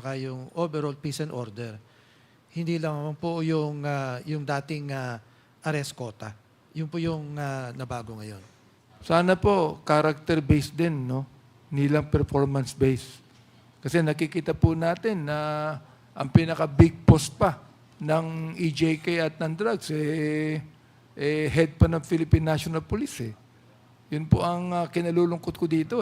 saka yung overall peace and order. Hindi lang po yung dating arrest quota. Yun po yung nabago ngayon. Sana po, character-based din, no? Hindi lang performance-based. Kasi nakikita po natin na ang pinaka-big post pa ng EJK at ng drugs, head pa ng Philippine National Police. Yun po ang kinalulungkot ko dito.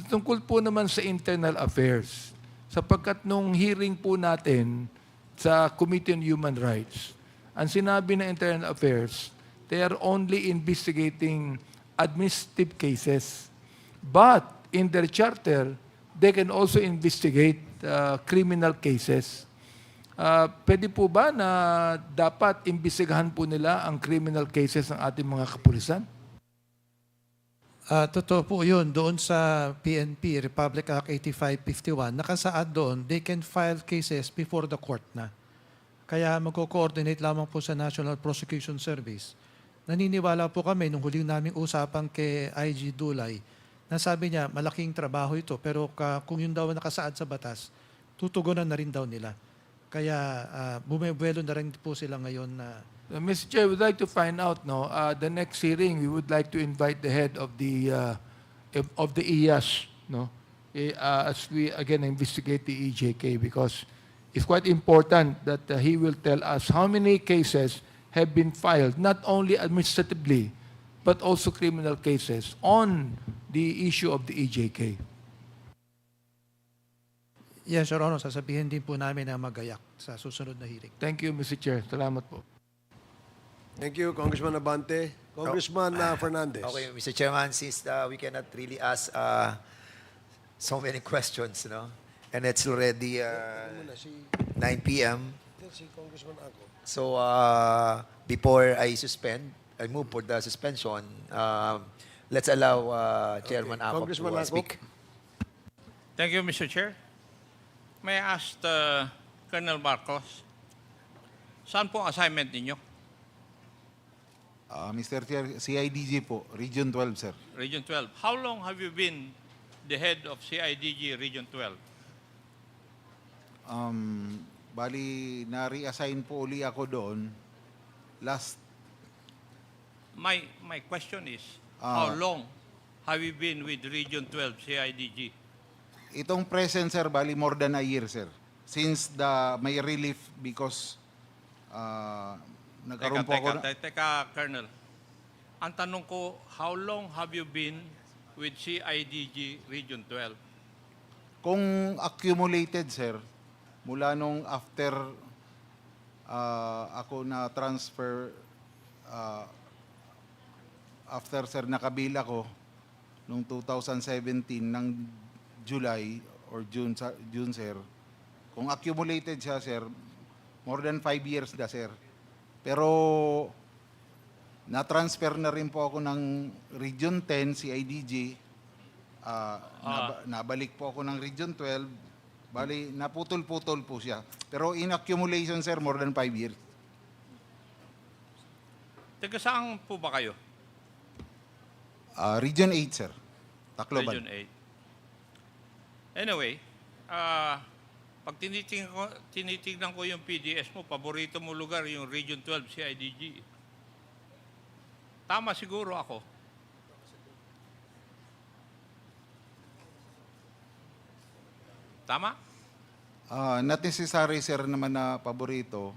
Tungkol po naman sa internal affairs. Sapagkat nung hearing po natin sa Committee on Human Rights, ang sinabi ng internal affairs, they are only investigating administrative cases. But in their charter, they can also investigate criminal cases. Pwede po ba na dapat imbestigahan po nila ang criminal cases ng ating mga kapulisan? Totoo po yun. Doon sa PNP, Republic Act 8551, nakasaad doon, they can file cases before the court na. Kaya magko-coordinate lamang po sa National Prosecution Service. Naniniwala po kami nung huling naming usapan kay IG Dulay, na sabi niya, malaking trabaho ito, pero kung yun daw nakasaad sa batas, tutugunan na rin daw nila. Kaya bumibuelo na rin po sila ngayon na Mr. Chair, we'd like to find out, the next hearing, we would like to invite the head of the IAS, as we again investigate the EJK, because it's quite important that he will tell us how many cases have been filed, not only administratively, but also criminal cases on the issue of the EJK. yes, Your Honor, sasabihin din po namin na magayak sa susunod na hearing. Thank you, Mr. Chair. Salamat po. Thank you, Congressman Abante. Congressman Fernandez. Okay, Mr. Chairman, since we cannot really ask so many questions, and it's already 9 p.m. So before I move for the suspension, let's allow Chairman Ako Congressman to Ako. speak. Thank you, Mr. Chair. May I ask Colonel Marcos, saan po ang assignment ninyo? Mr. Chair, CIDG po, Region 12, sir. Region 12. How long have you been the head of CIDG Region 12? Bali, na-reassign po uli ako doon last. My question is, how long have you been with Region 12 CIDG? Itong present, sir, bali more than a year, sir. Since may relief because nagkaroon po ako. Teka, Colonel. Ang tanong ko, how long have you been with CIDG Region 12? Kung accumulated, sir, mula nung after ako na transfer, after, sir, nakabil ako nung 2017 ng July or June, sir. Kung accumulated siya, sir, more than 5 years na, sir. Pero na-transfer na rin po ako ng Region 10, CIDG. Nabalik po ako ng Region 12. Bali, naputol-putol po siya. Pero in accumulation, sir, more than 5 years. Teka, saan po ba kayo? Region 8, sir. Tacloban. Region 8. Anyway, pag tinitignan ko yung PDS mo, paborito mo lugar yung Region 12 CIDG. Tama siguro ako. Tama? Not necessary, sir, naman na paborito.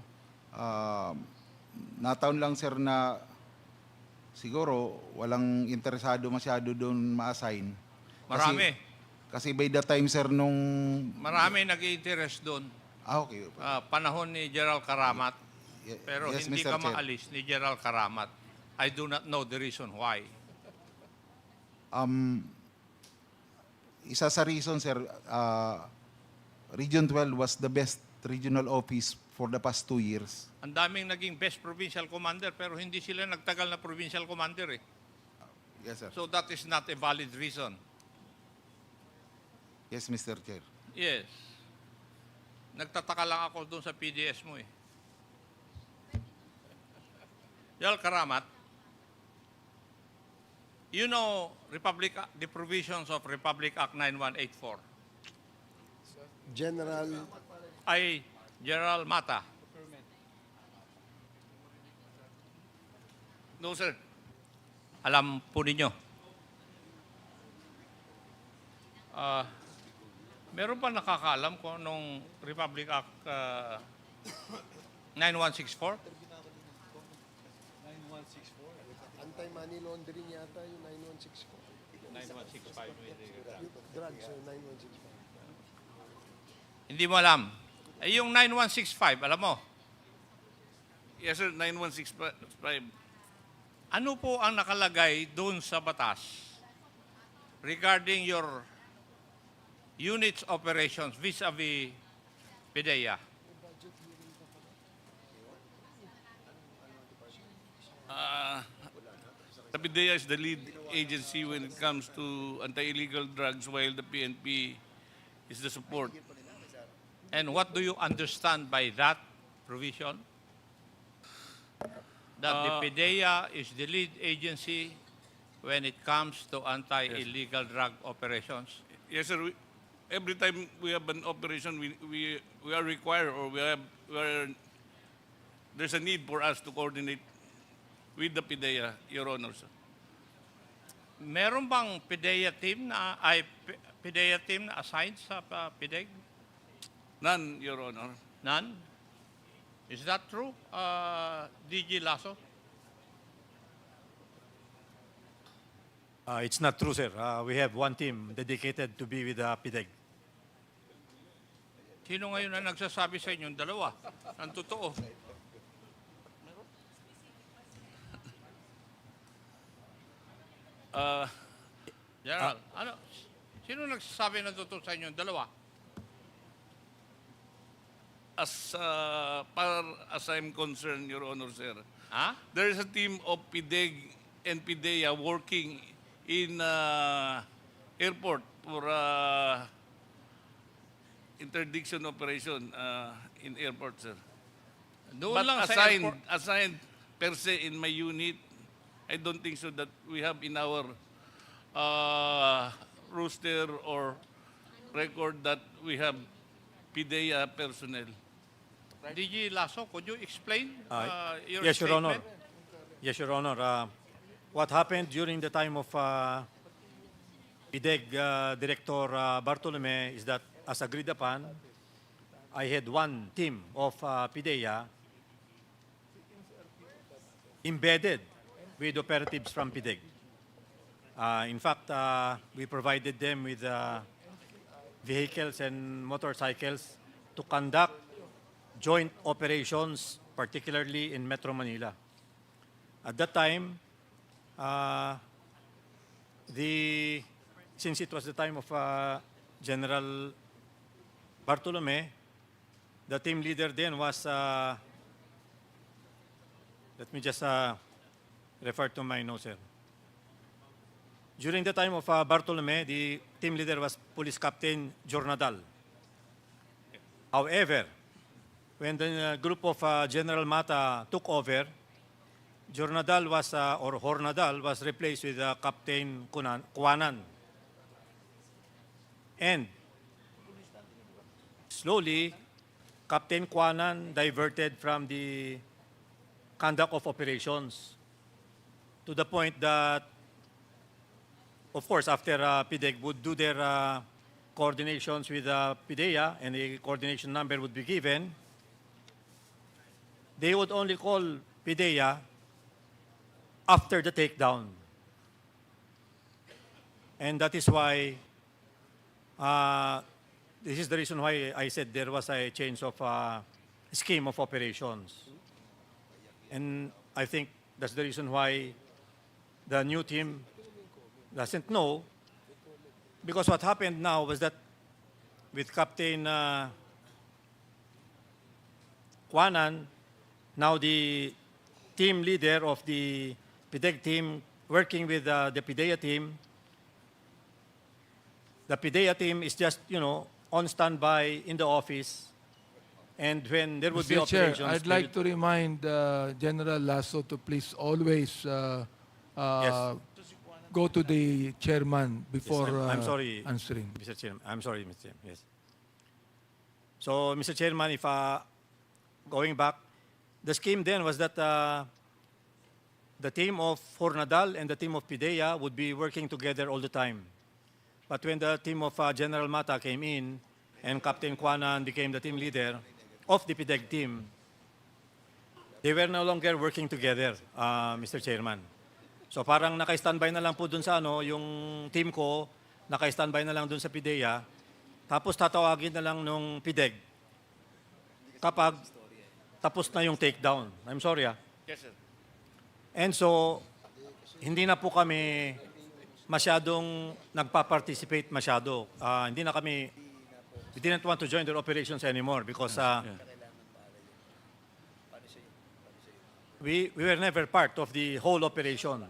Nataon lang, sir, na siguro walang interesado masyado doon ma-assign. Marami. Kasi by the time, sir, nung... Marami nag-i-interest doon. Okay. Panahon ni Gerald Karamat. Pero Yes, hindi Mr. ka Chair. maalis ni Gerald Karamat. I do not know the reason why. Isa sa reason, sir, Region 12 was the best regional office for the past 2 years. Ang daming naging best provincial commander pero hindi sila nagtagal na provincial commander eh. Yes, sir. So that is not a valid reason. Yes, Mr. Chair. Yes. Nagtataka lang ako doon sa PDS mo eh. Gerald Karamat, you know the provisions of Republic Act 9184. General ay General Mata. No, sir. Alam po ninyo. Meron pa nakakaalam kung anong Republic Act 9164? Anti-money laundering yata yung 9164. 9165. Drugs, yung 9165. Hindi mo alam. Eh, yung 9165, alam mo, Yes, sir. 9165. ano po ang nakalagay doon sa batas regarding your units operations vis-a-vis PDEA? The PDEA is the lead agency when it comes to anti-illegal drugs, while the PNP is the support. And what do you understand by that provision? That the PDEA is the lead agency when it comes to anti-illegal drug operations. Yes, sir. Every time we have an operation, we are required, or there's a need for us to coordinate with the PDEA, Your Honor, sir. Meron bang PDEA team na assigned sa Pedig? None, Your Honor. None? Is that true, DG Lasso? It's not true, sir. We have one team dedicated to be with Pedig. Sino ngayon na nagsasabi sa inyong dalawa? Ang totoo. General, ano? Sino nagsasabi ng totoo sa inyong dalawa? As far as I'm concerned, Your Honor, sir, Ha? there is a team of Pedig and PDEA working in airport for interdiction operation in airport, sir. Doon But lang sa airport. assigned per se in my unit, I don't think so that we have in our roster or record that we have PDEA personnel. DG Lasso, could you explain your Yes, Your Honor. statement? Yes, Your Honor. What happened during the time of Pedig Director Bartolome is that, as agreed upon, I had one team of PDEA embedded with operatives from Pedig. In fact, we provided them with vehicles and motorcycles to conduct joint operations, particularly in Metro Manila. At that time, since it was the time of General Bartolome, the team leader then was, let me just refer to my notes here. During the time of Bartolome, the team leader was Police Captain Jornadal. However, when the group of General Mata took over, Jornadal was, or Hornadal was replaced with Captain Kuanan. And slowly, Captain Kuanan diverted from the conduct of operations to the point that, of course, after Pedig would do their coordinations with PDEA and the coordination number would be given, they would only call PDEA after the takedown. And that is why, this is the reason why I said there was a change of scheme of operations. And I think that's the reason why the new team doesn't know, because what happened now was that with Captain Kuanan, now the team leader of the Pedig team working with the PDEA team, the PDEA team is just, on standby in the office, and when there would be Mr. Chair, operations... I'd like to remind General Lasso to please always Yes. go to the chairman before I'm sorry. answering. Mr. Chairman, I'm sorry, Mr. Chairman. Yes. So, Mr. Chairman, if going back, the scheme then was that the team of Fornadal and the team of PDEA would be working together all the time. But when the team of General Mata came in and Captain Quanan became the team leader of the Pedig team, they were no longer working together, Mr. Chairman. So parang naka-standby na lang po dun sa yung team ko, naka-standby na lang dun sa PDEA, tapos tatawagin na lang nung Pedig kapag tapos na yung takedown. I'm sorry, Yes, sir. And so, hindi na po kami masyadong nagpa-participate masyado. Hindi na kami, we didn't want to join their operations anymore because we were never part of the whole operation.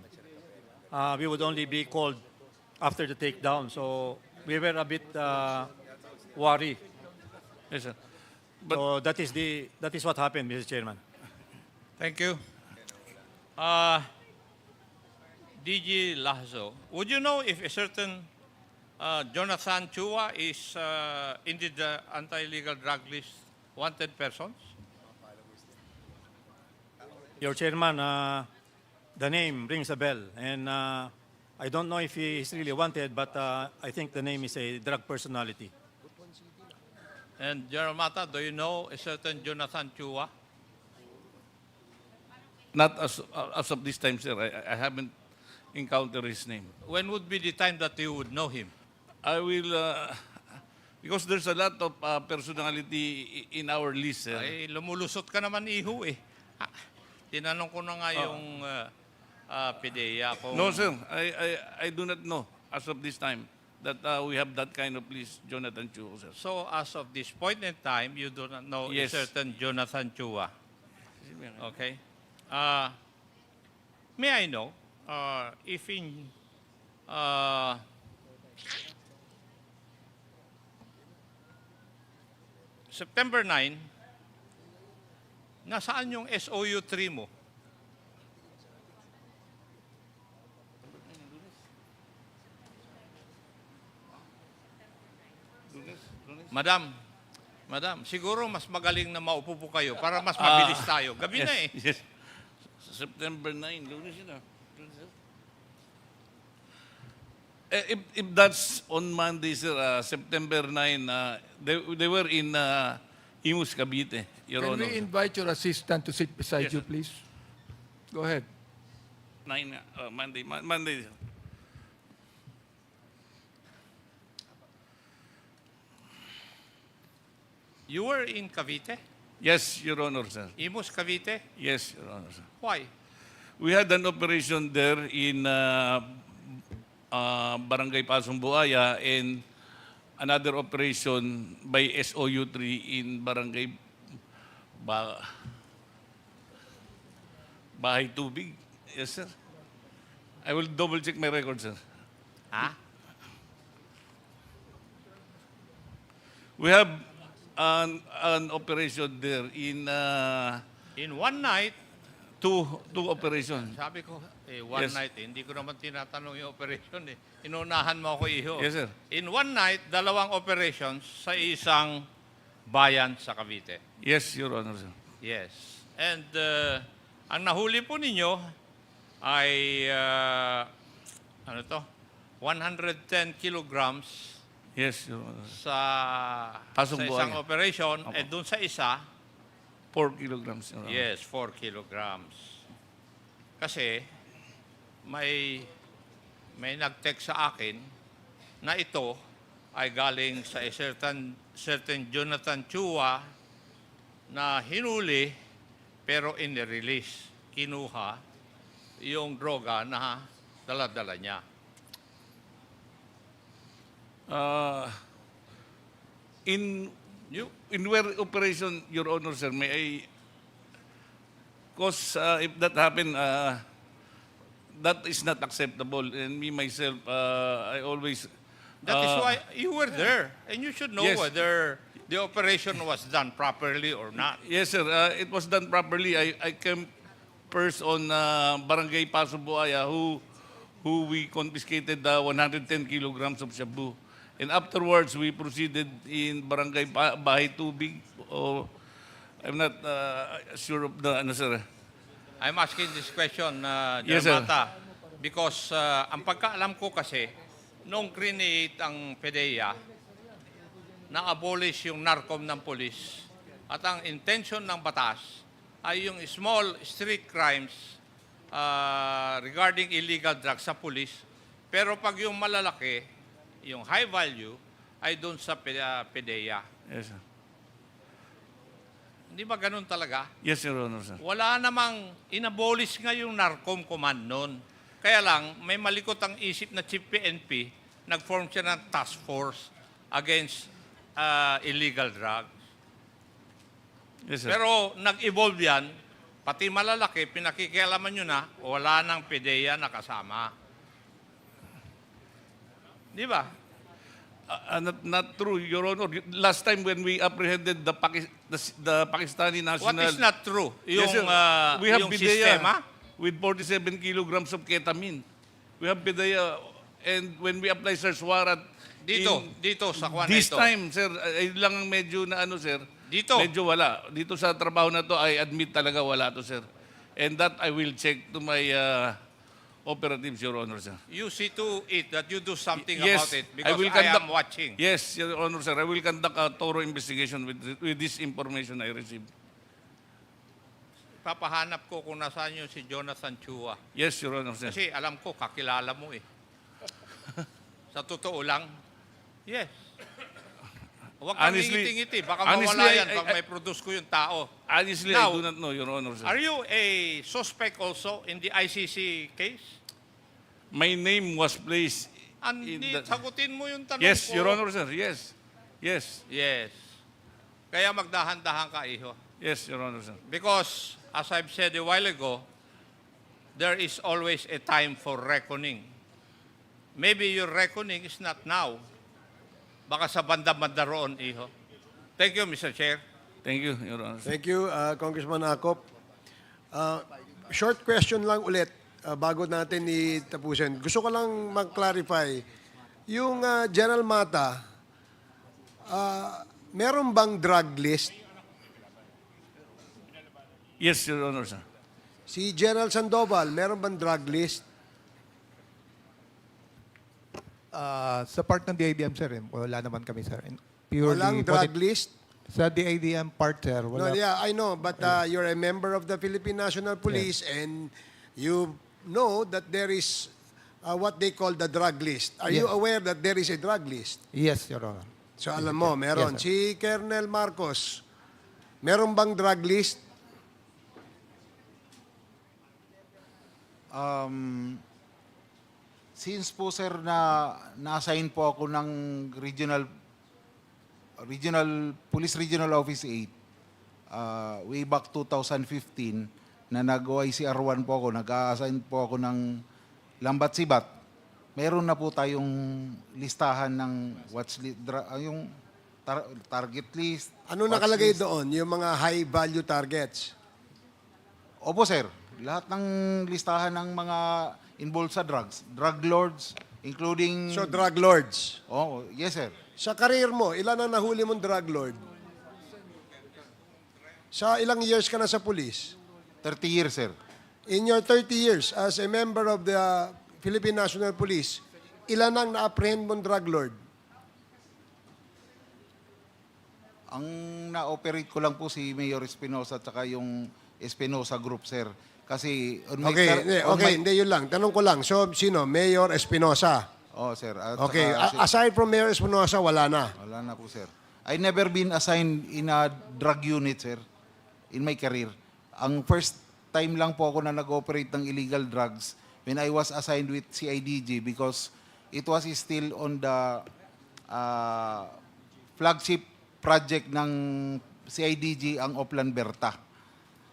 We would only be called after the takedown. So, we were a bit worried. Yes, sir. So, that is what happened, Mr. Chairman. Thank you. DG Lazo, would you know if a certain Jonathan Chua is indeed the anti-illegal drug list wanted persons? Your Chairman, the name rings a bell. And I don't know if he is really wanted, but I think the name is a drug personality. And General Mata, do you know a certain Jonathan Chua? Not as of this time, sir. I haven't encountered his name. When would be the time that you would know him? I will, because there's a lot of personality in our list, sir. Ay, lumulusot ka naman, iho eh. Tinanong ko na nga yung PDEA ko. No, sir. I do not know as of this time that we have that kind of list, Jonathan Chu, sir. So as of this point in time, you do not know Yes. a certain Jonathan Chua. Okay. May I know if in September 9, nasaan yung SOU 3 mo? Madam, siguro mas magaling na maupo po kayo para mas mabilis tayo. Gabi na eh. Yes. September 9, Lunes yun, if that's on Monday, sir, September 9, they were in Imus, Cavite, Your Can Honor. we invite your assistant to sit beside Yes, you, sir. please? Go ahead. 9, Monday. You were in Cavite? Yes, Your Honor, sir. Imus, Cavite? Yes, Your Honor, sir. Why? We had an operation there in Barangay Pasong Buaya and another operation by SOU3 in Barangay Bahay Tubig. Yes, sir. I will double check my record, sir. Ha? We have an operation there in In one night, two operations. sabi ko, one Yes. night, hindi ko naman tinatanong yung operation eh. Inunahan mo ako, iho. Yes, sir. In one night, 2 operations sa isang bayan sa Cavite. Yes, Your Honor, sir. Yes. And ang nahuli po ninyo ay, 110 kilograms Yes, Your Honor. sa Pasong isang buhay. operation. At doon sa isa, 4 kilograms, Your Honor. yes, 4 kilograms. Kasi may nag-text sa akin na ito ay galing sa certain Jonathan Chua na hinuli pero in-release. Kinuha yung droga na dala-dala niya. In where operation, Your Honor, sir, may I, because if that happened, that is not acceptable. And me, myself, I always... That is why you were there. And you should know Yes. whether the operation was done properly or not. Yes, sir. It was done properly. I came first on Barangay Paso Buaya, who we confiscated 110 kilograms of shabu. And afterwards, we proceeded in Barangay Bahay Tubig. Oh, I'm not sure of the, ano, sir. I'm asking this question, Yes, sir. Mata, because ang pagkaalam ko kasi, nung create ang PDEA, na-abolish yung NARCOM ng police at ang intention ng batas ay yung small street crimes regarding illegal drugs sa police. Pero pag yung malalaki, yung high value, ay doon sa PDEA. Yes, sir. Hindi ba ganun talaga? Yes, Your Honor, sir. Wala namang inabolish nga yung NARCOM command noon. Kaya lang, may malikot ang isip na Chief PNP, nag-form siya ng task force against illegal drugs. Yes, sir. Pero nag-evolve yan, pati malalaki, pinakikialaman nyo na, wala nang PDEA na kasama. Di ba? Not true, Your Honor. Last time when we apprehended the Pakistani national... What is not true? Yung, Yes, sir. We have yung PDEA sistema? with 47 kilograms of ketamine. We have PDEA, and when we apply search warrant... Dito sa kwan This ito. time, sir, ay lang ang medyo na ano, sir. Dito. Medyo wala. Dito sa trabaho na to, I admit talaga wala to, sir. And that I will check to my operatives, Your Honor, sir. You see to it that you do something Yes, about it I because will I am conduct- watching. Yes, Your Honor, sir. I will conduct a thorough investigation with this information I received. Papahanap ko kung nasaan yung si Jonathan Chua. Yes, Your Honor, sir. Kasi alam ko, kakilala mo eh. Sa totoo lang, yes. Huwag kang Honestly- ngiti-ngiti. Baka honestly, mawala yan pag I- may produce ko yung tao. Honestly, Now, I do not know, Your Honor, sir. Are you a suspect also in the ICC case? My name was placed in Hindi, the... sagutin mo yung tanong Yes, ko. Your Honor, sir. Yes. Yes. Yes. Kaya magdahan-dahan ka, iho. Yes, Your Honor, sir. Because, as I've said a while ago, there is always a time for reckoning. Maybe your reckoning is not now. Baka sa banda-banda roon, iho. Thank you, Mr. Chair. Thank you, Your Honor, sir. Thank you, Congressman Acop. Short question lang ulit bago natin itapusin. Gusto ko lang mag-clarify. Yung General Mata, meron bang drug list? Yes, Your Honor, sir. Si General Sandoval, meron bang drug list? Sa part ng DIDM, sir, wala naman kami, sir. Purely Walang drug list? Sa DIDM part, sir, No, wala. yeah, I know. But you're a member of the Philippine National Police and you know that there is what they call the drug list. Are you Yes. aware that there is a drug list? Yes, Your Honor. So alam mo, meron. Yes, Si Colonel Marcos, meron bang drug list? Since po sir na-assign po ako ng Police Regional Office 8 way back 2015 na nag-OICR1 po ako, nag-a-assign po ako ng Lambat Sibat. Meron na po tayong listahan ng yung target list. Ano watch nakalagay list. doon? Yung mga high value targets. Opo sir, lahat ng listahan ng mga involved sa drugs, drug lords, including... So drug lords. Oh, yes sir. Sa career mo, ilan ang nahuli mong drug lord? Sa ilang years ka na sa police? 30 years sir. In your 30 years as a member of the Philippine National Police, ilan ang na-apprehend mong drug lord? Ang na-operate ko lang po si Mayor Espinosa at saka yung Espinosa Group sir. Kasi... Hindi, yun lang. Tanong ko lang. So, sino? Mayor Espinosa. Oh sir. At Okay, saka aside from Mayor Espinosa, wala na. wala na po sir. I never been assigned in a drug unit sir in my career. Ang first time lang po ako na nag-operate ng illegal drugs when I was assigned with CIDG because it was still on the flagship project ng CIDG ang Oplan Berta.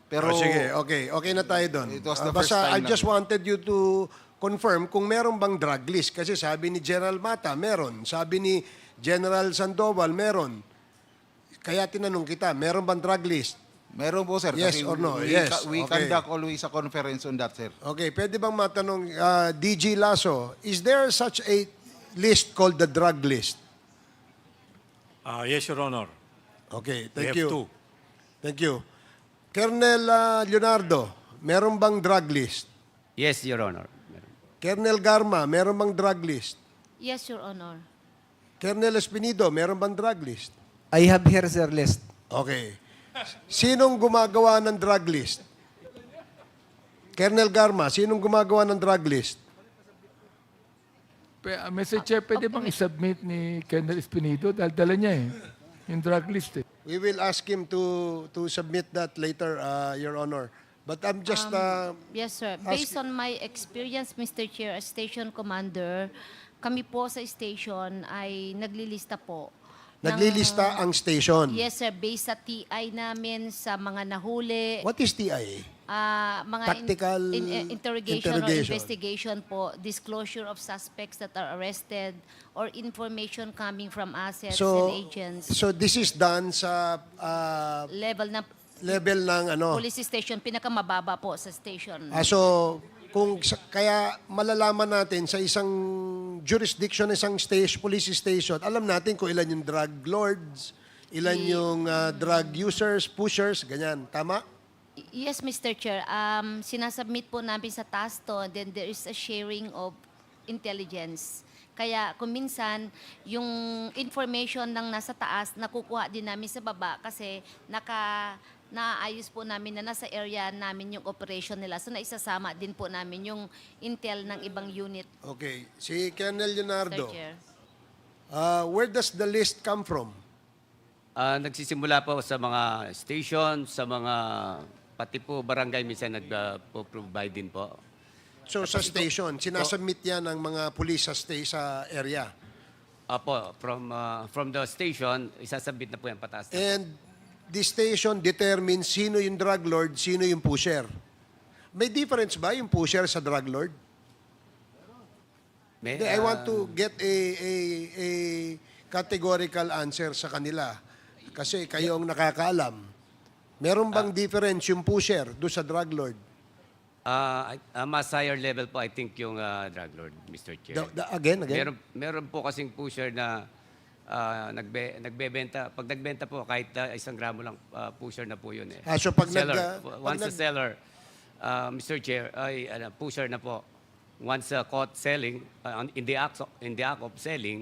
Pero Sige, okay na tayo doon. It was the first Basta I time just lang. wanted you to confirm kung meron bang drug list. Kasi sabi ni General Mata, meron. Sabi ni General Sandoval, meron. Kaya tinanong kita, meron bang drug list? meron po sir. Yes Kasi or no? We, Yes, we okay. conduct always a conference on that sir. Okay, pwede bang matanong, DG Lasso, is there such a list called the drug list? Yes, Your Honor. Okay, We thank have you. two. Thank you. Colonel Leonardo, meron bang drug list? Yes, Your Honor. Colonel Garma, meron bang drug list? Yes, Your Honor. Colonel Espinido, meron bang drug list? I have here, sir, list. Okay. Sinong gumagawa ng drug list? Colonel Garma, sinong gumagawa ng drug list? Mr. Chair, pwede bang isubmit ni Colonel Espinido? Dahil dala niya yung drug list We will ask him to submit that later, Your Honor. But I'm just... Yes, sir. Based on my experience, Mr. Chair, as station commander, kami po sa station ay naglilista po. naglilista ang station. Yes, sir. Based sa TI namin, sa mga nahuli, What is TIA? mga Tactical interrogation or interrogation. investigation po, disclosure of suspects that are arrested, or information coming from assets and agents. So this is done sa Level na level ng ano. police station, pinakamababa po sa station. So kaya malalaman natin sa isang jurisdiction, isang police station, alam natin kung ilan yung drug lords, ilan yung drug users, pushers, ganyan. Tama? Yes, Mr. Chair. Sinasubmit po namin sa TASTO, then there is a sharing of intelligence. Kaya kung minsan, yung information ng nasa taas, nakukuha din namin sa baba kasi naayos po namin na nasa area namin yung operation nila. So naisasama din po namin yung intel ng ibang unit, Okay. Si Colonel Mr. Leonardo, Chair. where does the list come from? Nagsisimula po sa mga station, sa mga pati po barangay minsan nagpo-provide din po. So sa station, sinasubmit yan ng mga police sa area. Apo, from the station, isasabit na po yan pataas. And the station determines sino yung drug lord, sino yung pusher. May difference ba yung pusher sa drug lord? I want to get a categorical answer sa kanila. Kasi kayo ang nakakaalam. Meron bang difference yung pusher doon sa drug lord? Mas higher level po, I think, yung drug lord, Mr. Chair. Again? Meron po kasing pusher na nagbebenta. Pag nagbenta po, kahit 1 gramo lang, pusher na po yun. So pag Once a seller, Mr. Chair, ay pusher na po. Once caught selling, in the act of selling,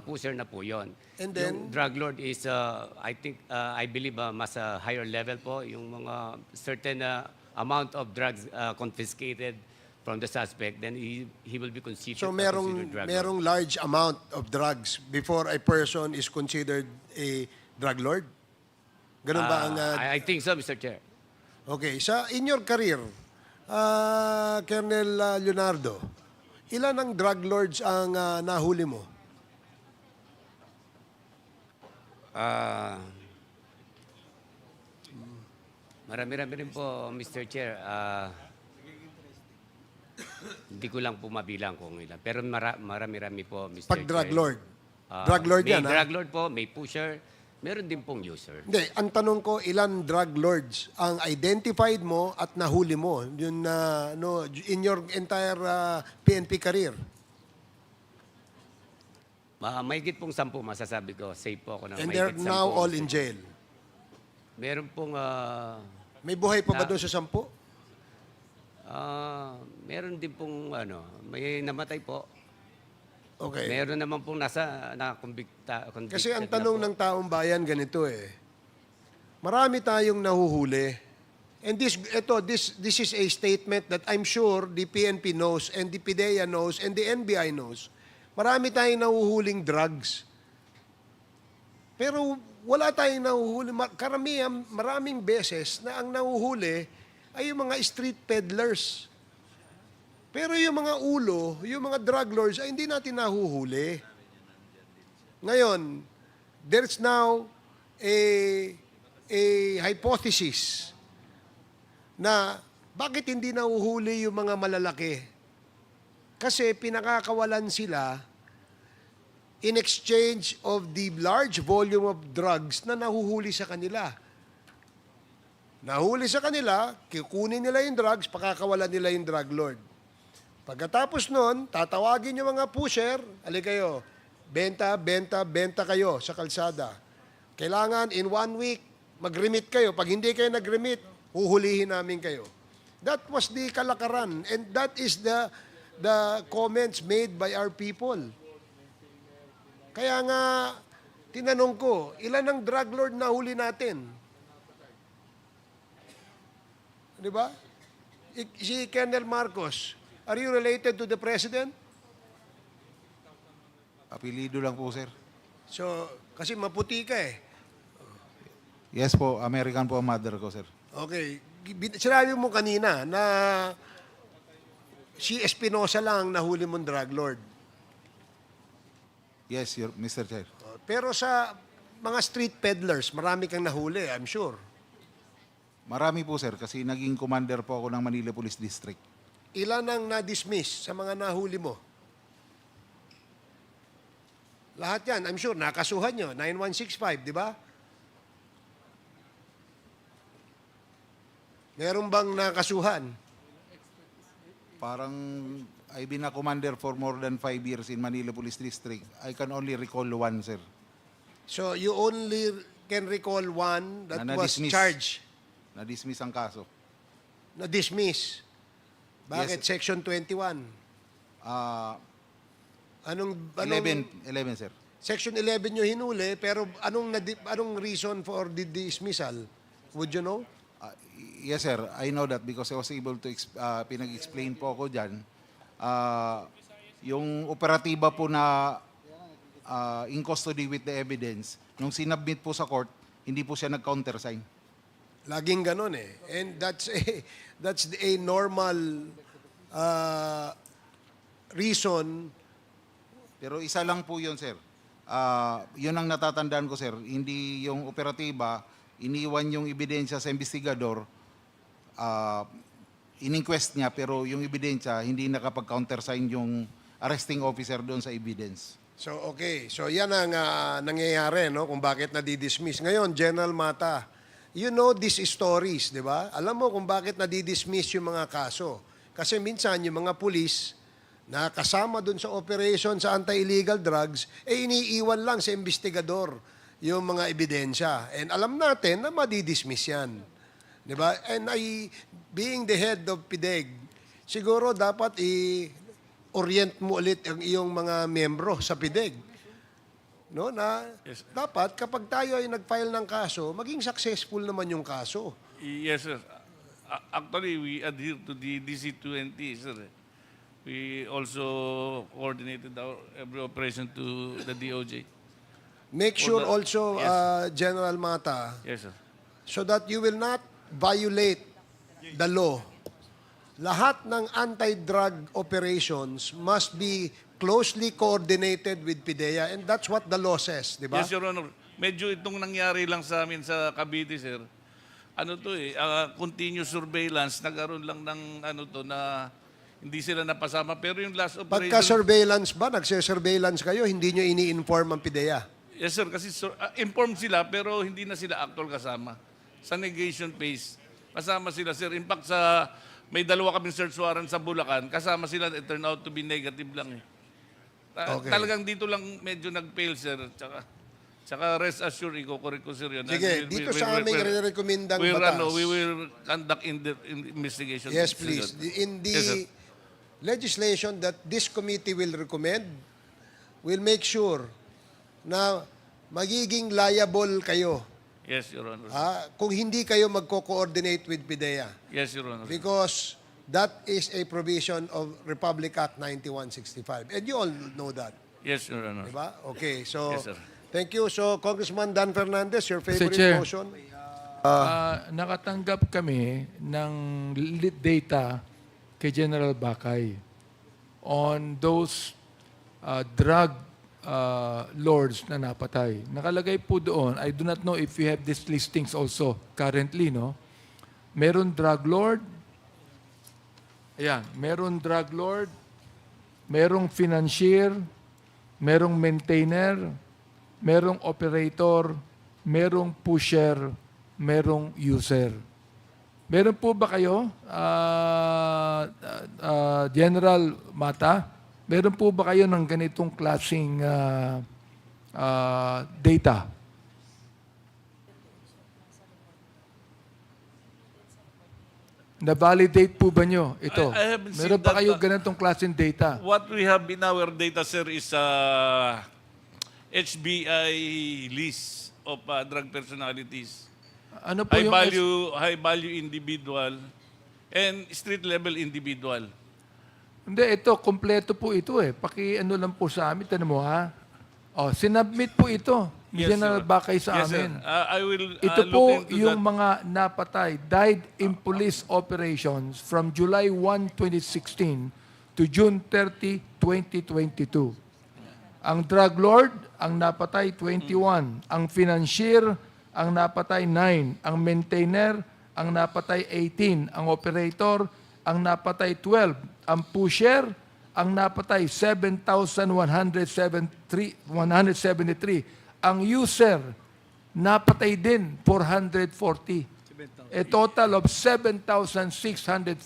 pusher na po yun. And then, yung drug lord is, I believe, mas higher level po. Yung mga certain amount of drugs confiscated from the suspect, then he will be considered, so considered drug lord. merong large amount of drugs before a person is considered a drug lord? Ganun ba ang... I think so, Mr. Chair. Okay. In your career, Colonel Leonardo, ilan ang drug lords ang nahuli mo? Marami-rami rin po, Mr. Chair. Hindi ko lang po mabilang kung ilan. Pero marami-rami po, Mr. Pag drug Chair. lord. Drug lord yan, May ha? drug lord po, may pusher. Meron din pong user. Hindi, ang tanong ko, ilan drug lords ang identified mo at nahuli mo yun, in your entire PNP career? Mahigit pong 10, masasabi ko. Safe po ako na And mahigit they're 10. now all in jail. Meron pong... May buhay pa ba doon sa 10? meron din pong may namatay po. Okay. Meron naman pong nakakumbikta. Kasi ang tanong ng taong bayan ganito Marami tayong nahuhuli. And this is a statement that I'm sure the PNP knows and the PDEA knows and the NBI knows. Marami tayong nahuhuling drugs. Pero wala tayong nahuhuli. Maraming beses na ang nahuhuli ay yung mga street peddlers. Pero yung mga ulo, yung mga drug lords, ay hindi natin nahuhuli. Ngayon, there's now a hypothesis na bakit hindi nahuhuli yung mga malalaki? Kasi pinakakawalan sila in exchange of the large volume of drugs na nahuhuli sa kanila. Nahuli sa kanila, kukunin nila yung drugs, pakakawalan nila yung drug lord. Pagkatapos nun, tatawagin yung mga pusher, alay kayo, benta kayo sa kalsada. Kailangan in 1 week, mag-remit kayo. Pag hindi kayo nag-remit, huhulihin namin kayo. That was the kalakaran. And that is the comments made by our people. Kaya nga, tinanong ko, ilan ang drug lord na huli natin? Di ba? Si Colonel Marcos, are you related to the President? Apelido lang po, sir. So, kasi maputi ka eh. Yes po, American po ang mother ko, sir. Okay. Sinabi mo kanina na si Espinosa lang nahuli mong drug lord. Yes, Mr. Chair. Pero sa mga street peddlers, marami kang nahuli, I'm sure. Marami po, sir, kasi naging commander po ako ng Manila Police District. Ilan ang na-dismiss sa mga nahuli mo? Lahat yan, I'm sure, nakasuhan nyo, 9165, di ba? Meron bang nakasuhan? Parang I've been a commander for more than 5 years in Manila Police District. I can only recall one, sir. So you only can recall one that Na was na-dismiss. charged, Na-dismiss ang kaso. na-dismiss. Bakit? Yes. Section 21. Anong 11, sir. Section 11 nyo hinuli, pero anong reason for the dismissal? Would you know? Yes, sir. I know that because I was able to pinag-explain po ako dyan. Yung operatiba po na in custody with the evidence, nung sinubmit po sa court, hindi po siya nag-countersign. Laging ganon eh. And that's a normal reason. Pero isa lang po yun, sir. Yun ang natatandaan ko, sir. Hindi yung operatiba, iniwan yung ebidensya sa investigador, in-inquest niya, pero yung ebidensya, hindi nakapag-countersign yung arresting officer doon sa evidence. So, okay. So, yan ang nangyayari, no? Kung bakit nadidismiss. Ngayon, General Mata, you know these stories, di ba? Alam mo kung bakit nadidismiss yung mga kaso. Kasi minsan, yung mga pulis na kasama dun sa operation sa anti-illegal drugs, iniiwan lang sa investigador yung mga ebidensya. And alam natin na madidismiss yan. Di ba? And being the head of Pedig, siguro dapat orient mo ulit ang iyong mga membro sa Pedig. No, na Yes. dapat kapag tayo ay nag-file ng kaso, maging successful naman yung kaso. Yes, sir. Actually, we adhere to the DC-20, sir. We also coordinated our every operation to the DOJ. Make sure For the- also, Yes. General Mata, Yes, sir. so that you will not violate the law. Lahat ng anti-drug operations must be closely coordinated with PDEA, and that's what the law says, di ba? Yes, Your Honor. Medyo itong nangyari lang sa amin sa Cavite, sir. Ano to continuous surveillance, nagkaroon lang ng na hindi sila napasama. Pero yung last operation... Pagka-surveillance ba, nagse-surveillance kayo, hindi nyo ini-inform ang PDEA? Yes, sir. Kasi informed sila, pero hindi na sila actual kasama. Sa negation phase, kasama sila, sir. In fact, may dalawa kaming search warrant sa Bulacan, kasama sila, it turned out to be negative lang eh. Okay. Talagang dito lang medyo nag-fail, sir. Tsaka rest assured, i-correct ko, sir, yun. Sige, dito sa aming re-recommendang batas. We will conduct investigation. Yes, please. In Yes, sir. the legislation that this committee will recommend, will make sure na magiging liable kayo Yes, Your Honor. kung hindi kayo magko-coordinate with PDEA. Yes, Your Honor. Because that is a provision of Republic Act 9165. And you all know that. Yes, Your Honor. Diba? Okay, so Yes, sir. thank you. So, Congressman Dan Fernandez, your favorite Chair. motion? Nakatanggap kami ng lead data kay General Bakay on those drug lords na napatay. Nakalagay po doon, I do not know if you have these listings also currently, no? Meron drug lord, ayan, meron drug lord, merong financier, merong maintainer, merong operator, merong pusher, merong user. Meron po ba kayo, General Mata, Meron po ba kayo ng ganitong klaseng data? Na-validate po ba nyo ito? I haven't seen Meron ba that, kayo ganitong klaseng data? What we have in our data, sir, is HBI list of drug personalities. Ano po yung High value individual and street level individual. Hindi, ito, kompleto po ito eh. Paki-ano lang po sa amin, tanong mo ha? O, sinubmit po ito. Hindi na sir. bakay sa Yes, sir. amin. I will Ito look po into yung that. mga napatay, died in police operations from July 1, 2016 to June 30, 2022. Ang drug lord, ang napatay 21. Ang financier, ang napatay 9. Ang maintainer, ang napatay 18. Ang operator, ang napatay 12. Ang pusher, ang napatay 7,173. Ang user, napatay din 440. A total of 7,640.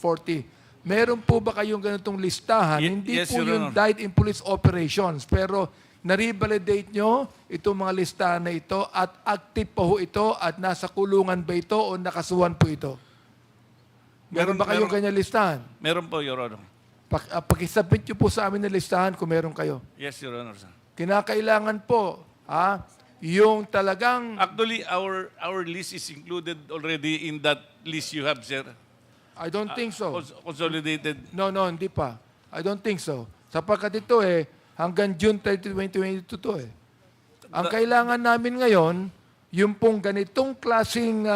Meron po ba kayong ganitong listahan? Hindi yes, po Your yung Honor. died in police operations, pero na-revalidate nyo itong mga listahan na ito at active pa ho ito at nasa kulungan ba ito o nakasuhan po ito? Meron ba kayong ganyan listahan? Meron po, Your Honor. Pakisubmit nyo po sa amin na listahan kung meron kayo. Yes, Your Honor, sir. Kinakailangan po, yung talagang... Actually, our list is included already in that list you have, sir. I don't think so. Consolidated. No, hindi pa. I don't think so. Sapagkat ito hanggang June 30, 2022 to Ang kailangan namin ngayon, yung pong ganitong klaseng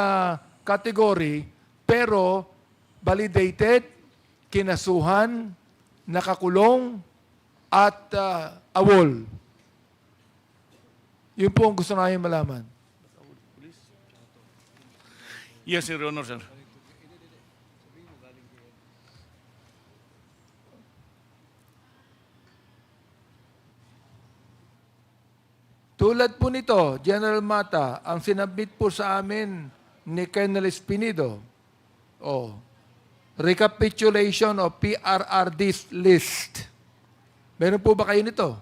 category, pero validated, kinasuhan, nakakulong, at awol. Yun po ang gusto namin malaman. Yes, Your Honor, sir. Tulad po nito, General Mata, ang sinabit po sa amin ni Colonel Espinido, recapitulation of PRRD's list. Meron po ba kayo nito?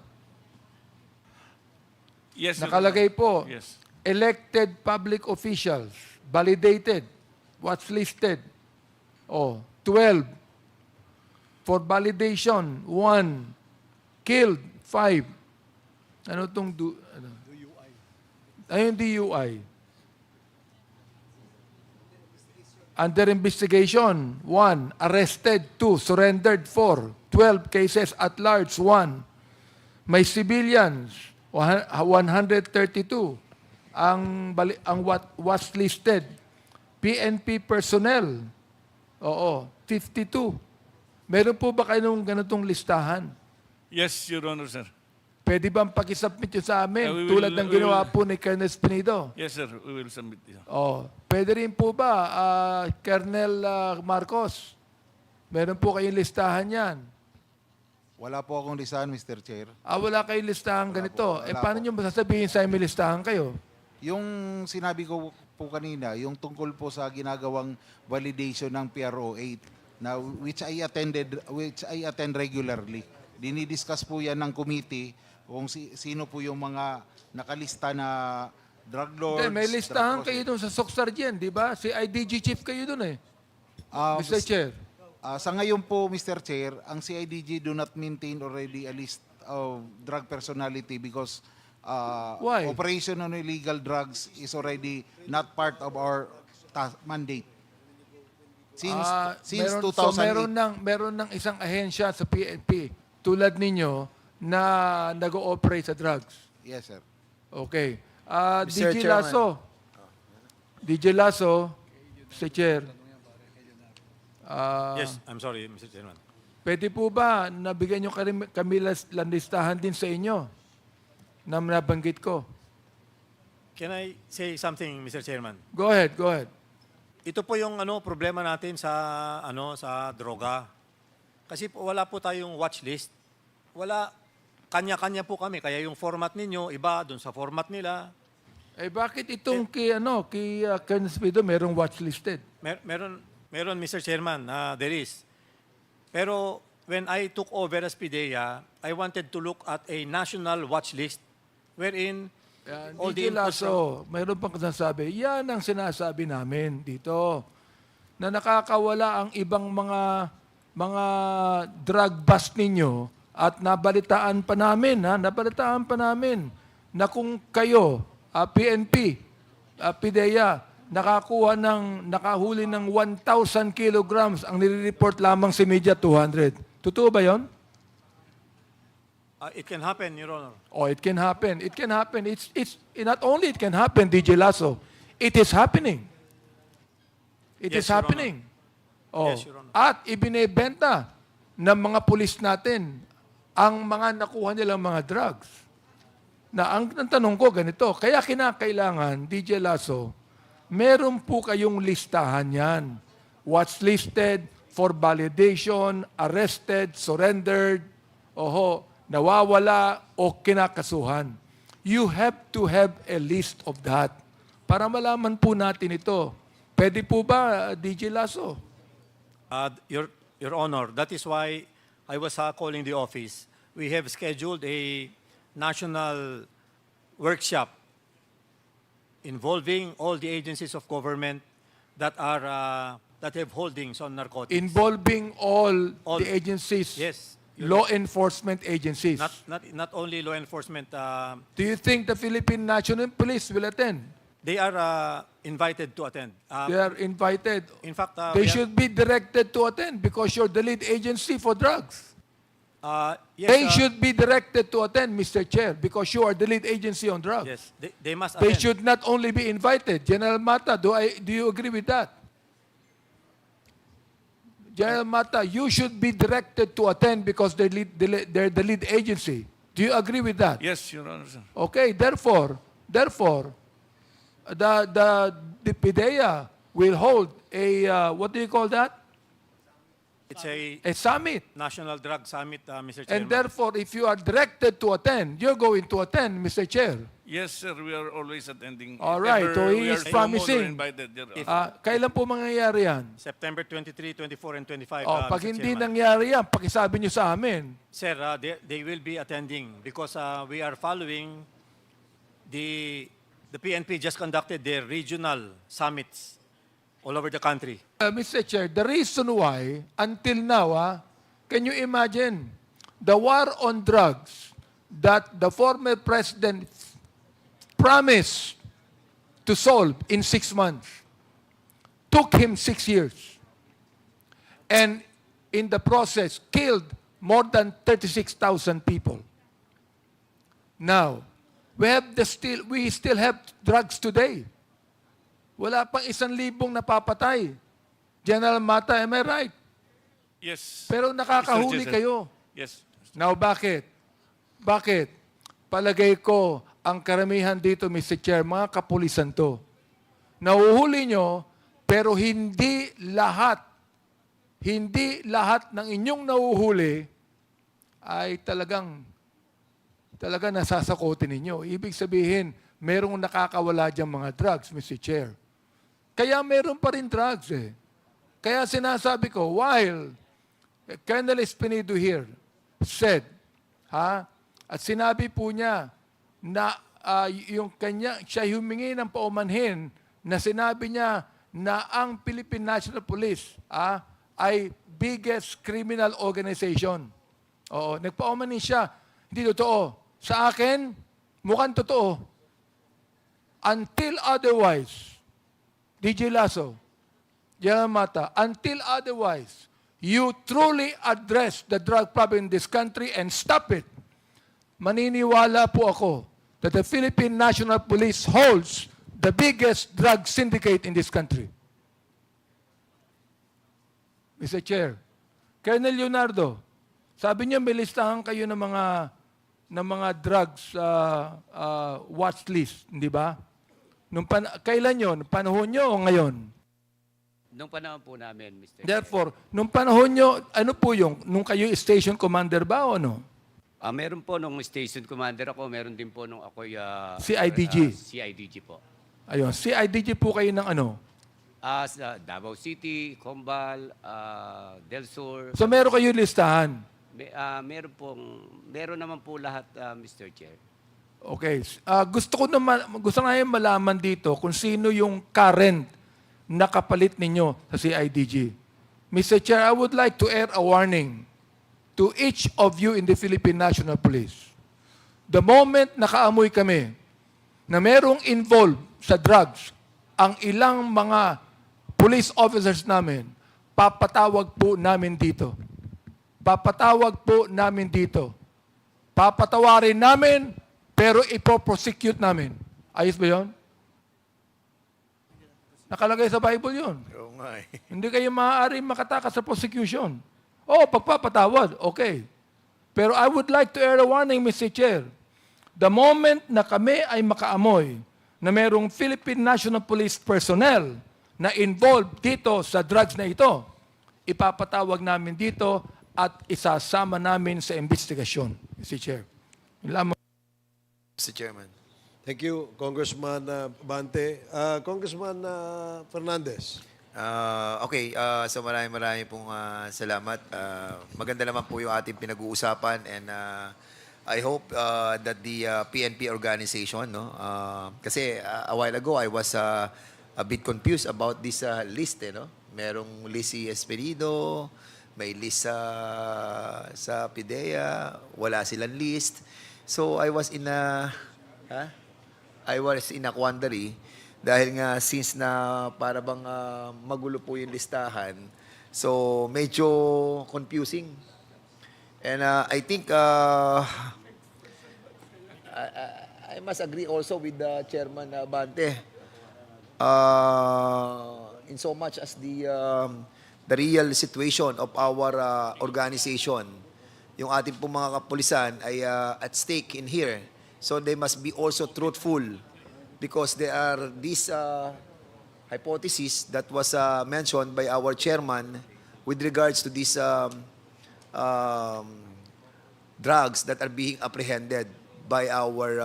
Yes, Your Nakalagay po, Honor. Yes. elected public officials, validated, what's listed? 12. For validation, 1. Killed, 5. Ano itong Ayun, DUI. Under investigation, 1. Arrested, 2. Surrendered, 4. 12 cases at large, 1. May civilians, 132. Ang was listed. PNP personnel, 52. Meron po ba kayong ganitong listahan? Yes, Your Honor, sir. Pwede bang pakisubmit yun sa amin We tulad ng will- ginawa po ni Colonel Espinido? Yes, sir. We will submit it. Pwede rin po ba, Colonel Marcos? Meron po kayong listahan yan. Wala po akong listahan, Mr. Chair. Wala kayong listahan ganito. Wala Paano po. nyo masasabihin sa may listahan kayo? Yung sinabi ko po kanina, yung tungkol po sa ginagawang validation ng PRO8 na which I attend regularly. Dinidiscuss po yan ng committee kung sino po yung mga nakalista na drug lords. Hindi, may listahan drug kayo doon sa SOC Sergeant, di ba? Si IDG Chief kayo doon Mr. Chair. Sa ngayon po, Mr. Chair, ang CIDG do not maintain already a list of drug personality because Why? operation on illegal drugs is already not part of our mandate. Since 2008. Meron ng isang ahensya sa PNP tulad ninyo na nag-ooperate sa drugs. Yes, sir. Okay. Mr. DJ Chairman. Lasso. DJ Lasso, Mr. Chair. Yes, I'm sorry, Mr. Chairman. Pwede po ba nabigyan nyo kami listahan din sa inyo na nabanggit ko? Can I say something, Mr. Chairman? Go ahead, go ahead. Ito po yung problema natin sa sa droga. Kasi po, wala po tayong watch list. Wala, kanya-kanya po kami. Kaya yung format ninyo, iba dun sa format nila. Bakit itong kay Colonel Espinido merong watch listed? Meron, Mr. Chairman, there is. Pero when I took over as PDEA, I wanted to look at a national watch list wherein all the DJ Lasso, mayroon pang sinasabi, yan ang sinasabi namin dito, na nakakawala ang ibang mga drug bust ninyo at nabalitaan pa namin, na kung kayo, PNP, PDEA, nakahuli ng 1,000 kilograms, ang nire-report lamang sa media 200. Totoo ba yon? it can happen, Your Honor. Oh, it can happen. It can happen. It's not only it can happen, DJ Lasso. It is happening. It is Yes, Your happening. Oh. Yes, Your Honor. At ibinebenta ng mga pulis natin ang mga nakuha nilang mga drugs. Na ang tanong ko ganito, kaya kinakailangan, DJ Lasso, meron po kayong listahan yan. What's listed for validation, arrested, surrendered, nawawala o kinakasuhan. You have to have a list of that para malaman po natin ito. Pwede po ba, DJ Lasso? Your Honor, that is why I was calling the office. We have scheduled a national workshop involving all the agencies of government that have holdings on narcotics. Involving all the agencies, Yes. law enforcement agencies. Not only law enforcement. Do you think the Philippine National Police will attend? They are invited to attend. They are invited. In fact, They should be directed to attend because you're the lead agency for drugs. yes, They should be directed to attend, Mr. Chair, because you are the lead agency on drugs. Yes, they must They attend. should not only be invited. General Mata, do you agree with that? General Mata, you should be directed to attend because they're the lead agency. Do you agree with that? Yes, Your Honor, sir. Okay, therefore, the PDEA will hold a, what do you call that? It's a A summit. national drug summit, Mr. Chairman. And therefore, if you are directed to attend, you're going to attend, Mr. Chair. Yes, sir. We are always attending. All right, If so ever he we is are promising. invited, Your Honor. Kailan po mangyayari yan? September 23, 24, and 25. Pag Mr. hindi Chairman. nangyari yan, pakisabi nyo sa amin. Sir, they will be attending because we are following the PNP just conducted their regional summits all over the country. Mr. Chair, the reason why, until now, can you imagine the war on drugs that the former president promised to solve in 6 months took him 6 years. And in the process, killed more than 36,000 people. Now, we still have drugs today. Wala pang 1,000 napapatay. General Mata, am I right? Yes. Pero nakakahuli Mr. Chair, sir. kayo. Yes. Now, bakit? Bakit? Palagay ko, ang karamihan dito, Mr. Chair, mga kapulisan to. Nahuhuli nyo, pero hindi lahat ng inyong nahuhuli ay talagang nasasakotin ninyo. Ibig sabihin, merong nakakawala diyang mga drugs, Mr. Chair. Kaya meron pa rin drugs eh. Kaya sinasabi ko, while Colonel Espinido here said, at sinabi po niya na siya humingi ng paumanhin na sinabi niya na ang Philippine National Police ay biggest criminal organization. Oo, nagpaumanhin siya. Hindi totoo. Sa akin, mukhang totoo. Until otherwise, DJ Lasso, General Mata, until otherwise, you truly address the drug problem in this country and stop it, maniniwala po ako that the Philippine National Police holds the biggest drug syndicate in this country. Mr. Chair, Colonel Leonardo, sabi niyo may listahan kayo ng mga drugs watch list, hindi ba? Kailan yun? Panahon nyo o ngayon? Nung panahon po namin, Mr. Therefore, nung panahon nyo, ano po yung, nung kayo station commander ba o ano? Meron po nung station commander ako, meron din po nung ako CIDG. CIDG po. Ayun, CIDG po kayo ng ano? Sa Davao City, Combal, Del Sur. So meron kayo listahan. Meron naman po lahat, Mr. Chair. Okay. Gusto namin malaman dito kung sino yung current na kapalit ninyo sa CIDG. Mr. Chair, I would like to air a warning to each of you in the Philippine National Police. The moment nakaamoy kami na merong involved sa drugs, ang ilang mga police officers namin, papatawag po namin dito. Papatawag po namin dito. Papatawarin namin, pero ipoprosecute namin. Ayos ba yun? Nakalagay sa Bible yun. Oo nga eh. Hindi kayo maaari makatakas sa prosecution. Pagpapatawad, okay. Pero I would like to air a warning, Mr. Chair. The moment na kami ay makaamoy na merong Philippine National Police personnel na involved dito sa drugs na ito, ipapatawag namin dito at isasama namin sa investigasyon, Mr. Chair. Yun lamang. Mr. Chairman. Thank you, Congressman Bante. Congressman Fernandez. So maraming pong salamat. Maganda naman po yung ating pinag-uusapan and I hope that the PNP organization, kasi a while ago I was a bit confused about this list, Merong list si Espinido, may list sa PDEA, wala silang list. So I was in a quandary dahil nga since na para bang magulo po yung listahan. So medyo confusing. And I think I must agree also with the Chairman Bante. In so much as the real situation of our organization, yung ating pong mga kapulisan ay at stake in here. So they must be also truthful because there are these hypotheses that was mentioned by our chairman with regards to these drugs that are being apprehended by our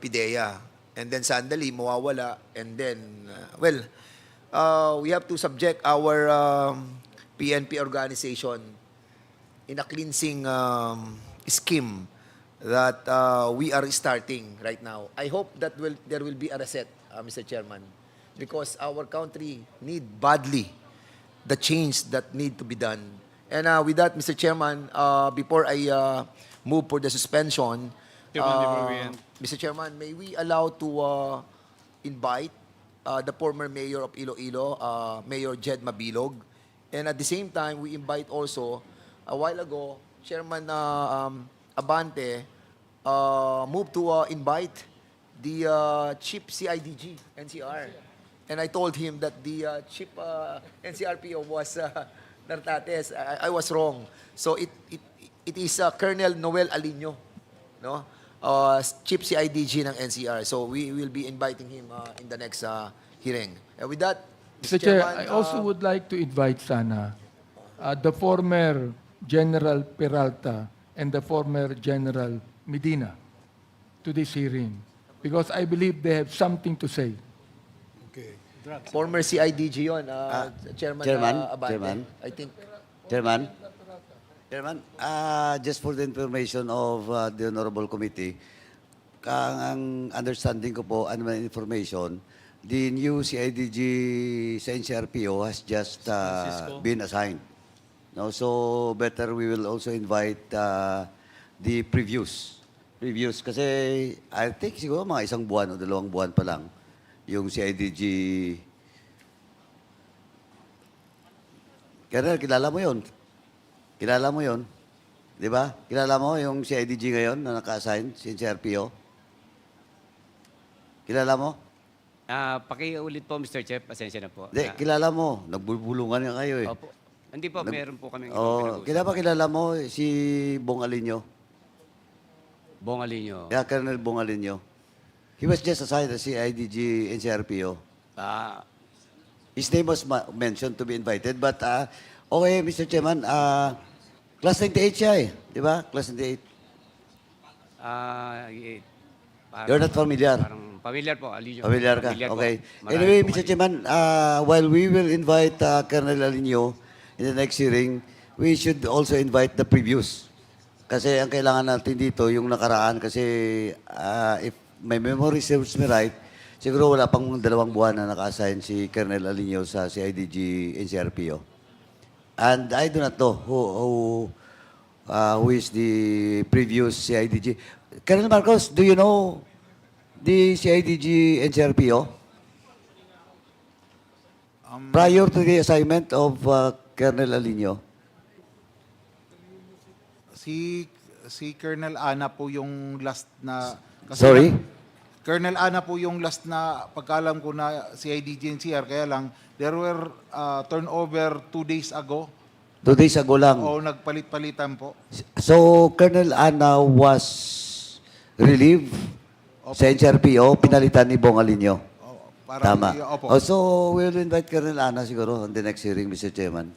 PDEA. And then sandali, mawawala. And then, we have to subject our PNP organization in a cleansing scheme that we are starting right now. I hope that there will be a reset, Mr. Chairman, because our country need badly the change that need to be done. And with that, Mr. Chairman, before I move for the suspension, Mr. Chairman, may we allow to invite the former mayor of Iloilo, Mayor Jed Mabilog, and at the same time, we invite also, a while ago, Chairman Abante moved to invite the chief CIDG, NCR. And I told him that the chief NCRPO was Nartates. I was wrong. So it is Colonel Noel Alino, no? Chief CIDG ng NCR. So we will be inviting him in the next hearing. And with that, Mr. Chair, I also would like to invite sana the former General Peralta and the former General Medina to this hearing because I believe they have something to say. Okay. former CIDG yun, Chairman Abante. I think. Chairman, just for the information of the Honorable Committee, ang understanding ko po, ano man information, the new CIDG sa NCRPO has just been assigned. No, so better we will also invite the previews. Kasi I think siguro mga 1 buwan o 2 buwan pa lang yung CIDG. Kaya kilala mo yun. Kilala mo yun. Di ba? Kilala mo yung CIDG ngayon na naka-assign, si NCRPO? Kilala mo? Pakiulit po, Mr. Chair. Pasensya na po. Hindi, kilala mo. Nagbubulungan nga kayo eh. Opo. Hindi po, meron po kami. Kilala mo si Bong Alinyo? Bong Alinyo. Yeah, Colonel Bong Alinyo. He was just assigned as CIDG NCRPO. His name was mentioned to be invited, but okay, Mr. Chairman, class 98 siya eh. Di ba? Class 98. You're not familiar? Parang familiar po, Alinio. Familiar ka? Familiar po. Okay. Marami Anyway, po Mr. kami. Chairman, while we will invite Colonel Alinio in the next hearing, we should also invite the previous. Kasi ang kailangan natin dito, yung nakaraan, kasi if my memory serves me right, siguro wala pang 2 buwan na naka-assign si Colonel Alinio sa CIDG NCRPO. And I do not know who is the previous CIDG. Colonel Marcos, do you know the CIDG NCRPO? Prior to the assignment of Colonel Alinio? Si Colonel Ana po yung last na... Sorry? Colonel Ana po yung last na pagkalam ko na CIDG NCR, kaya lang, there were turnover 2 days ago. 2 days ago lang. O nagpalit-palitan po. So, Colonel Ana was relieved sa NCRPO, pinalitan ni Bong Alinio. Tama. Opo. So, we'll invite Colonel Ana siguro on the next hearing, Mr. Chairman.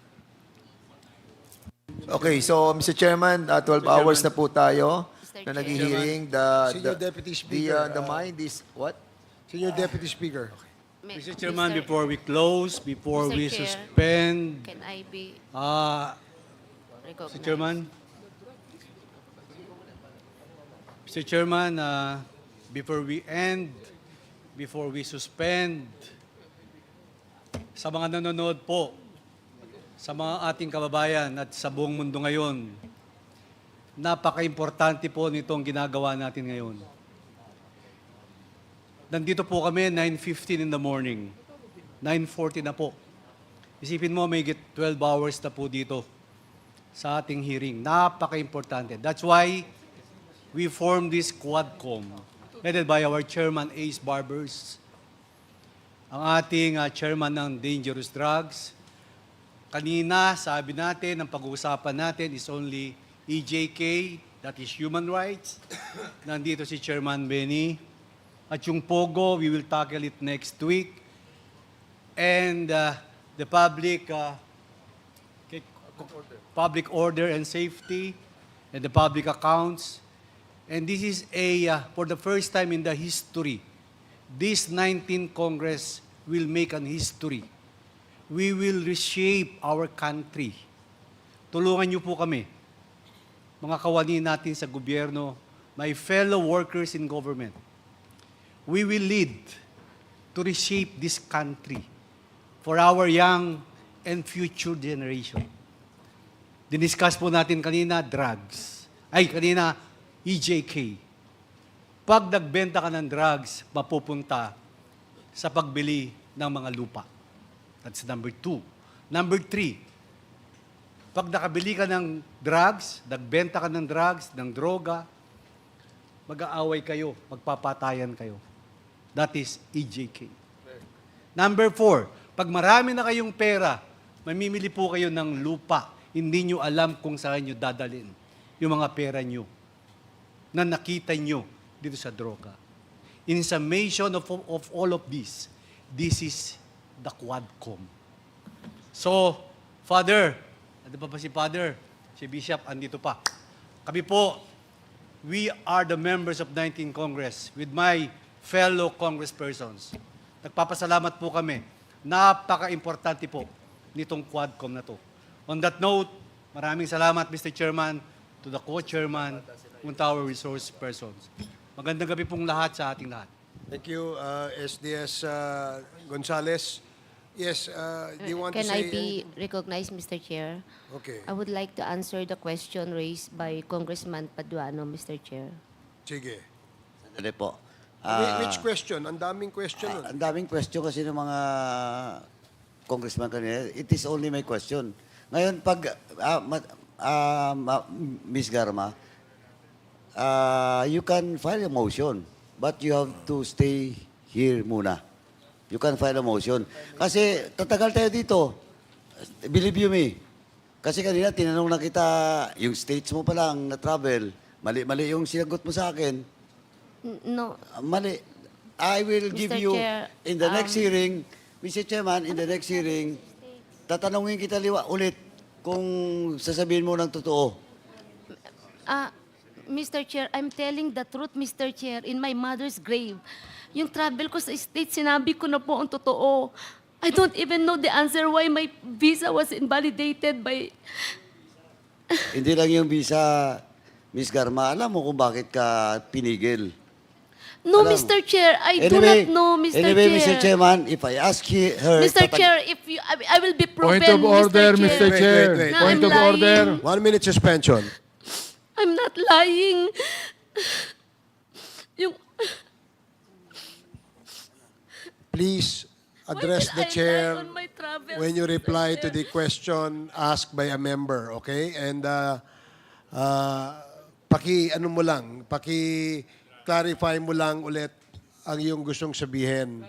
Okay, so Mr. Chairman, 12 hours na po tayo Mr. na Chair. naghi-hearing. Senior Deputy Speaker, The mind is what? Senior Deputy Speaker. Mr. Chairman, before we close, before Mr. we Chair. suspend, Can I be Mr. recognized? Chairman, Mr. Chairman, before we end, before we suspend, sa mga nanonood po, sa mga ating kababayan at sa buong mundo ngayon, napaka-importante po nitong ginagawa natin ngayon. Nandito po kami 9:15 in the morning. 9:40 na po. Isipin mo, may 12 hours na po dito sa ating hearing. Napaka-importante. That's why we formed this Quadcom, headed by our Chairman Ace Barbers, ang ating Chairman ng Dangerous Drugs. Kanina, sabi natin, ang pag-uusapan natin is only EJK, that is human rights. Nandito si Chairman Benny. At yung POGO, we will tackle it next week. And the public order and safety, and the public accounts. And this is for the first time in the history, this 19th Congress will make an history. We will reshape our country. Tulungan niyo po kami, mga kawani natin sa gobyerno, my fellow workers in government. We will lead to reshape this country for our young and future generation. Diniscuss po natin kanina, drugs. Kanina, EJK. Pag nagbenta ka ng drugs, mapupunta sa pagbili ng mga lupa. That's number 2. Number 3, pag nakabili ka ng drugs, nagbenta ka ng drugs, ng droga, mag-aaway kayo, magpapatayan kayo. That is EJK. Number 4, pag marami na kayong pera, mamimili po kayo ng lupa. Hindi nyo alam kung saan nyo dadalhin yung mga pera nyo na nakita nyo dito sa droga. In summation of all of this is the Quadcom. So, Father, ano pa si Father? Si Bishop, andito pa. Kami po, we are the members of 19th Congress with my fellow congresspersons. Nagpapasalamat po kami. Napaka-importante po nitong Quadcom na to. On that note, maraming salamat, Mr. Chairman, to the co-chairman, and to our resource persons. Magandang gabi pong lahat sa ating lahat. Thank you, SDS Gonzales. Yes, do you want Can to say... I be recognized, Mr. Chair? Okay, I would like to answer the question raised by Congressman Paduano, Mr. Chair. sige. Sandali po. Which question? Ang daming question nun. Ang daming question kasi ng mga congressman kanina. It is only my question. Ngayon, pag Ms. Garma, you can file a motion, but you have to stay here muna. You can file a motion. Kasi tatagal tayo dito. Believe you me. Kasi kanina tinanong na kita, yung states mo pa lang na travel, mali-mali yung sinagot mo sa akin. No, Mali. I will give Mr. you, Chair, in the next hearing, Mr. Chairman, in the next hearing, tatanungin kita ulit kung sasabihin mo ng totoo. Mr. Chair, I'm telling the truth, Mr. Chair, in my mother's grave. Yung travel ko sa States, sinabi ko na po ang totoo. I don't even know the answer why my visa was invalidated by... Hindi lang yung visa, Miss Garma. Alam mo kung bakit ka pinigil. No, Alam. Mr. Chair, I do not know, Mr. Anyway, Chair. Mr. Chairman, if I ask her... Mr. Chair, if you, I will be proven, Point of order, Mr. Chair. Wait. na Point I'm of order. lying. 1 minute suspension. I'm not lying. Yung, Please address Why the did I chair lie on my travels, when you Mr. reply to Chair? the question asked by a member, okay? And clarify mo lang ulit ang iyong gustong sabihin.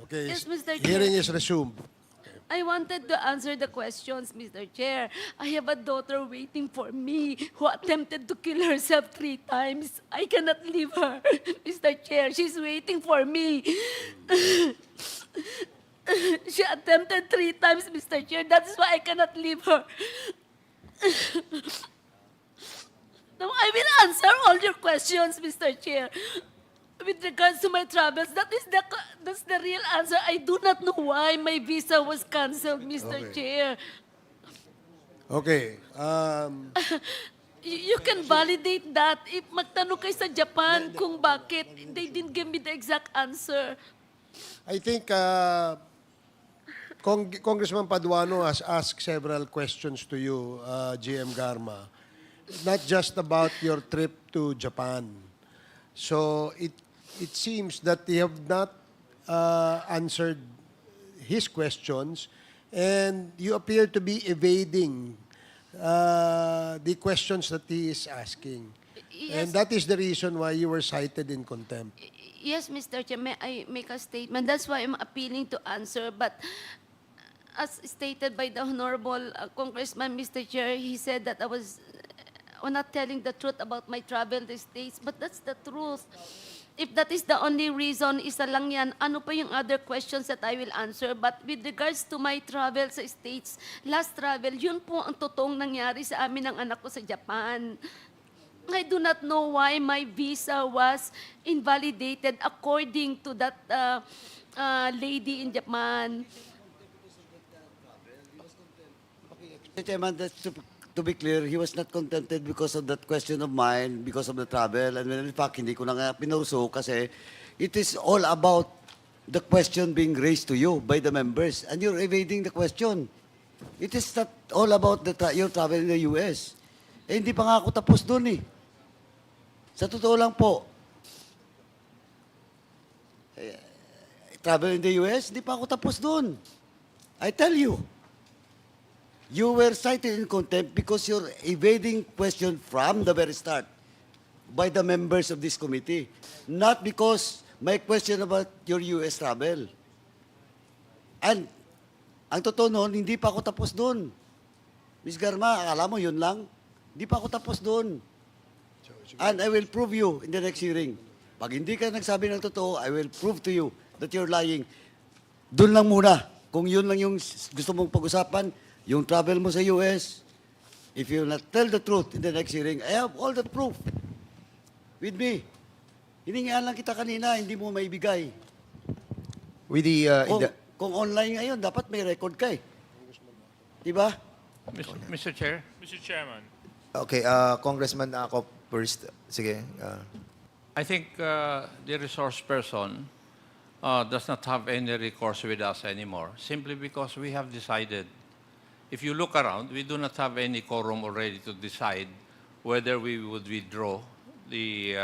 Okay. Yes, Mr. Chair. Hearing is resumed. I wanted to answer the questions, Mr. Chair. I have a daughter waiting for me who attempted to kill herself 3 times. I cannot leave her, Mr. Chair. She's waiting for me. She attempted 3 times, Mr. Chair. That's why I cannot leave her. Now, I will answer all your questions, Mr. Chair. With regards to my travels, that's the real answer. I do not know why my visa was canceled, Mr. Chair. Okay. You can validate that if magtanong kayo sa Japan kung bakit. They didn't give me the exact answer. I think Congressman Paduano has asked several questions to you, GM Garma. Not just about your trip to Japan. So it seems that they have not answered his questions, and you appear to be evading the questions that he is asking. And Yes. that is the reason why you were cited in contempt. Yes, Mr. Chair, may I make a statement? That's why I'm appealing to answer. But as stated by the Honorable Congressman, Mr. Chair, he said that I was not telling the truth about my travel to States. But that's the truth. If that is the only reason, isa lang yan, ano pa yung other questions that I will answer? But with regards to my travel sa States, last travel, yun po ang totoong nangyari sa amin ng anak ko sa Japan. I do not know why my visa was invalidated according to that lady in Japan. Mr. Chairman, to be clear, he was not contented because of that question of mine, because of the travel. And in fact, hindi ko na nga pinurso kasi it is all about the question being raised to you by the members. And you're evading the question. It is not all about your travel in the US. Eh, hindi pa nga ako tapos dun eh. Sa totoo lang po, travel in the US, hindi pa ako tapos dun. I tell you. You were cited in contempt because you're evading question from the very start by the members of this committee. Not because may question about your US travel. And ang totoo noon, hindi pa ako tapos doon. Ms. Garma, akala mo yun lang? Hindi pa ako tapos doon. And I will prove you in the next hearing. Pag hindi ka nagsabi ng totoo, I will prove to you that you're lying. Doon lang muna. Kung yun lang yung gusto mong pag-usapan, yung travel mo sa US, if you will not tell the truth in the next hearing, I have all the proof with me. Hiningaan lang kita kanina, hindi mo maibigay. With the, Kung online ngayon, dapat may record ka eh. Diba? Mr. Chair. Mr. Chairman. okay, Congressman ako first. Sige. I think the resource person does not have any recourse with us anymore, simply because we have decided. If you look around, we do not have any quorum already to decide whether we would withdraw the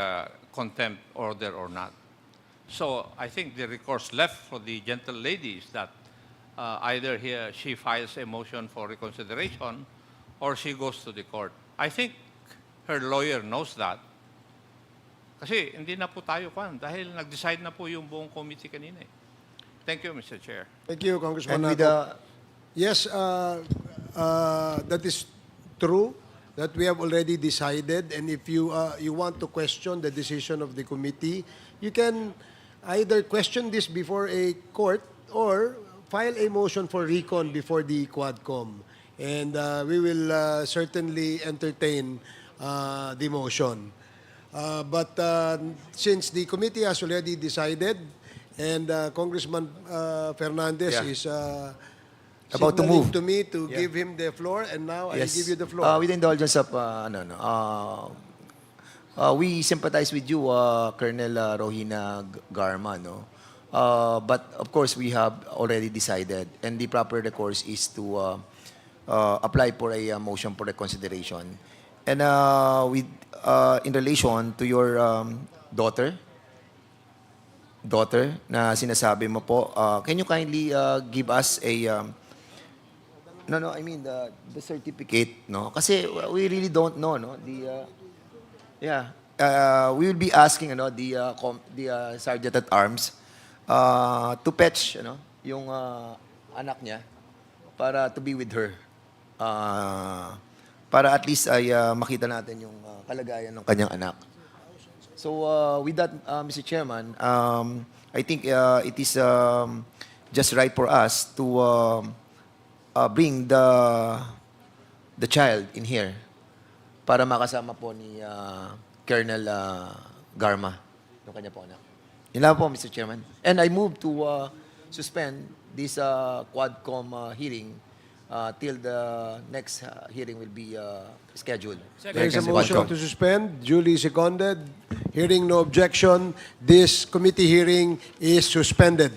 contempt order or not. So I think the recourse left for the gentle lady is that either she files a motion for reconsideration or she goes to the court. I think her lawyer knows that. Kasi hindi na po tayo dahil nag-decide na po yung buong committee kanina eh. Thank you, Mr. Chair. Thank you, Congressman. And with Nato. Yes, that is true, that we have already decided, and if you want to question the decision of the committee, you can either question this before a court or file a motion for recon before the Quadcom. And we will certainly entertain demotion. But since the committee has already decided, and Congressman Fernandez Yeah. is About to signaling move. to me to Yeah. give him the floor, and now I Yes. give you the floor. With the indulgence of, we sympathize with you, Colonel Rohina Garma, no? But of course, we have already decided, and the proper recourse is to apply for a motion for reconsideration. And in relation to your daughter na sinasabi mo po, can you kindly give us a no, I mean the certificate, no? Kasi we really don't know, no? Yeah. We will be asking, the sergeant at arms to fetch, yung anak niya para to be with her. Para at least ay makita natin yung kalagayan ng kanyang anak. So with that, Mr. Chairman, I think it is just right for us to bring the child in here para makasama po ni Colonel Garma, yung kanya po anak. Yun lang po, Mr. Chairman. And I move to suspend this Quadcom hearing till the next hearing will be scheduled. There is a motion to suspend, duly seconded. Hearing no objection, this committee hearing is suspended.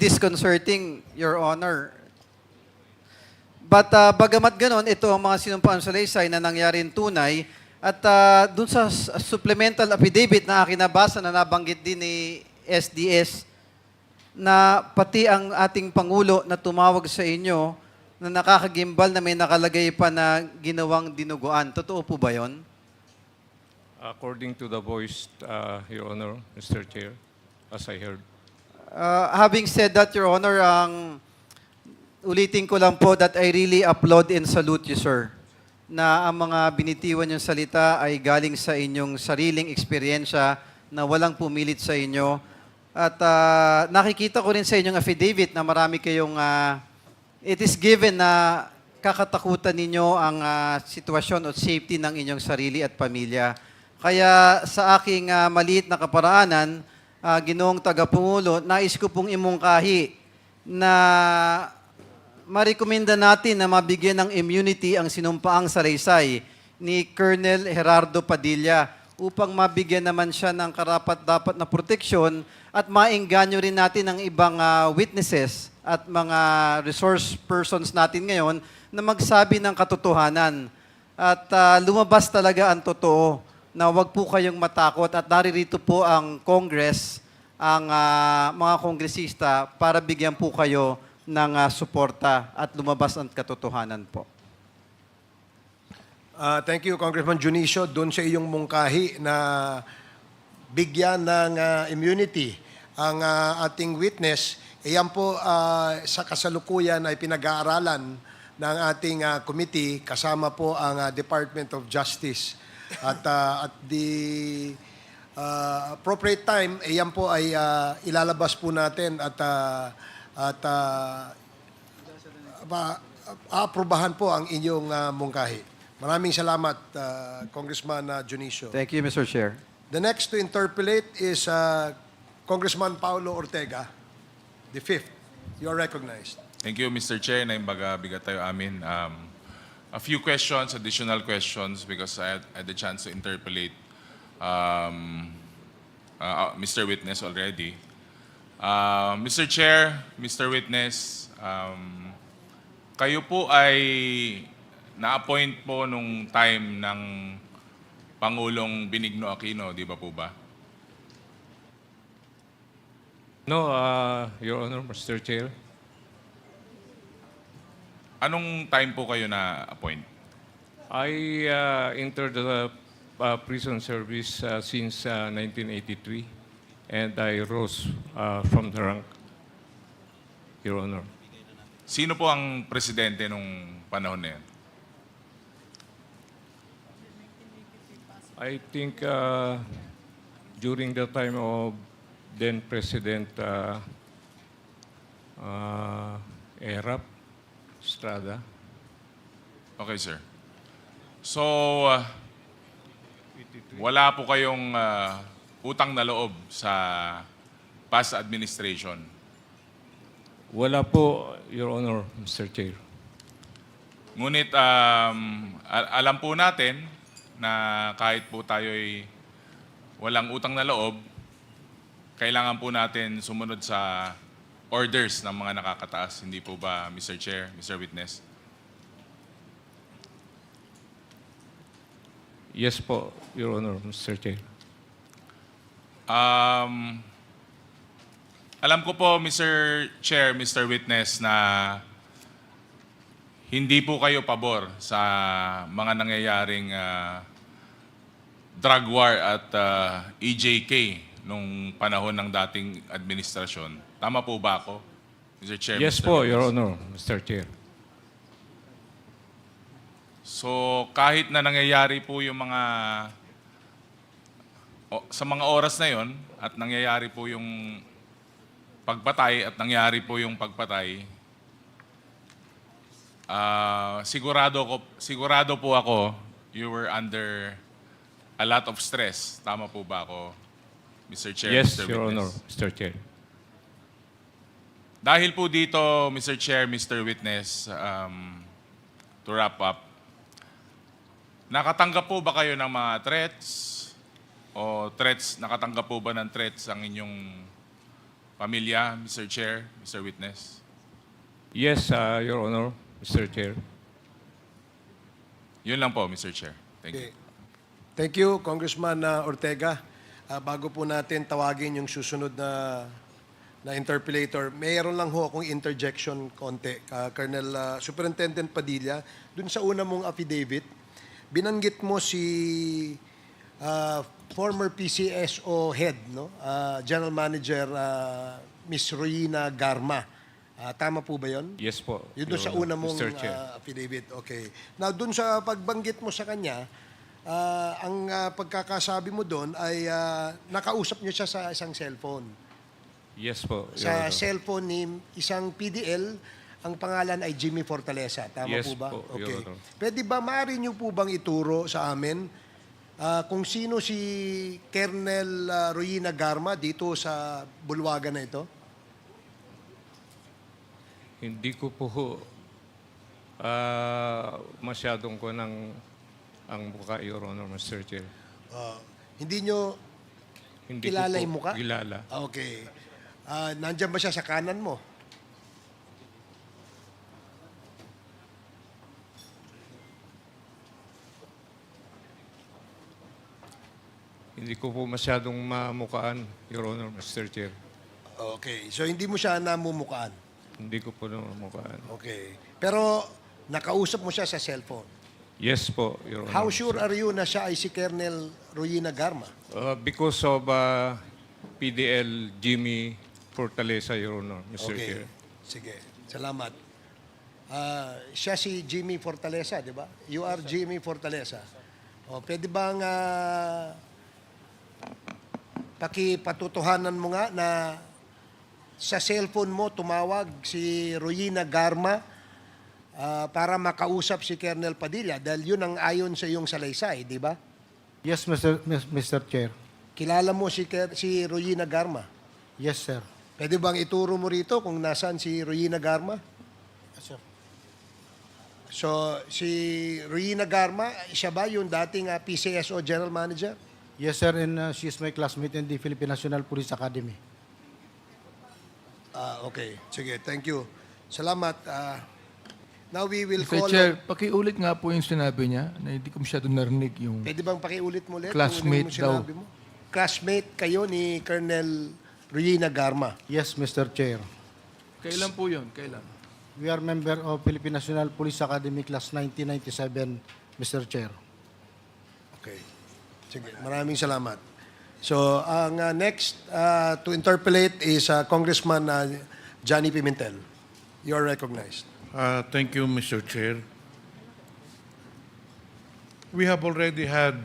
disconcerting, Your Honor. But bagamat ganon, ito ang mga sinumpaan sa salaysay na nangyaring tunay. At dun sa supplemental affidavit na aking nabasa na nabanggit din ni SDS na pati ang ating Pangulo na tumawag sa inyo na nakakagimbal na may nakalagay pa na ginawang dinuguan. Totoo po ba yon? According to the voice, Your Honor, Mr. Chair, as I heard. Having said that, Your Honor, ulitin ko lang po that I really applaud and salute you, sir, na ang mga binitiwan yung salita ay galing sa inyong sariling eksperyensya na walang pumilit sa inyo. At nakikita ko rin sa inyong affidavit na marami kayong, it is given na kakatakutan ninyo ang sitwasyon o safety ng inyong sarili at pamilya. Kaya sa aking maliit na kaparaanan, Ginoong Tagapangulo, nais ko pong imungkahi na marekomenda natin na mabigyan ng immunity ang sinumpaang salaysay ni Colonel Gerardo Padilla upang mabigyan naman siya ng karapat-dapat na proteksyon at maengganyo rin natin ang ibang witnesses at mga resource persons natin ngayon na magsabi ng katotohanan. At lumabas talaga ang totoo na wag po kayong matakot at naririto po ang Congress, ang mga kongresista para bigyan po kayo ng suporta at lumabas ang katotohanan po. Thank you, Congressman Junicio. Doon sa iyong mungkahi na bigyan ng immunity ang ating witness, iyan po sa kasalukuyan ay pinag-aaralan ng ating committee kasama po ang Department of Justice. At the appropriate time, iyan po ay ilalabas po natin at aaprubahan po ang inyong mungkahi. Maraming salamat, Congressman Junicio. Thank you, Mr. Chair. The next to interpolate is Congressman Paulo Ortega, the fifth. You are recognized. Thank you, Mr. Chair. Naimbaga-bigat tayo amin. A few questions, additional questions, because I had the chance to interpolate Mr. Witness already. Mr. Chair, Mr. Witness, kayo po ay na-appoint po nung time ng Pangulong Benigno Aquino, di ba po ba? No, Your Honor, Mr. Chair. Anong time po kayo na-appoint? I entered the prison service since 1983, and I rose from the rank, Your Honor. Sino po ang presidente nung panahon na yan? I think during the time of then President Erap Estrada. Okay, sir. So, wala po kayong utang na loob sa past administration? Wala po, Your Honor, Mr. Chair. Ngunit alam po natin na kahit po tayo'y walang utang na loob, kailangan po natin sumunod sa orders ng mga nakakataas. Hindi po ba, Mr. Chair, Mr. Witness? Yes po, Your Honor, Mr. Chair. Alam ko po, Mr. Chair, Mr. Witness, na hindi po kayo pabor sa mga nangyayaring drug war at EJK nung panahon ng dating administrasyon. Tama po ba ako, Mr. Chair? Yes Mr. po, Witness? Your Honor, Mr. Chair. So kahit na nangyayari po yung mga sa mga oras na yon at nangyayari po yung pagpatay at nangyari po yung pagpatay, sigurado po ako you were under a lot of stress. Tama po ba ako, Mr. Chair? Yes, Mr. Your Witness? Honor, Mr. Chair. Dahil po dito, Mr. Chair, Mr. Witness, to wrap up, nakatanggap po ba kayo ng mga threats? O threats, nakatanggap po ba ng threats ang inyong, pagpatay? At nangyari po yung pagpatay, sigurado po ako you were under a lot of stress. Tama po ba ako, Mr. Chair? Mr. Witness? Yes, Your Honor, Mr. Chair. Dahil po dito, Mr. Chair, Mr. Witness, nakakatanggap po ba kayo ng mga threats o threats, nakakatanggap po ba ng threats ang inyong pamilya, Mr. Chair, Mr. Witness? Yes, Your Honor, Mr. Chair. Yun lang po, Mr. Chair. Thank you. Okay. Thank you, Congressman Ortega. Bago po natin tawagin yung susunod na interpellator, mayroon lang ho akong interjection konti. Colonel Superintendent Padilla, dun sa una mong affidavit, binanggit mo si former PCSO head, no? General Manager Ms. Royina Garma. Tama po ba yun? Yes po. Yun doon Your sa Honor, una mong Mr. Chair. affidavit. Okay. Now, doon sa pagbanggit mo sa kanya, ang pagkakasabi mo doon ay nakausap niyo siya sa isang cellphone. Yes po, Your Sa Honor. cellphone ni isang PDL, ang pangalan ay Jimmy Fortaleza. Tama Yes po ba? po, Your Okay. Honor. Pwede ba, maaari niyo po bang ituro sa amin kung sino si Colonel Royina Garma dito sa bulwagan na ito? Hindi ko po masyadong ko ang mukha, Your Honor, Mr. Chair. Hindi nyo Hindi kilala ko po yung mukha? kilala. Okay. Nandyan ba siya sa kanan mo? Hindi ko po masyadong mamukaan, Your Honor, Mr. Chair. Okay. So, hindi mo siya namumukaan? Hindi ko po mamukaan. Okay. Pero, nakausap mo siya sa cellphone? Yes po, Your Honor. How sure are you na siya ay si Colonel Royina Garma? Because of PDL Jimmy Fortaleza, Your Honor, Mr. Okay. Chair. Sige. Salamat. Siya si Jimmy Fortaleza, di ba? You are Jimmy Fortaleza. Pwede bang pakipatutuhanan mo nga na sa cellphone mo tumawag si Royina Garma para makausap si Colonel Padilla dahil yun ang ayon sa iyong salaysay, di ba? Yes, Mr. Chair. Kilala mo si Royina Garma? Yes, sir. Pwede bang ituro mo rito kung nasaan si Royina Garma? Yes, sir. So, si Royina Garma, siya ba yung dating PCSO General Manager? Yes, sir, and she is my classmate in the Philippine National Police Academy. Okay. Sige, thank you. Salamat. Now we will Mr. call... Chair, pakiulit nga po yung sinabi niya na hindi ko masyado narinig yung Pwede bang pakiulit mo ulit? Classmate kung ano yung sinabi mo? Classmate kayo ni Colonel Royina Garma. Yes, Mr. Chair. Kailan po yun? Kailan? We are member of Philippine National Police Academy Class 1997, Mr. Chair. Okay. Sige, maraming salamat. So, ang next to interpolate is Congressman Johnny Pimentel. You are recognized. Thank you, Mr. Chair. We have already had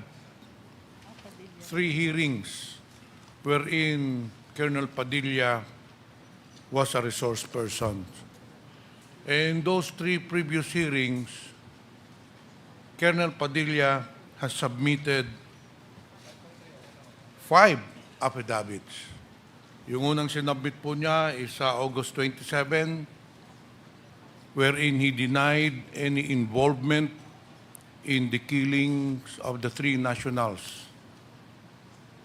3 hearings wherein Colonel Padilla was a resource person. In those 3 previous hearings, Colonel Padilla has submitted 5 affidavits. Yung unang sinabit po niya is sa August 27, wherein he denied any involvement in the killings of the 3 nationals.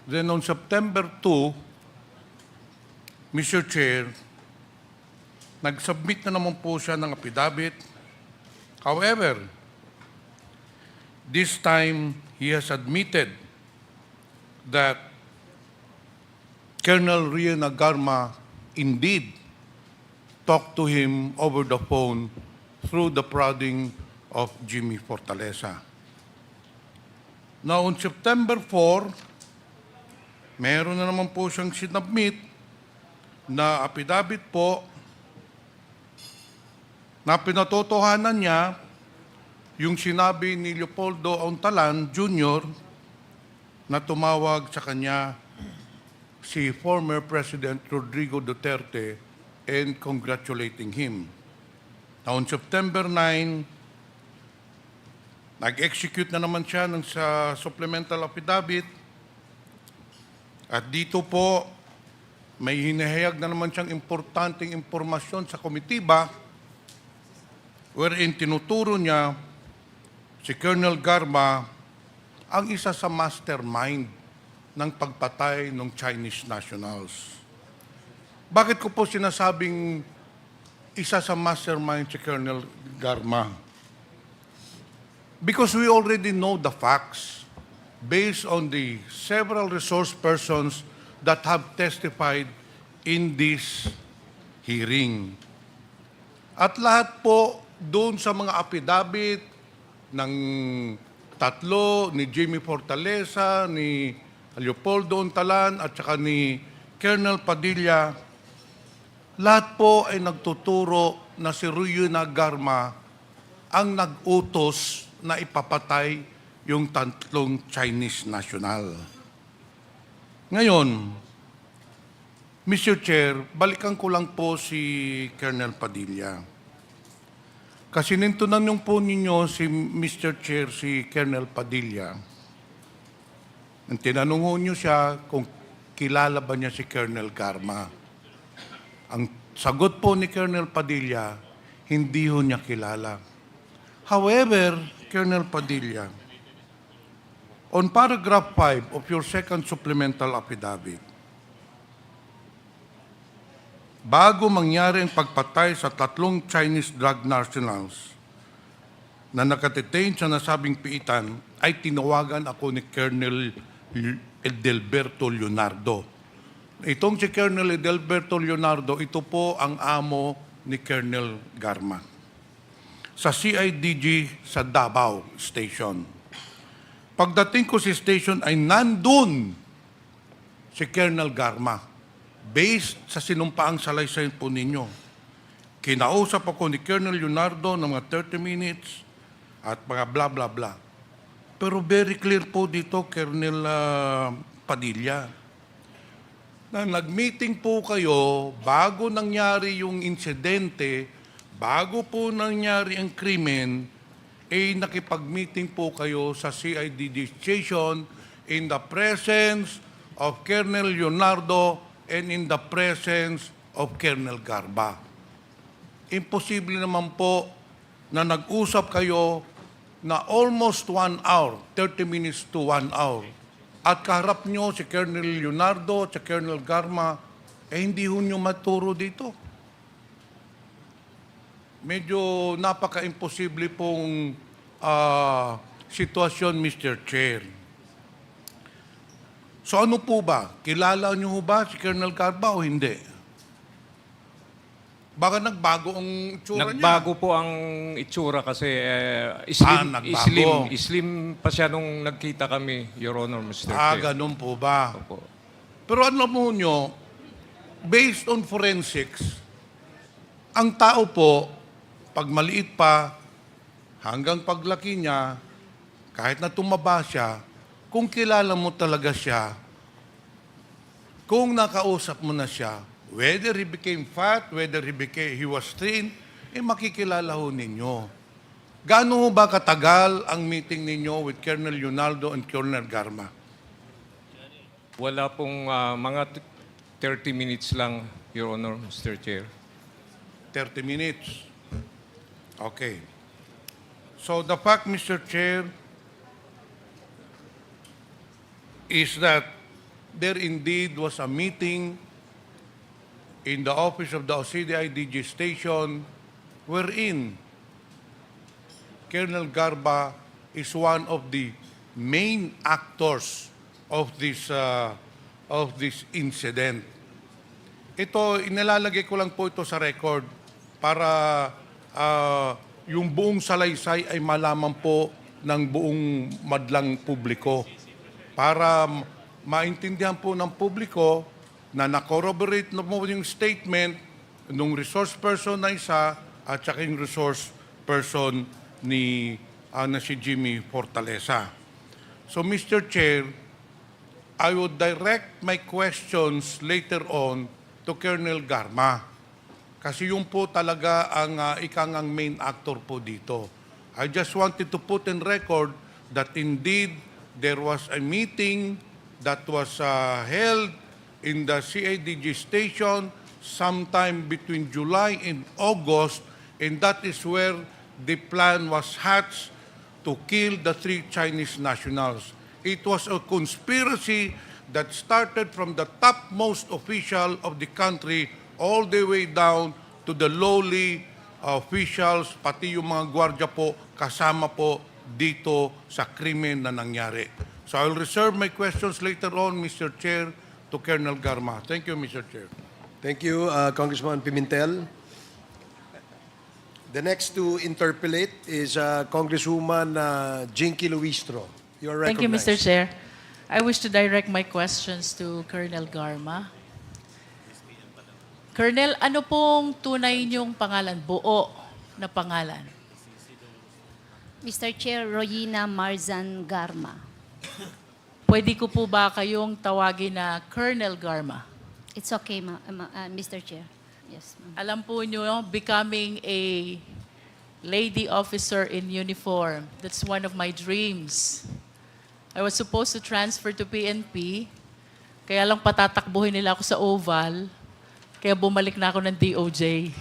Then on September 2, Mr. Chair, nag-submit na naman po siya ng affidavit. However, this time he has admitted that Colonel Royina Garma indeed talked to him over the phone through the prodding of Jimmy Fortaleza. Now, on September 4, meron na naman po siyang sinubmit na affidavit po na pinatotohanan niya yung sinabi ni Leopoldo Auntalan Jr. na tumawag sa kanya si former President Rodrigo Duterte and congratulating him. Now, on September 9, nag-execute na naman siya ng sa supplemental affidavit at dito po may hinahayag na naman siyang importanteng impormasyon sa komitiba wherein tinuturo niya si Colonel Garma ang isa sa mastermind ng pagpatay ng Chinese nationals. Bakit ko po sinasabing isa sa mastermind si Colonel Garma? Because we already know the facts based on the several resource persons that have testified in this hearing. At lahat po doon sa mga affidavit ng tatlo, ni Jimmy Fortaleza, ni Leopoldo Ontalan, at saka ni Colonel Padilla, lahat po ay nagtuturo na si Ruyuna Garma ang nag-utos na ipapatay yung tatlong Chinese national. Ngayon, Mr. Chair, balikan ko lang po si Colonel Padilla. Kasi nintunan yung po ninyo si Mr. Chair, si Colonel Padilla. Ang tinanong nyo siya kung kilala ba niya si Colonel Garma. Ang sagot po ni Colonel Padilla, hindi ho niya kilala. However, Colonel Padilla, on paragraph 5 of your second supplemental affidavit, bago mangyari ang pagpatay sa tatlong Chinese drug nationals na nakadetain sa nasabing piitan, ay tinawagan ako ni Colonel Edelberto Leonardo. Itong si Colonel Edelberto Leonardo, ito po ang amo ni Colonel Garma sa CIDG sa Davao Station. Pagdating ko sa station ay nandun si Colonel Garma. Based sa sinumpaang salaysay po ninyo. Kinausap ako ni Colonel Leonardo ng mga 30 minutes at mga bla bla bla. Pero very clear po dito, Colonel Padilla, na nag-meeting po kayo bago nangyari yung insidente, bago po nangyari ang krimen, nakipag-meeting po kayo sa CIDG station in the presence of Colonel Leonardo and in the presence of Colonel Garba. Imposible naman po na nag-usap kayo na almost 1 hour, 30 minutes to 1 hour, at kaharap nyo si Colonel Leonardo at si Colonel Garma, hindi ho nyo maturo dito. Medyo napaka-imposible pong sitwasyon, Mr. Chair. So ano po ba? Kilala niyo ho ba si Colonel Garba o hindi? Baka nagbago ang itsura niya. Nagbago po ang itsura kasi slim, nagbago. slim pa siya nung nagkita kami, Your Honor, Mr. Chair. Ganun po ba? Opo. Pero ano mo nyo, based on forensics, ang tao po, pag maliit pa, hanggang paglaki niya, kahit na tumaba siya, kung kilala mo talaga siya, kung nakausap mo na siya, whether he became fat, whether he was thin, makikilala ho ninyo. Gaano ho ba katagal ang meeting ninyo with Colonel Leonardo and Colonel Garma? Wala pong mga 30 minutes lang, Your Honor, Mr. Chair. 30 minutes. Okay. So the fact, Mr. Chair, is that there indeed was a meeting in the office of the CIDG station wherein Colonel Garba is one of the main actors of this incident. Ito, inilalagay ko lang po ito sa record para yung buong salaysay ay malaman po ng buong madlang publiko, para maintindihan po ng publiko na na-corroborate na po yung statement ng resource person na isa at saka yung resource person ni na si Jimmy Fortaleza. So Mr. Chair, I would direct my questions later on to Colonel Garma. Kasi yung po talaga ang ikang main actor po dito. I just wanted to put in record that indeed there was a meeting that was held in the CIDG station sometime between July and August, and that is where the plan was hatched to kill the 3 Chinese nationals. It was a conspiracy that started from the topmost official of the country all the way down to the lowly officials, pati yung mga gwardiya po, kasama po dito sa krimen na nangyari. So I will reserve my questions later on, Mr. Chair, to Colonel Garma. Thank you, Mr. Chair. Thank you, Congressman Pimentel. The next to interpellate is Congresswoman Jinky Luistro. You are recognized. Thank you, Mr. Chair. I wish to direct my questions to Colonel Garma. Colonel, ano pong tunay niyong pangalan, buo na pangalan? Mr. Chair, Royina Marzan Garma. Pwede ko po ba kayong tawagin na Colonel Garma? It's okay, Mr. Chair. Yes, ma'am. Alam po niyo, becoming a lady officer in uniform, that's one of my dreams. I was supposed to transfer to PNP, kaya lang patatakbuhin nila ako sa Oval, kaya bumalik na ako ng DOJ.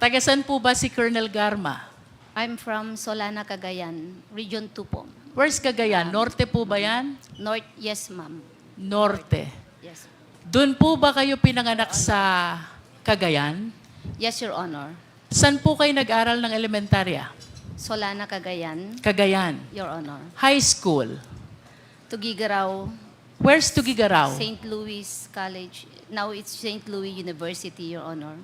Tagasan po ba si Colonel Garma? I'm from Solana, Cagayan, Region 2 po. Where's Cagayan? Norte po ba yan? North, yes, ma'am. Norte. Yes. Doon po ba kayo pinanganak sa Cagayan? Yes, Your Honor. Saan po kayo nag-aral ng elementarya? Solana, Cagayan, Cagayan. Your Honor. High school? Tugigaraw, Where's Tugigaraw? St. Louis College. Now it's St. Louis University, Your Honor.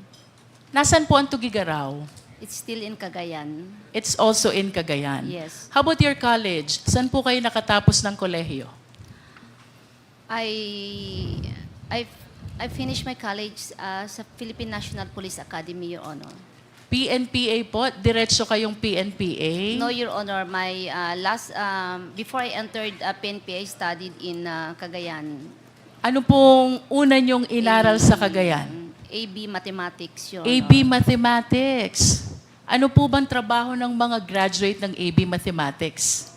Nasaan po ang Tugigaraw? It's still in Cagayan. It's also in Cagayan. Yes. How about your college? Saan po kayo nakatapos ng kolehiyo? I finished my college sa Philippine National Police Academy, Your Honor. PNPA po? Diretso kayong PNPA? No, Your Honor. My before I entered PNPA, I studied in Cagayan. Ano pong una nyong inaral sa Cagayan? AB Mathematics, Your Honor. AB Mathematics. Ano po bang trabaho ng mga graduate ng AB Mathematics?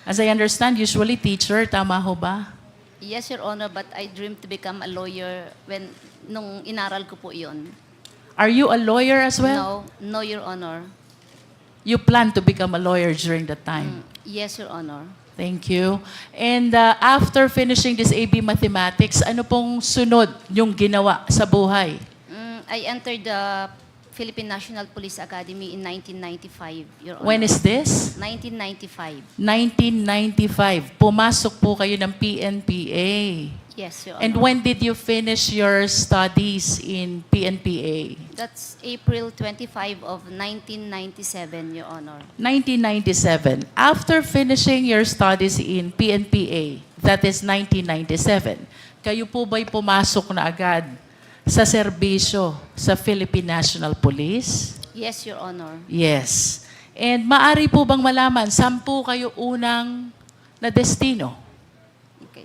As I understand, usually teacher, tama ho ba? Yes, Your Honor, but I dreamed to become a lawyer nung inaral ko po iyon. Are you a lawyer as well? No, Your Honor. You plan to become a lawyer during that time? Yes, Your Honor. Thank you. And after finishing this AB Mathematics, ano pong sunod yung ginawa sa buhay? I entered the Philippine National Police Academy in 1995, Your Honor. When is this? 1995. 1995. Pumasok po kayo ng PNPA. Yes, Your Honor. And when did you finish your studies in PNPA? That's April 25 of 1997, Your Honor. 1997. After finishing your studies in PNPA, that is 1997, kayo po ba'y pumasok na agad sa serbisyo sa Philippine National Police? Yes, Your Honor. Yes. And maari po bang malaman, saan po kayo unang na destino? Okay.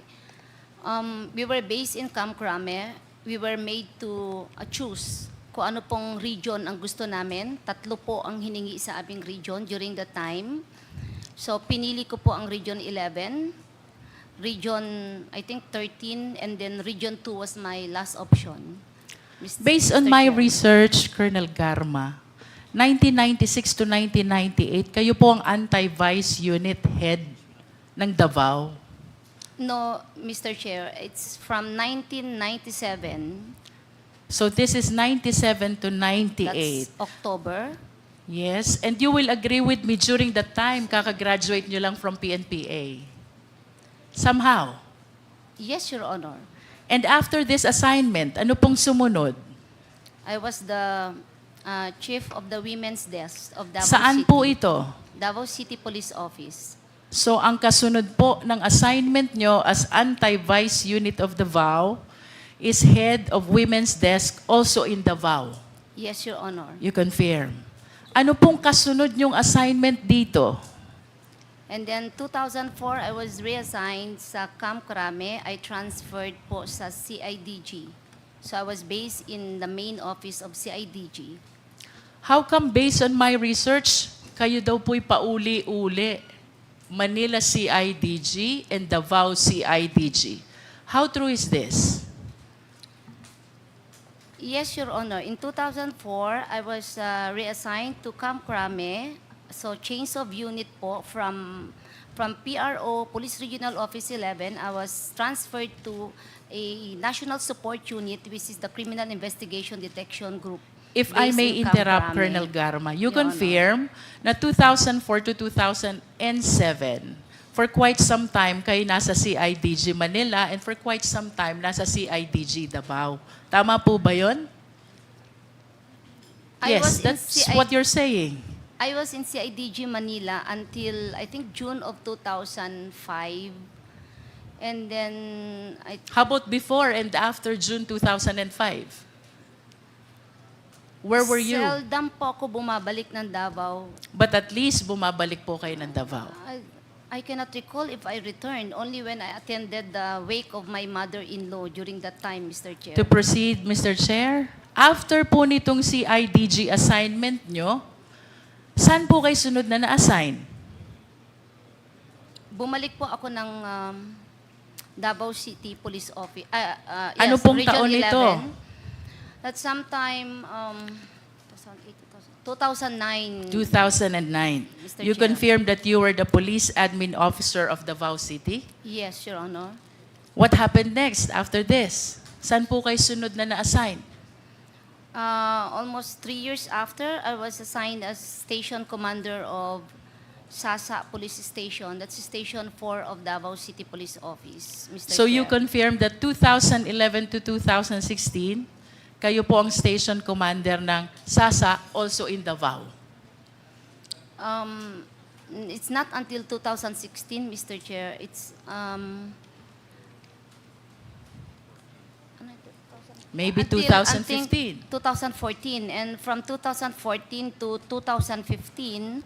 We were based in Camp Crame. We were made to choose kung ano pong region ang gusto namin. 3 po ang hiningi sa aming region during the time. So, pinili ko po ang Region 11, Region, I think, 13, and then Region 2 was my last option. Based on my research, Colonel Garma, 1996 to 1998, kayo po ang anti-vice unit head ng Davao. No, Mr. Chair, it's from 1997. So this is 97 to 98. That's October. Yes, and you will agree with me during that time, kakagraduate nyo lang from PNPA. Somehow. Yes, Your Honor. And after this assignment, ano pong sumunod? I was the chief of the women's desk of Davao Saan City. po ito? Davao City Police Office. So ang kasunod po ng assignment nyo as anti-vice unit of Davao is head of women's desk also in Davao. Yes, Your Honor. You confirm. Ano pong kasunod nyong assignment dito? And then 2004, I was reassigned sa Camp Crame. I transferred po sa CIDG. So I was based in the main office of CIDG. How come based on my research, kayo daw po'y pauli-uli? Manila CIDG and Davao CIDG. How true is this? Yes, Your Honor. In 2004, I was reassigned to Camp Crame So change of unit po from PRO, Police Regional Office 11, I was transferred to a National Support Unit, which is the Criminal Investigation Detection Group. If I based may in interrupt, Camp Colonel Crame. Garma, you Your Honor. confirm na 2004 to 2007, for quite some time kayo nasa CIDG Manila and for quite some time nasa CIDG Davao. Tama po ba yun? I was Yes, in that's what you're saying. I was in CIDG Manila until, I think, June of 2005. And then, How about before and after June 2005? Where were you? seldom po ako bumabalik ng Davao. But at least bumabalik po kayo ng Davao. I cannot recall if I returned, only when I attended the wake of my mother-in-law during that time, Mr. Chair. To proceed, Mr. Chair, after po nitong CIDG assignment nyo, saan po kayo sunod na na-assign? Bumalik po ako ng Davao City Police Office. Ano yes, pong Region taon 11. nito? That's sometime 2009. 2009. Mr. You Chair. confirmed that you were the police admin officer of Davao City? Yes, Your Honor. What happened next after this? Saan po kayo sunod na na-assign? Almost 3 years after, I was assigned as station commander of Sasa Police Station. That's Station 4 of Davao City Police Office, Mr. So you Chair. confirmed that 2011 to 2016, kayo po ang station commander ng Sasa, also in Davao. It's not until 2016, Mr. Chair. It's Maybe until 2015. 2014, and from 2014 to 2015,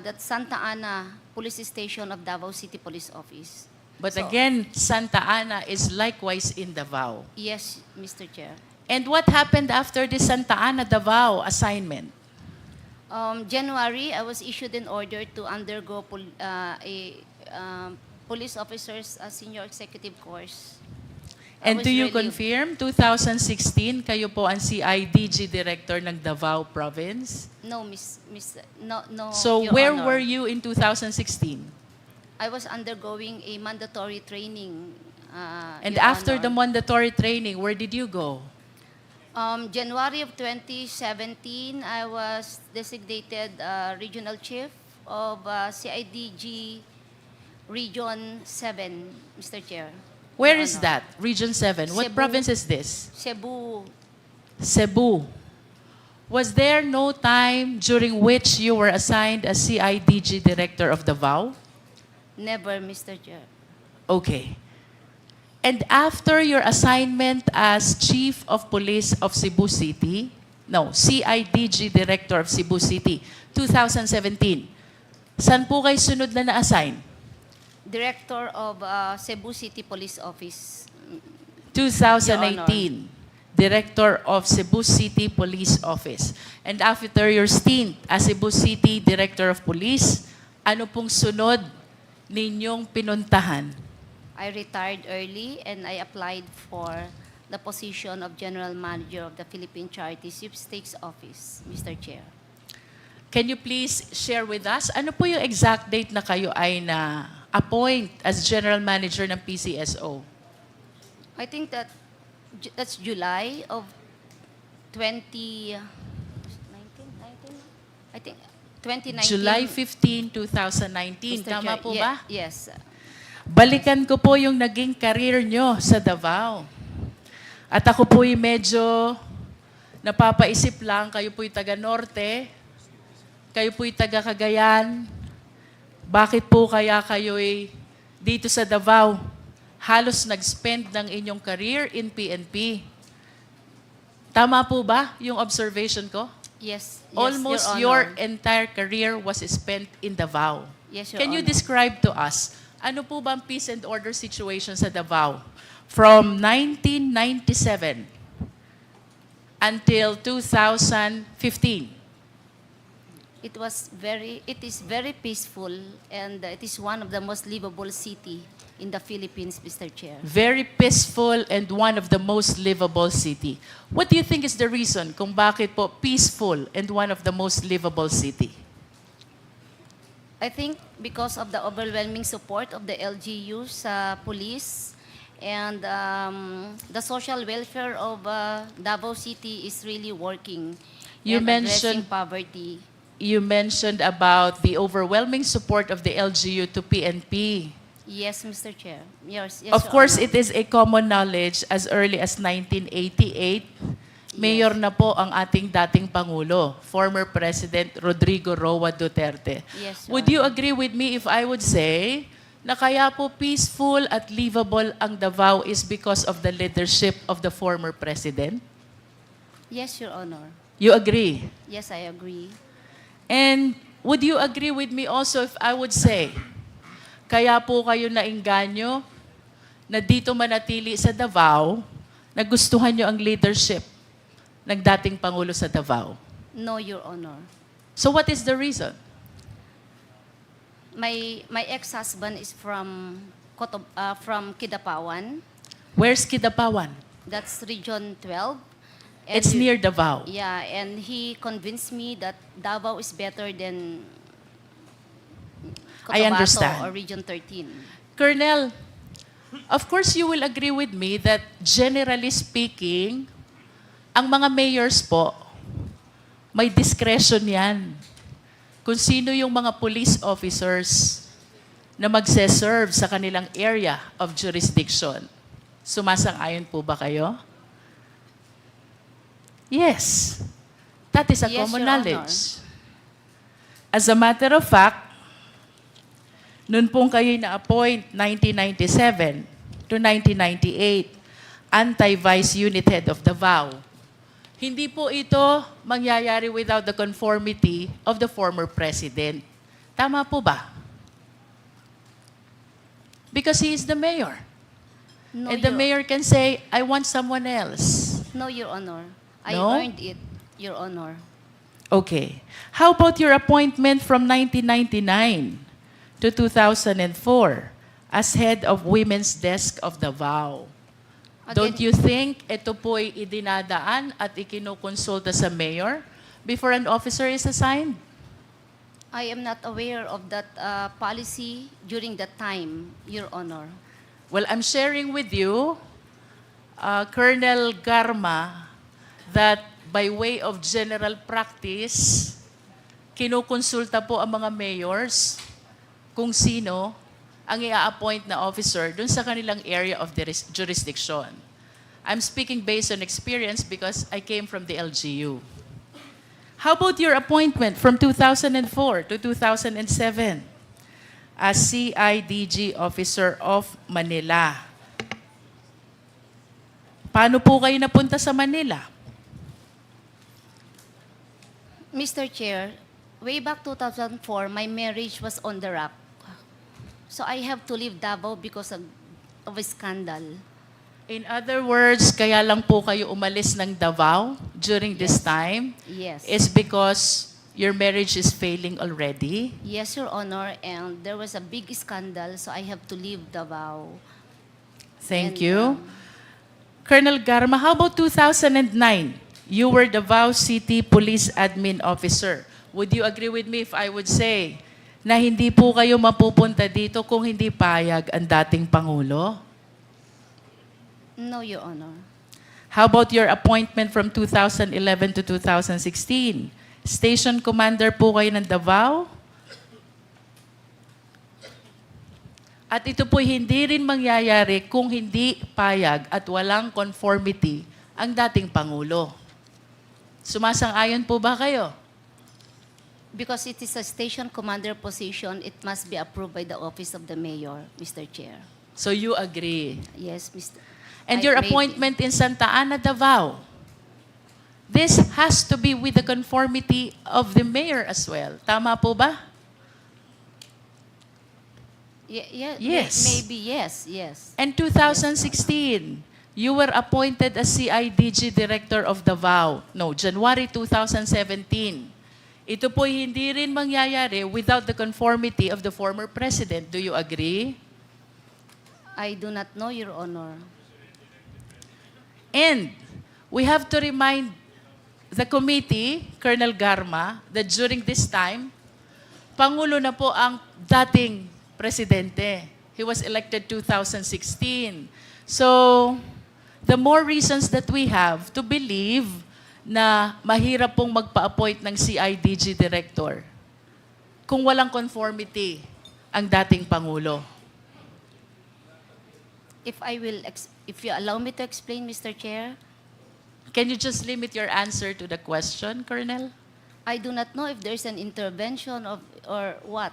that's Santa Ana Police Station of Davao City Police Office. But So- again, Santa Ana is likewise in Davao. Yes, Mr. Chair. And what happened after the Santa Ana Davao assignment? January, I was issued an order to undergo police officers senior executive course. I And was do you relieved. confirm, 2016, kayo po ang CIDG Director ng Davao Province? No, no. So Your where Honor. were you in 2016? I was undergoing a mandatory training. And Your after Honor. the mandatory training, where did you go? January of 2017, I was designated regional chief of CIDG Region 7, Mr. Chair. Where Your is Honor. that? Region 7. What Cebu. province is this? Cebu. Cebu. Was there no time during which you were assigned as CIDG Director of Davao? Never, Mr. Chair. Okay. And after your assignment as Chief of Police of Cebu City, no, CIDG Director of Cebu City, 2017, saan po kayo sunod na na-assign? Director of Cebu City Police Office. 2018, Director of Cebu City Police Office. And after your stint as Cebu City Director of Police, ano pong sunod ninyong pinuntahan? I retired early and I applied for the position of General Manager of the Philippine Charity Sweepstakes Office, Mr. Chair. Can you please share with us, ano po yung exact date na kayo ay na-appoint as General Manager ng PCSO? I think that's July of 2019. I think 2019. July 15, 2019. Mr. Tama Chair. po ba? Yes. Balikan ko po yung naging career nyo sa Davao. At ako po'y medyo napapaisip lang, kayo po'y taga-Norte, kayo po'y taga-Cagayan. Bakit po kaya kayo'y dito sa Davao halos nag-spend ng inyong career in PNP? Tama po ba yung observation ko? Yes. Almost your entire career was spent in Davao. Yes, Your Can you Honor. describe to us, ano po ba ang peace and order situation sa Davao from 1997 until 2015? It is very peaceful, and it is one of the most livable city in the Philippines, Mr. Chair. Very peaceful and one of the most livable city. What do you think is the reason kung bakit po peaceful and one of the most livable city? I think because of the overwhelming support of the LGU sa police and the social welfare of Davao City is really working You and addressing mentioned- poverty. You mentioned about the overwhelming support of the LGU to PNP. Yes, Mr. Chair. Yes, Of Your course, Honor. it is a common knowledge as early as 1988, mayor na po ang ating dating Pangulo, former President Rodrigo Roa Duterte. Yes, Your Would you Honor. agree with me if I would say na kaya po peaceful at livable ang Davao is because of the leadership of the former President? Yes, Your Honor. You agree? Yes, I agree. And would you agree with me also if I would say, kaya po kayo nainganyo na dito manatili sa Davao, nagustuhan nyo ang leadership ng dating Pangulo sa Davao? No, Your Honor. So what is the reason? My ex-husband is from Kidapawan. Where's Kidapawan? That's Region 12. And It's near Davao. Yeah, and he convinced me that Davao is better than I Cotabato understand. or Region 13. Colonel, of course you will agree with me that generally speaking, ang mga mayors po, may discretion yan. Kung sino yung mga police officers na magse-serve sa kanilang area of jurisdiction. Sumasang-ayon po ba kayo? Yes. That is a Yes, common Your knowledge. As a matter of fact, noon pong kayo na-appoint 1997 to 1998, anti-vice unit head of Davao, hindi po ito mangyayari without the conformity of the former president. Tama po ba? Because he is the mayor. No, And the mayor can say, I want someone else. No, Your Honor. I No? earned it, Your Honor. Okay. How about your appointment from 1999 to 2004 as head of Women's Desk of Davao? Don't you think ito po'y idinadaan at ikinukonsulta sa mayor before an officer is assigned? I am not aware of that policy during that time, Your Honor. Well, I'm sharing with you, Colonel Garma, that by way of general practice, kinukonsulta po ang mga mayors kung sino ang i-appoint na officer dun sa kanilang area of jurisdiction. I'm speaking based on experience because I came from the LGU. How about your appointment from 2004 to 2007 as CIDG Officer of Manila? Paano po kayo napunta sa Manila? Mr. Chair, way back 2004, my marriage was on the rock. So I have to leave Davao because of a scandal. In other words, kaya lang po kayo umalis ng Davao during this time Yes. is because your marriage is failing already? Yes, Your Honor, and there was a big scandal, so I have to leave Davao. Thank And, you. Colonel Garma, how about 2009? You were Davao City Police Admin Officer. Would you agree with me if I would say na hindi po kayo mapupunta dito kung hindi payag ang dating Pangulo? No, Your Honor. How about your appointment from 2011 to 2016? Station Commander po kayo ng Davao? At ito po hindi rin mangyayari kung hindi payag at walang conformity ang dating Pangulo. Sumasang-ayon po ba kayo? Because it is a station commander position, it must be approved by the office of the mayor, Mr. Chair. So you agree? Yes, Mr. And I your made appointment in Santa Ana, Davao, this has to be with the conformity of the mayor as well. Tama po ba? Yes. Maybe yes, yes. And 2016, you were appointed as CIDG Director of Davao. No, January 2017. Ito po hindi rin mangyayari without the conformity of the former president. Do you agree? I do not know, Your Honor. And we have to remind the committee, Colonel Garma, that during this time, Pangulo na po ang dating presidente. He was elected 2016. So, the more reasons that we have to believe na mahirap pong magpa-appoint ng CIDG director kung walang conformity ang dating Pangulo. If you allow me to explain, Mr. Chair, Can you just limit your answer to the question, Colonel? I do not know if there's an intervention or what.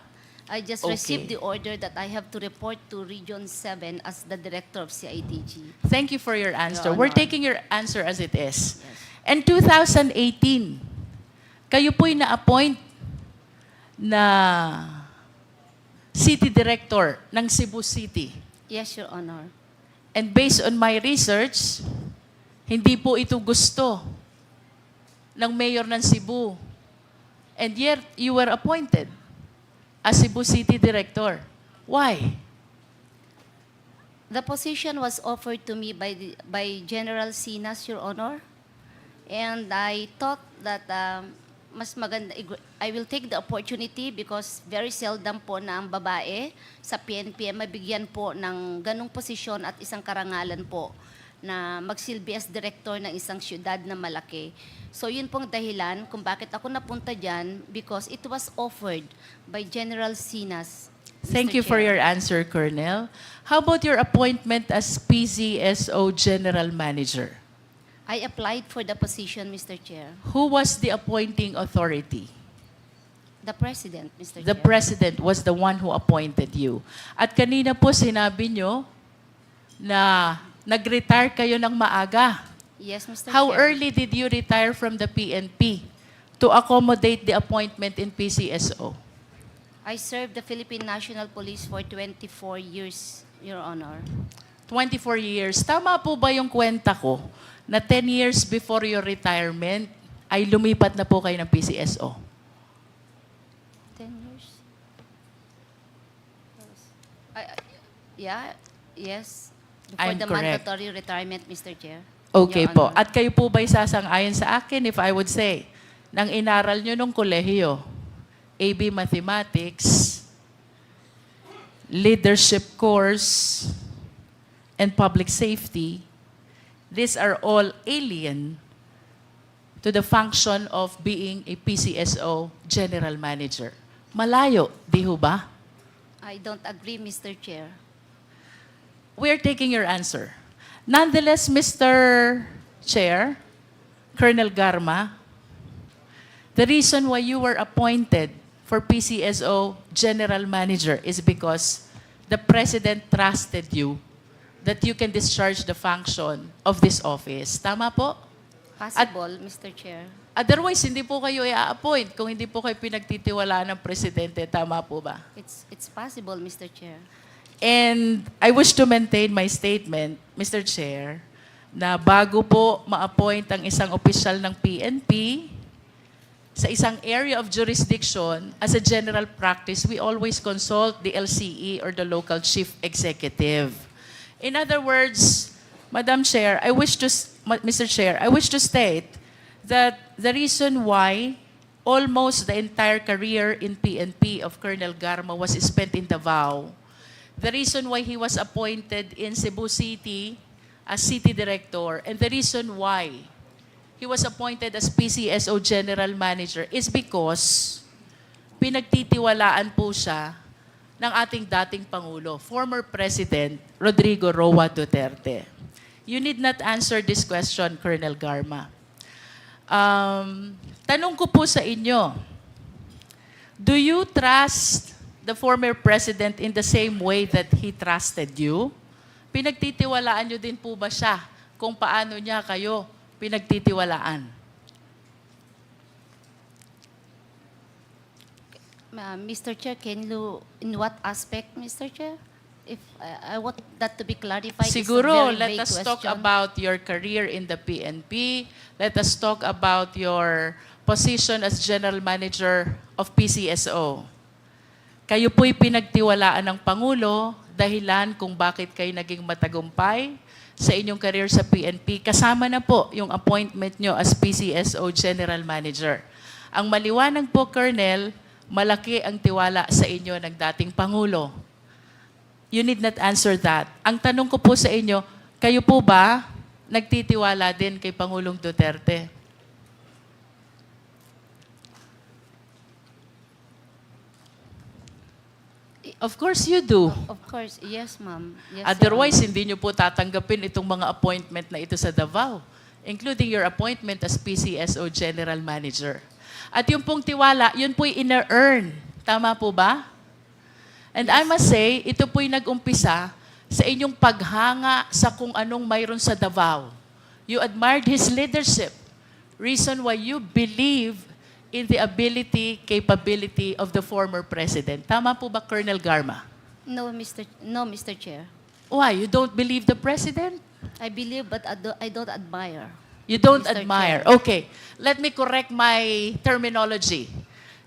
I just Okay. received the order that I have to report to Region 7 as the director of CIDG. Thank you for your answer. Your We're Honor. taking your answer as it is. And 2018, kayo po'y na-appoint na city director ng Cebu City. Yes, Your Honor. And based on my research, hindi po ito gusto ng mayor ng Cebu. And yet, you were appointed as Cebu City Director. Why? The position was offered to me by General Sinas, Your Honor. And I thought that mas maganda, I will take the opportunity because very seldom po na ang babae sa PNP mabigyan po ng ganong posisyon at isang karangalan po na magsilbi as director ng isang syudad na malaki. So yun pong dahilan kung bakit ako napunta dyan because it was offered by General Sinas. Thank Mr. you for Chair. your answer, Colonel. How about your appointment as PCSO General Manager? I applied for the position, Mr. Chair. Who was the appointing authority? The President, Mr. The Chair. President was the one who appointed you. At kanina po sinabi nyo na nag-retire kayo ng maaga. Yes, Mr. How Chair. early did you retire from the PNP to accommodate the appointment in PCSO? I served the Philippine National Police for 24 years, Your Honor. 24 years. Tama po ba yung kwenta ko na 10 years before your retirement ay lumipat na po kayo ng PCSO? 10 years? Yeah, yes. Before I'm the correct. mandatory retirement, Mr. Chair. Okay Your po. Honor. At kayo po ba'y sasang-ayon sa akin if I would say, nang inaral nyo nung kolehiyo, AB Mathematics, Leadership Course, and Public Safety, these are all alien to the function of being a PCSO General Manager. Malayo, di ho ba? I don't agree, Mr. Chair. We are taking your answer. Nonetheless, Mr. Chair, Colonel Garma, the reason why you were appointed for PCSO General Manager is because the President trusted you that you can discharge the function of this office. Tama po? Possible, Mr. Chair. Otherwise, hindi po kayo i-appoint kung hindi po kayo pinagtitiwalaan ng Presidente. Tama po ba? It's possible, Mr. Chair. And I wish to maintain my statement, Mr. Chair, na bago po ma-appoint ang isang opisyal ng PNP sa isang area of jurisdiction, as a general practice, we always consult the LCE or the local chief executive. In other words, Madam Chair, Mr. Chair, I wish to state that the reason why almost the entire career in PNP of Colonel Garma was spent in Davao, the reason why he was appointed in Cebu City as City Director, and the reason why he was appointed as PCSO General Manager is because pinagtitiwalaan po siya ng ating dating Pangulo, former President Rodrigo Roa Duterte. You need not answer this question, Colonel Garma. Tanong ko po sa inyo, do you trust the former President in the same way that he trusted you? Pinagtitiwalaan nyo din po ba siya kung paano niya kayo pinagtitiwalaan? Mr. Chair, can you, in what aspect, Mr. Chair? If I want that to be clarified. It's a Siguro, very let vague us talk question. about your career in the PNP. Let us talk about your position as General Manager of PCSO. Kayo po'y pinagtiwalaan ng Pangulo, dahilan kung bakit kayo naging matagumpay sa inyong career sa PNP. Kasama na po yung appointment nyo as PCSO General Manager. Ang maliwanag po, Colonel, malaki ang tiwala sa inyo ng dating Pangulo. You need not answer that. Ang tanong ko po sa inyo, kayo po ba nagtitiwala din kay Pangulong Duterte? Of course you do. Of course, yes, ma'am. Yes, Your Otherwise, Honor. hindi nyo po tatanggapin itong mga appointment na ito sa Davao, including your appointment as PCSO General Manager. At yung pong tiwala, yun po'y ina-earn. Tama po ba? And I must say, ito po'y nag-umpisa sa inyong paghanga sa kung anong mayroon sa Davao. You admired his leadership. Reason why you believe in the ability, capability of the former president. Tama po ba, Colonel Garma? No, Mr. Chair. Why? You don't believe the president? I believe, but I don't admire. You don't Mr. admire. Chair. Okay. Let me correct my terminology.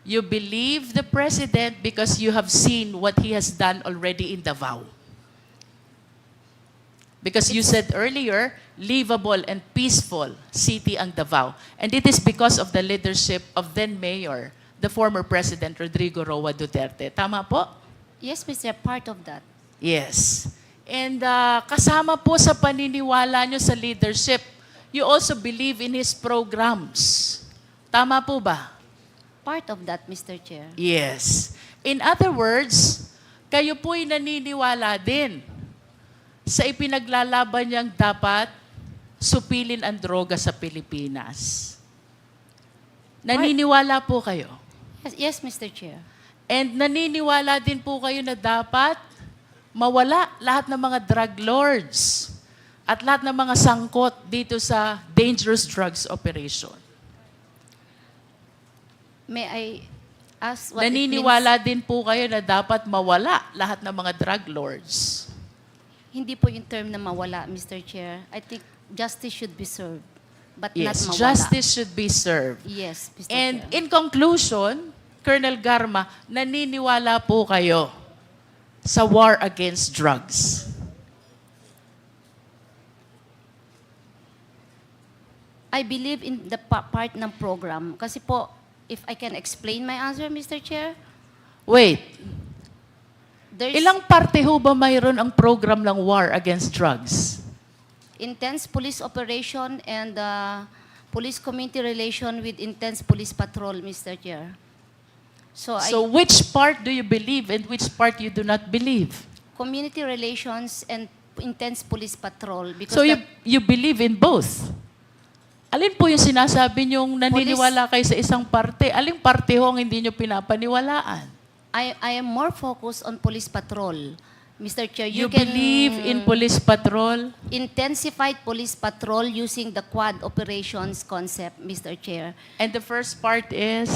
You believe the president because you have seen what he has done already in Davao. Because you said earlier, livable and peaceful city ang Davao. And it is because of the leadership of then Mayor, the former President Rodrigo Roa Duterte. Tama po? Yes, Mr. Part of that. Yes. And kasama po sa paniniwala nyo sa leadership, you also believe in his programs. Tama po ba? Part of that, Mr. Chair. Yes. In other words, kayo po'y naniniwala din sa ipinaglalaban niyang dapat supilin ang droga sa Pilipinas. Naniniwala po kayo? Yes, Mr. Chair. And naniniwala din po kayo na dapat mawala lahat ng mga drug lords at lahat ng mga sangkot dito sa dangerous drugs operation. May I ask what it Naniniwala din po kayo na dapat mawala lahat ng mga drug lords. Hindi po yung term na mawala, Mr. Chair. I think justice should be served, but Yes, not mawala. justice should be served. Yes, Mr. And Chair. in conclusion, Colonel Garma, naniniwala po kayo sa war against drugs. I believe in the part ng program. Kasi po, if I can explain my answer, Mr. Chair, Wait, there's ilang parte ho ba mayroon ang program ng war against drugs? intense police operation and police-community relation with intense police patrol, Mr. Chair. So, So which part do you believe and which part you do not believe? community relations and intense police patrol. Because So the- you believe in both? Alin po yung sinasabi niyong naniniwala kayo sa isang parte? Aling parte ho ang hindi niyo pinapaniwalaan? I am more focused on police patrol, Mr. Chair. You can believe in police patrol? intensified police patrol using the quad operations concept, Mr. Chair. And the first part is,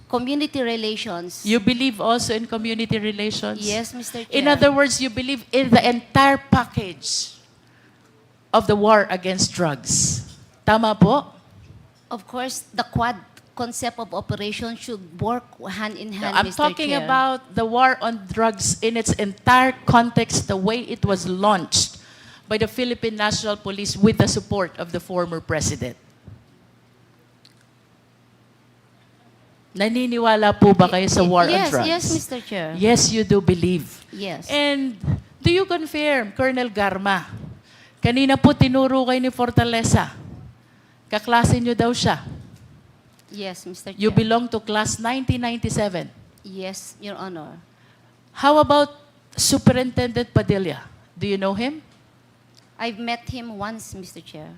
Community relations. you believe also in community relations? Yes, Mr. Chair. In other words, you believe in the entire package of the war against drugs. Tama po? Of course, the quad concept of operation should work hand in hand, I'm Mr. talking Chair. about the war on drugs in its entire context, the way it was launched by the Philippine National Police with the support of the former president. Naniniwala po ba kayo sa war on Yes, drugs? yes, Mr. Chair. Yes, you do believe. Yes. And do you confirm, Colonel Garma, kanina po tinuro kayo ni Fortaleza, kaklase nyo daw siya. Yes, Mr. Chair. You belong to class 1997. Yes, Your Honor. How about Superintendent Padilla? Do you know him? I've met him once, Mr. Chair.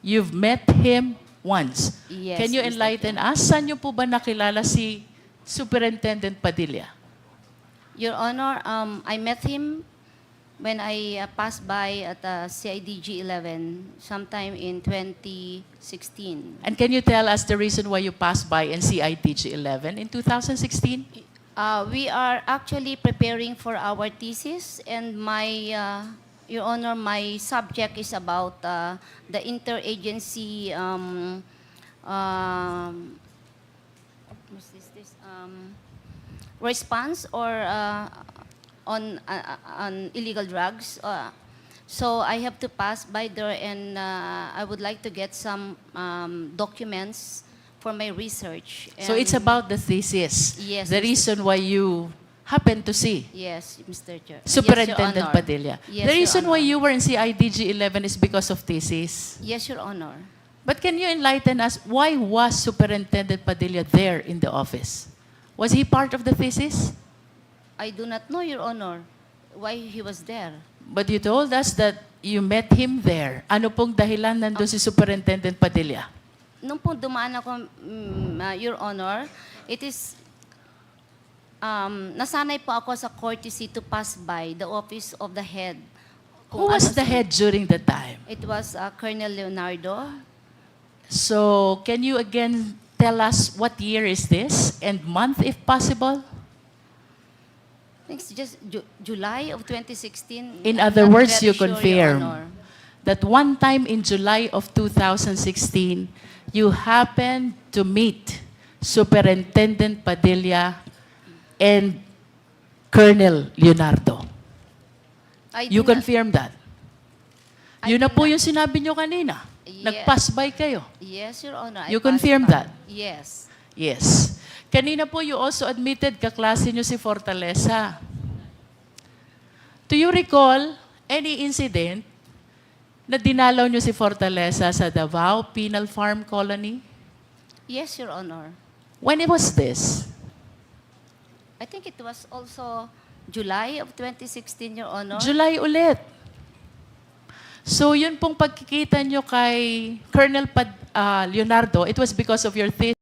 You've met him once. Yes, Can you Mr. enlighten us? Saan nyo po ba nakilala si Superintendent Padilla? Your Honor, I met him when I passed by at CIDG 11 sometime in 2016. And can you tell us the reason why you passed by NCITG 11 in 2016? We are actually preparing for our thesis, and Your Honor, my subject is about the interagency response or on illegal drugs. So I have to pass by there, and I would like to get some documents for my research. So it's And- about the thesis. Yes, The Mr. reason why you happen to see Yes, Mr. Chair. Superintendent Yes, Your Honor. Padilla. Yes, The Your reason why Honor. you were in CIDG 11 is because of thesis. Yes, Your Honor. But can you enlighten us, why was Superintendent Padilla there in the office? Was he part of the thesis? I do not know, Your Honor, why he was there. But you told us that you met him there. Ano pong dahilan nandun si Superintendent Padilla? Nung po dumaan ako, Your Honor, it is, nasanay po ako sa courtesy to pass by the office of the head. Who was the head during the time? It was Colonel Leonardo. So, can you again tell us what year is this and month if possible? I think it's just July of 2016. In I'm other not words, very you sure, Your confirm Honor. that one time in July of 2016, you happened to meet Superintendent Padilla and Colonel Leonardo. I You do not- confirm that? Yun na po yung sinabi nyo kanina. Yeah. Nag-pass by kayo. Yes, Your Honor. I You passed confirm by. that? Yes. Yes. Kanina po you also admitted kaklase nyo si Fortaleza. Do you recall any incident na dinalaw nyo si Fortaleza sa Davao Penal Farm Colony? Yes, Your Honor. When was this? I think it was also July of 2016, Your Honor. July ulit. So yun pong pagkikita nyo kay Colonel Leonardo, it was because of your thesis.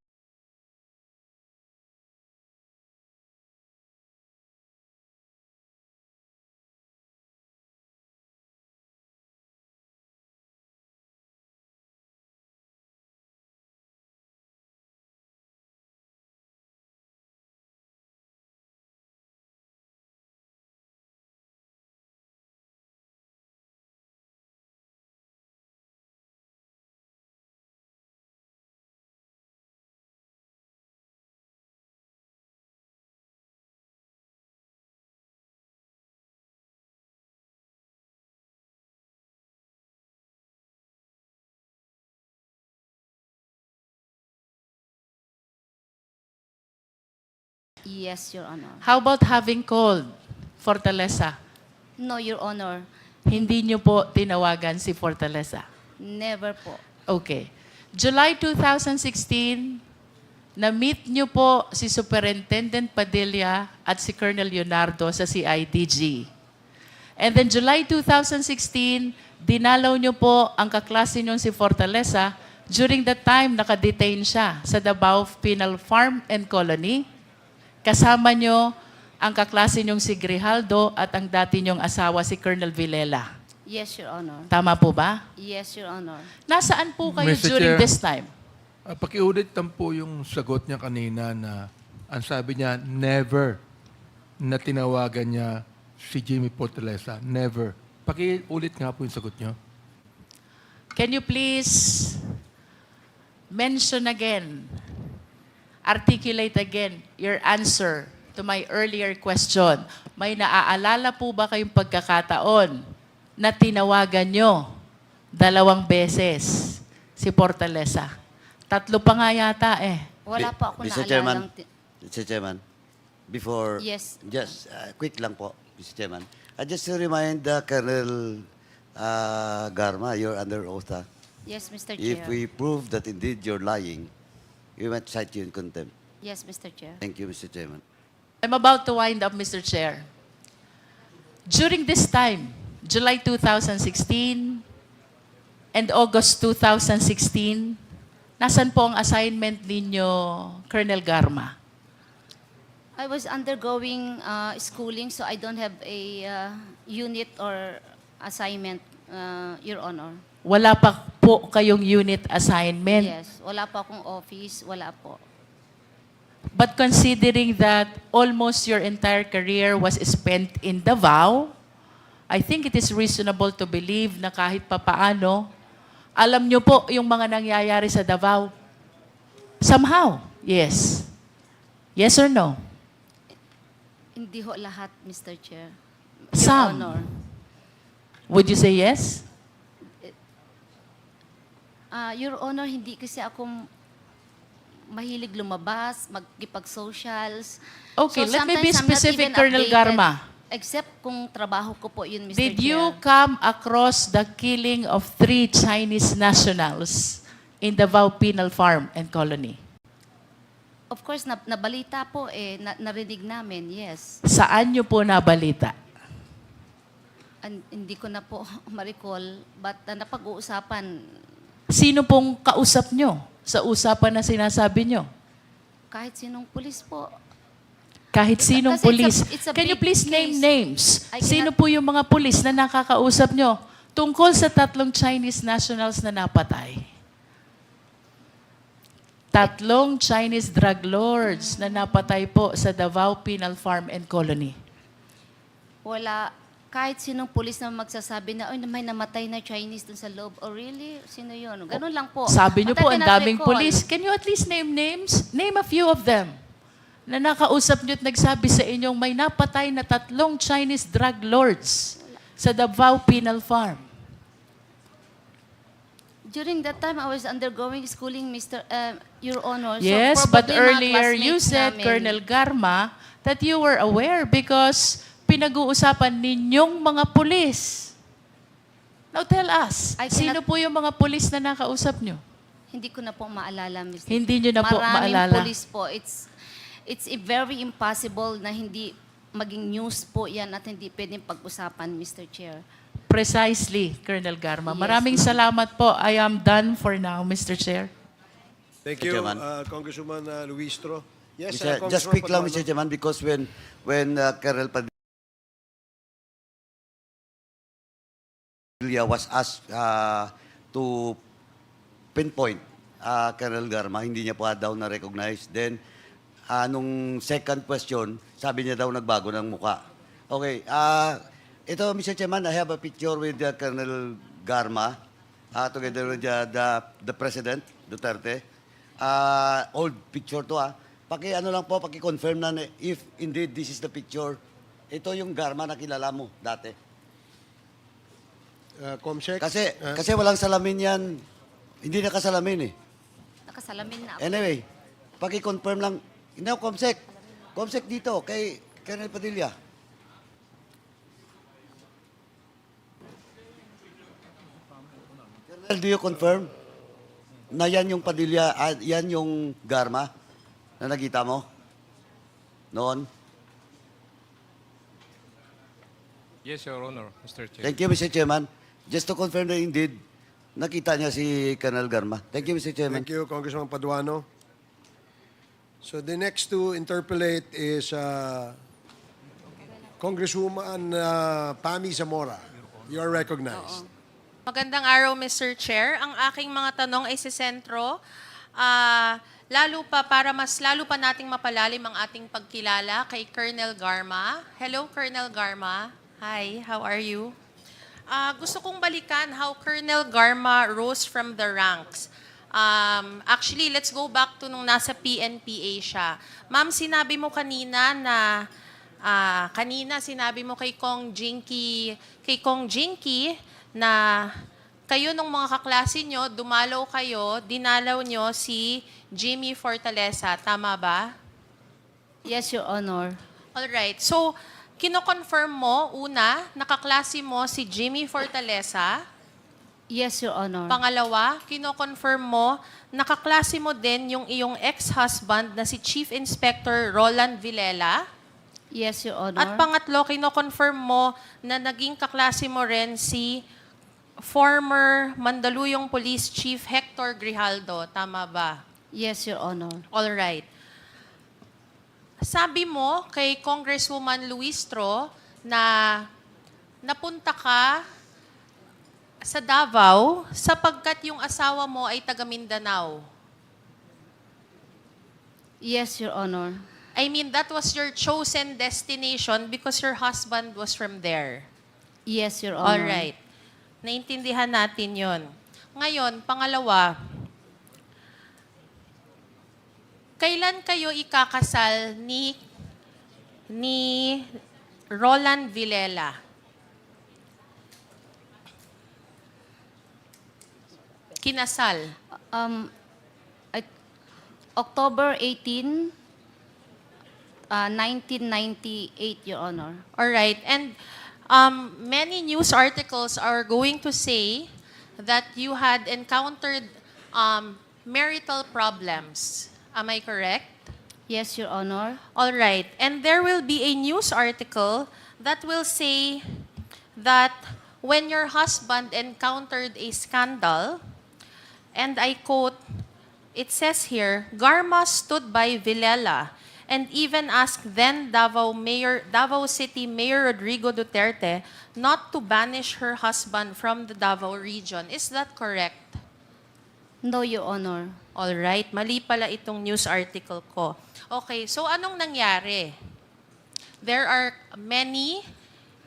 Yes, Your Honor. How about having called Fortaleza? No, Your Honor. Hindi nyo po tinawagan si Fortaleza? Never po. Okay. July 2016, na-meet nyo po si Superintendent Padilla at si Colonel Leonardo sa CIDG. And then July 2016, dinalaw nyo po ang kaklase nyo si Fortaleza during the time nakadetain siya sa Davao Penal Farm and Colony. Kasama nyo ang kaklase nyong si Grijaldo at ang dati nyong asawa si Colonel Villela. Yes, Your Honor. Tama po ba? Yes, Your Honor. Nasaan po kayo Mr. during Chair. this time? Pakiulit lang po yung sagot niya kanina na ang sabi niya, never na tinawagan niya si Jimmy Fortaleza. Never. Pakiulit nga po yung sagot niyo. Can you please mention again, articulate again your answer to my earlier question? May naaalala po ba kayong pagkakataon na tinawagan nyo 2 beses si Fortaleza? 3 pa nga yata eh. Wala po ako Mr. Chairman, naalalang... Mr. Chairman, before, Yes. just quick lang po, Mr. Chairman. Just to remind Colonel Garma, you're under oath. Yes, Mr. Chair. If we prove that indeed you're lying, we might cite you in contempt. Yes, Mr. Chair. Thank you, Mr. Chairman. I'm about to wind up, Mr. Chair. During this time, July 2016 and August 2016, nasan po ang assignment ninyo, Colonel Garma? I was undergoing schooling, so I don't have a unit or assignment, Your Honor. Wala pa po kayong unit assignment. Yes, wala po akong office, wala po. But considering that almost your entire career was spent in Davao, I think it is reasonable to believe na kahit papaano, alam nyo po yung mga nangyayari sa Davao. Somehow, yes. Yes or no? Hindi ho lahat, Mr. Chair. Your Some. Honor. Would you say yes? Your Honor, hindi kasi ako mahilig lumabas, magkipag-socials. Okay, let me be sometimes I'm not specific, even Colonel updated, Garma. Except kung trabaho ko po yun, Mr. Did Chair. you come across the killing of 3 Chinese nationals in Davao Penal Farm and Colony? Of course, nabalita po narinig namin, yes. Saan niyo po nabalita? Hindi ko na po ma-recall, but napag-uusapan Sino pong kausap niyo sa usapan na sinasabi niyo? kahit sinong pulis po. Kahit sinong Kasi pulis. it's a Can you big please name case. names? I Sino cannot- po yung mga pulis na nakakausap nyo tungkol sa 3 Chinese nationals na napatay? 3 Chinese drug lords na napatay po sa Davao Penal Farm and Colony. Wala, kahit sinong pulis na magsasabi na, may namatay na Chinese dun sa loob. Oh, really? Sino yun? Ganun lang po. Sabi nyo But I po, ang cannot daming recall. pulis. Can you at least name names? Name a few of them na nakausap nyo at nagsabi sa inyong may napatay na 3 Chinese drug lords sa Davao Penal Farm. During that time, I was undergoing schooling, Your Honor. Yes, so but probably mga earlier you classmates said, namin. Colonel Garma, that you were aware because pinag-uusapan ninyong mga pulis. Now tell us, I sino cannot- po yung mga pulis na nakausap nyo? Hindi ko na po maalala, Mr. Hindi nyo na po Maraming maalala. pulis po. It's very impossible na hindi maging news po yan at hindi pwedeng pag-usapan, Mr. Chair. Precisely, Colonel Garma. Yes, Maraming ma'am. salamat po. I am done for now, Mr. Chair. Thank Mr. you, Chairman. Congresswoman Luistro. Yes, Just quick lang, Mr. Paduano. Chairman, because when Colonel Padilla was asked to pinpoint Colonel Garma, hindi niya pa daw na-recognize. Then, nung second question, sabi niya daw nagbago ng muka. Okay, ito, Mr. Chairman, I have a picture with Colonel Garma together with the President, Duterte. Old picture to Paki-ano lang po, paki-confirm na if indeed this is the picture, ito yung Garma na kilala mo dati. Comsec? Kasi walang salamin yan. Hindi nakasalamin eh. Nakasalamin na ako. Anyway, paki-confirm lang. Hindi ako, Comsec. Comsec dito, kay Colonel Padilla. Colonel, do you confirm na yan yung Padilla, yan yung Garma na nakita mo noon? Yes, Your Honor, Mr. Chair. Thank you, Mr. Chairman. Just to confirm that indeed, nakita niya si Colonel Garma. Thank you, Mr. Chairman. Thank you, Congressman Paduano. So the next to interpolate is Congresswoman Pami Zamora. You are recognized. Magandang araw, Mr. Chair. Ang aking mga tanong ay si sentro. Lalo pa nating mapalalim ang ating pagkilala kay Colonel Garma. Hello, Colonel Garma. Hi, how are you? Gusto kong balikan how Colonel Garma rose from the ranks. Actually, let's go back to nung nasa PNPA siya. Ma'am, sinabi mo kanina na sinabi mo kay Kong Jinky na kayo nung mga kaklase nyo, dumalaw kayo, dinalaw nyo si Jimmy Fortaleza. Tama ba? Yes, Your Honor. Alright. So, kino-confirm mo, una, nakaklase mo si Jimmy Fortaleza. Yes, Your Honor. Pangalawa, kino-confirm mo, nakaklase mo din yung iyong ex-husband na si Chief Inspector Roland Villela. Yes, Your Honor. At pangatlo, kino-confirm mo na naging kaklase mo rin si former Mandaluyong Police Chief Hector Grijaldo. Tama ba? Yes, Your Honor. All right. Sabi mo kay Congresswoman Luistro na napunta ka sa Davao sapagkat yung asawa mo ay taga Mindanao. Yes, Your Honor. I mean, that was your chosen destination because your husband was from there. Yes, Your All Honor. right. Naintindihan natin yon. Ngayon, pangalawa, kailan kayo ikakasal ni Roland Villela? Kinasal. October 18, 1998, Your Honor. All right. And many news articles are going to say that you had encountered marital problems. Am I correct? Yes, Your Honor. All right. And there will be a news article that will say that when your husband encountered a scandal, and I quote, it says here, Garma stood by Villela and even asked then Davao City Mayor Rodrigo Duterte not to banish her husband from the Davao region. Is that correct? No, Your Honor. All right. Mali pala itong news article ko. Okay, so anong nangyari? There are many,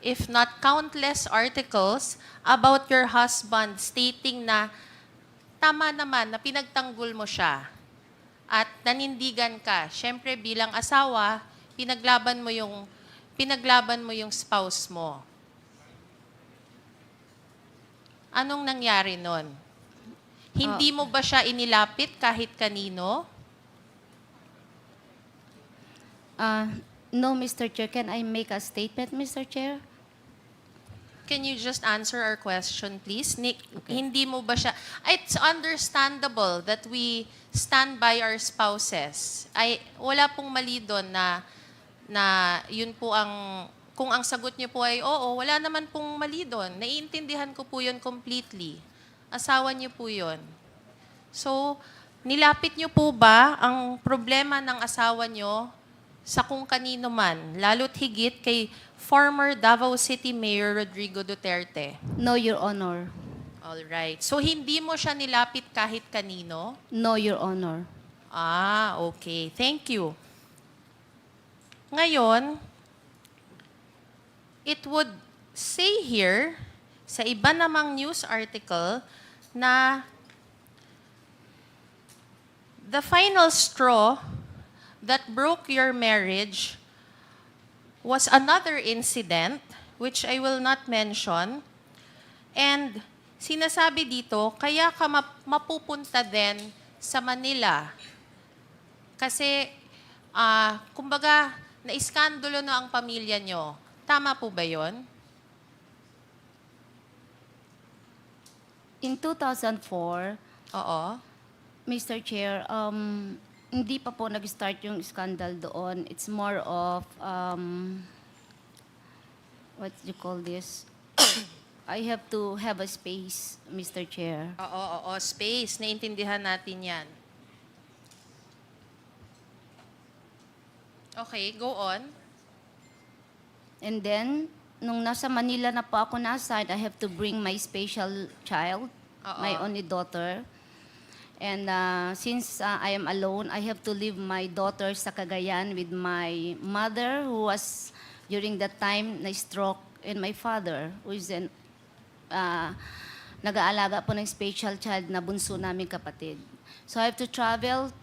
if not countless, articles about your husband stating na tama naman na pinagtanggol mo siya at nanindigan ka. Siyempre bilang asawa, pinaglaban mo yung spouse mo. Anong nangyari nun? Hindi mo ba siya inilapit kahit kanino? No, Mr. Chair. Can I make a statement, Mr. Chair? Can you just answer our question, please? Hindi mo ba siya... It's understandable that we stand by our spouses. Wala pong mali doon na yun po ang... Kung ang sagot niyo po ay oo, wala naman pong mali doon. Naiintindihan ko po yun completely. Asawa niyo po yun. So, nilapit niyo po ba ang problema ng asawa niyo sa kung kanino man, lalo't higit kay former Davao City Mayor Rodrigo Duterte? No, Your Honor. All right. So, hindi mo siya nilapit kahit kanino? No, Your Honor. Okay. Thank you. Ngayon, it would say here, sa iba namang news article, na the final straw that broke your marriage was another incident, which I will not mention. And sinasabi dito, kaya ka mapupunta din sa Manila. Kasi, kumbaga, na-iskandalo na ang pamilya nyo. Tama po ba yun? In 2004, Oo. Mr. Chair, hindi pa po nag-start yung scandal doon. It's more of, what do you call this? I have to have a space, Mr. Chair. Oo, space. Naintindihan natin yan. Okay, go on. And then, nung nasa Manila na po ako na-assign, I have to bring my special child, my only daughter. And since I am alone, I have to leave my daughter sa Cagayan with my mother who was during that time na-stroke, and my father who is nag-aalaga po ng special child na bunso naming kapatid. So I have to travel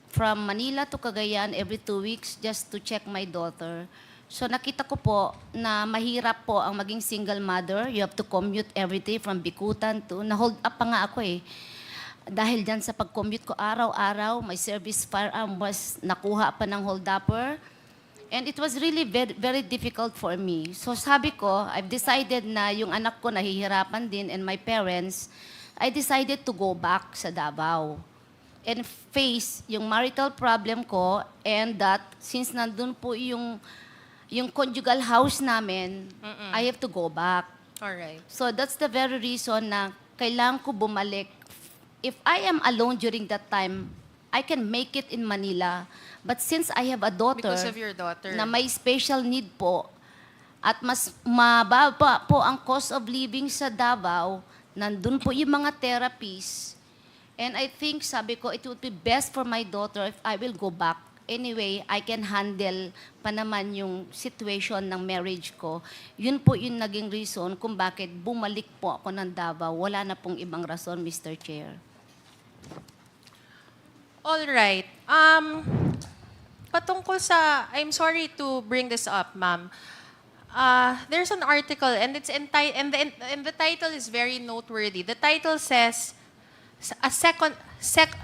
from Manila to Cagayan every 2 weeks just to check my daughter. So nakita ko po na mahirap po ang maging single mother. You have to commute every day from Bikutan to... Na-hold up pa nga ako eh. Dahil dyan sa pag-commute ko araw-araw, my service firearm was nakuha pa ng hold-upper. And it was really very, very difficult for me. So sabi ko, I've decided na yung anak ko nahihirapan din and my parents, I decided to go back sa Davao and face yung marital problem ko, and that since nandun po yung conjugal house namin, I have to go back. Alright. So that's the very reason na kailangan ko bumalik. If I am alone during that time, I can make it in Manila. But since I have a daughter, Because of your daughter. na may special need po, at mas mababa po ang cost of living sa Davao, nandun po yung mga therapies. And I think, sabi ko, it would be best for my daughter if I will go back. Anyway, I can handle pa naman yung situation ng marriage ko. Yun po yung naging reason kung bakit bumalik po ako ng Davao. Wala na pong ibang rason, Mr. Chair. All right. Patungkol sa, I'm sorry to bring this up, ma'am. There's an article and it's and the title is very noteworthy. The title says,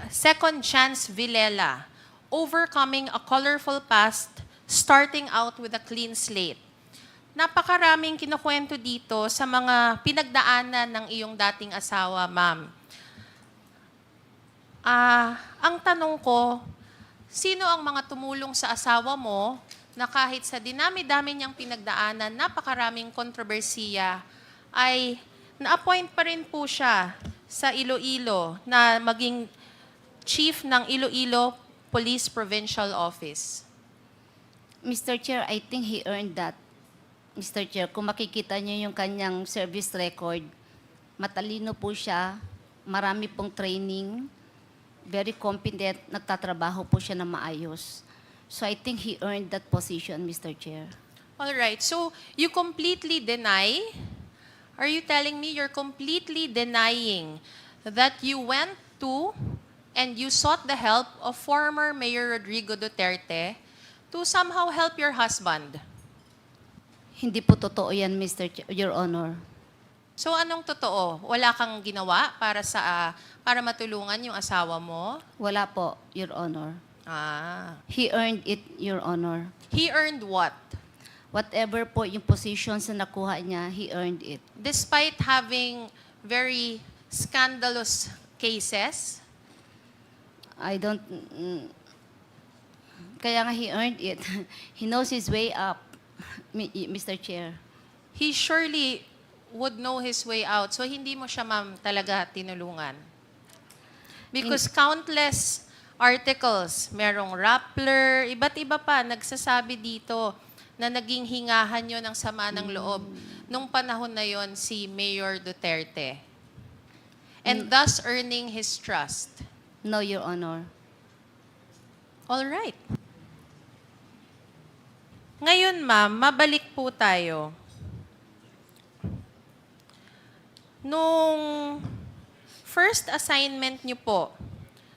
second chance Villela, overcoming a colorful past, starting out with a clean slate. Napakaraming kinukwento dito sa mga pinagdaanan ng iyong dating asawa, ma'am. Ang tanong ko, sino ang mga tumulong sa asawa mo na kahit sa dinami-dami niyang pinagdaanan, napakaraming kontrobersiya, ay na-appoint pa rin po siya sa Iloilo na maging chief ng Iloilo Police Provincial Office? Mr. Chair, I think he earned that. Mr. Chair, kung makikita niyo yung kanyang service record, matalino po siya, marami pong training, very competent, nagtatrabaho po siya na maayos. So I think he earned that position, Mr. Chair. All right. So you completely deny? Are you telling me you're completely denying that you went to and you sought the help of former Mayor Rodrigo Duterte to somehow help your husband? Hindi po totoo yan, Your Honor. So anong totoo? Wala kang ginawa para matulungan yung asawa mo? Wala po, Your Honor. He earned it, Your Honor. He earned what? Whatever po yung positions na nakuha niya, he earned it. Despite having very scandalous cases? I don't... Kaya nga he earned it. He knows his way up, Mr. Chair. He surely would know his way out. So hindi mo siya, ma'am, talaga tinulungan. Because countless articles, merong Rappler, iba't iba pa, nagsasabi dito na naging hingahan nyo ng sama ng loob nung panahon na yon si Mayor Duterte. And thus earning his trust. No, Your Honor. All right. Ngayon, ma'am, mabalik po tayo. Nung first assignment nyo po,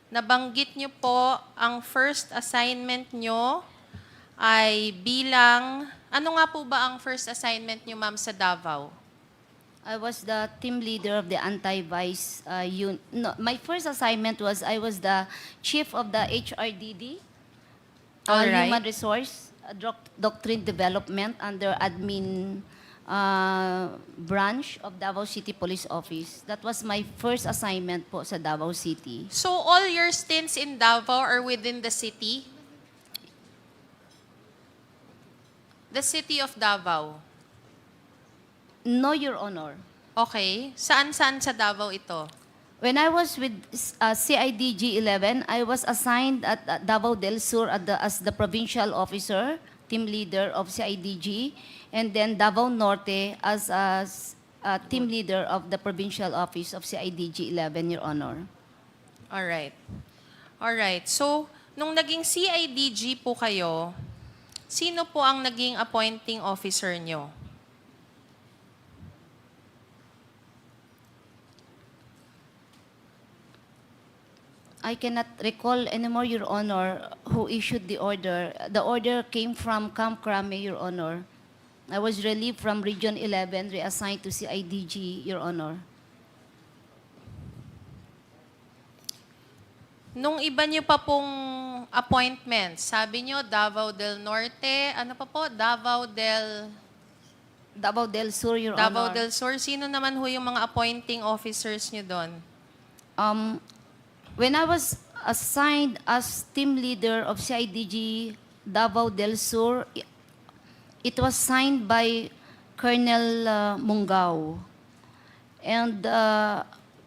nabanggit nyo po ang first assignment nyo ay bilang, ano nga po ba ang first assignment nyo, ma'am, sa Davao? I was the team leader of the anti-vice unit. No, my first assignment was I was the chief of the HRDD, All right. Human Resource Doctrine Development under admin branch of Davao City Police Office. That was my first assignment po sa Davao City. So all your stints in Davao are within the city? The city of Davao? No, Your Honor. Okay. Saan-saan sa Davao ito? When I was with CIDG 11, I was assigned at Davao del Sur as the provincial officer, team leader of CIDG, and then Davao Norte as team leader of the provincial office of CIDG 11, Your Honor. All right. All right. So, nung naging CIDG po kayo, sino po ang naging appointing officer nyo? I cannot recall anymore, Your Honor, who issued the order. The order came from Camp Crame, Your Honor. I was relieved from Region 11, reassigned to CIDG, Your Honor. Nung iba niyo pa pong appointments, sabi niyo Davao del Norte, ano pa po? Davao del Sur, Your Davao Honor. del Sur. Sino naman ho yung mga appointing officers niyo doon? When I was assigned as team leader of CIDG Davao del Sur, it was signed by Colonel Mungao. And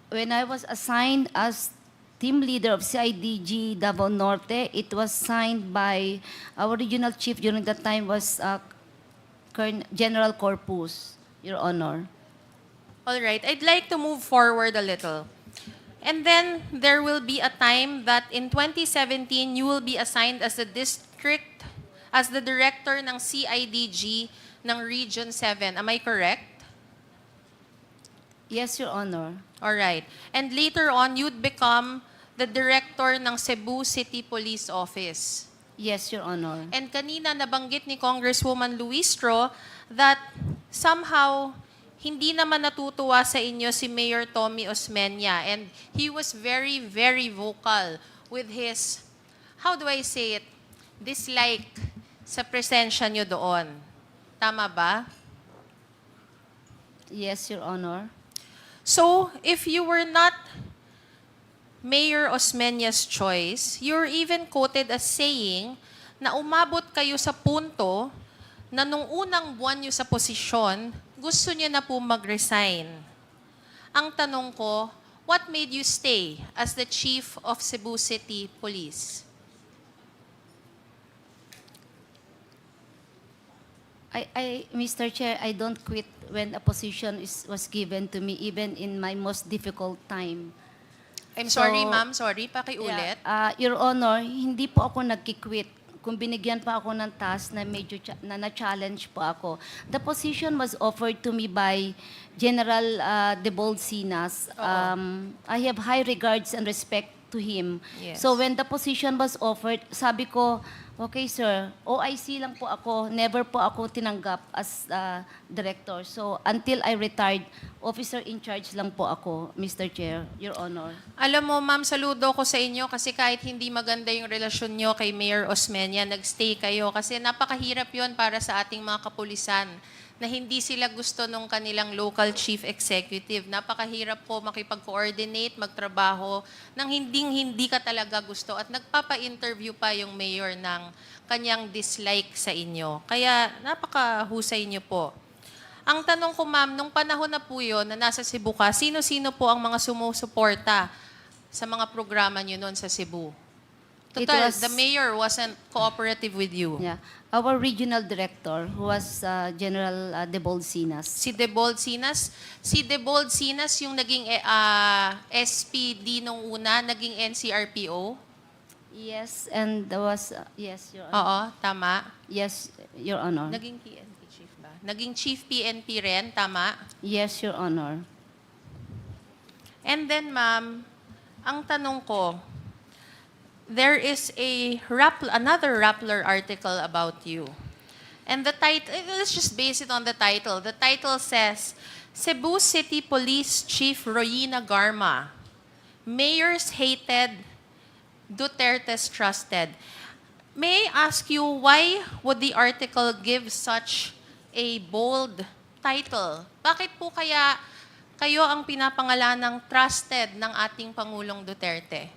when I was assigned as team leader of CIDG Davao Norte, it was signed by our regional chief during that time was General Corpus, Your Honor. All right. I'd like to move forward a little. And then there will be a time that in 2017, you will be assigned as the director ng CIDG ng Region 7. Am I correct? Yes, Your Honor. All right. And later on, you'd become the director ng Cebu City Police Office. Yes, Your Honor. And kanina nabanggit ni Congresswoman Luistro that somehow hindi naman natutuwa sa inyo si Mayor Tommy Osmeña, and he was very, very vocal with his, how do I say it, dislike sa presensya nyo doon. Tama ba? Yes, Your Honor. So, if you were not Mayor Osmeña's choice, you're even quoted as saying na umabot kayo sa punto na nung unang buwan nyo sa posisyon, gusto nyo na po mag-resign. Ang tanong ko, what made you stay as the Chief of Cebu City Police? Mr. Chair, I don't quit when a position was given to me, even in my most difficult time. I'm sorry, ma'am. Sorry, pakiulit. Your Honor, hindi po ako nagkikwit. Kung binigyan pa ako ng task na medyo na-challenge po ako. The position was offered to me by General De Bolsinas. I have high regards and respect to him. Yes. So when the position was offered, sabi ko, okay sir, OIC lang po ako, never po ako tinanggap as director. So until I retired, officer in charge lang po ako, Mr. Chair, Your Honor. Alam mo, ma'am, saludo ko sa inyo kasi kahit hindi maganda yung relasyon nyo kay Mayor Osmeña, nagstay kayo kasi napakahirap yon para sa ating mga kapulisan na hindi sila gusto nung kanilang local chief executive. Napakahirap po makipag-coordinate, magtrabaho nang hindi ka talaga gusto at nagpapa-interview pa yung mayor ng kanyang dislike sa inyo. Kaya napakahusay niyo po. Ang tanong ko, ma'am, nung panahon na po yun na nasa Cebu ka, sino-sino po ang mga sumusuporta sa mga programa niyo noon sa Cebu? Total, the mayor wasn't cooperative with you. Yeah. Our regional director, who was General De Bolsinas. Si De Bolsinas yung naging SPD nung una, naging NCRPO? Yes, and there was, yes, Your Honor. Oo, tama. Yes, Your Honor. Naging PNP chief ba? Naging chief PNP rin, tama? Yes, Your Honor. And then, ma'am, ang tanong ko, there is another Rappler article about you. And the title, let's just base it on the title. The title says, Cebu City Police Chief Royina Garma, Mayors Hated, Duterte's Trusted. May I ask you, why would the article give such a bold title? Bakit po kaya kayo ang pinapangalan ng trusted ng ating Pangulong Duterte?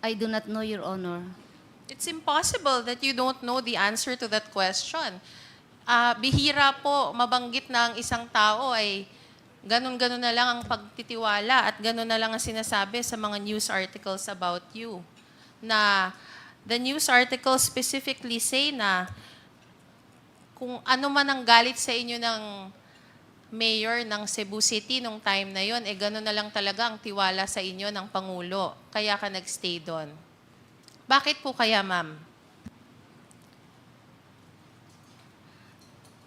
I do not know, Your Honor. It's impossible that you don't know the answer to that question. Bihira po mabanggit na ang isang tao ay ganun-ganun na lang ang pagtitiwala at ganun na lang ang sinasabi sa mga news articles about you. Na the news articles specifically say na kung ano man ang galit sa inyo ng mayor ng Cebu City nung time na yon, gano'n na lang talaga ang tiwala sa inyo ng Pangulo. Kaya ka nagstay doon. Bakit po kaya, ma'am?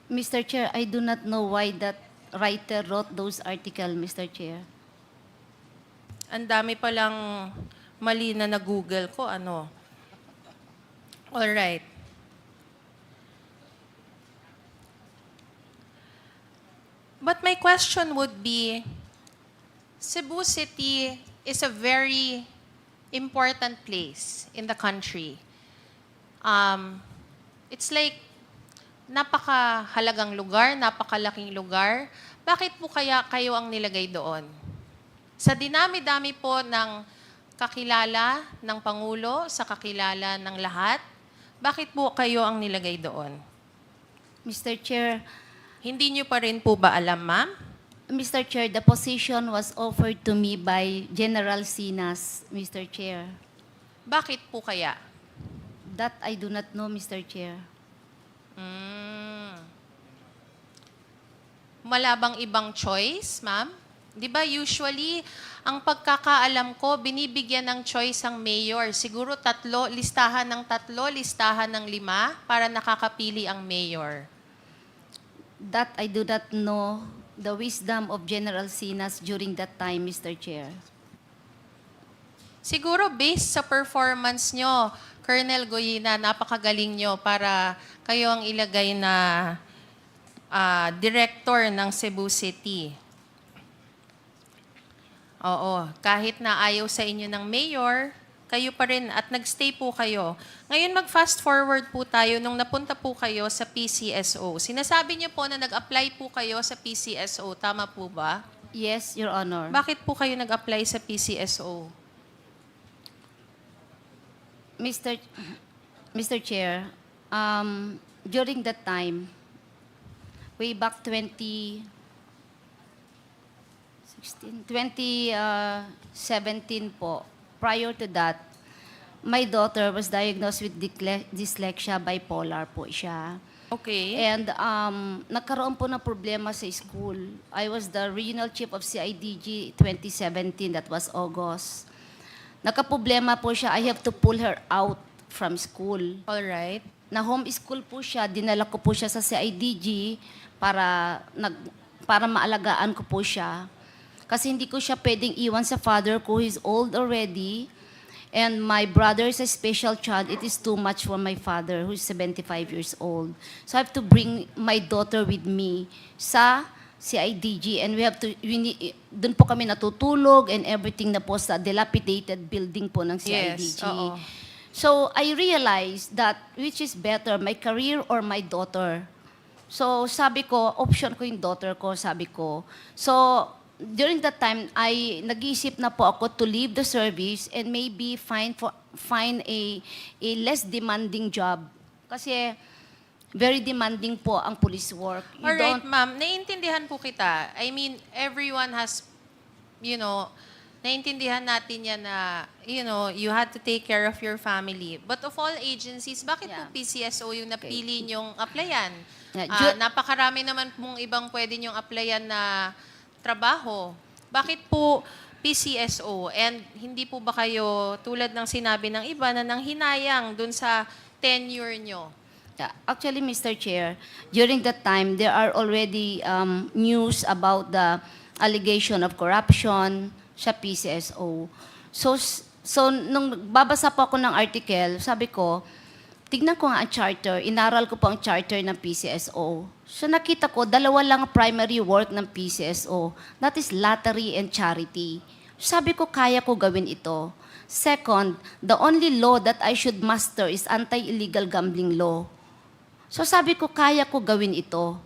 Mr. Chair, I do not know why that writer wrote those articles, Mr. Chair. Ang dami palang mali na na-google ko, ano. All right. But my question would be, Cebu City is a very important place in the country. It's like napakahalagang lugar, napakalaking lugar. Bakit po kaya kayo ang nilagay doon? Sa dinami-dami po ng kakilala ng Pangulo, sa kakilala ng lahat, bakit po kayo ang nilagay doon? Mr. Chair, hindi niyo pa rin po ba alam, ma'am? Mr. Chair, the position was offered to me by General Sinas, Mr. Chair. Bakit po kaya? That I do not know, Mr. Chair. Malabang ibang choice, ma'am? Di ba usually, ang pagkakaalam ko, binibigyan ng choice ang mayor. Siguro listahan ng 5 para nakakapili ang mayor. That I do not know the wisdom of General Sinas during that time, Mr. Chair. Siguro based sa performance nyo, Colonel Goyina, napakagaling nyo para kayo ang ilagay na director ng Cebu City. Oo, kahit na ayaw sa inyo ng mayor, kayo pa rin at nagstay po kayo. Ngayon mag-fast forward po tayo nung napunta po kayo sa PCSO. Sinasabi niyo po na nag-apply po kayo sa PCSO, tama po ba? Yes, Your Honor. Bakit po kayo nag-apply sa PCSO? Mr. Chair, during that time, way back 2017 po, prior to that, my daughter was diagnosed with dyslexia, bipolar po siya. Okay. And nagkaroon po ng problema sa school. I was the regional chief of CIDG 2017, that was August. Nagka-problema po siya, I have to pull her out from school. All right. Na homeschool po siya, dinala ko po siya sa CIDG para maalagaan ko po siya. Kasi hindi ko siya pwedeng iwan sa father ko, he's old already. And my brother is a special child. It is too much for my father, who is 75 years old. So I have to bring my daughter with me sa CIDG. And dun po kami natutulog and everything na po sa dilapidated building po ng CIDG. Yes, oo. So I realized that which is better, my career or my daughter. So sabi ko, option ko yung daughter ko, sabi ko. So during that time, nag-iisip na po ako to leave the service and maybe find a less demanding job. Kasi very demanding po ang police work. Alright, ma'am. Naiintindihan po kita. I mean, everyone has, naiintindihan natin yan na, you had to take care of your family. But of all agencies, bakit po PCSO yung napili niyong applyan? Napakarami naman pong ibang pwede niyong applyan na trabaho. Bakit po PCSO? And hindi po ba kayo, tulad ng sinabi ng iba, na nanghinayang dun sa tenure nyo? Actually, Mr. Chair, during that time, there are already news about the allegation of corruption sa PCSO. So nung babasa po ako ng article, sabi ko, tignan ko nga ang charter, inaral ko po ang charter ng PCSO. So nakita ko, dalawa lang ang primary work ng PCSO. That is lottery and charity. Sabi ko, kaya ko gawin ito. Second, the only law that I should master is anti-illegal gambling law. So sabi ko, kaya ko gawin ito.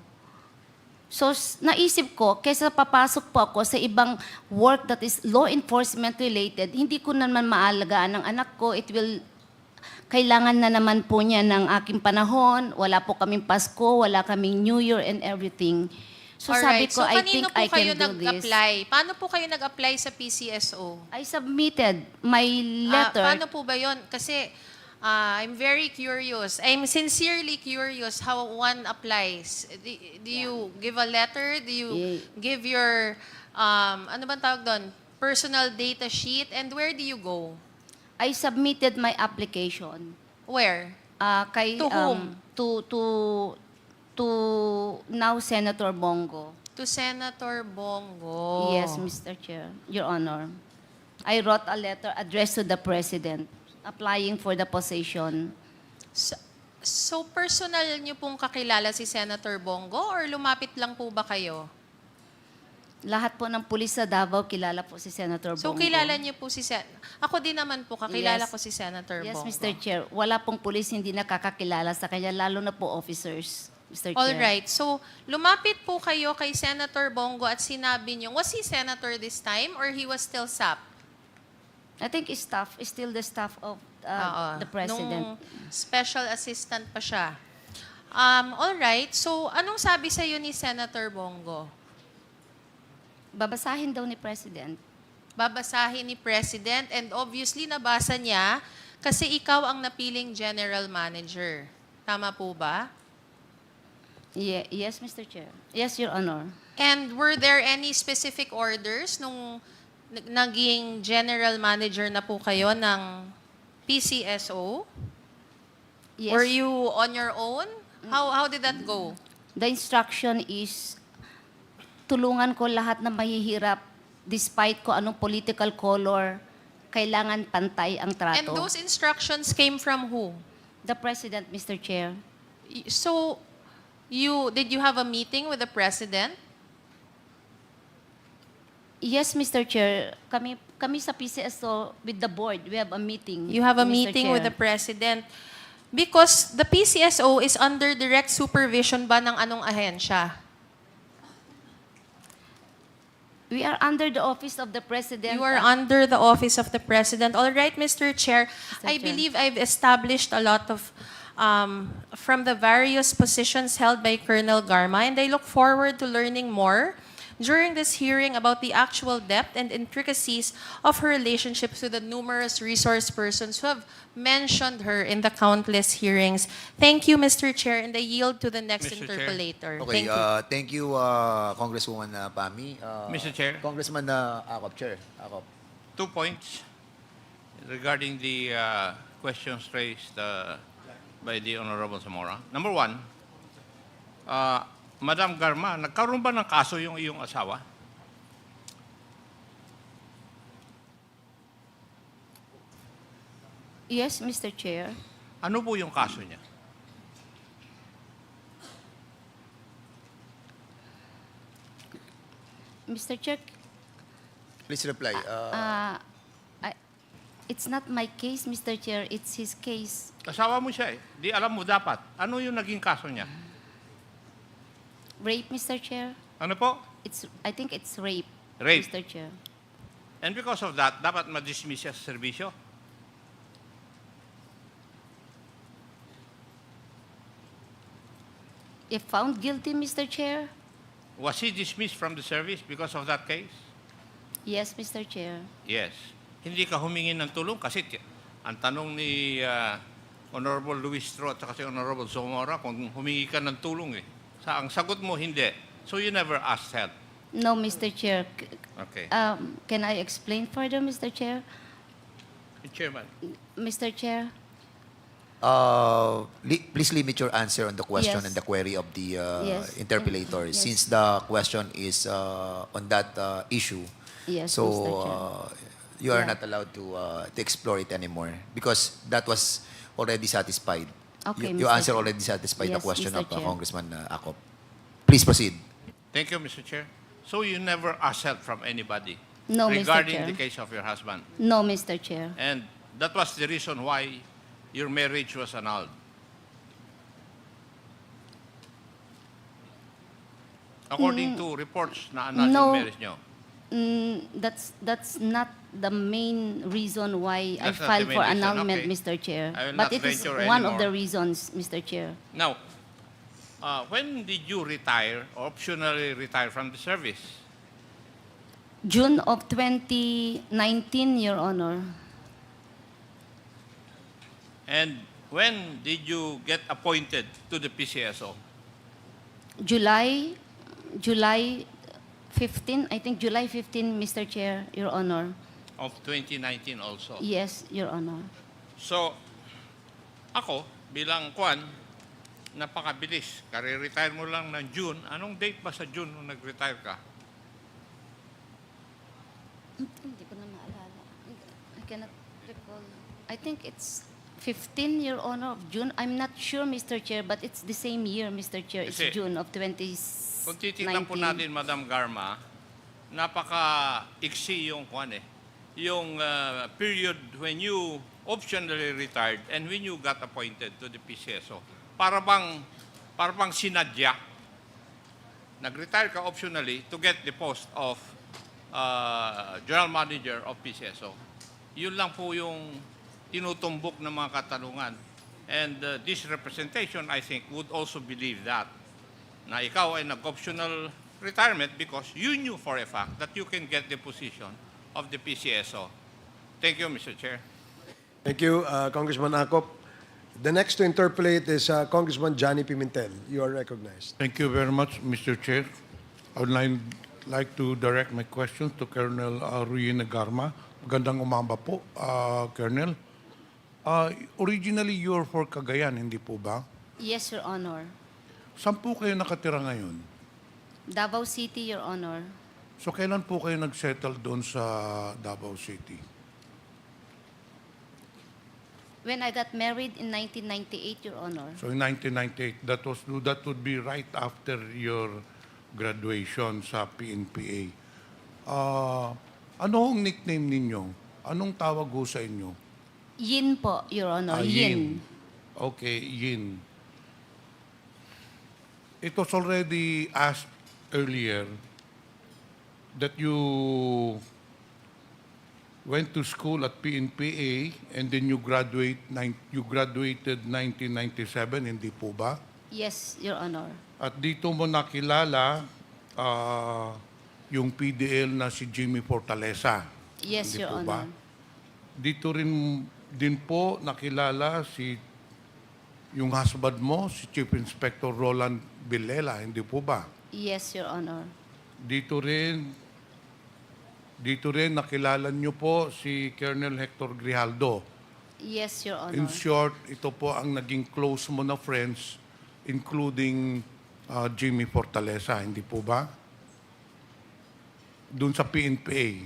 So naisip ko, kaysa papasok po ako sa ibang work that is law enforcement related, hindi ko naman maalagaan ng anak ko. Kailangan na naman po niya ng aking panahon. Wala po kaming Pasko, wala kaming New Year and everything. So sabi ko, I think I can do this. Paano po kayo nag-apply sa PCSO? I submitted my letter. Paano po ba yun? Kasi I'm very curious. I'm sincerely curious how one applies. Do you give a letter? Do you give your, ano bang tawag doon? Personal data sheet? And where do you go? I submitted my application. Where? To whom? To now Senator Bongo. To Senator Bongo. Yes, Mr. Chair, Your Honor. I wrote a letter addressed to the President applying for the position. So personal niyo pong kakilala si Senator Bongo or lumapit lang po ba kayo? Lahat po ng pulis sa Davao kilala po si Senator Bongo. So kilala niyo po si Ako din naman po, kakilala ko si Senator Yes, Bongo. Mr. Chair. Wala pong pulis hindi nakakakilala sa kanya, lalo na po officers, Mr. Chair. All right. So lumapit po kayo kay Senator Bongo at sinabi niyo, was he senator this time or he was still SAP? I think staff is still the staff of the President. Nung special assistant pa siya. All right. So anong sabi sa iyo ni Senator Bongo? Babasahin daw ni President. Babasahin ni President and obviously nabasa niya kasi ikaw ang napiling general manager. Tama po ba? Yes, Mr. Chair. Yes, Your Honor. And were there any specific orders nung naging general manager na po kayo ng PCSO? Yes. Were you on your own? How did that go? The instruction is tulungan ko lahat na mahihirap despite ko anong political color, kailangan pantay ang trato. And those instructions came from who? The President, Mr. Chair. So, Did you have a meeting with the President? Yes, Mr. Chair. Kami sa PCSO with the board, we have a meeting. You have a Mr. meeting with Chair. the President. Because the PCSO is under direct supervision ba ng anong ahensya? We are under the office of the President. You are under the office of the President. All right, Mr. Chair. I Chair. believe I've established a lot of, from the various positions held by Colonel Garma, and I look forward to learning more during this hearing about the actual depth and intricacies of her relationships with the numerous resource persons who have mentioned her in the countless hearings. Thank you, Mr. Chair, and I yield to the next Mr. Chair. interpolator. Okay, Thank you. thank you, Congresswoman Pami. Mr. Chair. Congressman Acop, Chair. Acop. 2 points regarding the questions raised by the Honorable Zamora. Number 1, Madam Garma, nagkaroon ba ng kaso yung iyong asawa? Yes, Mr. Chair. Ano po yung kaso niya? Mr. Chair, Please reply. it's not my case, Mr. Chair. It's his case. Asawa mo siya eh. Di alam mo dapat. Ano yung naging kaso niya? Rape, Mr. Chair. Ano po? I think it's rape, Rape. Mr. Chair. And because of that, dapat ma-dismiss siya sa serbisyo? If found guilty, Mr. Chair? Was he dismissed from the service because of that case? Yes, Mr. Chair. Yes. Hindi ka humingi ng tulong kasi ang tanong ni Honorable Luis Tro at si Honorable Zamora kung humingi ka ng tulong eh. Ang sagot mo, hindi. So you never asked help. No, Mr. Chair. Okay. Can I explain further, Mr. Chair? Chairman. Mr. Chair? Please limit your answer on the question Yes. and the query of the Yes. interpolator, Yes. since the question is on that issue. Yes, So Mr. Chair. you are Yeah. not allowed to explore it anymore because that was already satisfied. Okay, Your Mr. answer Chair. already satisfied the Yes, question Mr. of Chair. Congressman Acop. Please proceed. Thank you, Mr. Chair. So you never asked help from anybody No, Mr. regarding Chair. the case of your husband. No, Mr. Chair. And that was the reason why your marriage was annulled. According to reports na annulled No. yung marriage nyo. That's not the main reason why I That's not filed the main for reason, annulment, okay. Mr. Chair. I will But not it is venture one of anymore. the reasons, Mr. Chair. Now, when did you retire or optionally retire from the service? June of 2019, Your Honor. And when did you get appointed to the PCSO? July 15, I think July 15, Mr. Chair, Your Honor. Of 2019 also. Yes, Your Honor. So, ako, bilang kwan, napakabilis. Kare-retire mo lang ng June. Anong date ba sa June nung nag-retire ka? Hindi ko na maalala. I cannot recall. I think it's 15, Your Honor, of June. I'm not sure, Mr. Chair, but it's the same year, Mr. Chair. It's Kasi, June of 2019. Kung titignan po natin, Madam Garma, napaka-iksi yung kwan eh. Yung period when you optionally retired and when you got appointed to the PCSO. Para bang sinadya. Nag-retire ka optionally to get the post of General Manager of PCSO. Yun lang po yung tinutumbok ng mga katanungan. And this representation, I think, would also believe that na ikaw ay nag-optional retirement because you knew for a fact that you can get the position of the PCSO. Thank you, Mr. Chair. Thank you, Congressman Acop. The next to interpolate is Congressman Johnny Pimentel. You are recognized. Thank you very much, Mr. Chair. I would like to direct my questions to Colonel Ruina Garma. Magandang umamba po, Colonel. Originally, you're for Cagayan, hindi po ba? Yes, Your Honor. Saan po kayo nakatira ngayon? Davao City, Your Honor. So, kailan po kayo nag-settle doon sa Davao City? When I got married in 1998, Your Honor. So in 1998, that would be right after your graduation sa PNPA. Ano ang nickname ninyo? Anong tawag ho sa inyo? Yin po, Your Honor. Yin. Okay, Yin. It was already asked earlier that you went to school at PNPA and then you graduated 1997, hindi po ba? Yes, Your Honor. At dito mo nakilala yung PDL na si Jimmy Fortaleza. Yes, Hindi Your po ba? Honor. Dito rin din po nakilala yung husband mo, si Chief Inspector Roland Villela, hindi po ba? Yes, Your Honor. Dito rin nakilala niyo po si Colonel Hector Grijaldo. Yes, Your Honor. In short, ito po ang naging close mo na friends, including Jimmy Fortaleza, hindi po ba? Doon sa PNPA.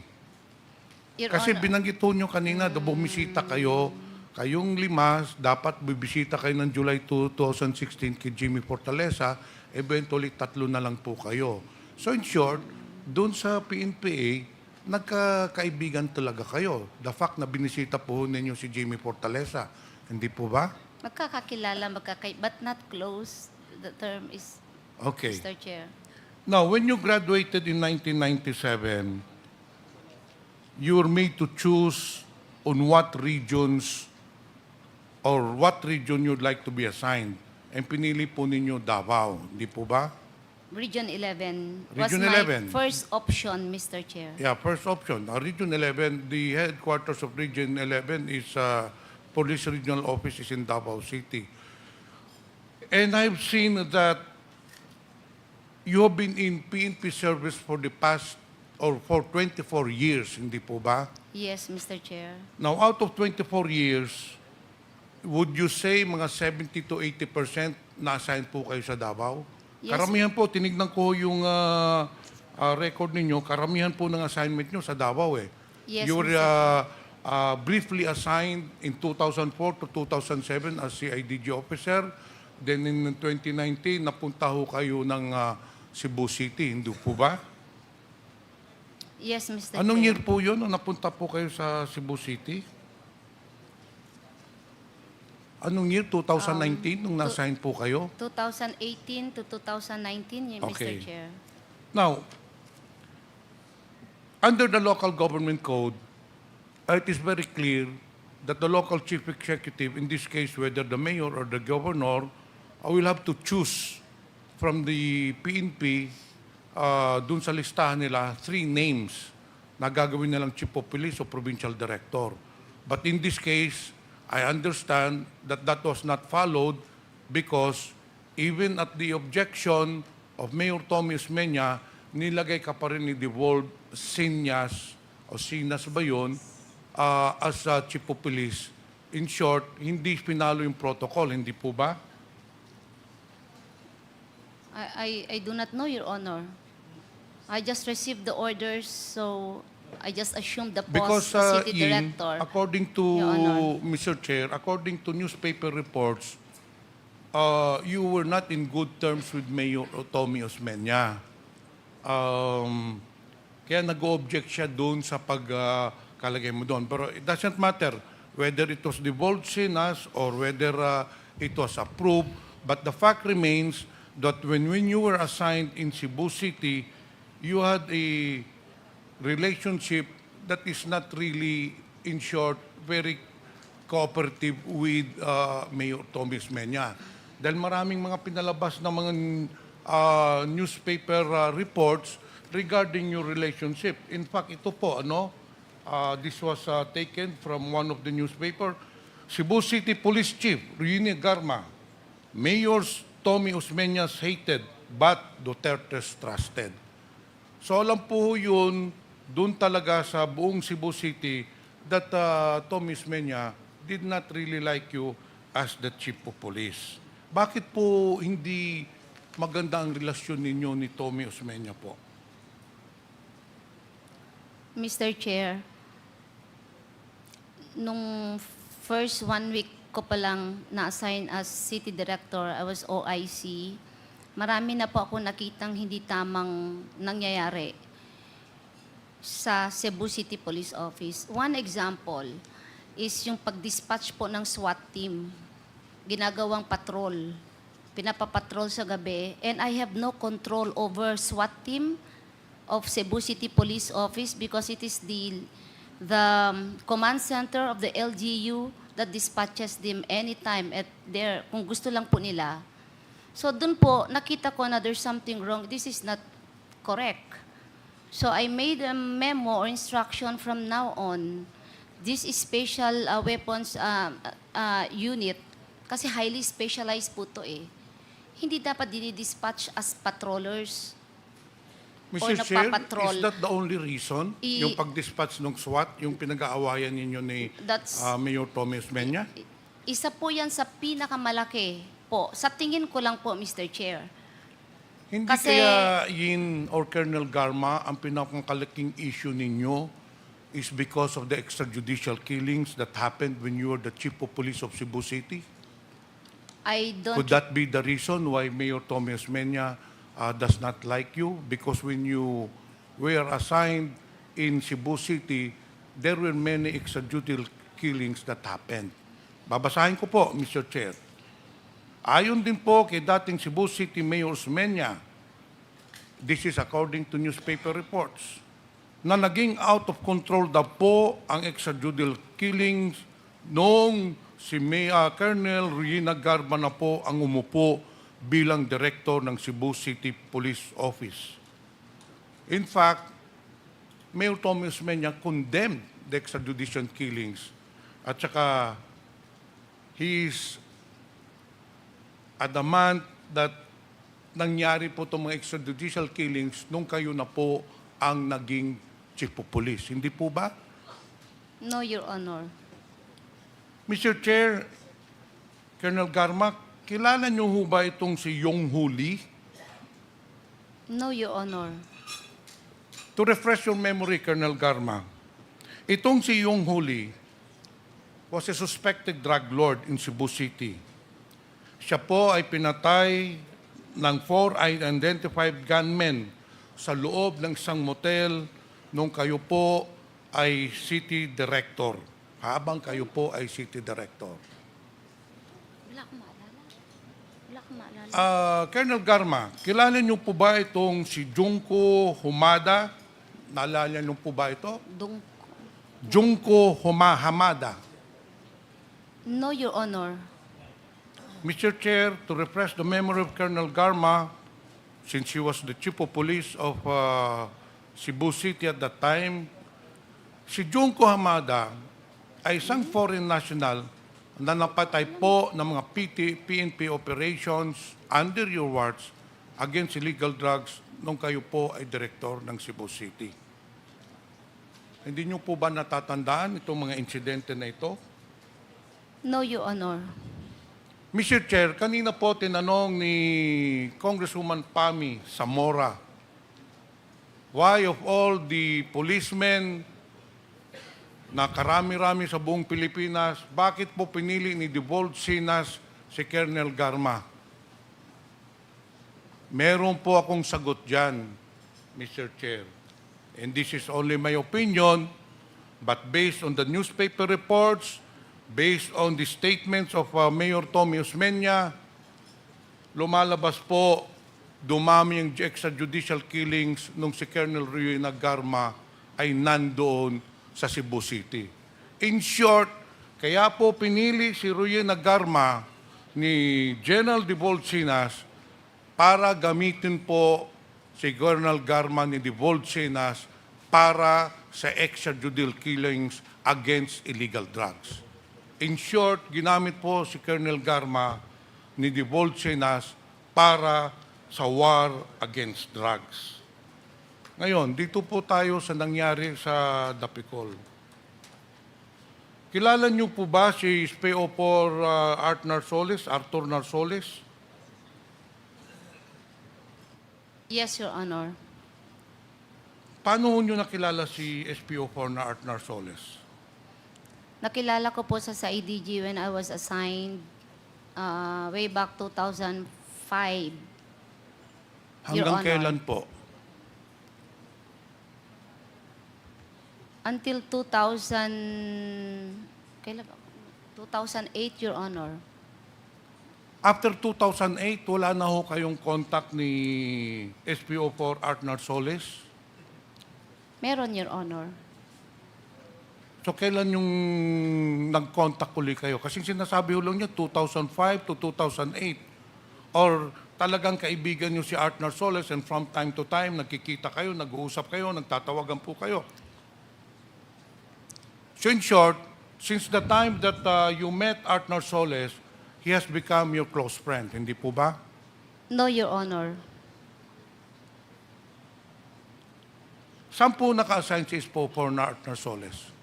Your Kasi Honor. binanggit po nyo kanina, bumisita kayo, kayong 5, dapat bibisita kayo ng July 2016 kay Jimmy Fortaleza, eventually 3 na lang po kayo. So in short, doon sa PNPA, nagkakaibigan talaga kayo. The fact na binisita po ninyo si Jimmy Fortaleza, hindi po ba? Magkakakilala, but not close. The term is, Okay. Mr. Chair. Now, when you graduated in 1997, you were made to choose on what regions or what region you'd like to be assigned. And pinili po ninyo Davao, di po ba? Region 11 was Region my 11. first option, Mr. Chair. Yeah, first option. Region 11, the headquarters of Region 11 is Police Regional Office is in Davao City. And I've seen that you have been in PNP service for the past or for 24 years, hindi po ba? Yes, Mr. Chair. Now, out of 24 years, would you say mga 70 to 80% na-assign po kayo sa Davao? Yes. Karamihan po, tinignan ko yung record ninyo, karamihan po ng assignment nyo sa Davao eh. Yes, You were Mr. briefly assigned in 2004 to 2007 as CIDG officer. Then in 2019, napunta ho kayo ng Cebu City, hindi po ba? Yes, Mr. Anong Chair. year po yun nung napunta po kayo sa Cebu City? Anong year? 2019 nung na-assign po kayo? 2018 to 2019, Okay. Mr. Chair. Now, under the local government code, it is very clear that the local chief executive, in this case, whether the mayor or the governor, will have to choose from the PNP, dun sa listahan nila, 3 names na gagawin nilang chief of police o provincial director. But in this case, I understand that that was not followed because even at the objection of Mayor Tommy Osmeña, nilagay ka pa rin ni Devolve Sinas o Sinas ba yun, as chief of police. In short, hindi pinalo yung protocol, hindi po ba? I do not know, Your Honor. I just received the orders, so I just assumed the Because post of city Yin, director. according to Your Honor. Mr. Chair, according to newspaper reports, you were not in good terms with Mayor Tommy Osmeña. Kaya nag-object siya doon sa pagkalagay mo doon. Pero it doesn't matter whether it was divulged in us or whether it was approved. But the fact remains that when you were assigned in Cebu City, you had a relationship that is not really, in short, very cooperative with Mayor Tommy Osmeña. Dahil maraming mga pinalabas na mga newspaper reports regarding your relationship. In fact, ito po, this was taken from one of the newspaper. Cebu City Police Chief, Rini Garma, Mayor Tommy Osmeña's hated but Duterte's trusted. So alam po yun, doon talaga sa buong Cebu City that Tommy Osmeña did not really like you as the Chief of Police. Bakit po hindi maganda ang relasyon ninyo ni Tommy Osmeña po? Mr. Chair, nung First 1 week ko pa lang na-assign as city director, I was OIC. Marami na po ako nakitang hindi tamang nangyayari sa Cebu City Police Office. One example is yung pag-dispatch po ng SWAT team. Ginagawang patrol. Pinapapatrol sa gabi. And I have no control over SWAT team of Cebu City Police Office because it is the command center of the LGU that dispatches them anytime at their, kung gusto lang po nila. So dun po, nakita ko na there's something wrong. This is not correct. So I made a memo or instruction from now on. This is special weapons unit, kasi highly specialized po to eh. Hindi dapat dinidispatch as patrollers. Mr. Chair, nagpapatrol. is that the only reason? Yung pag-dispatch ng SWAT, yung pinag-aawayan ninyo ni Mayor Tommy Osmeña? Isa po yan sa pinakamalaki po. Sa tingin ko lang po, Mr. Chair. Hindi kaya Yin or Colonel Garma, ang pinakakalaking issue ninyo is because of the extrajudicial killings that happened when you were the Chief of Police of Cebu City? Could that be the reason why Mayor Tommy Osmeña does not like you? Because when you were assigned in Cebu City, there were many extrajudicial killings that happened. Babasahin ko po, Mr. Chair. Ayon din po kay dating Cebu City Mayor Osmeña, this is according to newspaper reports, na naging out of control daw po ang extrajudicial killings noong si Colonel Ruyina Garma na po ang umupo bilang director ng Cebu City Police Office. In fact, Mayor Tommy Osmeña condemned the extrajudicial killings at saka he is adamant that nangyari po itong mga extrajudicial killings nung kayo na po ang naging chief of police. Hindi po ba? No, Your Honor. Mr. Chair, Colonel Garma, kilala niyo ho ba itong si Yong Huli? No, Your Honor. To refresh your memory, Colonel Garma, itong si Yong Huli was a suspected drug lord in Cebu City. Siya po ay pinatay ng 4 unidentified gunmen sa loob ng isang motel nung kayo po ay city director. Habang kayo po ay city director. Wala akong maalala. Wala akong maalala. Colonel Garma, kilala niyo po ba itong si Junko Humada? Naalala niyo po ba ito? Junko Hamada. No, Your Honor. Mr. Chair, to refresh the memory of Colonel Garma, since he was the Chief of Police of Cebu City at that time, si Junko Hamada ay isang foreign national na napatay po ng mga PNP operations under your watch against illegal drugs nung kayo po ay director ng Cebu City. Hindi niyo po ba natatandaan itong mga insidente na ito? No, Your Honor. Mr. Chair, kanina po tinanong ni Congresswoman Pami Zamora, why of all the policemen na karami-rami sa buong Pilipinas, bakit po pinili ni Devolved Sinas si Colonel Garma? Meron po akong sagot dyan, Mr. Chair. And this is only my opinion, but based on the newspaper reports, based on the statements of Mayor Tommy Osmeña, lumalabas po, dumami ang extrajudicial killings nung si Colonel Ruyina Garma ay nandoon sa Cebu City. In short, kaya po pinili si Ruyina Garma ni General Devolved Sinas para gamitin po si Colonel Garma ni Devolved Sinas para sa extrajudicial killings against illegal drugs. In short, ginamit po si Colonel Garma ni Devolved Sinas para sa war against drugs. Ngayon, dito po tayo sa nangyari sa Dapicol. Kilala niyo po ba si SPO4 Arthur Narsoles? Yes, Your Honor. Paano niyo nakilala si SPO4 na Arthur Narsoles? Nakilala ko po sa IDG when I was assigned way back 2005. Your Hanggang Honor. kailan po? Until kailan ba? 2008, Your Honor. After 2008, wala na ho kayong contact ni SPO4 Artnar Soles? Meron, Your Honor. So kailan yung nag-contact uli kayo? Kasi sinasabi ho lang niya 2005 to 2008. Or talagang kaibigan niyo si Artnar Soles and from time to time, nagkikita kayo, nag-uusap kayo, nagtatawagan po kayo. So in short, since the time that you met Artnar Soles, he has become your close friend, hindi po ba? No, Your Honor. Saan po naka-assign si SPO4 na Artnar Soles?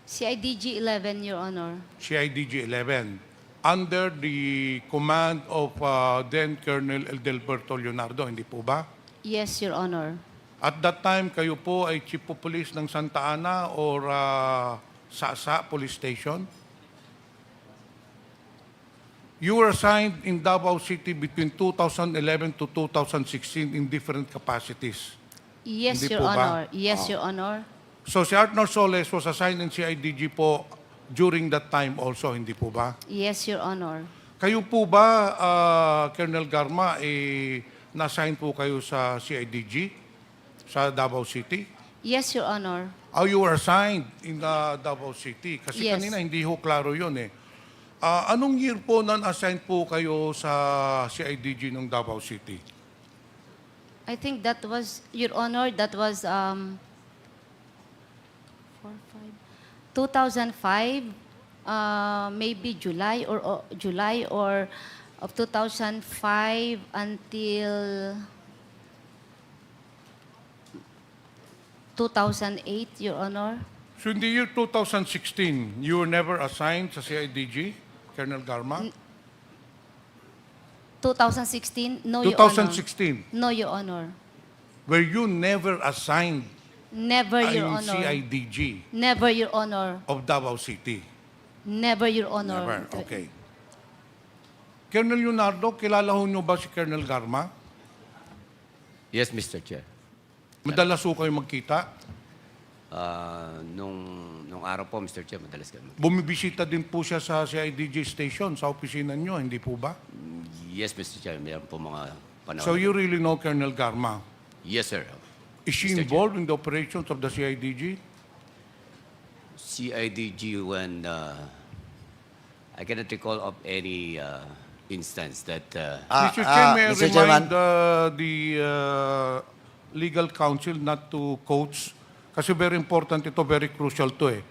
CIDG 11, Your Honor. CIDG 11, under the command of then Colonel Edelberto Leonardo, hindi po ba? Yes, Your Honor. At that time, kayo po ay Chief of Police ng Santa Ana or Sasa Police Station? You were assigned in Davao City between 2011 to 2016 in different capacities. Yes, Hindi Your po ba? Honor. Yes, Your Honor. So si Artnar Soles was assigned in CIDG po during that time also, hindi po ba? Yes, Your Honor. Kayo po ba, Colonel Garma, na-assign po kayo sa CIDG? Sa Davao City? Yes, Your Honor. Oh, you were assigned in Davao City. Kasi Yes. kanina hindi ho klaro yun eh. Anong year po non-assign po kayo sa CIDG ng Davao City? I think that was, Your Honor, that was 2005, maybe July or of 2005 until 2008, Your Honor. So in the year 2016, you were never assigned sa CIDG, Colonel Garma? 2016? No, Your Honor. 2016, No, Your Honor. were you never assigned Never, Your in Honor. CIDG Never, Your Honor. of Davao City? Never, Your Honor. Never, okay. Colonel Leonardo, kilala ho nyo ba si Colonel Garma? Yes, Mr. Chair. Madalas ho kayo magkita? Nung araw po, Mr. Chair, madalas kami. Bumibisita din po siya sa CIDG station, sa opisina nyo, hindi po ba? Yes, Mr. Chair, mayroon po mga panahon. So you really know Colonel Garma? Yes, sir. Is she Mr. Chair. involved in the operations of the CIDG? CIDG when I cannot recall of any instance that Mr. Chair, may I Mr. remind the legal counsel not to quotes, kasi very important ito, very crucial to eh.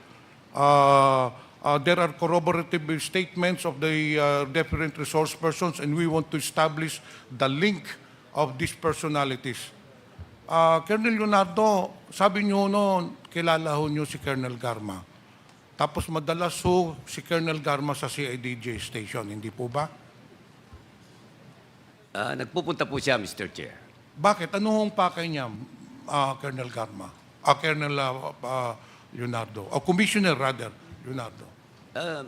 There are corroborative statements of the different resource persons and we want to establish the link of these personalities. Colonel Leonardo, sabi niyo noon, kilala ho niyo si Colonel Garma. Tapos madalas ho si Colonel Garma sa CIDG station, hindi po ba? nagpupunta po siya, Mr. Chair. Bakit? Ano hong pakay niya, Colonel Garma? Colonel Leonardo. O Commissioner rather, Leonardo.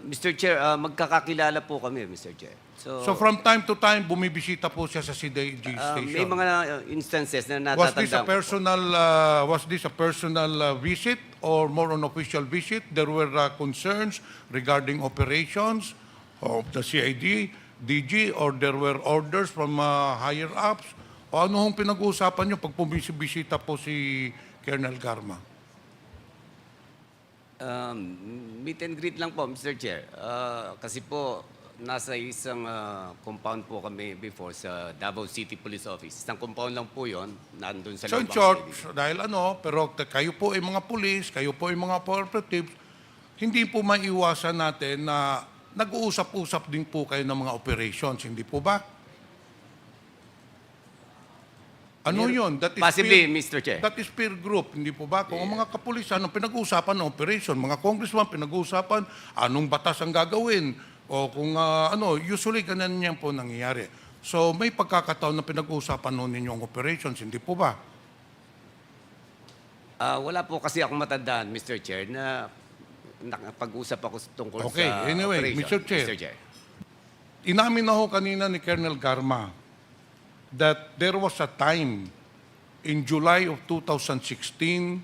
Mr. Chair, magkakakilala po kami, Mr. Chair. So from time to time, bumibisita po siya sa CIDG station. May mga instances na Was natatandaan this a ko. personal visit or more an official visit? There were concerns regarding operations of the DG, or there were orders from higher ups? O ano hong pinag-uusapan niyo pag bumisita po si Colonel Garma? Meet and greet lang po, Mr. Chair. Kasi po, nasa isang compound po kami before sa Davao City Police Office. Isang compound lang po yon, nandun sa So in loob ng short, city. dahil pero kayo po ay mga police, kayo po ay mga operatives, hindi po maiwasan natin na nag-uusap-usap din po kayo ng mga operations, hindi po ba? Ano yun? That is Possibly, Mr. Chair. That is peer group, hindi po ba? Kung ang mga kapulisan, ang pinag-uusapan ng operation, mga congressman, pinag-uusapan, anong batas ang gagawin? O kung usually ganun yan po nangyayari. So may pagkakataon na pinag-uusapan noon ninyong operations, hindi po ba? Wala po kasi akong matandaan, Mr. Chair, na nakapag-usap ako tungkol Okay, sa anyway, operation, Mr. Chair. Mr. Chair. Inamin na ho kanina ni Colonel Garma that there was a time in July of 2016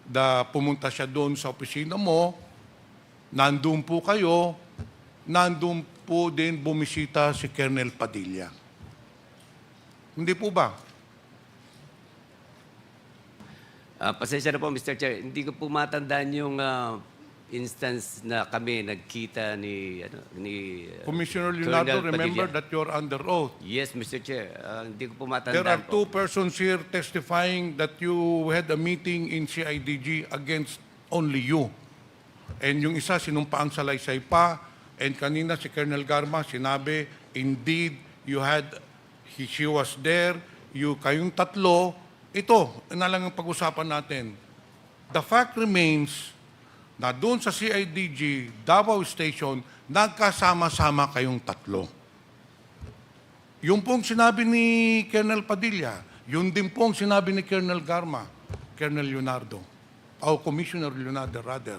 na pumunta siya doon sa opisina mo, nandun po kayo, nandun po din bumisita si Colonel Padilla. Hindi po ba? Pasensya na po, Mr. Chair. Hindi ko po matandaan yung instance na kami nagkita ni Commissioner Leonardo, Colonel remember Padilla. that you're under oath. Yes, Mr. Chair. Hindi ko po There are matandaan two po. persons here testifying that you had a meeting in CIDG against only you. And yung isa sinumpaang salaysay pa, and kanina si Colonel Garma sinabi, indeed, she was there, kayong tatlo, ito, na lang ang pag-usapan natin. The fact remains na doon sa CIDG, Davao Station, nagkasama-sama kayong tatlo. Yung pong sinabi ni Colonel Padilla, yun din pong sinabi ni Colonel Garma, Colonel Leonardo, o Commissioner Leonardo rather.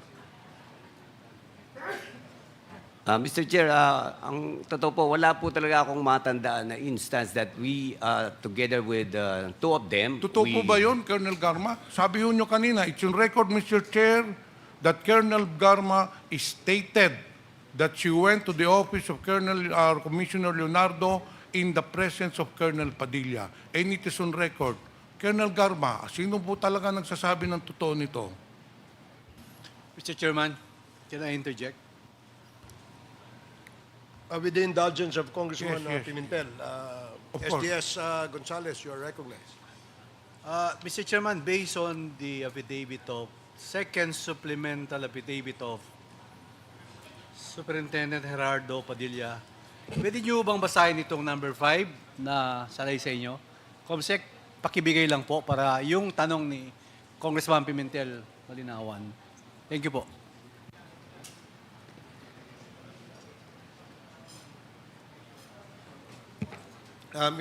Mr. Chair, ang totoo po, wala po talaga akong matandaan na instance that we, together with two of them, Totoo po ba yun, Colonel Garma? Sabi nyo kanina, it's on record, Mr. Chair, that Colonel Garma stated that she went to the office of Commissioner Leonardo in the presence of Colonel Padilla. And it is on record. Colonel Garma, sino po talaga nagsasabi ng totoo nito? Mr. Chairman, can I interject? With the indulgence of Congressman Yes, yes. Pimentel, Of course. SDS Gonzales, you are recognized. Mr. Chairman, based on the affidavit of, second supplemental affidavit of Superintendent Gerardo Padilla, pwede niyo bang basahin itong number 5 na salaysay niyo? Comsec, pakibigay lang po para yung tanong ni Congressman Pimentel malinawan. Thank you po.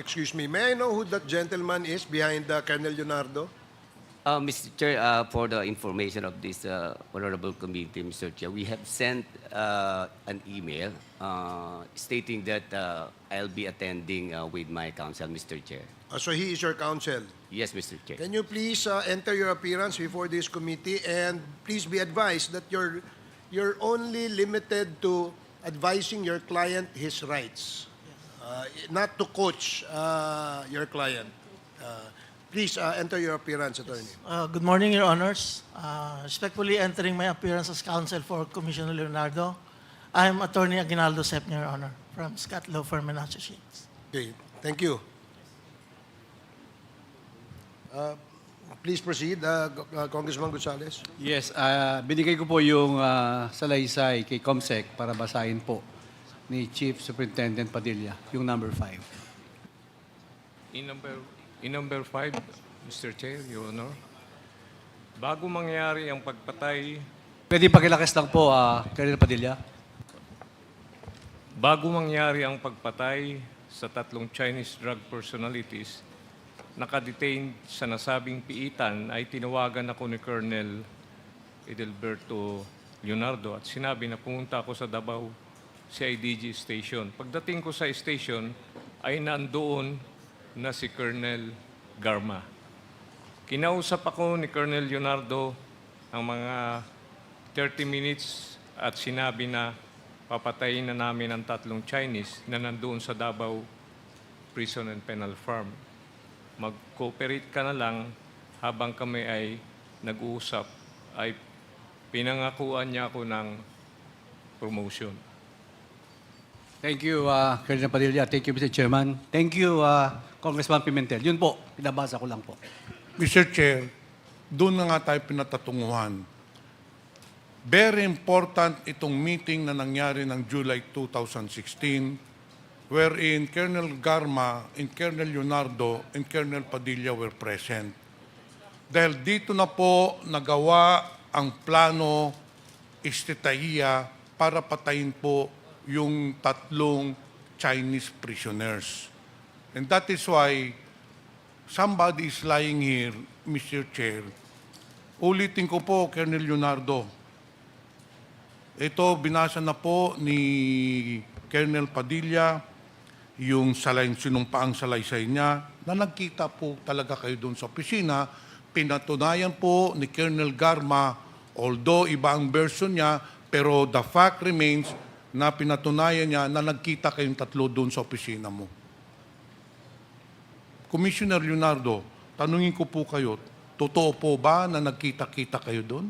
Excuse me, may I know who that gentleman is behind Colonel Leonardo? Mr. Chair, for the information of this honorable committee, Mr. Chair, we have sent an email stating that I'll be attending with my counsel, Mr. Chair. So he is your counsel. Yes, Mr. Chair. Can you please enter your appearance before this committee, and please be advised that you're only limited to advising your client his rights, not to coach your client. Please enter your appearance, attorney. Good morning, Your Honors. Respectfully entering my appearance as counsel for Commissioner Leonardo. I'm Attorney Aguinaldo Sep, Your Honor, from Scott Law Firm and Associates. Okay, thank you. Please proceed, Congressman Gonzales. Yes, binigay ko po yung salaysay kay Comsec para basahin po ni Chief Superintendent Padilla, yung number 5. In number 5, Mr. Chair, Your Honor, bago mangyari ang pagpatay, Pwede pakilakas lang po, Colonel Padilla. bago mangyari ang pagpatay sa tatlong Chinese drug personalities, nakadetain sa nasabing piitan ay tinawagan ako ni Colonel Edelberto Leonardo at sinabi na pumunta ako sa Davao CIDG station. Pagdating ko sa station ay nandoon na si Colonel Garma. Kinausap ako ni Colonel Leonardo ang mga 30 minutes at sinabi na papatayin na namin ang tatlong Chinese na nandoon sa Davao Prison and Penal Farm. Mag-cooperate ka na lang habang kami ay nag-uusap ay pinangakuan niya ako ng promotion. Thank you, Colonel Padilla. Thank you, Mr. Chairman. Thank you, Congressman Pimentel. Yun po, pinabasa ko lang po. Mr. Chair, doon na nga tayo pinatatunguhan. Very important itong meeting na nangyari ng July 2016 wherein Colonel Garma and Colonel Leonardo and Colonel Padilla were present. Dahil dito na po nagawa ang plano istitaiya para patayin po yung tatlong Chinese prisoners. And that is why somebody is lying here, Mr. Chair. Ulitin ko po, Colonel Leonardo, Ito, binasa na po ni Colonel Padilla yung sinumpaang salaysay niya na nagkita po talaga kayo doon sa opisina. Pinatunayan po ni Colonel Garma, although iba ang version niya, pero the fact remains na pinatunayan niya na nagkita kayong tatlo doon sa opisina mo. Commissioner Leonardo, tanungin ko po kayo, totoo po ba na nagkita-kita kayo doon?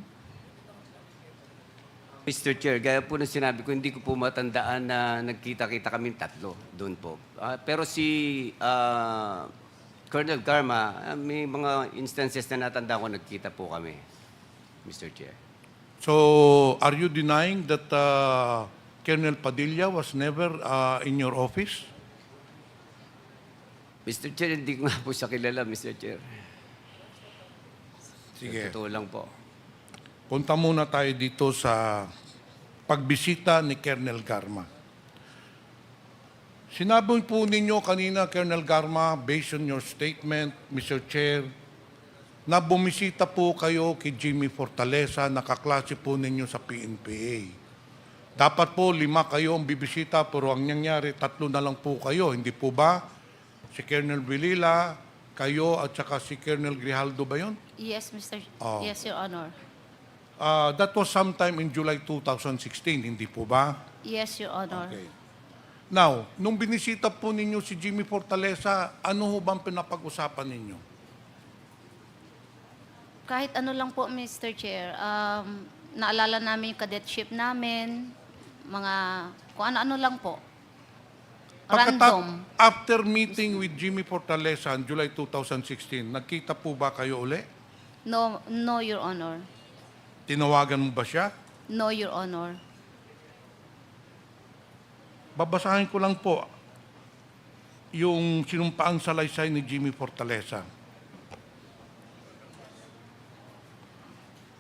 Mr. Chair, gaya po ng sinabi ko, hindi ko po matandaan na nagkita-kita kaming tatlo doon po. Pero si Colonel Garma, may mga instances na natanda ko nagkita po kami, Mr. Chair. So, are you denying that Colonel Padilla was never in your office? Mr. Chair, hindi ko nga po siya kilala, Mr. Chair. Sige. Totoo lang po. Punta muna tayo dito sa pagbisita ni Colonel Garma. Sinabi po ninyo kanina, Colonel Garma, based on your statement, Mr. Chair, na bumisita po kayo kay Jimmy Fortaleza, nakaklase po ninyo sa PNPA. Dapat po 5 kayo ang bibisita, pero ang nangyari, 3 na lang po kayo. Hindi po ba? Si Colonel Villela, kayo, at saka si Colonel Grijaldo ba yun? Yes, Mr. Oh. Yes, Your Honor. That was sometime in July 2016, hindi po ba? Yes, Your Honor. Okay. Now, nung binisita po ninyo si Jimmy Fortaleza, ano ho bang pinapag-usapan ninyo? Kahit ano lang po, Mr. Chair. Naalala namin yung cadetship namin, mga kung ano-ano lang po. Random. After meeting with Jimmy Fortaleza in July 2016, nagkita po ba kayo uli? No, no, Your Honor. Tinawagan mo ba siya? No, Your Honor. Babasahin ko lang po yung sinumpaang salaysay ni Jimmy Fortaleza.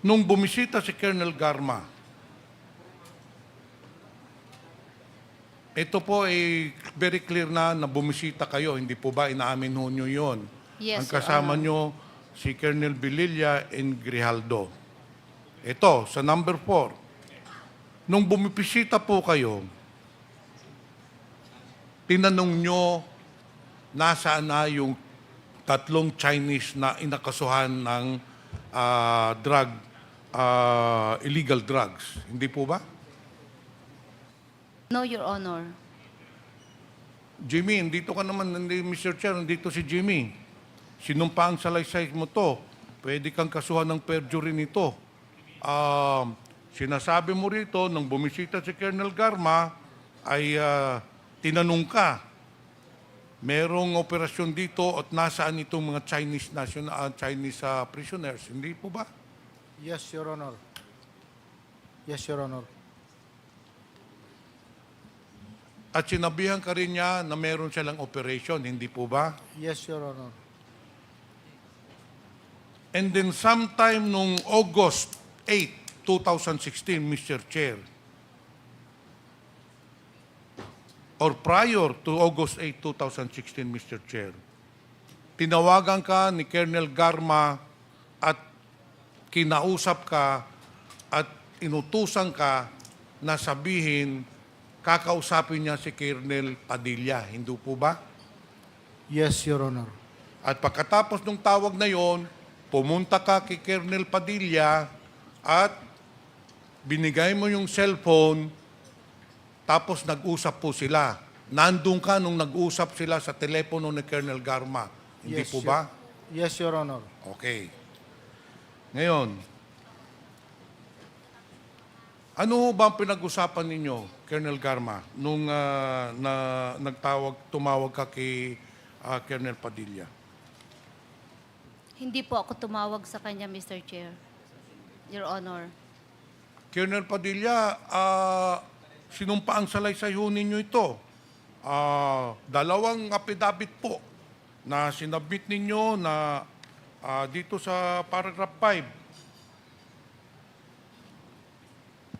Nung bumisita si Colonel Garma, ito po ay very clear na bumisita kayo, hindi po ba inaamin ho nyo yun? Yes, Ang kasama Your Honor. nyo si Colonel Villela and Grijaldo. Ito, sa number 4, nung bumisita po kayo, tinanong nyo nasaan na yung 3 Chinese na inakasuhan ng illegal drugs. Hindi po ba? No, Your Honor. Jimmy, dito ka naman, Mr. Chair, nandito si Jimmy. Sinumpaang salaysay mo to. Pwede kang kasuhan ng perjury nito. Sinasabi mo rito, nung bumisita si Colonel Garma, ay tinanong ka, merong operasyon dito at nasaan itong mga Chinese prisoners. Hindi po ba? Yes, Your Honor. Yes, Your Honor. At sinabihan ka rin niya na meron silang operation. Hindi po ba? Yes, Your Honor. And then sometime nung August 8, 2016, Mr. Chair, or prior to August 8, 2016, Mr. Chair, tinawagan ka ni Colonel Garma at kinausap ka at inutusan ka na sabihin, kakausapin niya si Colonel Padilla. Hindi po ba? Yes, Your Honor. At pagkatapos ng tawag na yon, pumunta ka kay Colonel Padilla at binigay mo yung cellphone, tapos nag-usap po sila. Nandun ka nung nag-usap sila sa telepono ni Colonel Garma. Hindi Yes, po ba? Yes, Your Honor. Okay. Ngayon, ano ba ang pinag-usapan ninyo, Colonel Garma, nung tumawag ka kay Colonel Padilla? Hindi po ako tumawag sa kanya, Mr. Chair. Your Honor. Colonel Padilla, sinumpaang salaysay ho ninyo ito. 2 affidavit po na sinabit ninyo na dito sa paragraph 5.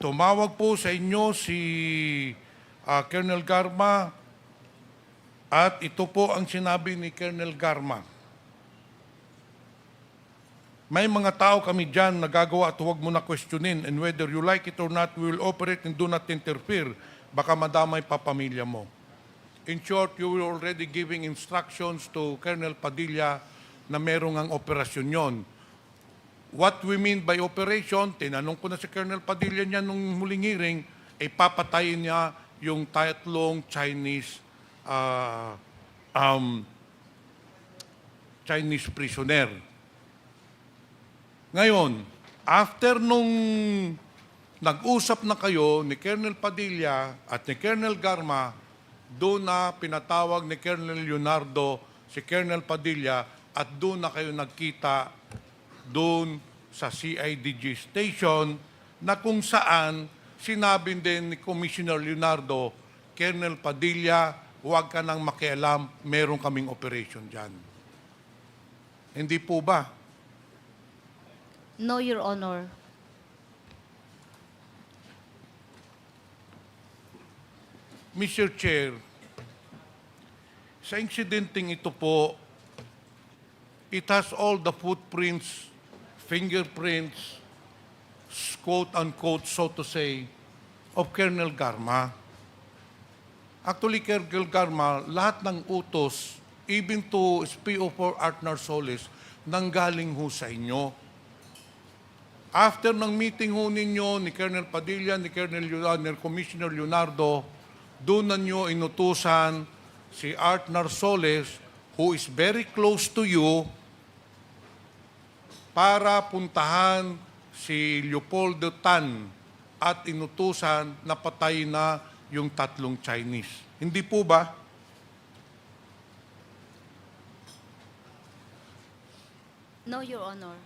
Tumawag po sa inyo si Colonel Garma at ito po ang sinabi ni Colonel Garma. May mga tao kami dyan na gagawa at huwag mo na questionin, and whether you like it or not, we will operate and do not interfere. Baka madamay pa pamilya mo. In short, you were already giving instructions to Colonel Padilla na merong ang operasyon yon. What we mean by operation, tinanong ko na si Colonel Padilla niya nung huling hearing, ay papatayin niya yung tatlong Chinese prisoner. Ngayon, after nung nag-usap na kayo ni Colonel Padilla at ni Colonel Garma, doon na pinatawag ni Colonel Leonardo si Colonel Padilla at doon na kayo nagkita doon sa CIDG station na kung saan sinabi din ni Commissioner Leonardo, Colonel Padilla, huwag ka nang makialam, meron kaming operation dyan. Hindi po ba? No, Your Honor. Mr. Chair, sa insidenteng ito po, it has all the footprints, fingerprints, quote-unquote, so to say, of Colonel Garma. Actually, Colonel Garma, lahat ng utos, even to SPO4 Art Narsoles, nanggaling ho sa inyo. After ng meeting ho ninyo ni Colonel Padilla, ni Commissioner Leonardo, doon na nyo inutusan si Art Narsoles, who is very close to you, para puntahan si Leopoldo Tan at inutusan na patay na yung tatlong Chinese. Hindi po ba? No, Your Honor.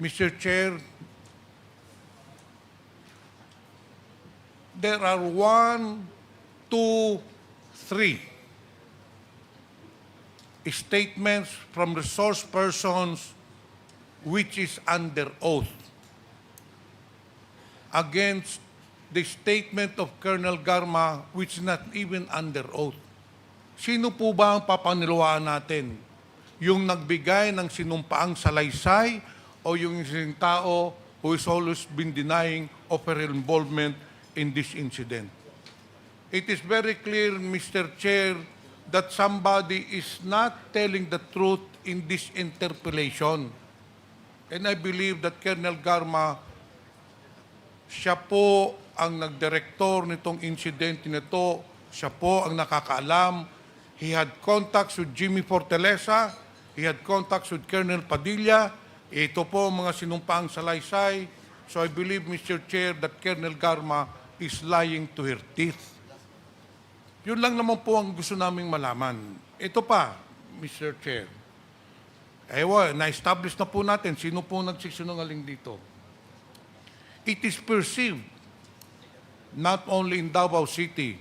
Mr. Chair, there are 1, 2, 3 statements from resource persons which is under oath against the statement of Colonel Garma which is not even under oath. Sino po ba ang papaniluhaan natin? Yung nagbigay ng sinumpaang salaysay o yung isang tao who has always been denying of her involvement in this incident? It is very clear, Mr. Chair, that somebody is not telling the truth in this interpellation. And I believe that Colonel Garma, siya po ang nagdirektor nitong incident nito, siya po ang nakakaalam. He had contacts with Jimmy Fortaleza, he had contacts with Colonel Padilla. Ito po mga sinumpaang salaysay. So I believe, Mr. Chair, that Colonel Garma is lying to her teeth. Yun lang naman po ang gusto naming malaman. Ito pa, Mr. Chair. Na-establish na po natin sino po nagsisinungaling dito. It is perceived, not only in Davao City,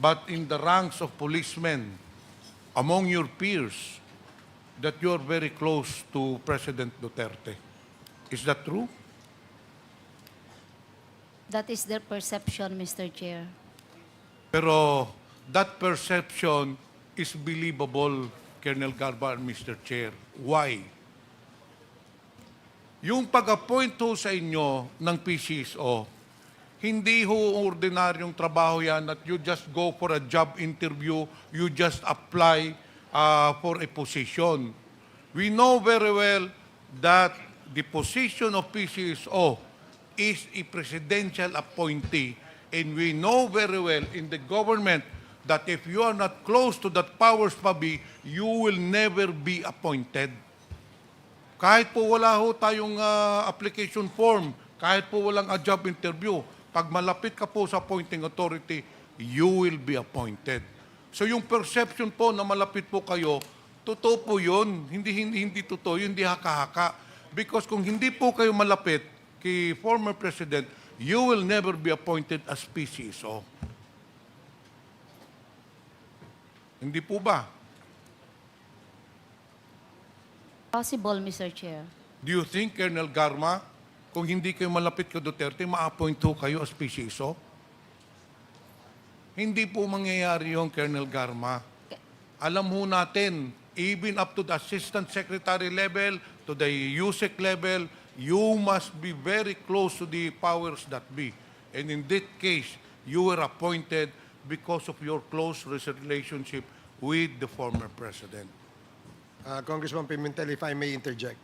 but in the ranks of policemen, among your peers, that you are very close to President Duterte. Is that true? That is their perception, Mr. Chair. Pero that perception is believable, Colonel Garba and Mr. Chair. Why? Yung pag-appoint ho sa inyo ng PCSO, hindi ho ordinaryong trabaho yan that you just go for a job interview, you just apply for a position. We know very well that the position of PCSO is a presidential appointee, and we know very well in the government that if you are not close to that powers pabi, you will never be appointed. Kahit po wala ho tayong application form, kahit po walang a job interview, pag malapit ka po sa appointing authority, you will be appointed. So yung perception po na malapit po kayo, totoo po yun. Hindi totoo yun, hindi haka-haka. Because kung hindi po kayo malapit kay former President, you will never be appointed as PCSO. Hindi po ba? Possible, Mr. Chair. Do you think, Colonel Garma, kung hindi kayo malapit kay Duterte, ma-appoint ho kayo as PCSO? Hindi po mangyayari yung Colonel Garma. Alam ho natin, even up to the Assistant Secretary level, to the USEC level, you must be very close to the powers that be. And in that case, you were appointed because of your close relationship with the former president. Congressman Pimentel, if I may interject,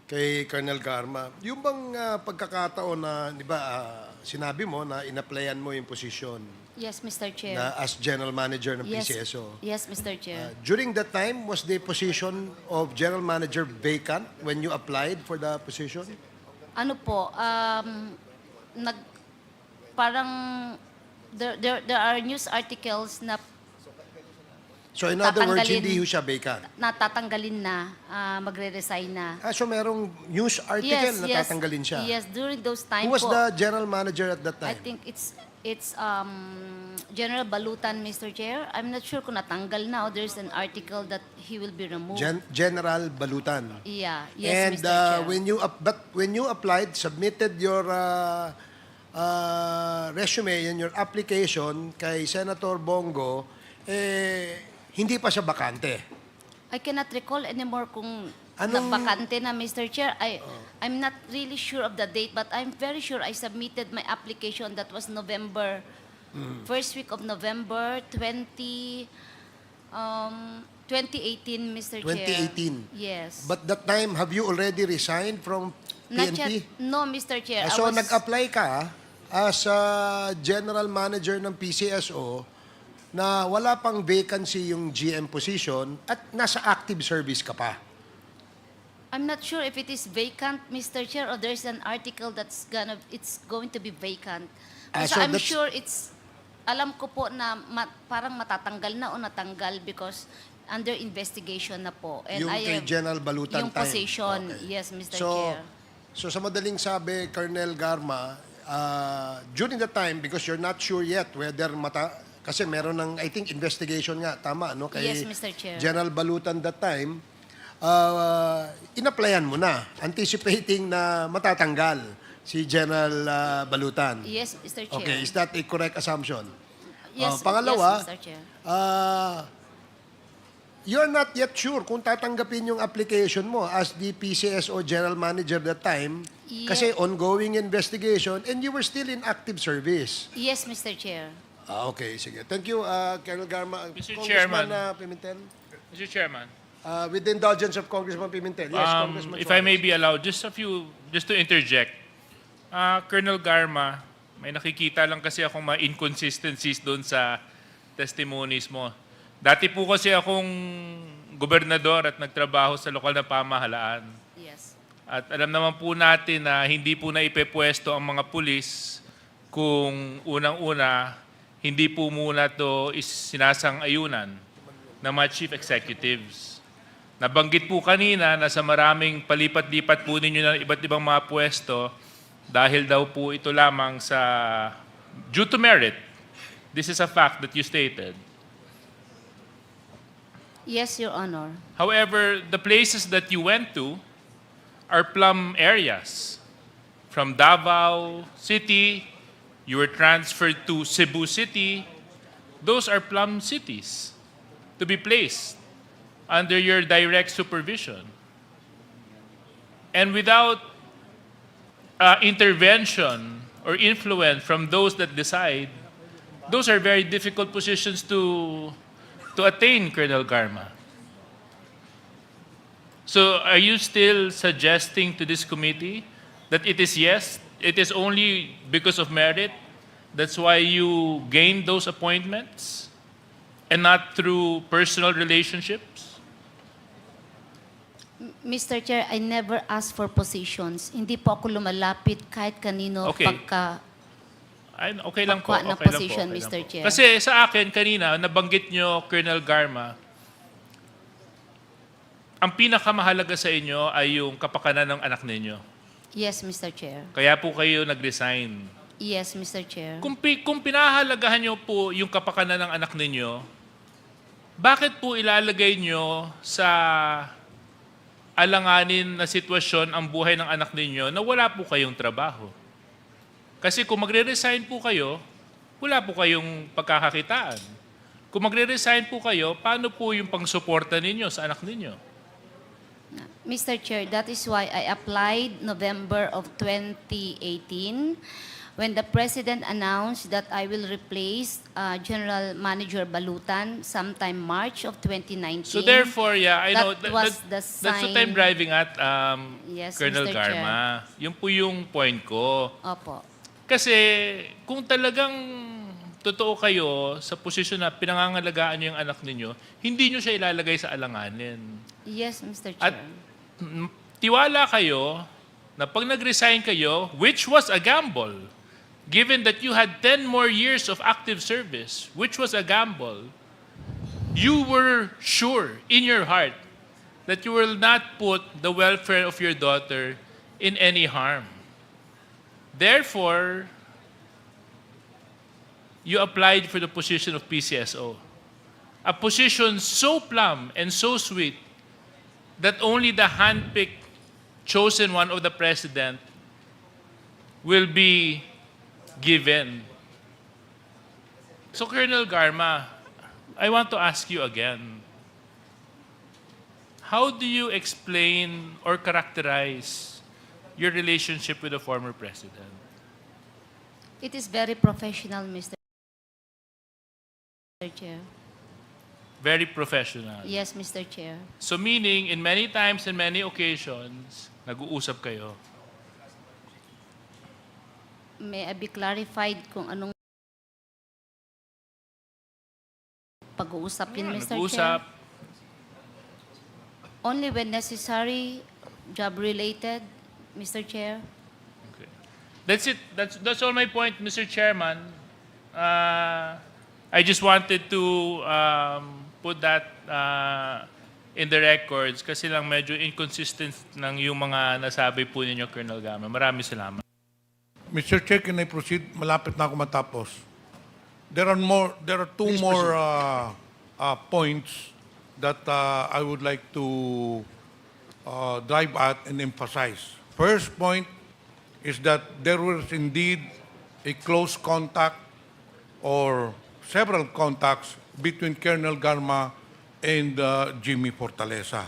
kay Colonel Garma, yung bang pagkakataon na, di ba, sinabi mo na in-applyan mo yung posisyon Yes, Mr. Chair. na as General Manager ng Yes. PCSO. Yes, Mr. Chair. During that time, was the position of General Manager vacant when you applied for the position? Ano po, parang there are news articles na So in other words, tatanggalin- hindi ho siya vacant. natatanggalin na, magre-resign na. So merong news article na tatanggalin siya. Yes, during those time Who was po. the General Manager at that I time? think it's General Balutan, Mr. Chair. I'm not sure kung natanggal na o there's an article that he will be removed. General Balutan. Yeah, yes, And Mr. Chair. when you applied, submitted your resume and your application kay Senator Bongo, hindi pa siya bakante. I cannot recall anymore kung Anong- nabakante na, Mr. Chair. I'm not really sure of the date, but I'm very sure I submitted my application. That was November, first week of November 2018, Mr. Chair. 2018. Yes. But that time, have you already resigned from Not PNP? yet. No, Mr. Chair. So nag-apply ka as General Manager ng PCSO na wala pang vacancy yung GM position at nasa active service ka pa. I'm not sure if it is vacant, Mr. Chair, or there's an article it's going to be vacant. So I'm sure alam ko po na parang matatanggal na o natanggal because under investigation na po. And Yung kay General Balutan yung time. position, Okay. yes, Mr. So, Chair. so sa madaling sabi, Colonel Garma, during the time, because you're not sure yet whether kasi meron ng, I think, investigation nga, tama, no? Kay Yes, Mr. Chair. General Balutan that time, in-applyan mo na, anticipating na matatanggal si General Balutan. Yes, Mr. Chair. Okay, is that a correct assumption? Yes, Pangalawa, yes, Mr. Chair. you're not yet sure kung tatanggapin yung application mo as the PCSO General Manager that time kasi ongoing investigation and you were still in active service. Yes, Mr. Chair. Okay, sige. Thank you, Colonel Garma. Mr. Congressman Chairman. Pimentel. Mr. Chairman, With the indulgence of Congressman Pimentel. Yes, Congressman if I may Suarez. be allowed, just to interject. Colonel Garma, may nakikita lang kasi akong mga inconsistencies doon sa testimonies mo. Dati po kasi akong gobernador at nagtrabaho sa lokal na pamahalaan. Yes. At alam naman po natin na hindi po na ipepwesto ang mga pulis kung unang-una, hindi po muna ito sinasang-ayunan ng mga chief executives. Nabanggit po kanina na sa maraming palipat-lipat po ninyo ng iba't ibang mga pwesto dahil daw po ito lamang sa due to merit. This is a fact that you stated. Yes, Your Honor. However, the places that you went to are plum areas. From Davao City, you were transferred to Cebu City. Those are plum cities to be placed under your direct supervision. And without intervention or influence from those that decide, those are very difficult positions to attain, Colonel Garma. So are you still suggesting to this committee that it is only because of merit, that's why you gained those appointments and not through personal relationships? Mr. Chair, I never asked for positions. Hindi po ako lumalapit kahit kanino Okay. Okay lang po. pagkuha ng Okay lang po, position, okay lang Mr. po. Chair. Kasi sa akin kanina, nabanggit nyo, Colonel Garma, ang pinakamahalaga sa inyo ay yung kapakanan ng anak ninyo. Yes, Mr. Chair. Kaya po kayo nag-resign. Yes, Mr. Chair. Kung pinahalagahan nyo po yung kapakanan ng anak ninyo, bakit po ilalagay nyo sa alanganin na sitwasyon ang buhay ng anak ninyo na wala po kayong trabaho? Kasi kung magre-resign po kayo, wala po kayong pagkakakitaan. Kung magre-resign po kayo, paano po yung pangsuporta ninyo sa anak ninyo? Mr. Chair, that is why I applied November of 2018 when the President announced that I will replace General Manager Balutan sometime March of 2019. So therefore, yeah, I know That's that's what I'm driving at, Yes, Colonel Mr. Garma. Yun po yung point ko. Opo. Kasi kung talagang totoo kayo sa posisyon na pinangangalagaan niyo yung anak ninyo, hindi niyo siya ilalagay sa alanganin. Yes, Mr. Chair. At tiwala kayo na pag nag-resign kayo, which was a gamble, given that you had 10 more years of active service, which was a gamble, you were sure in your heart that you will not put the welfare of your daughter in any harm. Therefore, you applied for the position of PCSO. A position so plumb and so sweet that only the handpicked chosen one of the president will be given. So, Colonel Garma, I want to ask you again, how do you explain or characterize your relationship with the former president? It is very professional, Mr. Chair. Very professional. Yes, Mr. Chair. So meaning, in many times and many occasions, nag-uusap kayo. May I be clarified kung anong pag-uusap yun, Mr. Nag-uusap. Chair? Only when necessary, job-related, Mr. Chair. Okay. That's it. That's all my point, Mr. Chairman. I just wanted to put that in the records kasi lang medyo inconsistent ng yung mga nasabi po ninyo, Colonel Garma. Maraming salamat. Mr. Chair, can I proceed? Malapit na ako matapos. There are two more points that I would like to drive at and emphasize. First point is that there was indeed a close contact or several contacts between Colonel Garma and Jimmy Fortaleza.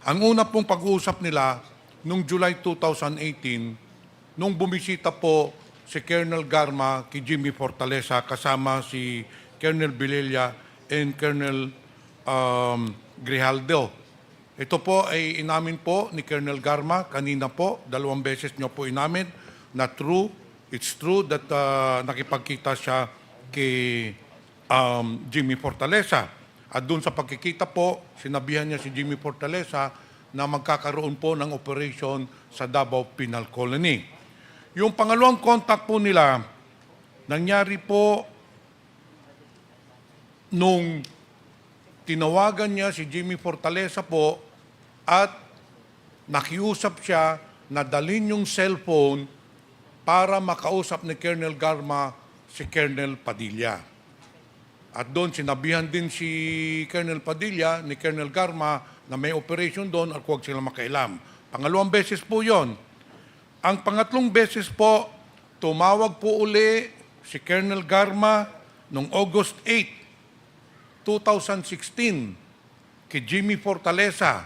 Ang una pong pag-uusap nila noong July 2018, nung bumisita po si Colonel Garma kay Jimmy Fortaleza kasama si Colonel Villela and Colonel Grijaldo. Ito po ay inamin po ni Colonel Garma kanina po, 2 beses niyo po inamin na it's true that nakipagkita siya kay Jimmy Fortaleza. At doon sa pagkikita po, sinabihan niya si Jimmy Fortaleza na magkakaroon po ng operation sa Davao Penal Colony. Yung pangalawang contact po nila, nangyari po nung tinawagan niya si Jimmy Fortaleza po at nakiusap siya na dalhin yung cellphone para makausap ni Colonel Garma si Colonel Padilla. At doon sinabihan din si Colonel Padilla ni Colonel Garma na may operation doon at huwag sila makailam. Pangalawang beses po yon. Ang pangatlong beses po, tumawag po uli si Colonel Garma noong August 8, 2016 kay Jimmy Fortaleza.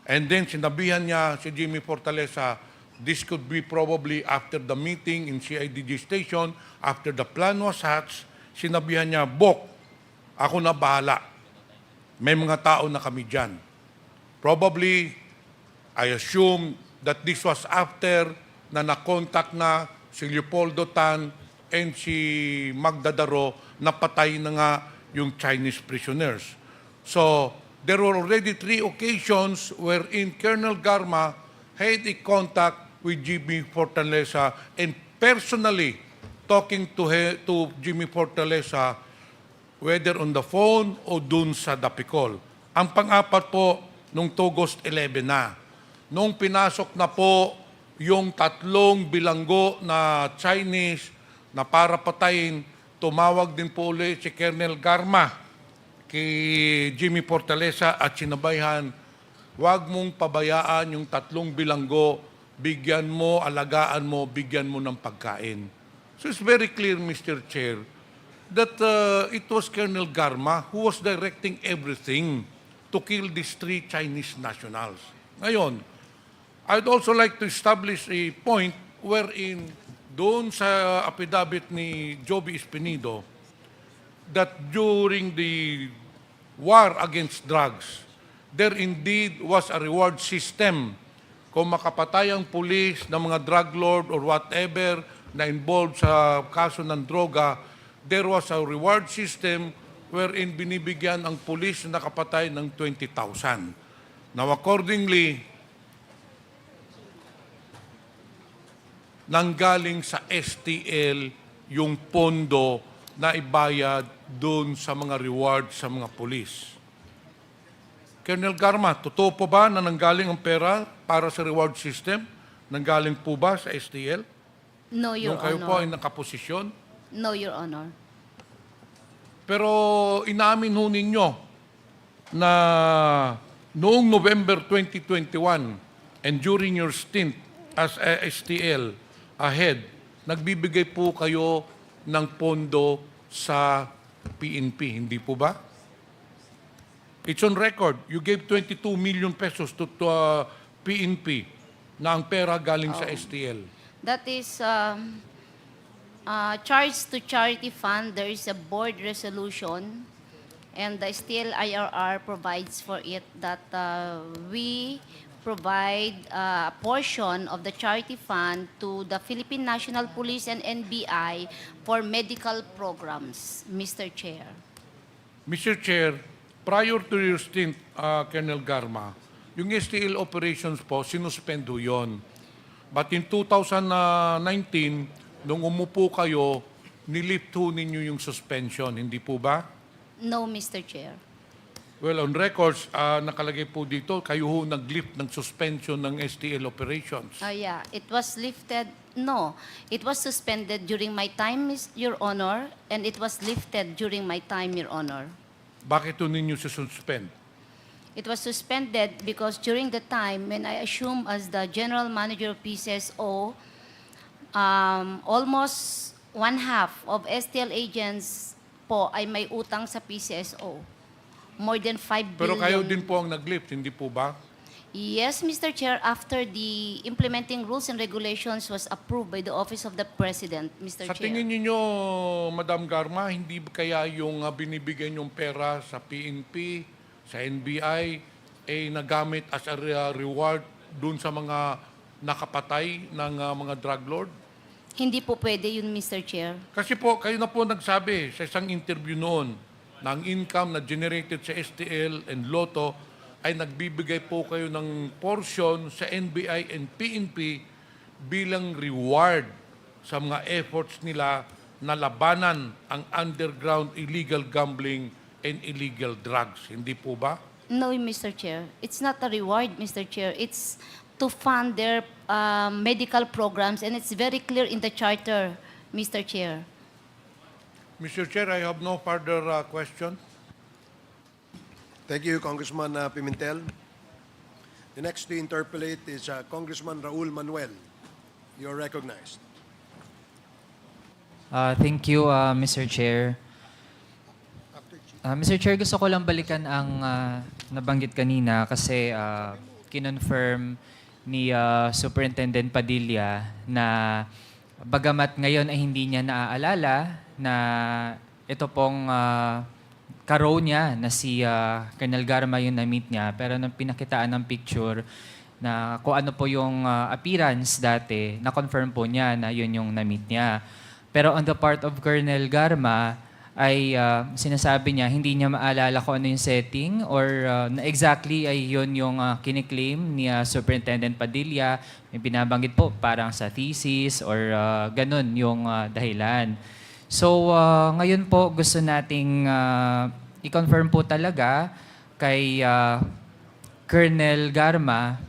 And then sinabihan niya si Jimmy Fortaleza, this could be probably after the meeting in CIDG station, after the plan was hatched. Sinabihan niya, Bok, ako na bahala. May mga tao na kami dyan. Probably, I assume that this was after na nakontak na si Leopoldo Tan and si Magda Daro na patay na nga yung Chinese prisoners. So, there were already 3 occasions wherein Colonel Garma had a contact with Jimmy Fortaleza and personally talking to Jimmy Fortaleza, whether on the phone o dun sa Dapicol. Ang pang-apat po, nung August 11 na. Nung pinasok na po yung 3 bilanggo na Chinese na para patayin, tumawag din po ulit si Colonel Garma kay Jimmy Fortaleza at sinabayhan, huwag mong pabayaan yung 3 bilanggo, bigyan mo, alagaan mo, bigyan mo ng pagkain. So it's very clear, Mr. Chair, that it was Colonel Garma who was directing everything to kill these 3 Chinese nationals. Ngayon, I'd also like to establish a point wherein doon sa affidavit ni Joby Espinido that during the war against drugs, there indeed was a reward system. Kung makapatay ang pulis ng mga drug lord or whatever na involved sa kaso ng droga, there was a reward system wherein binibigyan ang pulis na nakapatay ng 20,000. Now accordingly, nanggaling sa STL yung pondo na ibayad doon sa mga reward sa mga pulis. Colonel Garma, totoo po ba na nanggaling ang pera para sa reward system? Nanggaling po ba sa STL? No, Your Nung kayo Honor. po ay nakaposisyon? No, Your Honor. Pero inamin ho ninyo na noong November 2021 and during your stint as STL ahead, nagbibigay po kayo ng pondo sa PNP, hindi po ba? It's on record. You gave 22 million pesos to PNP na ang pera galing sa STL. That is charge to charity fund. There is a board resolution and the STL IRR provides for it that we provide a portion of the charity fund to the Philippine National Police and NBI for medical programs, Mr. Chair. Mr. Chair, prior to your stint, Colonel Garma, yung STL operations po, sinuspend ho yun. But in 2019, nung umupo kayo, nilift ho ninyo yung suspension, hindi po ba? No, Mr. Chair. Well, on records, nakalagay po dito, kayo ho nag-lift ng suspension ng STL operations. Yeah, it was lifted. No, it was suspended during my time, Your Honor, and it was lifted during my time, Your Honor. Bakit ho ninyo suspend? It was suspended because during the time when I assumed as the General Manager of PCSO, almost 1/2 of STL agents po ay may utang sa PCSO. More than 5 billion. Pero kayo din po ang nag-lift, hindi po ba? Yes, Mr. Chair, after the implementing rules and regulations was approved by the Office of the President, Mr. Sa Chair. tingin niyo, Madam Garma, hindi ba kaya yung binibigyan yung pera sa PNP, sa NBI, ay nagamit as a reward dun sa mga nakapatay ng mga drug lord? Hindi po pwede yun, Mr. Chair. Kasi po, kayo na po nagsabi sa isang interview noon na ang income na generated sa STL and Lotto ay nagbibigay po kayo ng portion sa NBI and PNP bilang reward sa mga efforts nila na labanan ang underground illegal gambling and illegal drugs. Hindi po ba? No, Mr. Chair. It's not a reward, Mr. Chair. It's to fund their medical programs, and it's very clear in the charter, Mr. Chair. Mr. Chair, I have no further question. Thank you, Congressman Pimentel. The next to interpolate is Congressman Raul Manuel. You're recognized. Thank you, Mr. Chair. Mr. Chair, gusto ko lang balikan ang nabanggit kanina kasi kinonfirm ni Superintendent Padilla na bagamat ngayon ay hindi niya naaalala na ito pong karo niya na si Colonel Garma yung na-meet niya, pero nung pinakitaan ng picture na kung ano po yung appearance dati, na-confirm po niya na yun yung na-meet niya. Pero on the part of Colonel Garma, ay sinasabi niya hindi niya maalala kung ano yung setting or na exactly ay yun yung kiniklaim ni Superintendent Padilla. May binabanggit po parang sa thesis or ganun yung dahilan. So ngayon po gusto nating i-confirm po talaga kay Colonel Garma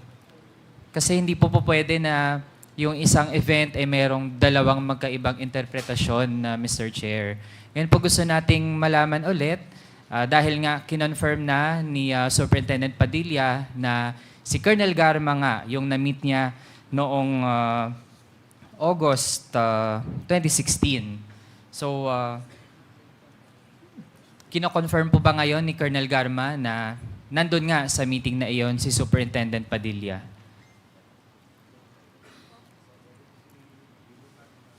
kasi hindi po pwede na yung isang event ay merong dalawang magkaibang interpretasyon, Mr. Chair. Ngayon po gusto nating malaman ulit dahil nga kinonfirm na ni Superintendent Padilla na si Colonel Garma nga yung na-meet niya noong August 2016. So, kino-confirm po ba ngayon ni Colonel Garma na nandun nga sa meeting na iyon si Superintendent Padilla?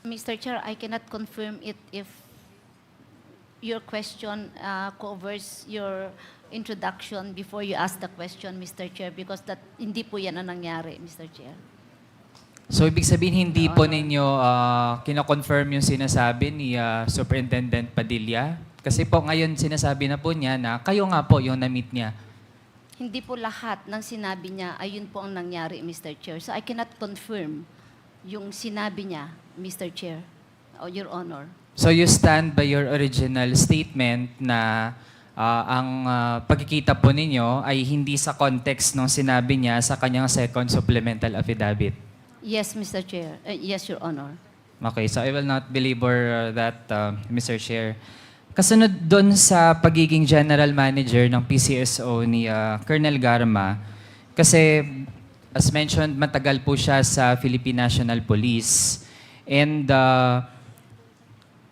Mr. Chair, I cannot confirm it if your question covers your introduction before you ask the question, Mr. Chair, because that hindi po yan ang nangyari, Mr. Chair. So, ibig sabihin, hindi po ninyo kino-confirm yung sinasabi ni Superintendent Padilla? Kasi po ngayon sinasabi na po niya na kayo nga po yung na-meet niya. Hindi po lahat ng sinabi niya ayun po ang nangyari, Mr. Chair. So I cannot confirm yung sinabi niya, Mr. Chair, or Your Honor. So you stand by your original statement na ang pagkikita po ninyo ay hindi sa context ng sinabi niya sa kanyang second supplemental affidavit? Yes, Mr. Chair. Yes, Your Honor. Okay, so I will not belabor that, Mr. Chair. Kasunod doon sa pagiging general manager ng PCSO ni Colonel Garma, kasi as mentioned, matagal po siya sa Philippine National Police. And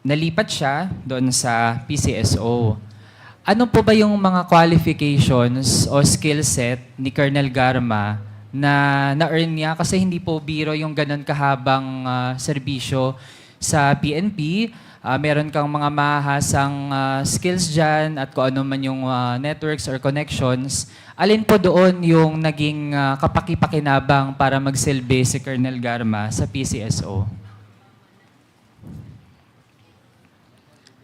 nalipat siya doon sa PCSO. Ano po ba yung mga qualifications o skill set ni Colonel Garma na na-earn niya? Kasi hindi po biro yung ganun kahabang serbisyo sa PNP. Meron kang mga mahahasang skills dyan at kung ano man yung networks or connections. Alin po doon yung naging kapaki-pakinabang para magsilbi si Colonel Garma sa PCSO?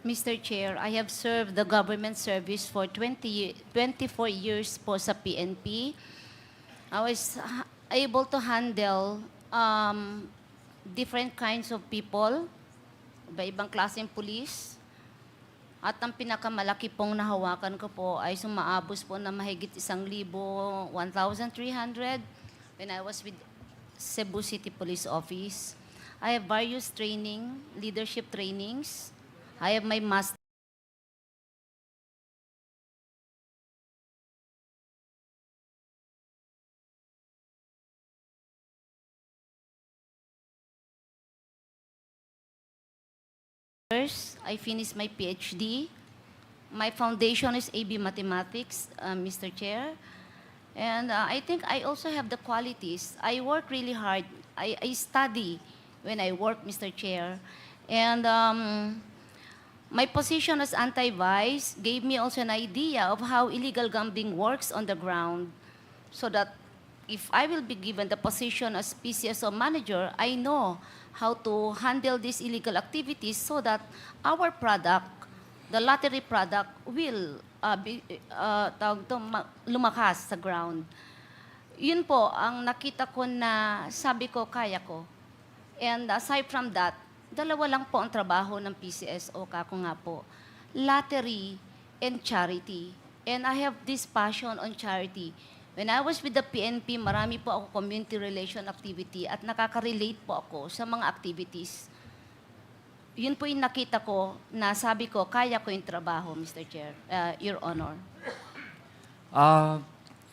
Mr. Chair, I have served the government service for 24 years po sa PNP. I was able to handle different kinds of people, iba-ibang klaseng pulis. At ang pinakamalaki pong nahawakan ko po ay sumaabos po na mahigit 1,300 when I was with Cebu City Police Office. I have various leadership trainings. I have my master. I finished my PhD. My foundation is AB Mathematics, Mr. Chair. And I think I also have the qualities. I work really hard. I study when I work, Mr. Chair. And my position as anti-vice gave me also an idea of how illegal gambling works on the ground, so that if I will be given the position as PCSO manager, I know how to handle these illegal activities so that our product, the lottery product, will lumakas sa ground. Yun po ang nakita ko na sabi ko, kaya ko. And aside from that, dalawa lang po ang trabaho ng PCSO, kako nga po. Lottery and charity. And I have this passion on charity. When I was with the PNP, marami po ako community relation activity at nakaka-relate po ako sa mga activities. Yun po yung nakita ko na sabi ko, kaya ko yung trabaho, Mr. Chair, Your Honor.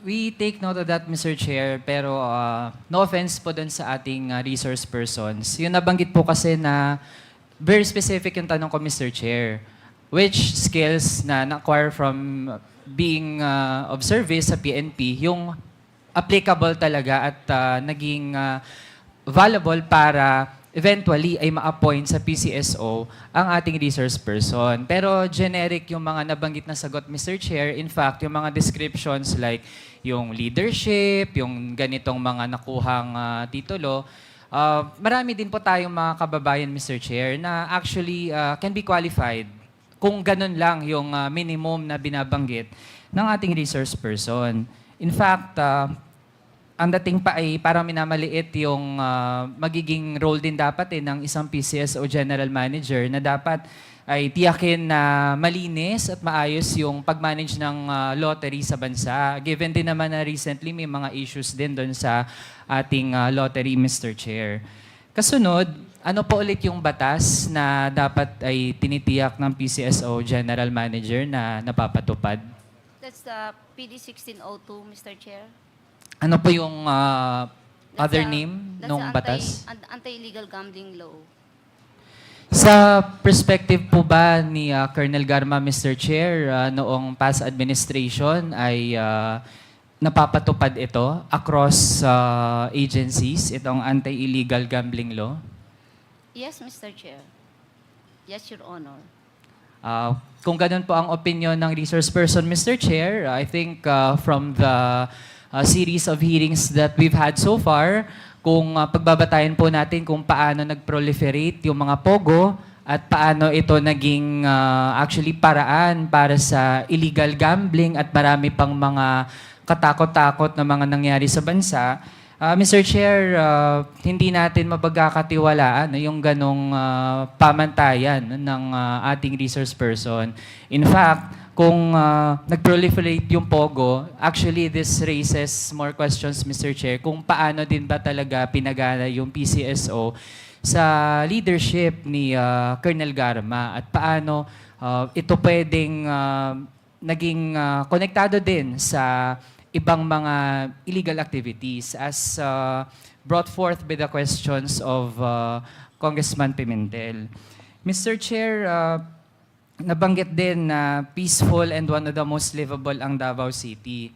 We take note of that, Mr. Chair, pero no offense po dun sa ating resource persons. Yung nabanggit po kasi na very specific yung tanong ko, Mr. Chair. Which skills na na-acquire from being of service sa PNP, yung applicable talaga at naging valuable para eventually ay ma-appoint sa PCSO ang ating resource person. Pero generic yung mga nabanggit na sagot, Mr. Chair. In fact, yung mga descriptions like yung leadership, yung ganitong mga nakuhang titulo, marami din po tayong mga kababayan, Mr. Chair, na actually can be qualified kung ganun lang yung minimum na binabanggit ng ating resource person. In fact, ang dating pa ay parang minamaliit yung magiging role din dapat ng isang PCSO General Manager na dapat ay tiyakin na malinis at maayos yung pag-manage ng lottery sa bansa. Given din naman na recently may mga issues din doon sa ating lottery, Mr. Chair. Kasunod, ano po ulit yung batas na dapat ay tinitiyak ng PCSO General Manager na napapatupad? That's the PD 1602, Mr. Chair. Ano po yung Other name That's nung the batas? anti-illegal gambling law. Sa perspective po ba ni Colonel Garma, Mr. Chair, noong past administration ay napapatupad ito across agencies, itong anti-illegal gambling law? Yes, Mr. Chair. Yes, Your Honor. Kung ganun po ang opinion ng resource person, Mr. Chair, I think from the series of hearings that we've had so far, kung pagbabatayan po natin kung paano nag-proliferate yung mga POGO at paano ito naging actually paraan para sa illegal gambling at marami pang mga katakot-takot na mga nangyari sa bansa, Mr. Chair, hindi natin mapagkakatiwalaan yung ganong pamantayan ng ating resource person. In fact, kung nag-proliferate yung POGO, actually this raises more questions, Mr. Chair, kung paano din ba talaga pinagana yung PCSO sa leadership ni Colonel Garma at paano ito pwedeng naging konektado din sa ibang mga illegal activities as brought forth by the questions of Congressman Pimentel. Mr. Chair, nabanggit din na peaceful and one of the most livable ang Davao City.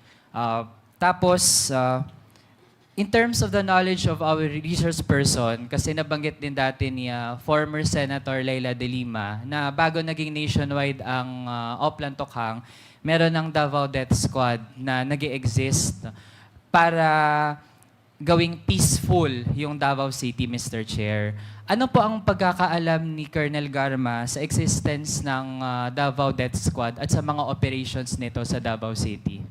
Tapos, in terms of the knowledge of our resource person, kasi nabanggit din dati ni former Senator Leila de Lima na bago naging nationwide ang Oplan Tokhang, meron ng Davao Death Squad na nag-exist para gawing peaceful yung Davao City, Mr. Chair. Ano po ang pagkakaalam ni Colonel Garma sa existence ng Davao Death Squad at sa mga operations nito sa Davao City?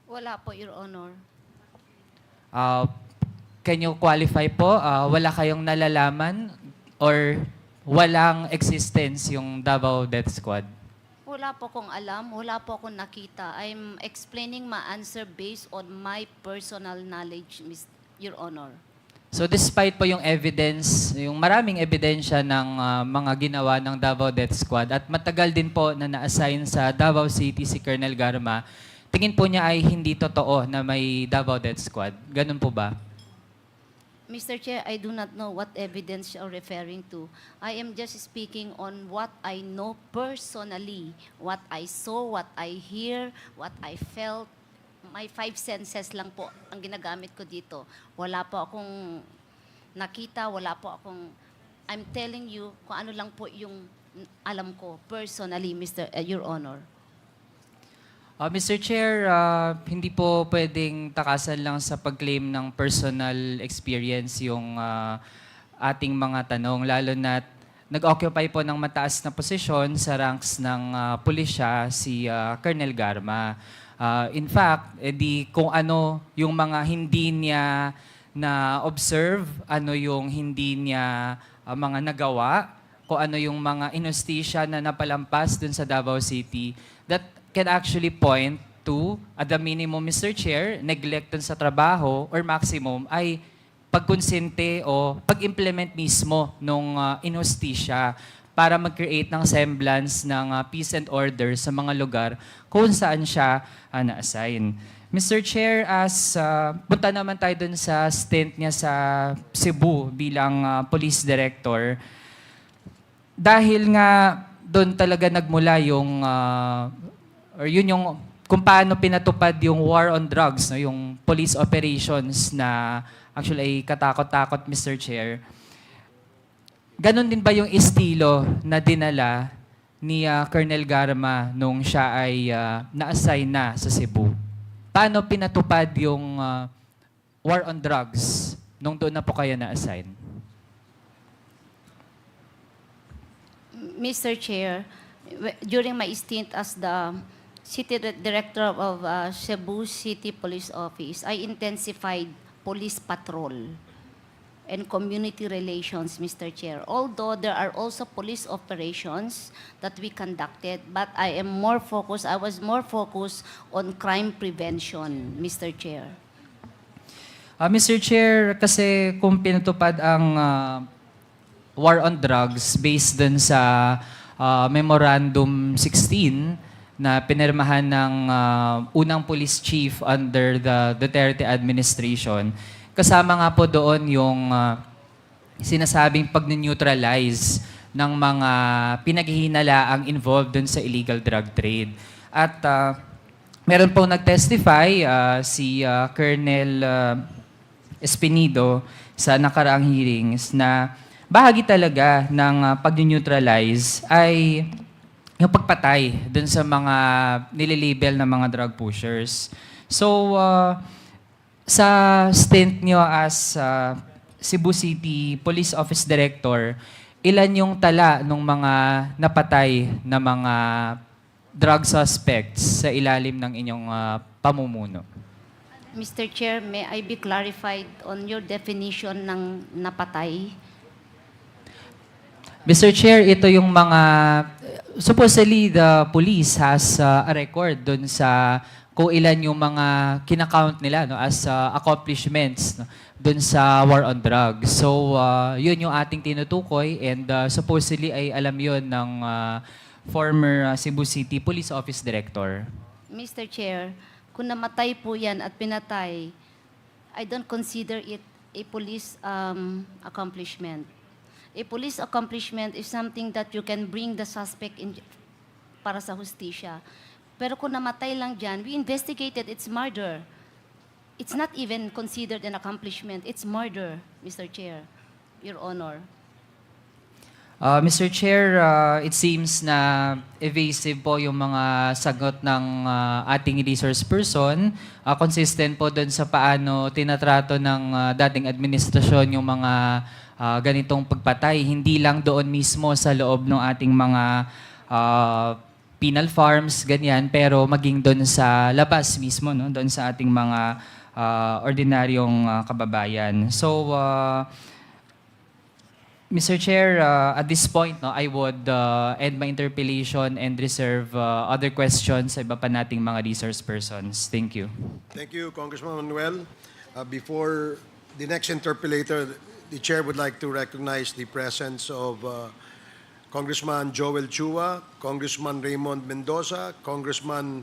Wala po, Your Honor. Can you qualify po? Wala kayong nalalaman or walang existence yung Davao Death Squad? Wala po kong alam, wala po akong nakita. I'm explaining my answer based on my personal knowledge, Your Honor. So despite po yung evidence, yung maraming ebidensya ng mga ginawa ng Davao Death Squad at matagal din po na na-assign sa Davao City si Colonel Garma, tingin po niya ay hindi totoo na may Davao Death Squad. Ganun po ba? Mr. Chair, I do not know what evidence you're referring to. I am just speaking on what I know personally, what I saw, what I hear, what I felt. My 5 senses lang po ang ginagamit ko dito. Wala po akong nakita, wala po akong... I'm telling you kung ano lang po yung alam ko personally, Your Honor. Mr. Chair, hindi po pwedeng takasan lang sa pag-claim ng personal experience yung ating mga tanong, lalo na nag-occupy po ng mataas na posisyon sa ranks ng pulisya si Colonel Garma. In fact, kung ano yung mga hindi niya na-observe, ano yung hindi niya mga nagawa, kung ano yung mga inustisya na napalampas dun sa Davao City, that can actually point to, at the minimum, Mr. Chair, neglect dun sa trabaho, or maximum, ay pagkonsente o pag-implement mismo nung inustisya para mag-create ng semblance ng peace and order sa mga lugar kung saan siya na-assign. Mr. Chair, punta naman tayo dun sa stint niya sa Cebu bilang police director. Dahil nga doon talaga nagmula yung or yun yung kung paano pinatupad yung war on drugs, no, yung police operations na actually ay katakot-takot, Mr. Chair. Ganon din ba yung estilo na dinala ni Colonel Garma nung siya ay na-assign na sa Cebu? Paano pinatupad yung war on drugs nung doon na po kayo na-assign? Mr. Chair, during my stint as the City Director of Cebu City Police Office, I intensified police patrol and community relations, Mr. Chair. Although there are also police operations that we conducted, but I was more focused on crime prevention, Mr. Chair. Mr. Chair, kasi kung pinatupad ang war on drugs based dun sa Memorandum 16, na pinirmahan ng unang police chief under the Duterte administration. Kasama nga po doon yung sinasabing pag-neutralize ng mga pinaghihinalaang involved dun sa illegal drug trade. At meron po nag-testify si Colonel Espinido sa nakaraang hearings na bahagi talaga ng pag-neutralize ay yung pagpatay dun sa mga nililabel na mga drug pushers. So, sa stint nyo as Cebu City Police Office Director, ilan yung tala ng mga napatay na mga drug suspects sa ilalim ng inyong pamumuno? Mr. Chair, may I be clarified on your definition ng napatay? Mr. Chair, ito yung mga, supposedly the police has a record dun sa kung ilan yung mga kinakount nila no, as accomplishments no, dun sa war on drugs. So, yun yung ating tinutukoy and supposedly ay alam yun ng former Cebu City Police Office Director. Mr. Chair, kung namatay po yan at pinatay, I don't consider it a police accomplishment. A police accomplishment is something that you can bring the suspect in para sa hustisya. Pero kung namatay lang dyan, we investigated, it's murder. It's not even considered an accomplishment. It's murder, Mr. Chair, Your Honor. Mr. Chair, it seems na evasive po yung mga sagot ng ating resource person. Consistent po dun sa paano tinatrato ng dating administrasyon yung mga ganitong pagpatay. Hindi lang doon mismo sa loob ng ating mga penal farms, ganyan, pero maging doon sa labas mismo, no? Doon sa ating mga ordinaryong kababayan. So, Mr. Chair, at this point, no, I would end my interpellation and reserve other questions sa iba pa nating mga resource persons. Thank you. Thank you, Congressman Manuel. Before the next interpellator, the Chair would like to recognize the presence of Congressman Joel Chua, Congressman Raymond Mendoza, Congressman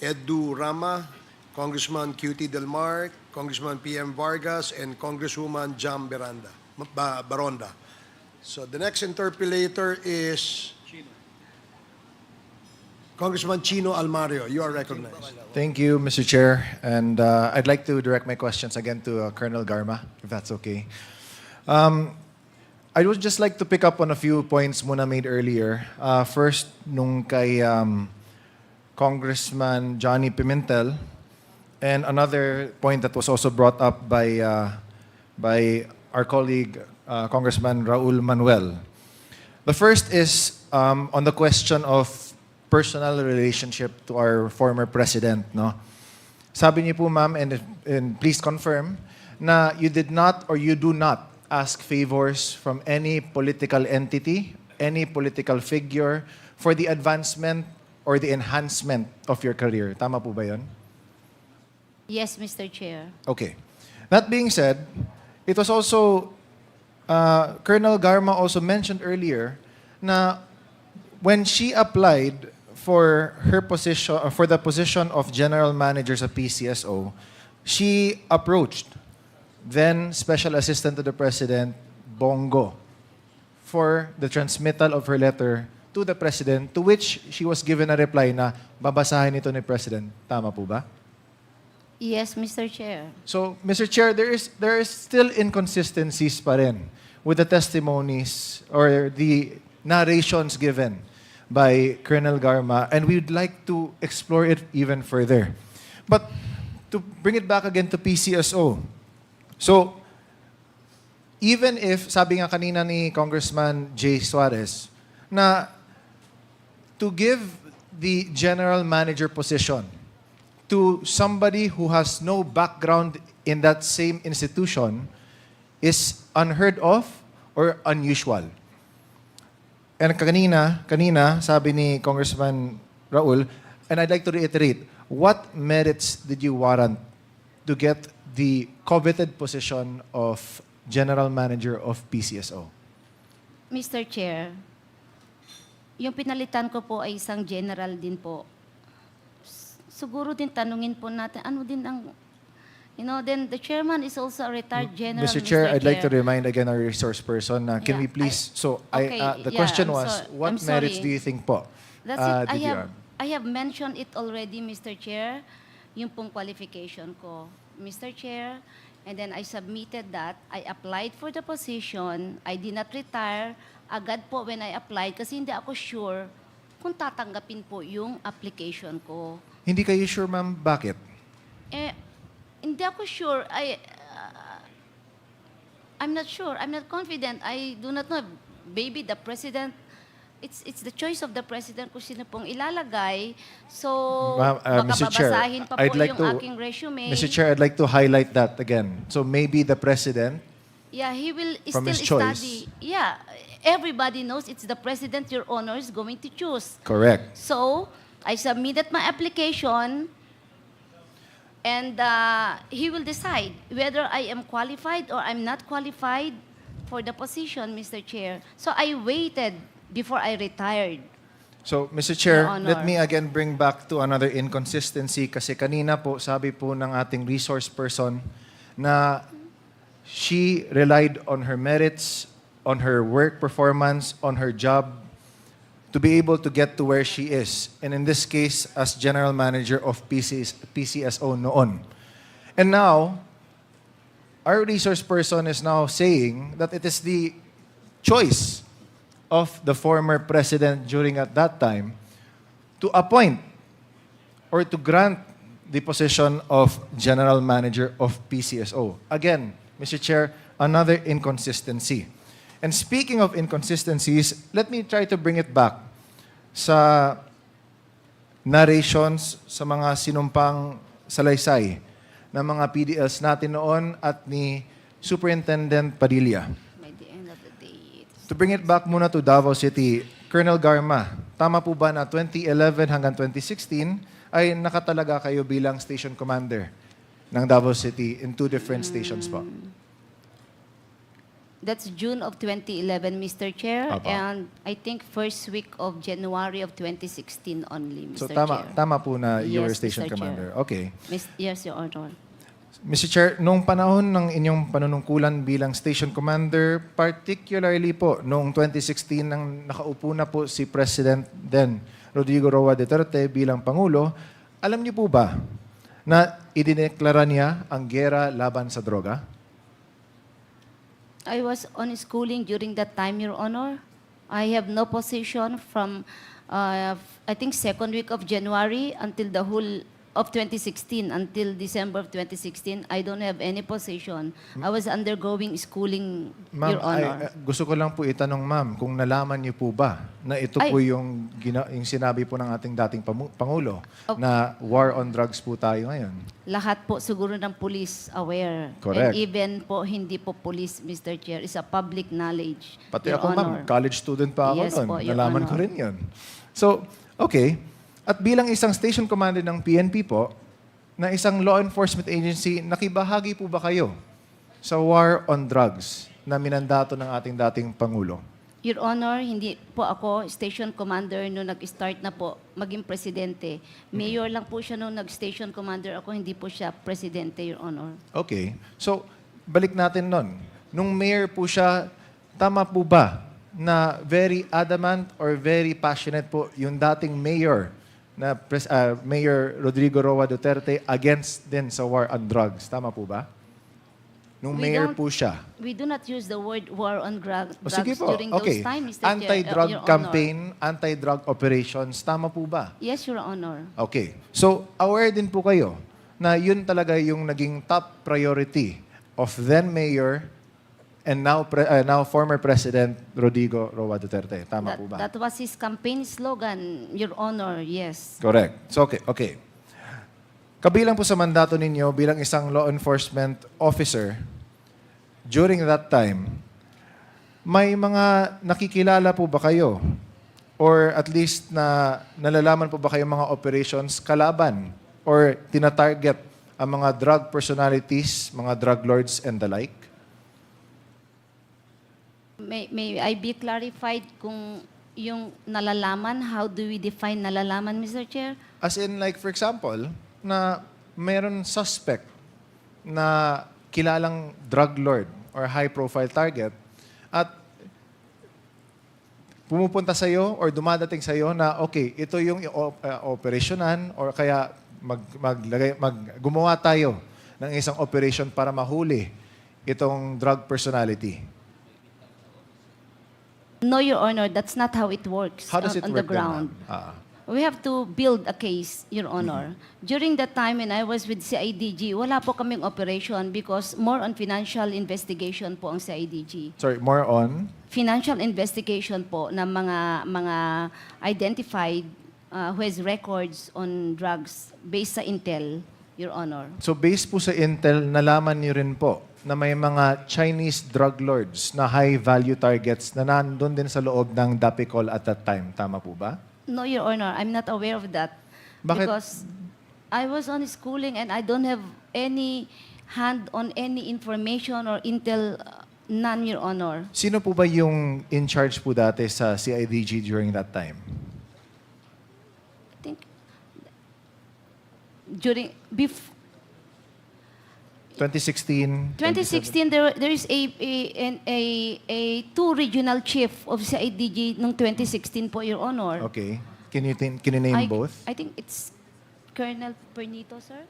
Edu Rama, Congressman QT Del Mar, Congressman PM Vargas, and Congresswoman Jam Baronda. So the next interpellator is Congressman Chino Almario. You are recognized. Thank you, Mr. Chair. And I'd like to direct my questions again to Colonel Garma, if that's okay. I would just like to pick up on a few points muna made earlier. First, nung kay Congressman Johnny Pimentel, and another point that was also brought up by our colleague, Congressman Raul Manuel. The first is on the question of personal relationship to our former president. No? Sabi niyo po, ma'am, and please confirm, na you did not or you do not ask favors from any political entity, any political figure for the advancement or the enhancement of your career. Tama po ba yun? Yes, Mr. Chair. Okay. That being said, it was also, Colonel Garma also mentioned earlier na when she applied for her position, for the position of General Manager sa PCSO, she approached then Special Assistant to the President, Bongo, for the transmittal of her letter to the President, to which she was given a reply na babasahin ito ni President. Tama po ba? Yes, Mr. Chair. So, Mr. Chair, there is still inconsistencies pa rin with the testimonies or the narrations given by Colonel Garma, and we would like to explore it even further. But to bring it back again to PCSO, so even if, sabi nga kanina ni Congressman Jay Suarez, na to give the general manager position to somebody who has no background in that same institution is unheard of or unusual. And kanina, sabi ni Congressman Raul, and I'd like to reiterate, what merits did you warrant to get the coveted position of General Manager of PCSO? Mr. Chair, yung pinalitan ko po ay isang general din po siguro din tanungin po natin, ano din ang, then the chairman is also a retired general, Mr. Chair, I'd like to Chair. remind again our resource person na can Yeah, we please, Okay, the yeah, question I'm was, so- what I'm merits sorry. do you think po? That's it. DDR? I have mentioned it already, Mr. Chair, yung pong qualification ko, Mr. Chair, and then I submitted that. I applied for the position. I did not retire agad po when I applied kasi hindi ako sure kung tatanggapin po yung application ko. Hindi kayo sure, ma'am, bakit? Hindi ako sure. I'm not sure. I'm not confident. I do not know. Maybe the president, it's the choice of the president kung sino pong ilalagay. So, Ma'am, baka Mr. Chair, babasahin pa I'd po like yung to- aking resume. Mr. Chair, I'd like to highlight that again. So maybe the president, Yeah, he will From still his choice. study. Yeah, everybody knows it's the president, Your Honor, is going to choose. correct. So, I submitted my application and he will decide whether I am qualified or I'm not qualified for the position, Mr. Chair. So, I waited before I retired. So, Mr. Chair, Your Honor. let me again bring back to another inconsistency kasi kanina po, sabi po ng ating resource person na she relied on her merits, on her work performance, on her job to be able to get to where she is. And in this case, as General Manager of PCSO noon. And now, our resource person is now saying that it is the choice of the former president during at that time to appoint or to grant the position of General Manager of PCSO. Again, Mr. Chair, another inconsistency. And speaking of inconsistencies, let me try to bring it back sa narrations sa mga sinumpang salaysay ng mga PDLs natin noon at ni Superintendent Padilla. By the end of the day, To bring it back muna to Davao City, Colonel Garma, tama po ba na 2011 hanggang 2016 ay nakatalaga kayo bilang station commander ng Davao City in 2 different stations po? That's June of 2011, Mr. Chair, Apo. and I think first week of January of 2016 only, Mr. So Chair. tama po na you were Yes, station Mr. Chair. commander. Okay. Yes, Your Honor. Mr. Chair, noong panahon ng inyong panunungkulan bilang station commander, particularly po noong 2016 nang nakaupo na po si President then Rodrigo Roa Duterte bilang Pangulo, alam niyo po ba na idineklara niya ang giyera laban sa droga? I was on schooling during that time, Your Honor. I have no position from, I think, second week of January until the whole of 2016, until December of 2016. I don't have any position. I was undergoing schooling, Ma'am, Your Honor. gusto ko lang po itanong, ma'am, kung nalaman niyo po ba na ito po yung sinabi po ng ating dating Pangulo na war on drugs po tayo ngayon? Lahat po siguro ng police aware. Correct. And even po hindi po police, Mr. Chair, is a public knowledge, Pati Your ako, Honor. ma'am, college student pa ako Yes noon. po, Your Nalaman ko Honor. rin yun. So, okay. At bilang isang station commander ng PNP po, na isang law enforcement agency, nakibahagi po ba kayo sa war on drugs na minandato ng ating dating Pangulo? Your Honor, hindi po ako station commander nung nag-start na po maging presidente. Mayor lang po siya nung nag-station commander ako, hindi po siya presidente, Your Honor. Okay. So, balik natin nun. Nung mayor po siya, tama po ba na very adamant or very passionate po yung dating mayor na Mayor Rodrigo Roa Duterte against din sa war on drugs? Tama po ba? Nung We mayor don't- po siya. We do not use the word war on drugs O sige po, during okay. those times, Mr. Chair, Anti-drug Your Honor. campaign, anti-drug operations, tama po ba? Yes, Your Honor. Okay. So, aware din po kayo na yun talaga yung naging top priority of then Mayor and now former President Rodrigo Roa Duterte. Tama po ba? That was his campaign slogan, Your Honor, yes. Correct. So, okay. Kabilang po sa mandato ninyo bilang isang law enforcement officer, during that time, may mga nakikilala po ba kayo? Or at least na nalalaman po ba kayo mga operations kalaban? Or tinatarget ang mga drug personalities, mga drug lords and the like? May I be clarified kung yung nalalaman, how do we define nalalaman, Mr. Chair? As in, like, for example, na meron suspect na kilalang drug lord or high-profile target at pumupunta sa'yo or dumadating sa'yo na, okay, ito yung operasyonan or kaya gumawa tayo ng isang operation para mahuli itong drug personality. No, Your Honor, that's not how it works How does it on work the ground. then, ma'am? We have to build a case, Your Honor. During that time when I was with CIDG, wala po kaming operation because more on financial investigation po ang CIDG. Sorry, more on? Financial investigation po ng mga identified who has records on drugs based sa intel, Your Honor. So based po sa intel, nalaman niyo rin po na may mga Chinese drug lords na high-value targets na nandun din sa loob ng Dapicol at that time. Tama po ba? No, Your Honor, I'm not aware of that. Bakit? Because I was on schooling and I don't have any hand on any information or intel, none, Your Honor. Sino po ba yung in charge po dati sa CIDG during that time? I think during 2016? 2016, there is a two regional chief of CIDG noong 2016 po, Your Honor. Okay. Can you name both? I think it's Colonel Pernito, sir.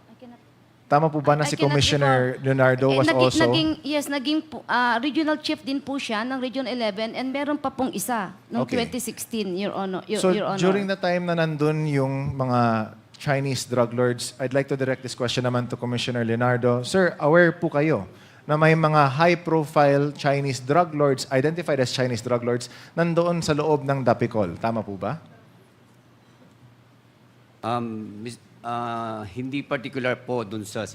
I cannot. Tama po ba na I si cannot Commissioner Leonardo was also? Naging regional chief din po siya ng Region 11 and meron pa pong isa noong Okay. 2016, Your Honor. Your Honor. During the time na nandun yung mga Chinese drug lords, I'd like to direct this question naman to Commissioner Leonardo. Sir, aware po kayo na may mga high-profile Chinese drug lords, identified as Chinese drug lords, nandoon sa loob ng Dapicol. Tama po ba? Hindi particular po dun sa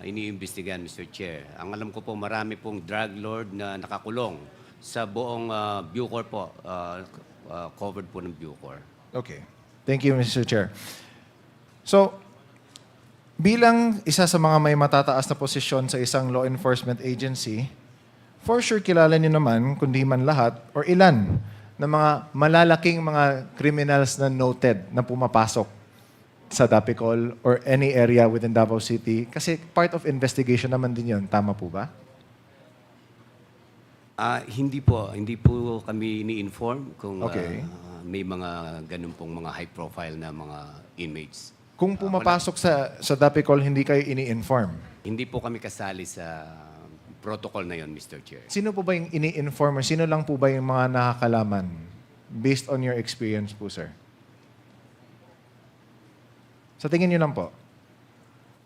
iniimbestigahan, Mr. Chair. Ang alam ko po, marami pong drug lord na nakakulong sa buong Bucor po, covered po ng Bucor. Okay. Thank you, Mr. Chair. So, bilang isa sa mga may matataas na posisyon sa isang law enforcement agency, for sure kilala niyo naman, kundi man lahat, or ilan, na mga malalaking mga criminals na noted na pumapasok sa Dapicol or any area within Davao City. Kasi part of investigation naman din yun. Tama po ba? Hindi po kami ni-inform kung Okay. may mga ganun pong mga high-profile na mga inmates. Kung pumapasok sa Dapicol, hindi kayo ini-inform. Hindi po kami kasali sa protocol na yon, Mr. Chair. Sino po ba yung ini-inform or sino lang po ba yung mga nakakalaman based on your experience po, sir? Sa tingin niyo lang po.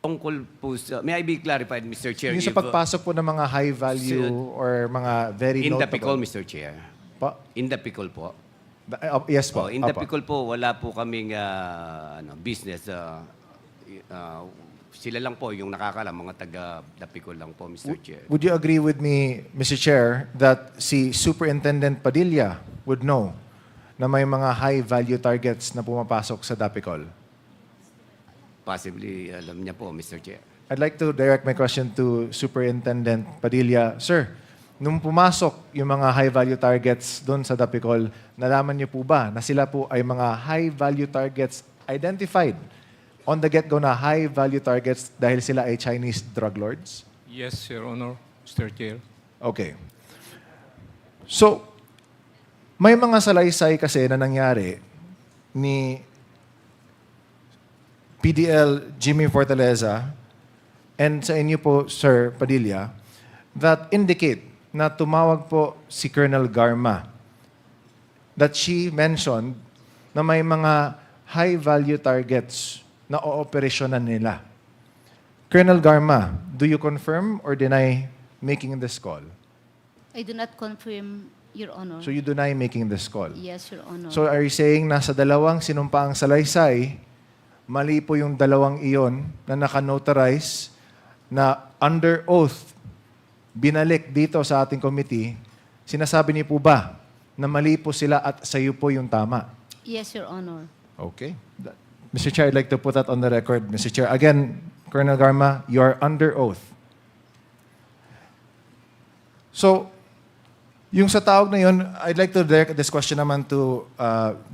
Tungkol po sa... May I be clarified, Mr. Chair? Yung sa pagpasok po ng mga high value or mga very in the notable. Picol, Mr. Chair. Pa? In the Picol po. Yes po. In the Opo. Picol po, wala po kaming business. Sila lang po yung nakakalam, mga taga-Dapicol lang po, Mr. Chair. Would you agree with me, Mr. Chair, that si Superintendent Padilla would know na may mga high value targets na pumapasok sa Dapicol? Possibly, alam niya po, Mr. Chair. I'd like to direct my question to Superintendent Padilla. Sir, nung pumasok yung mga high-value targets doon sa Dapicol, nalaman niyo po ba na sila po ay mga high-value targets identified on the get-go na high-value targets dahil sila ay Chinese drug lords? Yes, Your Honor, Mr. Chair. Okay. So, may mga salaysay kasi na nangyari ni PDL Jimmy Fortaleza and sa inyo po, Sir Padilla, that indicate na tumawag po si Colonel Garma that she mentioned na may mga high-value targets na ooperasyonan nila. Colonel Garma, do you confirm or deny making this call? I do not confirm, Your Honor. So you deny making this call? Yes, Your Honor. So are you saying na sa dalawang sinumpaang salaysay, mali po yung dalawang iyon na naka-notarize na under oath binalik dito sa ating committee, sinasabi niyo po ba na mali po sila at sa iyo po yung tama? Yes, Your Honor. Okay. Mr. Chair, I'd like to put that on the record. Mr. Chair, again, Colonel Garma, you are under oath. So, Yung sa tawag na yun, I'd like to direct this question naman to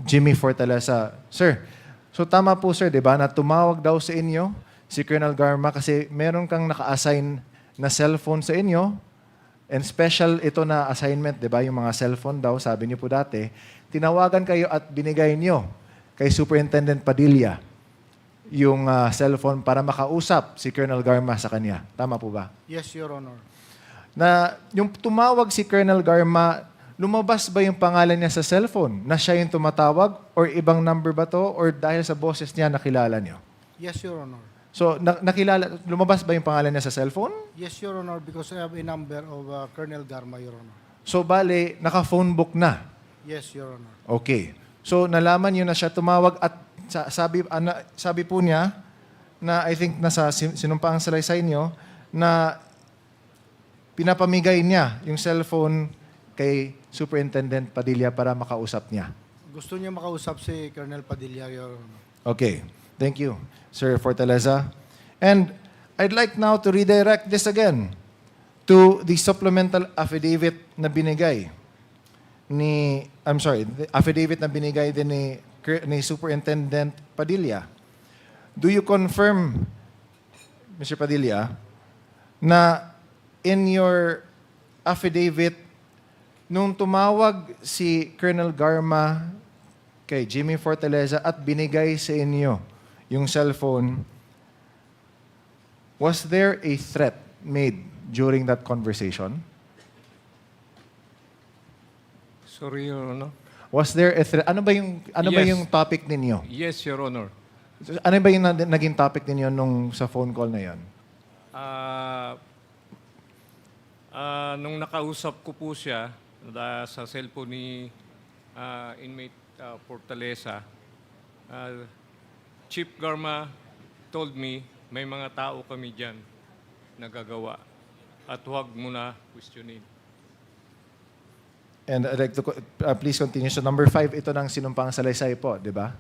Jimmy Fortaleza. Sir, so tama po sir, di ba, na tumawag daw sa inyo si Colonel Garma kasi meron kang naka-assign na cellphone sa inyo and special ito na assignment, di ba, yung mga cellphone daw, sabi niyo po dati, tinawagan kayo at binigay niyo kay Superintendent Padilla yung cellphone para makausap si Colonel Garma sa kanya. Tama po ba? Yes, Your Honor. Na yung tumawag si Colonel Garma, lumabas ba yung pangalan niya sa cellphone na siya yung tumatawag or ibang number ba to or dahil sa boses niya nakilala niyo? Yes, Your Honor. So, lumabas ba yung pangalan niya sa cellphone? Yes, Your Honor, because I have a number of Colonel Garma, Your Honor. So, bale, naka-phone book na. Yes, Your Honor. Okay. So, nalaman niyo na siya tumawag at sabi po niya na I think nasa sinumpaang salaysay niyo na pinapamigay niya yung cellphone kay Superintendent Padilla para makausap niya. Gusto niya makausap si Colonel Padilla, Your Honor. Okay. Thank you, Sir Fortaleza. And I'd like now to redirect this again to the supplemental affidavit na binigay the affidavit na binigay din ni Superintendent Padilla. Do you confirm, Mr. Padilla, na in your affidavit, nung tumawag si Colonel Garma kay Jimmy Fortaleza at binigay sa inyo yung cellphone, was there a threat made during that conversation? Sorry, Your Honor. Was there a threat? Ano ba yung topic ninyo? Yes, Your Honor. Ano ba yung naging topic ninyo nung sa phone call na yon? Nung nakausap ko po siya sa cellphone ni inmate Fortaleza, Chief Garma told me may mga tao kami dyan nagagawa at huwag mo na questionin. And I'd like to please continue. So number 5, ito ng sinumpang salaysay po, di ba?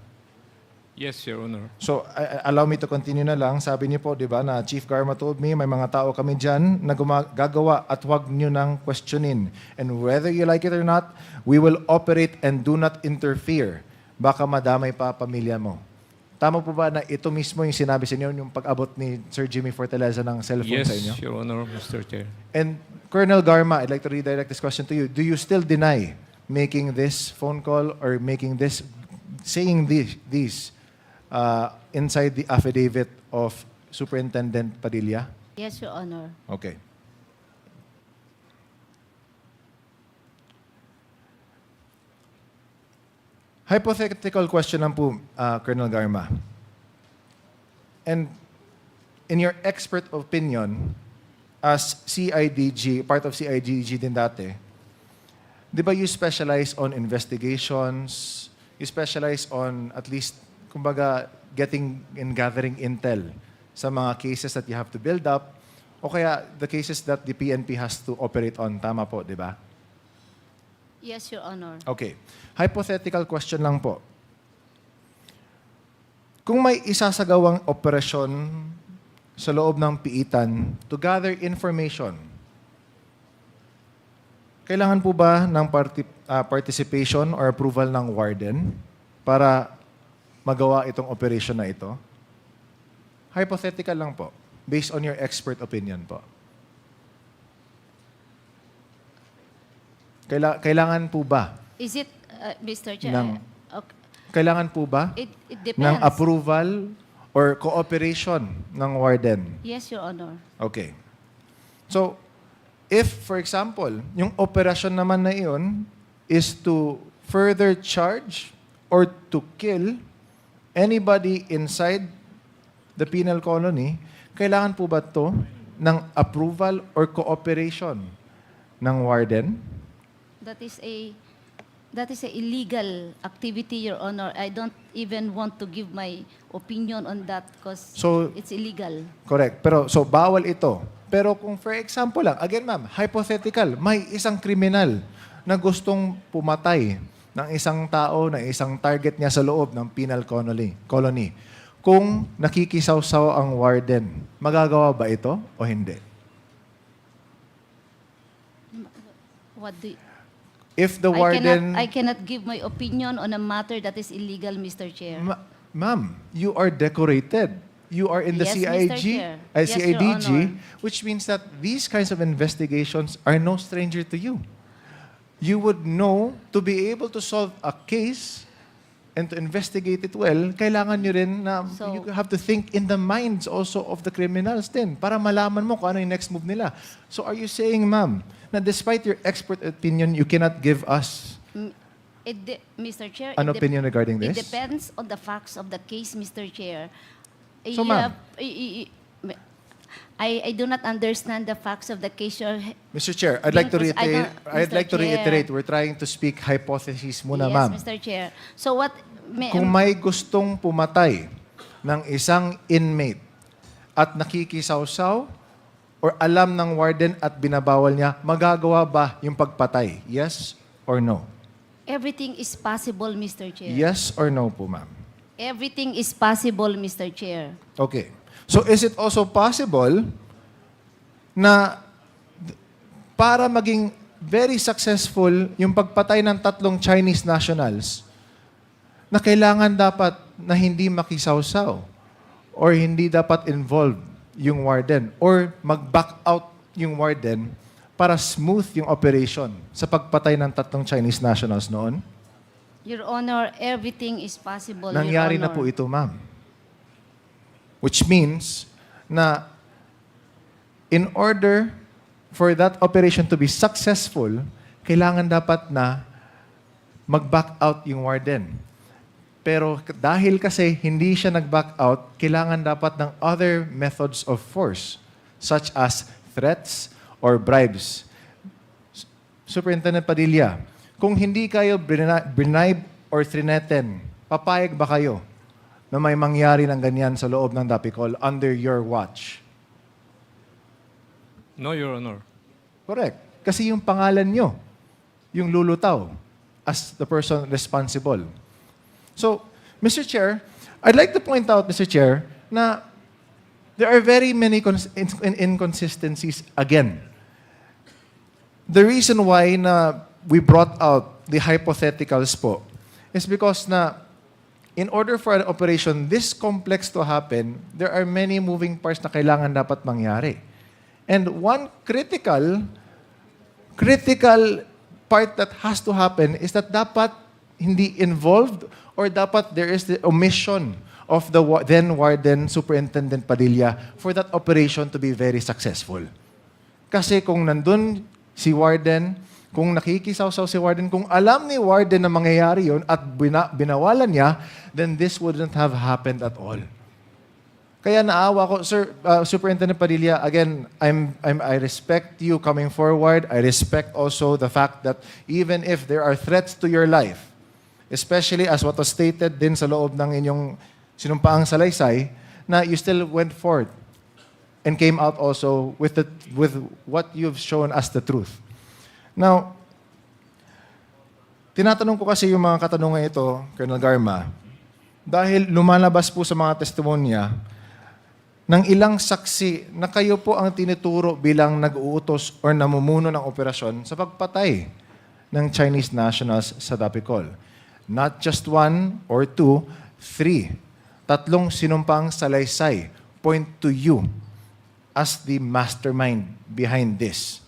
Yes, Your Honor. So allow me to continue na lang. Sabi niyo po, di ba, na Chief Garma told me may mga tao kami dyan na gagawa at huwag niyo nang questionin. And whether you like it or not, we will operate and do not interfere. Baka madamay pa pamilya mo. Tama po ba na ito mismo yung sinabi sa inyo, yung pag-abot ni Sir Jimmy Fortaleza ng cellphone sa inyo? Yes, Your Honor, Mr. Chair. And Colonel Garma, I'd like to redirect this question to you. Do you still deny making this phone call or saying these inside the affidavit of Superintendent Padilla? Yes, Your Honor. Okay. Hypothetical question lang po, Colonel Garma. And in your expert opinion, as CIDG, part of CIDG din dati, di ba you specialize on investigations, you specialize on at least, kumbaga, getting and gathering intel sa mga cases that you have to build up, o kaya the cases that the PNP has to operate on. Tama po, di ba? Yes, Your Honor. Okay. Hypothetical question lang po. Kung may isasagawang operasyon sa loob ng piitan to gather information, kailangan po ba ng participation or approval ng warden para magawa itong operation na ito? Hypothetical lang po, based on your expert opinion po. Kailangan po ba? Is it, Mr. Chair? Okay. Kailangan po ba It depends. ng approval or cooperation ng warden? Yes, Your Honor. Okay. So, if, for example, yung operasyon naman na iyon is to further charge or to kill anybody inside the penal colony, kailangan po ba ito ng approval or cooperation ng warden? That is a illegal activity, Your Honor. I don't even want to give my opinion on that because it's illegal. Correct. Pero, so, bawal ito. Pero kung for example lang, again ma'am, hypothetical, may isang kriminal na gustong pumatay ng isang tao, ng isang target niya sa loob ng penal colony. Kung nakikisawsaw ang warden, magagawa ba ito o hindi? What do you... If the warden... I cannot give my opinion on a matter that is illegal, Mr. Chair. Ma'am, you are decorated. You are in the Yes, Mr. Chair. Yes, Your CIDG, Honor. which means that these kinds of investigations are no stranger to you. You would know, to be able to solve a case and to investigate it well, kailangan nyo rin na you have to think in the minds also of the criminals din para malaman mo kung ano yung next move nila. So are you saying, ma'am, na despite your expert opinion, you cannot give us Mr. Chair, an opinion regarding it this? depends on the facts of the case, Mr. Chair. So, ma'am. I do not understand the facts of the case. Mr. Chair, I'd like to Because I reiterate, don't- I'd Mr. like to Chair. reiterate, we're trying to speak hypotheses muna, Yes, ma'am. Mr. Chair. So what... Kung may gustong pumatay ng isang inmate at nakikisawsaw or alam ng warden at binabawal niya, magagawa ba yung pagpatay? Yes or no? Everything is possible, Mr. Chair. Yes or no po, ma'am? Everything is possible, Mr. Chair. Okay. So is it also possible na para maging very successful yung pagpatay ng 3 Chinese nationals, na kailangan dapat na hindi makisawsaw or hindi dapat involved yung warden or mag-back out yung warden para smooth yung operation sa pagpatay ng 3 Chinese nationals noon? Your Honor, everything is possible, Nangyari Your na Honor. po ito, ma'am. Which means na in order for that operation to be successful, kailangan dapat na mag-back out yung warden. Pero dahil kasi hindi siya nag-back out, kailangan dapat ng other methods of force, such as threats or bribes. Superintendent Padilla, kung hindi kayo bribe or threaten, papayag ba kayo na may mangyari ng ganyan sa loob ng Dapicol under your watch? No, Your Honor. Correct. Kasi yung pangalan nyo, yung lulutaw as the person responsible. So, Mr. Chair, I'd like to point out, Mr. Chair, na there are very many inconsistencies again. The reason why na we brought out the hypotheticals po is because na in order for an operation this complex to happen, there are many moving parts na kailangan dapat mangyari. And one critical part that has to happen is that dapat hindi involved or dapat there is the omission of the then Warden Superintendent Padilla for that operation to be very successful. Kasi kung nandun si Warden, kung nakikisawsaw si Warden, kung alam ni Warden na mangyayari yun at binawalan niya, then this wouldn't have happened at all. Kaya naawa ko, Sir, Superintendent Padilla, again, I respect you coming forward. I respect also the fact that even if there are threats to your life, especially as what was stated din sa loob ng inyong sinumpaang salaysay, na you still went forth and came out also with what you've shown as the truth. Now, tinatanong ko kasi yung mga katanungan ito, Colonel Garma, dahil lumalabas po sa mga testimonya ng ilang saksi na kayo po ang tinuturo bilang nag-uutos or namumuno ng operasyon sa pagpatay ng Chinese nationals sa Dapicol. Not just 1 or 2, 3. 3 sinumpang salaysay point to you as the mastermind behind this.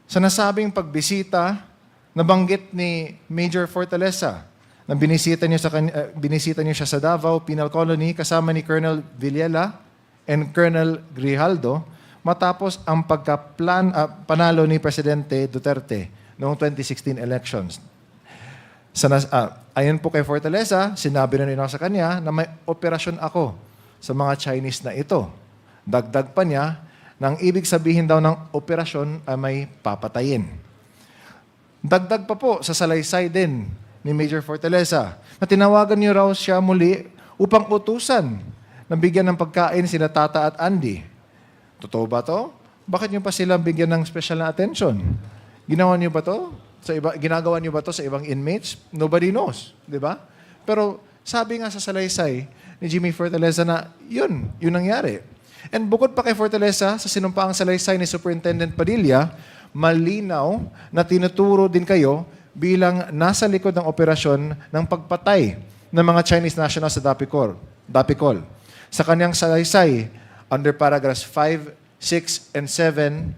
Sa nasabing pagbisita, nabanggit ni Major Fortaleza na binisita niyo siya sa Davao Penal Colony kasama ni Colonel Villela and Colonel Grijaldo matapos ang panalo ni Presidente Duterte noong 2016 elections. Ayon po kay Fortaleza, sinabi na rin ako sa kanya na may operasyon ako sa mga Chinese na ito. Dagdag pa niya, nang ibig sabihin daw ng operasyon ay may papatayin. Dagdag pa po sa salaysay din ni Major Fortaleza na tinawagan niyo raw siya muli upang utusan na bigyan ng pagkain sina Tata at Andy. Totoo ba to? Bakit niyo pa sila bigyan ng special na attention? Ginawa niyo ba to? Ginagawa niyo ba to sa ibang inmates? Nobody knows, di ba? Pero sabi nga sa salaysay ni Jimmy Fortaleza na yun nangyari. And bukod pa kay Fortaleza, sa sinumpaang salaysay ni Superintendent Padilla, malinaw na tinuturo din kayo bilang nasa likod ng operasyon ng pagpatay ng mga Chinese nationals sa Dapicol. Sa kanyang salaysay, under paragraphs 5, 6, and 7,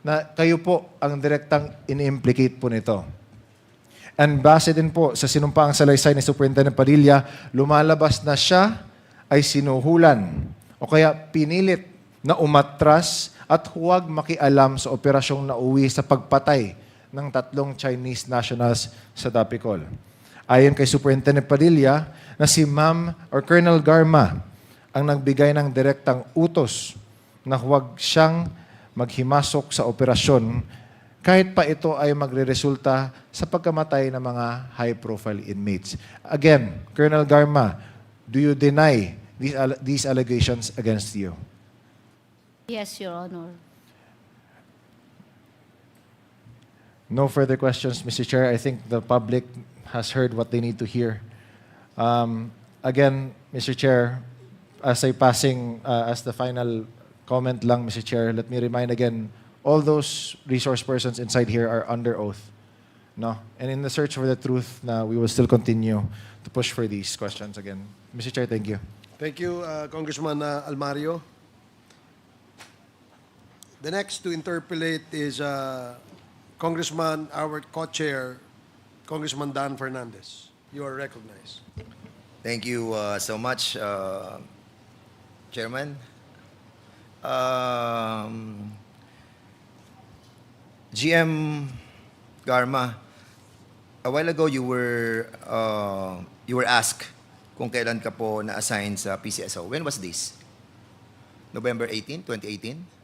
na kayo po ang direktang ini-implicate po nito. And base din po sa sinumpaang salaysay ni Superintendent Padilla, lumalabas na siya ay sinuhulan o kaya pinilit na umatras at huwag makialam sa operasyong nauwi sa pagpatay ng 3 Chinese nationals sa Dapicol. Ayon kay Superintendent Padilla na si Ma'am or Colonel Garma ang nagbigay ng direktang utos na huwag siyang maghimasok sa operasyon kahit pa ito ay magreresulta sa pagkamatay ng mga high-profile inmates. Again, Colonel Garma, do you deny these allegations against you? Yes, Your Honor. No further questions, Mr. Chair. I think the public has heard what they need to hear. Again, Mr. Chair, as the final comment lang, Mr. Chair, let me remind again, all those resource persons inside here are under oath. No? And in the search for the truth, we will still continue to push for these questions again. Mr. Chair, thank you. Thank you, Congressman Almario. The next to interpolate is Congressman, our co-chair, Congressman Dan Fernandez. You are recognized. Thank you so much, Chairman. GM Garma, a while ago you were asked kung kailan ka po na-assign sa PCSO. When was this? November 18, 2018?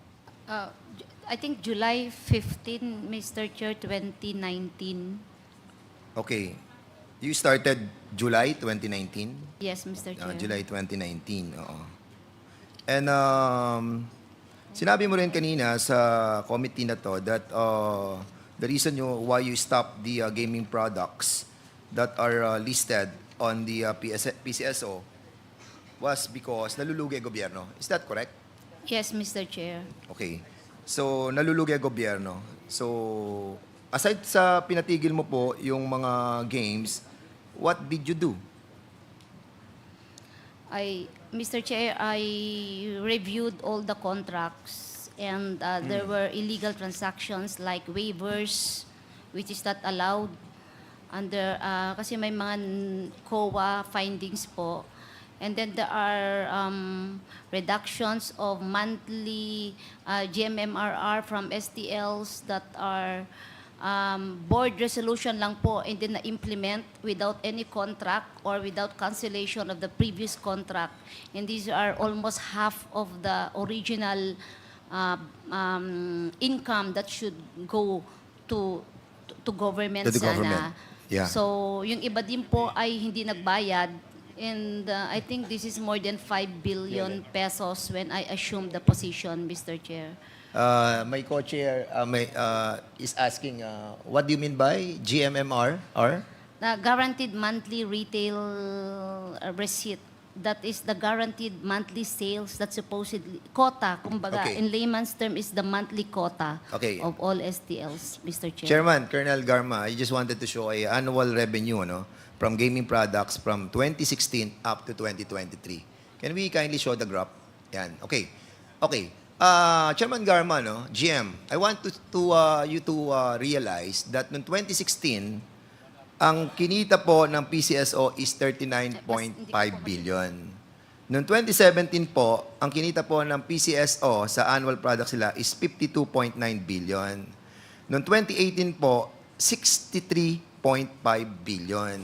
I think July 15, Mr. Chair, 2019. Okay. You started July 2019? Yes, Mr. Chair. July 2019, oo. And sinabi mo rin kanina sa committee na to that the reason why you stopped the gaming products that are listed on the PCSO was because nalulugi gobyerno. Is that correct? Yes, Mr. Chair. Okay. So, nalulugi gobyerno. So, aside sa pinatigil mo po yung mga games, what did you do? Mr. Chair, I reviewed all the contracts and there were illegal transactions like waivers, which is not allowed under, kasi may mga COA findings po. And then there are reductions of monthly GMMRR from STLs that are board resolution lang po and then na-implement without any contract or without cancellation of the previous contract. And these are almost half of the original income that should go to government To the sana. government. Yeah. So, yung iba din po ay hindi nagbayad. And I think this is more than 5 billion pesos when I assumed the position, Mr. Chair. My co-chair is asking, what do you mean by GMMR? Guaranteed monthly retail receipt. That is the guaranteed monthly sales that supposedly, quota, kumbaga, Okay. in layman's term is the monthly quota Okay. of all STLs, Mr. Chair. Chairman, Colonel Garma, I just wanted to show a annual revenue from gaming products from 2016 up to 2023. Can we kindly show the graph? Yan. Okay. Okay. Chairman Garma, GM, I want you to realize that noong 2016, ang kinita po ng PCSO is 39.5 billion. Noong 2017 po, ang kinita po ng PCSO sa annual products sila is 52.9 billion. Noong 2018 po, 63.5 billion.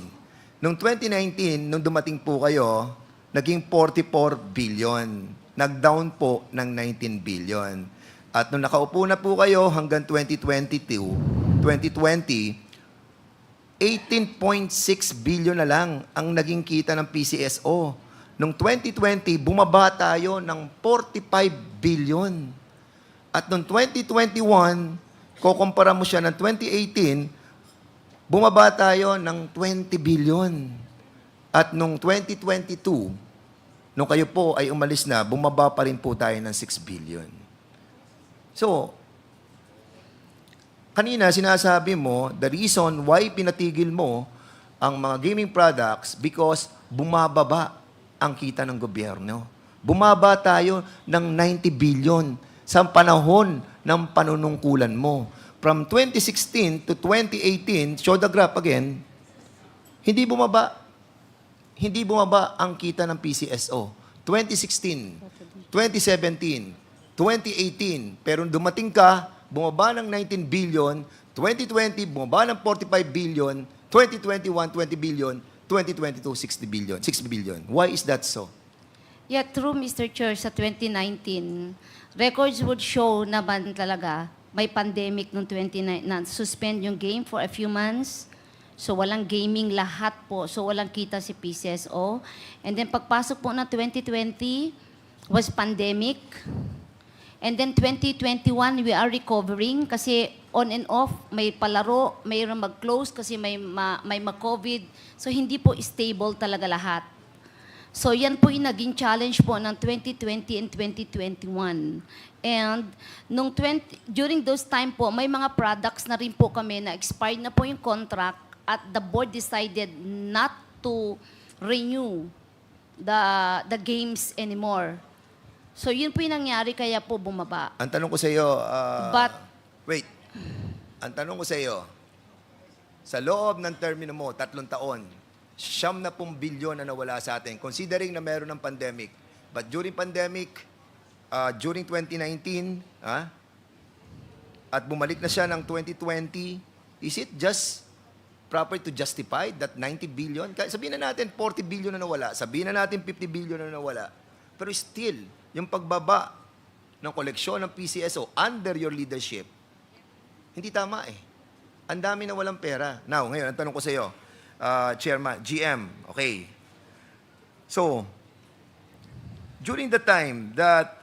Noong 2019, nung dumating po kayo, naging 44 billion. Nag-down po ng 19 billion. At nung nakaupo na po kayo hanggang 2020, 18.6 billion na lang ang naging kita ng PCSO. Noong 2020, bumaba tayo ng 45 billion. At noong 2021, kukumpara mo siya ng 2018, bumaba tayo ng 20 billion. At noong 2022, nung kayo po ay umalis na, bumaba pa rin po tayo ng 6 billion. So, kanina sinasabi mo, the reason why pinatigil mo ang mga gaming products because bumababa ang kita ng gobyerno. Bumaba tayo ng 90 billion sa panahon ng panunungkulan mo. From 2016 to 2018, show the graph again, hindi bumaba. Hindi bumaba ang kita ng PCSO. 2016, 2017, 2018, pero dumating ka, bumaba ng 19 billion, 2020, bumaba ng 45 billion, 2021, 20 billion, 2022, 60 billion, 6 billion. Why is that so? Yeah, true, Mr. Chair, sa 2019, records would show naman talaga may pandemic noong 2019 na suspend yung game for a few months. So walang gaming lahat po. So walang kita si PCSO. And then pagpasok po na 2020 was pandemic. And then 2021, we are recovering kasi on and off, may palaro, mayroon mag-close kasi may ma-COVID. So hindi po stable talaga lahat. So yan po yung naging challenge po ng 2020 and 2021. And during those time po, may mga products na rin po kami na expired na po yung contract at the board decided not to renew the games anymore. So yun po yung nangyari kaya po bumaba. Ang tanong ko sa iyo, But ang tanong ko sa iyo, sa loob ng termino mo, 3 taon, 70 bilyon na nawala sa atin, considering na meron ng pandemic. But during pandemic, during 2019, at bumalik na siya ng 2020, is it just proper to justify that 90 billion? Sabihin na natin 40 billion na nawala, sabihin na natin 50 billion na nawala. Pero still, yung pagbaba ng koleksyon ng PCSO under your leadership, hindi tama eh. Ang dami na walang pera. Now, ngayon, ang tanong ko sa iyo, Chairman, GM, okay. So, during the time that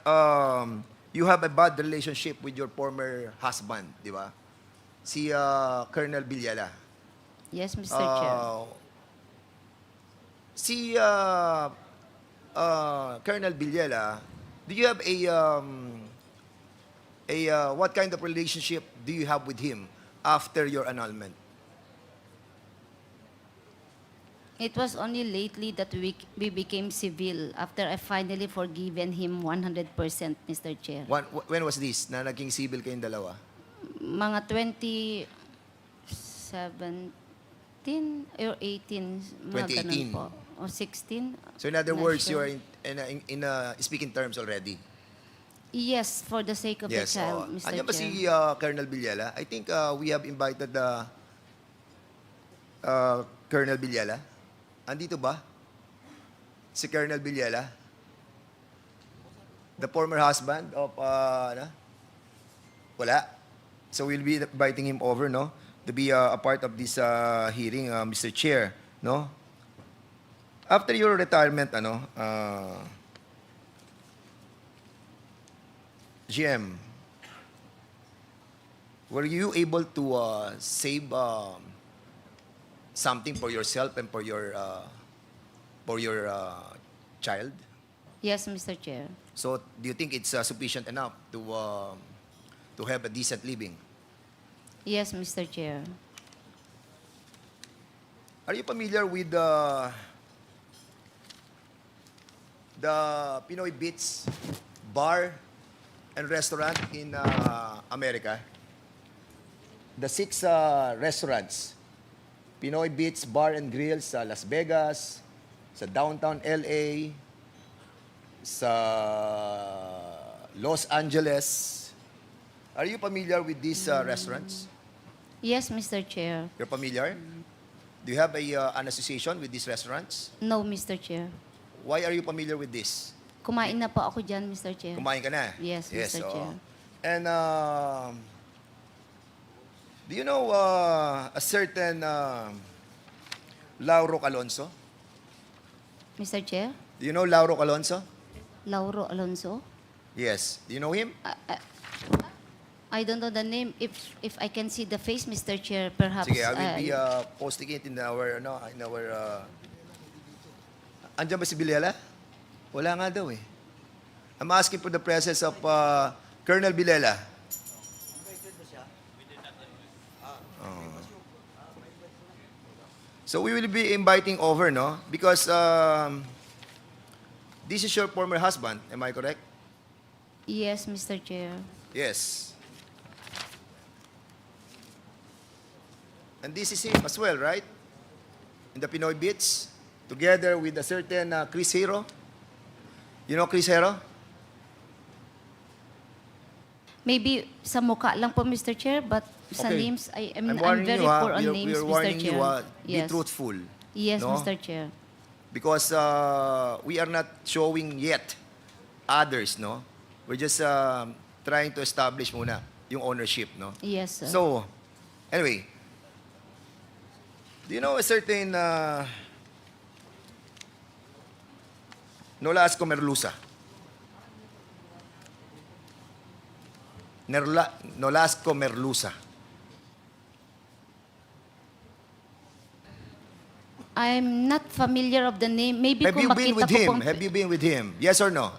you have a bad relationship with your former husband, di ba? Si Colonel Villela. yes, Mr. Chair. Si Colonel Villela, do you have what kind of relationship do you have with him after your annulment? It was only lately that we became civil after I finally forgiven him 100%, Mr. Chair. When was this na naging civil kayong dalawa? Mga 2017 or 18, mga 2018. ganun po. O 16. So in other Not words, sure. you are in speaking terms already. Yes, for the sake of the child, Mr. Andiyan ba si Chair. Colonel Villela? I think we have invited Colonel Villela. Andito ba? Si Colonel Villela? The former husband of, Wala. So we'll be inviting him over, no? To be a part of this hearing, Mr. Chair, no? After your retirement, GM, were you able to save something for yourself and for your child? Yes, Mr. Chair. So, do you think it's sufficient enough to have a decent living? Yes, Mr. Chair. Are you familiar with the Pinoy Beats bar and restaurant in America? The 6 restaurants, Pinoy Beats Bar and Grill sa Las Vegas, sa downtown LA, sa Los Angeles. Are you familiar with these restaurants? Yes, Mr. Chair. You're familiar? Do you have an association with these restaurants? No, Mr. Chair. Why are you familiar with this? Kumain na po ako dyan, Mr. Chair. Kumain ka na? Yes, Mr. oo. Chair. And do you know a certain Lauro Calonso? Mr. Chair? Do you know Lauro Calonso? Lauro Alonso? Yes. Do you know him? I don't know the name. If I can see the face, Mr. Chair, perhaps. Sige, I will be posting it in our Andiyan ba si Villela? Wala nga daw eh. I'm asking for the presence of Colonel Villela. So we will be inviting over, no? Because this is your former husband, am I correct? Yes, Mr. Chair. Yes. And this is him as well, right? In the Pinoy Beats, together with a certain Chris Hero. You know Chris Hero? Maybe sa mukha lang po, Mr. Chair, but sa Okay. names, I'm warning very you, poor on We're names, Mr. warning Chair. you, be Yes. truthful. Yes, no? Mr. Chair. Because we are not showing yet others, no? We're just trying to establish muna yung ownership, no? Yes, sir. So, anyway, do you know a certain Nolasco Merluza? Nolasco Merluza. I'm not familiar of the name. Maybe Have kung you been makita with ko him? pong, Have you been with him? Yes or no?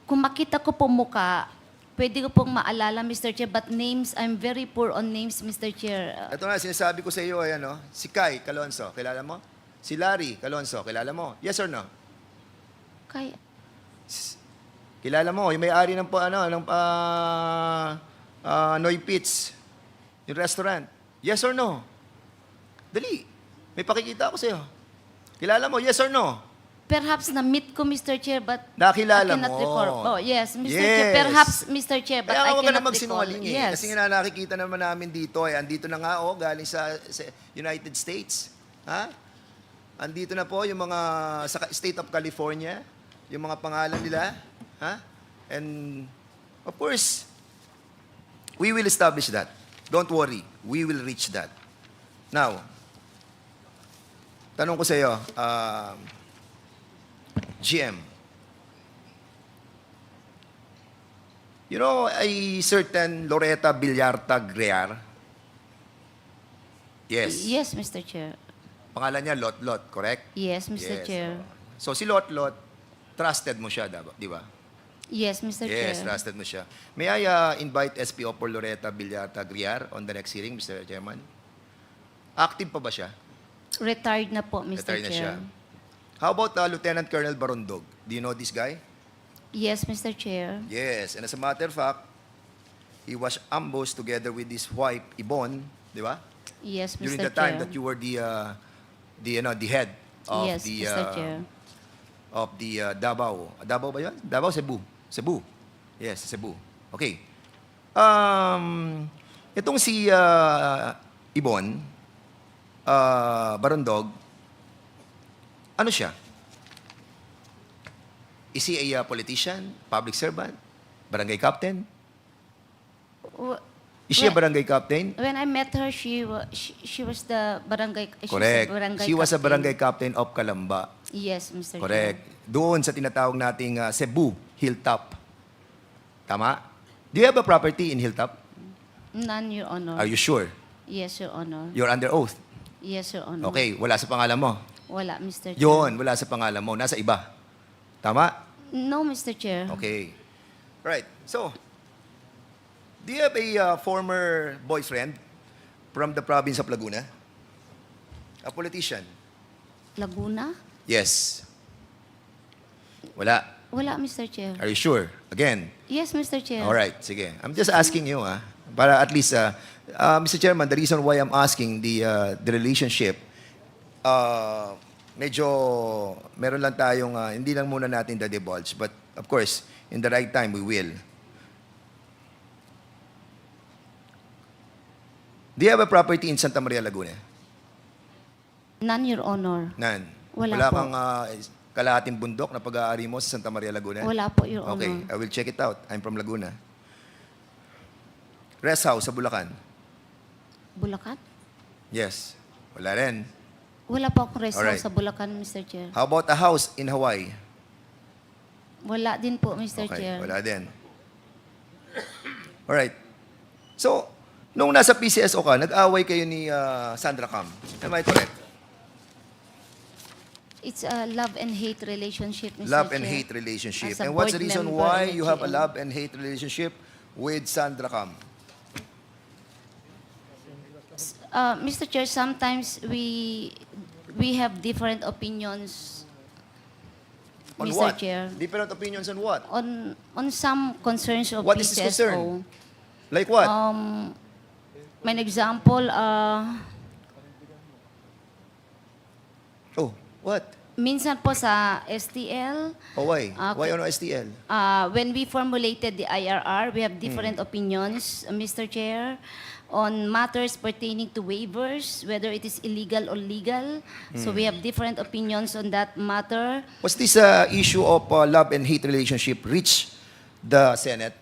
kung makita ko po mukha, pwede ko pong maalala, Mr. Chair, but names, I'm very poor on names, Mr. Chair. Ito na, sinasabi ko sa iyo, ayan, no? Si Kai Calonso, kilala mo? Si Larry Calonso, kilala mo? Yes or no? Kaya, Kilala mo, yung may-ari ng Noy Pits, yung restaurant. Yes or no? Dali. May pakikita ako sa iyo. Kilala mo, yes or no? perhaps na-meet ko, Mr. Chair, but Nakilala I cannot mo. recall. Oh, yes, Mr. Yes. Chair. Perhaps, Mr. Chair, but Kaya I huwag ka na cannot recall. magsinungaling eh. Yes. Kasi nga nakikita naman namin dito, andito na nga, galing sa United States. Ha? Andito na po yung mga sa State of California, yung mga pangalan nila. Ha? And, of course, we will establish that. Don't worry. We will reach that. Now, tanong ko sa iyo, GM, you know a certain Loretta Villarta Grear? Yes. Yes, Mr. Chair. Pangalan niya Lot, correct? Yes, Mr. Yes. Chair. So si Lot, trusted mo siya, di ba? Yes, Mr. Chair. Yes, trusted mo siya. May I invite SPO for Loretta Villarta Grear on the next hearing, Mr. Chairman? Active pa ba siya? Retired na po, Mr. Retired na siya. Chair. How about Lieutenant Colonel Barondog? Do you know this guy? Yes, Mr. Chair. Yes, and as a matter of fact, he was ambushed together with his wife, Yvonne, di ba? Yes, Mr. During the Chair. time that you were the head of Yes, the Mr. Chair. Davao. Davao ba yun? Davao, Cebu. Cebu. Yes, Cebu. Okay. Itong si Yvonne, Barondog, ano siya? Is he a politician, public servant, barangay captain? Is she a barangay captain? When I met her, she was the barangay. She Correct. Was a barangay She was a captain. barangay captain of Calamba. Yes, Mr. Correct. Doon sa tinatawag nating Cebu, Hilltop. Tama? Do you have a property in Hilltop? Chair. None, Your Honor. Are you sure? Yes, Your Honor. You're under oath. Yes, Your Honor. Okay, wala sa pangalan mo. Wala, Mr. Chair. Yun, wala sa pangalan mo. Nasa iba. Tama? No, Mr. Chair. Okay. Right. So, do you have a former boyfriend from the province of Laguna? A politician? Laguna? Yes. Wala. Wala, Mr. Chair. Are you sure? Again. Yes, Mr. Chair. All right. Sige. I'm just asking you, para at least, Mr. Chairman, the reason why I'm asking the relationship, medyo meron lang tayong, hindi lang muna natin divulge, but of course, in the right time, we will. Do you have a property in Santa Maria, Laguna? None, Your Honor. None. Wala po. kang kalahating bundok na pag-aari mo sa Santa Maria, Laguna? Wala po, Your Honor. Okay, I will check it out. I'm from Laguna. Rest house sa Bulacan? Bulacan? Yes. Wala rin. Wala po akong rest Alright. house sa Bulacan, Mr. Chair. How about a house in Hawaii? Wala din po, Mr. Okay, Chair. wala din. Alright. So, nung nasa PCSO ka, nag-away kayo ni Sandra Cam. Am I correct? It's a love and hate relationship, Mr. Love Chair. and hate relationship. As a And what's board the reason member why in the you have a GM? love and hate relationship with Sandra Cam? Mr. Chair, sometimes we we have different opinions, On Mr. what? Chair. Different opinions on what? On some concerns of What is this PCSO. concern? Like what? An example, Oh, what? minsan po sa STL, Oh, why? Why on STL? when we formulated the IRR, we have different opinions, Mr. Chair, on matters pertaining to waivers, whether it is illegal or legal. So we have different opinions on that matter. Was this issue of love and hate relationship reach the Senate?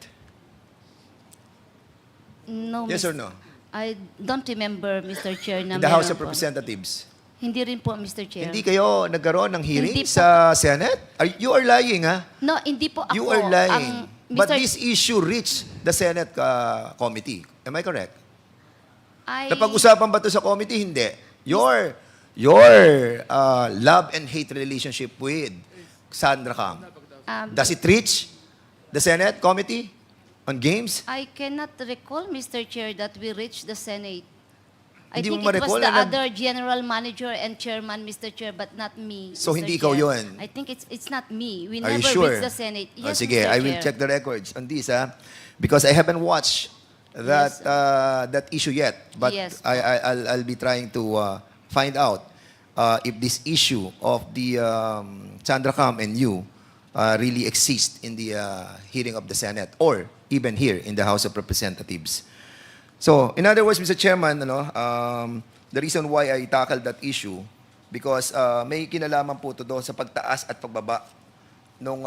No, Yes or no? I don't remember, Mr. Chair, na In the House meron of po. Representatives? Hindi rin po, Mr. Chair. Hindi kayo nagkaroon ng hearing Hindi po. sa Senate? You are lying, ha? No, hindi po ako. You are lying. But Mr. this issue reached the Senate committee. Am I correct? I, Napag-usapan ba ito sa committee? Hindi. Your love and hate relationship with Sandra Cam, does it reach the Senate committee on games? I cannot recall, Mr. Chair, that we reached the Senate. I Hindi think mo it was ma-recall the na other general manager and chairman, Mr. Chair, but not me. So, Mr. hindi ikaw Chair. yun? I think it's not me. We Are you never sure? reached the Senate. Oh, Yes, sige, Mr. I will Chair. check the records on this, ha? Because I haven't watched that that issue yet. But Yes. I'll be trying to find out if this issue of the Sandra Cam and you really exists in the hearing of the Senate or even here in the House of Representatives. So, in other words, Mr. Chairman, the reason why I tackled that issue because may kinalaman po ito doon sa pagtaas at pagbaba ng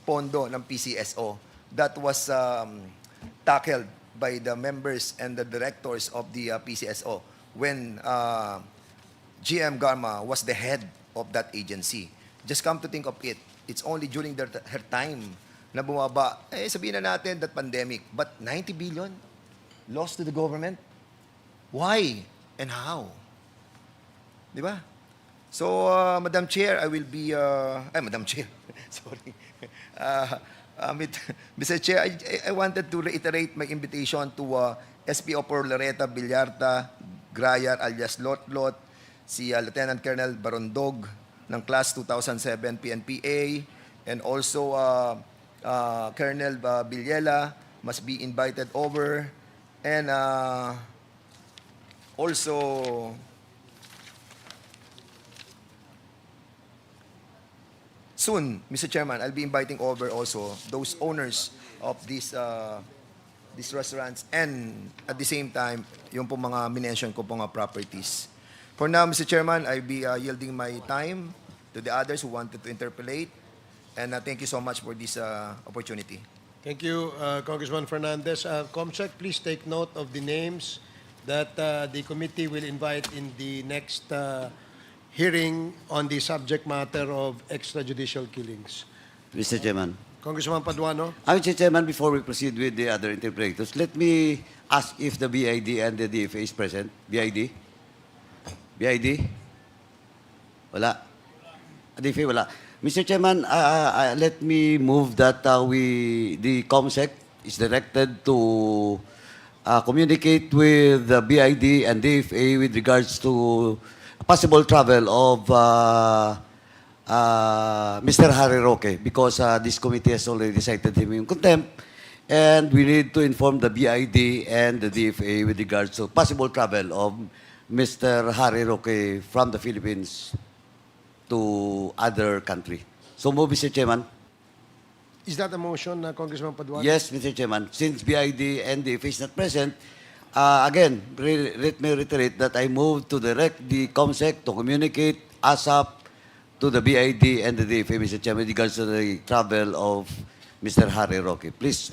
pondo ng PCSO that was tackled by the members and the directors of the PCSO when GM Garma was the head of that agency. Just come to think of it, it's only during her time na bumaba. Sabihin na natin that pandemic, but 90 billion lost to the government? Why? And how? Di ba? So, Madam Chair, I will be... Madam Chair, sorry. Mr. Chair, I wanted to reiterate my invitation to SPO por Loreta Villarta Grayar alias Lotlot, si Lieutenant Colonel Barondog ng Class 2007 PNPA, and also Colonel Villela must be invited over, and also, soon, Mr. Chairman, I'll be inviting over also those owners of these restaurants and at the same time, yung po mga minention ko po mga properties. For now, Mr. Chairman, I'll be yielding my time to the others who wanted to interpolate, and thank you so much for this opportunity. Thank you, Congressman Fernandez. Comsec, please take note of the names that the committee will invite in the next hearing on the subject matter of extrajudicial killings. Mr. Chairman. Congressman Paduano. Mr. Chairman, before we proceed with the other interpreters, let me ask if the BID and the DFA is present. BID? BID? Wala. DFA, wala. Mr. Chairman, let me move that the COMSEC is directed to communicate with the BID and DFA with regards to possible travel of Mr. Harry Roque because this committee has already cited him in contempt, and we need to inform the BID and the DFA with regards to possible travel of Mr. Harry Roque from the Philippines to other country. So move, Mr. Chairman. Is that a motion, Congressman Paduano? Yes, Mr. Chairman. Since BID and DFA is not present, again, let me reiterate that I move to direct the COMSEC to communicate ASAP to the BID and the DFA, Mr. Chairman, with regards to the travel of Mr. Harry Roque. Please,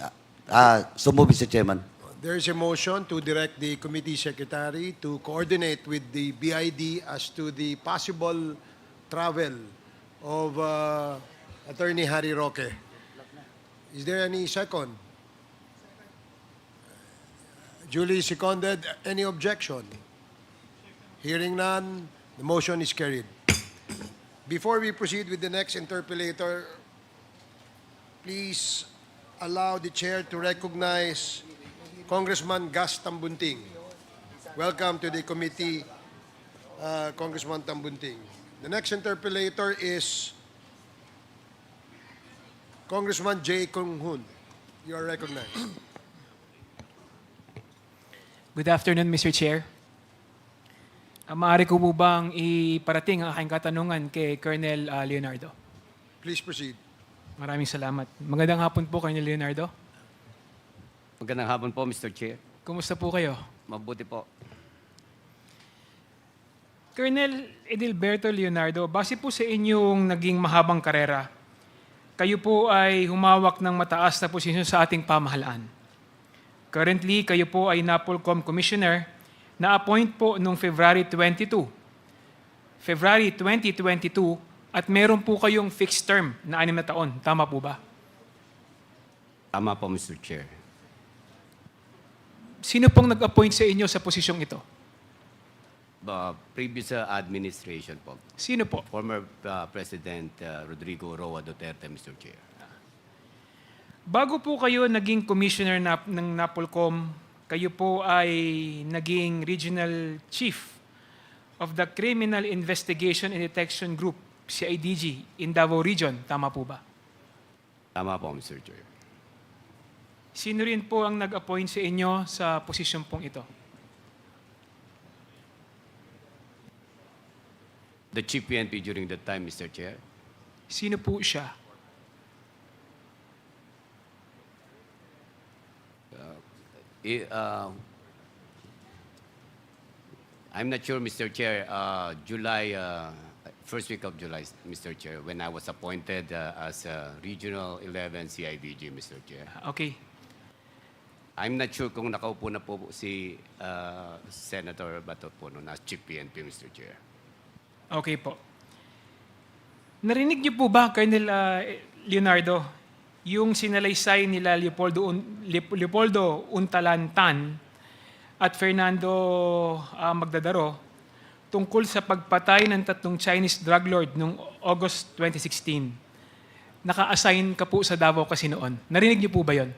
so move, Mr. Chairman. There is a motion to direct the committee secretary to coordinate with the BID as to the possible travel of Attorney Harry Roque. Is there any second? Duly seconded. Any objection? Hearing none, the motion is carried. Before we proceed with the next interpellator, please allow the chair to recognize Congressman Gas Tambunting. Welcome to the Committee Congressman Tambunting. The next interpellator is Congressman J. Kung Hun. You are recognized. Good afternoon, Mr. Chair. Maaari ko po bang iparating ang aking katanungan kay Colonel Leonardo? Please proceed. Maraming salamat. Magandang hapon po, Colonel Leonardo. Magandang hapon po, Mr. Chair. Kumusta po kayo? Mabuti po. Colonel Edilberto Leonardo, base po sa inyong naging mahabang karera, kayo po ay humawak ng mataas na posisyon sa ating pamahalaan. Currently, kayo po ay NAPOLCOM Commissioner na appoint po noong February 22. February 2022 at meron po kayong fixed term na 6 na taon. Tama po ba? Tama po, Mr. Chair. Sino pong nag-appoint sa inyo sa posisyong ito? Previous administration po. Sino po? Former President Rodrigo Roa Duterte, Mr. Chair. Bago po kayo naging commissioner ng NAPOLCOM, kayo po ay naging regional chief of the Criminal Investigation and Detection Group, CIDG, in Davao Region. Tama po ba? Tama po, Mr. Chair. Sino rin po ang nag-appoint sa inyo sa posisyon pong ito? The Chief PNP during that time, Mr. Chair. Sino po siya? I'm not sure, Mr. Chair. First week of July, Mr. Chair, when I was appointed as Regional 11 CIDG, Mr. Chair. Okay. I'm not sure kung nakaupo na po si Senator Bato po noon as Chief PNP, Mr. Chair. Okay po. Narinig niyo po ba, Colonel Leonardo, yung sinalaysay nila Leopoldo Untalantan at Fernando Magdadaro tungkol sa pagpatay ng 3 Chinese drug lord noong August 2016? Naka-assign ka po sa Davao kasi noon. Narinig niyo po ba yon?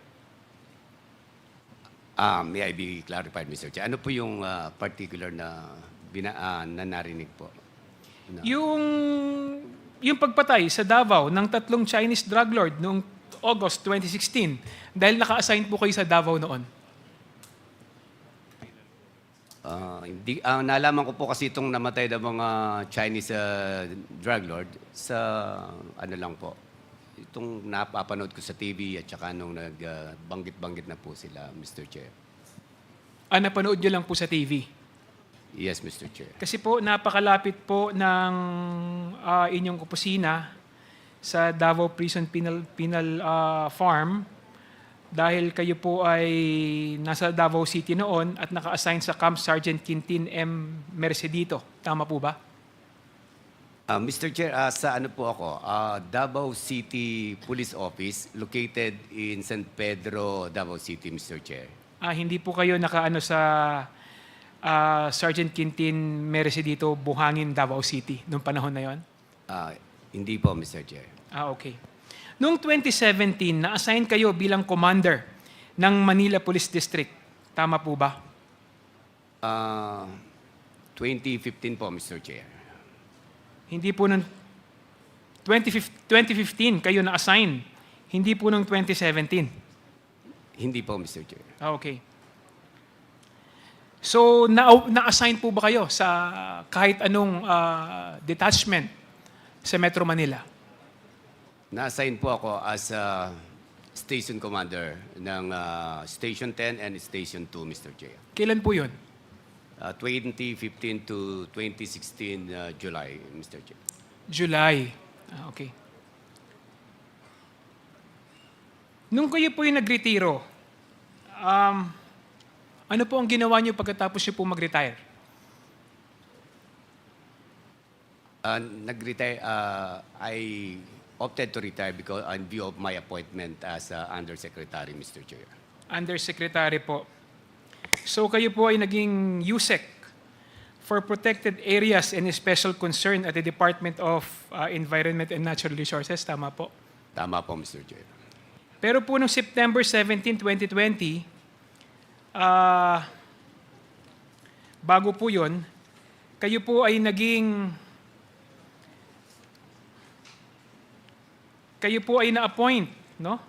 May I be clarified, Mr. Chair? Ano po yung particular na narinig po? Yung pagpatay sa Davao ng 3 Chinese drug lord noong August 2016 dahil naka-assign po kayo sa Davao noon. Nalaman ko po kasi itong namatay na mga Chinese drug lord sa ano lang po. Itong napapanood ko sa TV at saka nung nagbanggit-banggit na po sila, Mr. Chair. Napanood nyo lang po sa TV? Yes, Mr. Chair. Kasi po napakalapit po ng inyong opisina sa Davao Prison Penal Farm dahil kayo po ay nasa Davao City noon at naka-assign sa Camp Sergeant Quintin M. Mercedito. Tama po ba? Mr. Chair, sa ano po ako? Davao City Police Office located in San Pedro, Davao City, Mr. Chair. Hindi po kayo nakaano sa Sergeant Quintin Mercedito, Buhangin, Davao City noong panahon na yon? Hindi po, Mr. Chair. Okay. Noong 2017, na-assign kayo bilang commander ng Manila Police District. Tama po ba? 2015 po, Mr. Chair. Hindi po noong 2015 kayo na-assign. Hindi po noong 2017. Hindi po, Mr. Chair. Okay. So, na-assign po ba kayo sa kahit anong detachment sa Metro Manila? Na-assign po ako as station commander ng Station 10 and Station 2, Mr. Chair. Kailan po yun? 2015 to 2016 July, Mr. Chair. July. Okay. Nung kayo po yung nag-retiro, ano po ang ginawa niyo pagkatapos niyo po mag-retire? Nag-retire, I opted to retire because in view of my appointment as Undersecretary, Mr. Chair. Undersecretary po. So kayo po ay naging USEC for Protected Areas and Special Concern at the Department of Environment and Natural Resources. Tama po? Tama po, Mr. Chair. Pero po noong September 17, 2020, bago po yun, kayo po ay na-appoint, no?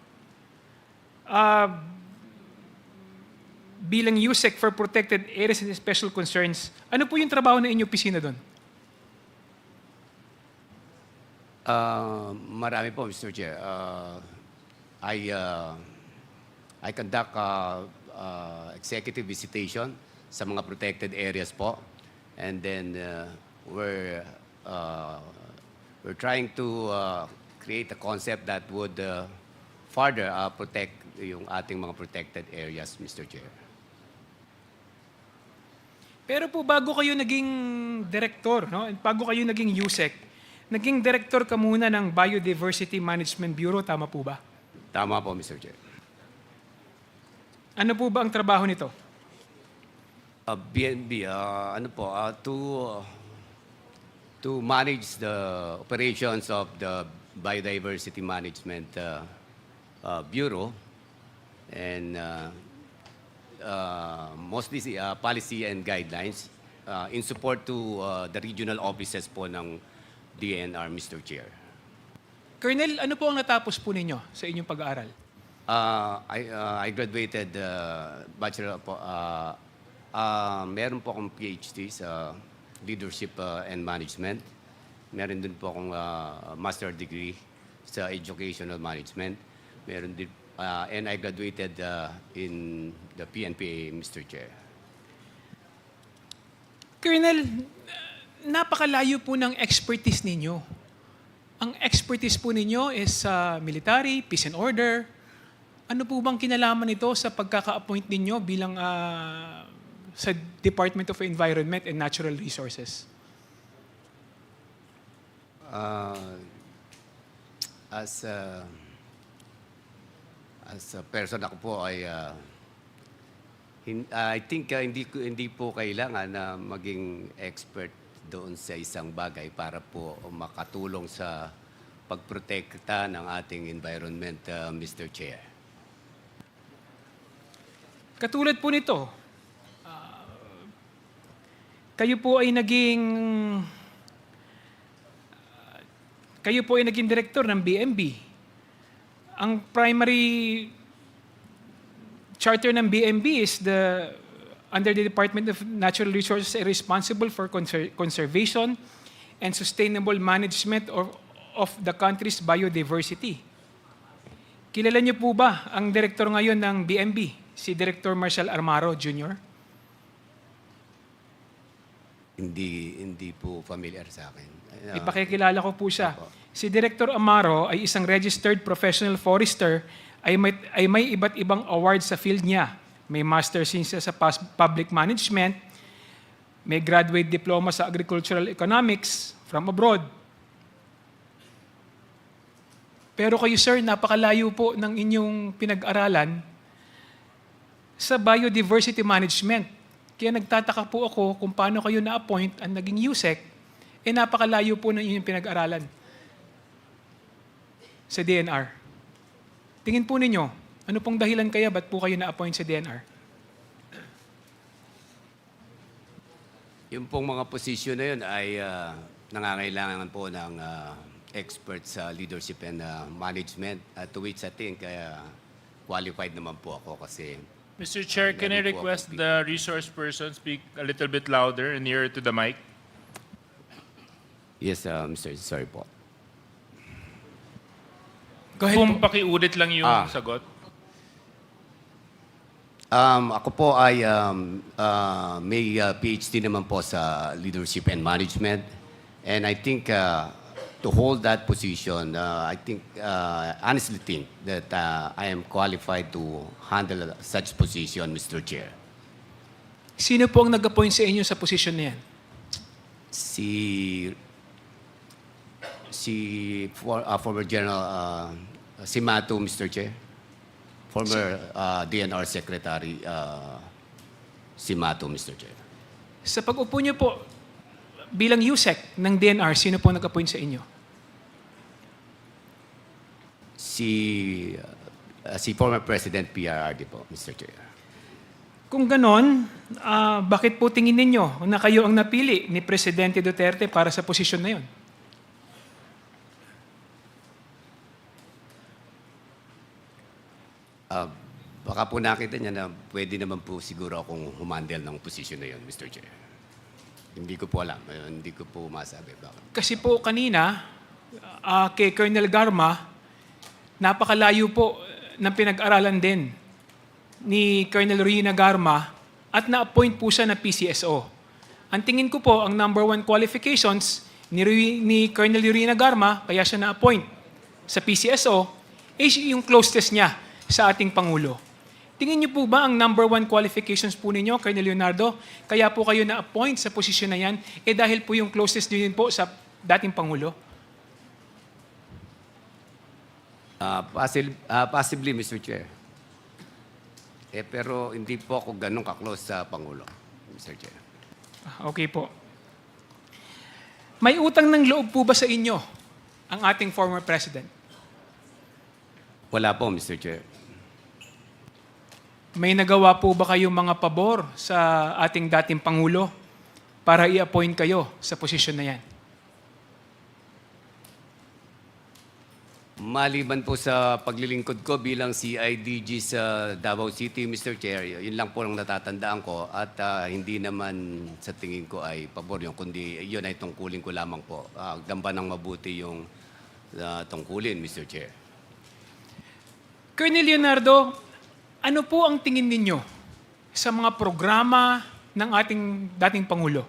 Bilang USEC for Protected Areas and Special Concerns. Ano po yung trabaho na inyong opisina doon? Marami po, Mr. Chair. I conduct executive visitation sa mga protected areas po. And then we're trying to create a concept that would further protect yung ating mga protected areas, Mr. Chair. Pero po bago kayo naging director, no? Bago kayo naging USEC, naging director ka muna ng Biodiversity Management Bureau, tama po ba? Tama po, Mr. Chair. Ano po ba ang trabaho nito? BNB, to manage the operations of the Biodiversity Management Bureau, and mostly policy and guidelines in support to the regional offices po ng DNR, Mr. Chair. Colonel, ano po ang natapos po ninyo sa inyong pag-aaral? I graduated bachelor po. Meron po akong PhD sa Leadership and Management. Meron din po akong master degree sa Educational Management. Meron din, and I graduated in the PNPA, Mr. Chair. Colonel, napakalayo po ng expertise ninyo. Ang expertise po ninyo is military, peace and order. Ano po bang kinalaman nito sa pagkaka-appoint ninyo bilang sa Department of Environment and Natural Resources? As a person, ako po ay I think hindi po kailangan na maging expert doon sa isang bagay para po makatulong sa pagprotekta ng ating environment, Mr. Chair. Katulad po nito, kayo po ay naging director ng BMB. Ang primary charter ng BMB is under the Department of Natural Resources ay responsible for conservation and sustainable management of the country's biodiversity. Kilala niyo po ba ang director ngayon ng BMB, si Director Marshall Armaro Jr.? Hindi po familiar sa akin. Ipakikilala ko po siya. Si Director Amaro ay isang registered professional forester ay may iba't ibang awards sa field niya. May master's siya sa public management, may graduate diploma sa agricultural economics from abroad. Pero kayo, sir, napakalayo po ng inyong pinag-aralan sa biodiversity management. Kaya nagtataka po ako kung paano kayo na-appoint ang naging USEC, napakalayo po ng inyong pinag-aralan sa DNR. Tingin po ninyo, ano pong dahilan kaya ba't po kayo na-appoint sa DNR? Yung pong mga posisyon na yun ay nangangailangan po ng experts sa leadership and management, to which I think qualified naman po ako kasi Mr. Chair, can I request the resource person speak a little bit louder and nearer to the mic? Yes, Mr. Sorry po. Go ahead Kung po. pakiulit lang yung sagot. Ako po ay may PhD naman po sa Leadership and Management. And I think to hold that position, I think, honestly think that I am qualified to handle such position, Mr. Chair. Sino po ang nag-appoint sa inyo sa posisyon na yan? Former General Simato, Mr. Chair. Former DNR Secretary Simato, Mr. Chair. Sa pag-upo niyo po bilang USEC ng DNR, sino po nag-appoint sa inyo? Si former President PRRD po, Mr. Chair. Kung ganon, bakit po tingin ninyo na kayo ang napili ni Presidente Duterte para sa posisyon na yon? Baka po nakita niya na pwede naman po siguro akong humandle ng posisyon na yon, Mr. Chair. Hindi ko po alam. Hindi ko po masabi. Bakit? Kasi po kanina, kay Colonel Garma, napakalayo po ng pinag-aralan din ni Colonel Rina Garma at na-appoint po siya na PCSO. Ang tingin ko po, ang number one qualifications ni Colonel Rina Garma, kaya siya na-appoint sa PCSO, is yung closeness niya sa ating Pangulo. Tingin niyo po ba ang number one qualifications po ninyo, Colonel Leonardo, kaya po kayo na-appoint sa posisyon na yan, dahil po yung closest din po sa dating Pangulo? Possibly, Mr. Chair. Pero hindi po ako ganun ka-close sa Pangulo, Mr. Chair. Okay po. May utang ng loob po ba sa inyo ang ating former president? Wala po, Mr. Chair. May nagawa po ba kayong mga pabor sa ating dating Pangulo para i-appoint kayo sa posisyon na yan? Maliban po sa paglilingkod ko bilang CIDG sa Davao City, Mr. Chair, yun lang po ang natatandaan ko at hindi naman sa tingin ko ay pabor yun, kundi yun ay tungkulin ko lamang po. Gamba ng mabuti yung tungkulin, Mr. Chair. Colonel Leonardo, ano po ang tingin ninyo sa mga programa ng ating dating Pangulo?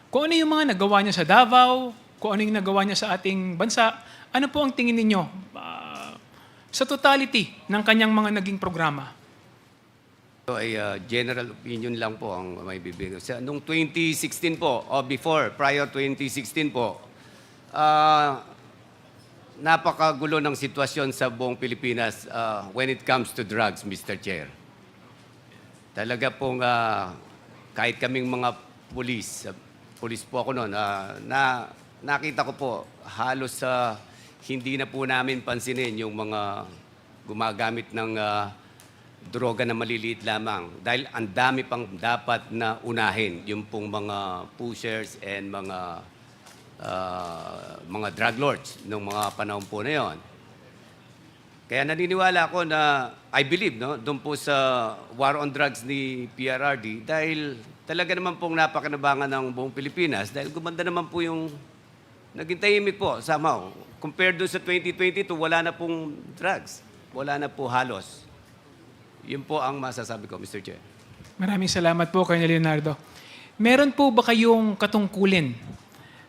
Kung ano yung mga nagawa niya sa Davao, kung ano yung nagawa niya sa ating bansa, ano po ang tingin ninyo sa totality ng kanyang mga naging programa? So ay general opinion lang po ang may bibigay. Noong 2016 po, o prior 2016 po, napakagulo ng sitwasyon sa buong Pilipinas when it comes to drugs, Mr. Chair. Talaga pong kahit kaming mga pulis po ako noon, nakita ko po halos hindi na po namin pansinin yung mga gumagamit ng droga na maliliit lamang. Dahil ang dami pang dapat na unahin, yung pong mga pushers and mga drug lords ng mga panahon po na yon. Kaya naniniwala ako na, I believe, doon po sa war on drugs ni PRRD dahil talaga naman pong napakinabangan ng buong Pilipinas dahil gumanda naman po yung naging tahimik po somehow. Compared doon sa 2022, wala na pong drugs. Wala na po halos. Yun po ang masasabi ko, Mr. Chair. Maraming salamat po, Colonel Leonardo. Meron po ba kayong katungkulin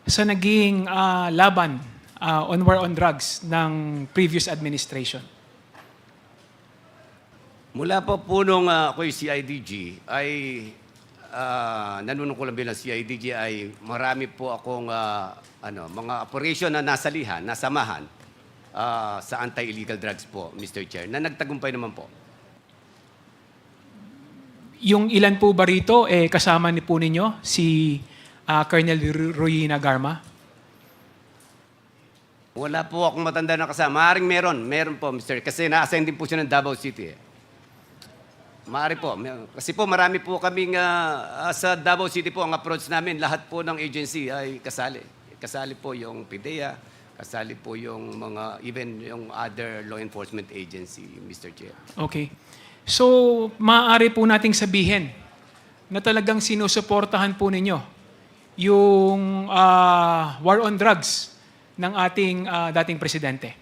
sa naging laban on war on drugs ng previous administration? Mula po nung ako'y CIDG, ay nanunungkulan bilang CIDG ay marami po akong mga operation na nasamahan sa anti-illegal drugs po, Mr. Chair, na nagtagumpay naman po. Yung ilan po ba rito, kasama ni po ninyo si Colonel Rina Garma? Wala po akong matanda na kasama. Maaring meron po, Mr. Kasi na-assign din po siya ng Davao City. Maaari po. Kasi po marami po kaming sa Davao City po ang approach namin. Lahat po ng agency ay kasali. Kasali po yung PDEA, kasali po yung even yung other law enforcement agency, Mr. Chair. Okay. So, maaari po nating sabihin na talagang sinusuportahan po ninyo yung war on drugs ng ating dating presidente.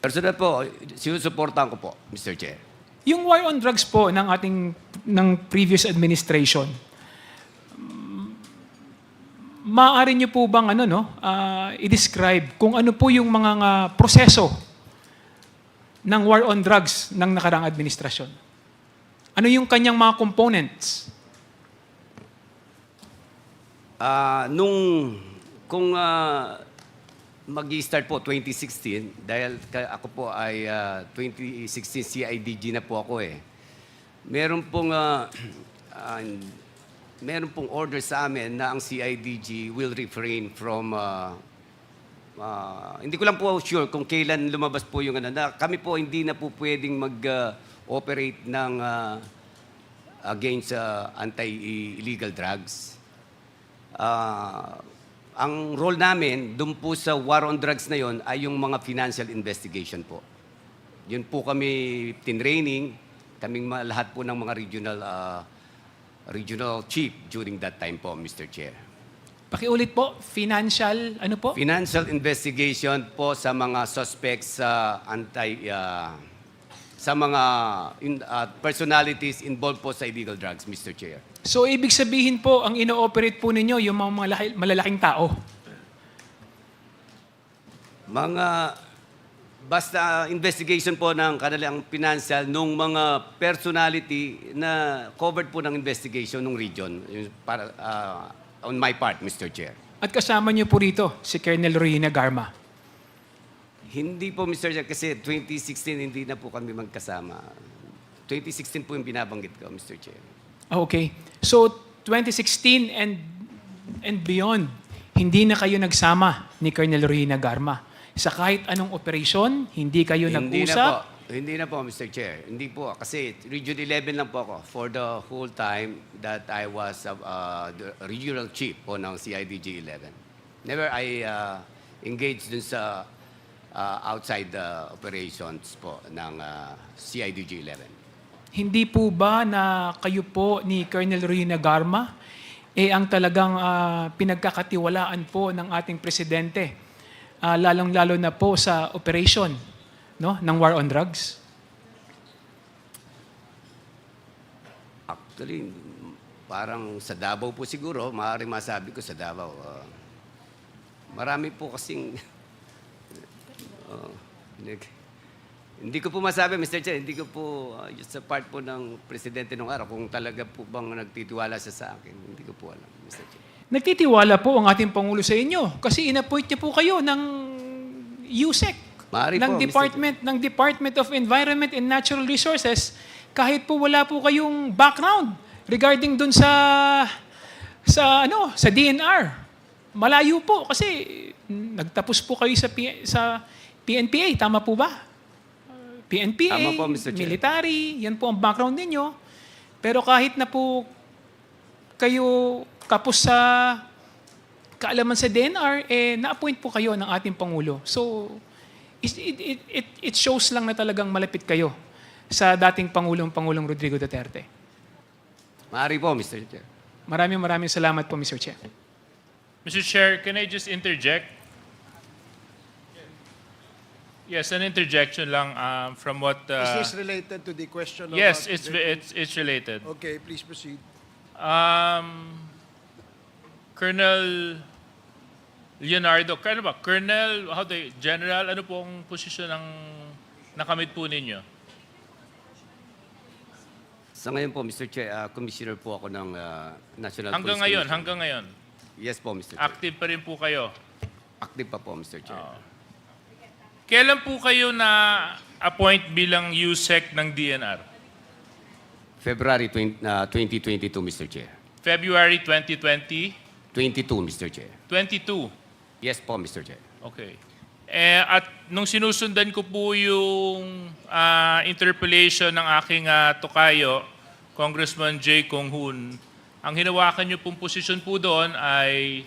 Personal po, sinusuportahan ko po, Mr. Chair. Yung war on drugs po ng previous administration, maaari niyo po bang i-describe kung ano po yung mga proseso ng war on drugs ng nakaraang administrasyon? Ano yung kanyang mga components? Kung mag-start po 2016, dahil ako po ay 2016 CIDG na po ako meron pong order sa amin na ang CIDG will refrain from hindi ko lang po sure kung kailan lumabas po yung na kami po hindi na po pwedeng mag-operate ng against anti-illegal drugs. Ang role namin doon po sa war on drugs na yon ay yung mga financial investigation po. Yun po kami tinraining, lahat po ng mga regional chief during that time po, Mr. Chair. Pakiulit po, financial, ano po? Financial investigation po sa mga suspects sa sa mga personalities involved po sa illegal drugs, Mr. Chair. So, ibig sabihin po, ang ino-operate po ninyo, yung mga malalaking tao? Basta investigation po ng kanilang financial nung mga personality na covered po ng investigation ng region para on my part, Mr. Chair. At kasama niyo po rito si Colonel Rowena Garma. Hindi po, Mr. Chair, kasi 2016 hindi na po kami magkasama. 2016 po yung binabanggit ko, Mr. Chair. Okay. So, 2016 and beyond, hindi na kayo nagsama ni Colonel Rowena Garma. Sa kahit anong operation, hindi kayo nag-usap? Hindi na po, Mr. Chair. Hindi po. Kasi Region 11 lang po ako for the whole time that I was the regional chief po ng CIDG 11. Never I engaged dun sa outside operations po ng CIDG 11. Hindi po ba na kayo po ni Colonel Rowena Garma ang talagang pinagkakatiwalaan po ng ating presidente? Lalong-lalo na po sa operation, no, ng war on drugs? Actually, parang sa Davao po siguro, maaaring masabi ko sa Davao. Marami po kasing... hindi ko po masabi, Mr. Chair, hindi ko po, sa part po ng presidente nung araw, kung talaga po bang nagtitiwala siya sa akin, hindi ko po alam, Mr. Chair. Nagtitiwala po ang ating Pangulo sa inyo kasi in-appoint niya po kayo ng USEC, ng Department of Environment and Natural Resources, kahit po wala po kayong background regarding dun sa DNR. Malayo po kasi nagtapos po kayo sa PNPA, tama po ba? PNPA, tama po, Mr. Chair. Military, yan po ang background ninyo. Pero kahit na po kayo kapos sa kaalaman sa DNR, na-appoint po kayo ng ating Pangulo. So, it shows lang na talagang malapit kayo sa dating Pangulong Rodrigo Duterte. Maaari po, Mr. Chair. Maraming salamat po, Mr. Chair. Mr. Chair, can I just interject? Yes, an interjection lang from what... Is this related to the question? Yes, about it's related. Okay, please proceed. Colonel Leonardo, Colonel, General, ano pong posisyon ng nakamit po ninyo? Sa ngayon po, Mr. Chair, Commissioner po ako ng National Hanggang Police ngayon, Commission. hanggang ngayon? Yes po, Mr. Chair. Active pa rin po kayo? Active pa po, Mr. Chair. Kailan po kayo na-appoint bilang USEC ng DNR? February 2022, Mr. Chair. February 2020? 22, Mr. Chair. 22? Yes po, Mr. Chair. Okay. At nung sinusundan ko po yung interpellation ng aking tokayo, Congressman J. Kong Hoon, ang hinawakan niyo pong posisyon po doon ay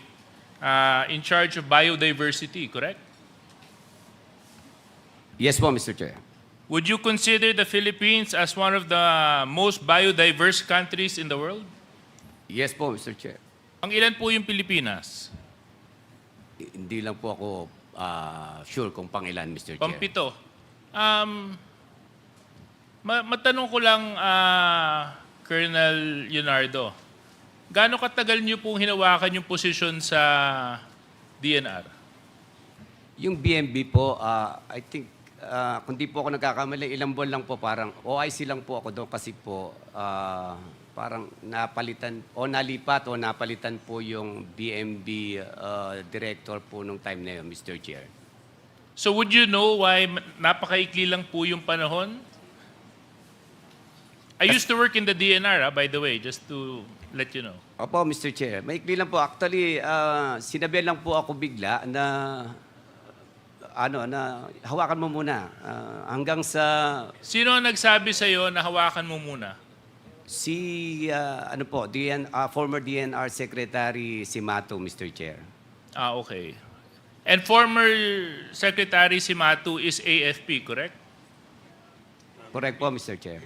in charge of biodiversity, correct? Yes po, Mr. Chair. Would you consider the Philippines as one of the most biodiverse countries in the world? Yes po, Mr. Chair. Ang ilan po yung Pilipinas? Hindi lang po ako sure kung pangilan, Mr. Chair. Pampito. Matanong ko lang, Colonel Leonardo, gaano katagal niyo pong hinawakan yung posisyon sa DNR? Yung BMB po, I think, kung di po ako nagkakamali, ilang buwan lang po parang, OIC lang po ako doon kasi po, parang napalitan o nalipat o napalitan po yung BMB director po nung time na yun, Mr. Chair. So would you know why napakaikli lang po yung panahon? I used to work in the DNR, by the way, just to let you know. Opo, Mr. Chair. Maikli lang po. Actually, sinabi lang po ako bigla na hawakan mo muna hanggang sa... Sino ang nagsabi sa iyo na hawakan mo muna? Si, ano po, former DNR Secretary Simato, Mr. Chair. Okay. And former Secretary Simatu is AFP, correct? Correct po, Mr. Chair.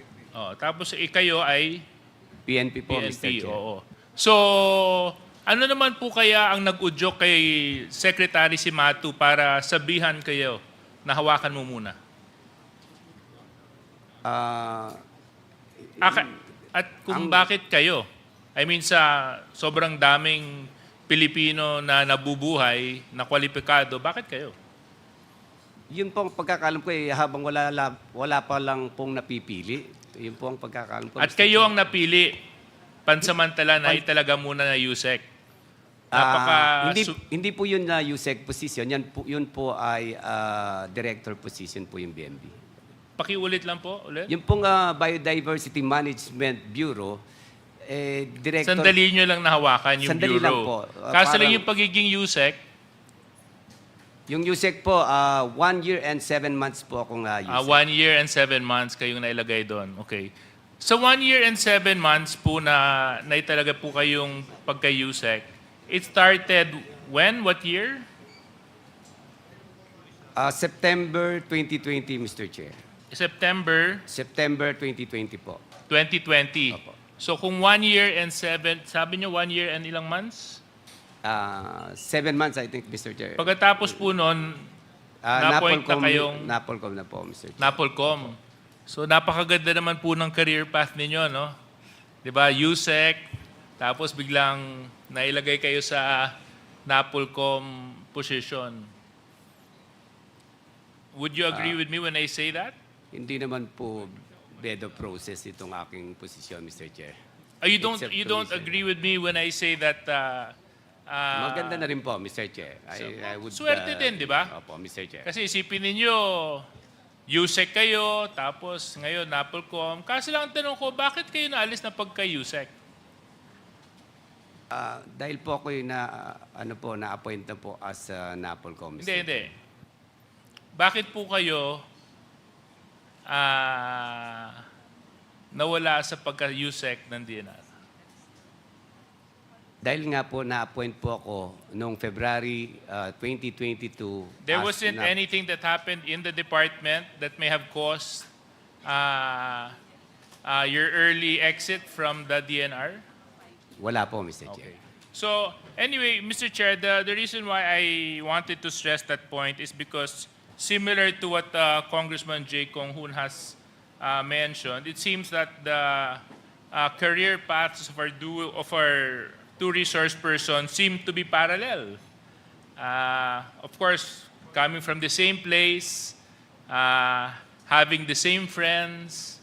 Tapos kayo ay PNP po, Mr. PNP. Chair. Oo. So, ano naman po kaya ang nag-udyok kay Secretary Simatu para sabihan kayo na hawakan mo muna? At kung bakit kayo? I mean, sa sobrang daming Pilipino na nabubuhay, na kwalipikado, bakit kayo? Yun po ang pagkakalam ko habang wala pa lang pong napipili. Yun po ang pagkakalam ko. At kayo ang napili, pansamantala na talaga muna na USEC. Hindi po yun na USEC position. Yun po ay director position po yung BMB. Pakiulit lang po, ulit. Yung pong Biodiversity Management Bureau, director... Sandali nyo lang nahawakan yung Sandali bureau. lang po. Kaso lang yung pagiging USEC, yung USEC po, 1 year and 7 months po akong USEC. 1 year and 7 months kayong nailagay doon. Okay. Sa 1 year and 7 months po na naitalaga po kayong pagka-USEC, it started when? What year? September 2020, Mr. Chair. September? September 2020 po. 2020. Opo. So kung 1 year and 7, sabi nyo 1 year and ilang months? 7 months, I think, Mr. Chair. Pagkatapos po nun, na-appoint na kayong... Napolcom na po, Mr. Chair. Napolcom. So napakaganda naman po ng career path ninyo, no? 'Di ba? USEC, tapos biglang nailagay kayo sa Napolcom position. Would you agree with me when I say that? Hindi naman po dead of process itong aking posisyon, Mr. Chair. You don't agree with me when I say that Maganda na rin po, Mr. Chair. I would, swerte din, di ba? Opo, Mr. Chair. Kasi isipin ninyo, USEC kayo, tapos ngayon Napolcom. Kasi lang ang tanong ko, bakit kayo naalis na pagka-USEC? Dahil po ako yung na-appoint na po as Napolcom, Mr. Chair. Hindi. Bakit po kayo nawala sa pagka-USEC ng DNR? Dahil nga po na-appoint po ako noong February 2022. There wasn't anything that happened in the department that may have caused your early exit from the DNR? Wala po, Mr. Chair. So, anyway, Mr. Chair, the reason why I wanted to stress that point is because similar to what Congressman J. Kong Hoon has mentioned, it seems that the career paths of our two resource persons seem to be parallel. Of course, coming from the same place, having the same friends,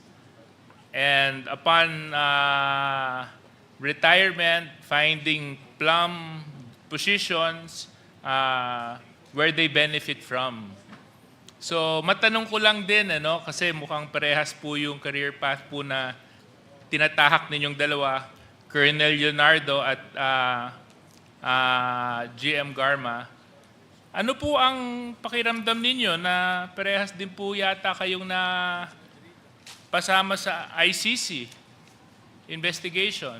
and upon retirement, finding plum positions where they benefit from. So, matanong ko lang din, kasi mukhang parehas po yung career path po na tinatahak ninyong dalawa, Colonel Leonardo at GM Garma. Ano po ang pakiramdam ninyo na parehas din po yata kayong na pasama sa ICC investigation?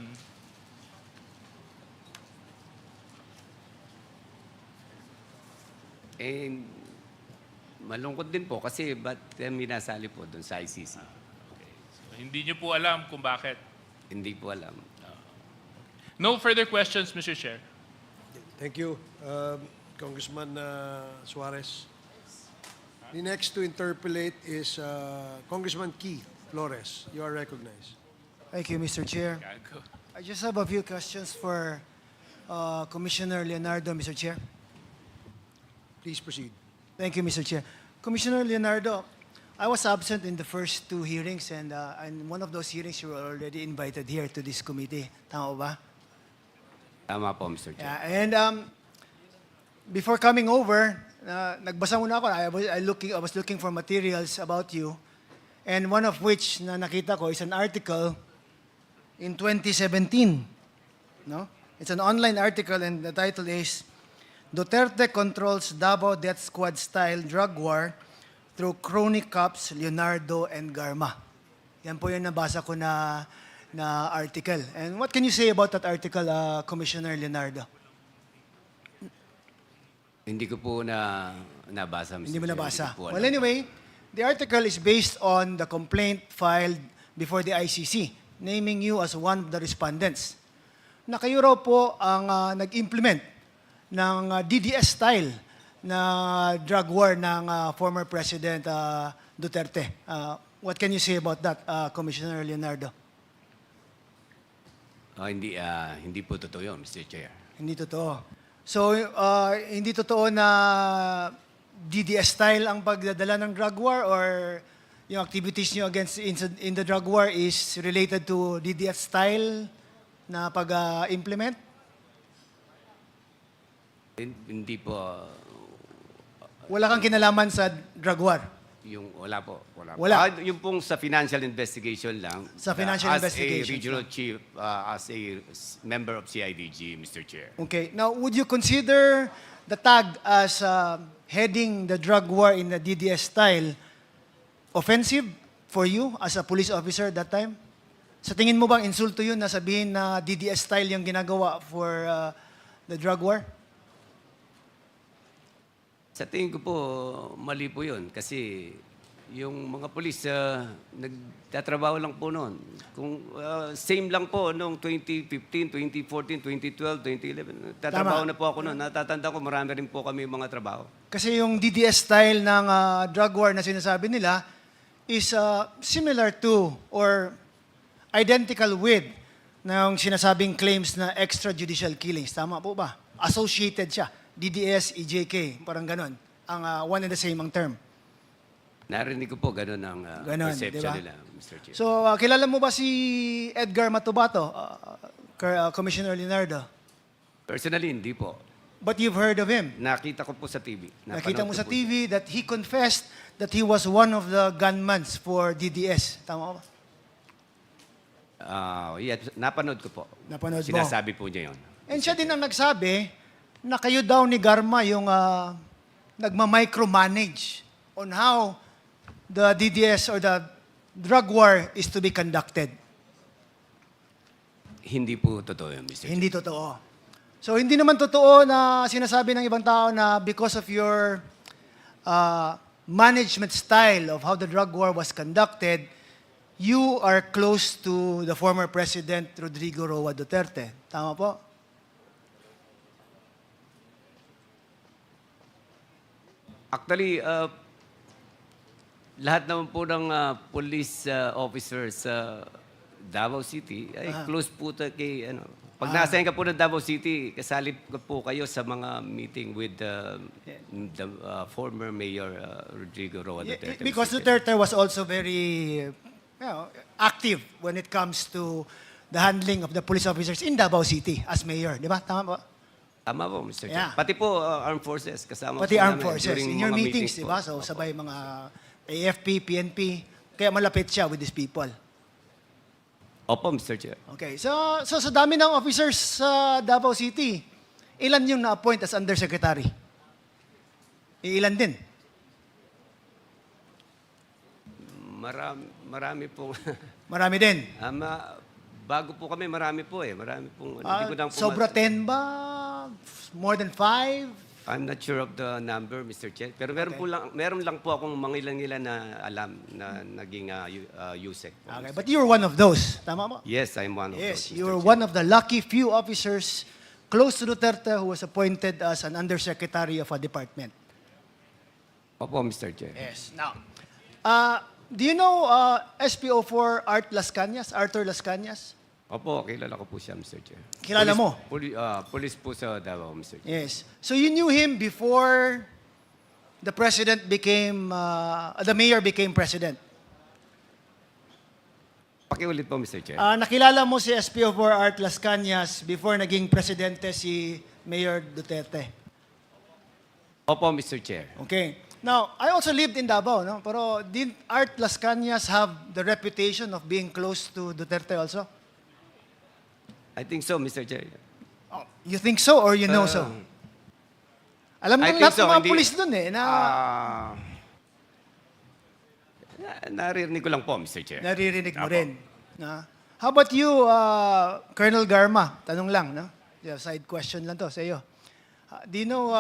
Malungkot din po kasi ba't minasali po doon sa ICC? So, hindi nyo po alam kung bakit? Hindi po alam. No further questions, Mr. Chair. Thank you, Congressman Suarez. The next to interpolate is Congressman Keith Flores. You are recognized. Thank you, Mr. Chair. I just have a few questions for Commissioner Leonardo, Mr. Chair. Please proceed. Thank you, Mr. Chair. Commissioner Leonardo, I was absent in the first two hearings, and in one of those hearings, you were already invited here to this committee. Tama ba? Tama po, Mr. Chair. Yeah, and before coming over, nagbasa muna ako. I was looking for materials about you, and one of which na nakita ko is an article in 2017. No? It's an online article, and the title is Duterte controls Davao Death Squad-style drug war through crony cops Leonardo and Garma. Yan po yung nabasa ko na na article. And what can you say about that article, Commissioner Leonardo? Hindi ko po nabasa, Mr. Hindi mo Chair. nabasa. Hindi ko po alam. Well, anyway, the article is based on the complaint filed before the ICC, naming you as one of the respondents. Na kayo raw po ang nag-implement ng DDS style na drug war ng former President Duterte. What can you say about that, Commissioner Leonardo? Hindi po totoo yun, Mr. Chair. Hindi totoo. So, hindi totoo na DDS style ang pagdadala ng drug war, or yung activities nyo against in the drug war is related to DDS style na pag-implement? Hindi po. Wala kang kinalaman sa drug war? Wala po. Wala. Yung pong sa financial investigation lang. Sa financial investigation As a regional chief, as a member of CIDG, Mr. Chair. Okay. Now, would you consider the tag as heading the drug war in the DDS style offensive for you as a police officer that time? Sa tingin mo bang insulto yun na sabihin na DDS style yung ginagawa for the drug war? Sa tingin ko po, mali po yun. Kasi yung mga polis, nagtatrabaho lang po noon. Kung same lang po noong 2015, 2014, 2012, 2011. Tatrabaho na po ako noon. Natatanda ko, marami rin po kami mga trabaho. Kasi yung DDS style ng drug war na sinasabi nila is similar to or identical with ng sinasabing claims na extrajudicial killings. Tama po ba? Associated siya. DDS, EJK, parang ganon. Ang one and the same ang term. Narinig ko po ganon ang perception diba? nila, Mr. Chair. So, kilala mo ba si Edgar Matubato, Commissioner Leonardo? Personally, hindi po. But you've heard of him? Nakita ko po sa TV. Nakita mo sa TV that he confessed that he was one of the gunmans for DDS. Tama ba? Yeah, napanood ko po. Napanood mo? Sinasabi po niya yun. And siya din ang nagsabi na kayo daw ni Garma yung nagma-micromanage on how the DDS or the drug war is to be conducted. Hindi po totoo yun, Mr. Chair. Hindi totoo. So, hindi naman totoo na sinasabi ng ibang tao na because of your management style of how the drug war was conducted, you are close to the former President Rodrigo Roa Duterte. Tama po? Actually, lahat naman po ng police officers sa Davao City ay close po kay pag nasayan ka po ng Davao City, kasali po kayo sa mga meeting with the former Mayor Rodrigo Roa Duterte. Because Duterte was also very active when it comes to the handling of the police officers in Davao City as mayor. Di ba? Tama po? Tama po, Mr. Chair. Yeah. Pati po armed forces. Kasama Pati po armed namin forces. during In your mga meetings, di ba? po. So, sabay mga AFP, PNP. Kaya malapit siya with these people. Opo, Mr. Chair. Okay. So sa dami ng officers sa Davao City, ilan yung na-appoint as undersecretary? Ilan din? Marami po. Marami din. Bago po kami, marami po eh. Marami pong, hindi ko lang po Sobra 10 ba? More than 5? I'm not sure of the number, Mr. Chair. Pero meron lang po akong mga ilan na alam na naging USEC. Okay, but you were one of those. Tama mo? Yes, I'm one of those. Yes, Mr. you were Chair. one of the lucky few officers close to Duterte who was appointed as an undersecretary of a department. Opo, Mr. Chair. Yes. Now, do you know SPO4 Arthur Las Cañas? Opo, kilala ko po siya, Mr. Chair. Kilala mo? Police po sa Davao, Mr. Chair. Yes. So you knew him before the president became, the mayor became president. Pakiulit po, Mr. Chair. Nakilala mo si SPO4 Art Las Cañas before naging presidente si Mayor Duterte. Opo, Mr. Chair. Okay. Now, I also lived in Davao, no? Pero did Art Las Cañas have the reputation of being close to Duterte also? I think so, Mr. Chair. Oh, you think so or you know so? Alam I ng think lahat so, ng mga hindi- pulis dun eh, na Naririnig ko lang po, Mr. Chair. naririnig mo Apo. rin. Na, How about you, Colonel Garma? Tanong lang, no? Yeah, side question lang to sa iyo. Do you know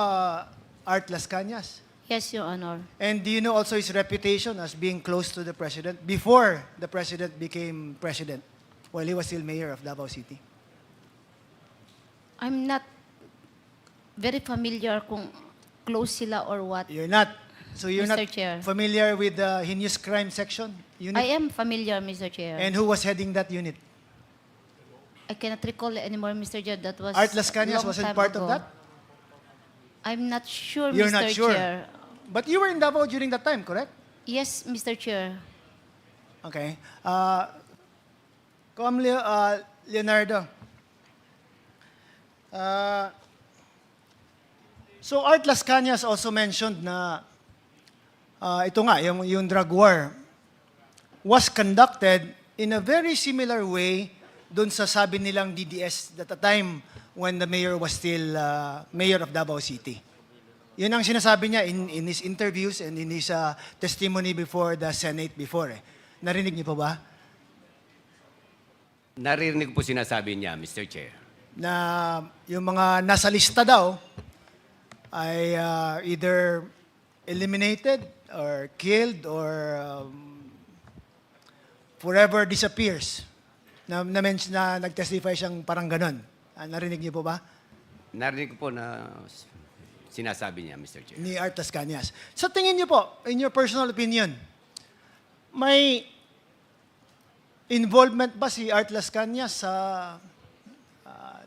Art Las Cañas? Yes, Your Honor. And do you know also his reputation as being close to the president before the president became president, while he was still mayor of Davao City? I'm not very familiar kung close sila or what. You're not. So you're Mr. not Chair. familiar with the heinous crime section unit? I am familiar, Mr. Chair. And who was heading that unit? I cannot recall anymore, Mr. Chair. That was Art Las Cañas long wasn't time part ago. of that? I'm not sure, You're Mr. not sure. Chair. But you were in Davao during that time, correct? Yes, Mr. Chair. Okay. Leonardo. So Art Las Cañas also mentioned na ito nga, yung drug war was conducted in a very similar way dun sa sabi nilang DDS at the time when the mayor was still mayor of Davao City. Yun ang sinasabi niya in his interviews and in his testimony before the Senate before. Narinig niyo pa ba? Narinig po sinasabi niya, Mr. Chair. Na yung mga nasa lista daw ay either eliminated or killed or forever disappears. Na nag-testify siyang parang ganon. Narinig niyo po ba? Narinig ko po na sinasabi niya, Mr. Chair. Ni Art Las Cañas. Sa tingin niyo po, in your personal opinion, may involvement ba si Art Las Cañas sa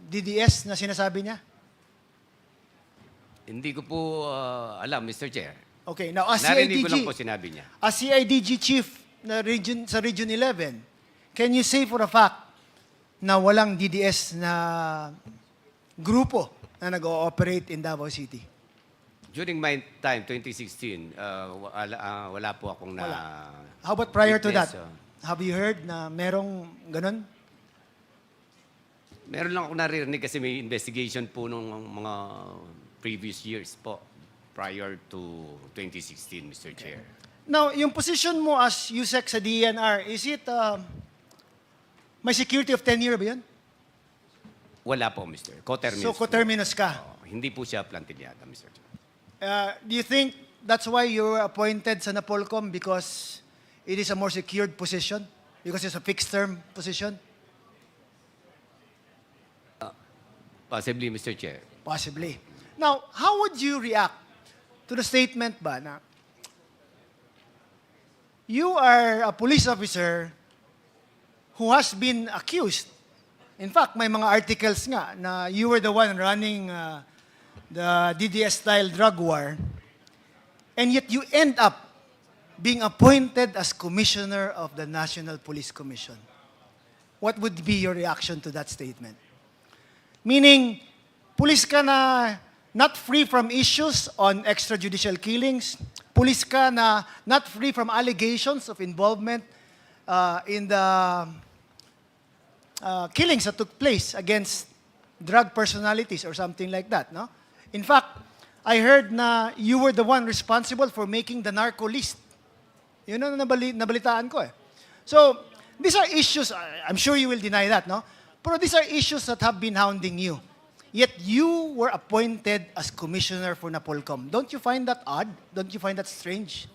DDS na sinasabi niya? Hindi ko po alam, Mr. Chair. Okay, now as Narinig ko CIDG, lang po sinabi niya. as CIDG chief na sa Region 11, can you say for a fact na walang DDS na grupo na nag-ooperate in Davao City? During my time, 2016, wala po akong na... How about prior to that? witness, Have you heard na merong ganun? Meron lang ako naririnig kasi may investigation po nung mga previous years po, prior to 2016, Mr. Chair. Now, yung position mo as USEC sa DNR, is it may security of tenure ba yun? Wala po, Mr. Coterminus. So, coterminous ka. Hindi po siya plantillada, Mr. Chair. Do you think that's why you were appointed sa Napolcom because it is a more secured position? Because it's a fixed-term position? Possibly, Mr. Chair. Possibly. Now, how would you react to the statement ba na you are a police officer who has been accused? In fact, may mga articles nga na you were the one running the DDS-style drug war, and yet you end up being appointed as Commissioner of the National Police Commission. What would be your reaction to that statement? Meaning, police ka na not free from issues on extrajudicial killings, police ka na not free from allegations of involvement in the killings that took place against drug personalities or something like that, no? In fact, I heard na you were the one responsible for making the narco list. Yun ang nabalitaan ko eh. So, these are issues, I'm sure you will deny that, no? Pero these are issues that have been hounding you. Yet you were appointed as commissioner for Napolcom. Don't you find that odd? Don't you find that strange?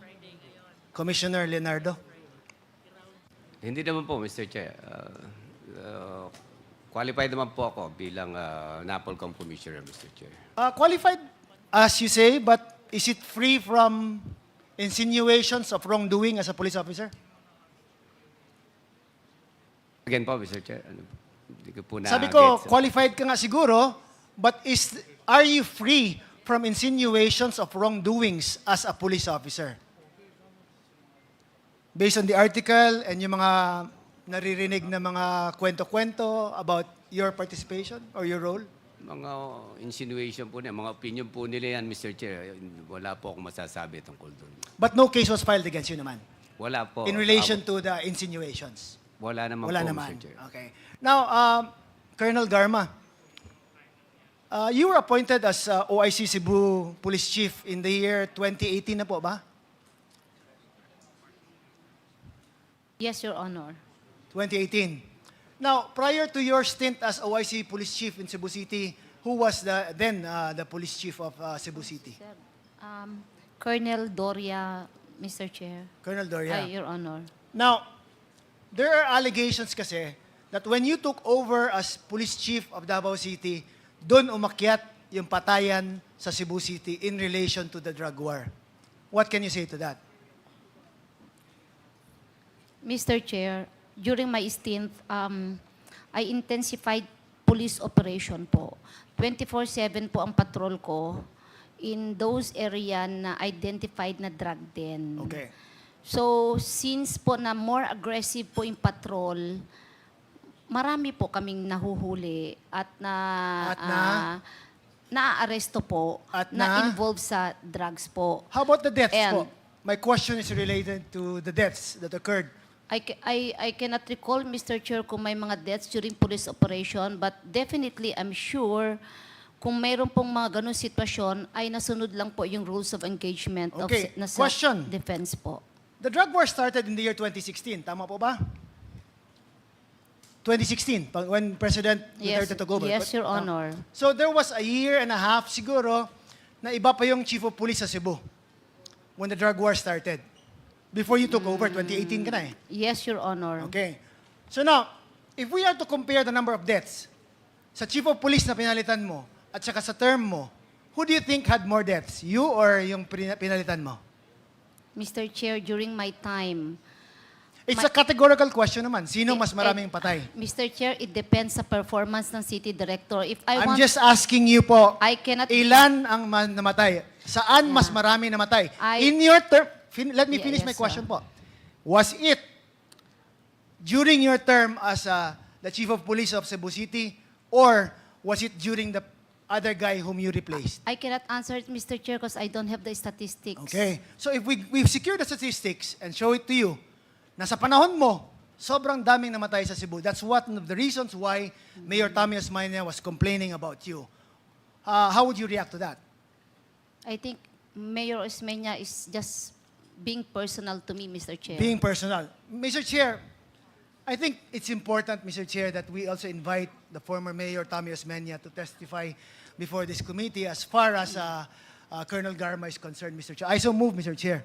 Commissioner Leonardo? Hindi naman po, Mr. Chair. Qualified naman po ako bilang Napolcom Commissioner, Mr. Chair. Qualified, as you say, but is it free from insinuations of wrongdoing as a police officer? Again po, Mr. Chair. Hindi ko po Sabi ko, na-gets. qualified ka nga siguro, but are you free from insinuations of wrongdoings as a police officer? Based on the article and yung mga naririnig na mga kwento-kwento about your participation or your role? Mga insinuation po niya, mga opinion po nila yan, Mr. Chair. Wala po akong masasabi tungkol doon. But no case was filed against you naman? Wala po. In relation to the insinuations? Wala naman Wala po, naman. Mr. Chair. Okay. Now, Colonel Garma, you were appointed as OIC Cebu Police Chief in the year 2018 na po ba? Yes, Your Honor. 2018. Now, prior to your stint as OIC Police Chief in Cebu City, who was the Police Chief of Cebu City? Colonel Doria, Mr. Chair. Colonel Doria. Your Honor. Now, there are allegations kasi that when you took over as Police Chief of Davao City, doon umakyat yung patayan sa Cebu City in relation to the drug war. What can you say to that? Mr. Chair, during my stint, I intensified police operation po. 24/7 po ang patrol ko in those area na identified na drug den. Okay. So, since po na more aggressive po yung patrol, marami po kaming nahuhuli at na-aaresto po At na involved sa drugs po. How about the deaths po? And- My question is related to the deaths that occurred. I cannot recall, Mr. Chair, kung may mga deaths during police operation, but definitely I'm sure kung mayroon pong mga ganun sitwasyon, ay nasunod lang po yung rules of engagement Okay, na question. self-defense po. The drug war started in the year 2016. Tama po ba? 2016, when President Duterte took over. Yes, Your Honor. So there was a year and a half siguro na iba pa yung Chief of Police sa Cebu when the drug war started. Before you took over, 2018 ka na eh. Yes, Your Honor. Okay. So now, if we are to compare the number of deaths sa Chief of Police na pinalitan mo at saka sa term mo, who do you think had more deaths? You or yung pinalitan mo? Mr. Chair, during my time, It's a categorical question naman. Sino mas maraming patay? Mr. Chair, it depends sa performance ng city director. If I'm just asking you po, I cannot... ilan ang namatay? Saan mas marami namatay? In your term, let me finish my question po. Was it during your term as the Chief of Police of Cebu City or was it during the other guy whom you replaced? I cannot answer it, Mr. Chair, because I don't have the statistics. Okay. So if we've secured the statistics and show it to you, na sa panahon mo, sobrang daming namatay sa Cebu. That's one of the reasons why Mayor Tommy Osmania was complaining about you. How would you react to that? I think Mayor Osmeña is just being personal to me, Mr. Chair. Being personal. Mr. Chair, I think it's important, Mr. Chair, that we also invite the former Mayor Tommy Osmeña to testify before this committee as far as Colonel Garma is concerned, Mr. Chair. I so move, Mr. Chair.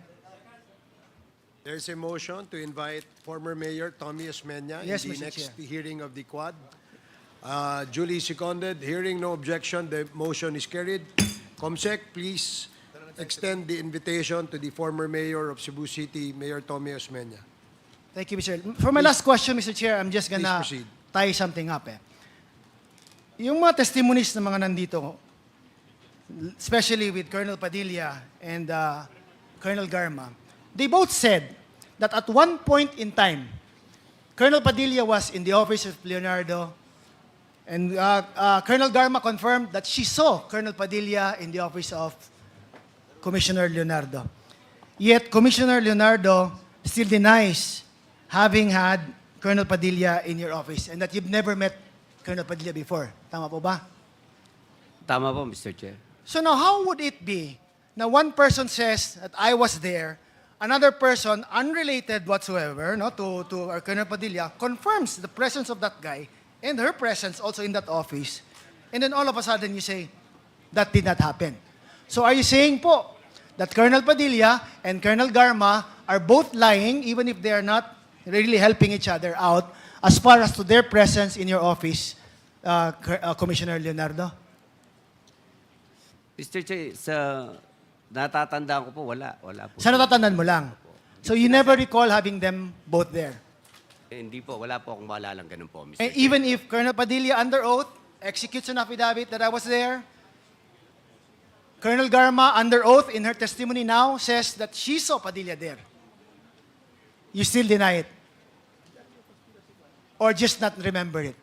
There's a motion to invite former Mayor Tommy Osmeña Yes, in the Mr. next Chair. hearing of the Quad. Duly seconded. Hearing no objection, the motion is carried. Comsec, please extend the invitation to the former Mayor of Cebu City, Mayor Tommy Osmeña. Thank you, Mr. For my last question, Mr. Chair, I'm just gonna Please proceed. tie something up. Yung mga testimonies ng mga nandito, especially with Colonel Padilla and Colonel Garma, they both said that at one point in time, Colonel Padilla was in the office of Leonardo, and Colonel Garma confirmed that she saw Colonel Padilla in the office of Commissioner Leonardo. Yet, Commissioner Leonardo still denies having had Colonel Padilla in your office and that you've never met Colonel Padilla before. Tama po ba? Tama po, Mr. Chair. So now, how would it be na one person says that I was there, another person, unrelated whatsoever to Colonel Padilla, confirms the presence of that guy and her presence also in that office, and then all of a sudden you say, that did not happen. So are you saying po that Colonel Padilla and Colonel Garma are both lying even if they are not really helping each other out as far as to their presence in your office, Commissioner Leonardo? Mr. Chair, sa natatandaan ko po, wala. Wala po. Sa natatandaan mo lang? So you never recall having them both there? Hindi po, wala po akong maalalang ganun po, Mr. And Chair. even if Colonel Padilla under oath executes an affidavit that I was there, Colonel Garma under oath in her testimony now says that she saw Padilla there. You still deny it? Or just not remember it?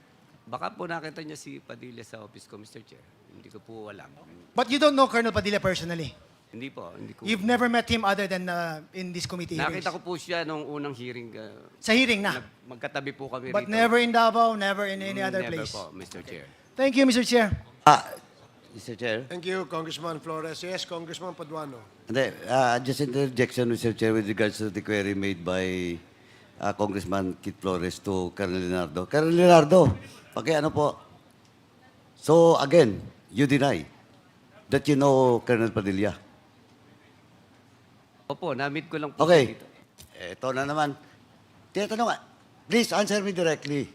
Baka po nakita niya si Padilla sa office ko, Mr. Chair. Hindi ko po alam. But you don't know Colonel Padilla personally? Hindi po, hindi ko. You've never met him other than in this committee hearings? Nakita ko po siya nung unang hearing. Sa hearing na? Magkatabi po kami But rito. never in Davao, never in any other Never place? po, Mr. Chair. Thank you, Mr. Chair. Mr. Chair. Thank you, Congressman Flores. Yes, Congressman Paduano. Just interjection, Mr. Chair, with regards to the query made by Congressman Kit Flores to Colonel Leonardo. Colonel Leonardo, pakiano po. So again, you deny that you know Colonel Padilla. Opo, na-meet ko lang po siya Okay. dito. Ito na naman. Tinatanong nga. Please answer me directly.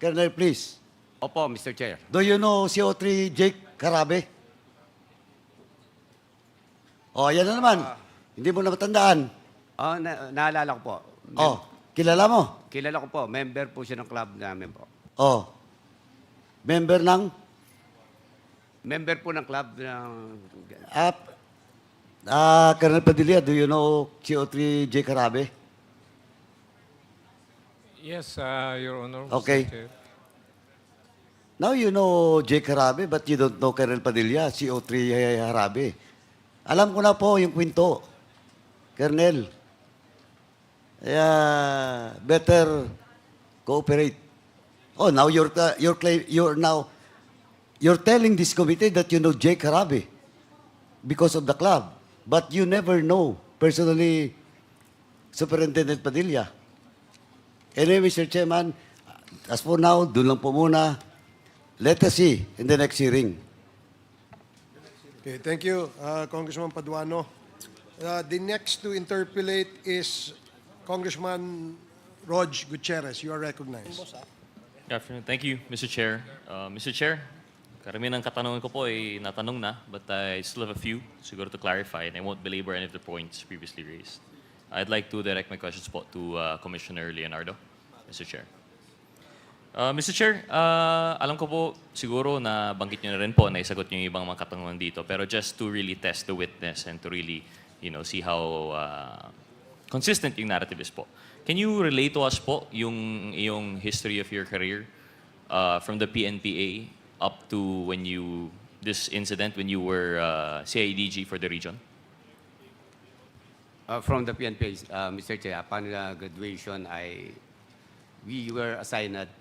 Colonel, please. Opo, Mr. Chair. Do you know CO3 Jake Carabe? Oh, yan na naman. Hindi mo na matandaan. Naalala ko po. Oh, kilala mo? Kilala ko po. Member po siya ng club namin po. Oh. Member ng? Member po ng club ng... Colonel Padilla, do you know CO3 Jake Carabe? Yes, Your Honor. Okay. Mr. Chair. Now you know Jake Harabe, but you don't know Colonel Padilla, CO3 Harabe. Alam ko na po yung kwento, Colonel. Better cooperate. Oh, now you're telling this committee that you know Jake Harabe because of the club, but you never know personally Superintendent Padilla. Anyway, Mr. Chairman, as for now, doon lang po muna. Let us see in the next hearing. Okay, thank you, Congressman Paduano. The next to interpolate is Congressman Rog Gutierrez. You are recognized. Good afternoon. Thank you, Mr. Chair. Mr. Chair, karamihan ng katanungan ko po ay natanong na, but I still have a few siguro to clarify, and I won't belabor any of the points previously raised. I'd like to direct my questions po to Commissioner Leonardo, Mr. Chair. Mr. Chair, alam ko po siguro na banggit nyo na rin po na isagot nyo yung ibang mga katanungan dito, pero just to really test the witness and to really, see how consistent yung narrative is po. Can you relate to us po yung history of your career from the PNPA up to this incident when you were CIDG for the region? From the PNP, Mr. Chair, upon graduation, we were assigned at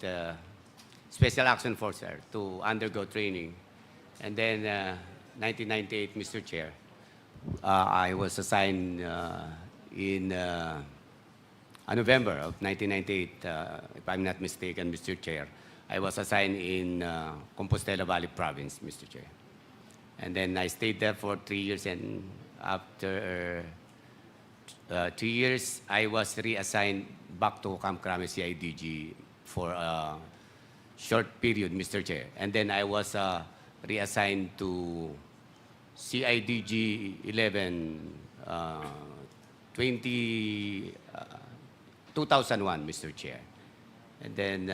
Special Action Force to undergo training. And then, 1998, Mr. Chair, I was assigned in November of 1998, if I'm not mistaken, Mr. Chair. I was assigned in Compostela Valley Province, Mr. Chair. And then I stayed there for 3 years, and after 2 years, I was reassigned back to Camp Crame CIDG for a short period, Mr. Chair. And then I was reassigned to CIDG 11 2001, Mr. Chair. And then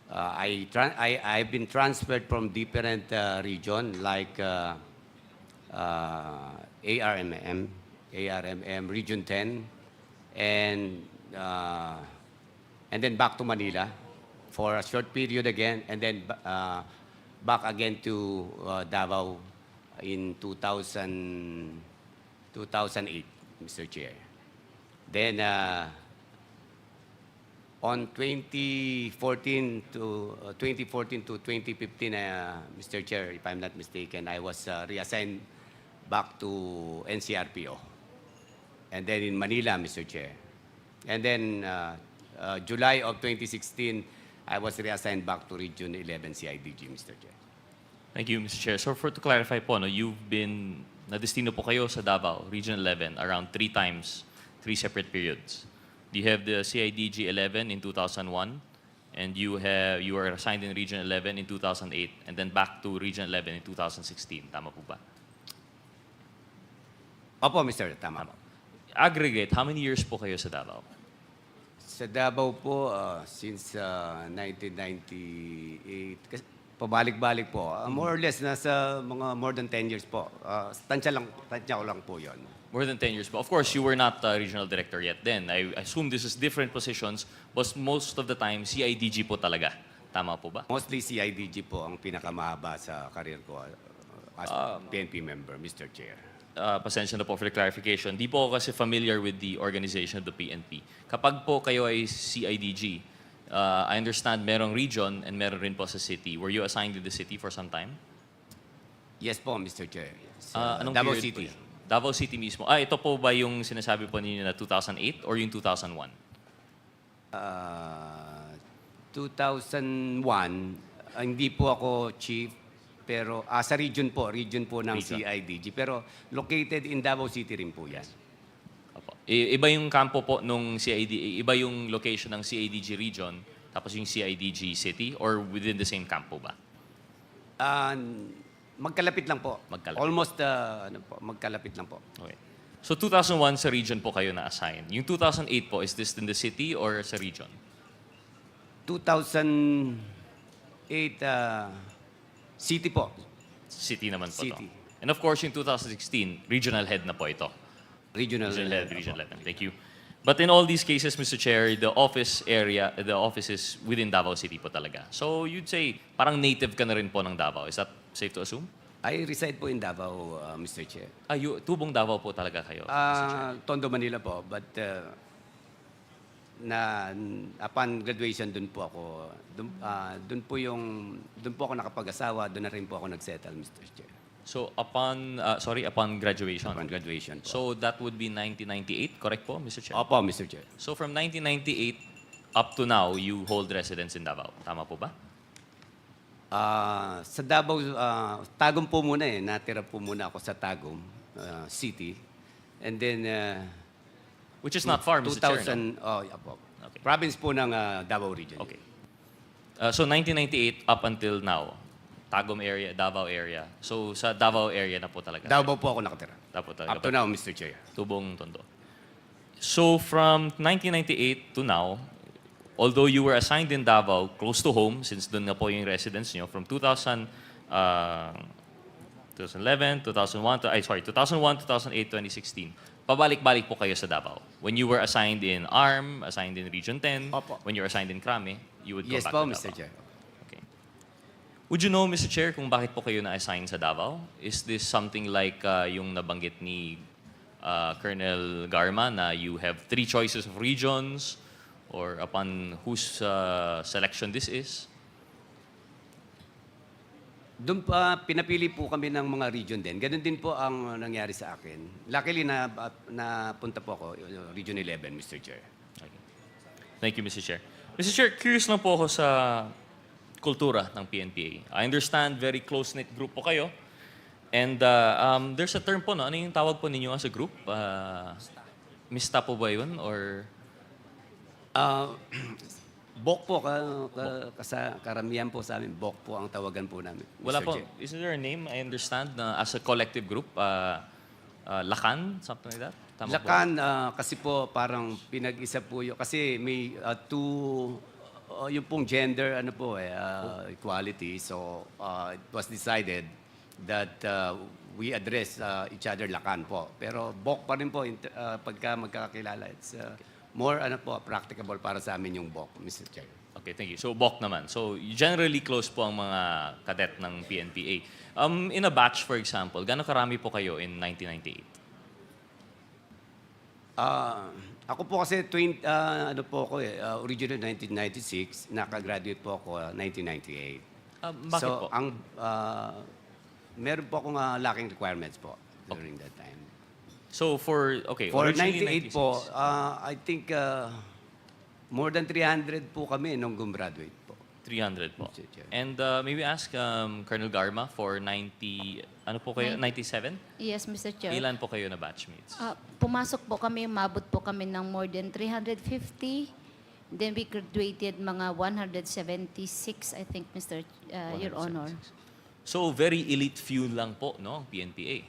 I've been transferred from different region like ARMM, Region 10, and then back to Manila for a short period again, and then back again to Davao in 2008, Mr. Chair. Then on 2014 to 2015, Mr. Chair, if I'm not mistaken, I was reassigned back to NCRPO. And then in Manila, Mr. Chair. And then July of 2016, I was reassigned back to Region 11 CIDG, Mr. Chair. Thank you, Mr. Chair. So to clarify po, you've been, na-destino po kayo sa Davao, Region 11, around 3 times, 3 separate periods. You have the CIDG 11 in 2001, and you were assigned in Region 11 in 2008, and then back to Region 11 in 2016. Tama po ba? Opo, Mr. Tama. Aggregate, how many years po kayo sa Davao? Sa Davao po, since 1998, kasi pabalik-balik po. More or less, nasa mga more than 10 years po. Tansya ko lang po yon. More than 10 years po. Of course, you were not regional director yet then. I assume this is different positions, but most of the time, CIDG po talaga. Tama po ba? Mostly CIDG po ang pinakamahaba sa career ko as PNP member, Mr. Chair. Pasensya na po for the clarification. Di po ako kasi familiar with the organization of the PNP. Kapag po kayo ay CIDG, I understand merong region and meron rin po sa city. Were you assigned to the city for some time? Yes po, Mr. Chair. Anong Davao period City. po yun? Davao City mismo. Ito po ba yung sinasabi po ninyo na 2008 or yung 2001? 2001, hindi po ako chief, pero sa region po ng Region. CIDG. Pero located in Davao City rin po yan. Opo. Iba yung kampo po nung CID, iba yung location ng CIDG region, tapos yung CIDG city, or within the same campo ba? Magkalapit lang po. Magkalapit. Almost, magkalapit lang po. Okay. So 2001 sa region po kayo na-assign. Yung 2008 po, is this in the city or sa region? 2008, city po. City naman po City. to. And of course, yung 2016, regional head na po ito. Regional head. Thank you. But in all these cases, Mr. Chair, the office is within Davao City po talaga. So you'd say, parang native ka na rin po ng Davao. Is that safe to assume? I reside po in Davao, Mr. Chair. Tubong Davao po talaga kayo, Mr. Chair? Tondo, Manila po. But upon graduation, dun po ako. Dun po ako nakapag-asawa. Dun na rin po ako nagsettle, Mr. Chair. So upon graduation? Upon graduation po. So that would be 1998, correct po, Mr. Chair? Opo, Mr. Chair. So from 1998 up to now, you hold residence in Davao. Tama po ba? Sa Davao, Tagum po muna eh. Natira po muna ako sa Tagum City. And then, which is not far, Mr. Chair, no? Oh, yeah po. Okay. Province po ng Davao region. Okay. So 1998 up until now, Tagum area, Davao area. So sa Davao area na po talaga. Davao po ako nakatira. Davao talaga. Up to now, Mr. Chair. Tubong Tondo. So from 1998 to now, although you were assigned in Davao, close to home, since doon na po yung residence nyo, from 2011, 2001, 2008, 2016, pabalik-balik po kayo sa Davao. When you were assigned in ARM, assigned in Region 10, when you were assigned in Krame, you would go Yes back po, to Mr. Davao. Chair. Okay. Would you know, Mr. Chair, kung bakit po kayo na-assign sa Davao? Is this something like yung nabanggit ni Colonel Garma na you have 3 choices of regions, or upon whose selection this is? Doon pa, pinapili po kami ng mga region din. Ganun din po ang nangyari sa akin. Luckily, napunta po ako, Region 11, Mr. Chair. Okay. Thank you, Mr. Chair. Mr. Chair, curious lang po ako sa kultura ng PNPA. I understand very close-knit group po kayo. And there's a term po, no? Ano yung tawag po ninyo as a group? Mista po ba yun? Or... Bok po, karamihan po sa amin, Bok po ang tawagan po namin. Wala Mr. po. Chair. Is there a name, I understand, na as a collective group? Lakan? Something like that? Tama Lakan, kasi po parang pinag-isa po yun. Kasi may yung pong gender, equality. So, it was decided that we address each other Lakan po. Pero Bok pa rin po, pagka magkakakilala. It's more practicable para sa amin yung BOK, Mr. Chair. Okay, thank you. So, BOK naman. So, generally close po ang mga cadet ng PNPA. In a batch, for example, gaano karami po kayo in 1998? Ako po kasi, original 1996, nakagraduate po ako 1998. Bakit so, po? meron po akong lacking requirements po during that time. So, for 98 po, I think more than 300 po kami nung gumraduate po. 300 po. And maybe ask Colonel Garma for 97? Yes, Mr. Chair. Ilan po kayo na batchmates? Pumasok po kami, umabot po kami ng more than 350. Then we graduated mga 176, I think, Your Honor. So, very elite few lang po, no, PNPA.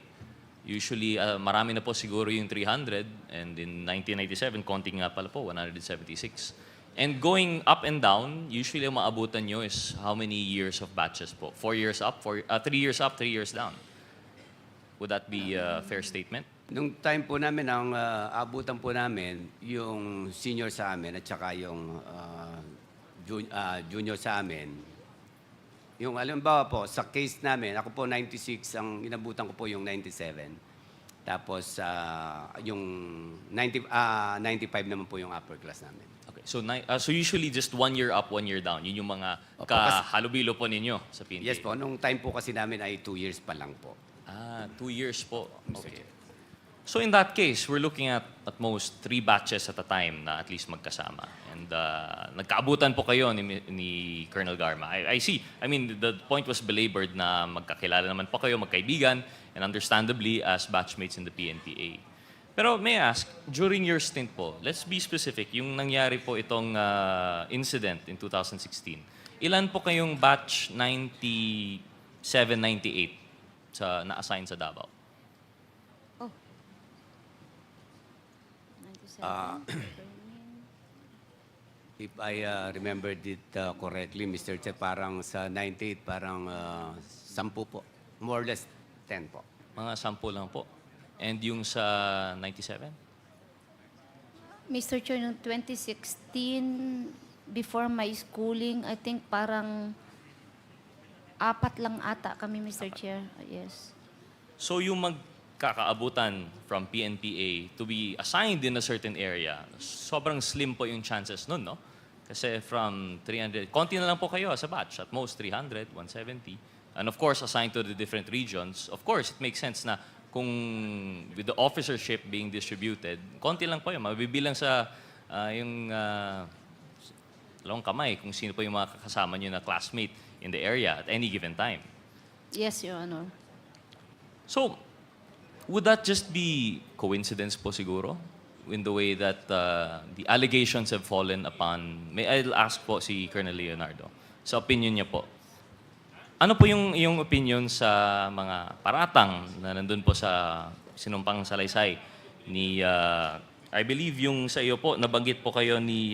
Usually, marami na po siguro yung 300, and in 1997, konting nga pala po, 176. And going up and down, usually ang maabutan nyo is how many years of batches po? 4 years up, 3 years up, 3 years down. Would that be a fair statement? Nung time po namin, ang abutan po namin, yung senior sa amin at saka yung junior sa amin. Yung alimbawa po, sa case namin, ako po 96, ang inabutan ko po yung 97. Tapos yung 95 naman po yung upper class namin. Okay. So usually just 1 year up, 1 year down. Yun yung mga kahalubilo po ninyo sa PNP. Yes po. Nung time po kasi namin ay 2 years pa lang po. 2 years po. Okay. So in that case, we're looking at most 3 batches at a time na at least magkasama. And nagkaabutan po kayo ni Colonel Garma. I see. I mean, the point was belabored na magkakilala naman po kayo, magkaibigan, and understandably as batchmates in the PNPA. Pero may I ask, during your stint po, let's be specific, yung nangyari po itong incident in 2016, ilan po kayong batch 97-98 na-assign sa Davao? If I remembered it correctly, Mr. Chair, parang sa 98, parang 10 po. More or less 10 po. Mga 10 lang po. And yung sa 97? Mr. Chair, noong 2016, before my schooling, I think parang 4 lang ata kami, Mr. Chair. Yes. So yung magkakaabutan from PNPA to be assigned in a certain area, sobrang slim po yung chances nun, no? Kasi from 300, konti na lang po kayo sa batch, at most 300, 170. And of course, assigned to the different regions. Of course, it makes sense na kung with the officership being distributed, konti lang po yun. Mabibilang sa yung dalawang kamay kung sino po yung mga kasama nyo na classmate in the area at any given time. Yes, Your Honor. So, would that just be coincidence po siguro? In the way that the allegations have fallen upon, I'll ask po si Colonel Leonardo, sa opinion niya po. Ano po yung iyong opinion sa mga paratang na nandun po sa sinumpang salaysay ni, I believe yung sa iyo po, nabanggit po kayo ni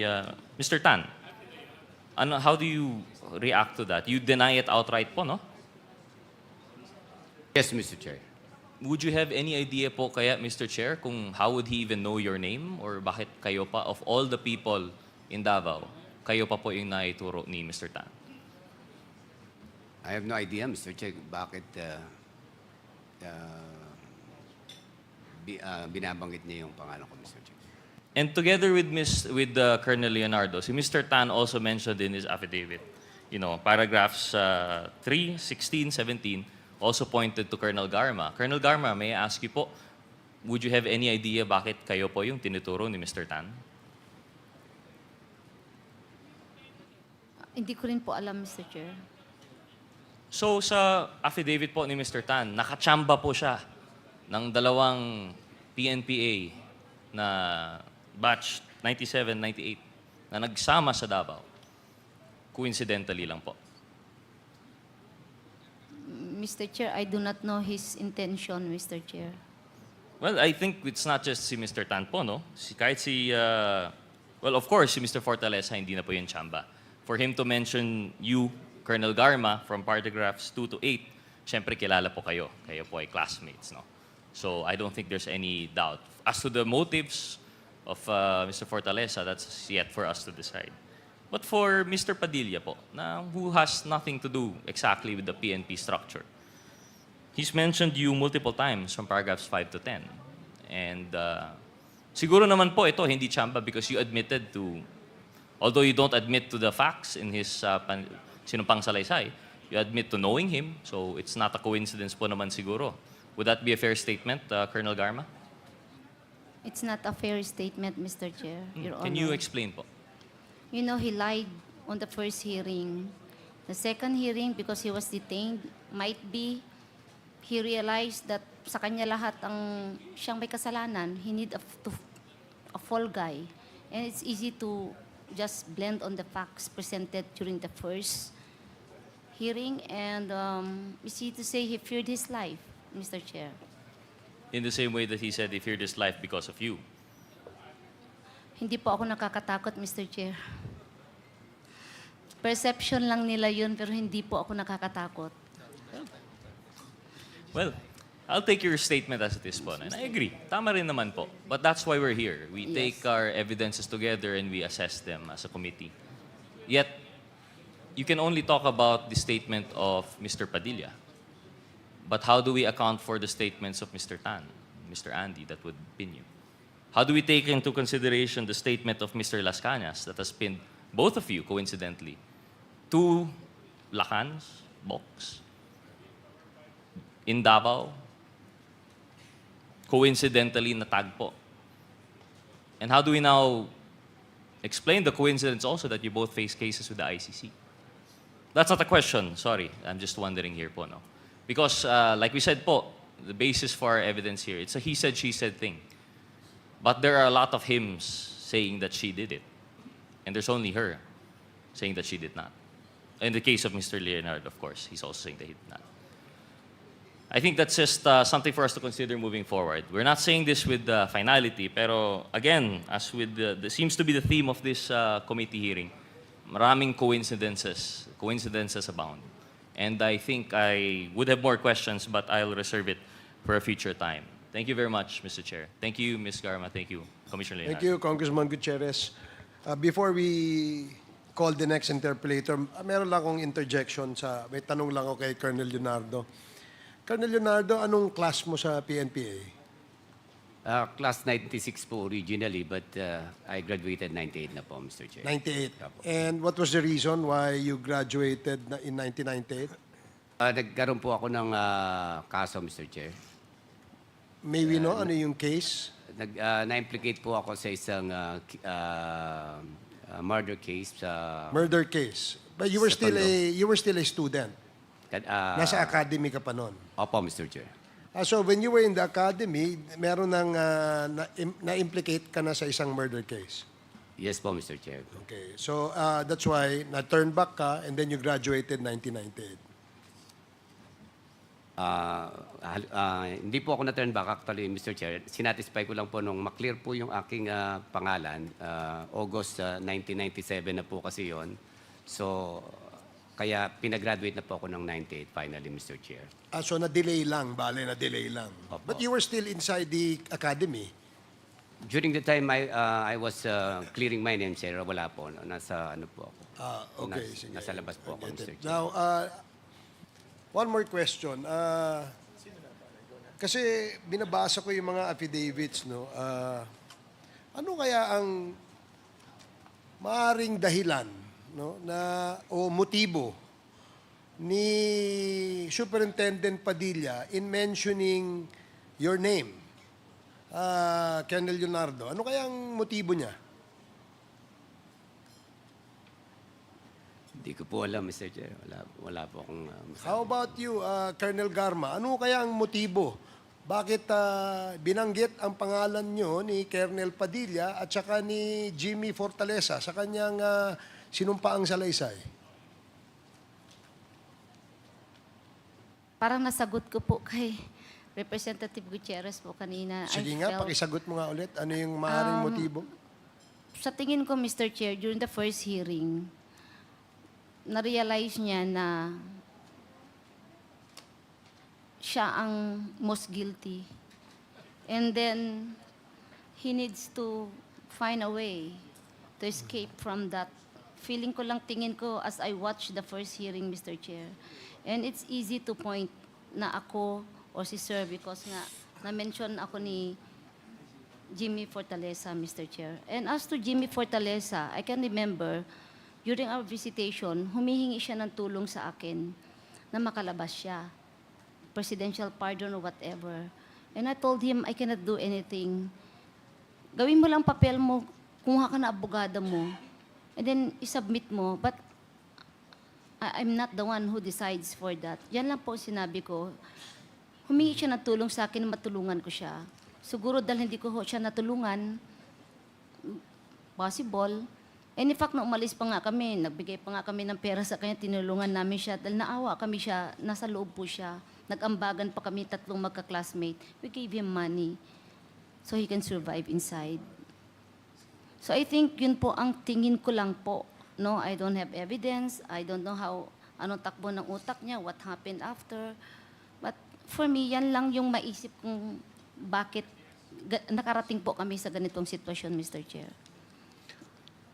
Mr. Tan. How do you react to that? You deny it outright po, no? Yes, Mr. Chair. Would you have any idea po kaya, Mr. Chair, kung how would he even know your name? Or bakit kayo pa, of all the people in Davao, kayo pa po yung naituro ni Mr. Tan? I have no idea, Mr. Chair, bakit binabanggit niya yung pangalan ko, Mr. Chair. And together with Colonel Leonardo, si Mr. Tan also mentioned in his affidavit, paragraphs 3, 16, 17, also pointed to Colonel Garma. Colonel Garma, may I ask you po, would you have any idea bakit kayo po yung tinuturo ni Mr. Tan? Hindi ko rin po alam, Mr. Chair. So sa affidavit po ni Mr. Tan, nakachamba po siya ng 2 PNPA na batch 97-98 na nagsama sa Davao. Coincidentally lang po. Mr. Chair, I do not know his intention, Mr. Chair. Well, I think it's not just si Mr. Tan po, no? Kahit well, of course, si Mr. Fortaleza, hindi na po yung chamba. For him to mention you, Colonel Garma, from paragraphs 2 to 8, syempre kilala po kayo. Kayo po ay classmates, no? So I don't think there's any doubt. As to the motives of Mr. Fortaleza, that's yet for us to decide. But for Mr. Padilla po, who has nothing to do exactly with the PNP structure, he's mentioned you multiple times from paragraphs 5 to 10. And siguro naman po ito, hindi chamba because you admitted to, although you don't admit to the facts in his sinumpang salaysay, you admit to knowing him, so it's not a coincidence po naman siguro. Would that be a fair statement, Colonel Garma? It's not a fair statement, Mr. Chair, Your Honor. Can you explain po? He lied on the first hearing. The second hearing, because he was detained, might be he realized that sa kanya lahat ang siyang may kasalanan. He need a fall guy. And it's easy to just blend on the facts presented during the first hearing. And it's easy to say he feared his life, Mr. Chair. In the same way that he said he feared his life because of you. Hindi po ako nakakatakot, Mr. Chair. Perception lang nila yun, pero hindi po ako nakakatakot. Well, I'll take your statement as it is po. And I agree. Tama rin naman po. But that's why we're here. We take our evidences together and we assess them as a committee. Yet, you can only talk about the statement of Mr. Padilla. But how do we account for the statements of Mr. Tan, Mr. Andy, that would pin you? How do we take into consideration the statement of Mr. Las Cañas that has pinned both of you, coincidentally, to Lacans, Box, in Davao, coincidentally natag po. And how do we now explain the coincidence also that you both face cases with the ICC? That's not a question, sorry. I'm just wondering here po, no? Because like we said po, the basis for our evidence here, it's a he said, she said thing. But there are a lot of hims saying that she did it. And there's only her saying that she did not. In the case of Mr. Leonardo, of course, he's also saying that he did not. I think that's just something for us to consider moving forward. We're not saying this with finality, pero again, as with the seems to be the theme of this committee hearing, maraming coincidences abound. And I think I would have more questions, but I'll reserve it for a future time. Thank you very much, Mr. Chair. Thank you, Ms. Garma. Thank you, Commissioner Leonardo. Thank you, Congressman Gutierrez. Before we call the next interpellator, meron lang akong interjection may tanong lang ako kay Colonel Leonardo. Colonel Leonardo, anong class mo sa PNPA? Class 96 po originally, but I graduated 98 na po, Mr. Chair. 98. And what was the reason why you graduated in 1998? Nagkaroon po ako ng kaso, Mr. Chair. May we know ano yung case? Na-implicate po ako sa isang murder case. Murder case. But you were still a student. Nasa academy ka pa noon. Opo, Mr. Chair. So when you were in the academy, meron nang na-implicate ka na sa isang murder case. Yes po, Mr. Chair. Okay. So that's why na-turn back ka and then you graduated 1998. Hindi po ako na-turn back actually, Mr. Chair. Sinatisfy ko lang po nung maklear po yung aking pangalan. August 1997 na po kasi yon. So, kaya pinagraduate na po ako ng 98 finally, Mr. Chair. So na-delay lang, na-delay lang. Opo. But you were still inside the academy. During the time I was clearing my name, sir, wala po. Nasa ano po ako. Okay. Sige. Nasa labas po ako, Mr. Chair. Now, one more question. Kasi binabasa ko yung mga affidavits, no? Ano kaya ang maaring dahilan, no, o motibo ni Superintendent Padilla in mentioning your name, Colonel Leonardo? Ano kaya ang motibo niya? Hindi ko po alam, Mr. Chair. Wala po akong... How about you, Colonel Garma? Ano kaya ang motibo? Bakit binanggit ang pangalan nyo ni Colonel Padilla at saka ni Jimmy Fortaleza sa kanyang sinumpaang salaysay? Parang nasagot ko po kay Representative Gutierrez po kanina. Sige nga, pakisagot mo nga ulit. Ano yung maaaring motibo? Sa tingin ko, Mr. Chair, during the first hearing, na-realize niya na siya ang most guilty. And then, he needs to find a way to escape from that. Feeling ko lang, tingin ko as I watch the first hearing, Mr. Chair. And it's easy to point na ako o si Sir because nga, na-mention ako ni Jimmy Fortaleza, Mr. Chair. And as to Jimmy Fortaleza, I can remember, during our visitation, humihingi siya ng tulong sa akin na makalabas siya. Presidential pardon or whatever. And I told him, I cannot do anything. Gawin mo lang papel mo, kumuha ka na abogada mo, and then isubmit mo. But I'm not the one who decides for that. Yan lang po sinabi ko. Humingi siya ng tulong sa akin, matulungan ko siya. Siguro dahil hindi ko siya natulungan, possible. And in fact, nung umalis pa nga kami, nagbigay pa nga kami ng pera sa kanya, tinulungan namin siya. Dahil naawa kami siya, nasa loob po siya. Nag-ambagan pa kami, 3 magka-classmate. We gave him money so he can survive inside. So I think yun po ang tingin ko lang po. No, I don't have evidence. I don't know anong takbo ng utak niya, what happened after. But for me, yan lang yung maisip kung bakit nakarating po kami sa ganitong sitwasyon, Mr. Chair.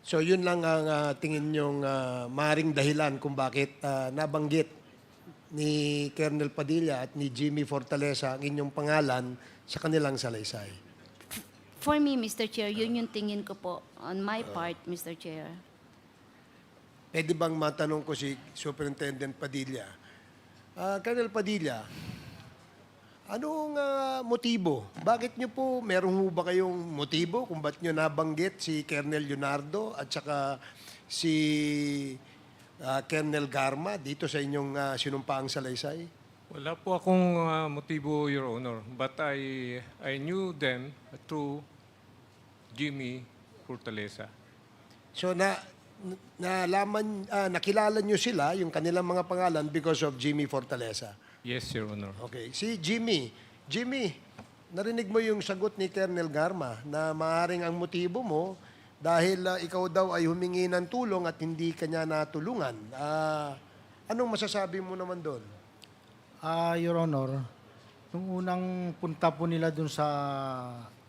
So yun lang ang tingin nyong maring dahilan kung bakit nabanggit ni Colonel Padilla at ni Jimmy Fortaleza ang inyong pangalan sa kanilang salaysay. For me, Mr. Chair, yun yung tingin ko po on my part, Mr. Chair. Pwede bang matanong ko si Superintendent Padilla? Colonel Padilla, Anong motibo? Bakit nyo po, meron ho ba kayong motibo kung ba't nyo nabanggit si Colonel Leonardo at saka si Colonel Garma dito sa inyong sinumpaang salaysay? Wala po akong motibo, Your Honor. But I knew them through Jimmy Fortaleza. So nakilala nyo sila, yung kanilang mga pangalan because of Jimmy Fortaleza. Yes, Your Honor. Okay. Si Jimmy. Jimmy, narinig mo yung sagot ni Colonel Garma na maaaring ang motibo mo dahil ikaw daw ay humingi ng tulong at hindi kanya natulungan. Anong masasabi mo naman doon? Your Honor, nung unang punta po nila dun sa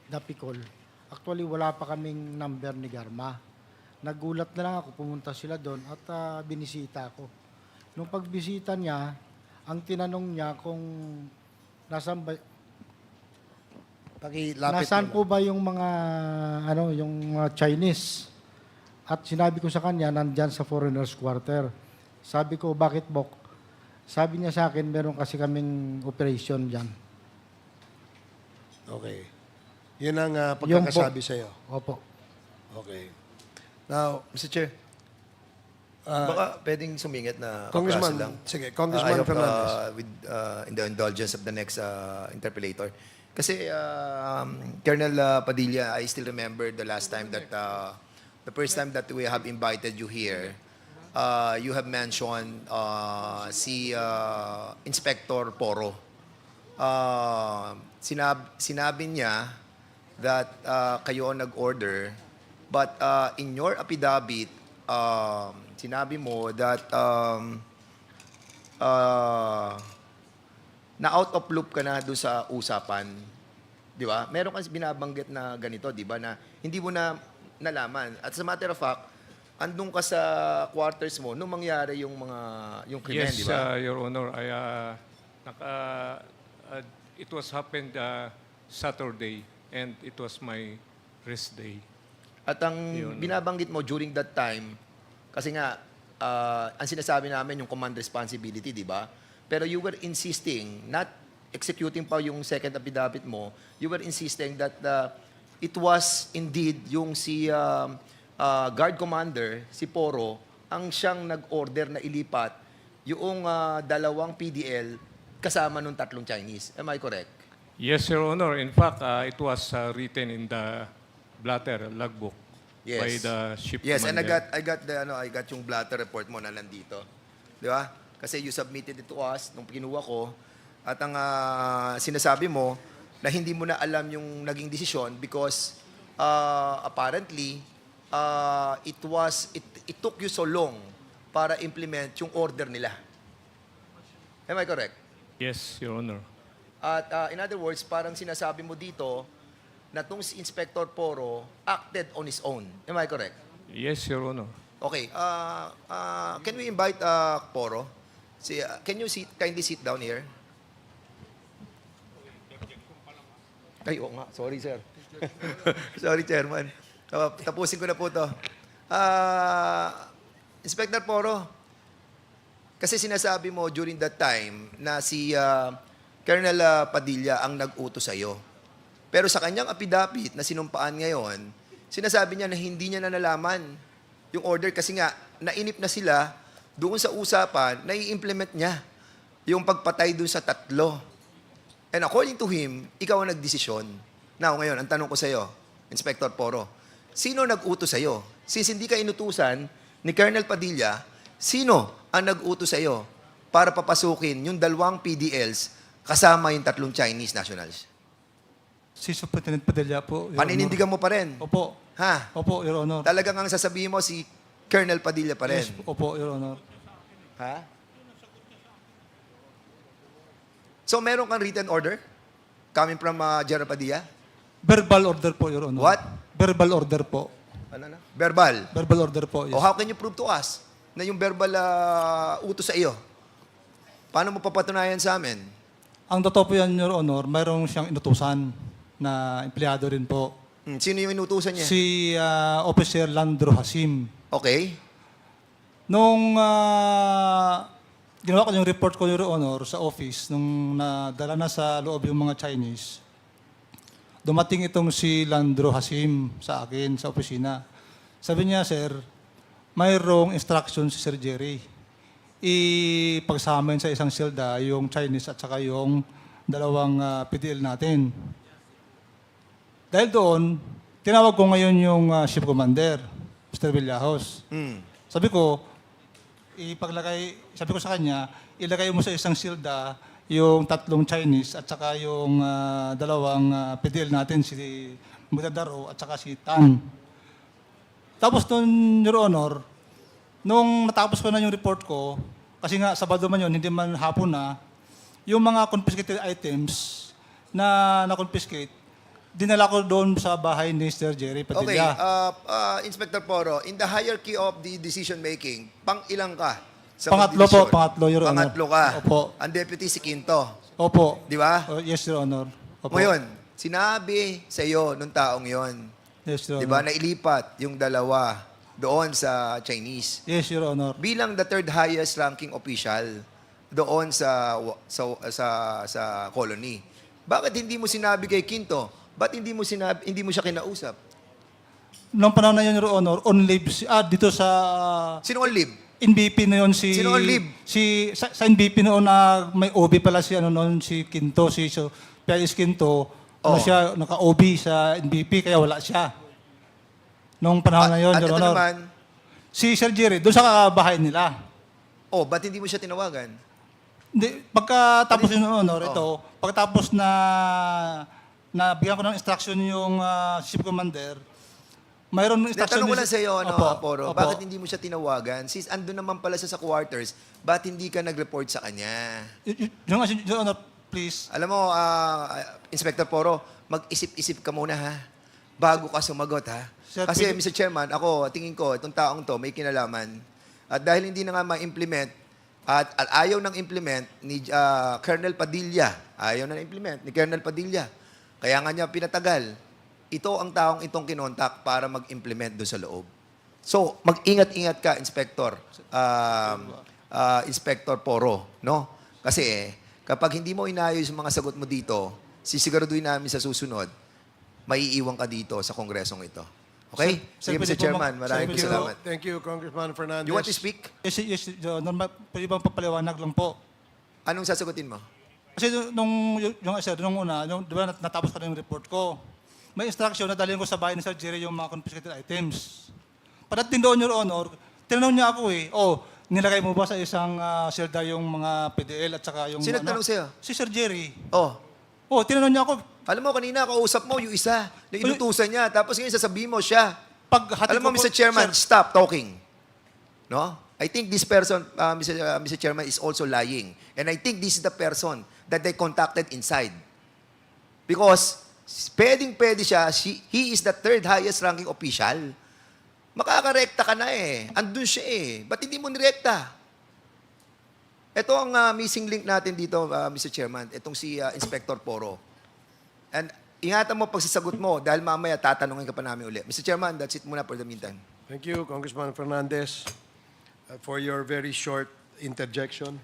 Dapicol, actually wala pa kaming number ni Garma. Nagulat na lang ako, pumunta sila doon at binisita ko. Nung pagbisita niya, ang tinanong niya kung nasaan po ba yung mga yung mga Chinese. At sinabi ko sa kanya nandyan sa foreigners quarter. Sabi ko, bakit Bok? Sabi niya sa akin, meron kasi kaming operation diyan. Okay. Yun ang pagkakasabi sa iyo. Opo. Okay. Now, Mr. Chair, baka pwedeng sumingit na Congressman, kapraso lang. sige, Congressman I hope, Fernandez. in the indulgence of the next interpellator. Kasi, Colonel Padilla, I still remember the last time that, the first time that we have invited you here, you have mentioned si Inspector Poro. Sinabi niya that kayo ang nag-order, but in your affidavit, sinabi mo that na out of loop ka na doon sa usapan. Di ba? Meron kasi binabanggit na ganito, di ba? Na hindi mo na nalaman. At as a matter of fact, andun ka sa quarters mo nung mangyari yung krimen, Yes, di ba? Your Honor. It was happened Saturday and it was my rest day. At ang binabanggit mo during that time, kasi nga, ang sinasabi namin yung command responsibility, di ba? Pero you were insisting, not executing pa yung second affidavit mo, you were insisting that it was indeed yung si guard commander, si Poro, ang siyang nag-order na ilipat yung dalawang PDL kasama nung tatlong Chinese. Am I correct? Yes, Your Honor. In fact, it was written in the blatter logbook by the ship Yes, commander. and I got yung blatter report mo na nandito. Di ba? Kasi you submitted it to us nung kinuha ko. At ang sinasabi mo na hindi mo na alam yung naging desisyon because apparently it took you so long para implement yung order nila. Am I correct? Yes, Your Honor. At in other words, parang sinasabi mo dito na itong si Inspector Poro acted on his own. Am I correct? Yes, Your Honor. Okay. Can we invite Poro? Can you kindly sit down here? Ay, oo nga. Sorry, sir. Sorry, Chairman. Tapusin ko na po ito. Inspector Poro, kasi sinasabi mo during that time na si Colonel Padilla ang nag-utos sa'yo. Pero sa kanyang affidavit na sinumpaan ngayon, sinasabi niya na hindi niya na nalaman yung order kasi nga nainip na sila doon sa usapan na i-implement niya yung pagpatay doon sa tatlo. And according to him, ikaw ang nagdesisyon. Now, ngayon, ang tanong ko sa iyo, Inspector Poro, sino nag-utos sa iyo? Since hindi ka inutusan ni Colonel Padilla, sino ang nag-utos sa iyo para papasukin yung dalawang PDLs kasama yung tatlong Chinese nationals? Si Superintendent Padilla po, Your Paninindigan mo pa rin? Opo. Ha? Opo, Your Honor. Talagang ang sasabihin mo si Colonel Padilla pa rin? Yes, opo, Your Honor. Ha? So, meron kang written order coming from General Padilla? Verbal order po, Your Honor. What? Verbal order po. Ano na? Verbal? Verbal order po, yes. O how can you prove to us na yung verbal utos sa iyo? Paano mo papatunayan sa amin? Ang totoo po yan, Your Honor, mayroong siyang inutusan na empleyado rin po. Sino yung inutusan niya? Si Officer Landro Hasim. Okay. Nung ginawa ko yung report ko, Your Honor, sa office nung nadala na sa loob yung mga Chinese. Dumating itong si Landro Hasim sa akin, sa opisina. Sabi niya, sir, mayroong instruction si Sir Jerry. Ipagsama sa isang silda yung Chinese at saka yung dalawang PDL natin. Dahil doon, tinawag ko ngayon yung ship commander, Mr. Villajos. Sabi ko sa kanya, ilagay mo sa isang silda yung 3 Chinese at saka yung dalawang PDL natin, si Mudadaro at saka si Tan. Tapos doon, Your Honor, nung natapos ko na yung report ko, kasi nga Sabado man yun, hindi man hapon na, yung mga confiscated items na na-confiscate, dinala ko doon sa bahay ni Sir Jerry Okay, Padilla. Inspector Poro, in the hierarchy of the decision-making, pang-ilang ka? Pangatlo po, pangatlo, Your Honor. Pangatlo ka. Opo. Ang deputy si Quinto. Opo. Di ba? Yes, Your Honor. Opo. Ngayon, sinabi sa iyo nung taong yon, Yes, Your di ba, Honor. na ilipat yung dalawa doon sa Chinese. Yes, Your Honor. Bilang the third highest ranking official doon sa colony. Bakit hindi mo sinabi kay Quinto? Ba't hindi mo siya kinausap? Noong panahon na yun, Your Honor, on leave, dito sa... Sino on leave? NBP na yun si... Sino on leave? Sa NBP noon na may OB pala si si Quinto, P.I.S. Quinto, siya, naka-OB sa NBP, kaya wala siya. Noong panahon na yun, At Your ito Honor. naman, Si Sir Jerry, doon sa bahay nila. ba't hindi mo siya tinawagan? Hindi, pagkatapos yun, Your Honor, ito, pagkatapos na bigyan ko ng instruction yung ship commander, mayroon instruction... Tanong ko lang sa iyo, Poro, Opo. bakit hindi mo siya tinawagan? Since andun naman pala siya sa quarters, ba't hindi ka nag-report sa kanya? Your Honor, please. Alam mo, Inspector Poro, mag-isip-isip ka muna, ha? Bago ka sumagot, ha? Sir, Kasi, please. Mr. Chairman, ako, tingin ko, itong taong to, may kinalaman. At dahil hindi na nga ma-implement, at ayaw nang implement ni Colonel Padilla, ayaw na implement ni Colonel Padilla, kaya nga niya pinatagal, ito ang taong itong kinontak para mag-implement doon sa loob. So, mag-ingat-ingat ka, Inspector. Inspector Poro, no? Kasi kapag hindi mo inayos yung mga sagot mo dito, sisiguraduhin namin sa susunod, maiiwan ka dito sa kongresong ito. Okay? Sige, Mr. Chairman, maraming salamat. Thank you, Congressman Fernandez. You want to speak? Yes, Your Honor, pwede bang papaliwanag lang po? Anong sasagutin mo? Kasi nung una, di ba natapos ko na yung report ko, may instruction na dalhin ko sa bahay ni Sir Jerry yung mga confiscated items. Pagdating doon, Your Honor, tinanong niya ako nilagay mo ba sa isang silda yung mga PDL at saka yung... Sino nagtanong sa'yo? Si Sir Jerry. Tinanong niya ako. Alam mo, kanina kausap mo yung isa na inutusan niya, tapos ngayon sasabihin mo siya. Alam mo, Mr. Chairman, stop talking. No? I think this person, Mr. Chairman, is also lying. And I think this is the person that they contacted inside. Because pwedeng-pwede siya, he is the third highest ranking official. Makakarekta ka na Andun siya Ba't hindi mo nirekta? Ito ang missing link natin dito, Mr. Chairman. Itong si Inspector Poro. And ingatan mo pagsasagot mo dahil mamaya tatanungin ka pa namin ulit. Mr. Chairman, that's it muna for the meantime. Thank you, Congressman Fernandez, for your very short interjection.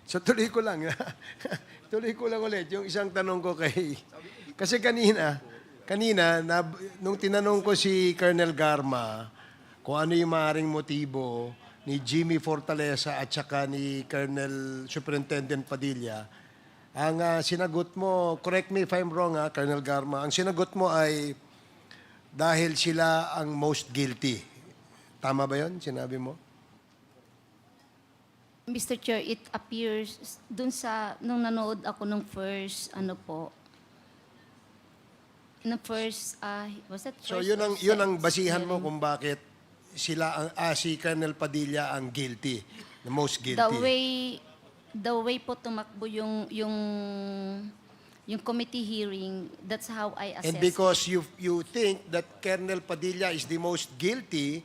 So tuloy ko lang. Tuloy ko lang ulit yung isang tanong ko kay... Kasi kanina, nung tinanong ko si Colonel Garma kung ano yung maaaring motibo ni Jimmy Fortaleza at saka ni Colonel Superintendent Padilla, ang sinagot mo, correct me if I'm wrong Colonel Garma, ang sinagot mo ay dahil sila ang most guilty. Tama ba yun? Sinabi mo? Mr. Chair, it appears dun nung nanood ako nung first, was that first? So yun ang basihan mo kung bakit sila si Colonel Padilla ang guilty, the most guilty. The way po tumakbo yung committee hearing, that's how I assess. And because you think that Colonel Padilla is the most guilty,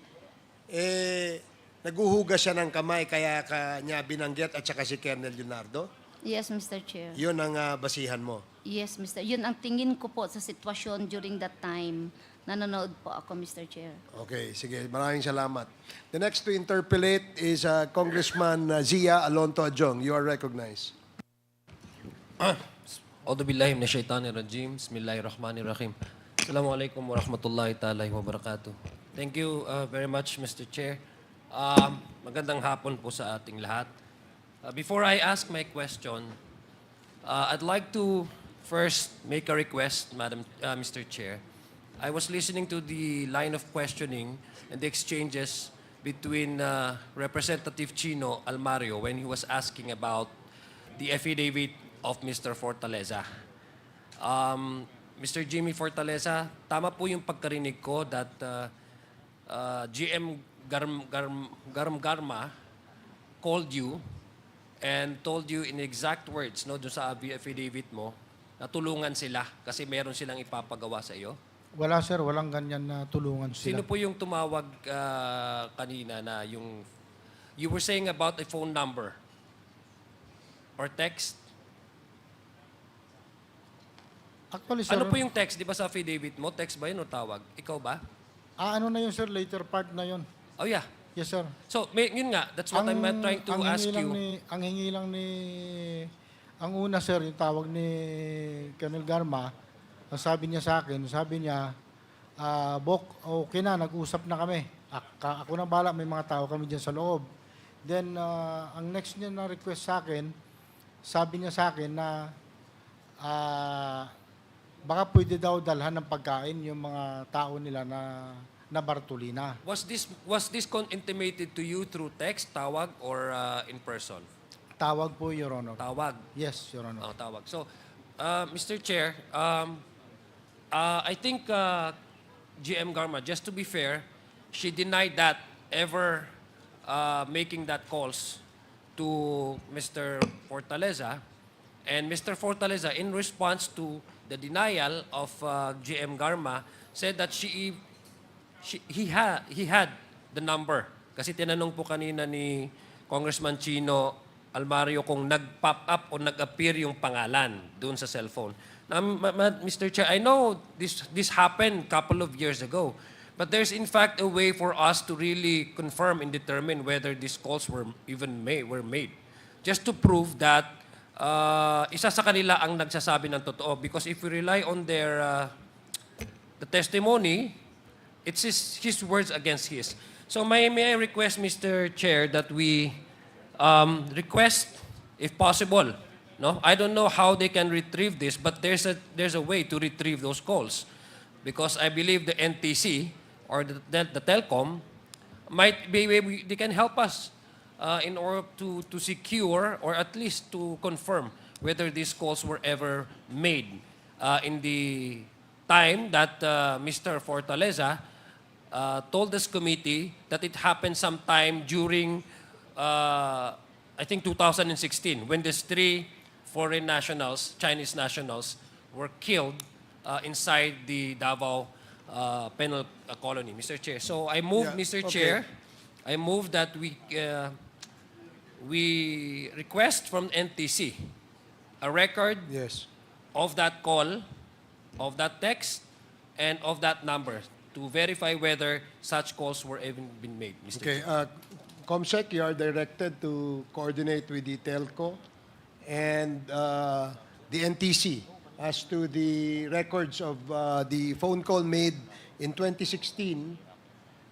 naguhugas siya ng kamay kaya niya binanggit at saka si Colonel Leonardo? Yes, Mr. Chair. Yun ang basihan mo? Yes, Mr. Yun ang tingin ko po sa sitwasyon during that time nanonood po ako, Mr. Chair. Okay, sige. Maraming salamat. The next to interpellate is Congressman Zia Alonto Adjong. You are recognized. A'udhu billahi minasyaitanir rajim. Bismillahirrahmanirrahim. Assalamualaikum warahmatullahi ta'ala wabarakatuh. Thank you very much, Mr. Chair. Magandang hapon po sa ating lahat. Before I ask my question, I'd like to first make a request, Mr. Chair. I was listening to the line of questioning and the exchanges between Representative Chino Almario when he was asking about the affidavit of Mr. Fortaleza. Mr. Jimmy Fortaleza, tama po yung pagkarinig ko that GM Garma called you and told you in exact words, no, doon sa affidavit mo, na tulungan sila kasi meron silang ipapagawa sa iyo? Wala sir, walang ganyan na tulungan sila. Sino po yung tumawag kanina na yung... You were saying about a phone number or text? Actually, sir, Ano po yung text? Di ba sa affidavit mo? Text ba yun o tawag? Ikaw ba? ano na yun sir, later part na yun. Oh yeah. Yes sir. So, yun nga. That's what I'm trying to ask you. Ang hingi lang ni... Ang una sir, yung tawag ni Colonel Garma, ang sabi niya sa akin, Bok, okay na, nag-usap na kami. Ako na bala, may mga tao kami dyan sa loob. Then, ang next niya na request sa akin, sabi niya sa akin na baka pwede daw dalhan ng pagkain yung mga tao nila na Bartolina. Was this intimated to you through text, tawag, or in person? Tawag po, Your Honor. Tawag? Yes, Your Honor. Oh, tawag. So, Mr. Chair, I think GM Garma, just to be fair, she denied that ever making that calls to Mr. Fortaleza. And Mr. Fortaleza, in response to the denial of GM Garma, said that he had the number. Kasi tinanong po kanina ni Congressman Chino Almario kung nag-pop up o nag-appear yung pangalan doon sa cellphone. Now, Mr. Chair, I know this happened a couple of years ago, but there's in fact a way for us to really confirm and determine whether these calls were made. Just to prove that isa sa kanila ang nagsasabi ng totoo. Because if we rely on the testimony, it's his words against his. So may I request, Mr. Chair, that we request, if possible, no? I don't know how they can retrieve this, but there's a way to retrieve those calls. Because I believe the NTC or the Telcom might be able, they can help us in order to secure or at least to confirm whether these calls were ever made in the time that Mr. Fortaleza told this committee that it happened sometime during, I think 2016, when these 3 foreign nationals, Chinese nationals, were killed inside the Davao penal colony, Mr. Chair. So I move, Yeah, Mr. okay. Chair, I move that we request from NTC a record of that call, of that text, and of that number to verify whether such calls were even been made, Mr. Okay, Chair. COMSEC, you are directed to coordinate with the telco and the NTC as to the records of the phone call made in 2016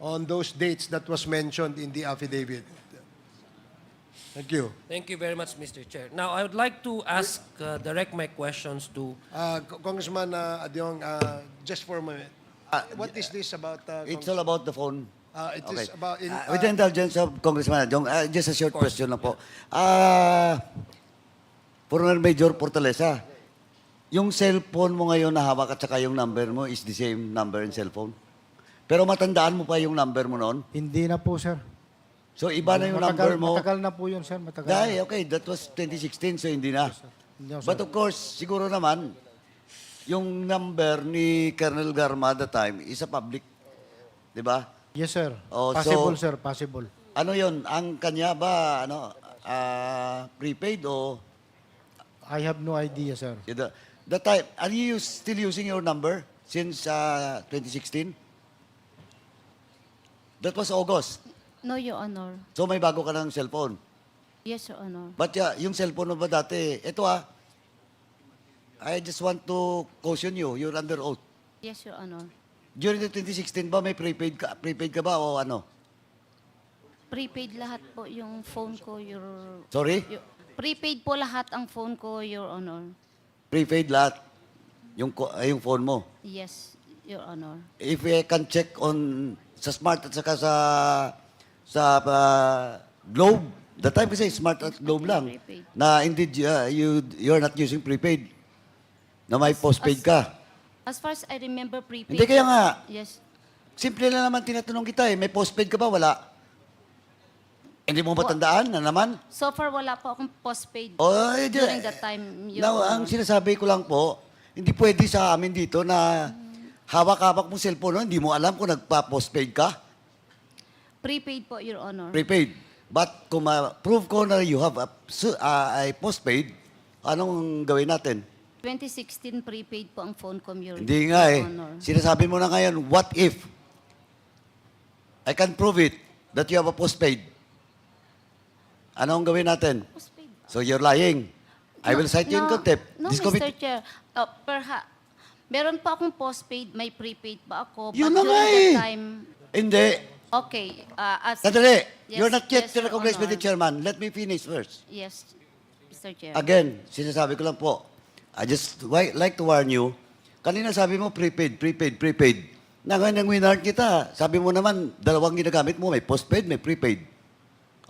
on those dates that was mentioned in the affidavit. Thank you. Thank you very much, Mr. Chair. Now, I would like to ask, direct my questions to... Congressman Adyong, just for a minute. What is this about? It's all about the phone. It is about... With the indulgence of Congressman Adjong, just a short question lang po. Former Major Fortaleza, yung cellphone mo ngayon na hawak at saka yung number mo is the same number and cellphone? Pero matandaan mo pa yung number mo noon? Hindi na po, sir. So, iba na yung number mo? Matagal na po yun, sir. Matagal Dahil, na. okay, that was 2016, so hindi na. No, sir. But of course, siguro naman, yung number ni Colonel Garma at the time is a public. Di ba? Yes, sir. Oh, Possible, so, sir. Possible. Ano yun? Ang kanya ba, prepaid o? I have no idea, sir. The time, are you still using your number? since 2016? That was August. No, Your Honor. So may bago ka ng cellphone. Yes, Your Honor. But yung cellphone mo ba dati, ito I just want to caution you, you're under oath. Yes, Your Honor. During the 2016 ba, may prepaid ka ba o ano? Prepaid lahat po yung phone ko, Sorry? Prepaid po lahat ang phone ko, Your Honor. Prepaid lahat, yung phone mo. Yes, Your Honor. If I can check on sa Smart at saka sa Globe, the time kasi Smart at Globe lang, Prepaid. na indeed you're not using prepaid, na may postpaid ka. As far as I remember, prepaid. Hindi, kaya nga. Yes. Simple lang naman tinatanong kita may postpaid ka ba? Wala. Hindi mo matandaan na naman? So far, wala po akong postpaid Oh, during that time, Your Now, Honor. ang sinasabi ko lang po, hindi pwede sa amin dito na hawak-hawak mo cellphone, hindi mo alam kung nagpa-postpaid ka. Prepaid po, Your Honor. Prepaid. But kung ma-prove ko na you have a postpaid, anong gawin natin? 2016 prepaid po ang phone ko, Your Hindi nga Honor. Sinasabi mo na ngayon, what if I can prove it that you have a postpaid? Anong gawin natin? Postpaid. So you're lying. I will cite you in contempt. No, This Mr. committee- Chair. Meron pa akong postpaid, may prepaid pa ako. Yun but na nga during that time, Hindi. okay. Sandali. Yes, You're not yet yes, Your recognized by the Honor. chairman. Let me finish first. Yes, Mr. Chair. Again, sinasabi ko lang po, I just like to warn you, kanina sabi mo prepaid. Na ngayon nang winard kita, sabi mo naman, dalawang ginagamit mo, may postpaid, may prepaid.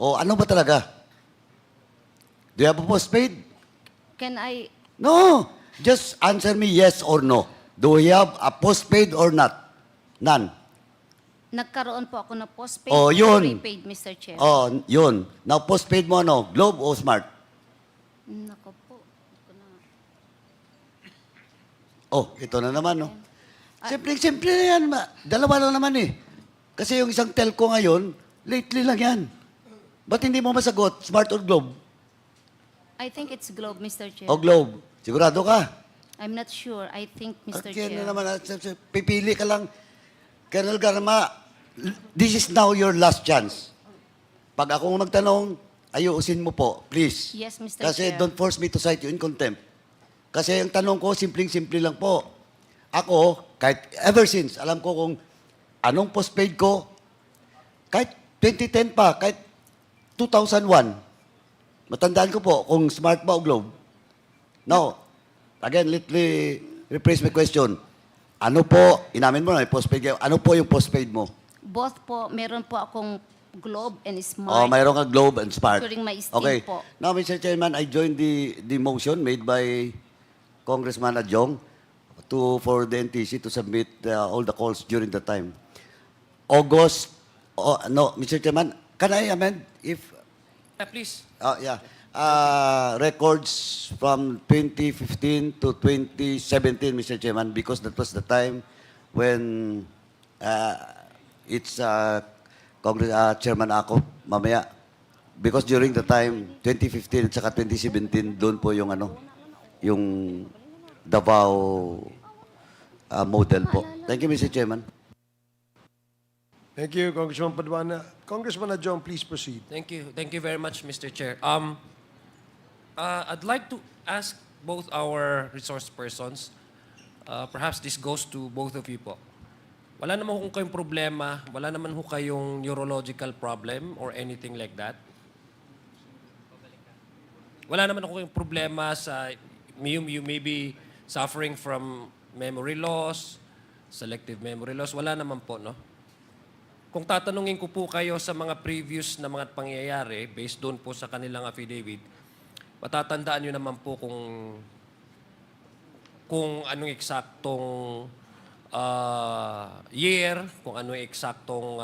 O ano ba talaga? Do you have a postpaid? Can I, No. Just answer me yes or no. Do you have a postpaid or not? None. nagkaroon po ako ng postpaid Oh, at yun. prepaid, Mr. Chair. Oh, yun. Now, postpaid mo ano? Globe o Smart? Nako po. Oh, ito na naman, no? Simple na yan. Dalawa lang naman eh. Kasi yung isang telco ngayon, lately lang yan. Ba't hindi mo masagot? Smart or Globe? I think it's Globe, Mr. Chair. O Globe? Sigurado ka? I'm not sure. I think, Mr. Kaya Chair. na naman, pipili ka lang. Colonel Garma, this is now your last chance. Pag ako magtanong, ayusin mo po, please. Yes, Mr. Kasi Chair. don't force me to cite you in contempt. Kasi ang tanong ko, simpleng-simple lang po. Ako, kahit ever since, alam ko kung anong postpaid ko, kahit 2010 pa, kahit 2001, matandaan ko po kung Smart ba o Globe. Now, again, let me rephrase my question. Ano po, inamin mo na, may postpaid kayo. Ano po yung postpaid mo? Both po, meron po akong Globe and Smart. Oh, mayroon ka Globe and Smart. During my stay Okay. po. Now, Mr. Chairman, I joined the motion made by Congressman Adjong for the NTC to submit all the calls during the time. August, no, Mr. Chairman, can I amend if... Please. Yeah. Records from 2015 to 2017, Mr. Chairman, because that was the time when it's Congress Chairman ako mamaya. Because during the time 2015 at saka 2017 doon po yung yung Davao model po. Thank you, Mr. Chairman. Thank you, Congressman Paduana. Congressman Adjong, please proceed. Thank you. Thank you very much, Mr. Chair. I'd like to ask both our resource persons, perhaps this goes to both of you po. Wala naman ho kayong problema, wala naman ho kayong neurological problem or anything like that. Wala naman ho kayong problema sa, you may be suffering from memory loss, selective memory loss, wala naman po, no? Kung tatanungin ko po kayo sa mga previous na mga pangyayari, based doon po sa kanilang affidavit, matatandaan nyo naman po kung anong eksaktong year, kung anong eksaktong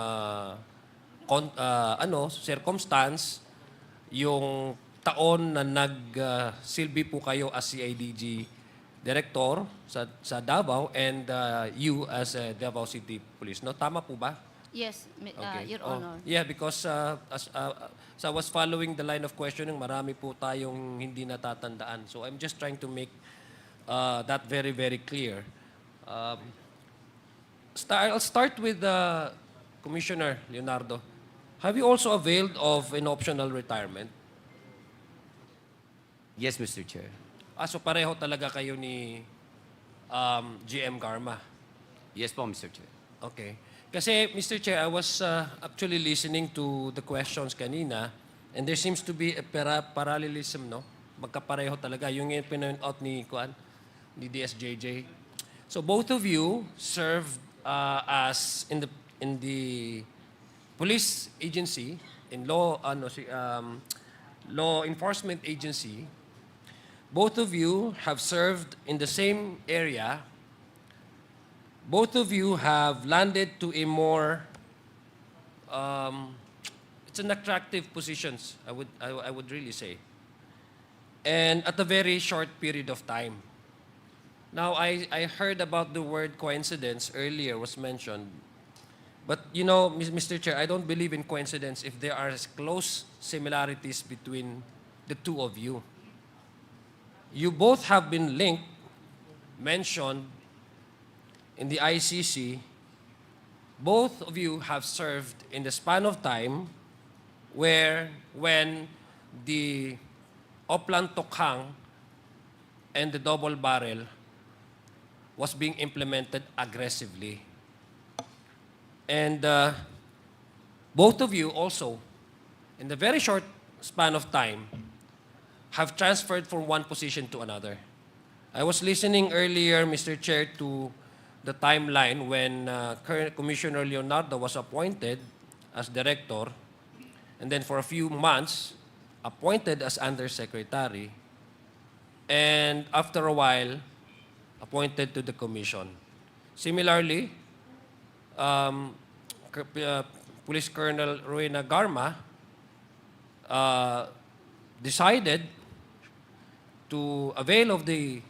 circumstance, yung taon na nagsilbi po kayo as CIDG Director sa Davao and you as a Davao City Police. No? Tama po ba? Yes, Your Honor. Yeah, because as I was following the line of questioning, marami po tayong hindi natatandaan. So I'm just trying to make that very, very clear. I'll start with Commissioner Leonardo. Have you also availed of an optional retirement? Yes, Mr. Chair. So pareho talaga kayo ni GM Garma. Yes po, Mr. Chair. Okay. Kasi, Mr. Chair, I was actually listening to the questions kanina, and there seems to be a parallelism, no? Magkapareho talaga. Yung pinoint out ni DSJJ. So both of you served as in the police agency, in law enforcement agency. Both of you have served in the same area. Both of you have landed to a more it's an attractive positions, I would really say. And at a very short period of time. Now, I heard about the word coincidence earlier was mentioned. But, you know, Mr. Chair, I don't believe in coincidence if there are close similarities between the two of you. You both have been linked, mentioned in the ICC. Both of you have served in the span of time when the Oplan Tokhang and the double barrel was being implemented aggressively. And both of you also, in the very short span of time, have transferred from one position to another. I was listening earlier, Mr. Chair, to the timeline when current Commissioner Leonardo was appointed as director, and then for a few months, appointed as undersecretary, and after a while, appointed to the commission. Similarly, Police Colonel Rowena Garma decided to avail of the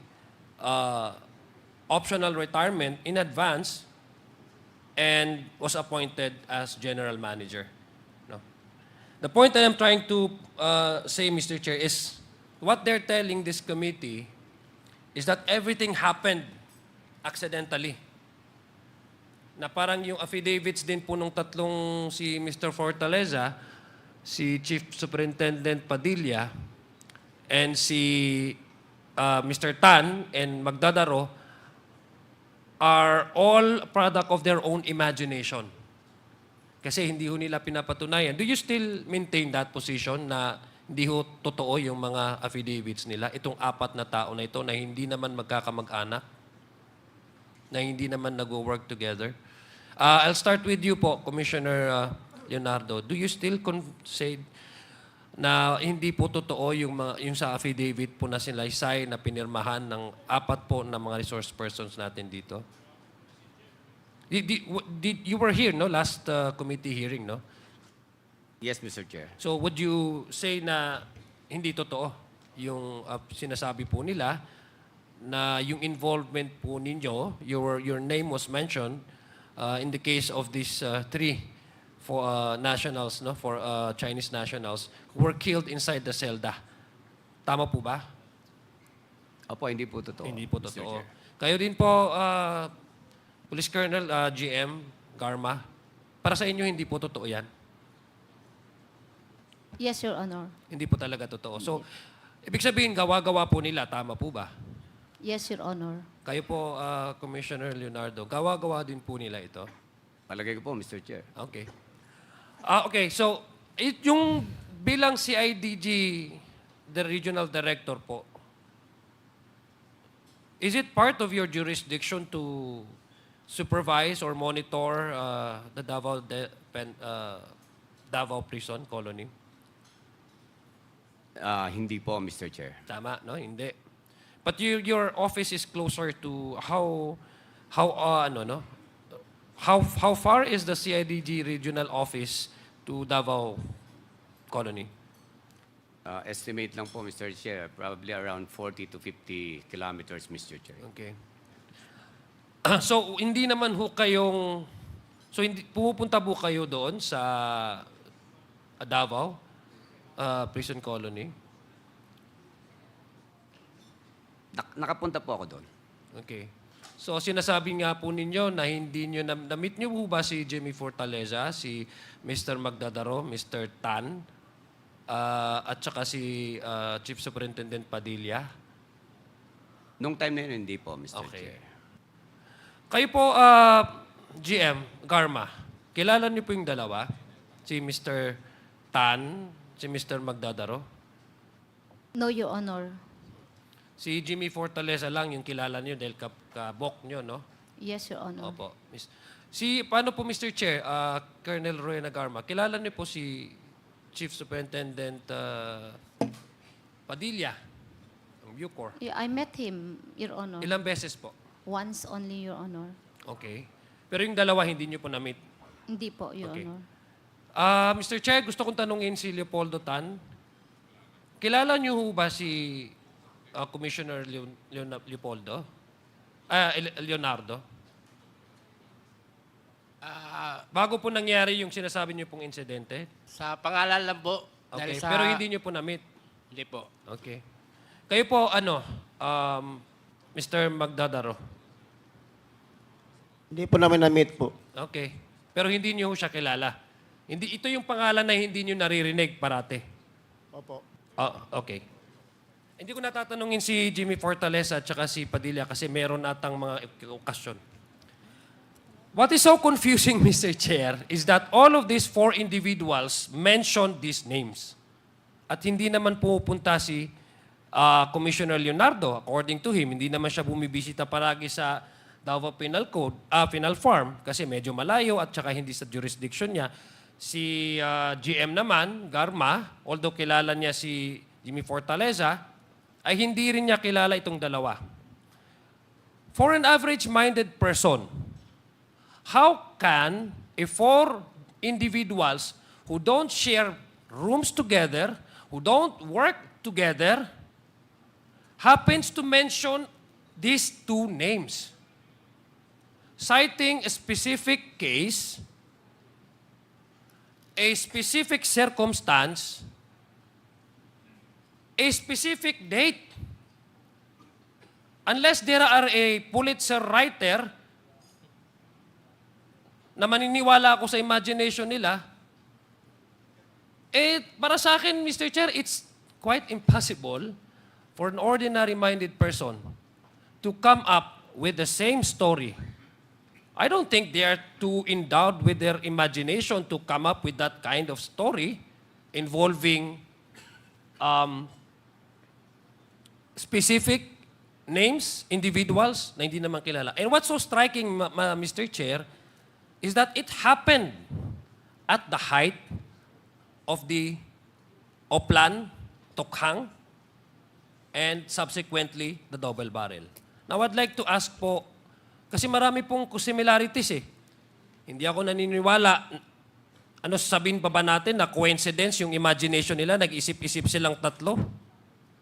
optional retirement in advance and was appointed as general manager. No. The point that I'm trying to say, Mr. Chair, is what they're telling this committee is that everything happened accidentally. Na parang yung affidavits din po nung tatlong si Mr. Fortaleza, si Chief Superintendent Padilla, and si Mr. Tan and Magdadaro are all product of their own imagination. Kasi hindi ho nila pinapatunayan. Do you still maintain that position na hindi ho totoo yung mga affidavits nila? Itong apat na tao na ito na hindi naman magkakamag-anak? Na hindi naman nag-work together? I'll start with you po, Commissioner Leonardo. Do you still say na hindi po totoo yung sa affidavit po na sinalaysay na pinirmahan ng apat po na mga resource persons natin dito? You were here, no? Last committee hearing, no? Yes, Mr. Chair. So would you say na hindi totoo yung sinasabi po nila na yung involvement po ninyo, your name was mentioned in the case of these three for nationals, no, for Chinese nationals who were killed inside the selda. Tama po ba? Opo, hindi po totoo. Hindi po Mr. totoo. Chair. Kayo din po, Police Colonel GM Garma, para sa inyo hindi po totoo yan? Yes, Your Honor. Hindi po talaga totoo. So, ibig sabihin, gawa-gawa po nila. Tama po ba? Yes, Your Honor. Kayo po, Commissioner Leonardo, gawa-gawa din po nila ito? Palagay ko po, Mr. Chair. Okay. Okay, so, yung bilang CIDG, the regional director po, is it part of your jurisdiction to supervise or monitor the Davao Prison Colony? Hindi po, Mr. Chair. Tama, no? Hindi. But your office is closer to how far is the CIDG regional office to Davao Colony? Estimate lang po, Mr. Chair, probably around 40 to 50 kilometers, Mr. Chair. Okay. So, hindi naman ho kayong... So, pumupunta po kayo doon sa Davao Prison Colony? Nakapunta po ako doon. Okay. So sinasabi nga po ninyo na hindi nyo, na-meet nyo po ba si Jimmy Fortaleza, si Mr. Magdadaro, Mr. Tan, at saka si Chief Superintendent Padilla? Nung time na yun, hindi po, Mr. Okay. Chair. Kayo po, GM, Garma, kilala niyo po yung dalawa? Si Mr. Tan, si Mr. Magdadaro? No, Your Honor. Si Jimmy Fortaleza lang yung kilala niyo dahil kabok niyo, no? Yes, Your Honor. Opo. Paano po, Mr. Chair, Colonel Roy Nagarma, kilala niyo po si Chief Superintendent Padilla, ng Bucor? Yeah, I met him, Your Honor. Ilang beses po? Once only, Your Honor. Okay. Pero yung dalawa, hindi niyo po na-meet? Hindi po, Your Okay. Honor. Mr. Chair, gusto kong tanungin si Leopoldo Tan. Kilala niyo ho ba si Commissioner Leopoldo? Leonardo? Bago po nangyari yung sinasabi niyo pong insidente? Sa pangalan lang po. Okay, Dahil sa... pero hindi niyo po na-meet? Hindi po. Okay. Kayo po, Mr. Magdadaro? Hindi po namin na-meet po. Okay. Pero hindi niyo siya kilala? Ito yung pangalan na hindi niyo naririnig parate? Opo. Okay. Hindi ko natatanungin si Jimmy Fortaleza at saka si Padilla kasi meron natang mga okasyon. What is so confusing, Mr. Chair, is that all of these 4 individuals mentioned these names. At hindi naman pupunta si Commissioner Leonardo. According to him, hindi naman siya bumibisita palagi sa Davao Penal Code, Penal Farm kasi medyo malayo at saka hindi sa jurisdiction niya. Si GM naman, Garma, although kilala niya si Jimmy Fortaleza, ay hindi rin niya kilala itong dalawa. For an average-minded person, how can 4 individuals who don't share rooms together, who don't work together, happens to mention these 2 names? Citing a specific case, a specific circumstance, a specific date. Unless there are a Pulitzer writer na maniniwala ako sa imagination nila, para sa akin, Mr. Chair, it's quite impossible for an ordinary-minded person to come up with the same story. I don't think they are too endowed with their imagination to come up with that kind of story involving specific names, individuals na hindi naman kilala. And what's so striking, Mr. Chair, is that it happened at the height of the Oplan, Tokhang, and subsequently the double barrel. Now, I'd like to ask po, kasi marami pong similarities eh. Hindi ako naniniwala. Ano sabihin pa ba natin na coincidence yung imagination nila, nag-isip-isip silang tatlo?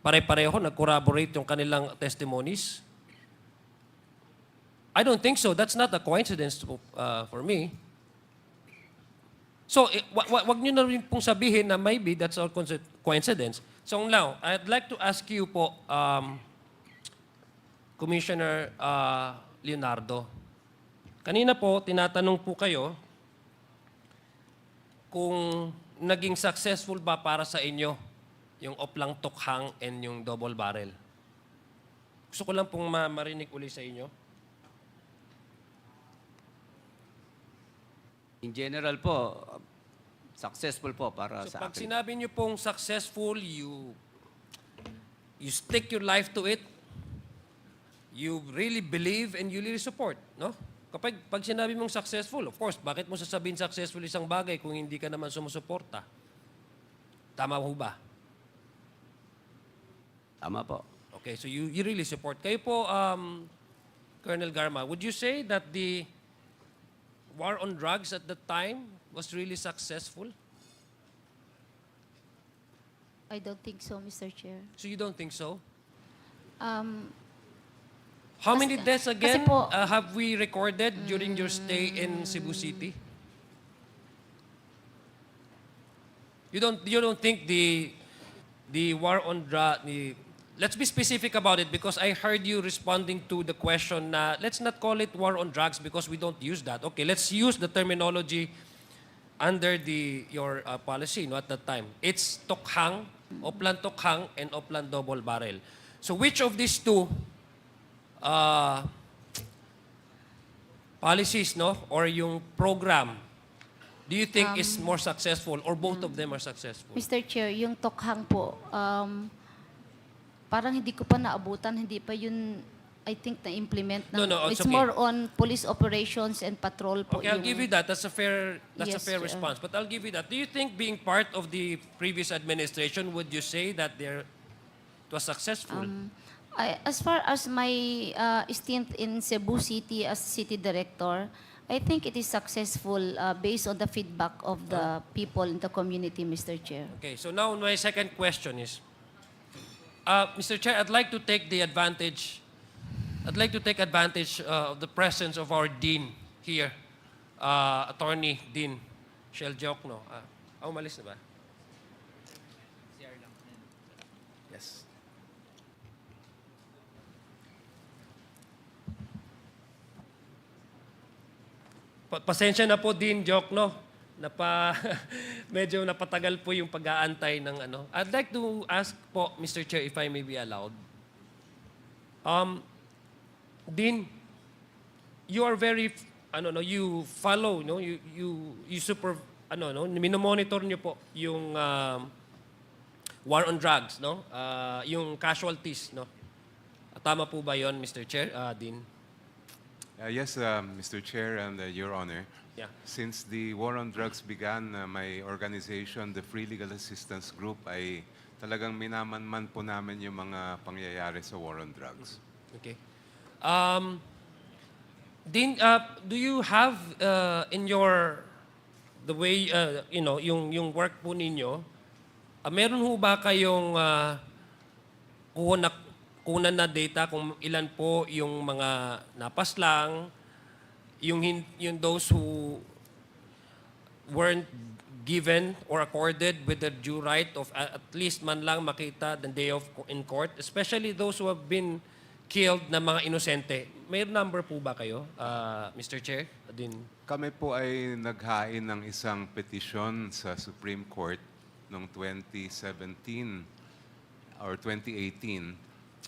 Pare-pareho, nag-corroborate yung kanilang testimonies? I don't think so. That's not a coincidence for me. So, wag nyo na rin pong sabihin na maybe that's all coincidence. So now, I'd like to ask you po, Commissioner Leonardo. Kanina po, tinatanong po kayo kung naging successful ba para sa inyo yung Oplang Tokhang and yung double barrel. Gusto ko lang pong marinig uli sa inyo. In general po, successful po para So sa pag akin. sinabi niyo pong successful, you stick your life to it, you really believe and you really support, no? Pag sinabi mong successful, of course, bakit mo sasabihin successful isang bagay kung hindi ka naman sumusuporta? Tama ho ba? Tama po. Okay, so you really support. Kayo po, Colonel Garma, would you say that the war on drugs at that time was really successful? I don't think so, Mr. Chair. So you don't think so? Kasi- How many deaths again kasi po- have we recorded during your stay in Cebu City? You don't think the war on let's be specific about it because I heard you responding to the question na let's not call it war on drugs because we don't use that. Okay, let's use the terminology under your policy at that time. It's tokhang, oplan tokhang, and oplan double barrel. So which of these two policies or yung program do you think is more successful or both of them are successful? Mr. Chair, yung tokhang po, parang hindi ko pa naabutan, hindi pa yun, I think, na-implement. No, it's it's okay. more on police operations and patrol po. Okay, I'll give you that. That's a fair Yes, response. But I'll give you that. Do you think being part of the previous administration, would you say that it was successful? As far as my stint in Cebu City as city director, I think it is successful based on the feedback of the people in the community, Mr. Chair. Okay, so now my second question is, Mr. Chair, I'd like to take advantage of the presence of our Dean here, Attorney Dean Shell Jokno. Umalis na ba? Yes. Pasensya na po, Dean Jokno. Medyo napatagal po yung pag-aantay ng ano. I'd like to ask po, Mr. Chair, if I may be allowed. Dean, you are very, you follow, you minomonitor niyo po yung war on drugs, yung casualties, Tama po ba yon, Mr. Chair, Dean? Yes, Mr. Chair and Your Honor. Yeah. Since the war on drugs began, my organization, the Free Legal Assistance Group, ay talagang minamanman po namin yung mga pangyayari sa war on drugs. Okay. Dean, do you have in the way, yung work po ninyo, meron ho ba kayong kunan na data kung ilan po yung mga napaslang, yung those who weren't given or accorded with the due right of at least man lang makita the day in court, especially those who have been killed na mga inosente. May number po ba kayo, Mr. Chair? Din. Kami po ay naghain ng isang petisyon sa Supreme Court noong 2017 or 2018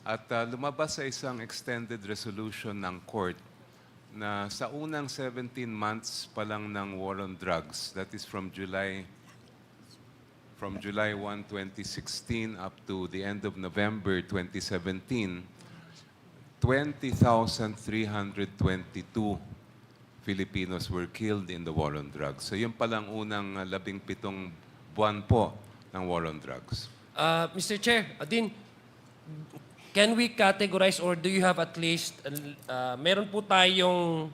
at lumabas sa isang extended resolution ng court na sa unang 17 months pa lang ng war on drugs, that is from July 1, 2016 up to the end of November 2017, 20,322 Filipinos were killed in the war on drugs. So yun palang unang 17 buwan po ng war on drugs. Mr. Chair, Dean, can we categorize or do you have at least, meron po tayong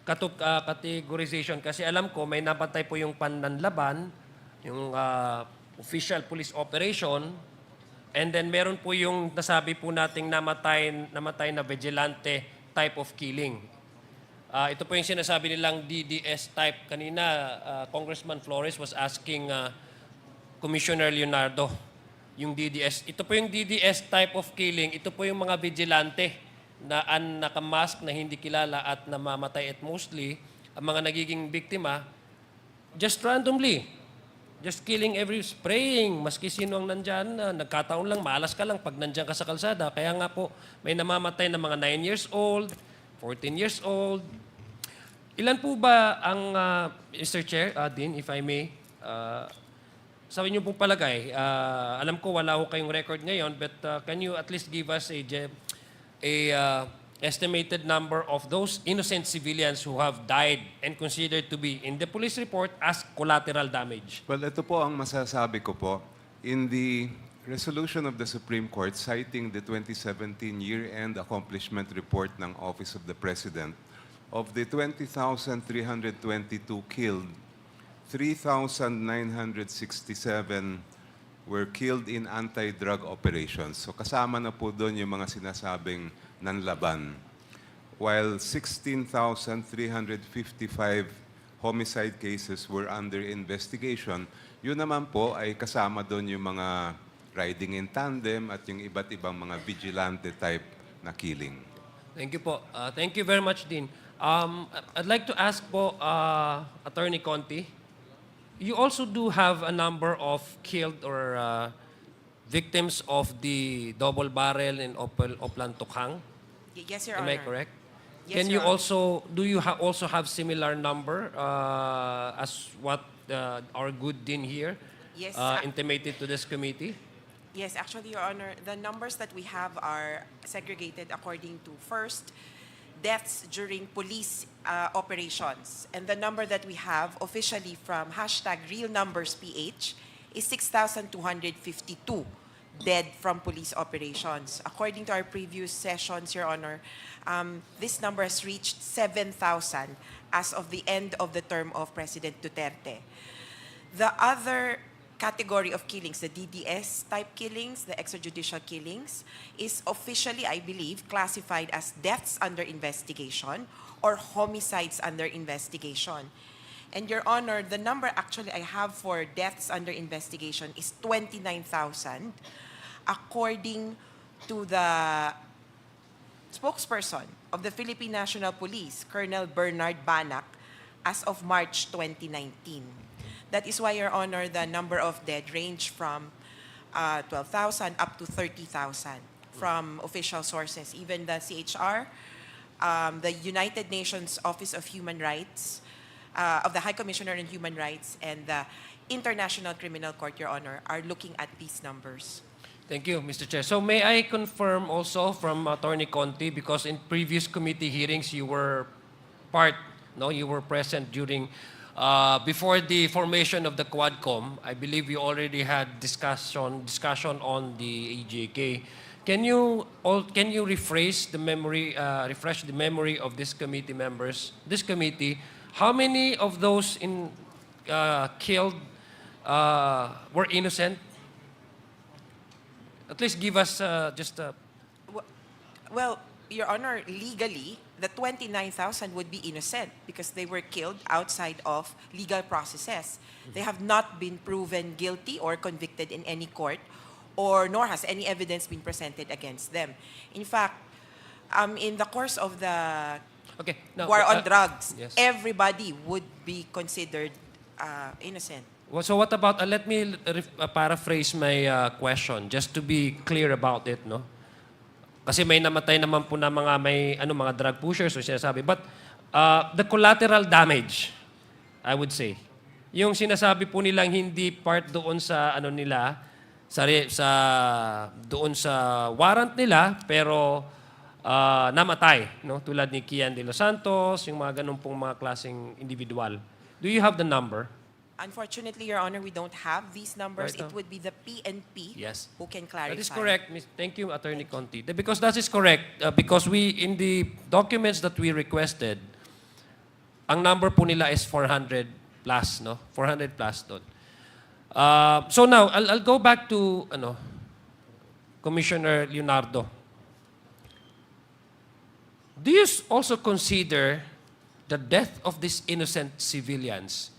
categorization kasi alam ko may napatay po yung pananlaban, yung official police operation, and then meron po yung nasabi po nating namatay na vigilante type of killing. Ito po yung sinasabi nilang DDS type. Kanina, Congressman Flores was asking Commissioner Leonardo, yung DDS. Ito po yung DDS type of killing. Ito po yung mga vigilante na nakamask na hindi kilala at namamatay at mostly ang mga nagiging biktima just randomly. Just killing spraying. Maski sino ang nandyan, nagkataon lang, malas ka lang pag nandyan ka sa kalsada. Kaya nga po, may namamatay na mga 9 years old, 14 years old. Ilan po ba ang, Mr. Chair, Dean, if I may, sa inyo pong palagay, alam ko wala ko kayong record ngayon, but can you at least give us a estimated number of those innocent civilians who have died and considered to be in the police report as collateral damage? Well, ito po ang masasabi ko po. In the resolution of the Supreme Court citing the 2017 year-end accomplishment report ng Office of the President, of the 20,322 killed, 3,967 were killed in anti-drug operations. So kasama na po doon yung mga sinasabing nanlaban. While 16,355 homicide cases were under investigation, yun naman po ay kasama doon yung mga riding in tandem at yung iba't ibang mga vigilante type na killing. Thank you po. Thank you very much, Dean. I'd like to ask po, Attorney Conti, you also do have a number of killed or victims of the double barrel in Oplan Tukhang. Yes, Your Am Honor. I correct? Yes, Can you Your Honor. also, do you also have similar number as what our good Dean here Yes, intimated to this committee? Yes, actually, Your Honor, the numbers that we have are segregated according to, first, deaths during police operations. And the number that we have officially from #RealNumbersPH is 6,252 dead from police operations. According to our previous sessions, Your Honor, this number has reached 7,000 as of the end of the term of President Duterte. The other category of killings, the DDS type killings, the extrajudicial killings, is officially, I believe, classified as deaths under investigation or homicides under investigation. And Your Honor, the number actually I have for deaths under investigation is 29,000, according to the spokesperson of the Philippine National Police, Colonel Bernard Banac, as of March 2019. That is why, Your Honor, the number of dead range from 12,000 up to 30,000 from official sources. Even the CHR, the United Nations Office of Human Rights, of the High Commissioner on Human Rights, and the International Criminal Court, Your Honor, are looking at these numbers. Thank you, Mr. Chair. So may I confirm also from Attorney Conti, because in previous committee hearings you were you were present during before the formation of the Quadcom. I believe you already had discussion on the AJK. Can you refresh the memory of this committee members? This committee, how many of those killed were innocent? At least give us just a... Well, Your Honor, legally, the 29,000 would be innocent because they were killed outside of legal processes. They have not been proven guilty or convicted in any court, nor has any evidence been presented against them. In fact, in the course of the war on drugs, yes. everybody would be considered innocent. Well, so what about, let me paraphrase my question just to be clear about it, no? Kasi may namatay naman po na mga drug pushers o sinasabi. But the collateral damage, I would say, yung sinasabi po nilang hindi part doon sa doon sa warrant nila, pero namatay, no? Tulad ni Kian de los Santos, yung mga ganun pong mga klaseng individual. Do you have the number? Unfortunately, Your Honor, we don't have these numbers. Right, It would be the PNP Yes. who can clarify. That is correct. Thank you, Attorney Conti. Because that is correct. Because in the documents that we requested, ang number po nila is 400 plus, no? 400 plus doon. So now, I'll go back to Commissioner Leonardo. Do you also consider the death of these innocent civilians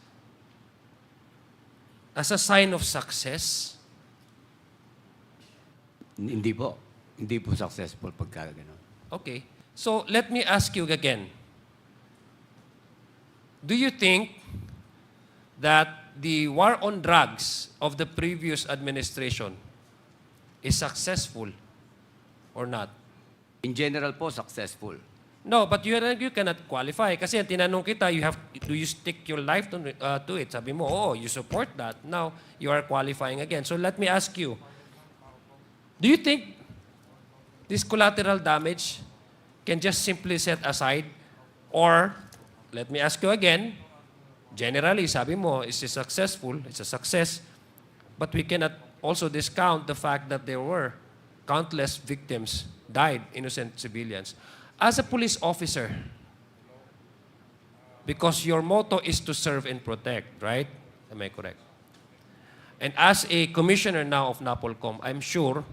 as a sign of success? Hindi po. Hindi po successful pagka gano'n. Okay. So, let me ask you again. Do you think that the war on drugs of the previous administration is successful or not? In general po, successful. No, but you cannot qualify. Kasi ang tinanong kita, do you stick your life to it? Sabi mo, you support that. Now, you are qualifying again. So let me ask you, do you think this collateral damage can just simply set aside? Or, let me ask you again, generally, sabi mo, it's successful, it's a success, but we cannot also discount the fact that there were countless victims, died, innocent civilians. As a police officer, because your motto is to serve and protect, right? Am I correct? And as a commissioner now of NAPOLCOM, I'm sure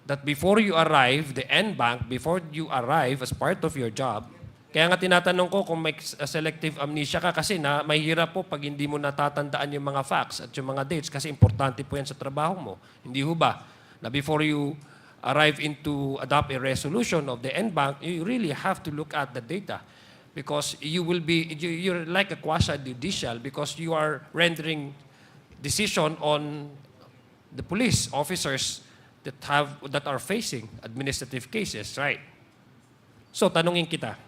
that before you arrive, the NBank, before you arrive as part of your job, Kaya nga tinatanong ko kung may selective amnesia ka kasi mahirap po pag hindi mo natatandaan yung mga facts at yung mga dates kasi importante po yan sa trabaho mo. Hindi ho ba? Na before you arrive into adopt a resolution of the NBank, you really have to look at the data because you're like a quasi-judicial because you are rendering decision on the police officers that are facing administrative cases, right? So, tanungin kita.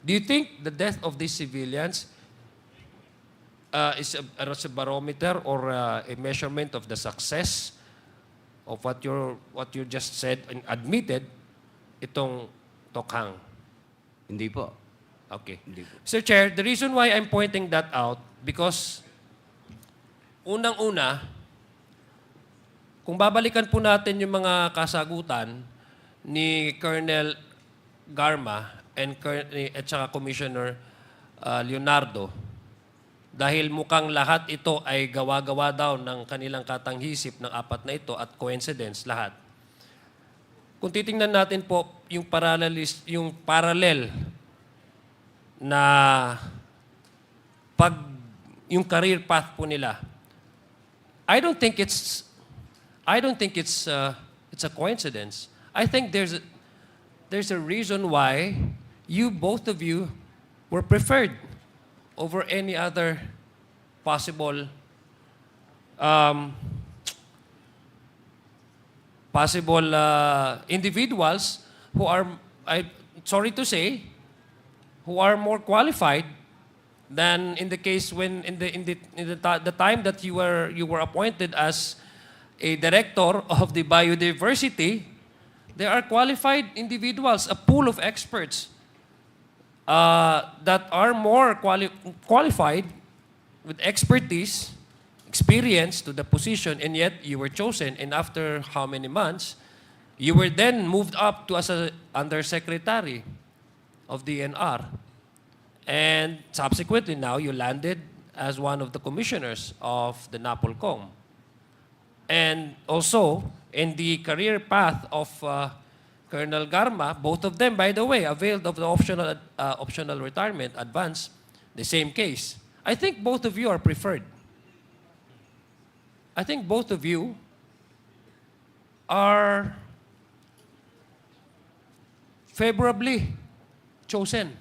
Do you think the death of these civilians is a barometer or a measurement of the success of what you just said and admitted itong tokhang? Hindi po. Okay. Hindi po. Sir Chair, the reason why I'm pointing that out because unang-una, kung babalikan po natin yung mga kasagutan ni Colonel Garma at saka Commissioner Leonardo, dahil mukhang lahat ito ay gawa-gawa daw ng kanilang katanghisip ng apat na ito at coincidence lahat. Kung titingnan natin po yung parallel na yung career path po nila, I don't think it's a coincidence. I think there's a reason why both of you were preferred over any other possible individuals who are, sorry to say, who are more qualified than in the case when in the time that you were appointed as a director of the biodiversity. There are qualified individuals, a pool of experts that are more qualified with expertise, experience to the position, and yet you were chosen. And after how many months, you were then moved up to as an undersecretary of DNR. And subsequently now, you landed as one of the commissioners of the NAPOLCOM. And also, in the career path of Colonel Garma, both of them, by the way, availed of the optional retirement advance, the same case. I think both of you are preferred. I think both of you are favorably chosen.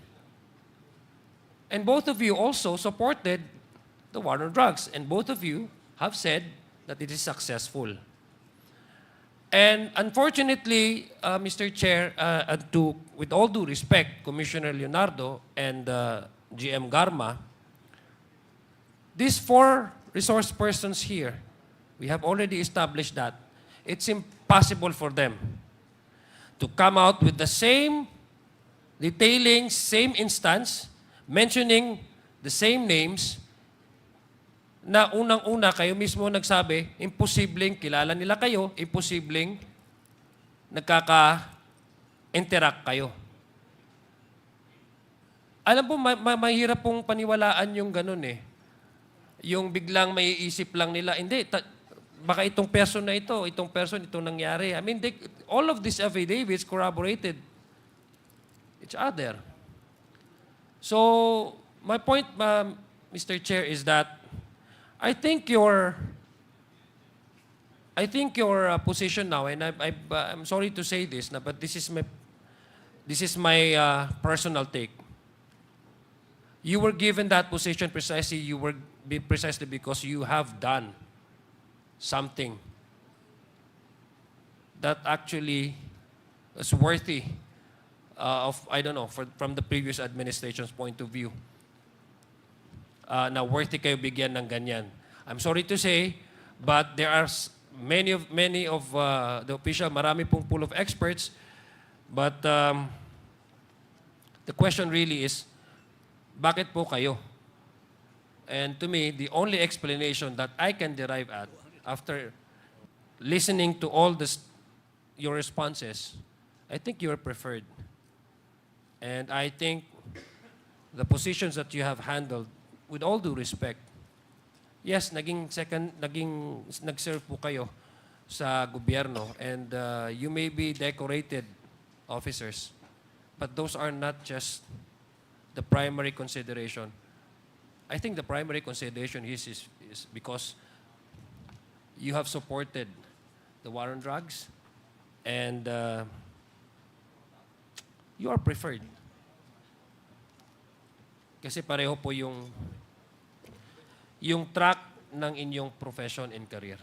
And both of you also supported the war on drugs. And both of you have said that it is successful. And unfortunately, Mr. Chair, with all due respect, Commissioner Leonardo and GM Garma, these 4 resource persons here, we have already established that it's impossible for them to come out with the same detailing, same instance, mentioning the same names, na unang-una kayo mismo nagsabi, imposibleng kilala nila kayo, imposibleng nagkaka-interact kayo. Alam po, mahirap pong paniwalaan yung ganun eh. Yung biglang may isip lang nila, hindi, baka itong person na ito, itong person, itong nangyari. I mean, all of these affidavits corroborated each other. So, my point, Mr. Chair, is that I think your position now, and I'm sorry to say this, but this is my personal take. You were given that position precisely because you have done something that actually is worthy of, I don't know, from the previous administration's point of view. Na worthy kayo bigyan ng ganyan. I'm sorry to say, but there are many of the official, marami pong pool of experts, but the question really is, bakit po kayo? And to me, the only explanation that I can derive at, after listening to all your responses, I think you are preferred. And I think the positions that you have handled, with all due respect, yes, nag-serve po kayo sa gobyerno, and you may be decorated officers, but those are not just the primary consideration. I think the primary consideration is because you have supported the war on drugs and you are preferred. Kasi pareho po yung track ng inyong profession and career.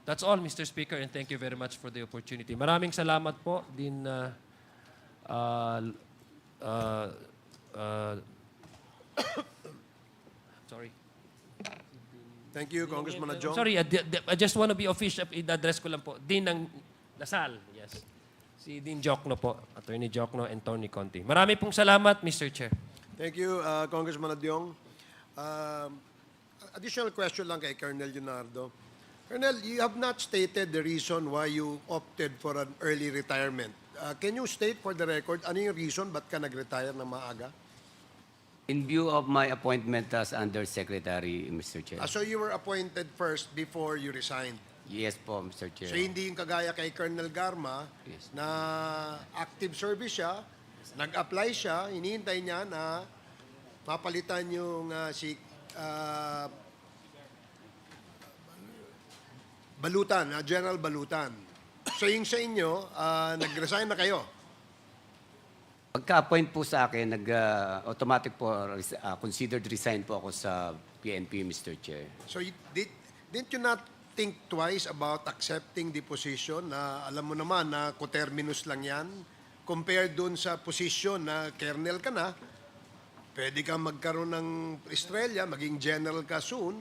That's all, Mr. Speaker, and thank you very much for the opportunity. Maraming salamat po din sorry. Thank you, Congressman Adjong. Sorry, I just want to be official. I-address ko lang po. Dean ng Lasal. Yes. Si Dean Jokno po. Attorney Jokno and Tony Conti. Marami pong salamat, Mr. Chair. Thank you, Congressman Adjong. Additional question lang kay Colonel Leonardo. Colonel, you have not stated the reason why you opted for an early retirement. Can you state for the record, ano yung reason ba't ka nag-retire na maaga? In view of my appointment as Undersecretary, Mr. Chair. So you were appointed first before you resigned. Yes po, Mr. Chair. So hindi yung kagaya kay Colonel Garma Yes. na active service siya, nag-apply siya, hinihintay niya na mapalitan yung Balutan, General Balutan. So yung sa inyo, nag-resign na kayo. Pagka-appoint po sa akin, automatic po, considered resign po ako sa PNP, Mr. Chair. So didn't you not think twice about accepting the position na alam mo naman na coterminus lang yan compared dun sa position na colonel ka na, pwede kang magkaroon ng estrella, maging general ka soon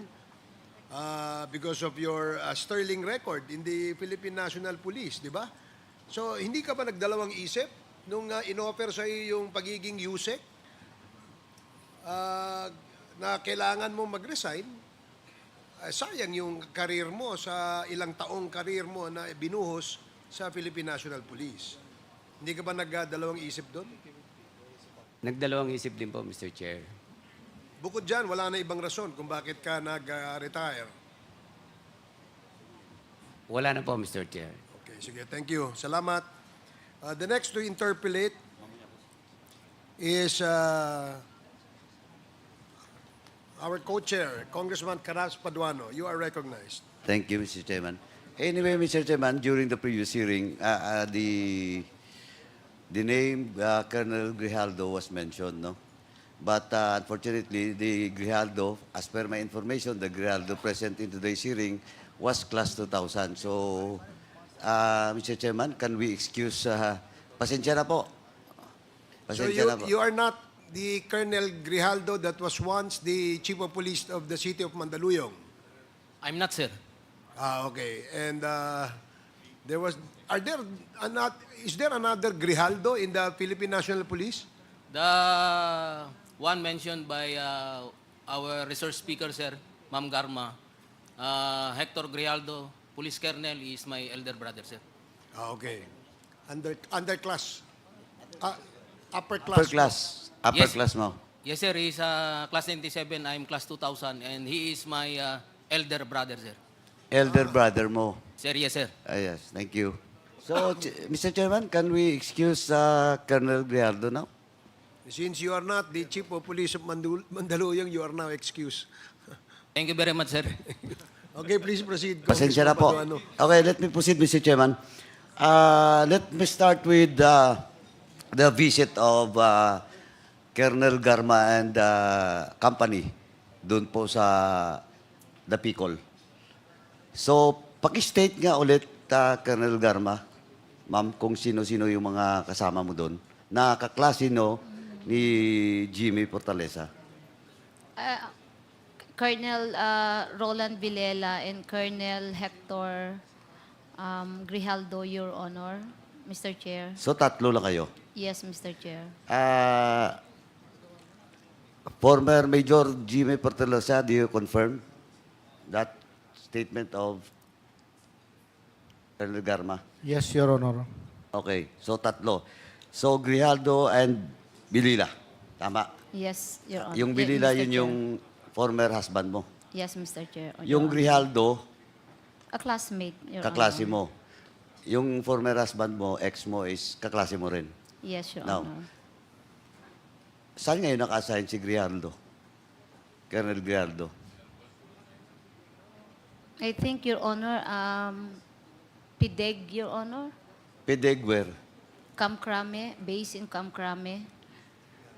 because of your sterling record in the Philippine National Police, di ba? So hindi ka ba nagdalawang isip nung in-offer sa iyo yung pagiging USEC na kailangan mo mag-resign? Sayang yung karir mo sa ilang taong karir mo na binuhos sa Philippine National Police. Hindi ka ba nagdalawang isip doon? Nagdalawang isip din po, Mr. Chair. Bukod dyan, wala na ibang rason kung bakit ka nag-retire. Wala na po, Mr. Chair. Okay, sige. Thank you. Salamat. The next to interpolate is our co-chair, Congressman Caras Paduano. You are recognized. Thank you, Mr. Chairman. Anyway, Mr. Chairman, during the previous hearing, the name Colonel Grijaldo was mentioned, no? But unfortunately, the Grijaldo, as per my information, the Grijaldo present in today's hearing was class 2000. So, Mr. Chairman, can we excuse, pasensya na po. So Pasensya na po. you are not the Colonel Grijaldo that was once the Chief of Police of the City of Mandaluyong? I'm not, sir. Okay. And is there another Grijaldo in the Philippine National Police? The one mentioned by our resource speaker, sir, Ma'am Garma, Hector Grijaldo, Police Colonel, is my elder brother, sir. Okay. Underclass. Upper class. Upper class. Upper Yes. class mo. Yes, sir. He's class 97. I'm class 2000. And he is my elder brother, sir. Elder brother mo. Sir, yes, sir. Yes, thank you. So, Mr. Chairman, can we excuse Colonel Grijaldo now? Since you are not the Chief of Police of Mandaluyong, you are now excused. Thank you very much, sir. Okay, please proceed. Pasensya na po. Paduano. Okay, let me proceed, Mr. Chairman. Let me start with the visit of Colonel Garma and company doon po sa Dapicol. So, paki-state nga ulit, Colonel Garma, ma'am, kung sino-sino yung mga kasama mo doon na kaklase no ni Jimmy Fortaleza. Colonel Roland Villela and Colonel Hector Grijaldo, Your Honor, Mr. Chair. So, tatlo lang kayo. Yes, Mr. Chair. Former Major Jimmy Fortaleza, do you confirm that statement of Colonel Garma? Yes, Your Honor. Okay, so tatlo. So, Grijaldo and Bilila. Tama. Yes, Your Honor. Yung Yeah, Bilila, Mr. yun Chair. yung former husband mo. Yes, Mr. Chair. Yung Grijaldo, A classmate, Your kaklase Honor. mo. Yung former husband mo, ex mo, is kaklase mo rin. Yes, Your Now, Honor. saan ngayon naka-assign si Grijaldo? Colonel Grijaldo? I think, Your Honor, Pedig, Your Honor, Pedig where? Kamkrame, based in Kamkrame.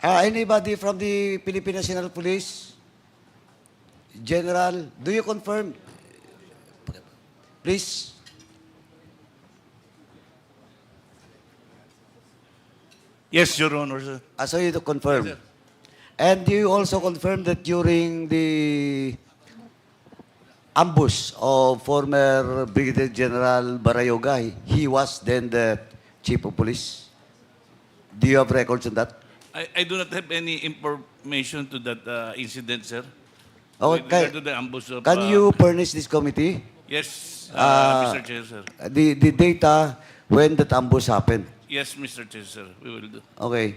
Anybody from the Philippine National Police? General, do you confirm? Please. Yes, Your Honor, sir. So you do confirm. And do you also confirm that during the ambush of former Brigadier General Barayoga, he was then the Chief of Police? Do you have records on that? I do not have any information to that incident, sir. Oh, With regard to the ambush of... Can you furnish this committee? Yes, Mr. Chair, sir. The data when that ambush happened? Yes, Mr. Chair, sir. We will do. Okay.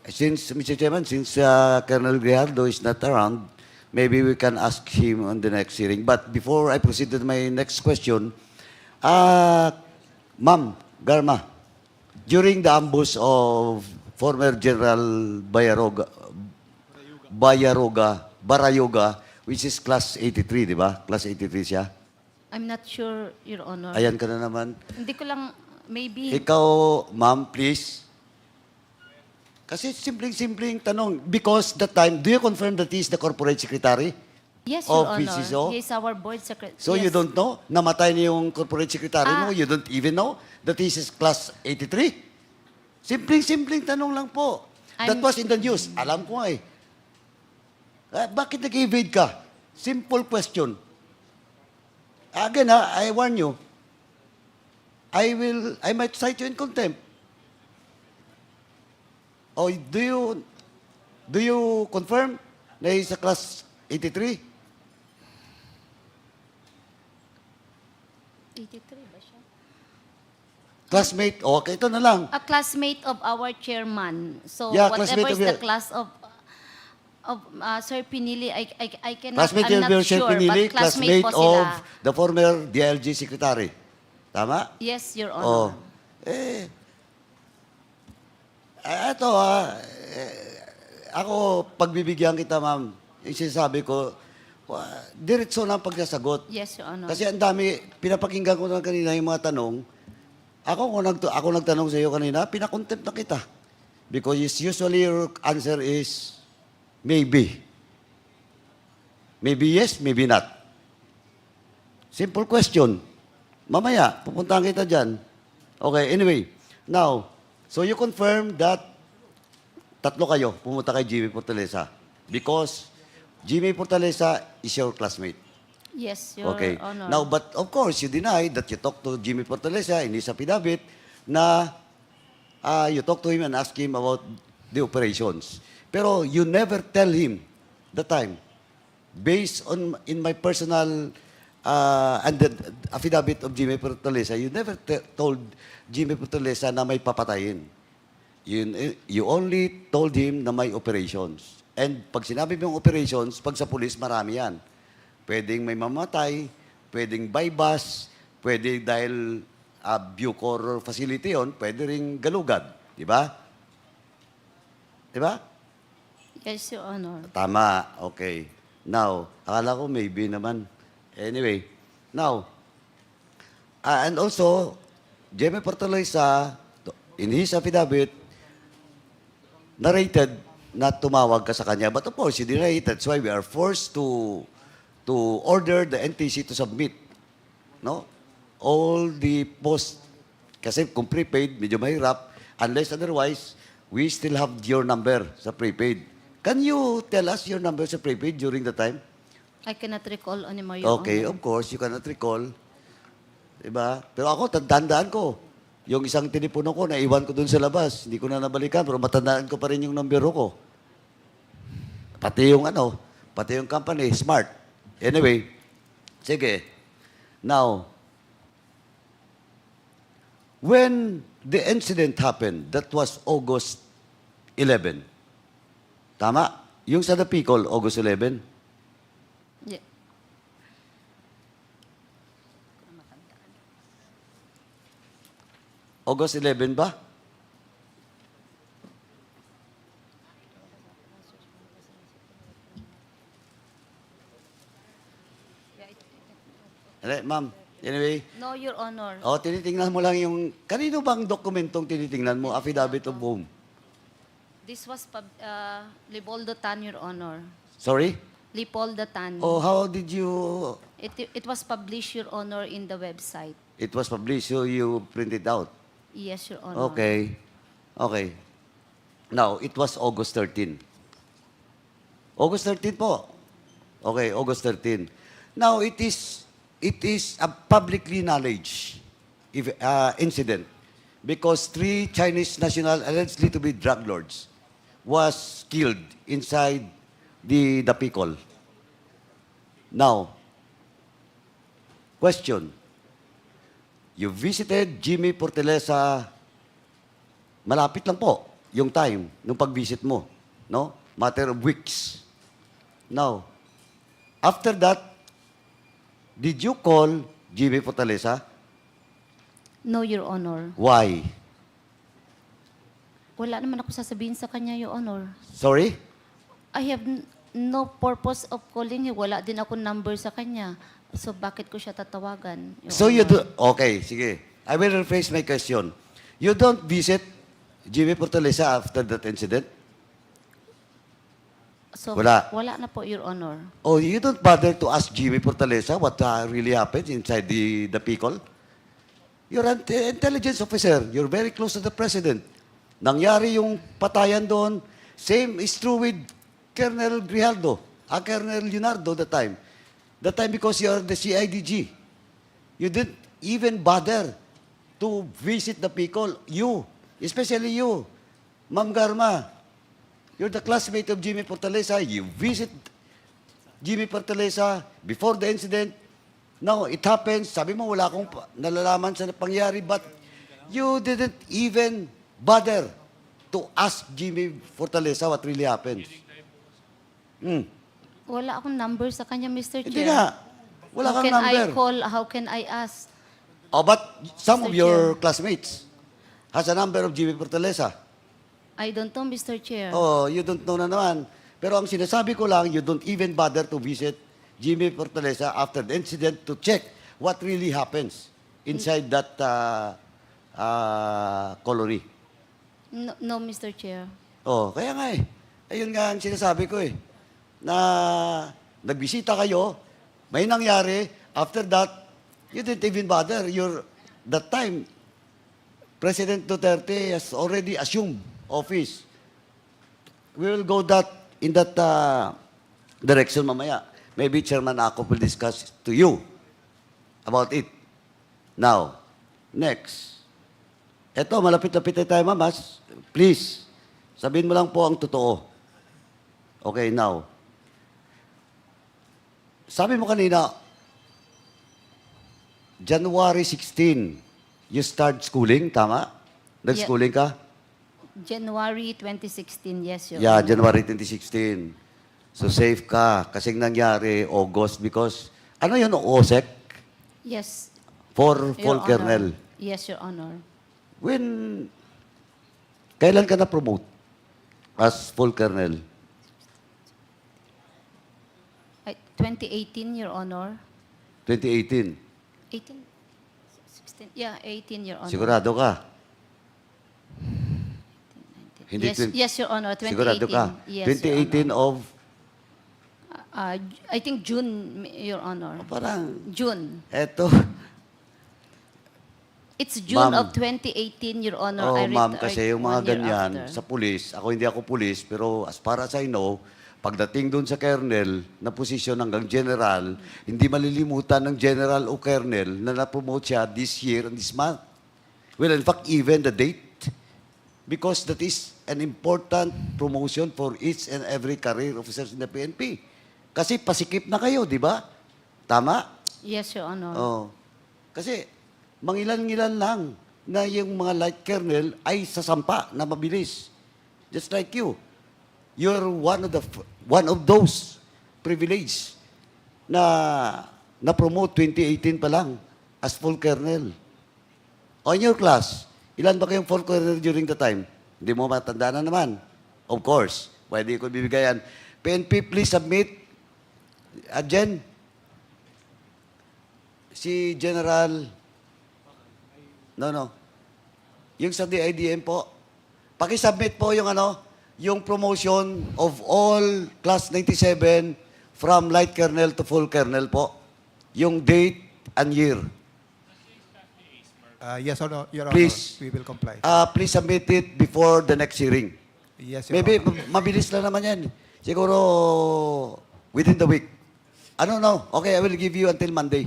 Since, Mr. Chairman, since Colonel Grijaldo is not around, maybe we can ask him on the next hearing. But before I proceed to my next question, Ma'am Garma, during the ambush of former General Barayoga, which is class 83, di ba? Class 83 siya. I'm not sure, Your Honor. Ayan ka na naman. Hindi ko lang, maybe. Ikaw, ma'am, please. Kasi simpleng-simpleng tanong. Because that time, do you confirm that he is the corporate secretary? Yes, Your of Honor. PCSO? He is our board secretary. So you don't know? Namatay na yung corporate secretary mo? You don't even know that he is class 83? Simpleng-simpleng tanong lang po. That was in the news. Alam ko nga eh. Bakit nag-evade ka? Simple question. Again I warn you. I might cite you in contempt. Oh, do you confirm na he's a class 83? 83 ba siya? Classmate? Okay, ito na lang. A classmate of our chairman. So Yeah, whatever classmate is of the your- class of Sir Pinili, I cannot, Classmate I'm of not your sure, Pinili, but classmate classmate po of sila. the former DLG secretary. Tama? Yes, Your Oh. Honor. Ito ako, pagbibigyan kita, ma'am, yung sinasabi ko, diretso na ang pagsasagot. Yes, Your Honor. Kasi ang dami, pinapakinggan ko na kanina yung mga tanong. Ako nagtanong sa iyo kanina, pinakontempt na kita. Because usually your answer is maybe. Maybe yes, maybe not. Simple question. Mamaya, pupuntahan kita dyan. Okay, anyway. Now, so you confirm that tatlo kayo pumunta kay Jimmy Fortaleza because Jimmy Fortaleza is your classmate. Yes, Your Okay. Honor. Now, but of course, you deny that you talked to Jimmy Fortaleza in his affidavit na you talked to him and asked him about the operations. Pero you never tell him the time. Based on, in my personal and the affidavit of Jimmy Fortaleza, you never told Jimmy Fortaleza na may papatayin. You only told him na may operations. And pag sinabi mong operations, pag sa pulis, marami yan. Pwedeng may mamatay, pwedeng bypass, pwede dahil Bucor facility yon, pwede ring galugad. Di ba? Di ba? Yes, Your Honor. Tama. Okay. Now, akala ko maybe naman. Anyway, now, and also, Jimmy Fortaleza, in his affidavit, narrated na tumawag ka sa kanya. But of course, he denied. That's why we are forced to order the NTC to submit, no? All the post, kasi kung prepaid, medyo mahirap. Unless otherwise, we still have your number sa prepaid. Can you tell us your number sa prepaid during the time? I cannot recall anymore, Your Okay, Honor. of course, you cannot recall. Diba? Pero ako, tandaan ko. Yung isang tinipuno ko, naiwan ko dun sa labas. Hindi ko na nabalikan, pero matandaan ko pa rin yung numero ko. Pati yung pati yung company, smart. Anyway, sige. Now, when the incident happened, that was August 11. Tama? Yung sa Napicol, August 11. Yeah. August 11 ba? Ma'am, anyway. No, Your Honor. Tinitingnan mo lang yung, kanino bang dokumentong tinitingnan mo? Affidavit of whom? This was Leopoldo Tan, Your Honor. Sorry? Leopoldo Tan. How did you... It was published, Your Honor, in the website. It was published, so you printed out? Yes, Your Honor. Okay. Now, it was August 13. August 13 po. Okay, August 13. Now, it is a publicly knowledge incident because 3 Chinese nationals allegedly to be drug lords was killed inside the Picol. Now, question. You visited Jimmy Portelesa, malapit lang po yung time nung pag-visit mo, no? Matter of weeks. Now, after that, did you call Jimmy Portelesa? No, Your Honor. Why? Wala naman ako sasabihin sa kanya, Your Honor. Sorry? I have no purpose of calling him. Wala din ako number sa kanya. So, bakit ko siya tatawagan? Your So you Honor? do, okay, sige. I will rephrase my question. You don't visit Jimmy Portelesa after that incident? So, Wala. Wala na po, Your Honor. You don't bother to ask Jimmy Portelesa what really happened inside the Picol? You're an intelligence officer. You're very close to the president. Nangyari yung patayan doon. Same is true with Colonel Grijaldo, Colonel Leonardo that time. That time because you're the CIDG. You didn't even bother to visit the Picol. You, especially you, Ma'am Garma. You're the classmate of Jimmy Portelesa. You visit Jimmy Portelesa before the incident. Now, it happens. Sabi mo, wala akong nalalaman sa pangyari, but you didn't even bother to ask Jimmy Portelesa what really happened. Wala akong number sa kanya, Mr. Chair. Hindi nga. Wala How kang can number. I call? How can I ask? But some Mr. of your classmates has a number of Jimmy Portelesa. I don't know, Mr. Chair. You don't know na naman. Pero ang sinasabi ko lang, you don't even bother to visit Jimmy Portelesa after the incident to check what really happens inside that colony. No, Mr. Chair. Kaya nga eh. Ayun nga ang sinasabi ko eh. Na nagbisita kayo, may nangyari, after that, you didn't even bother. That time, President Duterte has already assumed office. We will go in that direction mamaya. Maybe Chairman Ako will discuss to you about it. Now, next. Eto, malapit-lapit na tayo, mamas. Please, sabihin mo lang po ang totoo. Okay, now. Sabi mo kanina, January 16, you start schooling, tama? Nag-schooling ka? January 2016, yes, Your Yeah, Honor. January 2016. So safe ka. Kasing nangyari, August, because, ano yun, OSEC? Yes, For Your full Honor. kernel. Yes, Your Honor. Kailan ka na-promote as full kernel? 2018, Your Honor. 2018. 18? 16? Yeah, 18, Your Honor. Sigurado ka? Hindi Yes, Your Honor, 2018. Sigurado ka? Yes, 2018 of? I think June, Your Honor. Parang, June. eto. It's June Ma'am. of 2018, Your Honor. I Ma'am, retired kasi yung mga 1 year ganyan, after. sa pulis, hindi ako pulis, pero as far as I know, pagdating doon sa kernel, na posisyon hanggang general, hindi malilimutan ng general o kernel na na-promote siya this year and this month. Well, in fact, even the date, because that is an important promotion for each and every career officers in the PNP. Kasi pasikip na kayo, di ba? Tama? Yes, Your Honor. Kasi mangilan-ngilan lang na yung mga light kernel ay sasampa na mabilis. Just like you. You're one of those privileged na promote 2018 pa lang as full kernel. On your class, ilan ba kayong full kernel during the time? Hindi mo matanda na naman. Of course, pwede ko bibigayan. PNP, please submit. Jen? si General, no. Yung sa DIDM po, pakisubmit po yung yung promotion of all Class 97 from light colonel to full colonel po. Yung date and year. Yes, Your Honor. Please. We will comply. Please submit it before the next hearing. Yes, Your Maybe Honor. mabilis lang naman yan. Siguro within the week. I don't know. Okay, I will give you until Monday.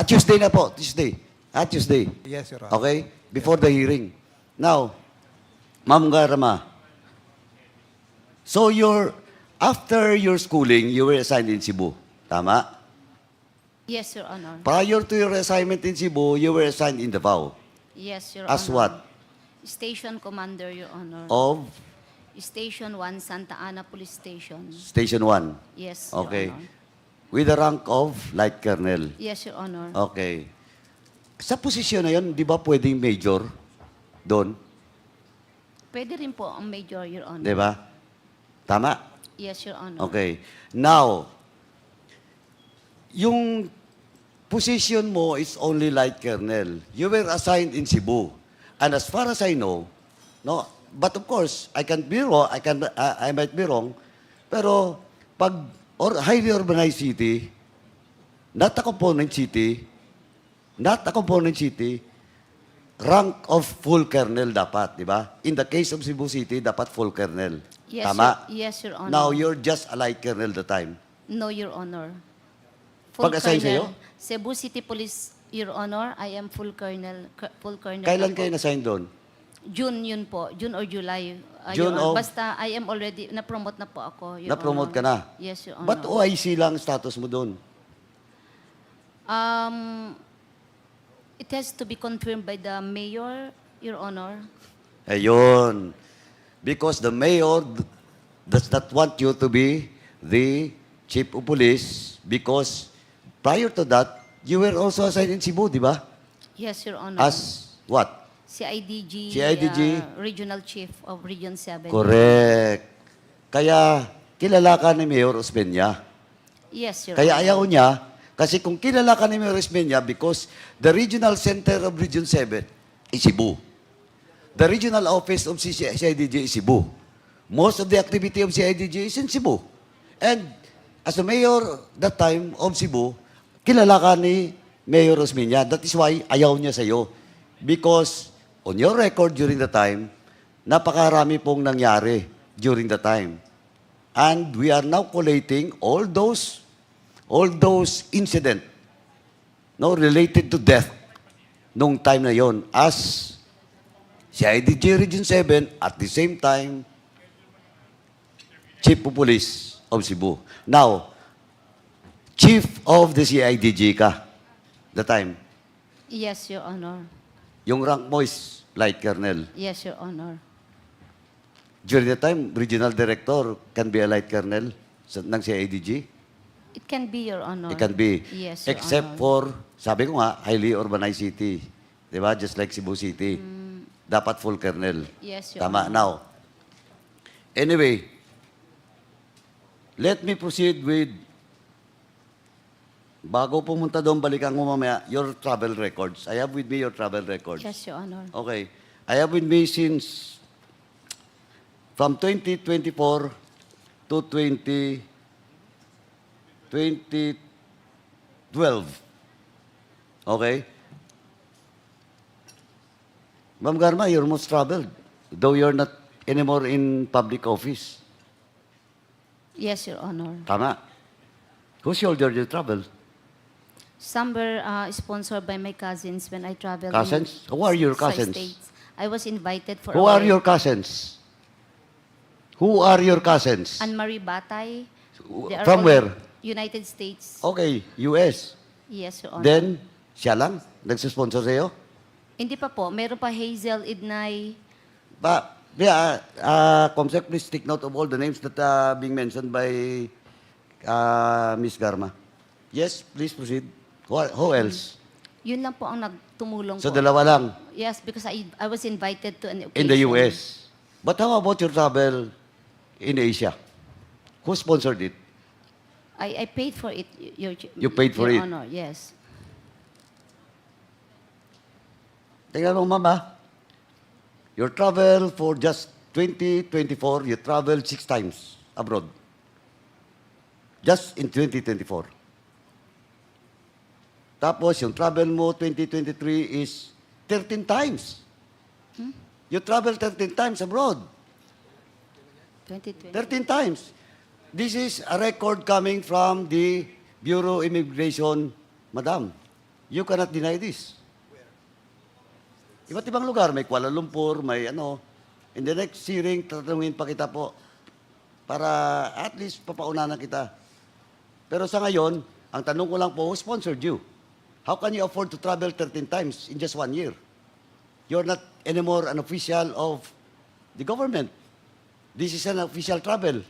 Tuesday na po. Tuesday. Tuesday. Yes, Your Honor. Okay? Before the hearing. Now, Ma'am Garma, so after your schooling, you were assigned in Cebu. Tama? Yes, Your Honor. Prior to your assignment in Cebu, you were assigned in Davao. Yes, Your As Honor. what? Station Commander, Your Honor. Of Station 1, Santa Ana Police Station. Station 1. Yes, Okay. Your Honor. With the rank of Light Colonel. Yes, Your Honor. Okay. Sa posisyon na yun, di ba pwedeng major doon? Pwede rin po ang Major, Your Honor. Di ba? Tama? Yes, Your Honor. Okay. Now, yung position mo is only Light Colonel. You were assigned in Cebu. And as far as I know, no, but of course, I can be wrong, I might be wrong, pero pag highly urbanized city, not a component city, rank of full colonel dapat, di ba? In the case of Cebu City, dapat full colonel. Yes, Tama? Yes, Your Honor. Now, you're just a light colonel the time. No, Your Honor. Pag-assign sa'yo? Cebu City Police, Your Honor, I am full colonel. Kailan na po. kayo na-sign doon? June yun po. June or July. June Your Honor. of- Basta I am already, na-promote na po ako, Your Na-promote ka Honor. na? Yes, Your Honor. Ba't OIC lang status mo doon? It has to be confirmed by the mayor, Your Honor. Ayun. Because the mayor does not want you to be the chief of police because prior to that, you were also assigned in Cebu, di ba? Yes, Your Honor. As what? CIDG, CIDG? Regional Chief of Region 7. Correct. Kaya kilala ka ni Mayor Osmeña. Yes, Your Kaya Honor. ayaw niya, kasi kung kilala ka ni Mayor Osmeña because the regional center of Region 7 is Cebu. The regional office of CIDG is Cebu. Most of the activity of CIDG is in Cebu. And as a mayor that time of Cebu, kilala ka ni Mayor Osmeña. That is why ayaw niya sa'yo. Because on your record during the time, napakarami pong nangyari during the time. And we are now collating all those incidents related to death nung time na yon as CIDG Region 7 at the same time Chief of Police of Cebu. Now, Chief of the CIDG ka the time. Yes, Your Honor. Yung rank mo is Light Colonel. Yes, Your Honor. During the time, Regional Director can be a Light Colonel ng CIDG. It can be, Your Honor. It can be. Yes, Your Except Honor. for, sabi ko nga, highly urbanized city. Di ba? Just like Cebu City. Dapat full colonel. Yes, Your Tama. Honor. Now, anyway, let me proceed with, bago pumunta doon, balikan mo mamaya, your travel records. I have with me your travel records. Yes, Your Honor. Okay. I have with me since from 2024 to 2012. Okay? Ma'am Garma, you're most traveled, though you're not anymore in public office. Yes, Your Honor. Tama. Who shouldered your travel? Some were sponsored by my cousins when I traveled. Cousins? Who are your sa cousins? States. I was invited for Who are your cousins? Who are your cousins? Anne-Marie Batay. They are From all where? United States. Okay, US. Yes, Your Honor. Then, siya lang? Nagsisponsor sa'yo? Hindi pa po. Meron pa Hazel Idnay. Comsec, please take note of all the names that are being mentioned by Ms. Garma. Yes, please proceed. Who else? Yun lang po ang nagtumulong So, po. dalawa lang Yes, because I was invited to an occasion. in the US. But how about your travel in Asia? Who sponsored it? I paid for it, You paid for Your it? Honor, yes. Tingnan mo, mama. Your travel for just 2024, you traveled 6 times abroad. Just in 2024. Tapos, yung travel mo 2023 is 13 times. You travel 13 times abroad. 2020. 13 times. This is a record coming from the Bureau of Immigration, madam. You cannot deny this. Iba't ibang lugar, may Kuala Lumpur, may ano. In the next hearing, tatanungin pa kita po para at least papaunanan kita. Pero sa ngayon, ang tanong ko lang po, who sponsored you? How can you afford to travel 13 times in just 1 year? You're not anymore an official of the government. This is an official travel.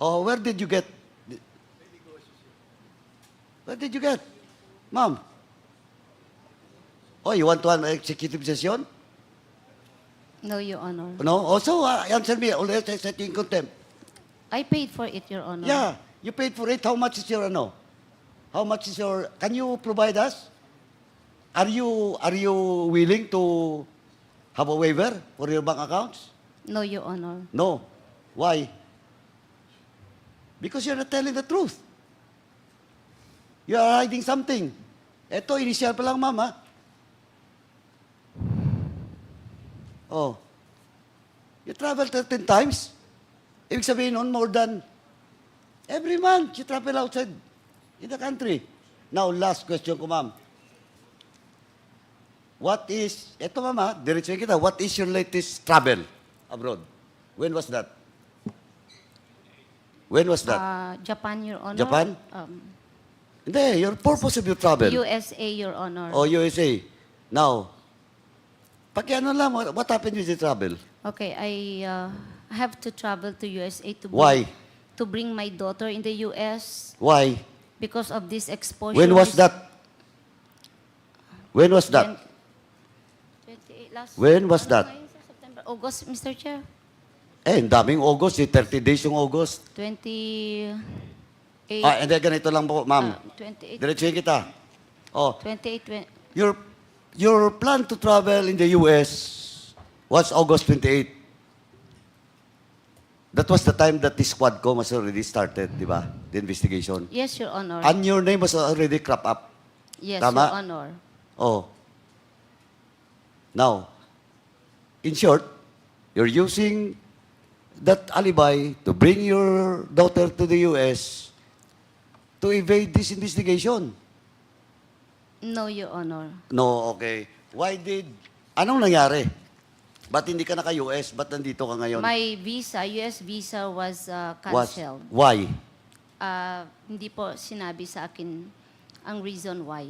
Oh, where did you get? Where did you get? Ma'am? Oh, you want to have an executive session? No, Your Honor. No? Also, answer me. Always I set you in contempt. I paid for it, Your Honor. Yeah, you paid for it. How much is your, ano? How much is your, can you provide us? Are you willing to have a waiver for your bank accounts? No, Your Honor. No. Why? Because you're not telling the truth. You are hiding something. Ito, initial pa lang, mama. Oh. You travel 13 times. Ibig sabihin nun, more than every month you travel outside in the country. Now, last question ko, ma'am. What is, eto mama, diretso kita, what is your latest travel abroad? When was that? When was that? Japan, Your Honor. Japan? Hindi, your purpose of your travel. USA, Your Honor. Oh, USA. Now, ano lang, what happened with the travel? Okay, I have to travel to USA to Why? to bring my daughter in the US Why? because of this exposure. When was that? When was that? 28 last. When was that? Ngayon sa September, August, Mr. Chair. Ang daming August, 30 days yung August. 28. Hindi, ganito lang po, ma'am. 28. Diretsuhin kita. Oh, 28. your plan to travel in the US was August 28. That was the time that this Quadcom was already started, di ba? The investigation. Yes, Your Honor. And your name was already crop up. Yes, Tama? Your Honor. Oh. Now, in short, you're using that alibi to bring your daughter to the US to evade this investigation. No, Your Honor. No, okay. Why did, anong nangyari? Ba't hindi ka naka-US? Ba't nandito ka ngayon? My visa, US visa was canceled. Why? Hindi po sinabi sa akin ang reason why.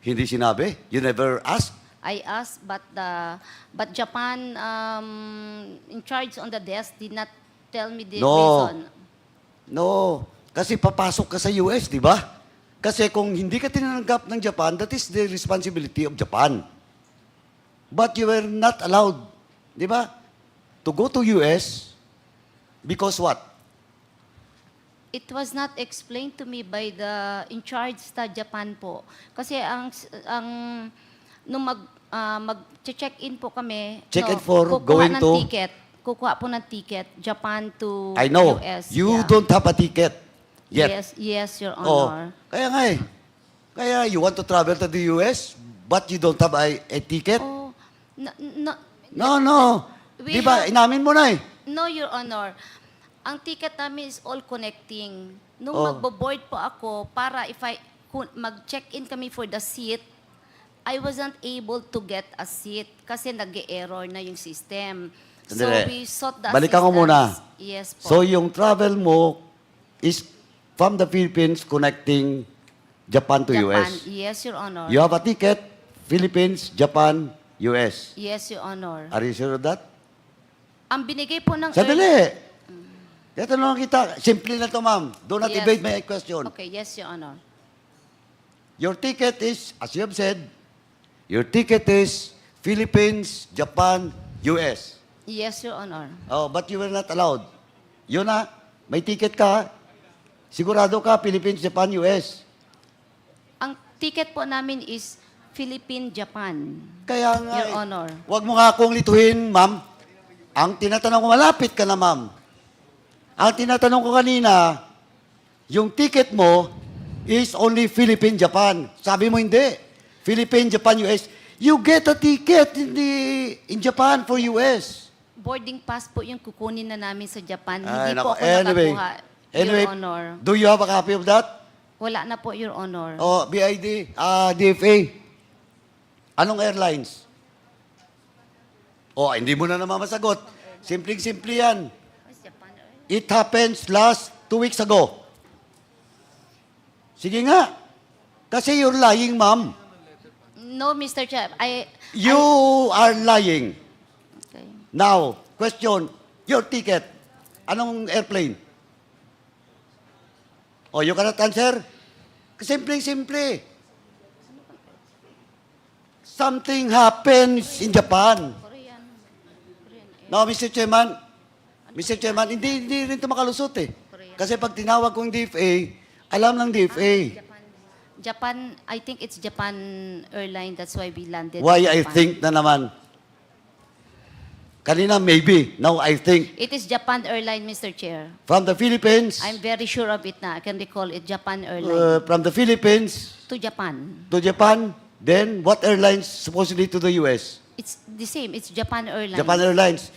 Hindi sinabi? You never asked? I asked, but Japan in charge on the desk did not tell me the reason. No. Kasi papasok ka sa US, di ba? Kasi kung hindi ka tinanggap ng Japan, that is the responsibility of Japan. But you were not allowed, di ba, to go to US because what? It was not explained to me by the in charge sa Japan po. Kasi nung mag-check-in po kami, Check-in for kukuha going ng to? ticket. Kukuha po ng ticket, Japan to I know. US. You yeah. don't have a ticket yet. Yes, Your Oh, Honor. kaya nga eh. Kaya you want to travel to the US, but you don't have a ticket? Oh, no, No. We Di ba, have- inamin mo na eh. No, Your Honor. Ang ticket namin is all connecting. Nung Oh. magbo-board po ako, para kung mag-check-in kami for the seat, I wasn't able to get a seat kasi nag-error na yung system. So Sandali. we sought the Balikan ko assistance. muna. Yes po. So yung travel mo is from the Philippines connecting Japan to Japan. US. Yes, Your Honor. You have a ticket, Philippines, Japan, US. Yes, Your Honor. Are you sure of that? Ang binigay po ng... Sandali. Tatanungin kita. Simple na to, ma'am. Do not Yes. evade my question. Okay, yes, Your Honor. Your ticket is, as you have said, your ticket is Philippines, Japan, US. Yes, Your Honor. Oh, but you were not allowed. Yun na, may ticket ka. Sigurado ka, Philippines, Japan, US. Ang ticket po namin is Philippine-Japan, Kaya nga, Your Honor. Huwag mo nga akong lituhin, ma'am. Ang tinatanong ko, malapit ka na, ma'am. Ang tinatanong ko kanina, yung ticket mo is only Philippine-Japan. Sabi mo hindi. Philippine-Japan, US. You get a ticket in Japan for US. Boarding pass po yung kukunin na namin sa Japan. Ay, Hindi po nako. ako nakakuha, Anyway, Your Honor. do you have a copy of that? Wala na po, Your Honor. Oh, BID, DFA. Anong airlines? Oh, hindi mo na naman masagot. Simpleng-simple yan. It happens last 2 weeks ago. Sige nga. Kasi you're lying, ma'am. No, Mr. Chair. You are lying. Okay. Now, question, your ticket. Anong airplane? Oh, you cannot answer? Simpleng-simple. Something happens in Japan. No, Mr. Chairman, hindi rin ito makalusot eh. Kasi pag tinawag kong DFA, alam ng DFA. Japan, I think it's Japan airline. That's why we landed Why in I Japan. think na naman. Kanina maybe, now I think. It is Japan airline, Mr. Chair. From the Philippines, I'm very sure of it na. I can recall it, Japan airline. from the Philippines To Japan. to Japan, then what airlines supposedly to the US? It's the same. It's Japan airline. Japan Airlines.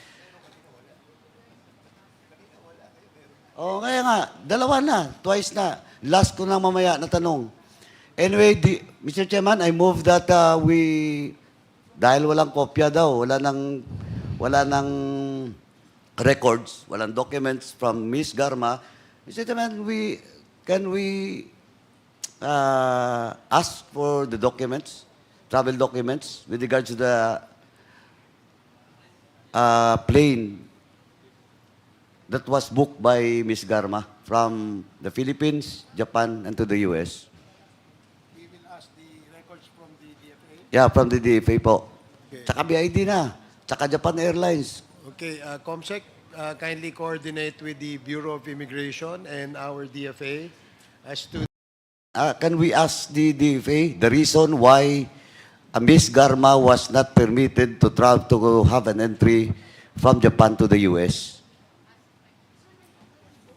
Oh, kaya nga, dalawa na, twice na. Last ko na mamaya na tanong. Anyway, Mr. Chairman, I move that dahil walang kopya daw, wala nang records, walang documents from Ms. Garma, Mr. Chairman, can we ask for the documents, travel documents, with regards to the plane that was booked by Ms. Garma from the Philippines, Japan, and to the US. We will ask the records from the DFA. Yeah, from the DFA po. Okay. Tsaka BID na. Tsaka Japan Airlines. Okay, COMSEC, kindly coordinate with the Bureau of Immigration and our DFA as to... Can we ask the DFA the reason why Ms. Garma was not permitted to travel to have an entry from Japan to the US?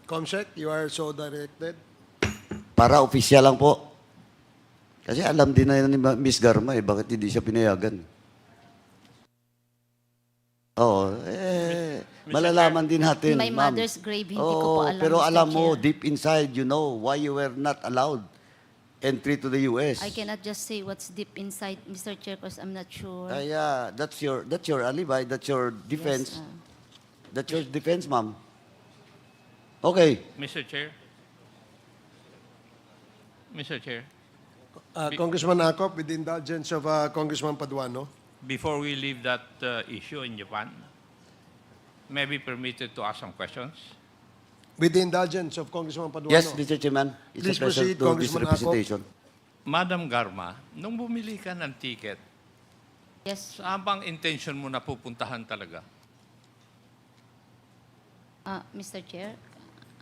COMSEC, you are so directed. Para opisyal lang po. Kasi alam din na ni Ms. Garma bakit hindi siya pinayagan. Oo, malalaman din natin, My ma'am. mother's grave, hindi ko po alam, Pero Mr. alam mo, Chair. deep inside, you know why you were not allowed entry to the US. I cannot just say what's deep inside, Mr. Chair, because I'm not sure. Kaya, that's your alibi, that's your defense. Yes, That's your defense, ma'am. Okay. Mr. Chair. Mr. Chair, Congressman Acop, with the indulgence of Congressman Paduano. before we leave that issue in Japan, may I be permitted to ask some questions? With the indulgence of Congressman Paduano. Yes, Mr. Chairman. It's Please a pleasure proceed, to this Congressman Acop. representation. Madam Garma, nung bumili ka ng ticket, Yes, saan bang intention mo na pupuntahan talaga? Mr. Chair,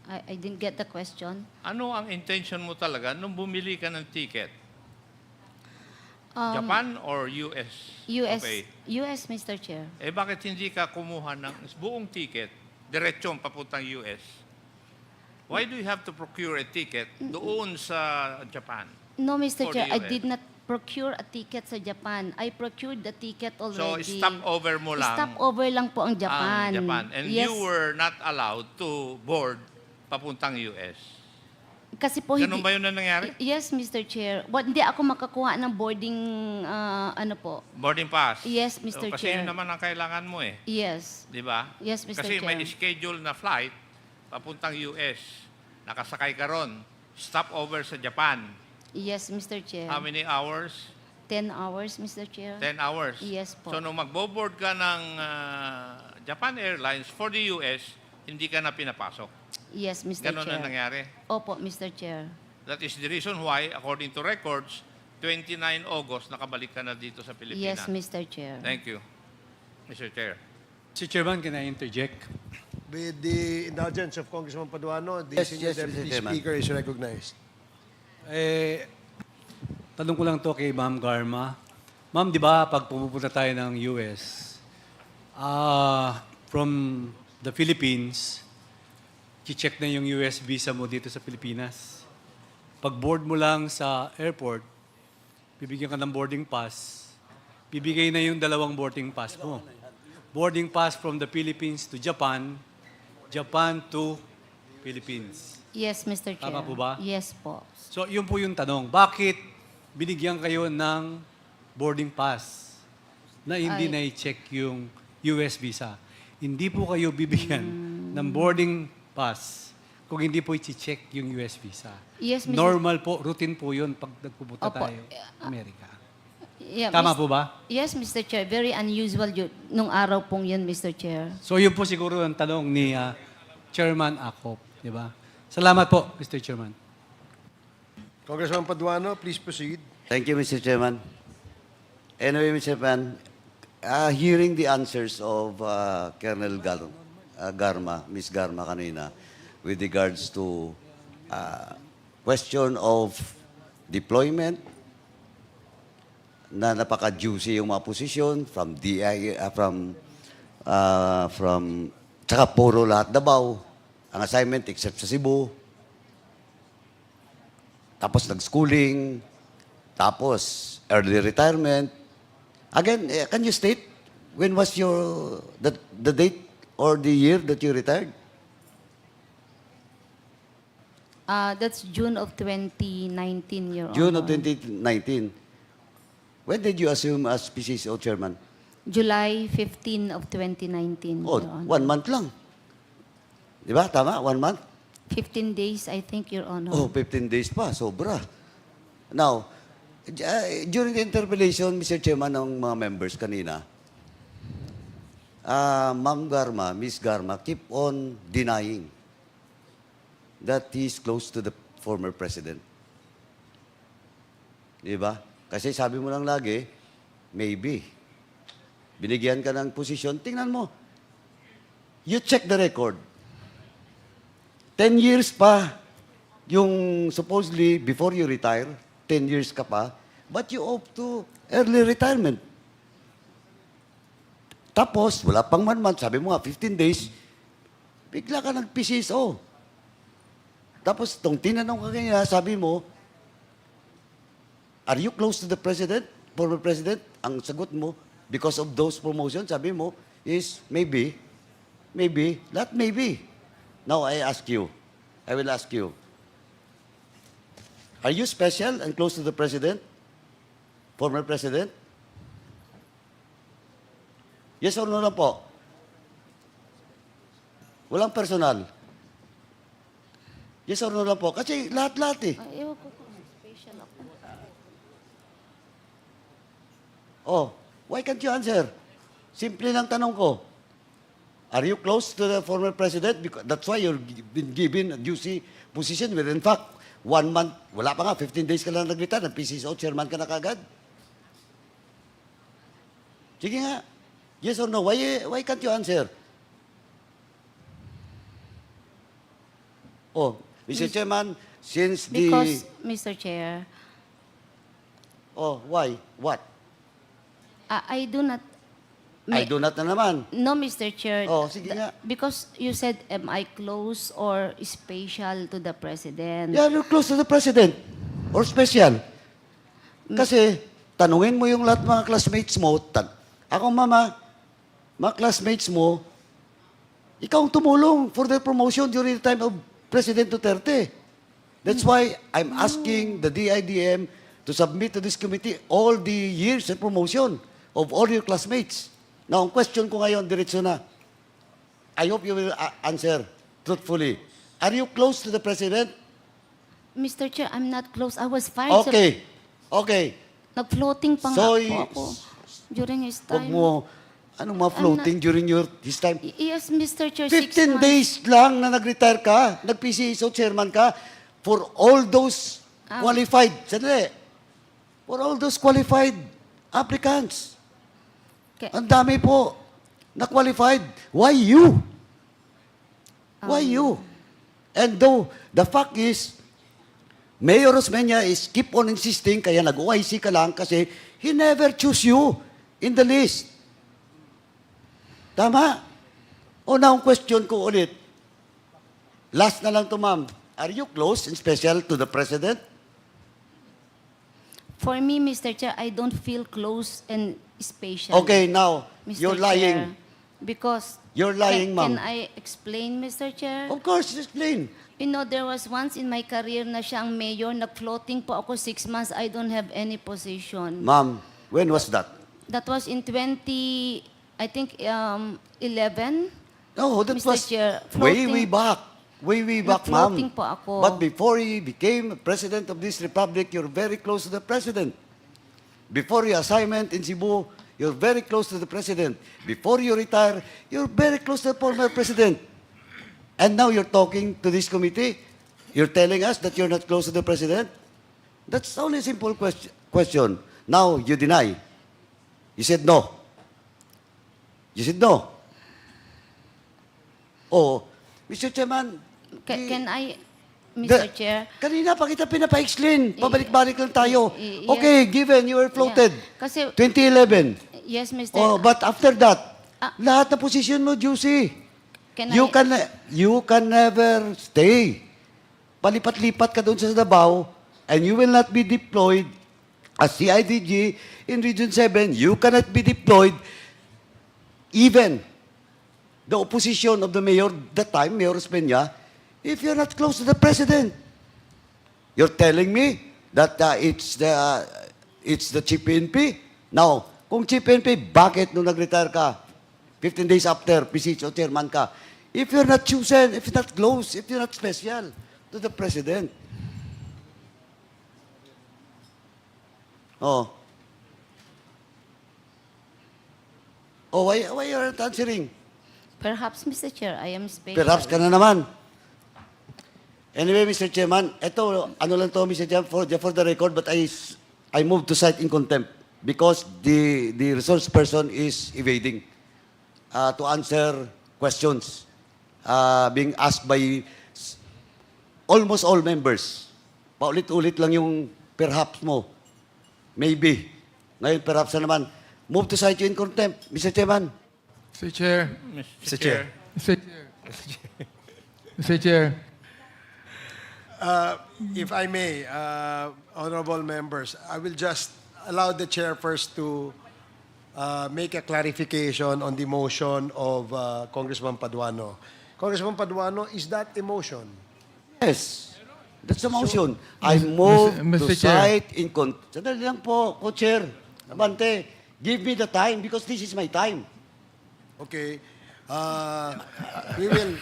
I didn't get the question. Ano ang intention mo talaga nung bumili ka ng ticket? Um, Japan or US? US, Okay. US, Mr. Chair. Eh bakit hindi ka kumuha ng buong ticket, diretsong papuntang US? Why do you have to procure a ticket doon sa Japan? No, Mr. For Chair, the I US. did not procure a ticket sa Japan. I procured the ticket So, already. stopover mo lang Stopover lang po ang Japan. ang Japan. And yes, you were not allowed to board papuntang US. kasi po Ganun ba yun na nangyari? Yes, Mr. Chair. Hindi ako makakuha ng boarding, ano po. Boarding pass? Yes, Mr. Kasi Chair. yun naman ang kailangan mo eh. Yes. Di ba? Yes, Mr. Kasi may Chair. schedule na flight papuntang US. Nakasakay ka ron. Stopover sa Japan. Yes, Mr. Chair. How many hours? 10 hours, Mr. Chair. 10 hours. Yes po. So, nung magbo-board ka ng Japan Airlines for the US, hindi ka na pinapasok. Yes, Mr. Ganon Chair. na nangyari. Opo, Mr. Chair. That is the reason why, according to records, 29 August, nakabalik ka na dito sa Pilipinas. Yes, Mr. Chair. Thank you, Mr. Chair. Mr. Chairman, can I interject? With the indulgence of Congressman Paduano, the Yes, Senior yes, Mr. Deputy Chairman. Speaker is recognized. Tanong ko lang to kay Ma'am Garma. Ma'am, di ba, pag pumupunta tayo ng US, from the Philippines, check na yung US visa mo dito sa Pilipinas. Pag board mo lang sa airport, bibigyan ka ng boarding pass, bibigay na yung 2 boarding pass mo. Boarding pass from the Philippines to Japan, Japan to Philippines. Yes, Mr. Chair. Tama po ba? Yes po. So, yun po yung tanong. Bakit binigyan kayo ng boarding pass na hindi na-check yung US visa? Hindi po kayo bibigyan ng boarding pass kung hindi po i-check yung US visa. Yes, Mr. Normal po, routine po yun pag nagpupunta Opo. tayo Amerika. Yeah, Tama po ba? Yes, Mr. Chair. Very unusual nung araw pong yun, Mr. Chair. So, yun po siguro ang tanong ni Chairman Acop. Di ba? Salamat po, Mr. Chairman. Congressman Paduano, please proceed. Thank you, Mr. Chairman. Anyway, Mr. Chairman, hearing the answers of Colonel Garma, Ms. Garma kanina, with regards to question of deployment, na napaka-juicy yung mga posisyon from DIA, tsaka puro lahat Davao, ang assignment except sa Cebu. Tapos nag-schooling, tapos early retirement. Again, can you state when was the date or the year that you retired? That's June of 2019, Your Honor. June of 2019. When did you assume as PCSO chairman? July 15 of 2019, Oh, Your Honor. 1 month lang. Di ba? Tama? 1 month? 15 days, I think, Your Honor. Oh, 15 days pa. Sobra. Now, during the interpellation, Mr. Chairman, ng mga members kanina, Ma'am Garma, Miss Garma, keep on denying that he is close to the former president. Di ba? Kasi sabi mo lang lagi, maybe. Binigyan ka ng posisyon. Tingnan mo. You check the record. 10 years pa yung supposedly before you retire, 10 years ka pa, but you opt to early retirement. Tapos, wala pang 1 month, sabi mo nga, 15 days, bigla ka nag-PCSO. Tapos, itong tinanong ka kanya, sabi mo, are you close to the president, former president? Ang sagot mo, because of those promotions, sabi mo, is maybe, not maybe. Now, I will ask you, are you special and close to the president, former president? Yes or no lang po? Walang personal. Yes or no lang po? Kasi lahat-lahat eh. Ewan ko kung special ako. Oh, why can't you answer? Simple lang tanong ko. Are you close to the former president? Because that's why you've been given a juicy position where in fact, 1 month, wala pa nga, 15 days ka lang nag-retire, ng PCSO, chairman ka na kagad. Sige nga. Yes or no? Why can't you answer? Oh, Mr. Chairman, since Because, Mr. Chair, Oh, why? What? I do not... I do not na naman. No, Mr. Chair. Oh, sige nga. Because you said, am I close or special to the President? Yeah, you're close to the president. Or special. Kasi, tanungin mo yung lahat mga classmates mo. Ako, mama, mga classmates mo, ikaw ang tumulong for their promotion during the time of President Duterte. That's why I'm asking the DIDM to submit to this committee all the years of promotion of all your classmates. Now, ang question ko ngayon, diretso na. I hope you will answer truthfully. Are you close to the President? Mr. Chair, I'm not close. I was fired. Okay. Okay. Nag-floating pa nga po ako during his Huwag time. mo, anong mga floating during his time? Yes, Mr. Chair, 15 6 months. days lang na nag-retire ka, nag-PCSO chairman ka, for all those qualified, sandali, for all those qualified applicants. Ang dami po na qualified. Why you? Why you? And though, the fact is, Mayor Osmeña is keep on insisting, kaya nag-OIC ka lang kasi He never choose you in the list. Tama? Unang question ko ulit. Last na lang to, ma'am. Are you close and special to the President? For me, Mr. Chair, I don't feel close and special. Okay, now, Mr. you're Chair, lying. because You're lying, can ma'am. I explain, Mr. Chair? Of course, explain. You know, there was once in my career na siya ang mayor, nag-floating po ako 6 months, I don't have any position. Ma'am, when was that? That was in 11. No, that Mr. was Chair, way floating- back. Way back, ma'am. Nag-floating po ako. But before he became President of this Republic, you're very close to the President. Before your assignment in Cebu, you're very close to the President. Before you retire, you're very close to the former President. And now you're talking to this committee, you're telling us that you're not close to the President? That's only a simple question. Now you deny. You said no. You said no. Oh, Mr. Chairman, Can I, Mr. Chair? Kanina pa kita pinapa-explain. Pabalik-balik lang tayo. Yes. Okay, given you were floated. Yeah. Kasi, 2011. yes, Mr. Oh, but after that, lahat na position mo, juicy. You can never stay. Palipat-lipat ka doon sa Davao and you will not be deployed as CIDG in Region 7. You cannot be deployed even the opposition of the mayor, that time, Mayor Espino, if you're not close to the President. You're telling me that it's the Chief PNP? Now, kung Chief PNP, bakit nung nag-retire ka, 15 days after, PCSO chairman ka, if you're not chosen, if you're not close, if you're not special to the President? Oh. Oh, why you're not answering? Perhaps, Mr. Chair, I am special. Perhaps ka na naman. Anyway, Mr. Chairman, ito, ano lang to, Mr. Chairman, for the record, but I moved to cite in contempt because the resource person is evading to answer questions being asked by almost all members. Paulit-ulit lang yung perhaps mo. Maybe. Ngayon, perhaps na naman. Move to cite you in contempt, Mr. Chairman. Mr. Chair. Mr. Chair. Mr. Chair. Mr. Chair. If I may, honorable members, I will just allow the chair first to make a clarification on the motion of Congressman Paduano. Congressman Paduano, is that a motion? Yes. That's a motion. I move to Mr. Chair. cite in contempt. Sandali lang po, Co-Chair. Abante, give me the time because this is my time. Okay. We will...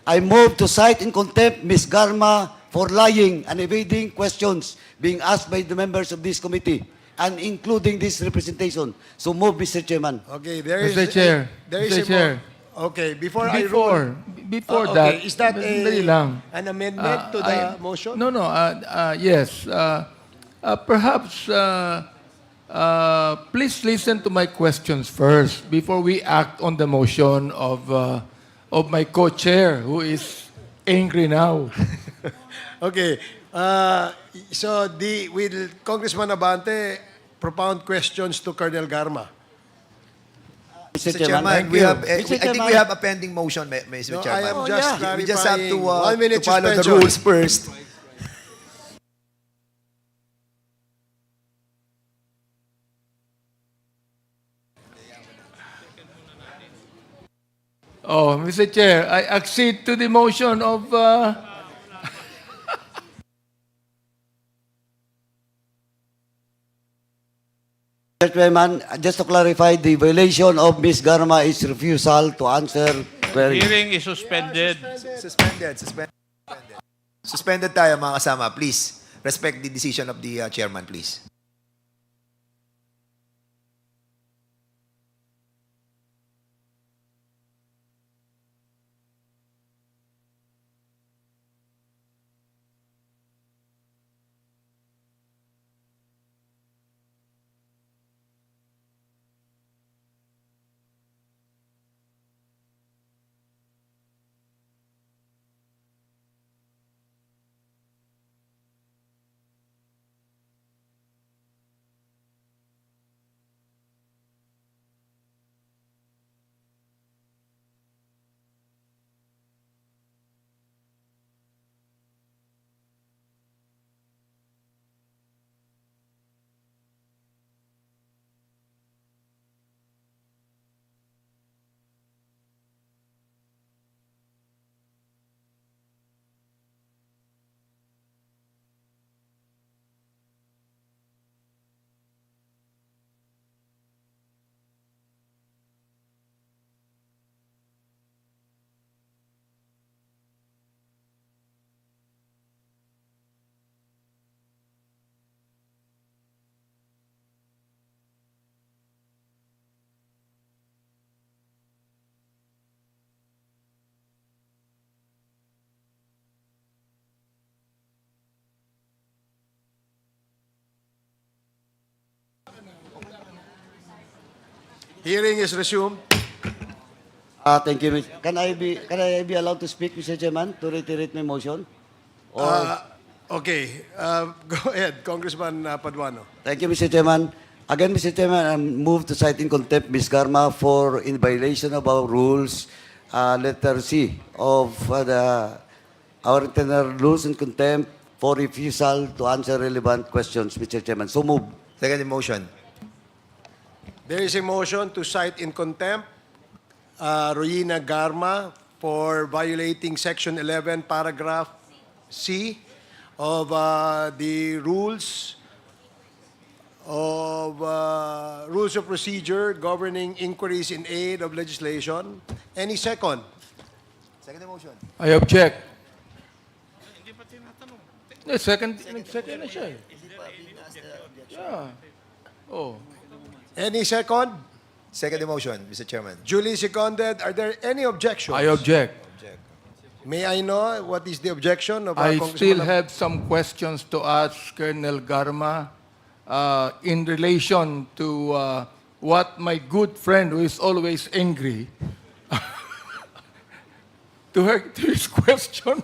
I move to cite in contempt Ms. Garma for lying and evading questions being asked by the members of this committee and including this representation. So move, Mr. Chairman. Okay, there is... Mr. Chair. There is Mr. a Chair. Okay, before I rule... Before Okay, that, is that sandali lang. an amendment to the motion? No, yes. Perhaps, please listen to my questions first before we act on the motion of my co-chair who is angry now. Okay. So will Congressman Abante propound questions to Colonel Garma? Mr. Mr. Chairman, we have, Mr. I think Chairman. we have a pending motion, Mr. No, Chairman. I am just We just have clarifying. to, 1 minute to follow the suspension. rules first. Oh, Mr. Chair, I accede to the motion of... Mr. Chairman, just to clarify, the violation of Ms. Garma is refusal to answer query. Hearing is suspended. Suspended tayo, mga kasama. Please, respect the decision of the chairman, please. Hearing is resumed. Thank you. Can I be allowed to speak, Mr. Chairman, to reiterate my motion? Okay. Go ahead, Congressman Paduano. Thank you, Mr. Chairman. Again, Mr. Chairman, I move to cite in contempt Ms. Garma for in violation of our rules, letter C of our internal rules and contempt for refusal to answer relevant questions, Mr. Chairman. So move. Second motion. There is a motion to cite in contempt Royina Garma for violating Section 11, Paragraph C of the rules of procedure governing inquiries in aid of legislation. Any second? Second motion. I object. Second na siya. Yeah. Oh. Any second? Second motion, Mr. Chairman. Duly seconded. Are there any objections? I object. May I know what is the objection of I Congressman still have some questions to ask Colonel Garma in relation to what my good friend, who is always angry, to his questions.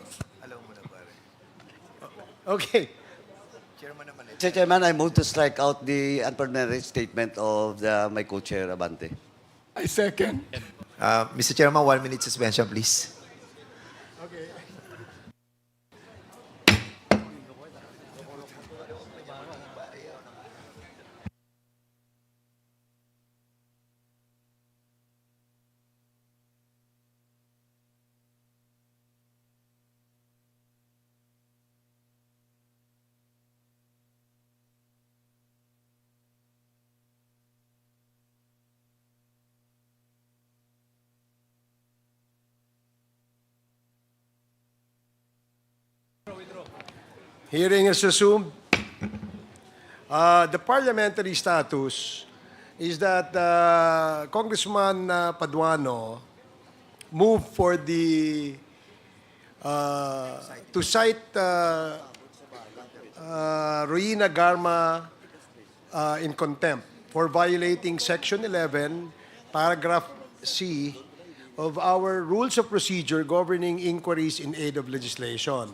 Okay. Mr. Chairman, I move to strike out the unpartnered statement of my co-chair, Abante. I second. Mr. Chairman, 1 minute suspension, please. Hearing is resumed. The parliamentary status is that Congressman Paduano moved for the to cite Royina Garma in contempt for violating Section 11, Paragraph C of our Rules of Procedure governing inquiries in aid of legislation.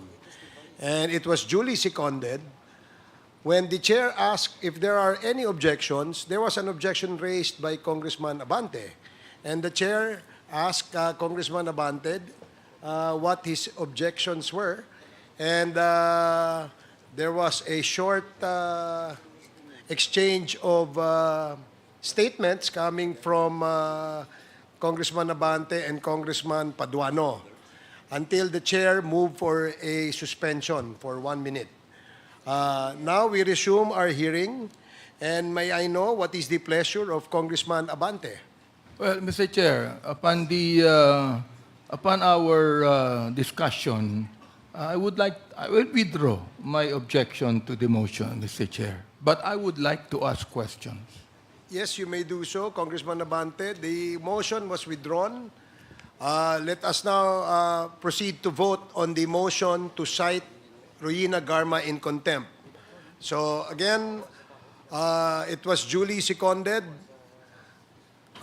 And it was duly seconded. When the chair asked if there are any objections, there was an objection raised by Congressman Abante. And the chair asked Congressman Abante what his objections were. And there was a short exchange of statements coming from Congressman Abante and Congressman Paduano, until the chair moved for a suspension for 1 minute. Now we resume our hearing, and may I know what is the pleasure of Congressman Abante? Well, Mr. Chair, upon our discussion, I will withdraw my objection to the motion, Mr. Chair. But I would like to ask questions. Yes, you may do so, Congressman Abante. The motion was withdrawn. Let us now proceed to vote on the motion to cite Royina Garma in contempt. So again, it was duly seconded.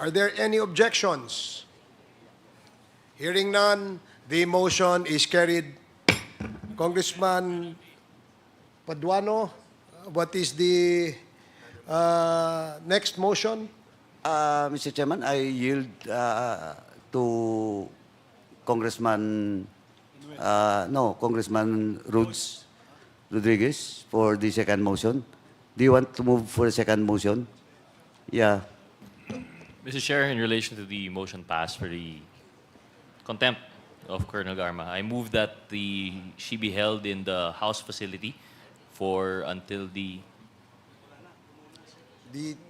Are there any objections? Hearing none, the motion is carried. Congressman Paduano, what is the next motion? Mr. Chairman, I yield to Congressman Rodriguez for the second motion. Do you want to move for the second motion? Yeah. Mr. Chair, in relation to the motion passed for the contempt of Colonel Garma, I move that she be held in the House facility until the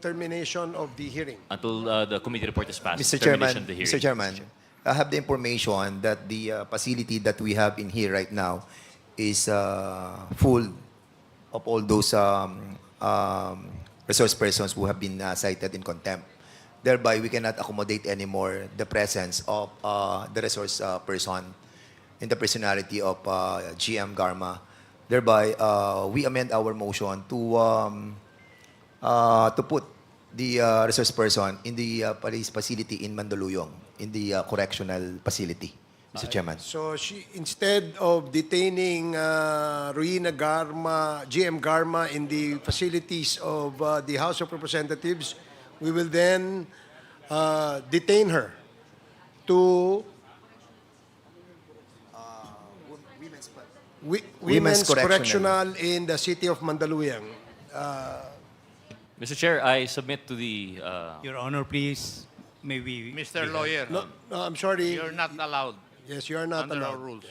termination of the hearing. Until the committee report is passed. Mr. Termination Chairman, of the hearing. Mr. Chairman, I have the information that the facility that we have in here right now is full of all those resource persons who have been cited in contempt. Thereby, we cannot accommodate anymore the presence of the resource person in the personality of GM Garma. Thereby, we amend our motion to put the resource person in the police facility in Mandaluyong, in the correctional facility, Mr. Chairman. So instead of detaining Ruina Garma, GM Garma in the facilities of the House of Representatives, we will then detain her to Women's Correctional in the city of Mandaluyong. Mr. Chair, I submit to the... Your Honor, please, may we... Mr. Lawyer, No, I'm sorry. you're not allowed Yes, you are not under our allowed. rules.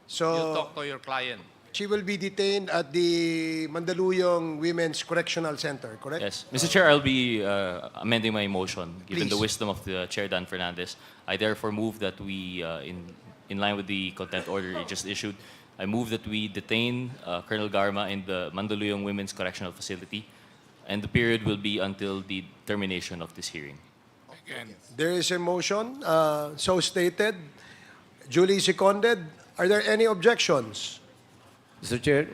So You talk to your client. she will be detained at the Mandaluyong Women's Correctional Center, correct? Yes. Mr. Chair, I'll be amending my motion. Given the Please. wisdom of the Chair Dan Fernandez, I therefore move that we, in line with the contempt order he just issued, I move that we detain Colonel Garma in the Mandaluyong Women's Correctional Facility, and the period will be until the termination of this hearing. There is a motion, so stated, duly seconded. Are there any objections? Mr. Chair,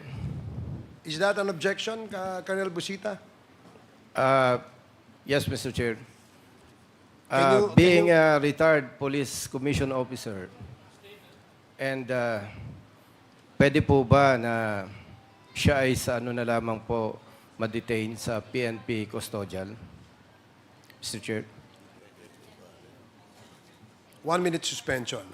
Is that an objection, Colonel Busita? yes, Mr. Chair. Can you- A retired police commission officer, and pwede po ba na siya ay sa ano na lamang po ma-detain sa PNP custodial? Mr. Chair. 1 minute suspension.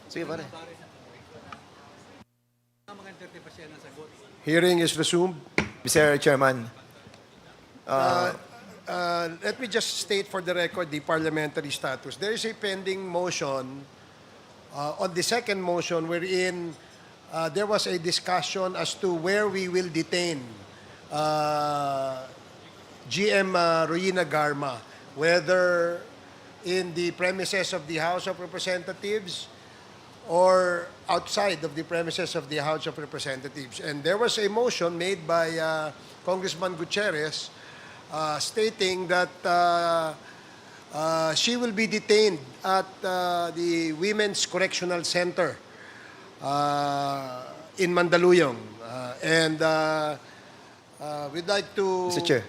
Sige, pare. Hearing is resumed. Mr. Chairman, Let me just state for the record the parliamentary status. There is a pending motion on the second motion wherein there was a discussion as to where we will detain GM Ruina Garma, whether in the premises of the House of Representatives or outside of the premises of the House of Representatives. And there was a motion made by Congressman Gutierrez stating that she will be detained at the Women's Correctional Center in Mandaluyong. And we'd like to... Mr. Chair.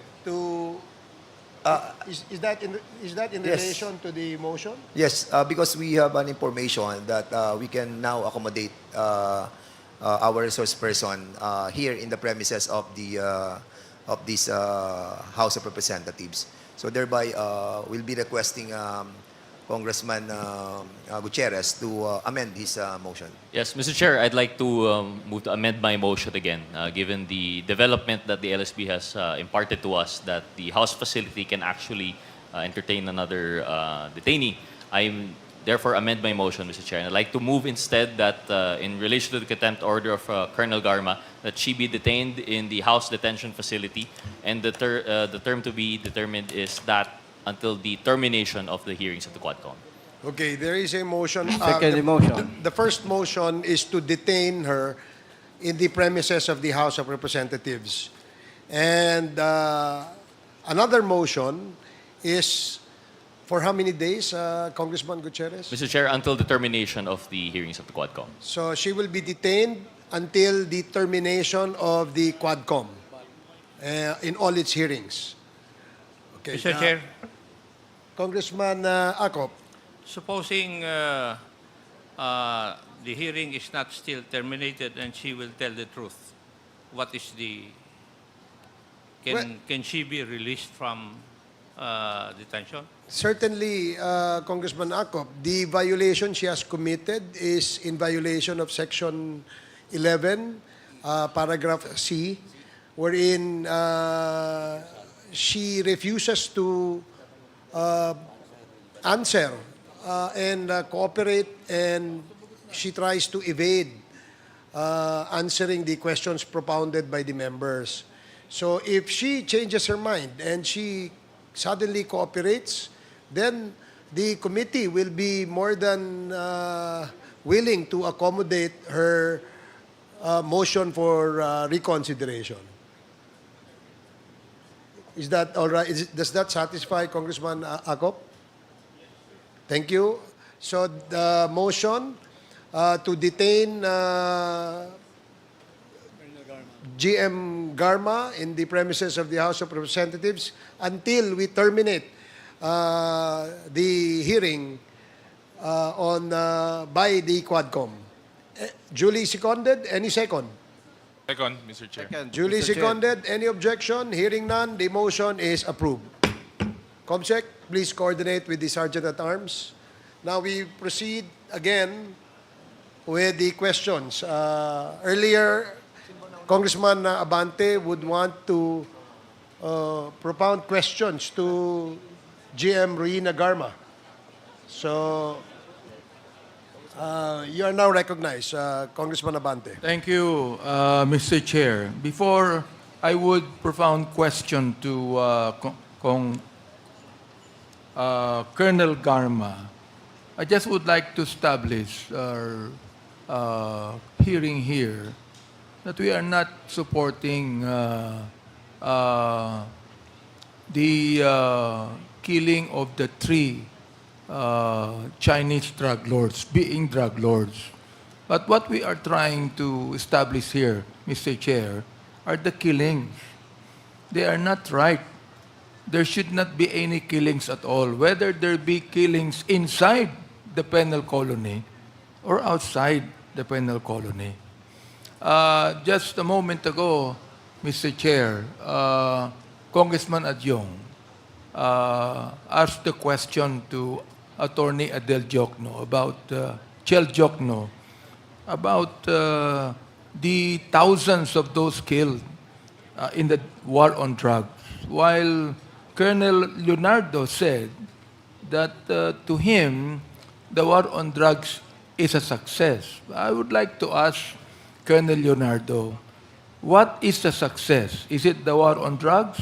Is that in Yes. relation to the motion? yes, because we have an information that we can now accommodate our resource person here in the premises of this House of Representatives. So thereby, we'll be requesting Congressman Gutierrez to amend his motion. Yes, Mr. Chair, I'd like to move to amend my motion again, given the development that the LSB has imparted to us that the House facility can actually entertain another detainee. I therefore amend my motion, Mr. Chair. And I'd like to move instead that in relation to the contempt order of Colonel Garma, that she be detained in the House detention facility, and the term to be determined is that until the termination of the hearings of the Quadcom. Okay, there is a motion. Second motion. The first motion is to detain her in the premises of the House of Representatives. And another motion is for how many days, Congressman Gutierrez? Mr. Chair, until the termination of the hearings of the Quadcom. So she will be detained until the termination of the Quadcom in all its hearings. Okay, Mr. Chair, Congressman Acop. supposing the hearing is not still terminated and she will tell the truth, what is the... Can she be released from detention? Certainly, Congressman Acop, the violation she has committed is in violation of Section 11, Paragraph C, wherein she refuses to answer and cooperate, and she tries to evade answering the questions propounded by the members. So if she changes her mind and she suddenly cooperates, then the committee will be more than willing to accommodate her motion for reconsideration. Is that all right? Does that satisfy Congressman Acop? Thank you. So the motion to detain GM Garma in the premises of the House of Representatives until we terminate the hearing by the Quadcom. Duly seconded. Any second? Second, Mr. Chair. Duly seconded. Any objection? Hearing none, the motion is approved. Comsec, please coordinate with the Sergeant at Arms. Now we proceed again with the questions. Earlier, Congressman Abante would want to propound questions to GM Ruina Garma. So, you are now recognized, Congressman Abante. Thank you, Mr. Chair. Before I would propound question to Colonel Garma, I just would like to establish our hearing here that we are not supporting the killing of the three Chinese drug lords, being drug lords. But what we are trying to establish here, Mr. Chair, are the killings. They are not right. There should not be any killings at all, whether there be killings inside the penal colony or outside the penal colony. Just a moment ago, Mr. Chair, Congressman Adyong asked the question to Attorney Adel Jokno about Jokno about the thousands of those killed in the war on drugs, while Colonel Leonardo said that to him, the war on drugs is a success. I would like to ask Colonel Leonardo, what is the success? Is it the war on drugs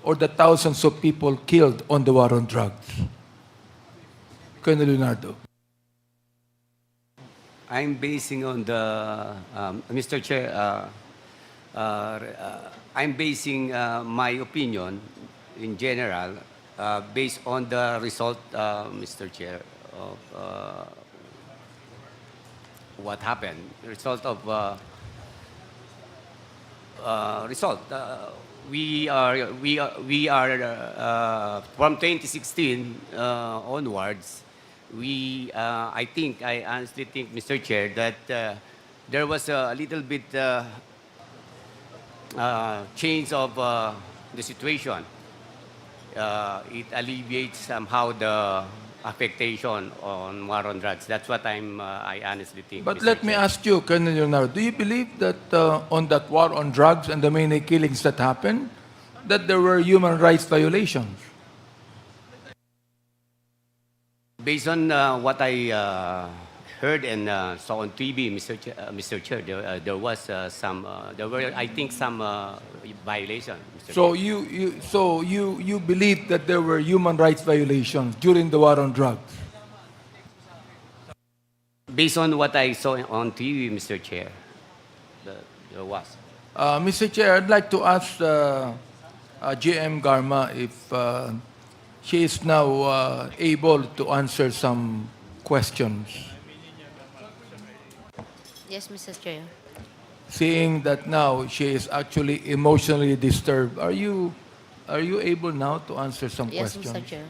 or the thousands of people killed on the war on drugs? Colonel Leonardo. I'm basing on the, Mr. Chair, I'm basing my opinion in general based on the result, Mr. Chair, of what happened. Result of we are from 2016 onwards. I honestly think, Mr. Chair, that there was a little bit change of the situation. It alleviates somehow the affectation on war on drugs. That's what I honestly think. But Mr. let me Chair. ask you, Colonel Leonardo, do you believe that on that war on drugs and the many killings that happened, that there were human rights violations? Based on what I heard and saw on TV, Mr. Chair, there was there were, I think, some violation. Mr. So Chair. you believe that there were human rights violations during the war on drugs? Based on what I saw on TV, Mr. Chair, there was. Mr. Chair, I'd like to ask GM Garma if she is now able to answer some questions. Yes, Mr. Chair. Seeing that now she is actually emotionally disturbed, are you able now to answer some Yes, questions? Mr. Chair.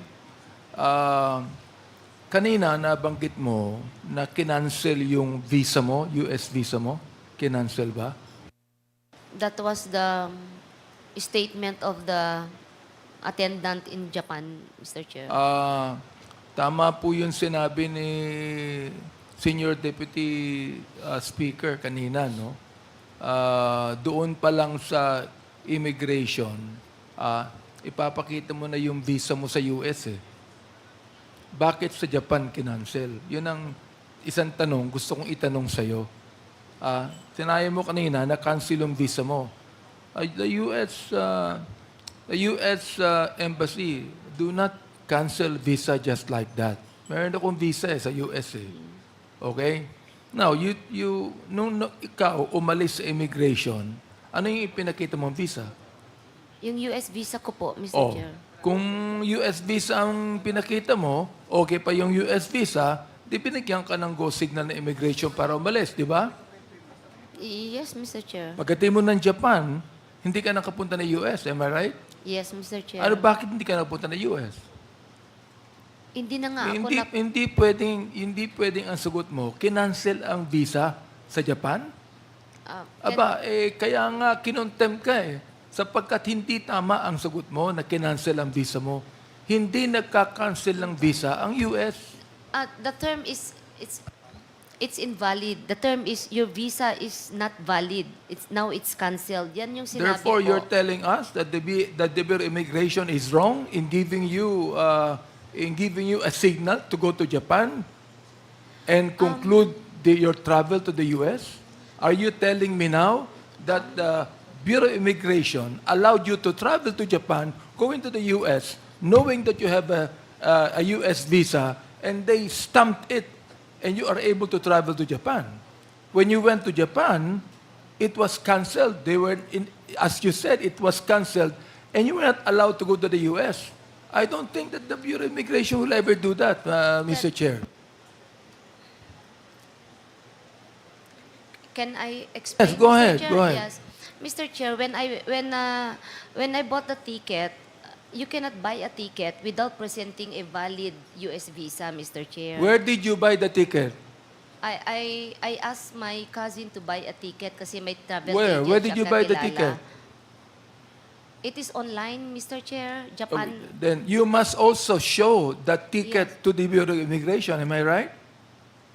Kanina nabanggit mo na kinancel yung visa mo, US visa mo. Kinancel ba? That was the statement of the attendant in Japan, Mr. Chair. Tama po yung sinabi ni Senior Deputy Speaker kanina, no? Doon pa lang sa immigration, ipapakita mo na yung visa mo sa US eh. Bakit sa Japan kinancel? Yun ang isang tanong gusto kong itanong sa'yo. Sinabi mo kanina na cancel yung visa mo. The US Embassy do not cancel visa just like that. Meron akong visa sa US eh. Okay? Now, nung ikaw umalis sa immigration, ano yung ipinakita mong visa? Yung US visa ko po, Mr. Oh, Chair. kung US visa ang pinakita mo, okay pa yung US visa, di pinagyan ka ng go signal na immigration para umalis, di ba? Yes, Mr. Chair. Pagdating mo ng Japan, hindi ka nakapunta ng US, am I right? Yes, Mr. Chair. Ano, bakit hindi ka nakapunta ng US? Hindi na nga ako Hindi pwedeng ang sagot mo, kinancel ang visa sa Japan? Kaya nga kinontempt ka eh. Sapagkat hindi tama ang sagot mo na kinancel ang visa mo. Hindi nagka-cancel ng visa ang US. The term is, it's invalid. The term is, your visa is not valid. Now it's canceled. Yan yung sinabi Therefore, ko. you're telling us that the Bureau of Immigration is wrong in giving you a signal to go to Japan and conclude your travel to the US? Are you telling me now that the Bureau of Immigration allowed you to travel to Japan, go into the US, knowing that you have a US visa, and they stamped it, and you are able to travel to Japan? When you went to Japan, it was canceled. As you said, it was canceled, and you were not allowed to go to the US. I don't think that the Bureau of Immigration will ever do that, Mr. Chair. Can I explain? Yes, go Mr. ahead, Chair? go ahead. Yes. Mr. Chair, when I bought the ticket, you cannot buy a ticket without presenting a valid US visa, Mr. Chair. Where did you buy the ticket? I asked my cousin to buy a ticket kasi may travel Where? agent Where did siya you buy the kakilala. ticket? It is online, Mr. Chair. Japan. Then you must also show that ticket to the Bureau of Immigration. Am I right?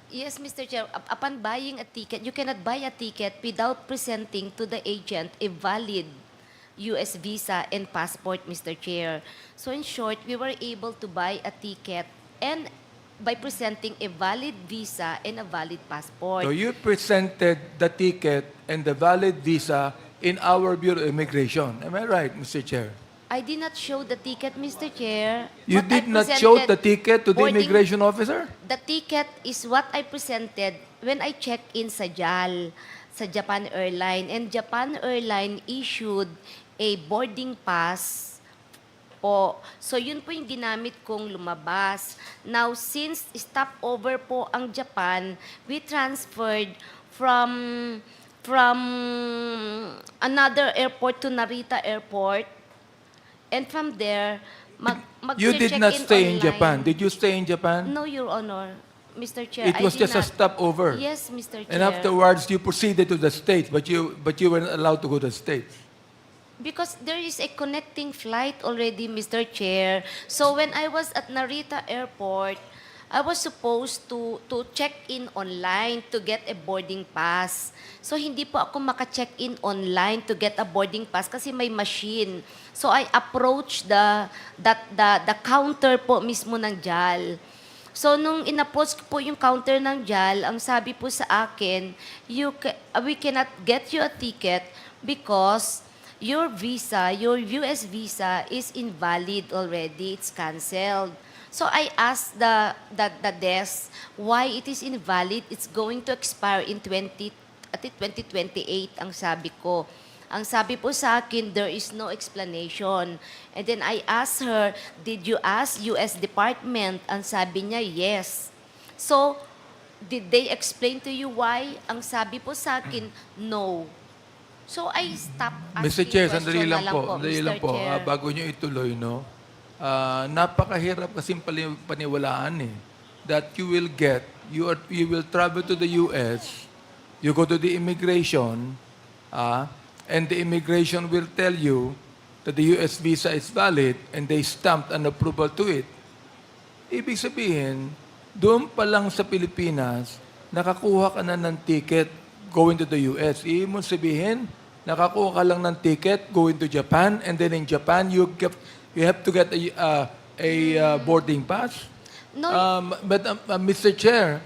Yes, Mr. Chair. Upon buying a ticket, you cannot buy a ticket without presenting to the agent a valid US visa and passport, Mr. Chair. So in short, we were able to buy a ticket and by presenting a valid visa and a valid passport. So you presented the ticket and the valid visa in our Bureau of Immigration. Am I right, Mr. Chair? I did not show the ticket, Mr. Chair. You What I did not show presented- the ticket to the boarding- immigration officer? The ticket is what I presented when I checked in sa JAL, sa Japan Airline. And Japan Airline issued a boarding pass po. So yun po yung ginamit kong lumabas. Now, since stopover po ang Japan, we transferred from another airport to Narita Airport. And from there, You did not mag-check-in stay in online. Japan. Did you stay in Japan? No, Your Honor. Mr. Chair, It was I did just a not. stopover. Yes, Mr. Chair. And afterwards, you proceeded to the States, but you weren't allowed to go to the States. Because there is a connecting flight already, Mr. Chair. So when I was at Narita Airport, I was supposed to check in online to get a boarding pass. So hindi po ako maka-check in online to get a boarding pass kasi may machine. So I approached the counter po mismo ng JAL. So nung in-approach ko po yung counter ng JAL, ang sabi po sa akin, we cannot get you a ticket because your visa, your US visa is invalid already. It's canceled. So I asked the desk why it is invalid. It's going to expire in 2028, ang sabi ko. Ang sabi po sa akin, there is no explanation. And then I asked her, did you ask US Department? Ang sabi niya, yes. So, did they explain to you why? Ang sabi po sa akin, no. So I stopped asking Mr. Chair, question sandali na lang po. Sandali Mr. lang po. Chair. Bago nyo ituloy, no? Napakahirap kasing paniwalaan eh. That you will you will travel to the US, you go to the immigration, and the immigration will tell you that the US visa is valid and they stamped an approval to it. Ibig sabihin, doon pa lang sa Pilipinas, nakakuha ka na ng ticket going to the US. Ibig mo sabihin, nakakuha ka lang ng ticket going to Japan, and then in Japan, you have to get a boarding pass. No. But Mr. Chair,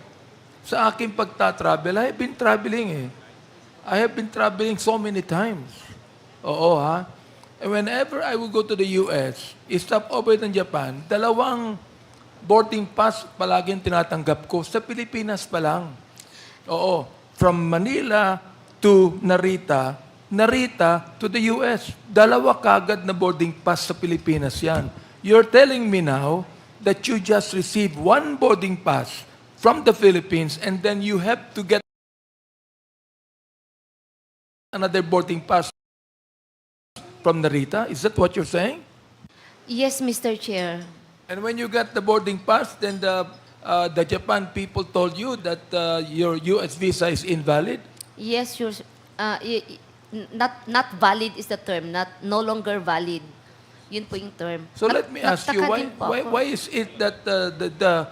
sa aking pagta-travel, I have been traveling eh. I have been traveling so many times. Oo ha. And whenever I will go to the US, stop over in Japan, dalawang boarding pass palaging tinatanggap ko sa Pilipinas pa lang. Oo. From Manila to Narita, Narita to the US. Dalawa kagad na boarding pass sa Pilipinas yan. You're telling me now that you just received one boarding pass from the Philippines and then you have to get another boarding pass from Narita? Is that what you're saying? Yes, Mr. Chair. And when you got the boarding pass, then the Japan people told you that your US visa is invalid? Yes, not valid is the term, no longer valid. Yun po yung term. So let me ask you, Nagtaka din po ako. why is it that the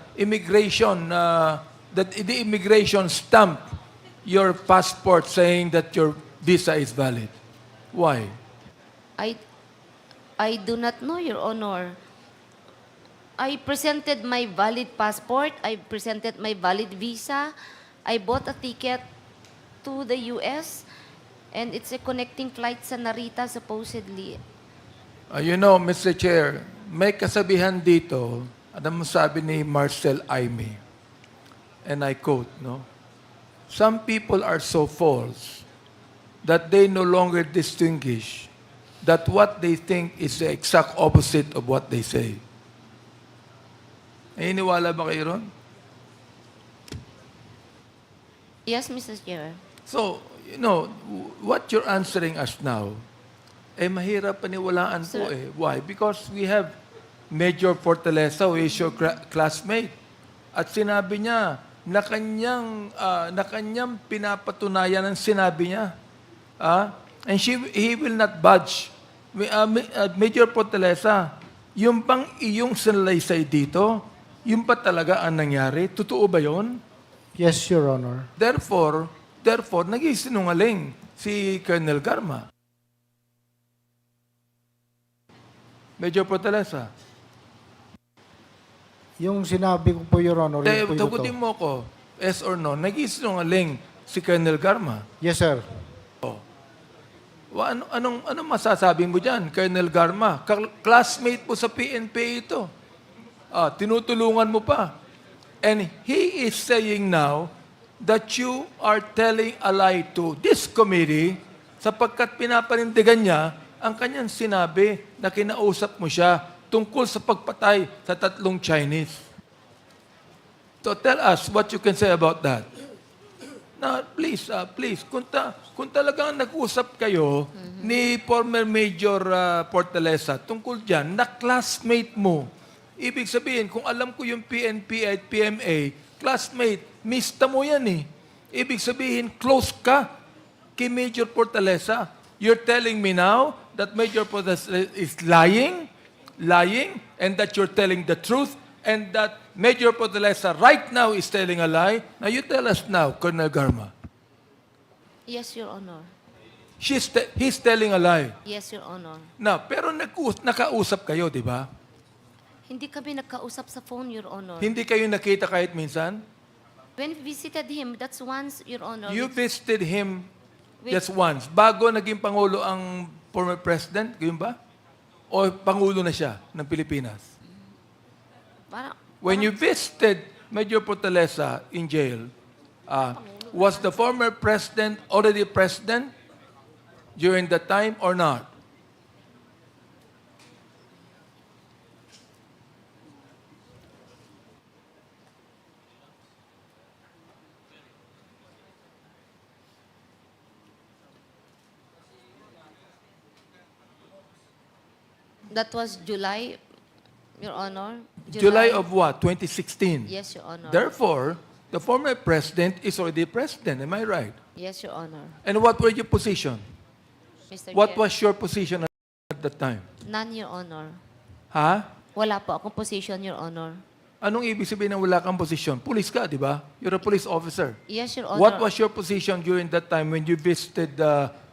immigration stamped your passport saying that your visa is valid? Why? I do not know, Your Honor. I presented my valid passport. I presented my valid visa. I bought a ticket to the US. And it's a connecting flight sa Narita, supposedly. You know, Mr. Chair, may kasabihan dito, ano mo sabi ni Marcel Aimee, and I quote, no? Some people are so false that they no longer distinguish that what they think is the exact opposite of what they say. Iniwala ba kayo ron? Yes, Mr. Chair. So, you know, what you're answering us now, mahirap paniwalaan po eh. Why? Because we have Major Fortaleza, who is your classmate. At sinabi niya, na kanyang pinapatunayan ang sinabi niya. And he will not budge. Major Fortaleza, yung bang iyong sinalaysay dito, yung pa talaga ang nangyari? Totoo ba yun? Yes, Your Honor. Therefore, nagsisinungaling si Colonel Garma. Major Fortaleza. Yung sinabi ko po, Your Honor, yun po yung Tagutin totoo. mo ko, yes or no, nagsisinungaling si Colonel Garma. Yes, sir. Anong masasabi mo dyan, Colonel Garma? Classmate mo sa PNP ito. Tinutulungan mo pa. And he is saying now that you are telling a lie to this committee sapagkat pinapanindigan niya ang kanyang sinabi na kinausap mo siya tungkol sa pagpatay sa 3 Chinese. So tell us what you can say about that. Now, please, kung talagang nag-usap kayo ni former Major Fortaleza tungkol dyan, na classmate mo, ibig sabihin, kung alam ko yung PNP at PMA, classmate, mista mo yan eh. Ibig sabihin, close ka kay Major Fortaleza. You're telling me now that Major Fortaleza is lying, and that you're telling the truth, and that Major Fortaleza right now is telling a lie. Now you tell us now, Colonel Garma. Yes, Your Honor. He's telling a lie. Yes, Your Honor. Now, pero nakausap kayo, di ba? Hindi kami nagkausap sa phone, Your Honor. Hindi kayo nakita kahit minsan? When we visited him, that's once, Your Honor. You visited him just once. Bago naging Pangulo ang former President, gayon ba? O Pangulo na siya ng Pilipinas? When you visited Major Fortaleza in jail, was the former President already President during that time or not? That was July, Your Honor. July of what? 2016? Yes, Your Honor. Therefore, the former President is already President. Am I right? Yes, Your Honor. And what were your position? Mr. What Chair. was your position at that time? None, Your Honor. Ha? Wala po akong position, Your Honor. Anong ibig sabihin ng wala kang posisyon? Police ka, di ba? You're a police officer. Yes, Your Honor. What was your position during that time when you visited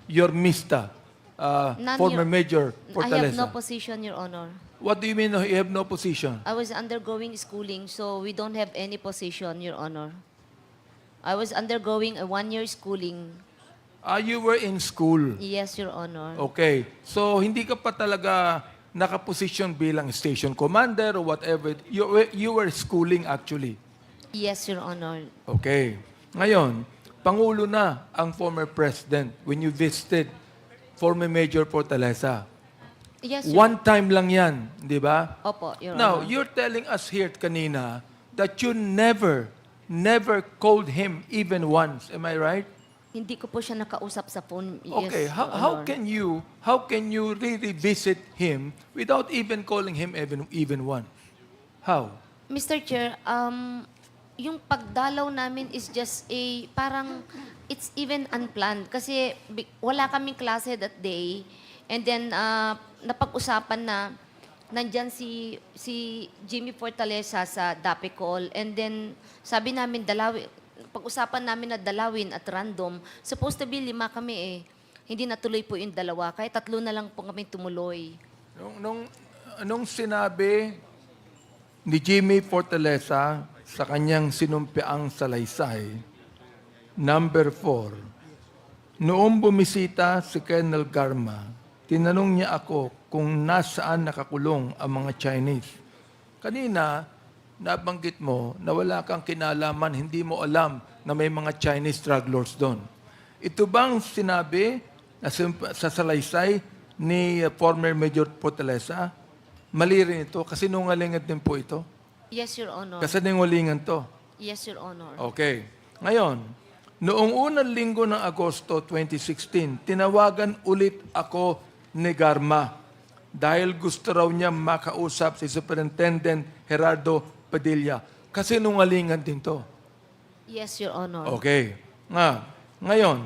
your MISTA, None, former Your- Major I have no Fortaleza? position, Your Honor. What do you mean you have no position? I was undergoing schooling, so we don't have any position, Your Honor. I was undergoing a 1-year schooling. You were in school. Yes, Your Honor. Okay. So, hindi ka pa talaga nakaposisyon bilang station commander or whatever. You were schooling actually. Yes, Your Honor. Okay. Ngayon, Pangulo na ang former president when you visited former Major Fortaleza. Yes, Your One time lang yan, di ba? Opo, Your Now, Honor. you're telling us here kanina that you never called him even once. Am I right? Hindi ko po siya nakausap sa phone. Okay, Yes, how Your Honor. how can you really visit him without even calling him even once? How? Mr. Chair, yung pagdalaw namin is just parang it's even unplanned kasi wala kaming klase that day and then napag-usapan na nandyan si Jimmy Fortaleza sa Dapicol and then sabi namin pag-usapan namin na dalawin at random, supposed to be 5 kami eh. Hindi natuloy po yung 2, kaya 3 na lang po kami tumuloy. Nung sinabi ni Jimmy Fortaleza sa kanyang sinumpiang salaysay, number 4, noong bumisita si Colonel Garma, tinanong niya ako kung nasaan nakakulong ang mga Chinese. Kanina, nabanggit mo na wala kang kinalaman, hindi mo alam na may mga Chinese drug lords doon. Ito bang sinabi na sa salaysay ni former Major Fortaleza? Mali rin ito, kasi nungalingan din po ito. Yes, Your Honor. Kasi nungalingan to. Yes, Your Honor. Okay. Ngayon, noong unang linggo ng Agosto 2016, tinawagan ulit ako ni Garma dahil gusto raw niya makausap si Superintendent Gerardo Padilla. Kasi nungalingan din to. Yes, Your Honor. Okay. Ngayon,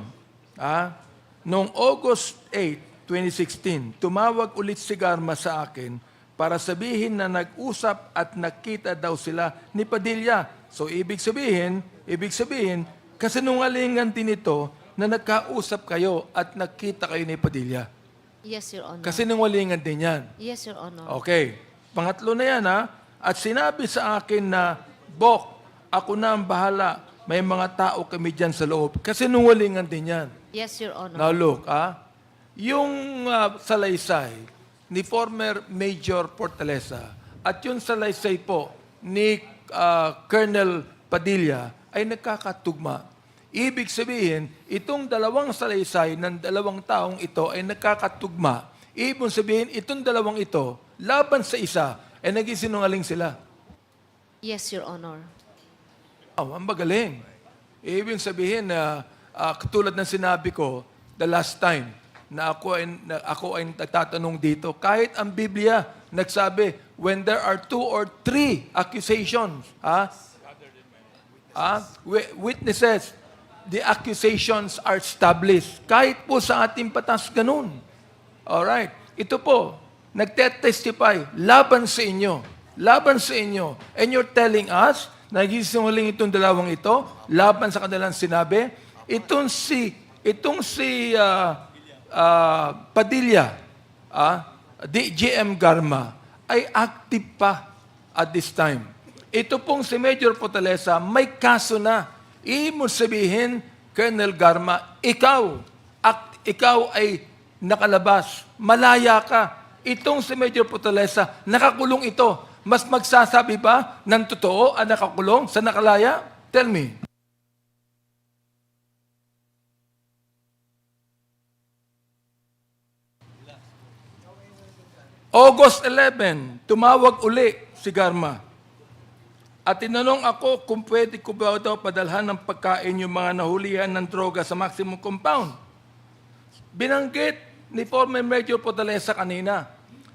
noong August 8, 2016, tumawag ulit si Garma sa akin para sabihin na nag-usap at nakita daw sila ni Padilla So, ibig sabihin, kasinungalingan din ito na nagkausap kayo at nakita kayo ni Padilla. Yes, Your Honor. Kasinungalingan din yan. Yes, Your Honor. Okay. Pangatlo na yan, ha? At sinabi sa akin na, Bok, ako na ang bahala. May mga tao kami dyan sa loob. Kasinungalingan din yan. Yes, Your Honor. Now look, yung salaysay ni former Major Fortaleza at yung salaysay po ni Colonel Padilla ay nagkakatugma. Ibig sabihin, itong dalawang salaysay ng dalawang taong ito ay nagkakatugma. Ibig sabihin, itong dalawang ito, laban sa isa, ay nagsisinungaling sila. Yes, Your Honor. Ang magaling. Ibig sabihin na katulad ng sinabi ko the last time na ako ay nagtatanong dito, kahit ang Biblia nagsabi, when there are 2 or 3 accusations, witnesses, the accusations are established. Kahit po sa ating batas ganun. Alright. Ito po, nagtetestify laban sa inyo. Laban sa inyo. And you're telling us, nagsisinungaling itong dalawang ito, laban sa kanilang sinabi, itong si Padilla, GM Garma, ay active pa at this time. Ito pong si Major Fortaleza, may kaso na. Ibig sabihin, Colonel Garma, ikaw ay nakalabas, malaya ka. Itong si Major Fortaleza, nakakulong ito. Mas magsasabi ba ng totoo ang nakakulong sa nakalaya? Tell me. August 11, tumawag uli si Garma. At tinanong ako kung pwede ko ba daw padalhan ng pagkain yung mga nahulihan ng droga sa maximum compound. Binanggit ni former Major Fortaleza kanina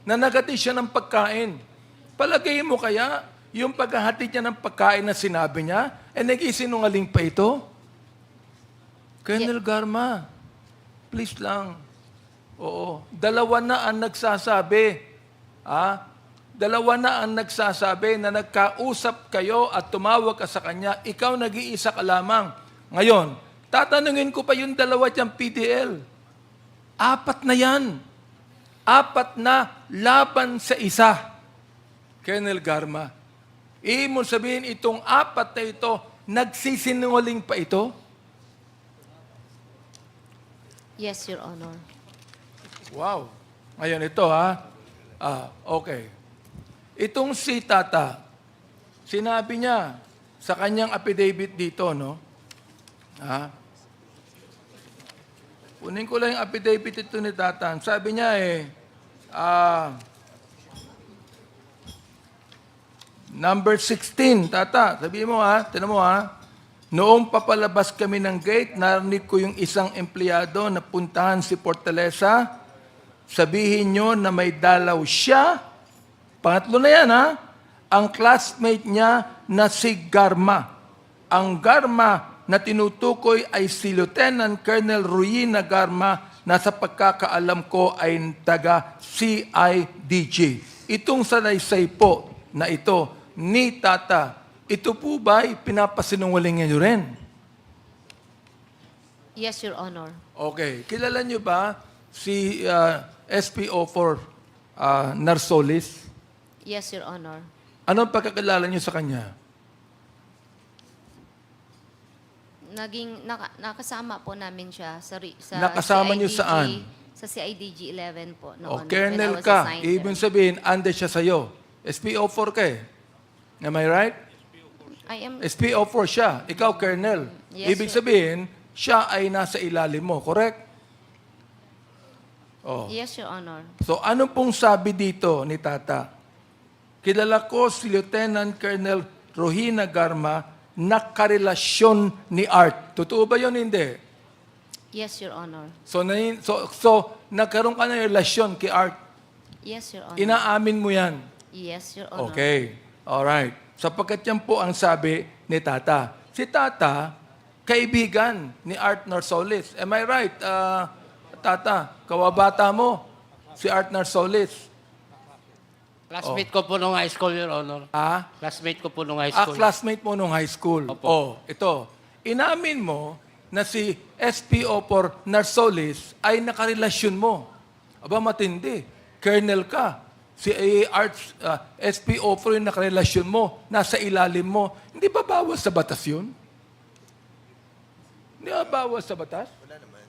na naghatid siya ng pagkain. Palagay mo kaya yung paghahatid niya ng pagkain na sinabi niya, nag-isinungaling pa ito? Colonel Garma, please lang. Oo, dalawa na ang nagsasabi. Dalawa na ang nagsasabi na nagkausap kayo at tumawag ka sa kanya, ikaw nag-iisa ka lamang. Ngayon, tatanungin ko pa yung dalawa diyang PDL. 4 na yan. 4 na laban sa isa. Colonel Garma, ibig sabihin itong 4 na ito, nagsisinungaling pa ito? Yes, Your Honor. Wow. Ngayon ito okay. Itong si Tata, sinabi niya sa kanyang affidavit dito, no? Kunin ko lang yung affidavit ito ni Tata. Sabi niya number 16, Tata, sabi mo tinan mo noong papalabas kami ng gate, narinig ko yung isang empleyado na puntahan si Fortaleza. Sabihin nyo na may dalaw siya. Pangatlo na yan, ang classmate niya na si Garma. Ang Garma na tinutukoy ay si Lieutenant Colonel Ruina Garma na sa pagkakaalam ko ay taga CIDG. Itong salaysay po na ito ni Tata, ito po ba pinapasinungalingan nyo rin? Yes, Your Honor. Okay. Kilala nyo ba si SPO4 Narsolis? Yes, Your Honor. Anong pagkakilala niyo sa kanya? Nakasama po namin siya sa Nakasama niyo CIDG, saan? Sa CIDG 11 po noon. Colonel when I was ka. assigned Ibig there. sabihin, under siya sa'yo. SPO4 ka Am I right? I am... SPO4 siya. Ikaw, Colonel. Yes, Ibig sir. sabihin, siya ay nasa ilalim mo. Correct? Yes, Your Honor. So, ano pong sabi dito ni Tata? Kilala ko si Lieutenant Colonel Ruina Garma na karelasyon ni Art. Totoo ba yun? Hindi. Yes, Your Honor. So nagkaroon ka ng relasyon kay Art. Yes, Your Honor. Inaamin mo yan. Yes, Your Honor. Okay. Alright. Sapagkat yan po ang sabi ni Tata. Si Tata, kaibigan ni Art Narsolis. Am I right, Tata? Kawabata mo, si Art Narsolis. Classmate ko po nung high school, Your Honor. Ah? Classmate ko po nung high Ah, school. classmate mo nung high school. Opo. Oh, ito. Inamin mo na si SPO for Narsolis ay nakarelasyon mo. Aba, matindi. Colonel ka. Si Arts, SPO for yung nakarelasyon mo, nasa ilalim mo. Hindi ba bawas sa batas yun? Hindi ba bawas sa batas? Wala naman.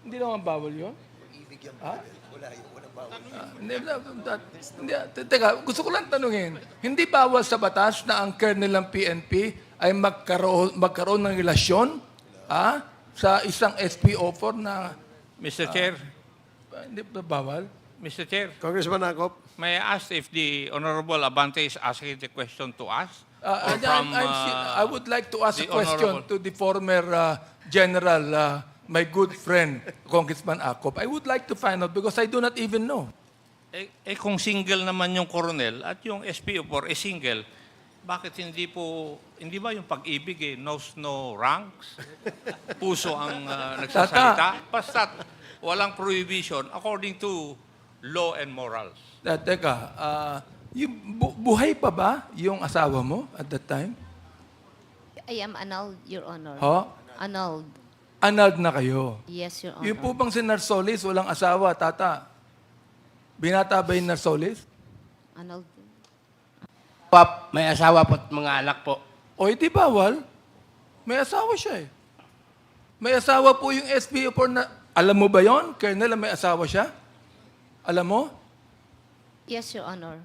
Hindi naman bawal yun? Ibig yan. Ha? Wala yung walang bawal. Teka, gusto ko lang tanungin, hindi bawal sa batas na ang kernel ng PNP ay magkaroon ng relasyon sa isang SPO4 na... Mr. Chair, Hindi ba bawal? Mr. Chair, Congressman Akop. may I ask if the Honorable Abante is asking the question to us? Or I would like to ask a the question Honorable- to the former General, my good friend, Congressman Akop. I would like to find out because I do not even know. Kung single naman yung Coronel at yung SPO4 is single, bakit hindi ba yung pag-ibig knows no ranks? Puso ang nagsasalita? Basta walang prohibition according to law and morals. Teka, buhay pa ba yung asawa mo at that time? I am annulled, Your Honor. Ho? Annulled. Annulled na kayo. Yes, Your Honor. Yung po bang si Narsolis, walang asawa, tata? Binata ba yung Narsolis? Annulled. Pap, may asawa po at mga anak po. O, hindi bawal. May asawa siya eh. May asawa po yung SPO4 na... Alam mo ba yon, Colonel, may asawa siya? Alam mo? Yes, Your Honor.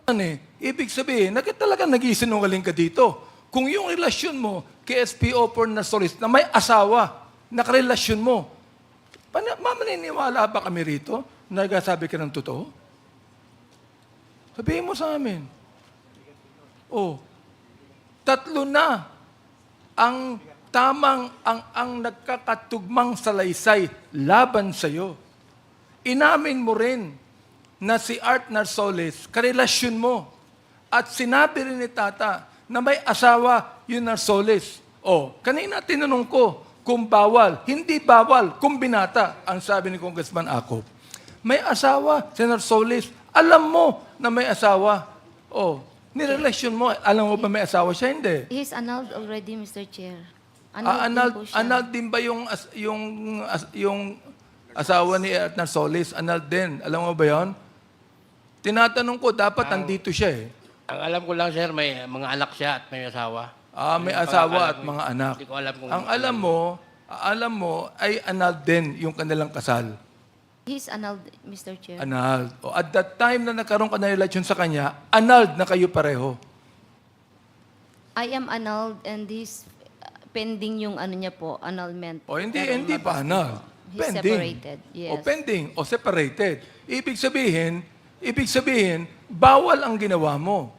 Ano eh? Ibig sabihin, talaga nag-isinungaling ka dito. Kung yung relasyon mo kay SPO4 Narsolis na may asawa, nakarelasyon mo, maniniwala ba kami rito na nagsasabi ka ng totoo? Sabihin mo sa amin. Oh, 3 na ang nagkakatugmang salaysay laban sa iyo. Inamin mo rin na si Art Narsolis, karelasyon mo. At sinabi rin ni Tata na may asawa yung Narsolis. Oh, kanina tinanong ko kung bawal. Hindi bawal kung binata, ang sabi ni Congressman Akop. May asawa si Narsolis. Alam mo na may asawa. Oh, nirelasyon mo. Alam mo ba may asawa siya? Hindi. He's annulled already, Mr. Chair. Annulled din ba yung asawa ni Art Narsolis? Annulled din. Alam mo ba yon? Tinatanong ko, dapat andito siya eh. Ang alam ko lang, sir, may mga anak siya at may asawa. May asawa at mga anak. Hindi ko alam kung... Ang alam mo, ay annulled din yung kanilang kasal. He's annulled, Mr. Chair. Annulled. O, at that time na nagkaroon ka ng relasyon sa kanya, annulled na kayo pareho. I am annulled and he's pending yung ano niya po, annulment. O, hindi pa annulled. He's separated. Yes. O pending, o separated. Ibig sabihin, bawal ang ginawa mo.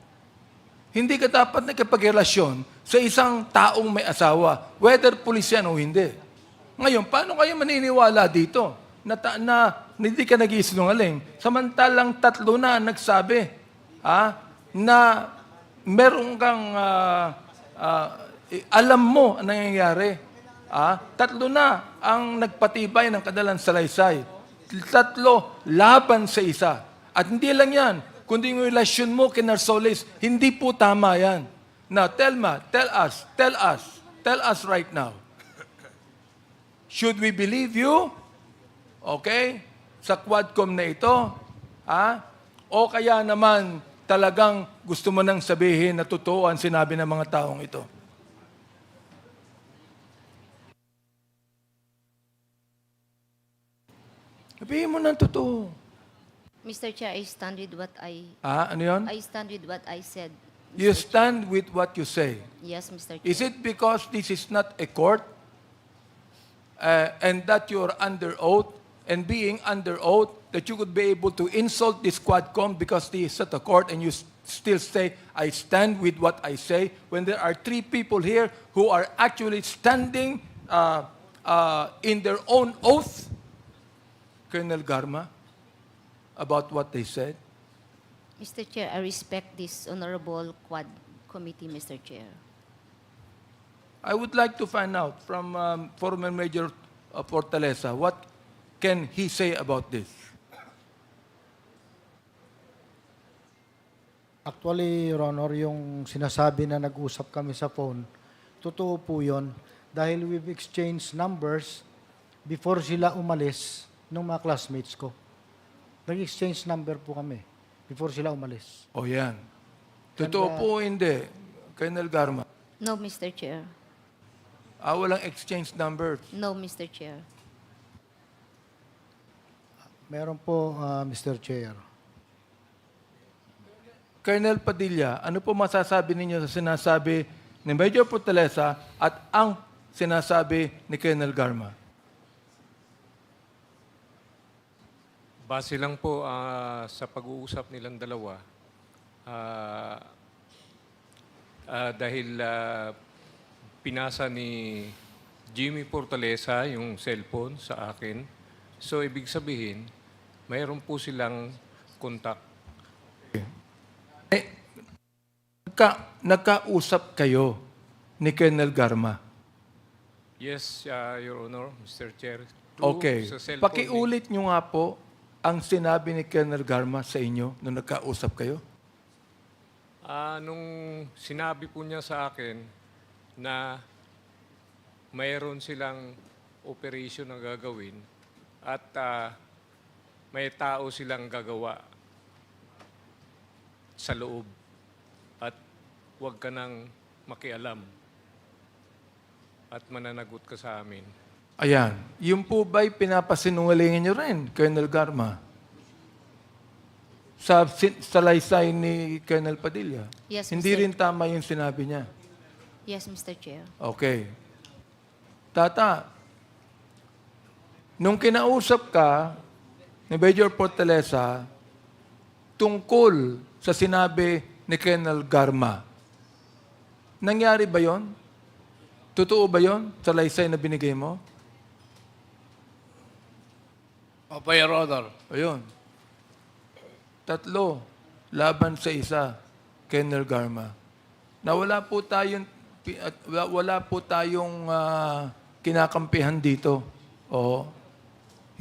Hindi ka dapat nakipagrelasyon sa isang taong may asawa, whether pulis yan o hindi. Ngayon, paano kayo maniniwala dito na hindi ka nag-isinungaling? Samantalang 3 na nagsabi na meron kang alam mo ang nangyayari. 3 na ang nagpatibay ng kanilang salaysay. 3 laban sa isa. At hindi lang yan, kundi yung relasyon mo kay Narsolis, hindi po tama yan. Now, tell us right now. Should we believe you? Okay? Sa Quadcom na ito? O kaya naman talagang gusto mo nang sabihin na totoo ang sinabi ng mga taong ito? Sabihin mo ng totoo. Mr. Chair, I stand with what Ano yun? I stand with what I said. You stand with what you say. Yes, Mr. Chair. Is it because this is not a court and that you're under oath and being under oath that you could be able to insult this Quadcom because this is at a court and you still say, I stand with what I say, when there are 3 people here who are actually standing in their own oath, Colonel Garma, about what they said? Mr. Chair, I respect this honorable Quad Committee, Mr. Chair. I would like to find out from former Major Fortaleza, what can he say about this? Actually, Your Honor, yung sinasabi na nag-usap kami sa phone, totoo po yun. Dahil we've exchanged numbers before sila umalis ng mga classmates ko. Nag-exchange number po kami before sila umalis. O yan. Totoo po o hindi, Colonel Garma? No, Mr. Chair. Walang exchange numbers. No, Mr. Chair. Meron po, Mr. Chair. Colonel Padilla, ano po masasabi ninyo sa sinasabi ni Major Fortaleza at ang sinasabi ni Colonel Garma? Base lang po sa pag-uusap nilang dalawa, dahil pinasa ni Jimmy Fortaleza yung cellphone sa akin, so ibig sabihin, mayroon po silang contact. Nagkausap kayo ni Colonel Garma? Yes, Your Honor, Mr. Chair. Okay. Sa cellphone Pakiulit nyo nga po ang sinabi ni Colonel Garma sa inyo nung nagkausap kayo? Nung sinabi po niya sa akin na mayroon silang operation na gagawin at may tao silang gagawa sa loob at huwag ka nang makialam at mananagot ka sa amin. Ayan. Yung po ba'y pinapasinungalingan nyo rin, Colonel Garma? Sa salaysay ni Colonel Padilla? Yes, Hindi Mr. rin tama yung sinabi niya. Yes, Mr. Chair. Okay. Tata, nung kinausap ka ni Major Fortaleza tungkol sa sinabi ni Colonel Garma, nangyari ba yon? Totoo ba yon sa laysay na binigay mo? Opo, Your Honor. Ayun. 3, laban sa 1, Colonel Garma. Na wala po tayong kinakampihan dito. Oo.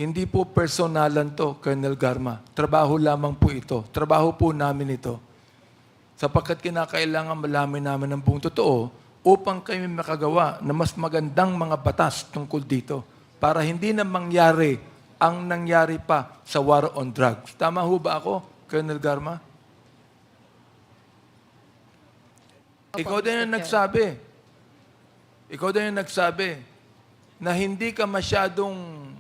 Hindi po personalan to, Colonel Garma. Trabaho lamang po ito. Trabaho po namin ito. Sapagkat kinakailangan malaman namin ang buong totoo upang kami makagawa na mas magandang mga batas tungkol dito para hindi na mangyari ang nangyari pa sa war on drugs. Tama ho ba ako, Colonel Garma? Ikaw din ang nagsabi. Ikaw din ang nagsabi na hindi ka masyadong,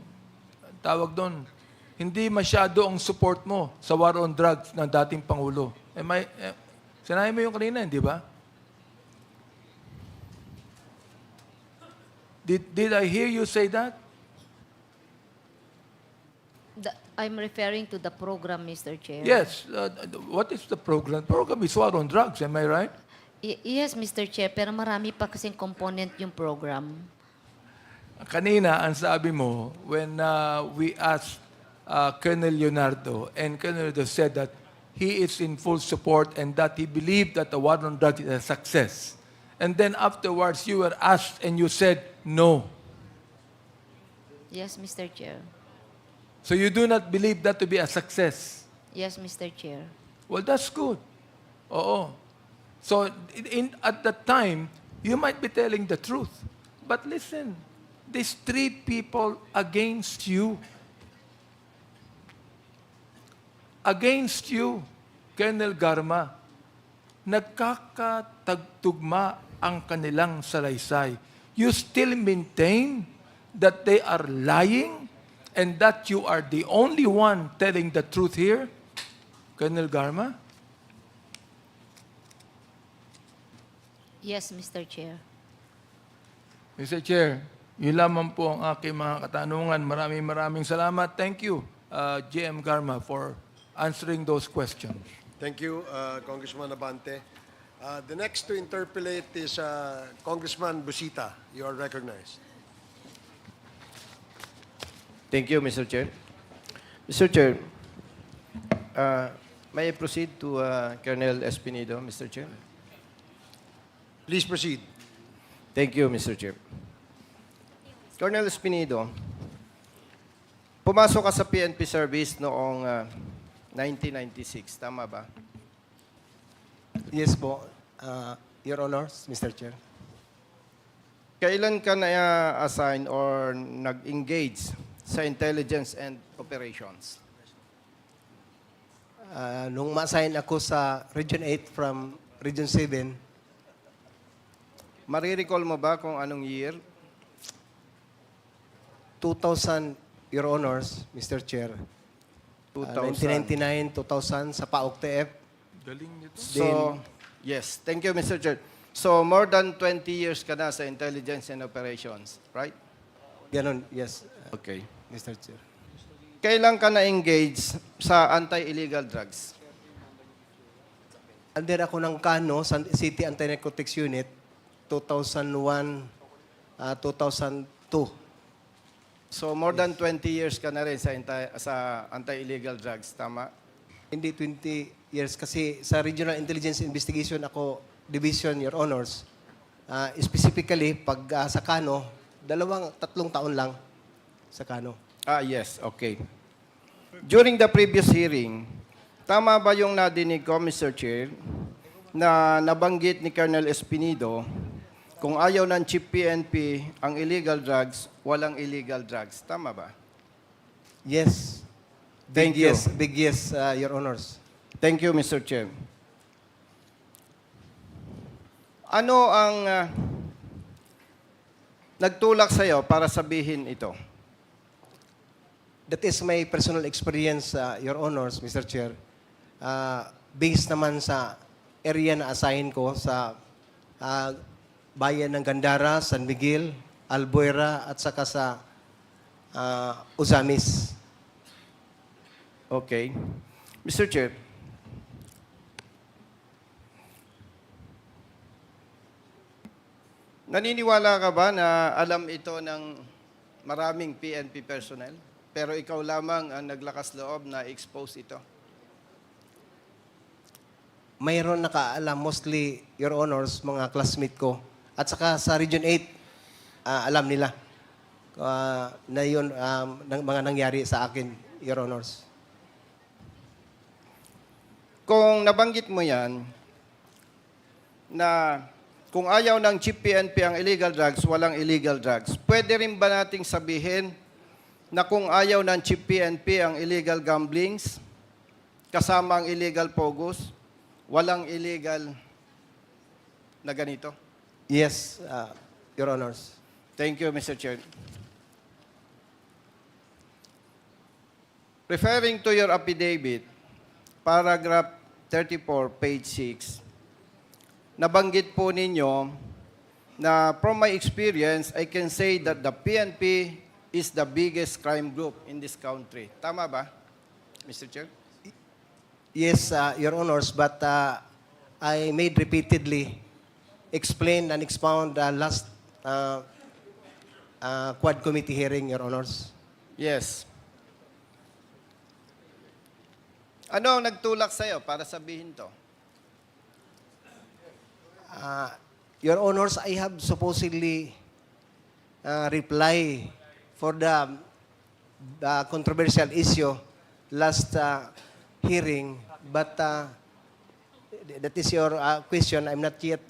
tawag doon, hindi masyado ang support mo sa war on drugs ng dating Pangulo. Sinabi mo yung kanina, hindi ba? Did I hear you say that? I'm referring to the program, Mr. Chair. Yes. What is the program? Program is war on drugs, am I right? Yes, Mr. Chair, pero marami pa kasing component yung program. Kanina, ang sabi mo, when we asked Colonel Leonardo, and Colonel Leonardo said that he is in full support and that he believed that the war on drugs is a success. And then afterwards, you were asked and you said no. Yes, Mr. Chair. So you do not believe that to be a success? Yes, Mr. Chair. Well, that's good. Oo. So at that time, you might be telling the truth. But listen, these 3 people against you. Against you, Colonel Garma, nagkakatagtugma ang kanilang salaysay. You still maintain that they are lying and that you are the only one telling the truth here, Colonel Garma? Yes, Mr. Chair. Mr. Chair, yun lamang po ang aking mga katanungan. Maraming salamat. Thank you, GM Garma, for answering those questions. Thank you, Congressman Abante. The next to interpolate is Congressman Busita. You are recognized. Thank you, Mr. Chair. Mr. Chair, may I proceed to Colonel Espinido, Mr. Chair? Please proceed. Thank you, Mr. Chair. Colonel Espinido, pumasok ka sa PNP service noong 1996, tama ba? Yes po, Your Honors, Mr. Chair. Kailan ka na-assign or nag-engage sa intelligence and operations? Nung ma-assign ako sa Region 8 from Region 7, Marirecall mo ba kung anong year? 2000, Your Honors, Mr. Chair. 1999, 2000 sa PAOK-TF. Galing nito. So, yes. Thank you, Mr. Chair. So, more than 20 years ka na sa intelligence and operations, right? Ganon, yes, Okay. Mr. Chair. Kailan ka na-engage sa anti-illegal drugs? Under ako ng KANO, City Anti-Narcotics Unit, 2001, 2002. So, more than 20 years ka na rin sa anti-illegal drugs, tama? Hindi 20 years kasi sa Regional Intelligence Investigation ako Division, Your Honors. Specifically, pag sa KANO, 3 taon lang sa KANO. Yes, okay. During the previous hearing, tama ba yung nadinig ko, Mr. Chair, na nabanggit ni Colonel Espinido, kung ayaw ng Chief PNP ang illegal drugs, walang illegal drugs. Tama ba? Yes. Thank you. Big yes, Your Honors. Thank you, Mr. Chair. Ano ang nagtulak sa'yo para sabihin ito? That is my personal experience, Your Honors, Mr. Chair. Based naman sa area na assign ko sa bayan ng Gandara, San Miguel, Albuera, at saka sa Uzamis. Okay. Mr. Chair, naniniwala ka ba na alam ito ng maraming PNP personnel? Pero ikaw lamang ang naglakas loob na expose ito? Mayroon nakaalam, mostly, Your Honors, mga classmate ko. At saka sa Region 8, alam nila na yun mga nangyari sa akin, Your Honors. Kung nabanggit mo yan, na kung ayaw ng Chief PNP ang illegal drugs, walang illegal drugs, pwede rin ba nating sabihin na kung ayaw ng Chief PNP ang illegal gamblings, kasama ang illegal POGOs, walang illegal na ganito? Yes, Your Honors. Thank you, Mr. Chair. Referring to your affidavit, paragraph 34, page 6, nabanggit po ninyo na from my experience, I can say that the PNP is the biggest crime group in this country. Tama ba, Mr. Chair? Yes, Your Honors, but I made repeatedly explain and expound last Quad Committee hearing, Your Honors. Yes. Ano ang nagtulak sa'yo para sabihin to? Your Honors, I have supposedly reply for the controversial issue last hearing, but that is your question. I'm not yet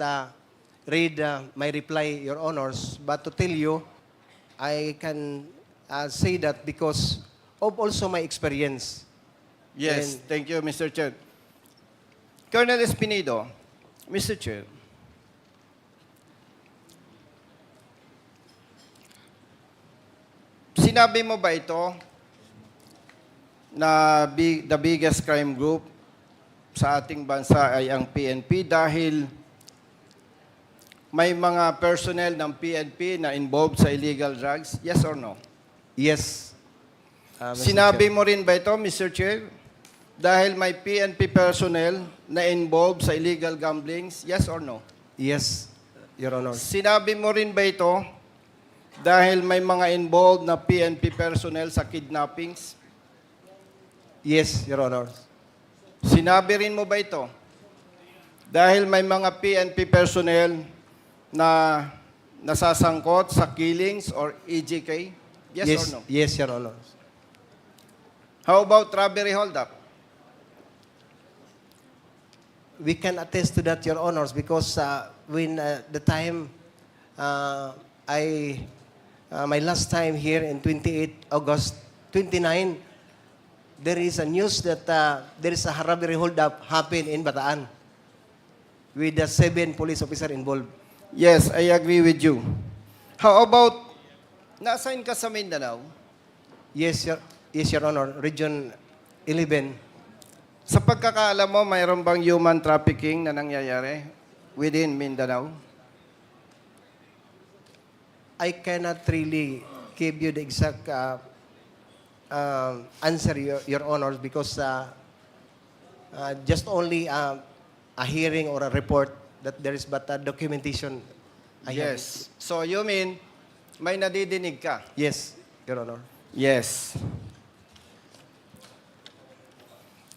read my reply, Your Honors, but to tell you, I can say that because of also my experience. Yes, thank you, Mr. Chair. Colonel Espinido, Mr. Chair, sinabi mo ba ito na the biggest crime group sa ating bansa ay ang PNP dahil may mga personnel ng PNP na involved sa illegal drugs? Yes or no? Yes. Sinabi mo rin ba ito, Mr. Chair, dahil may PNP personnel na involved sa illegal gamblings? Yes or no? Yes, Your Honor. Sinabi mo rin ba ito dahil may mga involved na PNP personnel sa kidnappings? Yes, Your Honor. Sinabi rin mo ba ito dahil may mga PNP personnel na nasasangkot sa killings or EJK? Yes or no? Yes, Your Honor. How about robbery holdup? we can attest to that, Your Honors, because when the time my last time here in 28 August 29, there is a news that there is a robbery hold-up happened in Bataan with the 7 police officers involved. Yes, I agree with you. How about, na-assign ka sa Mindanao? Yes, Your Honor. Region 11. Sa pagkakaalam mo, mayroon bang human trafficking na nangyayari within Mindanao? I cannot really give you the exact answer, Your Honors, because just only a hearing or a report that there is but a documentation. Yes. So you mean, may nadidinig ka? Yes, Your Honor. Yes.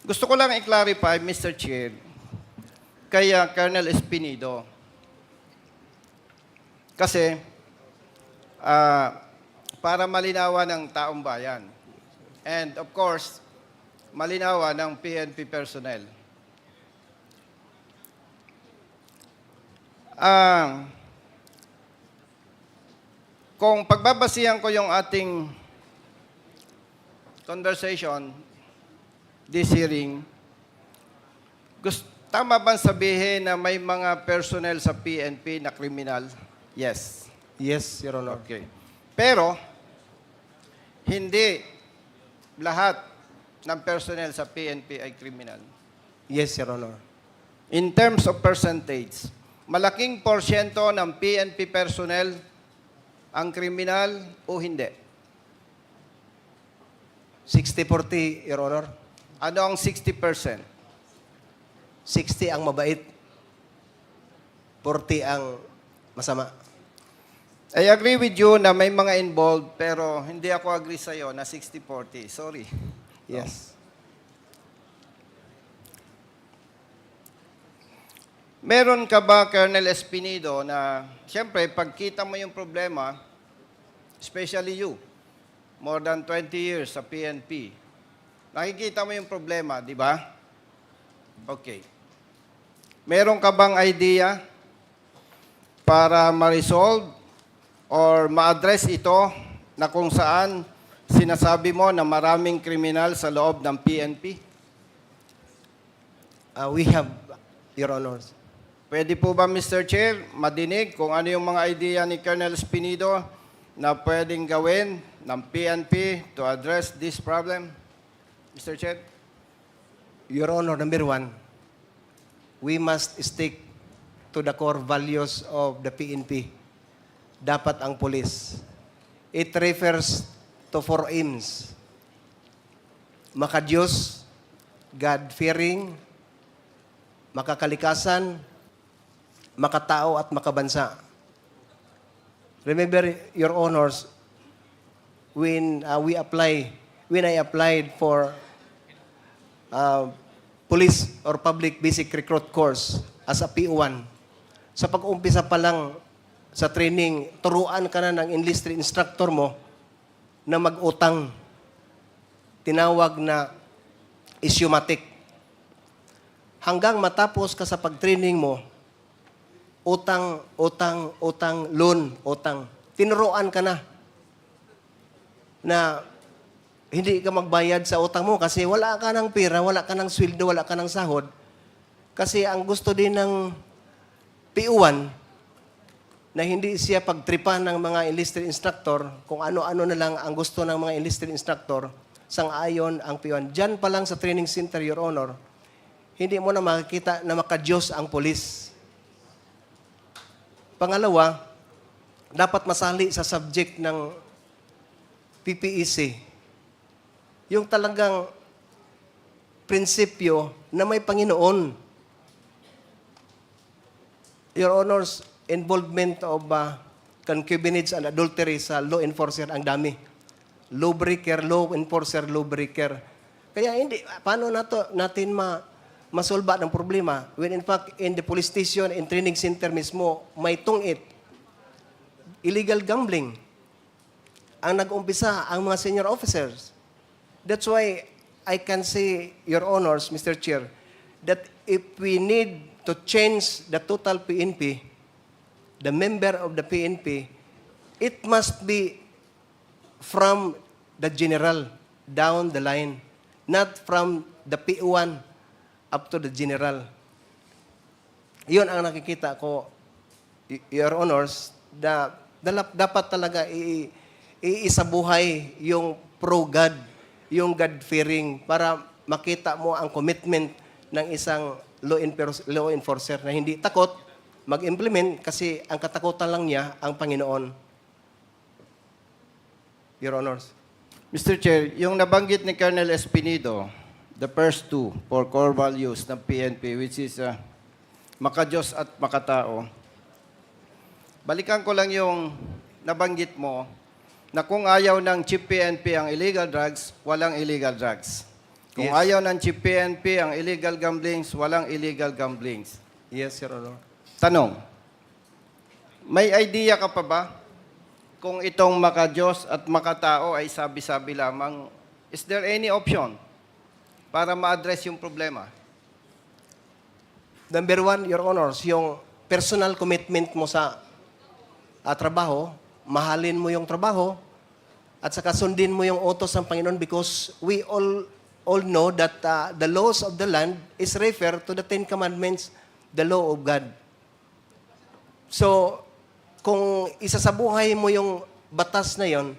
Gusto ko lang i-clarify, Mr. Chair, kay Colonel Espinido. Kasi, para malinawan ng taong bayan. And of course, malinawan ng PNP personnel. Kung pagbabasihan ko yung ating conversation, this hearing, tama bang sabihin na may mga personnel sa PNP na kriminal? Yes. Yes, Your Honor. Okay. Pero, hindi lahat ng personnel sa PNP ay kriminal. Yes, Your Honor. In terms of percentage, malaking porsyento ng PNP personnel ang kriminal o hindi? 60-40, Your Honor. Ano ang 60%? 60 ang mabait. 40 ang masama. I agree with you na may mga involved, pero hindi ako agree sa'yo na 60-40. Sorry. Yes. Meron ka ba, Colonel Espinido, na siyempre, pagkita mo yung problema, especially you, more than 20 years sa PNP, nakikita mo yung problema, di ba? Okay. Meron ka bang idea para ma-resolve or ma-address ito na kung saan sinasabi mo na maraming kriminal sa loob ng PNP? We have, Your Honors. Pwede po ba, Mr. Chair, madinig kung ano yung mga idea ni Colonel Espinido na pwedeng gawin ng PNP to address this problem? Mr. Chair? Your Honor, number 1, we must stick to the core values of the PNP. Dapat ang police. It refers to 4 aims. Makadiyos, God-fearing, makakalikasan, makatao at makabansa. Remember, Your Honors, when I applied for police or public basic recruit course as a PO1, sa pag-umpisa pa lang sa training, turuan ka na ng enlisted instructor mo na mag-utang. Tinawag na issuematic. Hanggang matapos ka sa pag-training mo, utang, loan, utang. Tinuruan ka na hindi ka magbayad sa utang mo kasi wala ka ng pera, wala ka ng sweldo, wala ka ng sahod. Kasi ang gusto din ng PO1 na hindi siya pagtripan ng mga enlisted instructor, kung ano-ano na lang ang gusto ng mga enlisted instructor, sang-ayon ang PO1. Diyan pa lang sa training center, Your Honor, hindi mo na makikita na makadiyos ang polis. Pangalawa, dapat masali sa subject ng PPEC. Yung talagang prinsipyo na may Panginoon. Your Honors, involvement of concubinage and adultery sa law enforcer ang dami. Lawbreaker, law enforcer, lawbreaker. Kaya paano natin masolba ng problema when in fact in the police station and training center mismo may tungit. Illegal gambling. Ang nag-umpisa ang mga senior officers. That's why I can say, Your Honors, Mr. Chair, that if we need to change the total PNP, the member of the PNP, it must be from the general down the line, not from the P1 up to the general. Yun ang nakikita ko, Your Honors, dapat talaga iisabuhay yung pro-God, yung God-fearing, para makita mo ang commitment ng isang law enforcer na hindi takot mag-implement kasi ang katakutan lang niya ang Panginoon. Your Honors. Mr. Chair, yung nabanggit ni Colonel Espinido, the first two for core values ng PNP, which is makadiyos at makatao, balikan ko lang yung nabanggit mo na kung ayaw ng Chief PNP ang illegal drugs, walang illegal drugs. Kung Yes. ayaw ng Chief PNP ang illegal gamblings, walang illegal gamblings. Yes, Your Honor. Tanong, may idea ka pa ba kung itong makadiyos at makatao ay sabi-sabi lamang? Is there any option para ma-address yung problema? Number one, Your Honors, yung personal commitment mo sa trabaho, mahalin mo yung trabaho, at saka sundin mo yung utos ng Panginoon because we all know that the laws of the land is refer to the Ten Commandments, the law of God. So, kung isasabuhay mo yung batas na yon,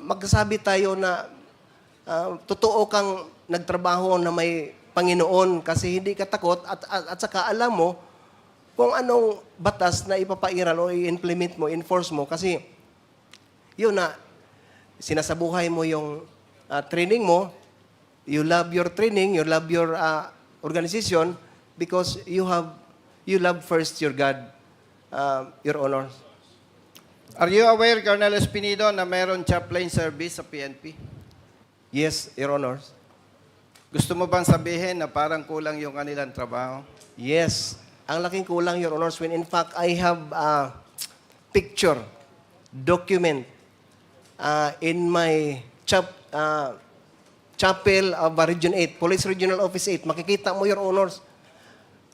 magsasabi tayo na totoo kang nagtrabaho na may Panginoon kasi hindi ka takot at saka alam mo kung anong batas na ipapairal o i-implement mo, enforce mo kasi yun na sinasabuhay mo yung training mo, you love your training, you love your organization because you love first your God, Your Honor. Are you aware, Colonel Espinido, na meron chaplain service sa PNP? Yes, Your Honor. Gusto mo bang sabihin na parang kulang yung kanilang trabaho? Yes. Ang laking kulang, Your Honors, when in fact, I have a picture, document in my chapel of Region 8, Police Regional Office 8. Makikita mo, Your Honors,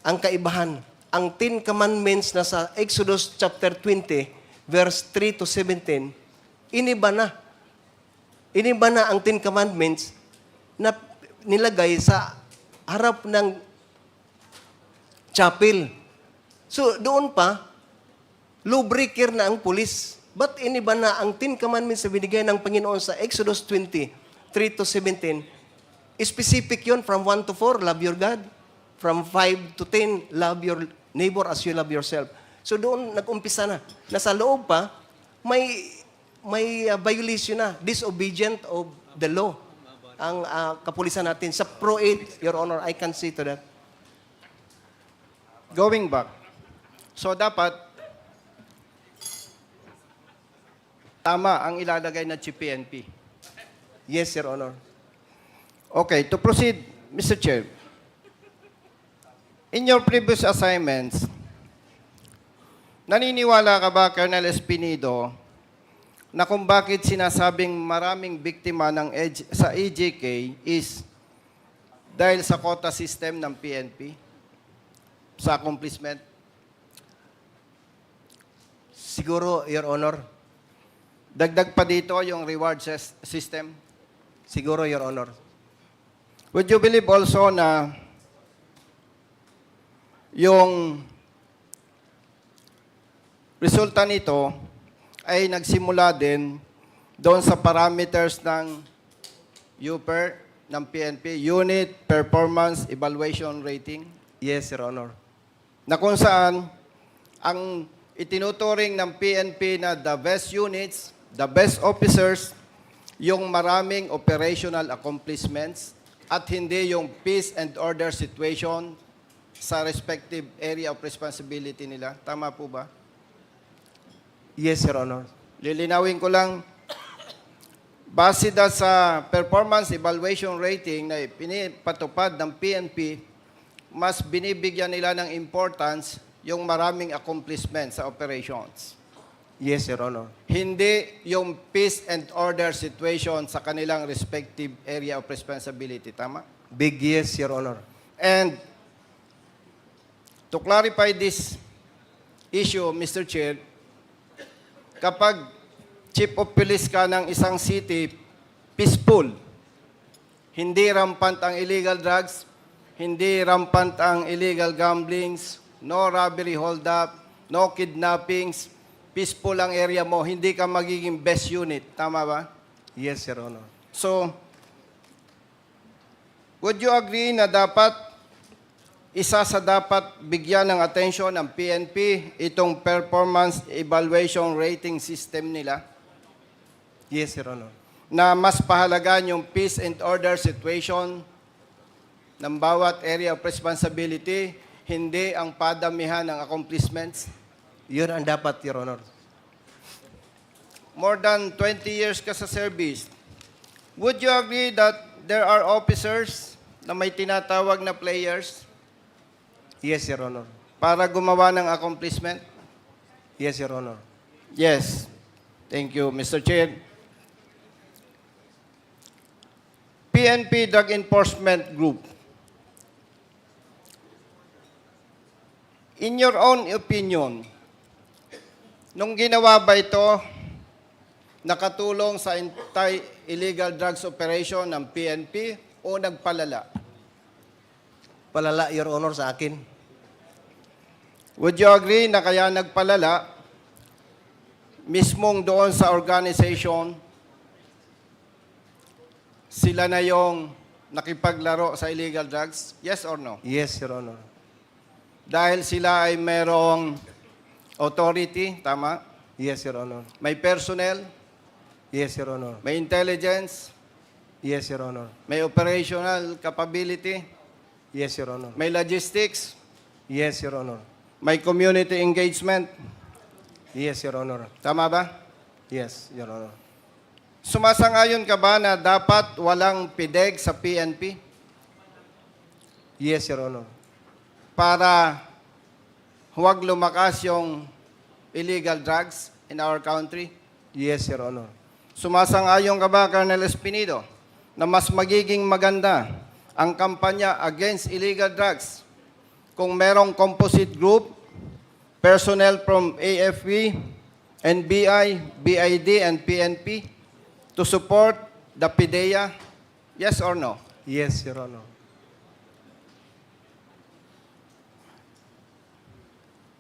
ang kaibahan. Ang 10 Commandments na sa Exodus chapter 20, verse 3 to 17, iniba na. Iniba na ang 10 Commandments na nilagay sa harap ng chapel. So, doon pa, law breaker na ang pulis. But iniba na ang 10 Commandments na binigay ng Panginoon sa Exodus 20, 3 to 17. Specific yun from 1 to 4, love your God. From 5 to 10, love your neighbor as you love yourself. So doon nag-umpisa na. Nasa loob pa, may violation na, disobedient of the law. Ang kapulisan natin. Sa Pro 8, Your Honor, I can see to that. Going back, so dapat tama ang ilalagay na Chief PNP. Yes, Your Honor. Okay, to proceed, Mr. Chair. In your previous assignments, naniniwala ka ba, Colonel Espinido, na kung bakit sinasabing maraming biktima sa EJK is dahil sa quota system ng PNP? Sa accomplishment? Siguro, Your Honor. Dagdag pa dito yung reward system? Siguro, Your Honor. Would you believe also na yung resulta nito ay nagsimula din doon sa parameters ng UPER, ng PNP, Unit Performance Evaluation Rating? Yes, Your Honor. Na kung saan ang itinuturing ng PNP na the best units, the best officers, yung maraming operational accomplishments at hindi yung peace and order situation sa respective area of responsibility nila. Tama po ba? Yes, Your Honor. Lilinawin ko lang, base sa performance evaluation rating na pinipatupad ng PNP, mas binibigyan nila ng importance yung maraming accomplishments sa operations. Yes, Your Honor. Hindi yung peace and order situation sa kanilang respective area of responsibility. Tama? Big yes, Your Honor. And to clarify this issue, Mr. Chair, kapag chief of police ka ng isang city, peaceful, hindi rampant ang illegal drugs, hindi rampant ang illegal gamblings, no robbery hold-up, no kidnappings, peaceful ang area mo, hindi ka magiging best unit. Tama ba? Yes, Your Honor. So, would you agree na isa sa dapat bigyan ng atensyon ng PNP itong performance evaluation rating system nila? Yes, Your Honor. Na mas pahalagan yung peace and order situation ng bawat area of responsibility, hindi ang padamihan ng accomplishments? Yun ang dapat, Your Honor. More than 20 years ka sa service, would you agree that there are officers na may tinatawag na players Yes, Your Honor. para gumawa ng accomplishment? Yes, Your Honor. Yes. Thank you, Mr. Chair. PNP Drug Enforcement Group. In your own opinion, nung ginawa ba ito, nakatulong sa anti-illegal drugs operation ng PNP o nagpalala? Palala, Your Honor, sa akin. Would you agree na kaya nagpalala mismong doon sa organization, sila na yung nakipaglaro sa illegal drugs? Yes or no? Yes, Your Honor. Dahil sila ay merong authority, tama? Yes, Your Honor. May personnel, Yes, Your Honor. may intelligence, Yes, Your Honor. may operational capability, Yes, Your Honor. may logistics, Yes, Your Honor. may community engagement. Yes, Your Honor. Tama ba? Yes, Your Honor. Sumasangayon ka ba na dapat walang PDEG sa PNP Yes, Your Honor. para huwag lumakas yung illegal drugs in our country? Yes, Your Honor. Sumasang-ayon ka ba, Colonel Espinido, na mas magiging maganda ang kampanya against illegal drugs kung merong composite group, personnel from AFP, NBI, BID, and PNP to support the PDEA? Yes or no? Yes, Your Honor.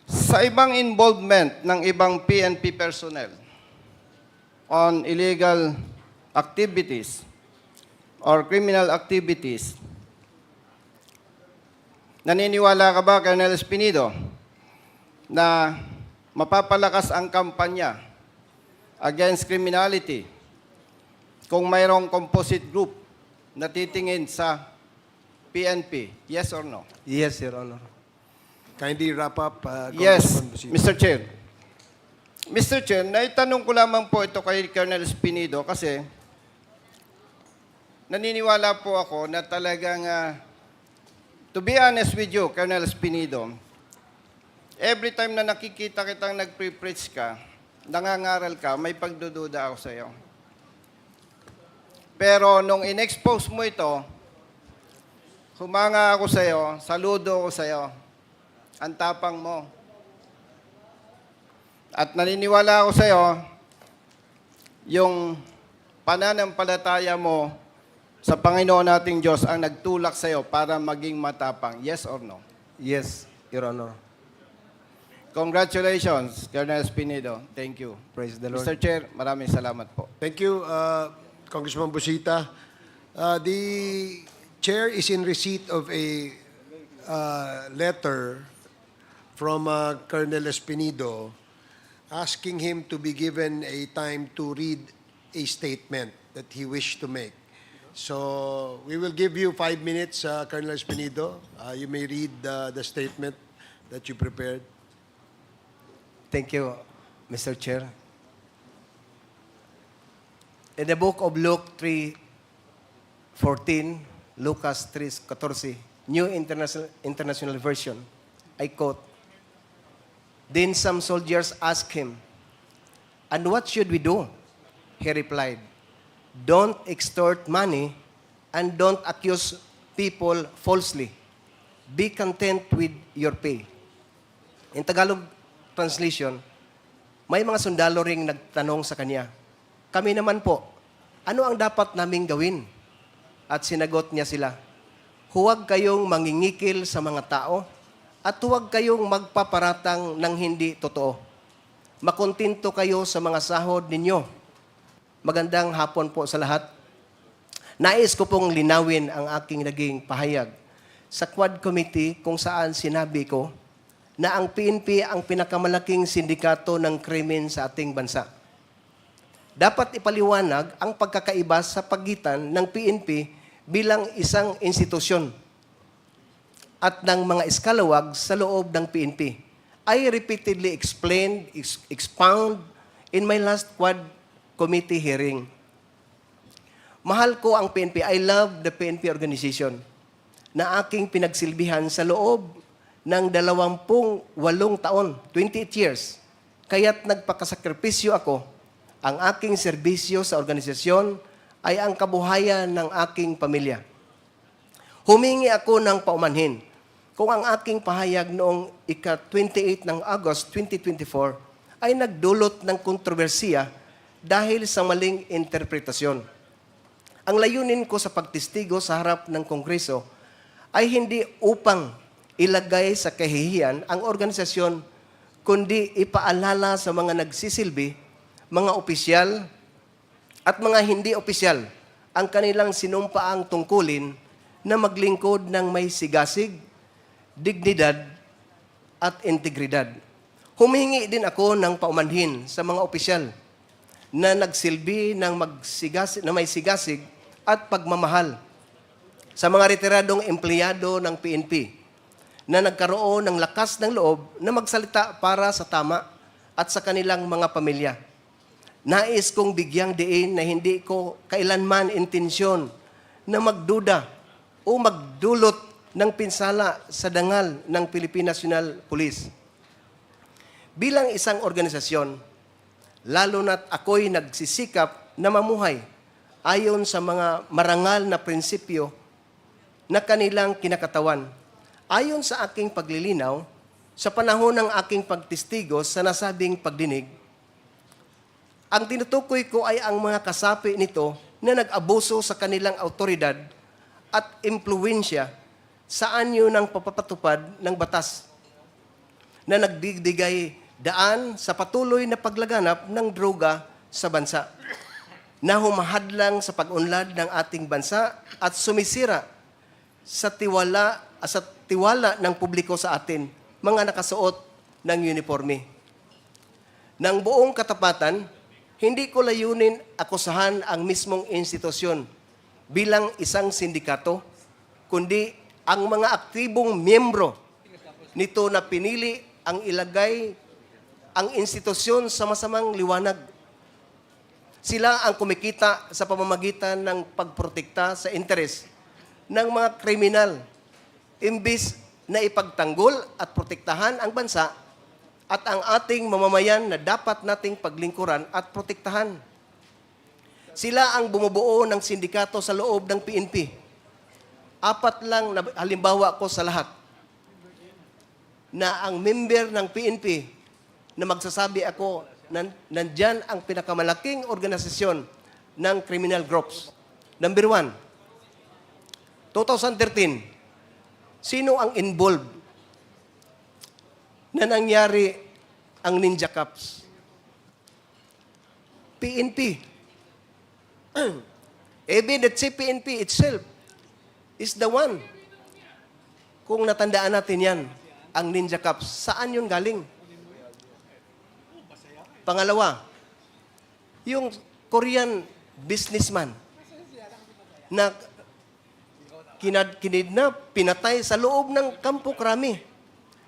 Sa ibang involvement ng ibang PNP personnel on illegal activities or criminal activities, naniniwala ka ba, Colonel Espinido, na mapapalakas ang kampanya against criminality kung mayroong composite group na titingin sa PNP? Yes or no? Yes, Your Honor. Kindly wrap up, Yes, Congressman Busita. Mr. Chair. Mr. Chair, naitanong ko lamang po ito kay Colonel Espinido kasi naniniwala po ako na talagang, to be honest with you, Colonel Espinido, every time na nakikita kitang nagpre-preach ka, nangangaral ka, may pagdududa ako sa iyo. Pero nung in-expose mo ito, humanga ako sa iyo, saludo ako sa iyo. Ang tapang mo. At naniniwala ako sa iyo, yung pananampalataya mo sa Panginoon nating Diyos ang nagtulak sa iyo para maging matapang. Yes or no? Yes, Your Honor. Congratulations, Colonel Espinido. Thank you. Praise the Lord. Mr. Chair, maraming salamat po. Thank you, Congressman Busita. The chair is in receipt of a letter from Colonel Espinido asking him to be given a time to read a statement that he wished to make. So we will give you 5 minutes, Colonel Espinido. You may read the statement that you prepared. Thank you, Mr. Chair. In the book of Luke 3:14, Lucas 3:14, New International Version, I quote, "Then some soldiers asked him, 'And what should we do?' He replied, 'Don't extort money and don't accuse people falsely. be content with your pay. In Tagalog translation, may mga sundalo ring nagtanong sa kanya, kami naman po, ano ang dapat naming gawin? At sinagot niya sila, huwag kayong mangingikil sa mga tao at huwag kayong magpaparatang ng hindi totoo. Makontento kayo sa mga sahod ninyo. Magandang hapon po sa lahat. Nais ko pong linawin ang aking naging pahayag sa Quad Committee kung saan sinabi ko na ang PNP ang pinakamalaking sindikato ng krimen sa ating bansa. Dapat ipaliwanag ang pagkakaiba sa pagitan ng PNP bilang isang institusyon at ng mga eskalawag sa loob ng PNP. I repeatedly expound in my last Quad Committee hearing. Mahal ko ang PNP. I love the PNP organization na aking pinagsilbihan sa loob ng 28 taon, 28 years. Kaya't nagpakasakripisyo ako. Ang aking serbisyo sa organisasyon ay ang kabuhayan ng aking pamilya. Humingi ako ng paumanhin kung ang aking pahayag noong ika-28 ng August 2024 ay nagdulot ng kontrobersiya dahil sa maling interpretasyon. Ang layunin ko sa pagtestigo sa harap ng Kongreso ay hindi upang ilagay sa kahihiyan ang organisasyon, kundi ipaalala sa mga nagsisilbi, mga opisyal at mga hindi opisyal ang kanilang sinumpaang tungkulin na maglingkod ng may sigasig, dignidad at integridad. Humingi din ako ng paumanhin sa mga opisyal na nagsilbi ng may sigasig at pagmamahal sa mga retiradong empleyado ng PNP na nagkaroon ng lakas ng loob na magsalita para sa tama at sa kanilang mga pamilya. Nais kong bigyang diin na hindi ko kailanman intensyon na magduda o magdulot ng pinsala sa dangal ng Philippine National Police. Bilang isang organisasyon, lalo na't ako'y nagsisikap na mamuhay ayon sa mga marangal na prinsipyo na kanilang kinakatawan. Ayon sa aking paglilinaw, sa panahon ng aking pagtestigo sa nasabing pagdinig, ang tinutukoy ko ay ang mga kasapi nito na nag-abuso sa kanilang autoridad at impluwensya sa anyo ng papapatupad ng batas na nagdigdigay daan sa patuloy na paglaganap ng droga sa bansa na humahadlang sa pag-unlad ng ating bansa at sumisira sa tiwala ng publiko sa atin, mga nakasuot ng uniforme. Nang buong katapatan, hindi ko layunin akusahan ang mismong institusyon bilang isang sindikato, kundi ang mga aktibong miyembro nito na pinili ang ilagay ang institusyon sa masamang liwanag. Sila ang kumikita sa pamamagitan ng pagprotekta sa interes ng mga kriminal, imbis na ipagtanggol at protektahan ang bansa at ang ating mamamayan na dapat nating paglingkuran at protektahan. Sila ang bumubuo ng sindikato sa loob ng PNP. 4 lang na halimbawa ko sa lahat na ang member ng PNP na magsasabi ako nandyan ang pinakamalaking organisasyon ng criminal groups. Number 1, 2013, sino ang involved na nangyari ang Ninja Cups? PNP. Even the PNP itself is the one. Kung natandaan natin yan, ang Ninja Cups, saan yun galing? Pangalawa, yung Korean businessman na kinidnap, pinatay sa loob ng Kampo Krami.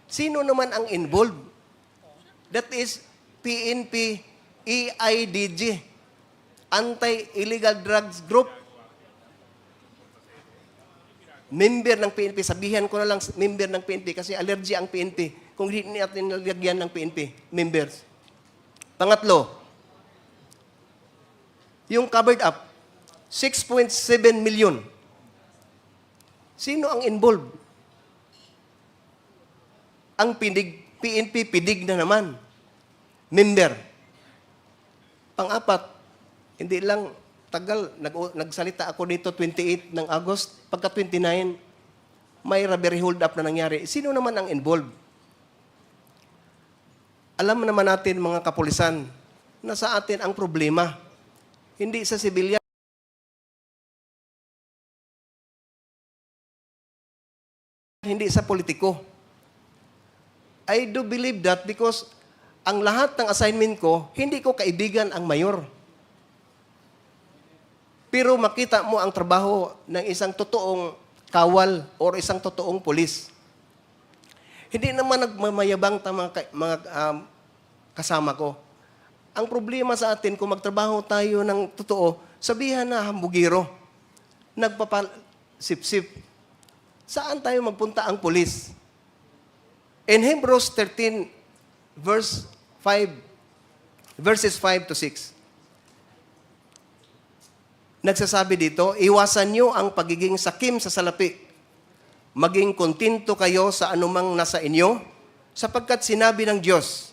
Sino naman ang involved? That is PNP EIDG, Anti-Illegal Drugs Group. Member ng PNP, sabihan ko na lang member ng PNP kasi allergy ang PNP kung hindi natin nilagyan ng PNP, members. Pangatlo, yung covered up, 6.7 million. Sino ang involved? Ang PNP, Pedig na naman. Member. Pang-apat, hindi lang tagal, nagsalita ako dito 28 ng August, pagka 29, may robbery hold up na nangyari. Sino naman ang involved? Alam naman natin mga kapulisan na sa atin ang problema. Hindi sa sibilyan. Hindi sa politiko. I do believe that because ang lahat ng assignment ko, hindi ko kaibigan ang mayor. Pero makita mo ang trabaho ng isang totoong kawal o isang totoong pulis. Hindi naman nagmamayabang mga kasama ko. Ang problema sa atin, kung magtrabaho tayo ng totoo, sabihan na hambugiro, nagpapasip-sip. Saan tayo magpunta ang pulis? In Hebrews 13, verses 5 to 6, nagsasabi dito, iwasan nyo ang pagiging sakim sa salapi. Maging kontento kayo sa anumang nasa inyo, sapagkat sinabi ng Diyos,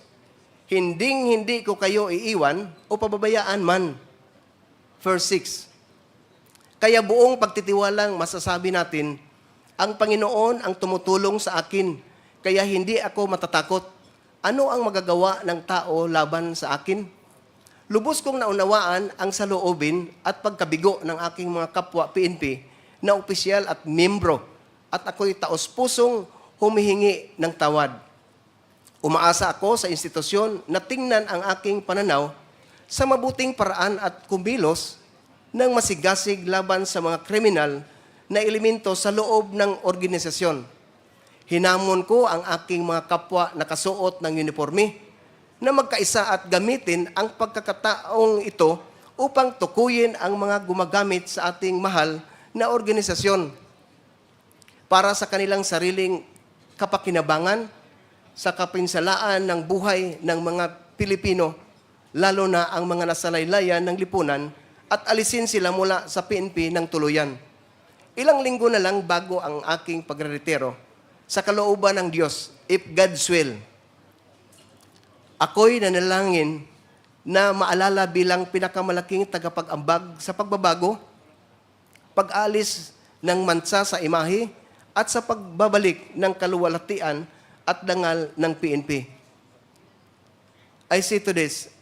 hindi ko kayo iiwan o pababayaan man. Verse 6, kaya buong pagtitiwalang masasabi natin, ang Panginoon ang tumutulong sa akin, kaya hindi ako matatakot. Ano ang magagawa ng tao laban sa akin? Lubos kong naunawaan ang saloobin at pagkabigo ng aking mga kapwa PNP na opisyal at membro, at ako'y taos-pusong humihingi ng tawad. Umaasa ako sa institusyon na tingnan ang aking pananaw sa mabuting paraan at kumilos ng masigasig laban sa mga kriminal na elemento sa loob ng organisasyon. Hinamon ko ang aking mga kapwa na kasuot ng uniforme na magkaisa at gamitin ang pagkakataong ito upang tukuyin ang mga gumagamit sa ating mahal na organisasyon para sa kanilang sariling kapakinabangan sa kapinsalaan ng buhay ng mga Pilipino, lalo na ang mga nasalaylayan ng lipunan, at alisin sila mula sa PNP ng tuluyan. Ilang linggo na lang bago ang aking pagreretiro, sa kalooban ng Diyos, if God's will, ako'y nanalangin na maalala bilang pinakamalaking tagapag-ambag sa pagbabago, pag-alis ng mansa sa imahe, at sa pagbabalik ng kaluwalhatian at dangal ng PNP. I say to this,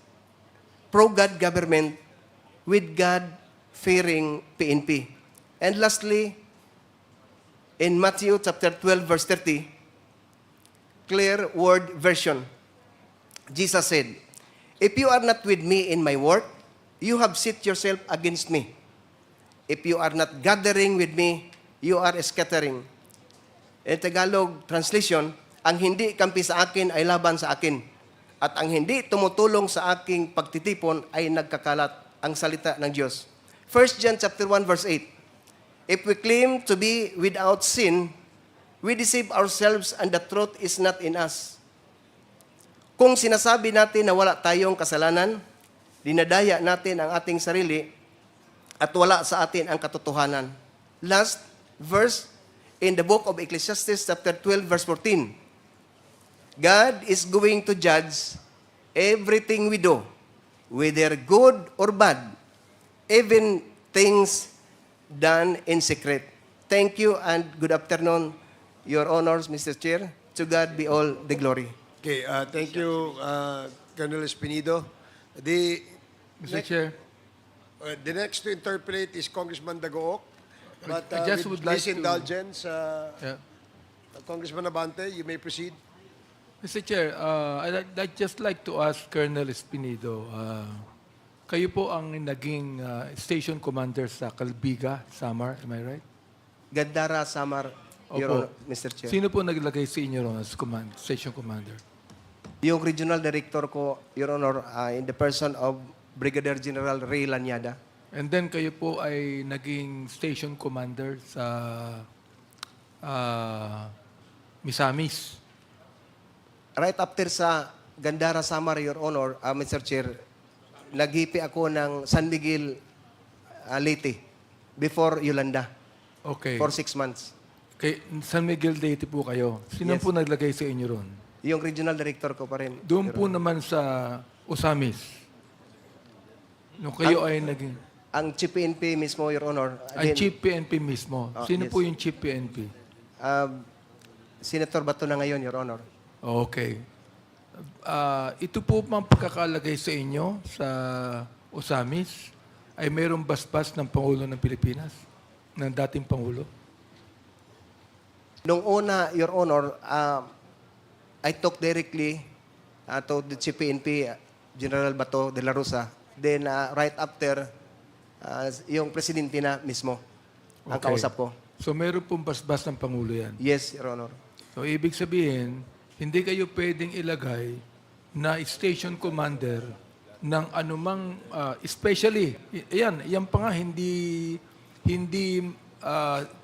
pro-God government with God-fearing PNP. And lastly, in Matthew chapter 12, verse 30, clear word version, Jesus said, if you are not with me in my work, you have set yourself against me. If you are not gathering with me, you are scattering. In Tagalog translation, ang hindi kampi sa akin ay laban sa akin, at ang hindi tumutulong sa aking pagtitipon ay nagkakalat. Ang salita ng Diyos. 1 John chapter 1, verse 8, if we claim to be without sin, we deceive ourselves and the truth is not in us. Kung sinasabi natin na wala tayong kasalanan, dinadaya natin ang ating sarili at wala sa atin ang katotohanan. Last verse in the book of Ecclesiastes chapter 12 verse 14. God is going to judge everything we do, whether good or bad, even things done in secret. Thank you and good afternoon, Your Honors, Mr. Chair. To God be all the glory. Okay, thank you, Colonel Espinido. Mr. Chair. The next to interpolate is Congressman Dagook. But I just with would like please to- indulgence, Congressman Abante, you may proceed. Mr. Chair, I'd just like to ask Colonel Espinido, kayo po ang naging station commander sa Calbiga, Samar, am I right? Gandara, Samar, Your Honor, Mr. Chair. Sino po naglagay sa inyo ron as station commander? Yung regional director ko, Your Honor, in the person of Brigadier General Ray Lanyada. And then kayo po ay naging station commander sa Misamis. Right after sa Gandara, Samar, Your Honor, Mr. Chair, naghipi ako ng San Miguel, Leyte, before Yolanda. Okay. For 6 months. Kay San Miguel Leyte po kayo. Sino Yes. po naglagay sa inyo ron? Yung regional director ko pa rin. Doon Your po Honor. naman sa Osamis. Nung kayo ay naging... Ang Chief PNP mismo, Your Honor. Ang Then, Chief PNP mismo. Oh, Sino yes. po yung Chief PNP? Senator Bato na ngayon, Your Honor. Okay. Ito po mang pagkakalagay sa inyo sa Osamis ay mayroong basbas ng Pangulo ng Pilipinas, ng dating Pangulo. Nung una, Your Honor, I talked directly to the Chief PNP, General Bato Dela Rosa. Then, right after, yung presidente na mismo ang Okay. kausap ko. So mayroon pong basbas ng Pangulo yan. Yes, Your Honor. So ibig sabihin, hindi kayo pwedeng ilagay na station commander ng anumang, especially, yan pa nga, hindi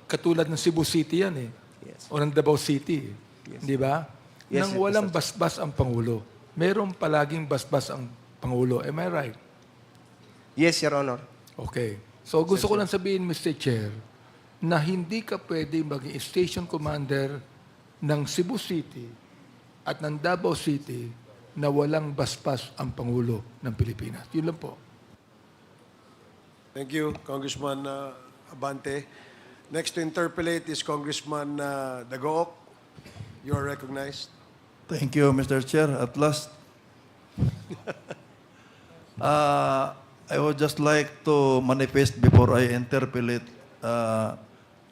katulad ng Cebu City yan eh. Yes. O ng Davao City. Yes. Di ba? Yes, Nang walang basbas ang Pangulo. Meron palaging basbas ang Pangulo. Am I right? Yes, Your Honor. Okay. So gusto ko lang sabihin, Mr. Chair, na hindi ka pwede maging station commander ng Cebu City at ng Davao City na walang basbas ang Pangulo ng Pilipinas. Yun lang po. Thank you, Congressman Abante. Next to interpolate is Congressman Dagook. You are recognized. Thank you, Mr. Chair. At last, I would just like to manifest before I interpolate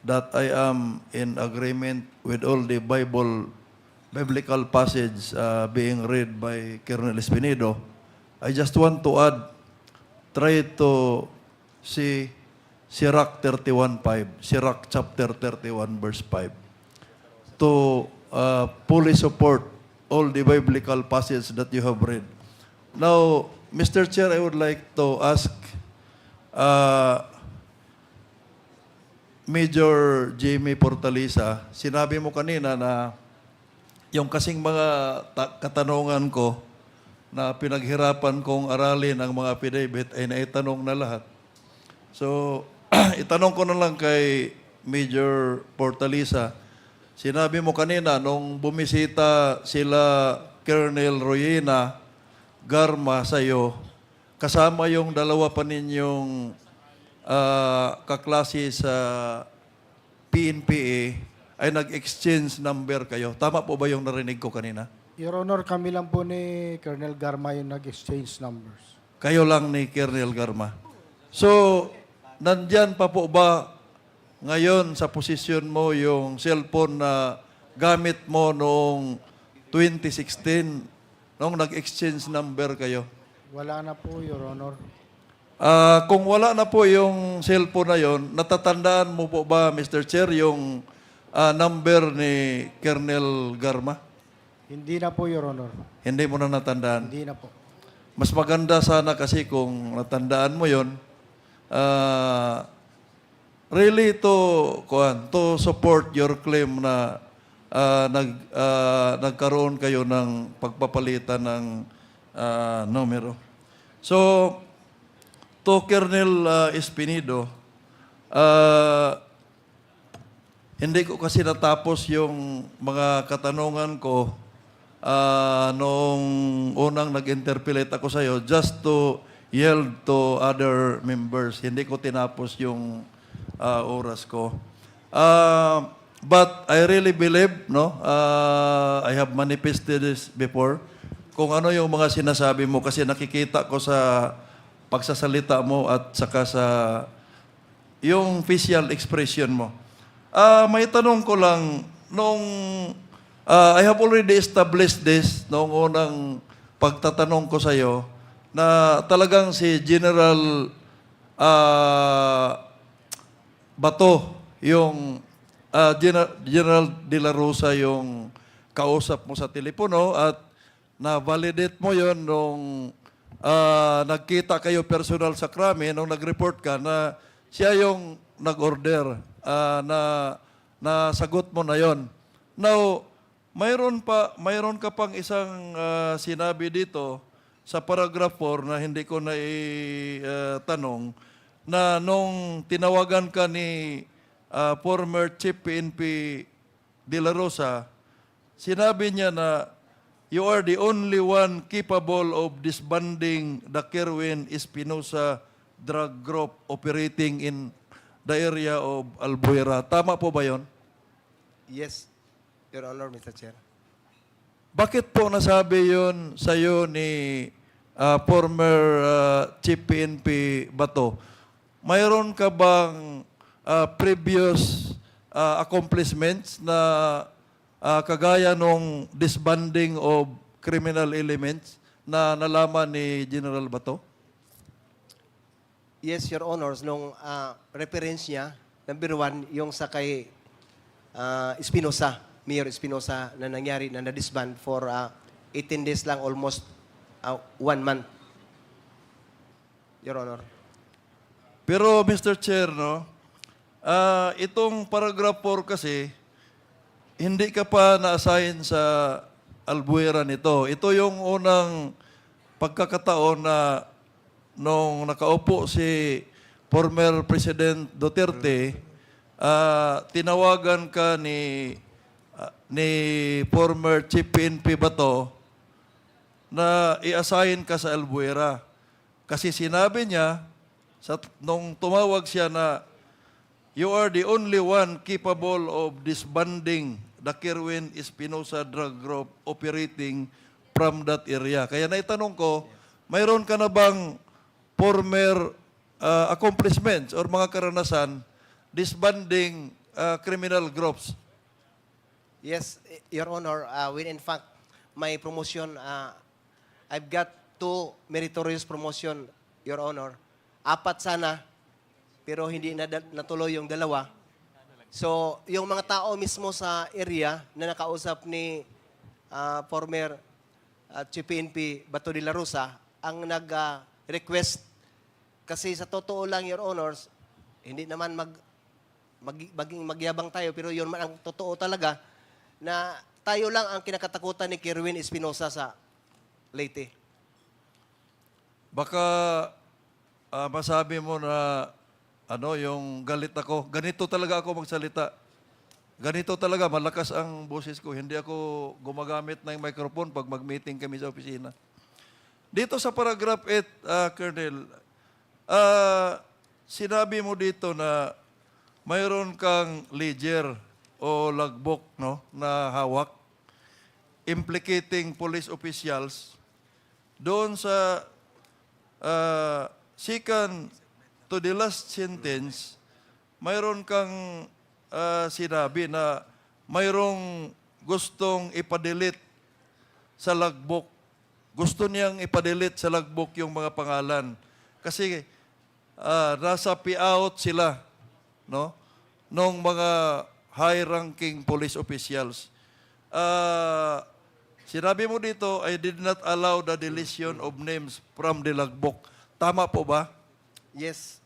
that I am in agreement with all the biblical passage being read by Colonel Espinido. I just want to add, try to see Sirach 31:5, Sirach chapter 31, verse 5, to fully support all the biblical passages that you have read. Now, Mr. Chair, I would like to ask Major Jamie Portalisa, sinabi mo kanina na yung kasing mga katanungan ko na pinaghirapan kong aralin ang mga affidavit ay naitanong na lahat. So, itanong ko na lang kay Major Portalisa, sinabi mo kanina nung bumisita sila Colonel Royena, Garma sa'yo, kasama yung dalawa pa ninyong kaklase sa PNPA, ay nag-exchange number kayo. Tama po ba yung narinig ko kanina? Your Honor, kami lang po ni Colonel Garma yung nag-exchange numbers. Kayo lang ni Colonel Garma. So, nandyan pa po ba ngayon sa posisyon mo yung cellphone na gamit mo noong 2016 nung nag-exchange number kayo? Wala na po, Your Honor. Kung wala na po yung cellphone na yon, natatandaan mo po ba, Mr. Chair, yung number ni Colonel Garma? Hindi na po, Your Honor. Hindi mo na natandaan? Hindi na po. Mas maganda sana kasi kung natandaan mo yon, really to support your claim na nagkaroon kayo ng pagpapalitan ng numero. So, to Colonel Espinido, hindi ko kasi natapos yung mga katanungan ko noong unang nag-interpellate ako sa iyo just to yield to other members. Hindi ko tinapos yung oras ko. But I really believe, I have manifested this before, kung ano yung mga sinasabi mo kasi nakikita ko sa pagsasalita mo at saka sa yung facial expression mo. May tanong ko lang, I have already established this noong unang pagtatanong ko sa iyo na talagang si General Bato, yung General Dela Rosa yung kausap mo sa telepono at na-validate mo yon nung nagkita kayo personal sa krami, nung nag-report ka na siya yung nag-order na sagot mo na yon. Now, mayroon ka pang isang sinabi dito sa paragraph 4 na hindi ko na tanong na nung tinawagan ka ni former Chief PNP Dela Rosa, sinabi niya na you are the only one capable of disbanding the Espino drug group operating in the area of Albuera. Tama po ba yon? Yes, Your Honor, Mr. Chair. Bakit po nasabi yon sa iyo ni former Chief PNP Bato? Mayroon ka bang previous accomplishments na kagaya nung disbanding of criminal elements na nalaman ni General Bato? Yes, Your Honors, nung reference niya, number 1, yung sa kay Espinosa, Mayor Espinosa, na nangyari na na-disband for 18 days lang, almost 1 month. Your Honor. Pero Mr. Chair, no, itong paragraph 4 kasi, hindi ka pa na-assign sa Albuera nito. Ito yung unang pagkakataon na nung nakaupo si former President Duterte, tinawagan ka ni former Chief PNP Bato na i-assign ka sa Albuera. Kasi sinabi niya, nung tumawag siya na you are the only one capable of disbanding the Espino drug group operating from that area. Kaya naitanong ko, mayroon ka na bang former accomplishments or mga karanasan disbanding criminal groups? Yes, Your Honor. When in fact, my promotion, I've got 2 meritorious promotion, Your Honor. 4 sana, pero hindi natuloy yung 2. So, yung mga tao mismo sa area na nakausap ni former Chief PNP Bato de la Rosa ang nag-request. Kasi sa totoo lang, Your Honors, hindi naman magyabang tayo, pero yun man ang totoo talaga na tayo lang ang kinakatakutan ni Kerwin Espinosa sa Leyte. Baka masabi mo na yung galit ako. Ganito talaga ako magsalita. Ganito talaga, malakas ang boses ko. Hindi ako gumagamit ng microphone pag mag-meeting kami sa opisina. Dito sa paragraph 8, Colonel, sinabi mo dito na mayroon kang ledger o logbook, no, na hawak implicating police officials. Doon sa second to the last sentence, mayroon kang sinabi na mayroong gustong ipadelete sa logbook. Gusto niyang ipadelete sa logbook yung mga pangalan. Kasi nasa payout sila, no, nung mga high-ranking police officials. Sinabi mo dito, I did not allow the deletion of names from the logbook. Tama po ba? Yes,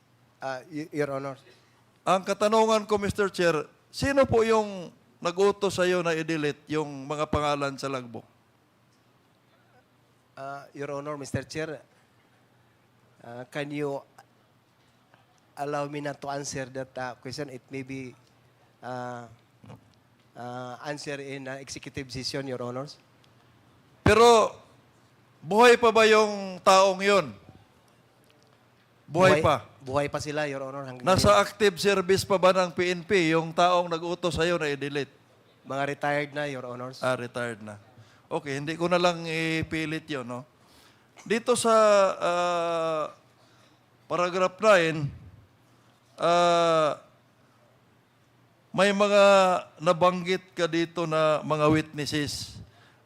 Your Honor. Ang katanungan ko, Mr. Chair, sino po yung nag-utos sa iyo na i-delete yung mga pangalan sa logbook? Your Honor, Mr. Chair, can you allow me not to answer that question? It may be answer in executive session, Your Honors. Pero, buhay pa ba yung taong yon? Buhay pa? Buhay pa sila, Your Honor. Nasa active service pa ba ng PNP yung taong nag-utos sa iyo na i-delete? Mga retired na, Your Honors. Retired na. Okay, hindi ko na lang ipilit yun, no? Dito sa paragraph 9, may mga nabanggit ka dito na mga witnesses.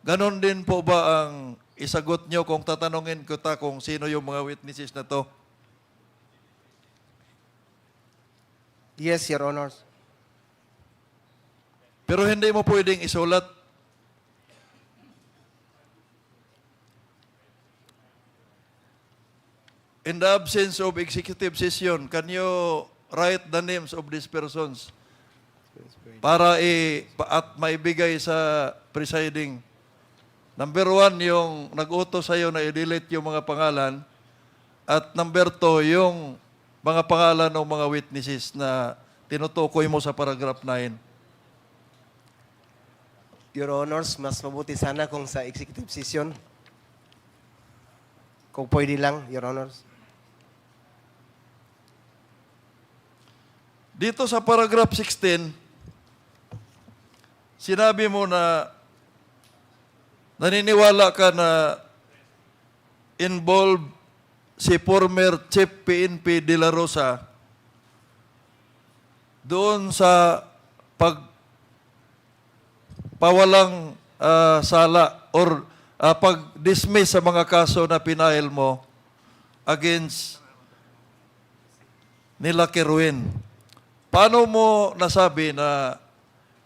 Ganon din po ba ang isagot nyo kung tatanungin ko kung sino yung mga witnesses na to? Yes, Your Honors. Pero hindi mo pwedeng isulat. In the absence of executive session, can you write the names of these persons para at maibigay sa presiding? Number 1, yung nag-utos sa'yo na i-delete yung mga pangalan. At number 2, yung mga pangalan ng mga witnesses na tinutukoy mo sa paragraph 9? Your Honors, mas mabuti sana kung sa executive session. Kung pwede lang, Your Honors. Dito sa paragraph 16, sinabi mo na naniniwala ka na involved si former Chief PNP Dela Rosa doon sa pagpawalang sala or pag-dismiss sa mga kaso na pinahil mo against nila Kerwin. Paano mo nasabi na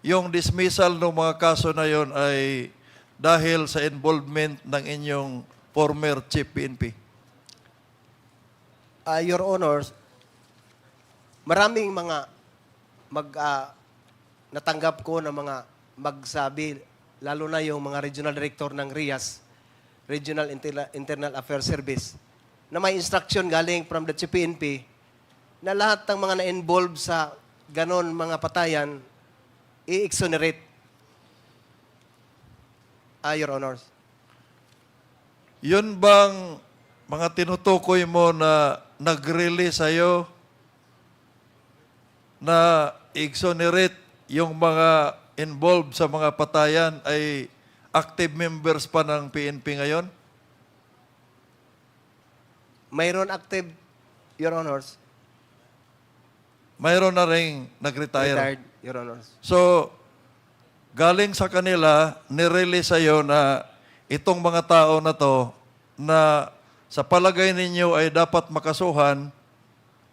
yung dismissal ng mga kaso na yon ay dahil sa involvement ng inyong former Chief PNP? Your Honors, maraming mga natanggap ko na mga magsabi, lalo na yung mga regional director ng RIAS, Regional Internal Affairs Service, na may instruction galing from the Chief PNP na lahat ng mga na-involve sa ganon mga patayan, i-exonerate. Your Honors. Yun bang mga tinutukoy mo na nag-release sa'yo na exonerate yung mga involved sa mga patayan ay active members pa ng PNP ngayon? Mayroon active, Your Honors. Mayroon na rin nag-retire. Retired, Your Honors. So, galing sa kanila, nirelease sa'yo na itong mga tao na to na sa palagay ninyo ay dapat makasuhan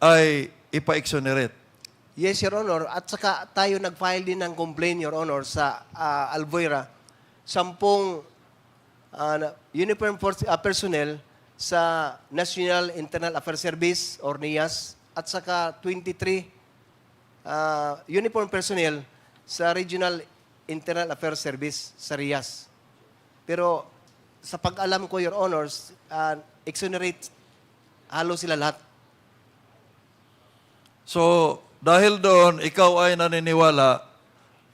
ay ipa-exonerate. Yes, Your Honor. At saka tayo nag-file din ng complaint, Your Honor, sa Albuera. 10 uniform force, personnel sa National Internal Affairs Service or NIAS at saka 23 uniform personnel sa Regional Internal Affairs Service sa RIAS. Pero sa pag-alam ko, Your Honors, exonerate halos sila lahat. So, dahil doon, ikaw ay naniniwala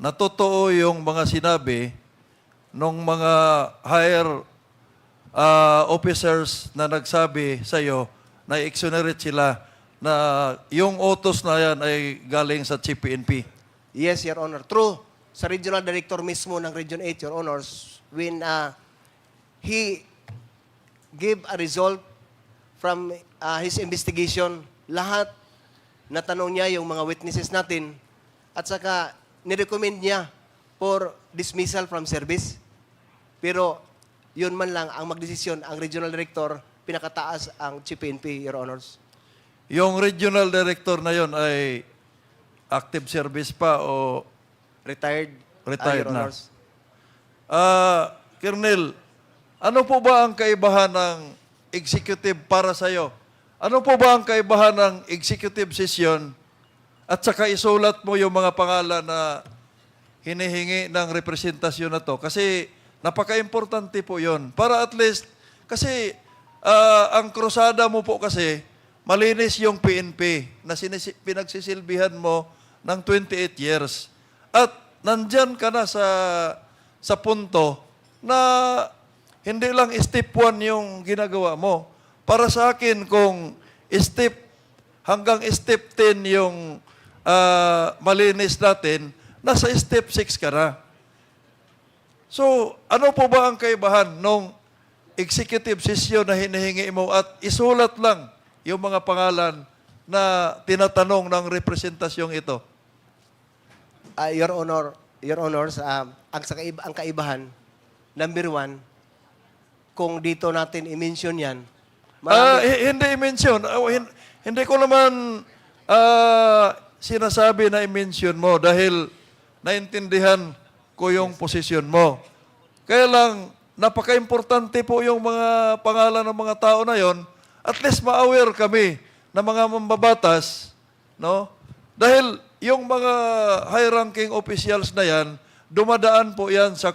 na totoo yung mga sinabi ng mga higher officers na nagsabi sa iyo na exonerate sila na yung utos na yan ay galing sa Chief PNP. Yes, Your Honor. True. Sa Regional Director mismo ng Region 8, Your Honors, when he gave a result from his investigation, lahat natanong niya yung mga witnesses natin at saka nirecommend niya for dismissal from service. Pero yun man lang ang magdesisyon, ang Regional Director, pinakataas ang Chief PNP, Your Honors. Yung regional director na yon ay active service pa o retired? Retired Your na. Honors. Colonel, ano po ba ang kaibahan ng executive para sa iyo? Ano po ba ang kaibahan ng executive session at saka isulat mo yung mga pangalan na hinihingi ng representasyon na to? Kasi napaka-importante po yon. Para at least, kasi ang krusada mo po kasi, malinis yung PNP na pinagsisilbihan mo ng 28 years. At nandyan ka na sa punto na hindi lang step 1 yung ginagawa mo. Para sa akin, kung hanggang step 10 yung malinis natin, nasa step 6 ka na. So, ano po ba ang kaibahan nung executive session na hinihingi mo at isulat lang yung mga pangalan na tinatanong ng representasyong ito? Your Honors, ang kaibahan, number 1, kung dito natin i-mention yan, hindi i-mention. Hindi ko naman sinasabi na i-mention mo dahil naintindihan ko yung posisyon mo. Kaya lang, napaka-importante po yung mga pangalan ng mga tao na yon. At least ma-aware kami na mga mambabatas, no? Dahil yung mga high-ranking officials na yan, dumadaan po yan sa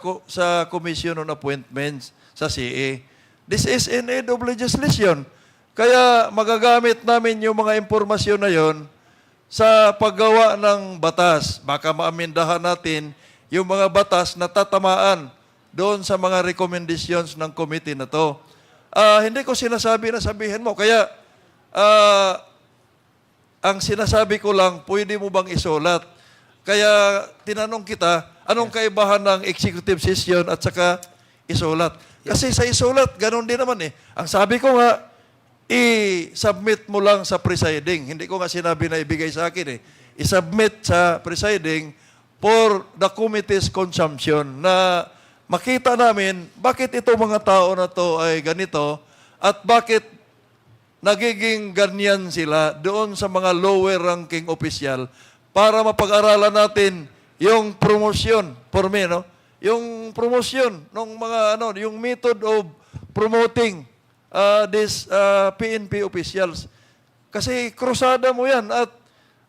Commission on Appointments, sa CA. This is in aid of legislation. Kaya magagamit namin yung mga impormasyon na yon sa paggawa ng batas. Baka maamindahan natin yung mga batas na tatamaan doon sa mga recommendations ng committee na to. Hindi ko sinasabi na sabihin mo. Kaya, ang sinasabi ko lang, pwede mo bang isulat? Kaya tinanong kita, anong kaibahan ng executive session at saka isulat? Kasi sa isulat, ganun din naman eh. Ang sabi ko nga, i-submit mo lang sa presiding. Hindi ko nga sinabi na ibigay sa akin eh. I-submit sa presiding for the committee's consumption na makita namin bakit itong mga tao na to ay ganito at bakit nagiging ganyan sila doon sa mga lower ranking official para mapag-aralan natin yung promotion for me, no? Yung promotion ng mga yung method of promoting these PNP officials. Kasi krusada mo yan at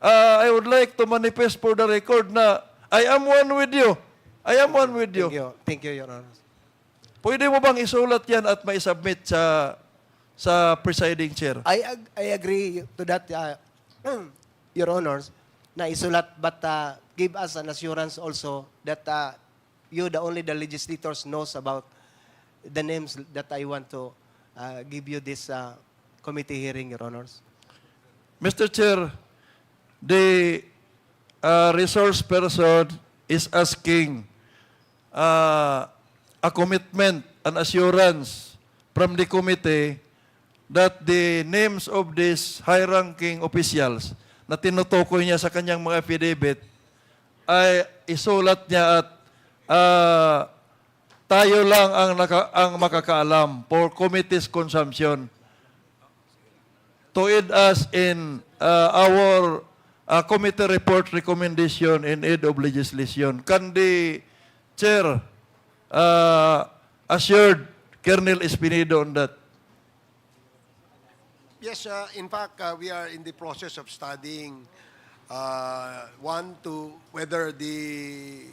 I would like to manifest for the record na I am one with you. I am one with you. Thank you, Your Honor. Pwede mo bang isulat yan at mai-submit sa presiding chair? I agree to that, Your Honors, na isulat, but give us an assurance also that you, the legislators, knows about the names that I want to give you this committee hearing, Your Honors. Mr. Chair, the resource person is asking a commitment, an assurance from the committee that the names of these high-ranking officials na tinutukoy niya sa kanyang mga affidavit ay isulat niya at tayo lang ang makakaalam for committee's consumption to aid us in our committee report recommendation in aid of legislation. Can the chair assured Colonel Espinido on that? Yes, in fact, we are in the process of studying whether the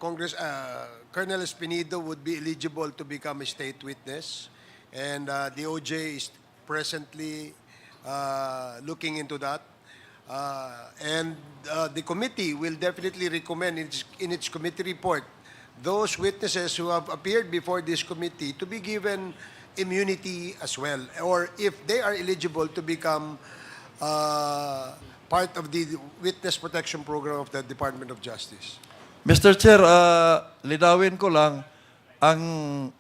Colonel Espinido would be eligible to become a state witness, and the OJ is presently looking into that. And the committee will definitely recommend in its committee report those witnesses who have appeared before this committee to be given immunity as well, or if they are eligible to become part of the witness protection program of the Department of Justice. Mr. Chair, linawin ko lang, ang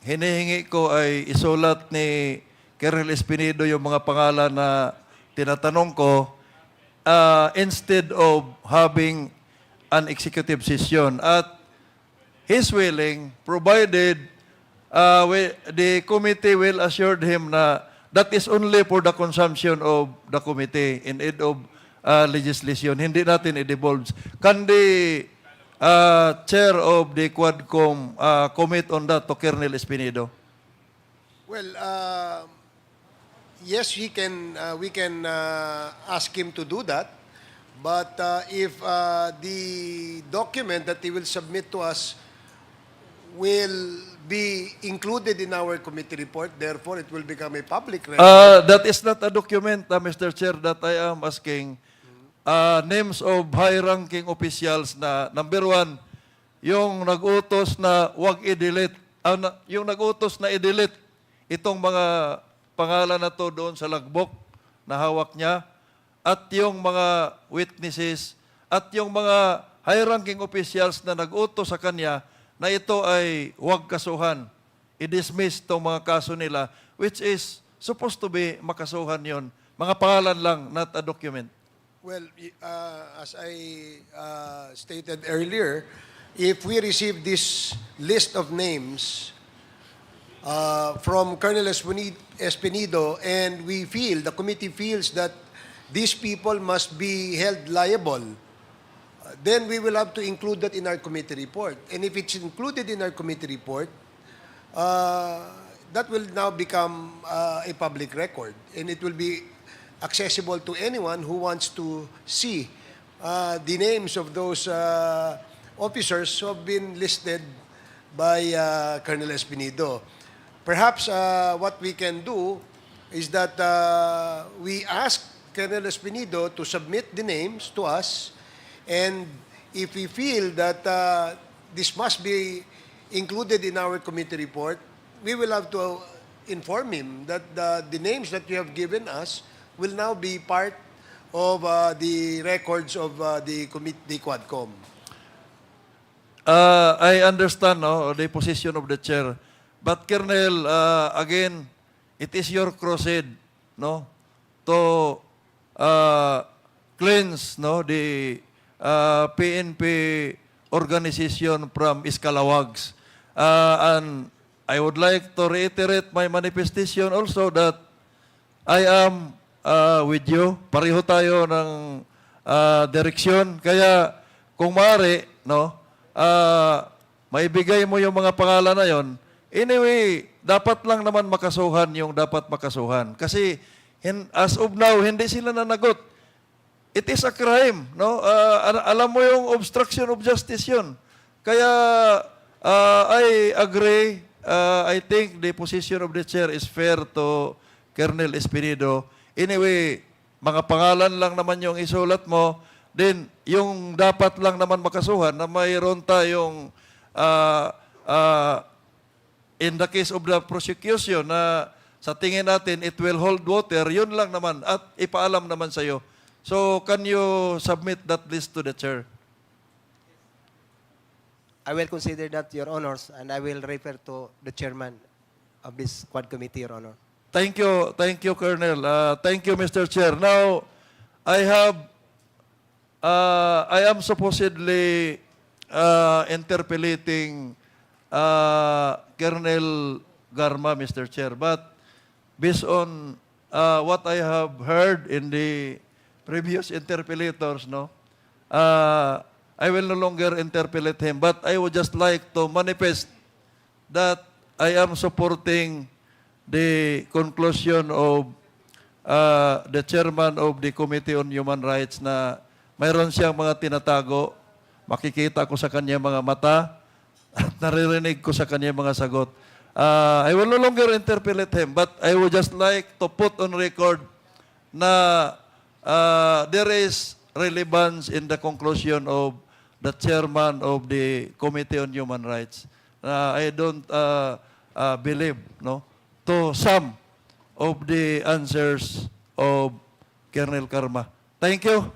hinihingi ko ay isulat ni Colonel Espinido yung mga pangalan na tinatanong ko instead of having an executive session. At he's willing, provided the committee will assure him na that is only for the consumption of the committee in aid of legislation. Hindi natin i-devolve. Can the chair of the Quadcom commit on that to Colonel Espinido? Well, yes, we can ask him to do that. But if the document that he will submit to us will be included in our committee report, therefore it will become a public record. That is not a document, Mr. Chair, that I am asking. Names of high-ranking officials na, number one, yung nag-utos na huwag i-delete, yung nag-utos na i-delete itong mga pangalan na to doon sa lagbok na hawak niya, at yung mga witnesses, at yung mga high-ranking officials na nag-utos sa kanya na ito ay huwag kasuhan. I-dismiss itong mga kaso nila, which is supposed to be makasuhan yon. Mga pangalan lang, not a document. Well, as I stated earlier, if we receive this list of names from Colonel Espinido and the committee feels that these people must be held liable, then we will have to include that in our committee report. And if it's included in our committee report, that will now become a public record, and it will be accessible to anyone who wants to see the names of those officers who have been listed by Colonel Espinido. Perhaps what we can do is that we ask Colonel Espinido to submit the names to us, and if we feel that this must be included in our committee report, we will have to inform him that the names that you have given us will now be part of the records of the Quadcom. I understand the position of the chair. But Colonel, again, it is your crusade to cleanse the PNP organization from iskalawags. And I would like to reiterate my manifestation also that I am with you. Pareho tayo ng direksyon. Kaya kung maaari, maibigay mo yung mga pangalan na yon. Anyway, dapat lang naman makasuhan yung dapat makasuhan. Kasi as of now, hindi sila nanagot. It is a crime. Alam mo yung obstruction of justice yun. Kaya I agree. I think the position of the chair is fair to Colonel Espinido. Anyway, mga pangalan lang naman yung isulat mo. Then, yung dapat lang naman makasuhan na mayroon tayong in the case of the prosecution na sa tingin natin it will hold water, yun lang naman at ipaalam naman sa iyo. So, can you submit that list to the chair? I will consider that, Your Honors, and I will refer to the chairman of this Quad Committee, Your Honor. Thank you, Colonel. Thank you, Mr. Chair. Now, I am supposedly interpolating Colonel Garma, Mr. Chair, but based on what I have heard in the previous interpellators, I will no longer interpellate him, but I would just like to manifest that I am supporting the conclusion of the chairman of the Committee on Human Rights na mayroon siyang mga tinatago, makikita ko sa kanya mga mata, at naririnig ko sa kanya mga sagot. I will no longer interpellate him, but I would just like to put on record na there is relevance in the conclusion of the chairman of the Committee on Human Rights. I don't believe to some of the answers of Colonel Garma. Thank you,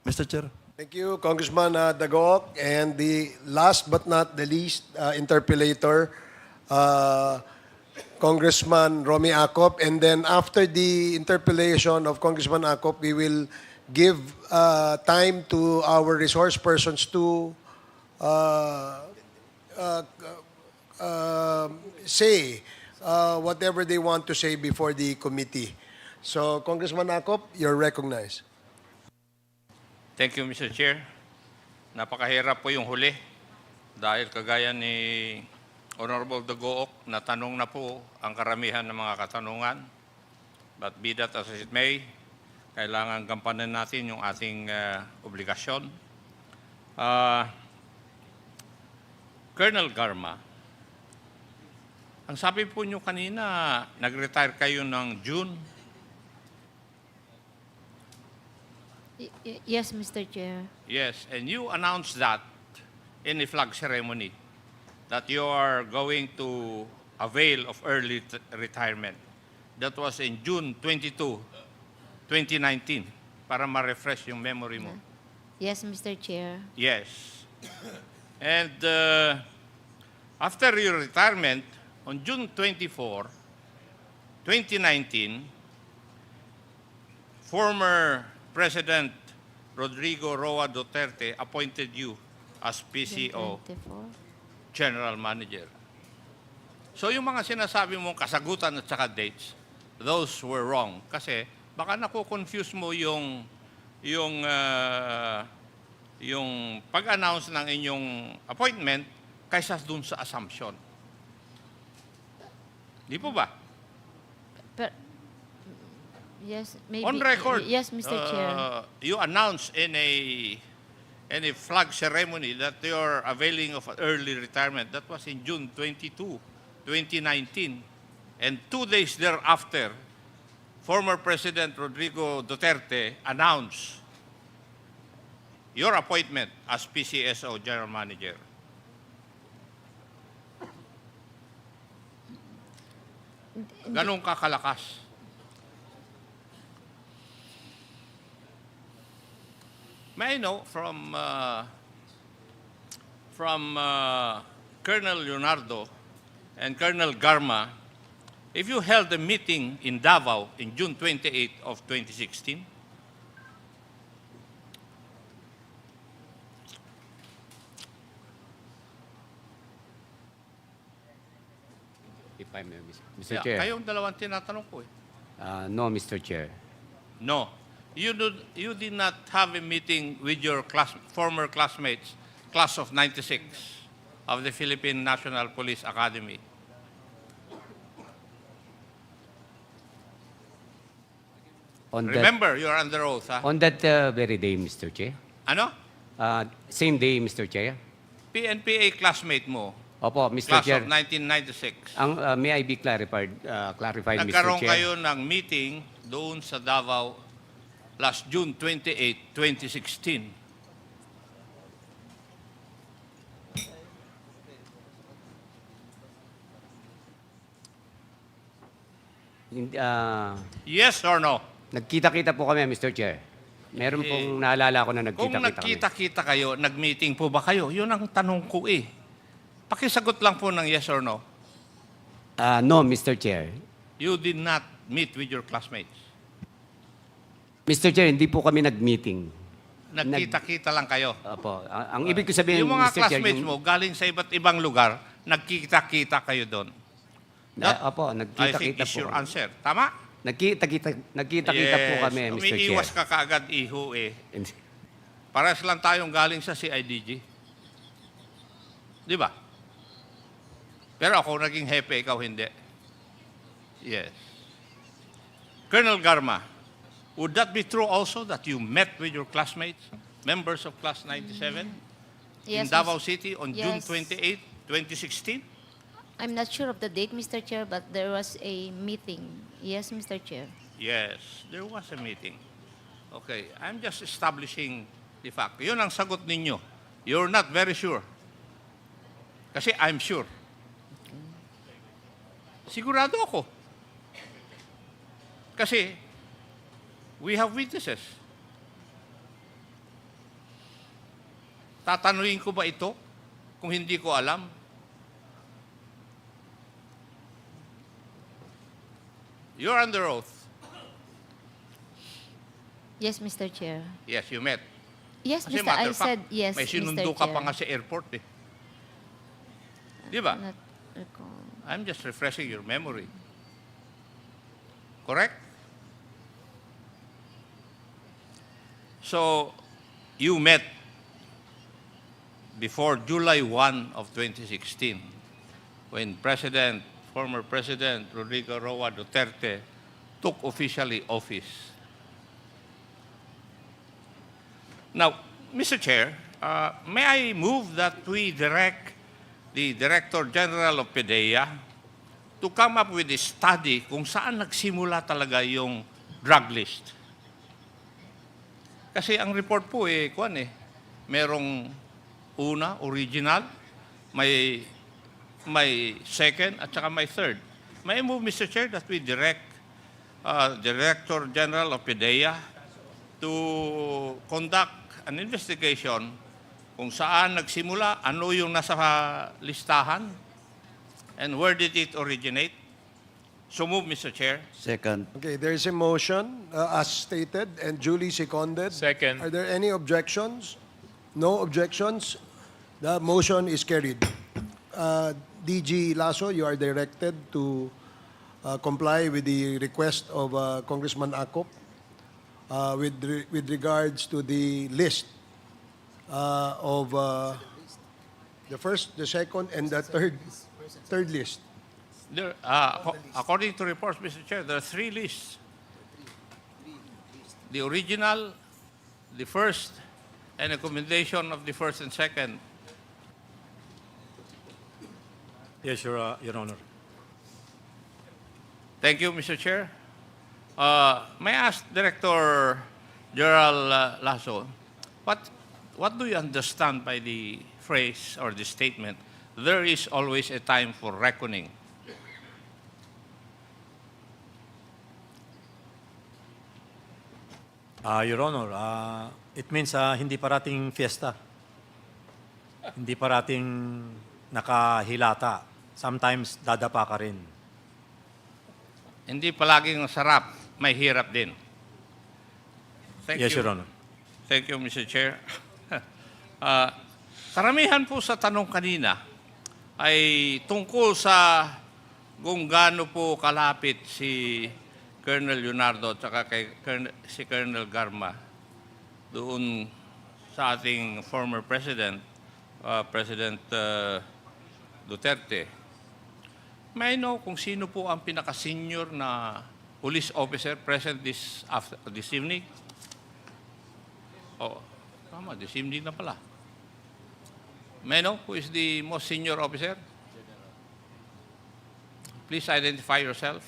Mr. Chair. Thank you, Congressman Dagok. And the last but not the least interpellator, Congressman Romy Acop. And then after the interpellation of Congressman Acop, we will give time to our resource persons to say whatever they want to say before the committee. So, Congressman Acop, you're recognized. Thank you, Mr. Chair. Napakahirap po yung huli dahil kagaya ni Honorable Dagook, natanong na po ang karamihan ng mga katanungan. But be that as it may, kailangan gampanan natin yung ating obligasyon. Colonel Garma, ang sabi po nyo kanina, nag-retire kayo ng June. Yes, Mr. Chair. Yes, and you announced that in the flag ceremony that you are going to avail of early retirement. That was in June 22, 2019, para ma-refresh yung memory mo. Yes, Mr. Chair. Yes. And after your retirement, on June 24, 2019, former President Rodrigo Roa Duterte appointed you as PCO General Manager. So yung mga sinasabi mong kasagutan at saka dates, those were wrong. Kasi baka naku-confuse mo yung pag-announce ng inyong appointment kaysa dun sa assumption. Di po ba? Yes, maybe. On record, Yes, Mr. Chair. you announced in a flag ceremony that you are availing of early retirement. That was in June 22, 2019. And 2 days thereafter, former President Rodrigo Duterte announced your appointment as PCSO General Manager. Ganun ka kalakas. May I know from Colonel Leonardo and Colonel Garma, if you held a meeting in Davao in June 28 of 2016, If I may, Mr. yeah, Chair. kayong dalawang tinatanong ko eh. No, Mr. Chair. No. You did not have a meeting with your former classmates, class of 96 of the Philippine National Police Academy. Remember, you're under oath, ha? On that very day, Mr. Chair. Ano? Same day, Mr. Chair. PNPA classmate mo, Opo, Mr. class Chair. of 1996. May I be clarified, Mr. Nagkaroon Chair? kayo ng meeting doon sa Davao last June 28, 2016. Yes or no? Nagkita-kita po kami, Mr. Chair. Meron pong naalala ko na Kung nagkita-kita kami. nagkita-kita kayo, nag-meeting po ba kayo? Yun ang tanong ko eh. Pakisagot lang po ng yes or no. No, Mr. Chair. You did not meet with your classmates. Mr. Chair, hindi po kami nag-meeting. Nagkita-kita lang kayo. Opo. Ang ibig ko sabihin, Yung mga Mr. Chair, classmates mo, galing sa iba't ibang lugar, nagkita-kita kayo doon. Opo, I think nagkita-kita is po. your answer. Tama? Nagkita po kami, Mr. Chair. Umiiwas ka kaagad, iho eh. Parehas lang tayong galing sa CIDG. Di ba? Pero ako naging hepe, ikaw hindi. Yes. Colonel Garma, would that be true also that you met with your classmates, members of Class 97, in Yes, Davao City on June yes. 28, 2016? I'm not sure of the date, Mr. Chair, but there was a meeting. Yes, Mr. Chair. Yes, there was a meeting. Okay, I'm just establishing the fact. Yun ang sagot ninyo. You're not very sure. Kasi I'm sure. Sigurado ako. Kasi we have witnesses. Tatanungin ko ba ito kung hindi ko alam? You're under oath. Yes, Mr. Chair. Yes, you met. Yes, Kasi Mr. matter I of fact, said yes, may Mr. sinundo ka Chair. pa nga sa airport eh. Di ba? Not recall. I'm just refreshing your memory. Correct? So, you met before July 1 of 2016 when former President Rodrigo Roa Duterte took officially office. Now, Mr. Chair, may I move that we direct the Director General of PDEA to come up with a study kung saan nagsimula talaga yung drug list. Kasi ang report po merong una, original, may second, at saka may third. May I move, Mr. Chair, that we direct Director General of PDEA to conduct an investigation kung saan nagsimula, ano yung nasa listahan, and where did it originate. So move, Mr. Chair. Second. Okay, there is a motion as stated and duly seconded. Second. Are there any objections? No objections. The motion is carried. DG Lasso, you are directed to comply with the request of Congressman Akop with regards to the list of the first, the second, and the third list. There, according to reports, Mr. Chair, there are three lists. The original, the first, and a commendation of the first and second. Yes, Your Honor. Thank you, Mr. Chair. May I ask Director General Lasso, what do you understand by the phrase or the statement, there is always a time for reckoning? Your Honor, it means hindi parating fiesta. Hindi parating nakahilata. Sometimes dadapa ka rin. Hindi palaging masarap, may hirap din. Yes, Your Honor. Thank you, Mr. Chair. Karamihan po sa tanong kanina ay tungkol sa kung gaano po kalapit si Colonel Leonardo at saka si Colonel Garma doon sa ating former President, President Duterte. May I know kung sino po ang pinaka-senior na police officer present this evening? Oh, tama, this evening na pala. May I know who is the most senior officer? Please identify yourself.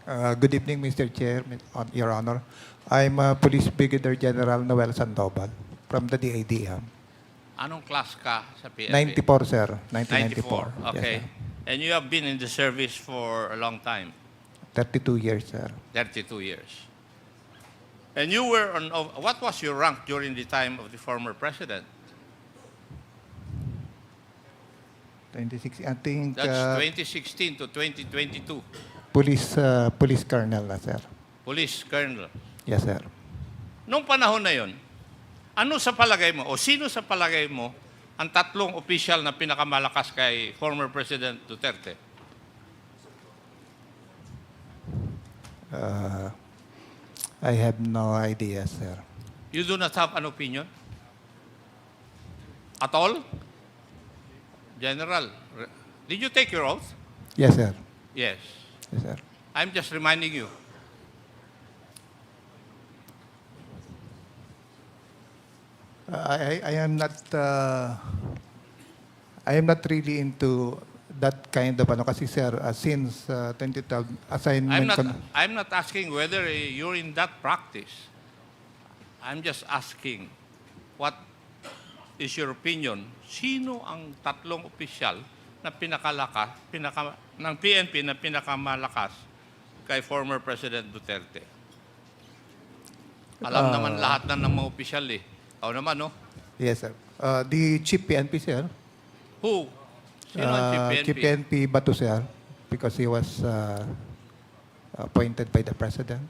Good evening, Mr. Chair, Your Honor. I'm Police Brigadier General Noel Sandoval from the DADM. Anong class ka sa PNP? 94, sir. 1994. Okay. Yes, sir. And you have been in the service for a long time? 32 years, sir. 32 years. And you were on, what was your rank during the time of the former president? 26, I think... That's 2016 to 2022. Police colonel, sir. Police colonel. Yes, sir. Nung panahon na yon, ano sa palagay mo o sino sa palagay mo ang tatlong opisyal na pinakamalakas kay former President Duterte? I have no idea, sir. You do not have an opinion? At all? General, did you take your oath? Yes, sir. Yes. Yes, sir. I'm just reminding you. I am not really into that kind of kasi sir since 2012 assignment I'm not asking whether you're in that practice. I'm just asking what is your opinion? Sino ang tatlong opisyal na ng PNP na pinakamalakas kay former President Duterte? Alam naman lahat ng mga opisyal eh. Ako naman, no? Yes, sir. The Chief PNP, sir. Who? Sino ang Chief PNP? Chief PNP Batu, sir, because he was appointed by the President.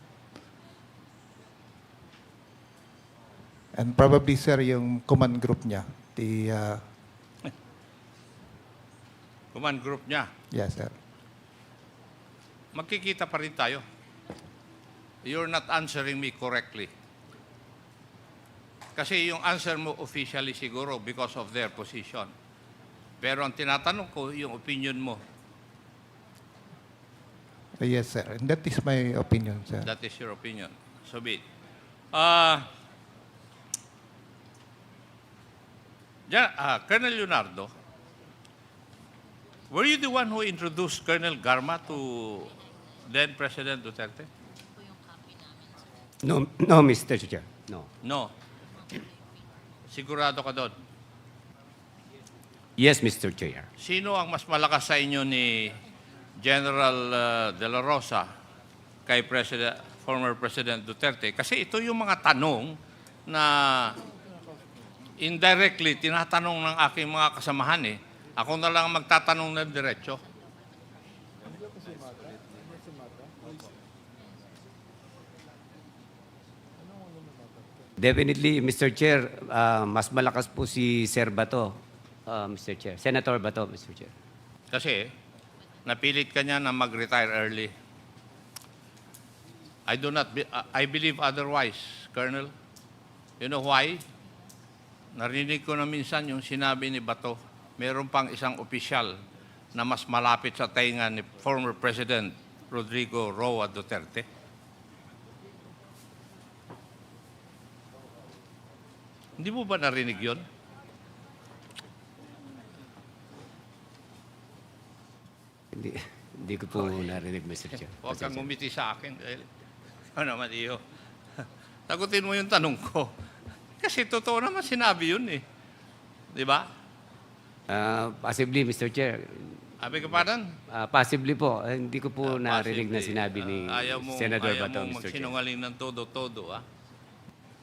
And probably, sir, yung command group niya. The Command group niya. yes, sir. Magkikita pa rin tayo. You're not answering me correctly. Kasi yung answer mo officially siguro because of their position. Pero ang tinatanong ko, yung opinion mo. Yes, sir. And that is my opinion, sir. That is your opinion. So be it. Colonel Leonardo, were you the one who introduced Colonel Garma to then President Duterte? No, Mr. Chair. No. No. Sigurado ka doon? Yes, Mr. Chair. Sino ang mas malakas sa inyo ni General Dela Rosa kay former President Duterte? Kasi ito yung mga tanong na indirectly tinatanong ng aking mga kasamahan eh. Ako na lang magtatanong ng diretso. Definitely, Mr. Chair, mas malakas po si Sir Bato, Mr. Chair. Senator Bato, Mr. Chair. Kasi napilit ka niya na mag-retire early. I believe otherwise, Colonel. You know why? Narinig ko na minsan yung sinabi ni Bato, meron pang isang opisyal na mas malapit sa tainga ni former President Rodrigo Roa Duterte. Hindi mo ba narinig yun? Hindi ko po narinig, Mr. Chair. Huwag kang ngumiti sa akin. Ano naman iyo? Sagutin mo yung tanong ko. Kasi totoo naman sinabi yun eh. Di ba? Possibly, Mr. Chair. Abi ka paran? Possibly po. Hindi ko po narinig na sinabi ni Senador Bato, Ayaw mong Mr. Chair. magsinungaling ng todo-todo, ah.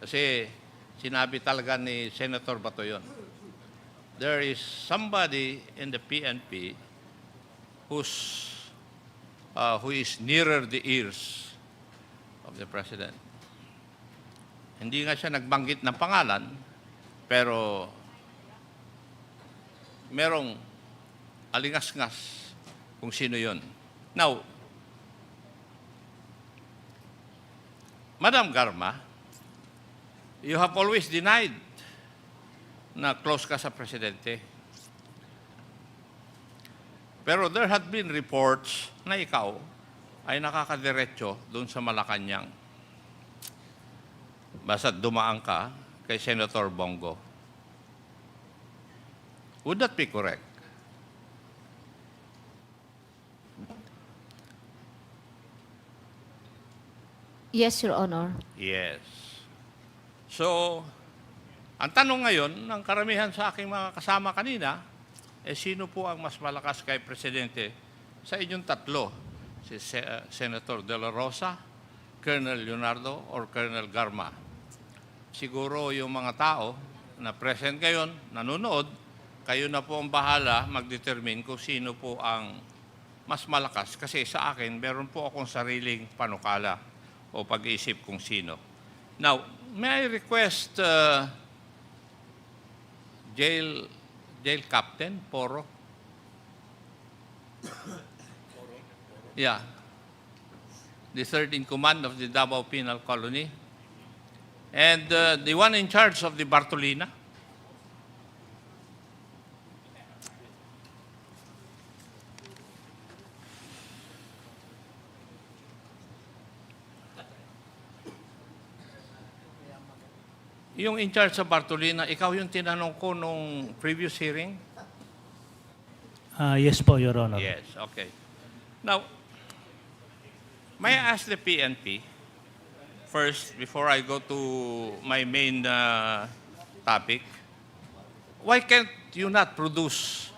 Kasi sinabi talaga ni Senator Bato yun. There is somebody in the PNP who is nearer the ears of the President. Hindi nga siya nagbanggit ng pangalan, pero merong alingas-ngas kung sino yon. Now, Madam Garma, you have always denied na close ka sa Presidente. Pero there had been reports na ikaw ay nakakadiretso doon sa Malacanang. Basta dumaan ka kay Senator Bongo. Would that be correct? Yes, Your Honor. Yes. So, ang tanong ngayon ng karamihan sa aking mga kasama kanina, sino po ang mas malakas kay Presidente sa inyong tatlo? Si Senator Dela Rosa, Colonel Leonardo, or Colonel Garma? Siguro yung mga tao na present ngayon, nanonood, kayo na po ang bahala mag-determine kung sino po ang mas malakas. Kasi sa akin, meron po akong sariling panukala o pag-iisip kung sino. Now, may I request Jail Captain Poro? Yeah. The third in command of the Davao Penal Colony. And the one in charge of the Bartolina. Yung in charge sa Bartolina, ikaw yung tinanong ko nung previous hearing? Yes po, Your Honor. Yes, okay. Now, may I ask the PNP, first, before I go to my main topic, why can't you not produce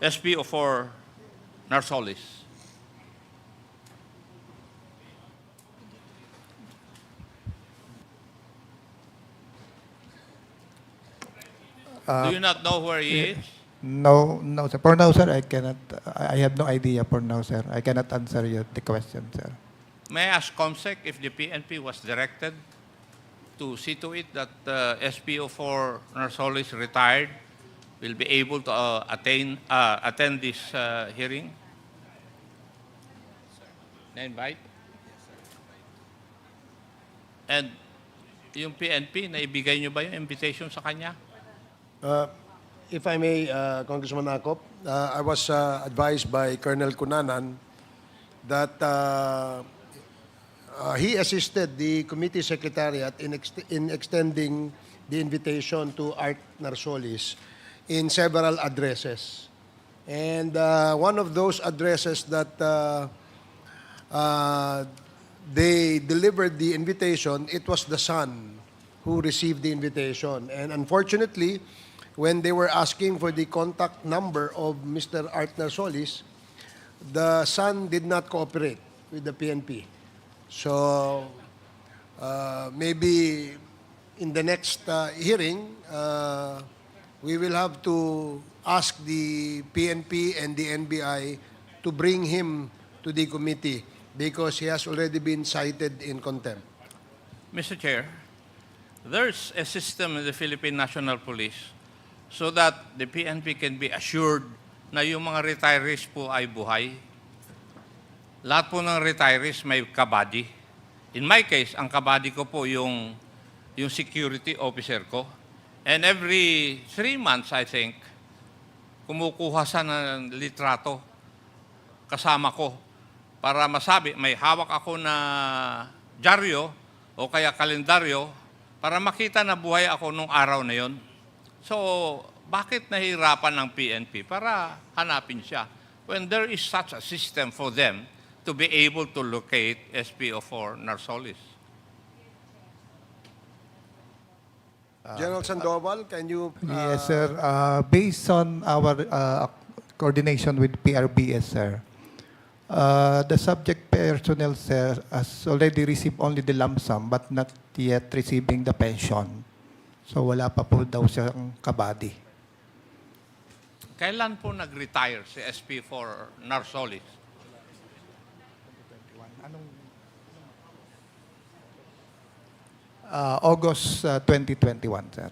SPO for Narsolis? Do you not know where he is? No, sir. For now, sir, I cannot. I have no idea for now, sir. I cannot answer you the question, sir. May I ask COMSEC if the PNP was directed to see to it that SPO for Narsolis retired will be able to attend this hearing? Na-invite? And yung PNP, naibigay nyo ba yung invitation sa kanya? If I may, Congressman Acop, I was advised by Colonel Cunanan that he assisted the committee secretariat in extending the invitation to Art Narsolis in several addresses. And one of those addresses that they delivered the invitation, it was the son who received the invitation. And unfortunately, when they were asking for the contact number of Mr. Art Narsolis, the son did not cooperate with the PNP. So maybe in the next hearing, we will have to ask the PNP and the NBI to bring him to the committee because he has already been cited in contempt. Mr. Chair, there's a system in the Philippine National Police so that the PNP can be assured na yung mga retirees po ay buhay. Lahat po ng retirees may kabady. In my case, ang kabady ko po yung security officer ko. And every 3 months, I think, kumukuha sa ng litrato kasama ko para masabi, may hawak ako na dyaryo o kaya kalendaryo para makita na buhay ako nung araw na yon. So, bakit nahihirapan ng PNP para hanapin siya? when there is such a system for them to be able to locate SPO4 Narsolis? General Sandoval, can you... Yes, sir. Based on our coordination with PRBS, sir, the subject personnel, sir, has already received only the lump sum but not yet receiving the pension. So wala pa po daw siyang kabady. Kailan po nag-retire si SP4 Narsolis? August 2021, sir.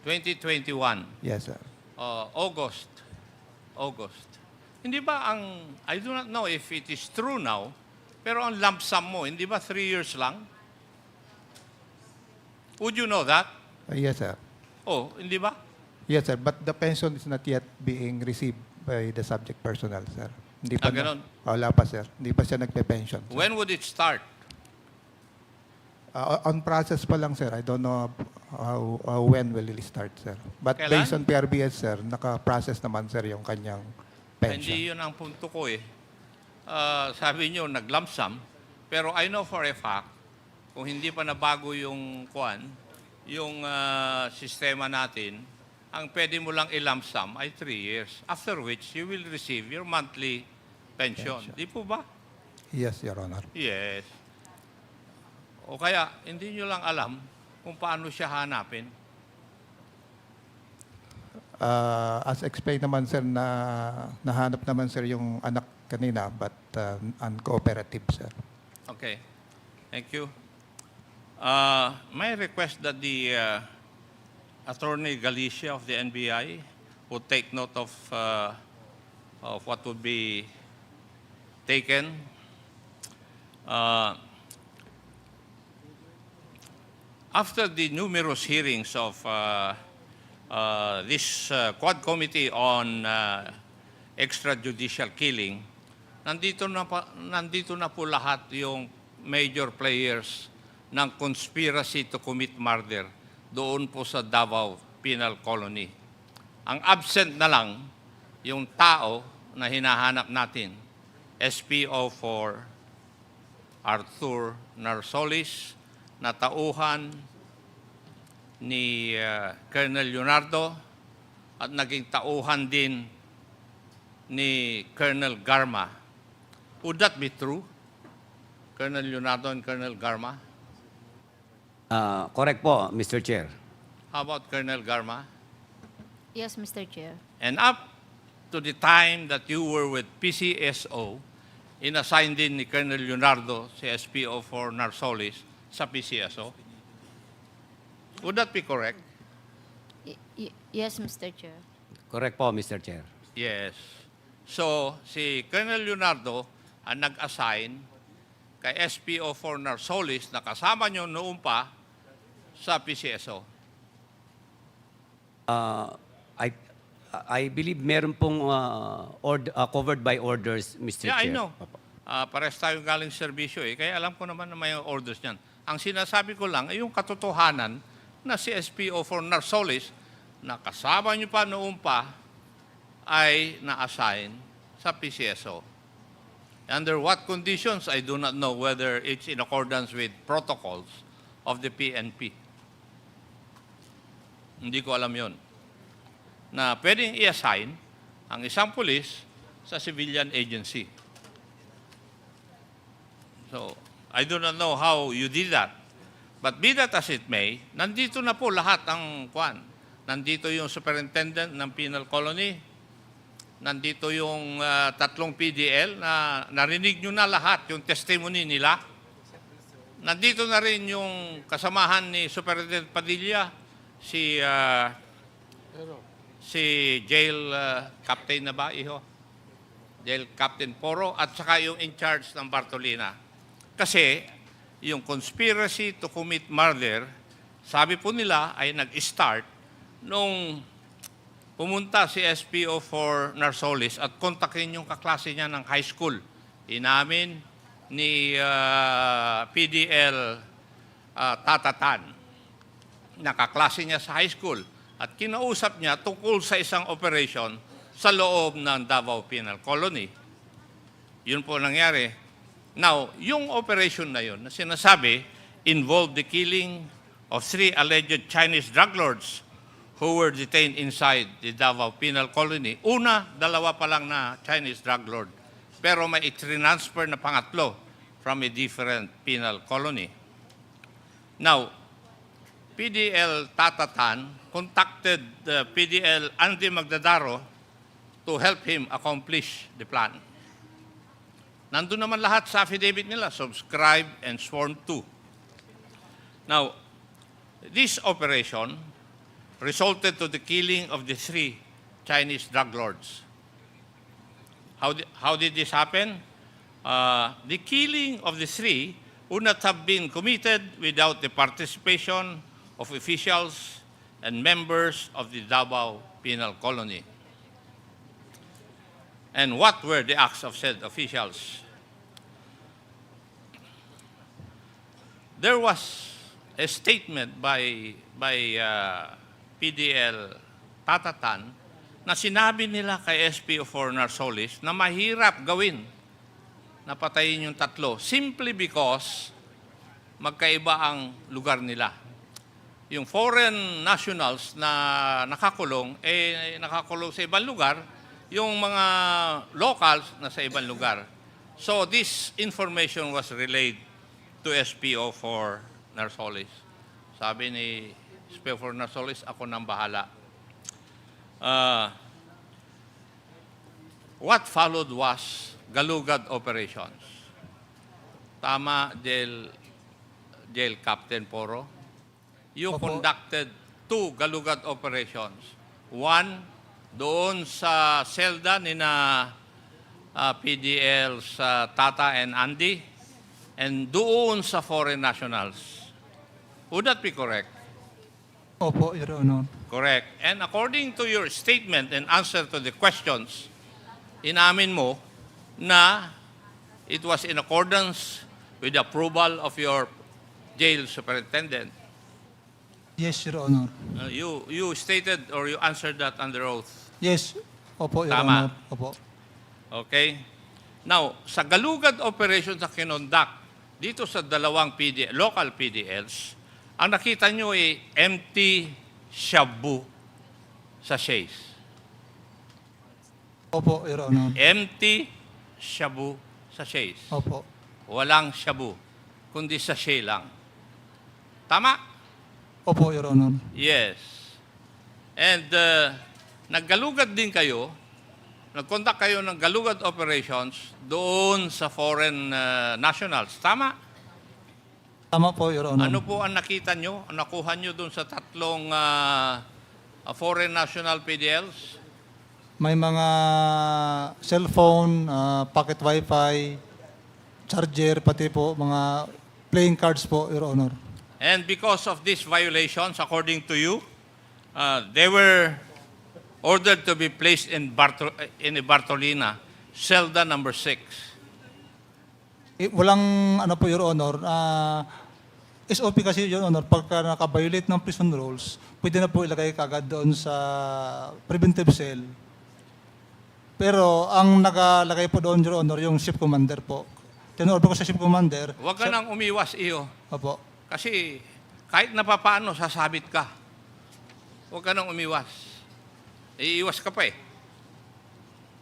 2021. Yes, sir. August. Hindi ba I do not know if it is true now, pero ang lump sum mo, hindi ba 3 years lang? Would you know that? Yes, sir. Oh, hindi ba? Yes, sir. But the pension is not yet being received by the subject personnel, sir. Hindi pa ganon. wala pa, sir. Hindi pa siya nagpe-pension. Sir. When would it start? On process pa lang, sir. I don't know when will it start, sir. But Kailan? based on PRBS, sir, naka-process naman, sir, yung kanyang pension. Hindi yun ang punto ko eh. Sabi nyo, nag-lump sum, pero I know for a fact, kung hindi pa nabago yung yung sistema natin, ang pwede mo lang i-lump sum ay 3 years, after which you will receive your monthly pension. Di po ba? Yes, Your Honor. Yes. O kaya, hindi nyo lang alam kung paano siya hanapin. As explained naman, sir, na nahanap naman, sir, yung anak kanina, but uncooperative, sir. Okay. Thank you. May I request that the Attorney Galicia of the NBI would take note of what would be taken. After the numerous hearings of this Quad Committee on extrajudicial killing, nandito na po lahat yung major players ng conspiracy to commit murder doon po sa Davao Penal Colony. Ang absent na lang yung tao na hinahanap natin, SPO4 Arthur Narsolis, na tauhan ni Colonel Leonardo at naging tauhan din ni Colonel Garma. Would that be true? Colonel Leonardo and Colonel Garma? Correct po, Mr. Chair. How about Colonel Garma? Yes, Mr. Chair. And up to the time that you were with PCSO, inassign din ni Colonel Leonardo si SPO4 Narsolis sa PCSO. Would that be correct? Yes, Mr. Chair. Correct po, Mr. Chair. Yes. So, si Colonel Leonardo ang nag-assign kay SPO4 Narsolis na kasama nyo noon pa sa PCSO. I believe meron pong covered by orders, Mr. Yeah, Chair. I know. Pares tayo galing serbisyo eh. Kaya alam ko naman na may orders niyan. Ang sinasabi ko lang ay yung katotohanan na si SPO4 Narsolis na kasama nyo pa noon pa ay na-assign sa PCSO. Under what conditions, I do not know whether it's in accordance with protocols of the PNP. Hindi ko alam yon. Na pwedeng i-assign ang isang pulis sa civilian agency. So, I do not know how you did that. But be that as it may, nandito na po lahat ang kwan. Nandito yung superintendent ng penal colony. Nandito yung tatlong PDL na narinig nyo na lahat yung testimony nila. Nandito na rin yung kasamahan ni Superintendent Padilla, si jail captain na ba, iho? Jail Captain Poro, at saka yung in charge ng Bartolina. Kasi yung conspiracy to commit murder, sabi po nila ay nag-start nung pumunta si SPO4 Narsolis at kontakin yung kaklase niya ng high school. Inamin ni PDL Tatatan, nakaklase niya sa high school, at kinausap niya tungkol sa isang operation sa loob ng Davao Penal Colony. Yun po nangyari. Now, yung operation na yun na sinasabi involved the killing of 3 alleged Chinese drug lords who were detained inside the Davao Penal Colony. Una, 2 pa lang na Chinese drug lord. Pero may i-transfer na pangatlo from a different penal colony. Now, PDL Tatatan contacted the PDL Andy Magdadaro to help him accomplish the plan. Nandun naman lahat sa affidavit nila, subscribed and sworn to. Now, this operation resulted to the killing of the 3 Chinese drug lords. How did this happen? The killing of the 3 would not have been committed without the participation of officials and members of the Davao Penal Colony. And what were the acts of said officials? There was a statement by PDL Tatatan na sinabi nila kay SPO4 Narsolis na mahirap gawin na patayin yung 3 simply because magkaiba ang lugar nila. Yung foreign nationals na nakakulong, nakakulong sa ibang lugar, yung mga locals na sa ibang lugar. So this information was relayed to SPO4 Narsolis. Sabi ni SPO4 Narsolis, ako nang bahala. What followed was galugad operations. Tama, Jail Captain Poro. You conducted 2 galugad operations. One, doon sa selda ni na PDL sa Tata and Andy, and doon sa foreign nationals. Would that be correct? Opo, Your Honor. Correct. And according to your statement and answer to the questions, inamin mo na it was in accordance with the approval of your jail superintendent. Yes, Your Honor. You stated or you answered that under oath. Yes. Opo, Your Tama. Honor. Opo. Okay? Now, sa galugad operations na kinonduct dito sa 2 local PDLs, ang nakita nyo ay empty shabu sachets. Opo, Your Honor. Empty shabu sachets. Opo. Walang shabu, kundi sachet lang. Tama? Opo, Your Honor. Yes. And naggalugad din kayo, nag-conduct kayo ng galugad operations doon sa foreign nationals. Tama? Tama po, Your Honor. Ano po ang nakita nyo, ang nakuha nyo doon sa 3 foreign national PDLs? May mga cellphone, pocket wifi, charger, pati po mga playing cards po, Your Honor. And because of these violations, according to you, they were ordered to be placed in a Bartolina, Selda number 6. Walang ano po, Your Honor. SOP kasi, Your Honor, pagka nakabiolate ng prison rules, pwede na po ilagay kagad doon sa preventive cell. Pero ang nakalagay po doon, Your Honor, yung ship commander po. Tinorder ko sa ship commander. Huwag ka nang umiwas, iyo. Opo. Kasi kahit na papaano, sasabit ka. Huwag ka nang umiwas. Iiwas ka pa eh.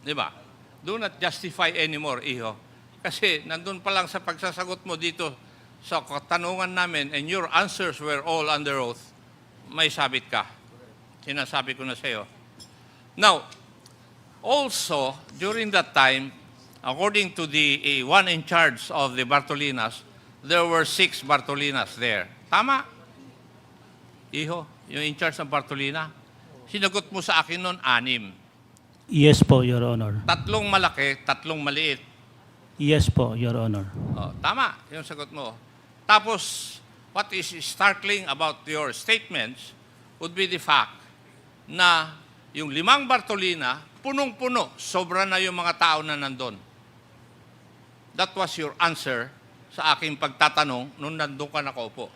Di ba? Do not justify anymore, iho. Kasi nandun pa lang sa pagsasagot mo dito sa katanungan namin and your answers were all under oath, may sabit ka. Sinasabi ko na sa iyo. Now, also, during that time, according to the one in charge of the Bartolinas, there were 6 Bartolinas there. Tama? Iho, yung in charge ng Bartolina, sinagot mo sa akin noon 6. Yes po, Your Honor. 3 malaki, 3 maliit. Yes po, Your Honor. Oh, tama, yung sagot mo. Tapos, what is startling about your statements would be the fact na yung 5 Bartolina, punong-puno, sobra na yung mga tao na nandun. That was your answer sa aking pagtatanong nung nandun ka nakaupo.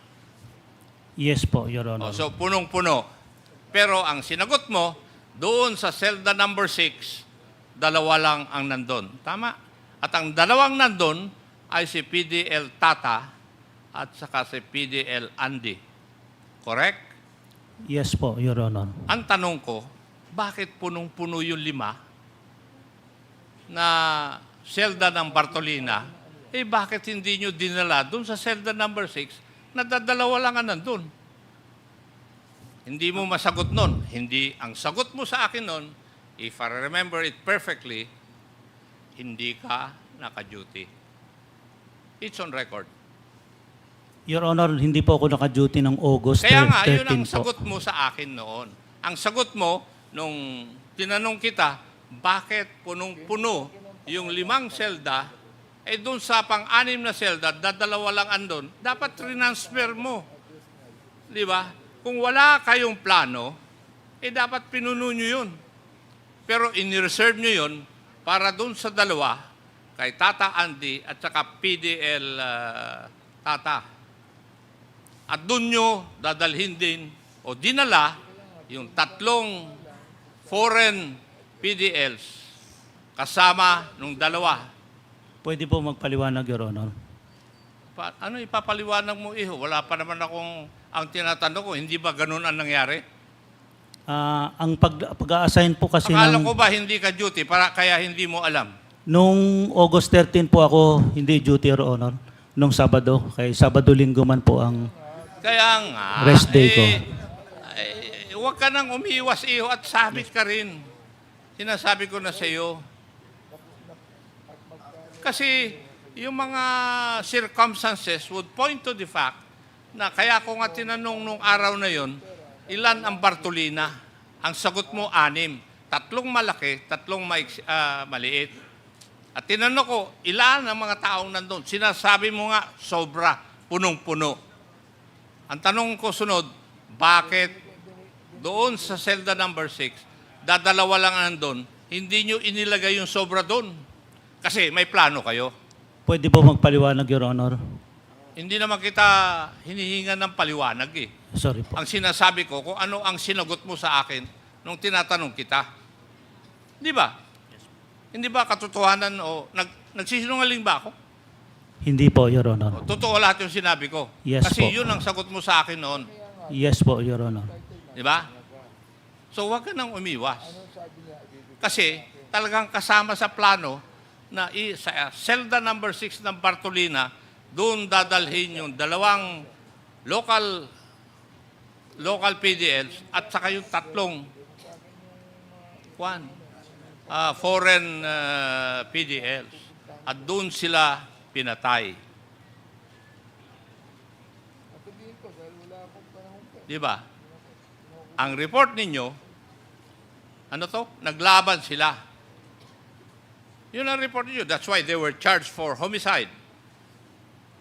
Yes po, Your Honor. So, punong-puno. Pero ang sinagot mo, doon sa selda number 6, dalawa lang ang nandun. Tama? At ang dalawang nandun ay si PDL Tata at saka si PDL Andy. Correct? Yes po, Your Honor. Ang tanong ko, bakit punong-puno yung 5 na selda ng Bartolina, bakit hindi nyo dinala doon sa selda number 6 na dadalawa lang ang nandun? Hindi mo masagot nun. Hindi. Ang sagot mo sa akin nun, if I remember it perfectly, hindi ka naka-duty. It's on record. Your Honor, hindi po ako naka-duty ng August 13 po. Kaya nga, yun ang sagot mo sa akin noon. Ang sagot mo, nung tinanong kita, bakit punong-puno yung 5 selda, doon sa pang-6 na selda, dadalawa lang andon, dapat transfer mo. Di ba? Kung wala kayong plano, dapat pinuno nyo yun. Pero in-reserve nyo yun para doon sa dalawa, kay Tata Andy at saka PDL Tata. At doon nyo dadalhin din o dinala yung 3 foreign PDLs kasama nung 2. Pwede po magpaliwanag, Your Honor. Ano ipapaliwanag mo, iho? Wala pa naman akong, ang tinatanong ko, hindi ba ganun ang nangyari? Ang pag-a-assign po kasi Akala ko ba hindi ka duty, kaya hindi mo alam? Nung August 13 po ako hindi duty, Your Honor. Nung Sabado. Kaya Sabado-Linggo man po ang Kaya nga, rest day ko. huwag ka nang umiwas, iho, at sabit ka rin. Sinasabi ko na sa iyo. Kasi yung mga circumstances would point to the fact na kaya ko nga tinanong nung araw na yon, ilan ang Bartolina? Ang sagot mo, 6. 3 malaki, 3 maliit. At tinanong ko, ilan ang mga taong nandun? Sinasabi mo nga, sobra, punong-puno. Ang tanong ko sunod, bakit doon sa selda number 6, dadalawa lang nandun, hindi nyo inilagay yung sobra doon? Kasi may plano kayo. Pwede po magpaliwanag, Your Honor. Hindi naman kita hinihingan ng paliwanag eh. Sorry po. Ang sinasabi ko, kung ano ang sinagot mo sa akin nung tinatanong kita. Di ba? Hindi ba katotohanan o nagsisinungaling ba ako? Hindi po, Your Honor. Totoo lahat yung sinabi ko. Yes Kasi po. yun ang sagot mo sa akin noon. Yes po, Your Honor. Di ba? So huwag ka nang umiwas. Kasi talagang kasama sa plano na sa selda number 6 ng Bartolina, doon dadalhin yung 2 local PDLs at saka yung 3 foreign PDLs. At doon sila pinatay. Di ba? Ang report ninyo, ano to? Naglaban sila. Yun ang report ninyo. That's why they were charged for homicide.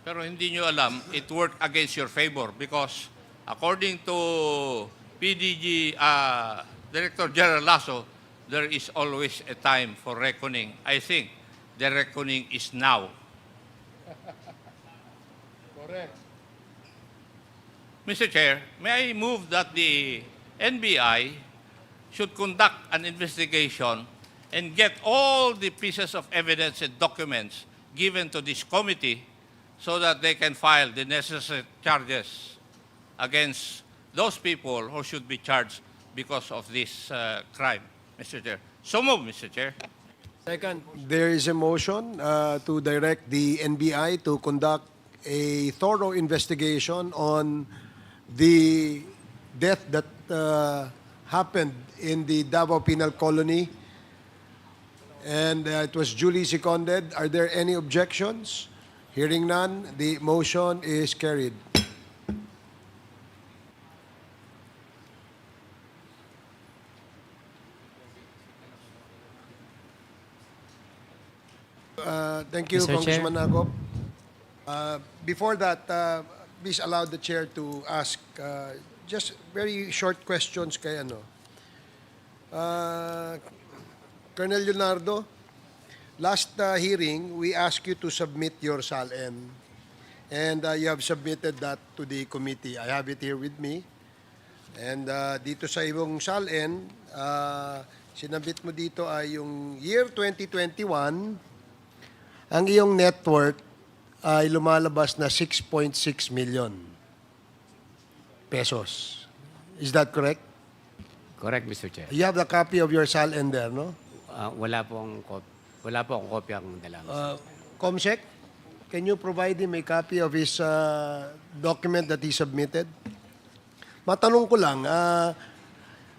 Pero hindi nyo alam, it worked against your favor because according to PDG Director General Lasso, there is always a time for reckoning. I think the reckoning is now. Correct. Mr. Chair, may I move that the NBI should conduct an investigation and get all the pieces of evidence and documents given to this committee so that they can file the necessary charges against those people who should be charged because of this crime, Mr. Chair. So move, Mr. Chair. Second, there is a motion to direct the NBI to conduct a thorough investigation on the death that happened in the Davao Penal Colony. And it was duly seconded. Are there any objections? Hearing none, the motion is carried. Thank you, Mr. Chair. Congressman Agop. Before that, please allow the chair to ask just very short questions kay ano. Colonel Leonardo, last hearing, we asked you to submit your SALN, and you have submitted that to the committee. I have it here with me. And dito sa iyong SALN, sinabit mo dito ay yung year 2021, ang iyong net worth ay lumalabas na 6.6 million pesos. Is that correct? Correct, Mr. Chair. You have the copy of your SALN there, no? Wala po akong kopya ang dala. Comsec, can you provide him a copy of his document that he submitted? Matanong ko lang,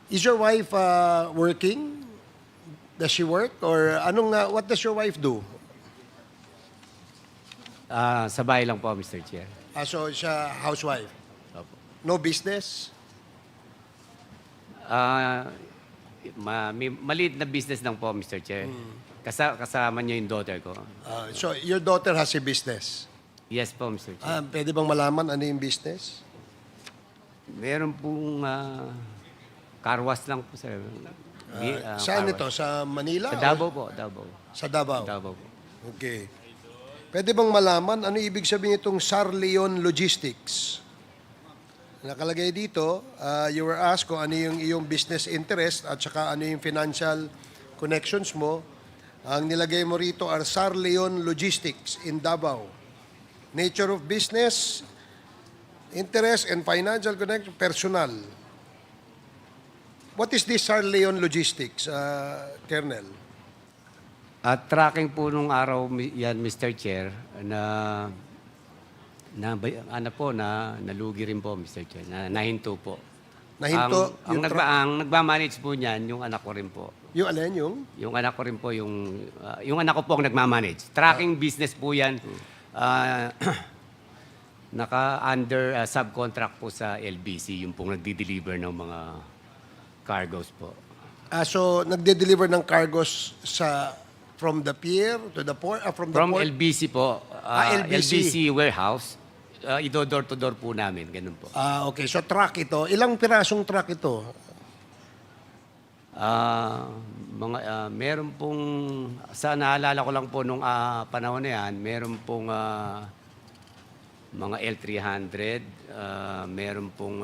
is your wife working? Does she work? Or what does your wife do? Sa bahay lang po, Mr. Chair. So, siya housewife? Opo. No business? Maliit na business lang po, Mr. Chair. Kasama niyo yung daughter ko. So, your daughter has a business? Yes po, Mr. Chair. Pwede bang malaman ano yung business? Meron pong car wash lang po, sir. Saan car ito? wash. Sa Manila? Sa Davao po, Davao. Sa Davao? Davao po. Okay. Pwede bang malaman ano ibig sabihin itong Sarleon Logistics? Nakalagay dito, you were asked kung ano yung iyong business interest at saka ano yung financial connections mo. Ang nilagay mo rito are Sarleon Logistics in Davao. Nature of business, interest and financial connection, personal. What is this Sarleon Logistics, Colonel? At tracking po nung araw yan, Mr. Chair, na nalugi rin po, Mr. Chair, nahinto po. Nahinto? Ang nagmamanage po niyan, yung anak ko rin po. Yung alin yung? Yung anak ko rin po, yung anak ko po ang nagmamanage. Tracking business po yan. Naka-under subcontract po sa LBC, yung pong nagdi-deliver ng mga cargos po. So, nagde-deliver ng cargos from the pier to the port? From port? LBC po. LBC. LBC warehouse. Door to door po namin. Ganun po. Okay. So, truck ito. Ilang pirasong truck ito? Meron pong, naalala ko lang po nung panahon na yan, meron pong mga L300, meron pong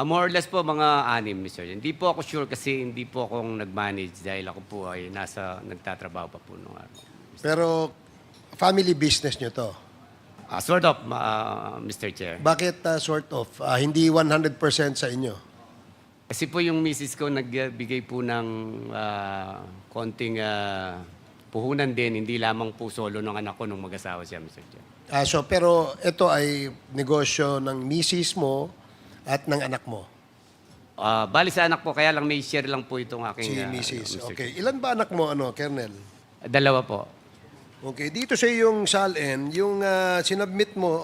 more or less po mga 6, Mr. Hindi po ako sure kasi hindi po akong nag-manage dahil ako po ay nagtatrabaho pa po nung araw. Pero family business nyo to? Sort of, Mr. Chair. Bakit sort of? Hindi 100% sa inyo? Kasi po yung misis ko nagbigay po ng konting puhunan din, hindi lamang po solo ng anak ko nung mag-asawa siya, Mr. Chair. Pero ito ay negosyo ng misis mo at ng anak mo? Bali sa anak po, kaya lang may share lang po itong aking... Si misis. Okay. Ilan ba anak mo, Colonel? 2 po. Okay. Dito sa iyong SALN, yung sinubmit mo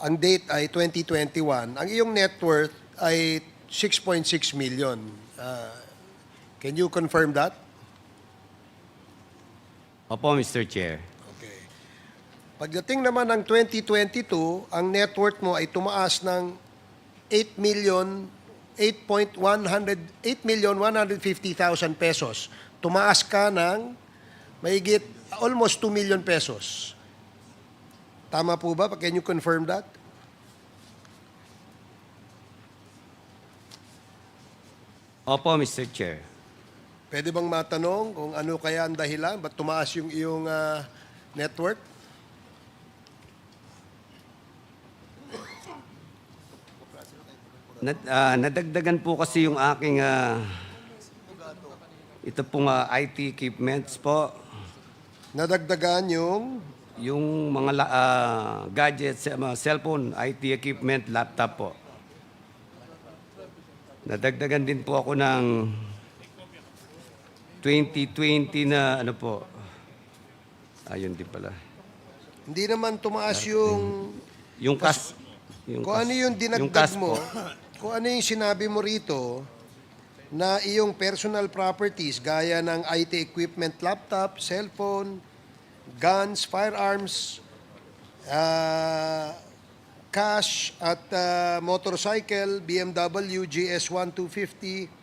ang date ay 2021. Ang iyong net worth ay 6.6 million. Can you confirm that? Opo, Mr. Chair. Okay. Pagdating naman ng 2022, ang net worth mo ay tumaas ng 8,150,000 pesos. Tumaas ka ng mahigit almost 2 million pesos. Tama po ba? Can you confirm that? Opo, Mr. Chair. Pwede bang matanong kung ano kaya ang dahilan? Ba't tumaas yung iyong network? Nadagdagan po kasi yung aking ito pong IT equipments po. Nadagdagan yung mga gadgets, cellphone, IT equipment, laptop po. Nadagdagan din po ako ng 2020 na ano po. Ayun din pala. Hindi naman tumaas yung kas. Kung ano yung dinagdag mo, kung ano yung sinabi mo rito, na iyong personal properties gaya ng IT equipment, laptop, cellphone, guns, firearms, cash at motorcycle, BMW, GS1 250,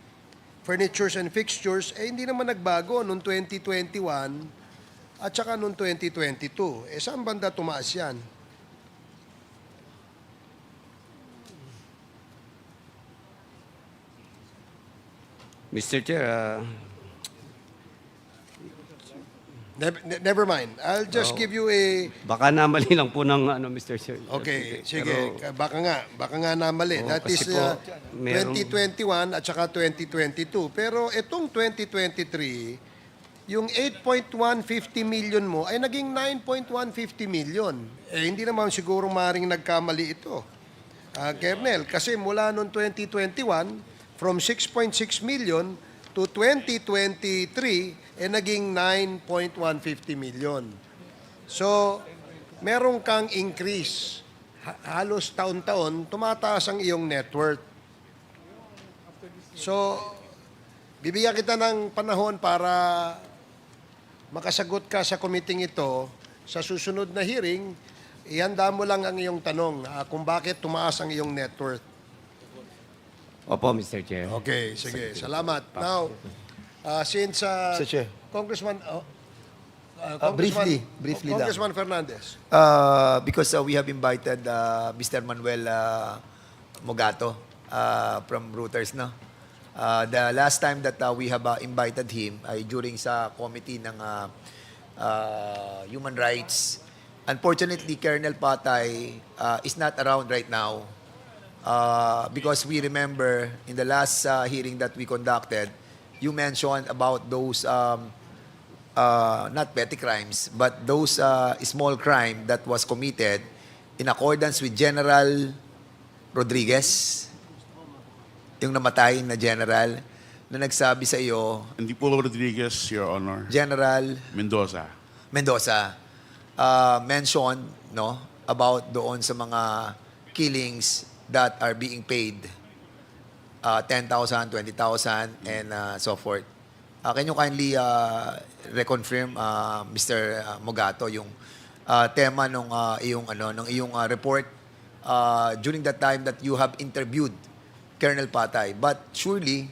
furnitures and fixtures, hindi naman nagbago noong 2021 at saka noong 2022. Saan banda tumaas yan? Mr. Chair, Never mind. I'll just give you a... baka namali lang po ng Mr. Chair. Okay, sige. Baka nga namali. That is kasi po, merong- 2021 at saka 2022. Pero itong 2023, yung 8.150 million mo ay naging 9.150 million. Eh, hindi naman siguro maring nagkamali ito. Kernel, kasi mula noong 2021, from 6.6 million to 2023, naging 9.150 million. So, meron kang increase. Halos taon-taon, tumataas ang iyong net worth. So, bibigyan kita ng panahon para makasagot ka sa committee ito. Sa susunod na hearing, ihanda mo lang ang iyong tanong kung bakit tumaas ang iyong net worth. Opo, Mr. Chair. Okay, sige. Salamat. Now, since Mr. Chair. Congressman Briefly lang. Congressman Fernandez. Because we have invited Mr. Manuel Mogato from Reuters, no? The last time that we have invited him ay during sa committee ng human rights. Unfortunately, Colonel Patay is not around right now because we remember in the last hearing that we conducted, you mentioned about those not petty crimes, but those small crime that was committed in accordance with General Rodriguez, yung namatay na general, na nagsabi sa iyo, Hindi po Rodriguez, Your Honor. General Mendoza. mentioned no, about doon sa mga killings that are being paid 10,000, 20,000, and so forth. Can you kindly reconfirm, Mr. Mogato, yung tema ng iyong report during that time that you have interviewed Colonel Patay? But surely,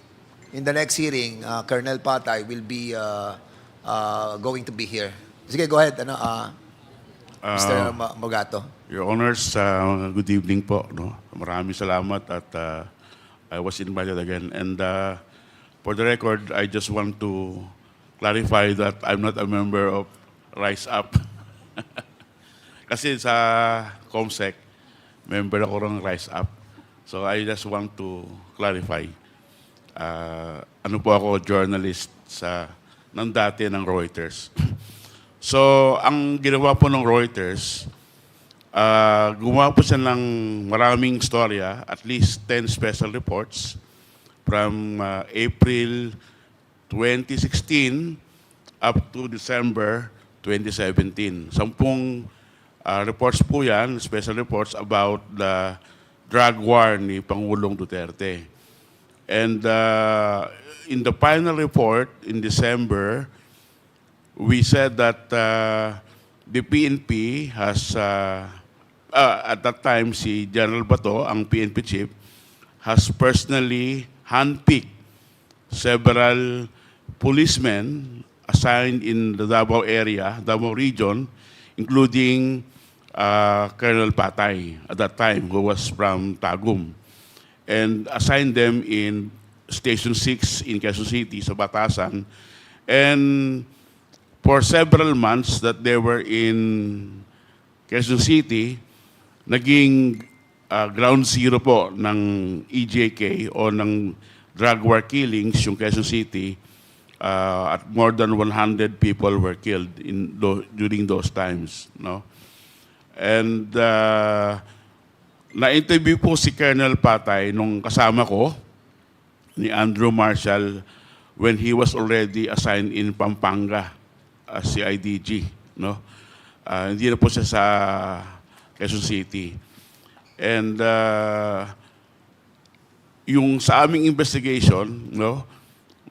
in the next hearing, Colonel Patay will be going to be here. Sige, go ahead, Mr. Mogato. Your Honors, good evening po. No? Maraming salamat at I was invited again. And for the record, I just want to clarify that I'm not a member of Rise Up. Kasi sa COMSEC, member ako ng Rise Up. So I just want to clarify. Ano po ako, journalist ng dati ng Reuters. So, ang ginawa po ng Reuters, gumawa po siya ng maraming storya, at least 10 special reports from April 2016 up to December 2017. 10 reports po yan, special reports about the drug war ni Pangulong Duterte. And in the final report in December, we said that the PNP has, at that time, si General Bato, ang PNP chief, has personally handpicked several policemen assigned in the Davao area, Davao region, including Colonel Patay, at that time, who was from Tagum, and assigned them in Station 6 in Quezon City, sa Batasan. And for several months that they were in Quezon City, naging ground zero po ng EJK o ng drug war killings yung Quezon City. At more than 100 people were killed during those times. No? And na-interview po si Colonel Patay nung kasama ko, ni Andrew Marshall, when he was already assigned in Pampanga as CIDG. No? Hindi na po siya sa Quezon City. And yung sa aming investigation, no,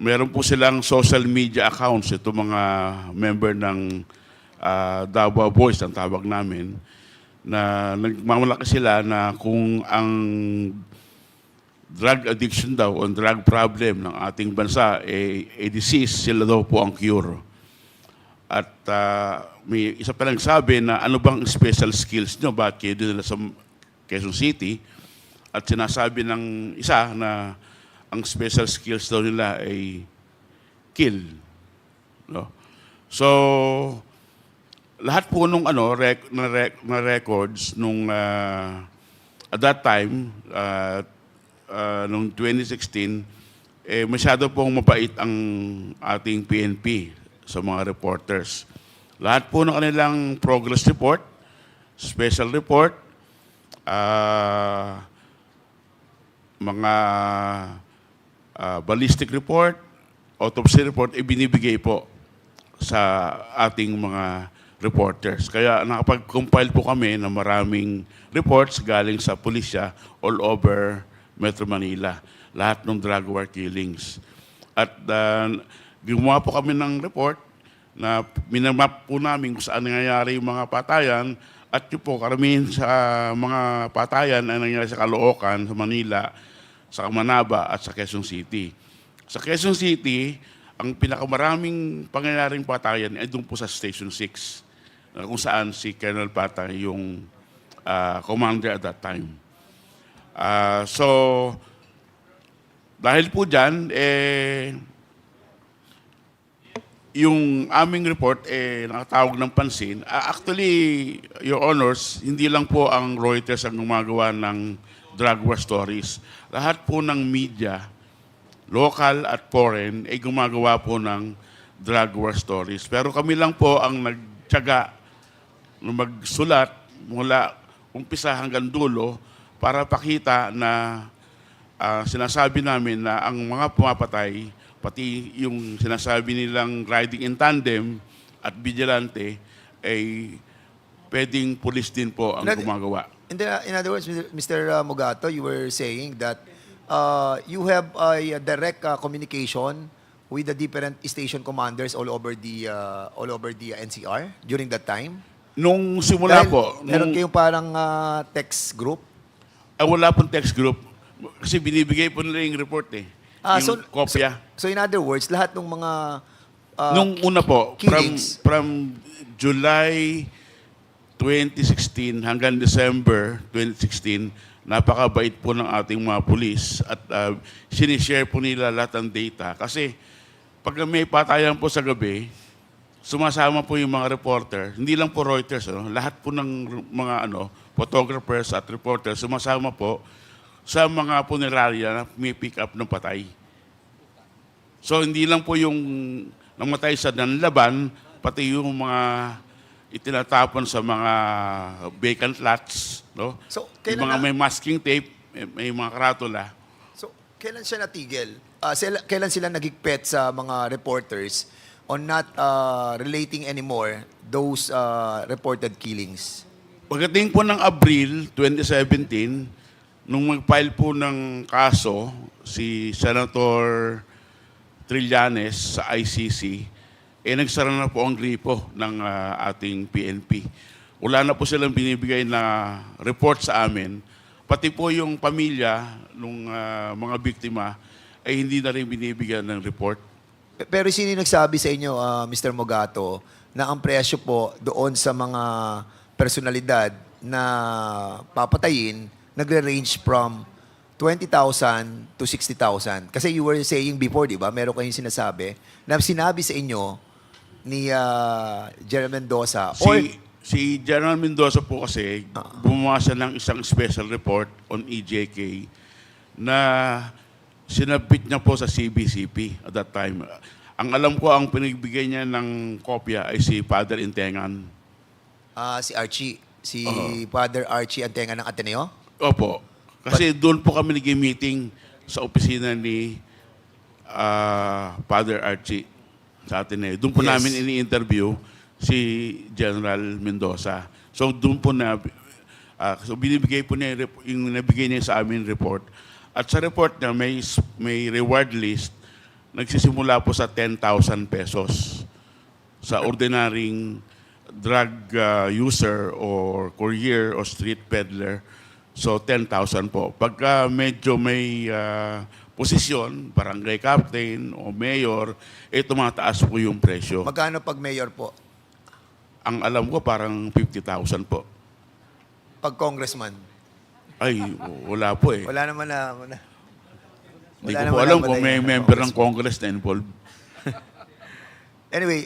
meron po silang social media accounts, ito mga member ng Davao Boys, ang tawag namin, na nagmamalaki sila na kung ang drug addiction daw o drug problem ng ating bansa a disease, sila daw po ang cure. At may isa pa lang sabi na ano bang special skills nyo, bakit kayo dinala sa Quezon City? At sinasabi ng isa na ang special skills daw nila ay kill. No? So, lahat po nung na records nung at that time, nung 2016, masyado pong mabait ang ating PNP sa mga reporters. Lahat po ng kanilang progress report, special report, mga ballistic report, autopsy report, ibinibigay po sa ating mga reporters. Kaya nakapag-compile po kami ng maraming reports galing sa pulisya all over Metro Manila. Lahat ng drug war killings. At gumawa po kami ng report na minamap po namin kung saan nangyayari yung mga patayan at yun po, karamihan sa mga patayan ay nangyayari sa Caloocan, sa Manila, sa Manaba at sa Quezon City. Sa Quezon City, ang pinakamaraming pangyayaring patayan ay doon po sa Station 6 kung saan si Colonel Patay yung commander at that time. So, dahil po dyan, yung aming report nakatawag ng pansin. Actually, Your Honors, hindi lang po ang Reuters ang gumagawa ng drug war stories. Lahat po ng media, local at foreign, ay gumagawa po ng drug war stories. Pero kami lang po ang nagtiyaga na magsulat mula umpisa hanggang dulo para pakita na sinasabi namin na ang mga pumapatay, pati yung sinasabi nilang riding in tandem at vigilante, ay pwedeng police din po ang gumagawa. In other words, Mr. Mogato, you were saying that you have a direct communication with the different station commanders all over the NCR during that time? Nung simula po, meron kayong parang text group? Wala pong text group. Kasi binibigay po nila yung report yung kopya. So in other words, lahat ng mga nung una po, killings, from July 2016 hanggang December 2016, napakabait po ng ating mga pulis at sinishare po nila lahat ng data. Kasi pag may patayan po sa gabi, sumasama po yung mga reporter, hindi lang po Reuters, lahat po ng mga photographers at reporters, sumasama po sa mga punerarya na may pick up ng patay. So hindi lang po yung namatay sa nanlaban, pati yung mga itinatapon sa mga vacant lots, no? So, yung mga may masking tape, may mga karatula. So, kailan siya natigil? Kailan sila nagigpet sa mga reporters on not relating anymore those reported killings? Pagdating po ng Abril 2017, nung mag-file po ng kaso si Senator Trillanes sa ICC, nagsara na po ang gripo ng ating PNP. Wala na po silang binibigay na report sa amin. Pati po yung pamilya ng mga biktima ay hindi na rin binibigyan ng report. Pero sino yung nagsabi sa inyo, Mr. Mogato, na ang presyo po doon sa mga personalidad na papatayin nagre-range from 20,000 to 60,000? Kasi you were saying before, di ba, meron kayong sinasabi na sinabi sa inyo ni General Mendoza. Si General Mendoza po kasi gumawa siya ng isang special report on EJK na sinabit niya po sa CBCP at that time. Ang alam ko, ang pinagbigay niya ng kopya ay si Father Intengan. Si Archie. Si Father Archie Antenga ng Ateneo? Opo. Kasi doon po kami nag-meeting sa opisina ni Father Archie sa Ateneo. Doon po namin ini-interview si General Mendoza. So doon po na so binibigay po niya yung nabigay niya sa amin report. At sa report niya may reward list nagsisimula po sa 10,000 pesos sa ordinaryong drug user or courier or street peddler. So 10,000 po. Pagka medyo may posisyon, barangay captain o mayor, tumataas po yung presyo. Magkano pag mayor po? Ang alam ko parang 50,000 po. Pag congressman? Ay, wala po eh. Wala naman na. Hindi Wala ko po naman alam ang kung may balay ng member ng Congress. Congress na involved. Anyway,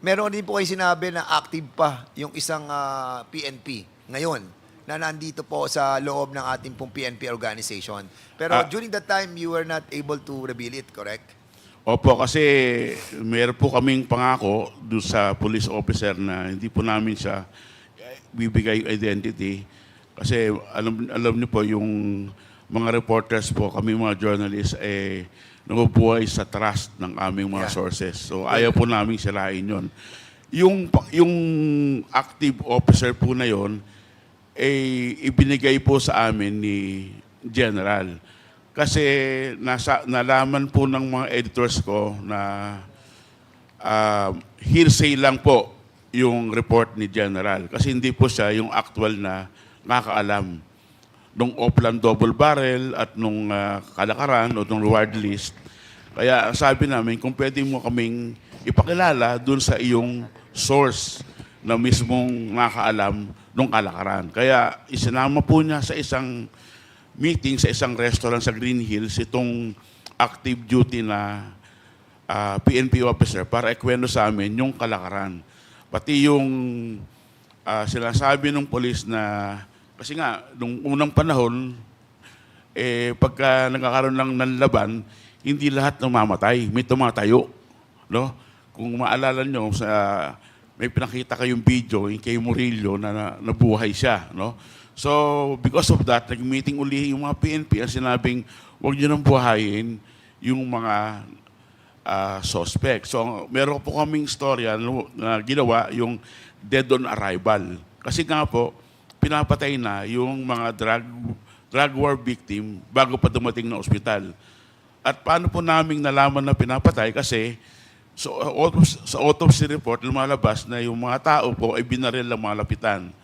meron din po kayo sinabi na active pa yung isang PNP ngayon na nandito po sa loob ng ating pong PNP organization. Pero during that time, you were not able to reveal it, correct? Opo, kasi meron po kaming pangako doon sa police officer na hindi po namin siya bibigay identity. Kasi alam niyo po, yung mga reporters po, kami mga journalists, nabubuhay sa trust ng aming mga sources. So ayaw po namin sirain yon. Yung active officer po na yon, ibinigay po sa amin ni General. Kasi nalaman po ng mga editors ko na hearsay lang po yung report ni General. Kasi hindi po siya yung actual na nakakaalam nung Oplan double barrel at nung kalakaran o nung reward list. Kaya sabi namin, kung pwede mo kaming ipakilala dun sa iyong source na mismong nakakaalam nung kalakaran. Kaya isinama po niya sa isang meeting sa isang restaurant sa Green Hills itong active duty na PNP officer para ikwento sa amin yung kalakaran. Pati yung sinasabi ng polis na, kasi nga, nung unang panahon, pagka nagkakaroon lang ng laban, hindi lahat namamatay, may tumatayo. No? Kung maalala nyo, may pinakita kayong video kay Murillo na nabuhay siya. No? So, because of that, nag-meeting uli yung mga PNP ang sinabing, huwag nyo nang buhayin yung mga suspect. So, meron po kaming storya na ginawa yung dead on arrival. Kasi nga po, pinapatay na yung mga drug war victim bago pa dumating na ospital. At paano po naming nalaman na pinapatay? Kasi sa autopsy report, lumalabas na yung mga tao po ay binaril ng mga lapitan.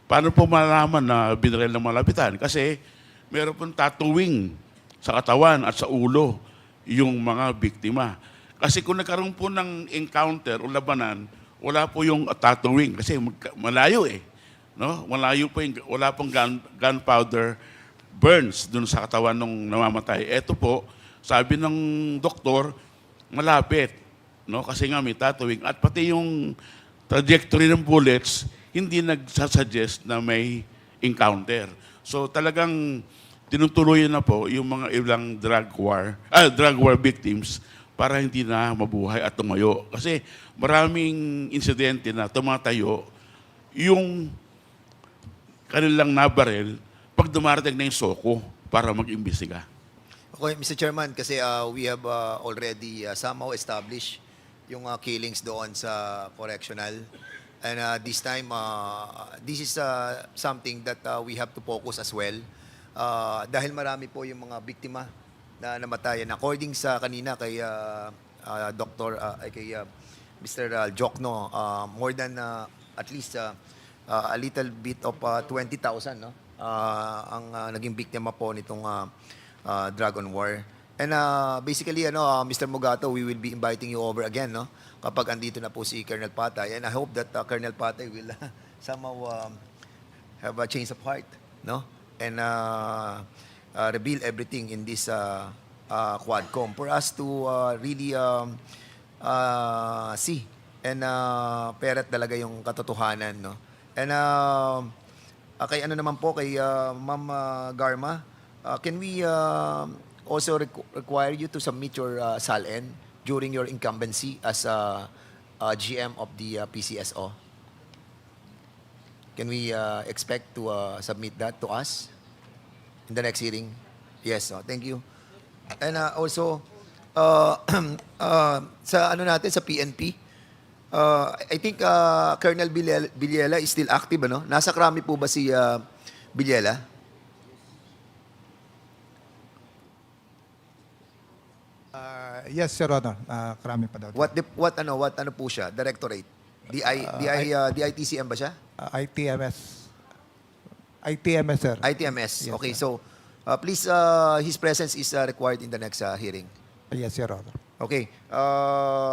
Paano po malaman na binaril ng mga lapitan? Kasi meron pong tattooing sa katawan at sa ulo yung mga biktima. Kasi kung nagkaroon po ng encounter o labanan, wala po yung tattooing kasi malayo No? Wala pong gunpowder burns dun sa katawan ng namamatay. Ito po, sabi ng doktor, malapit. No? Kasi nga may tattooing. At pati yung trajectory ng bullets, hindi nagsasuggest na may encounter. So talagang tinutuloy na po yung mga ilang drug war victims para hindi na mabuhay at tumayo. Kasi maraming insidente na tumatayo yung kanilang nabaril pag dumarating na yung soko para mag-imbestiga. Okay, Mr. Chairman, kasi we have already somehow established yung killings doon sa correctional. And this time, this is something that we have to focus as well. Dahil marami po yung mga biktima na namatayan. According sa kanina kay kay Mr. Jokno, more than at least a little bit of 20,000 no? Ang naging biktima po nitong Dragon War. And basically, Mr. Mugato, we will be inviting you over again, no? Kapag andito na po si Colonel Patay. And I hope that Colonel Patay will somehow have a change of heart, no? And reveal everything in this Quadcom for us to really see and peret talaga yung katotohanan, no? And kay naman po, kay Ma'am Garma, can we also require you to submit your SALN during your incumbency as GM of the PCSO? Can we expect to submit that to us in the next hearing? Yes, thank you. And also, sa natin, sa PNP, I think Colonel Villela is still active, ano? Nasa Krami po ba si Villela? Yes, Your Honor. Karami pa daw. What ano po siya? Directorate? DITCM ba siya? ITMS. ITMS, sir. ITMS. Yes, Okay, sir. so please, his presence is required in the next hearing. Yes, Your Honor. Okay.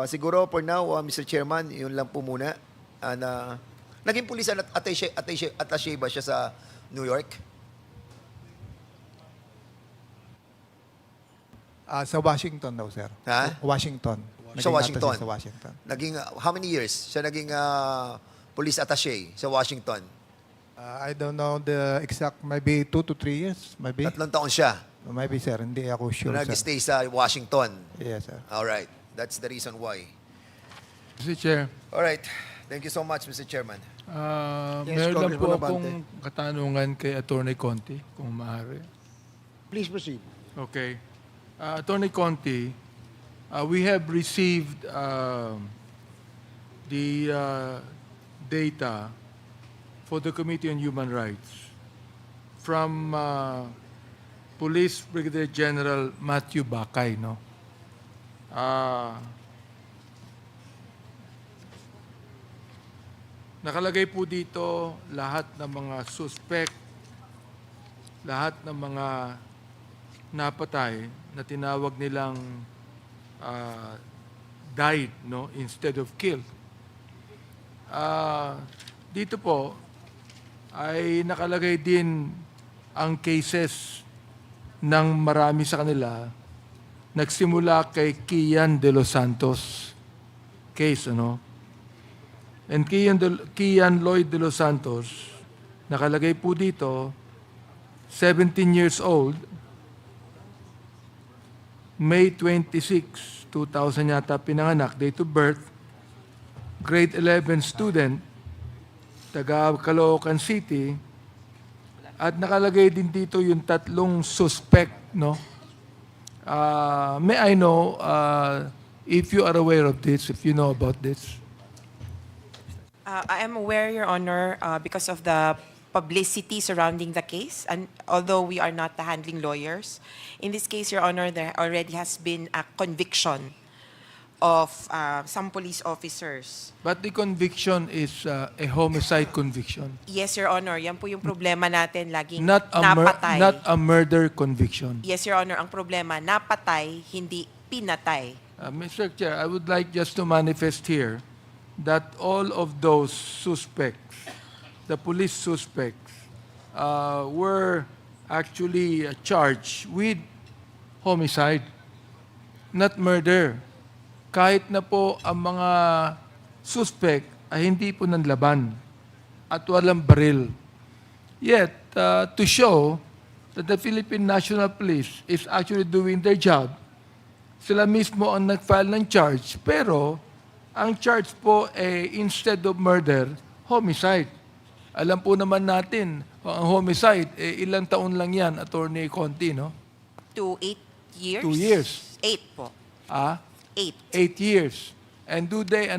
Siguro for now, Mr. Chairman, yun lang po muna. Naging pulis at attaché ba siya sa New York? Sa Washington daw, sir. Ha? Washington. Sa Naging Washington. attaché Sa Washington. Naging, how many years siya naging police attaché sa Washington? I don't know the exact, maybe 2 to 3 years, maybe. 3 taon siya. Maybe, sir. Hindi ako sure, sir. Nag-stay sa Washington. Yes, sir. All right. That's the reason why. Mr. Chair, All right. Thank you so much, Mr. Chairman. Yes, meron lang po Congressman akong Abante. katanungan kay Attorney Conti, kung maaari. Please proceed. Okay. Attorney Conti, we have received the data for the Committee on Human Rights from Police Brigadier General Matthew Bakay, no? Nakalagay po dito lahat ng mga suspect, lahat ng mga napatay na tinawag nilang died, no, instead of killed. Dito po ay nakalagay din ang cases ng marami sa kanila. Nagsimula kay Kian de los Santos case, ano? And Kian Lloyd de los Santos, nakalagay po dito, 17 years old, May 26, 2000 yata pinanganak, date of birth, grade 11 student, taga Caloocan City, at nakalagay din dito yung 3 suspect, no? May I know if you are aware of this, if you know about this? I am aware, Your Honor, because of the publicity surrounding the case, and although we are not the handling lawyers, in this case, Your Honor, there already has been a conviction of some police officers. But the conviction is a homicide conviction. Yes, Your Honor, yan po yung problema natin, laging Not napatay. not a murder conviction. Yes, Your Honor, ang problema, napatay, hindi pinatay. Mr. Chair, I would like just to manifest here that all of those suspects, the police suspects, were actually charged with homicide, not murder. Kahit na po ang mga suspect ay hindi po nanlaban at walang baril. Yet, to show that the Philippine National Police is actually doing their job, sila mismo ang nag-file ng charge, pero ang charge po instead of murder, homicide. Alam po naman natin, ang homicide, ilang taon lang yan, Attorney Conti, no? To 8 years? 2 years. 8 po. 8. 8 years. And do they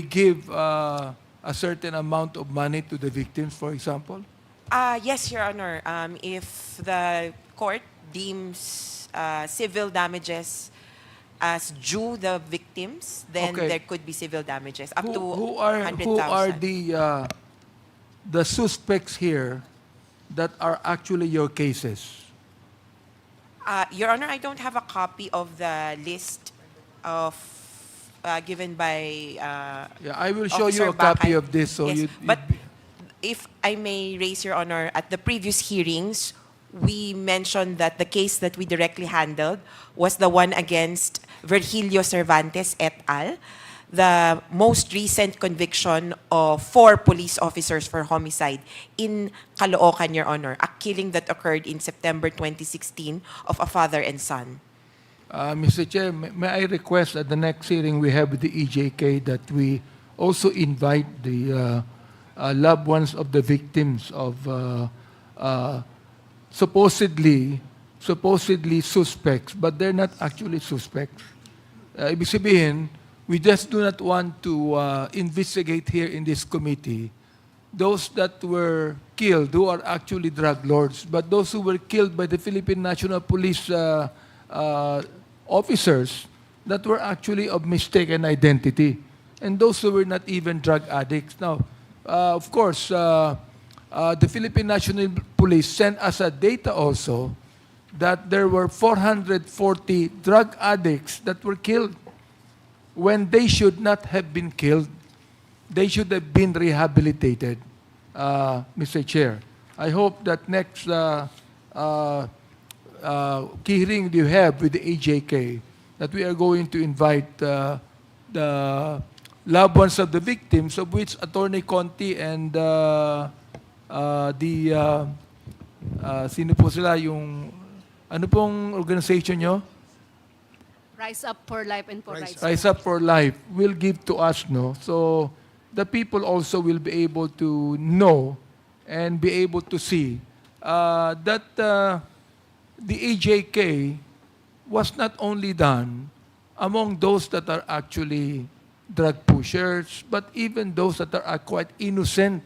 give a certain amount of money to the victims, for example? Yes, Your Honor. If the court deems civil damages as due the victims, then Okay. there could be civil damages up to Who are 100,000. the suspects here that are actually your cases? Your Honor, I don't have a copy of the list of given by Yeah, I will show you Officer a copy Bakay. of this. So Yes, you, but if I may raise, Your Honor, at the previous hearings, we mentioned that the case that we directly handled was the one against Virgilio Cervantes et al., the most recent conviction of 4 police officers for homicide in Caloocan, Your Honor, a killing that occurred in September 2016 of a father and son. Mr. Chair, may I request at the next hearing we have with the EJK that we also invite the loved ones of the victims of supposedly suspects, but they're not actually suspects. Ibig sabihin, we just do not want to investigate here in this committee those that were killed who are actually drug lords, but those who were killed by the Philippine National Police officers that were actually of mistaken identity, and those who were not even drug addicts. Now, of course, the Philippine National Police sent us a data also that there were 440 drug addicts that were killed when they should not have been killed. They should have been rehabilitated, Mr. Chair. I hope that next hearing do you have with the AJK that we are going to invite the loved ones of the victims, of which Attorney Conti and sino po sila, yung ano pong organization nyo? Rise Up for Life and for Rights. Rise Up for Life will give to us, no? So the people also will be able to know and be able to see that the AJK was not only done among those that are actually drug pushers, but even those that are quite innocent,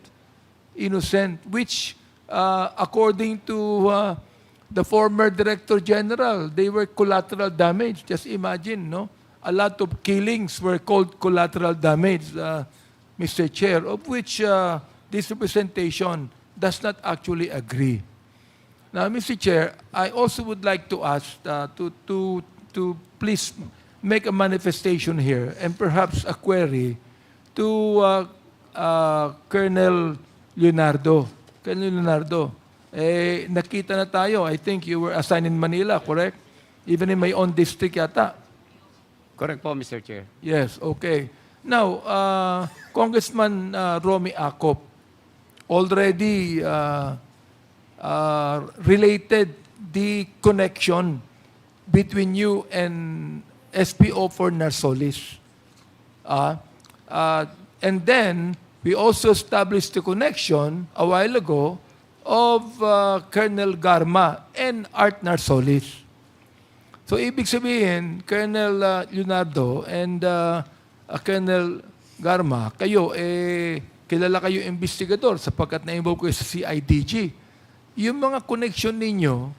which according to the former Director General, they were collateral damage. Just imagine, no? A lot of killings were called collateral damage, Mr. Chair, of which this representation does not actually agree. Now, Mr. Chair, I also would like to ask to please make a manifestation here and perhaps a query to Colonel Leonardo. Colonel Leonardo, nakita na tayo. I think you were assigned in Manila, correct? Even in my own district yata. Correct po, Mr. Chair. Yes, okay. Now, Congressman Romy Acop already related the connection between you and SPO for Narsolis. And then, we also established the connection a while ago of Colonel Garma and Art Narsolis. So, ibig sabihin, Colonel Leonardo and Colonel Garma, kayo, kilala kayo investigador sapagkat na-involve kayo sa CIDG. Yung mga connection ninyo,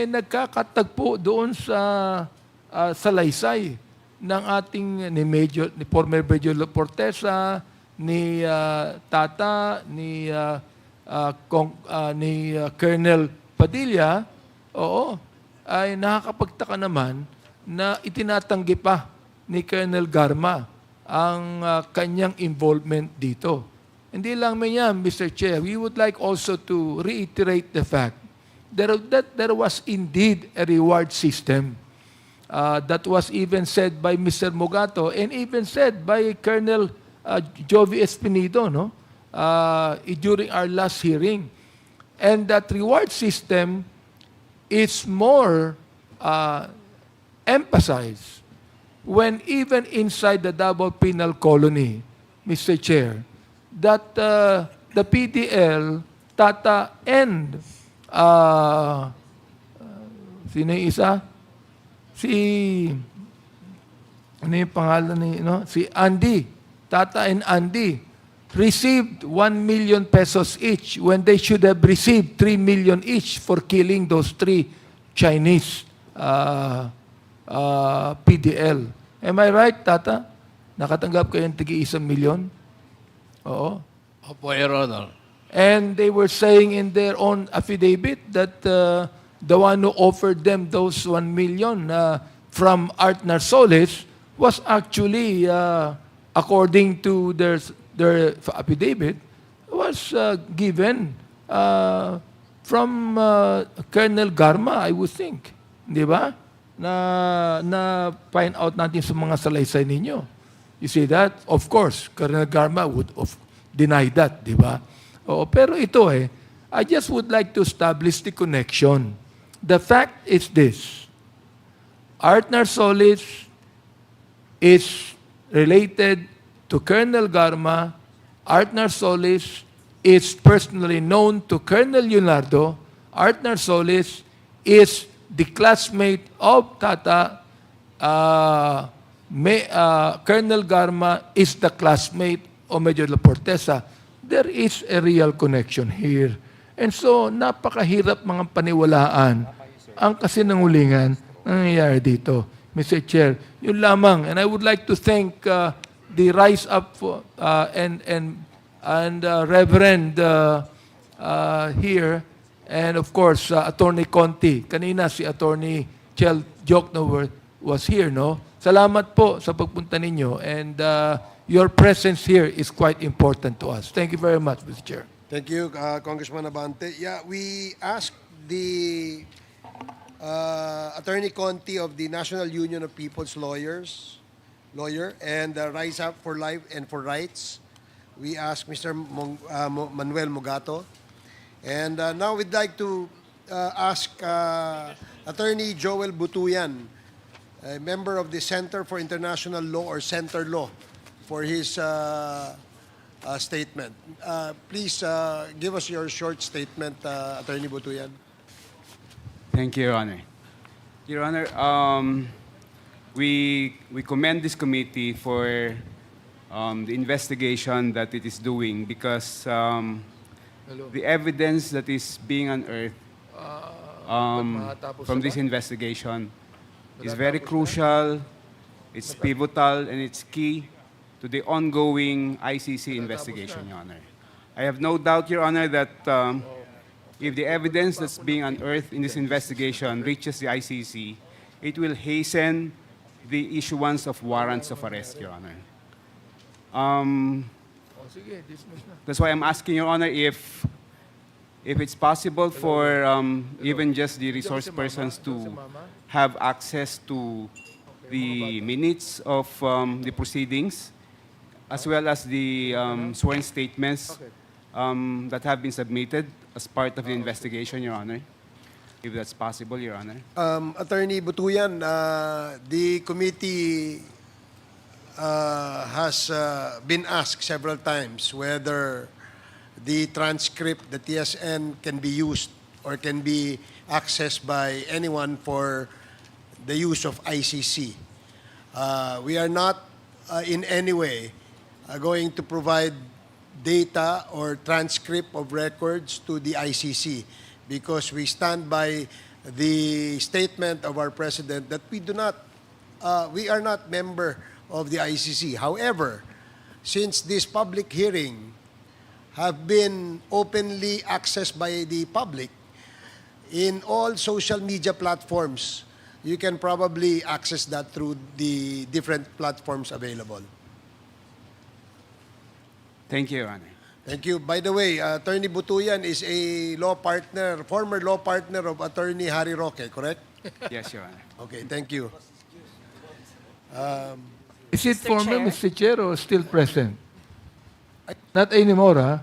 nagkakatagpo doon sa salaysay ng ating ni former Major Portesa, ni Tata, ni Colonel Padilla, ay nakakapagtaka naman na itinatanggi pa ni Colonel Garma ang kanyang involvement dito. Hindi lang yan, Mr. Chair. We would like also to reiterate the fact that there was indeed a reward system that was even said by Mr. Mogato and even said by Colonel Jovi Espinido, no? During our last hearing. And that reward system is more emphasized when even inside the Davao Penal Colony, Mr. Chair, that the PDL, Tata, and sino yung isa? Ano yung pangalan ni, no? Si Andy, Tata and Andy, received 1 million pesos each when they should have received 3 million each for killing those 3 Chinese PDL. Am I right, Tata? Nakatanggap kayo ng tig-1 million? Oo. Opo, Your Honor. And they were saying in their own affidavit that the one who offered them those 1 million from Art Narsolis was actually, according to their affidavit, was given from Colonel Garma, I would think. Di ba? Na find out natin sa mga salaysay ninyo. You see that? Of course, Colonel Garma would deny that, di ba? Pero ito I just would like to establish the connection. The fact is this. Art Narsolis is related to Colonel Garma. Art Narsolis is personally known to Colonel Leonardo. Art Narsolis is the classmate of Tata. Colonel Garma is the classmate of Major Portesa. There is a real connection here. And so, napakahirap mga paniwalaan ang kasinungalingan na nangyayari dito. Mr. Chair, yun lamang. And I would like to thank the Rise Up and Reverend here, and of course, Attorney Conti. Kanina si Attorney Chel Jokno was here, no? Salamat po sa pagpunta ninyo, and your presence here is quite important to us. Thank you very much, Mr. Chair. Thank you, Congressman Abante. Yeah, we asked the Attorney Conti of the National Union of People's Lawyer, and Rise Up for Life and for Rights. We ask Mr. Manuel Mugato. And now we'd like to ask Attorney Joel Butuyan, a member of the Center for International Law or Center Law, for his statement. Please give us your short statement, Attorney Butuyan. Thank you, Your Honor. Your Honor, we commend this committee for the investigation that it is doing, because the evidence that is being unearthed from this investigation is very crucial, it's pivotal, and it's key to the ongoing ICC investigation, Your Honor. I have no doubt, Your Honor, that if the evidence that's being unearthed in this investigation reaches the ICC, it will hasten the issuance of warrants of arrest, Your Honor. That's why I'm asking, Your Honor, if it's possible for even just the resource persons to have access to the minutes of the proceedings, as well as the sworn statements that have been submitted as part of the investigation, Your Honor, if that's possible, Your Honor. Attorney Butuyan, the committee has been asked several times whether the transcript, the TSN, can be used or can be accessed by anyone for the use of ICC. We are not in any way going to provide data or transcript of records to the ICC, because we stand by the statement of our President that we are not member of the ICC. However, since this public hearing have been openly accessed by the public in all social media platforms, you can probably access that through the different platforms available. Thank you, Your Honor. Thank you. By the way, Attorney Butuyan is a former law partner of Attorney Harry Roque, correct? Yes, Your Honor. Okay, thank you. Is it Mr. former, Chair? Mr. Chair, or still present? Not anymore, huh?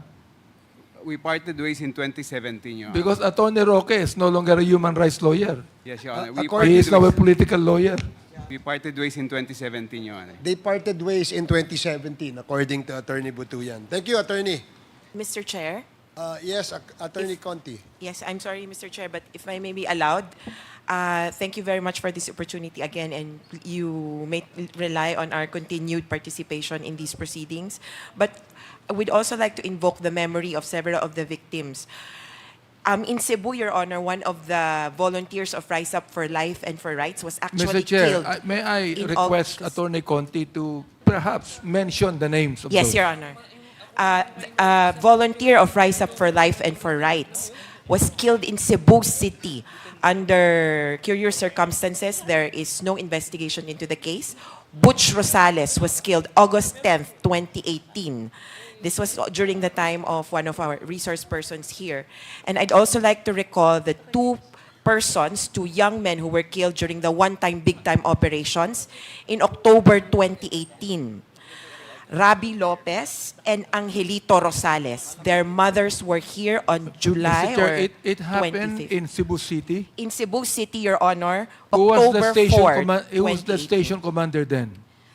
We parted ways in 2017, Your Honor. Because Attorney Roque is no longer a human rights lawyer. Yes, Your Honor. He is now a political lawyer. We parted ways in 2017, Your Honor. They parted ways in 2017, according to Attorney Butuyan. Thank you, Attorney. Mr. Chair? Yes, Attorney Conti. Yes, I'm sorry, Mr. Chair, but if I may be allowed, thank you very much for this opportunity again, and you may rely on our continued participation in these proceedings. But I would also like to invoke the memory of several of the victims. In Cebu, Your Honor, one of the volunteers of Rise Up for Life and for Rights was actually Mr. Chair, killed. may I in request August. Attorney Conti to perhaps mention the names of Yes, those? Your Honor. A volunteer of Rise Up for Life and for Rights was killed in Cebu City. Under curious circumstances, there is no investigation into the case. Butch Rosales was killed August 10th, 2018. This was during the time of one of our resource persons here. And I'd also like to recall the two young men who were killed during the one-time, big-time operations in October 2018. Rabi Lopez and Angelito Rosales. Their mothers were here on July Mr. Chair, or it happened 25th. in Cebu City. In Cebu City, Your Honor, Who was the October station 4, who was the 2018. station commander then?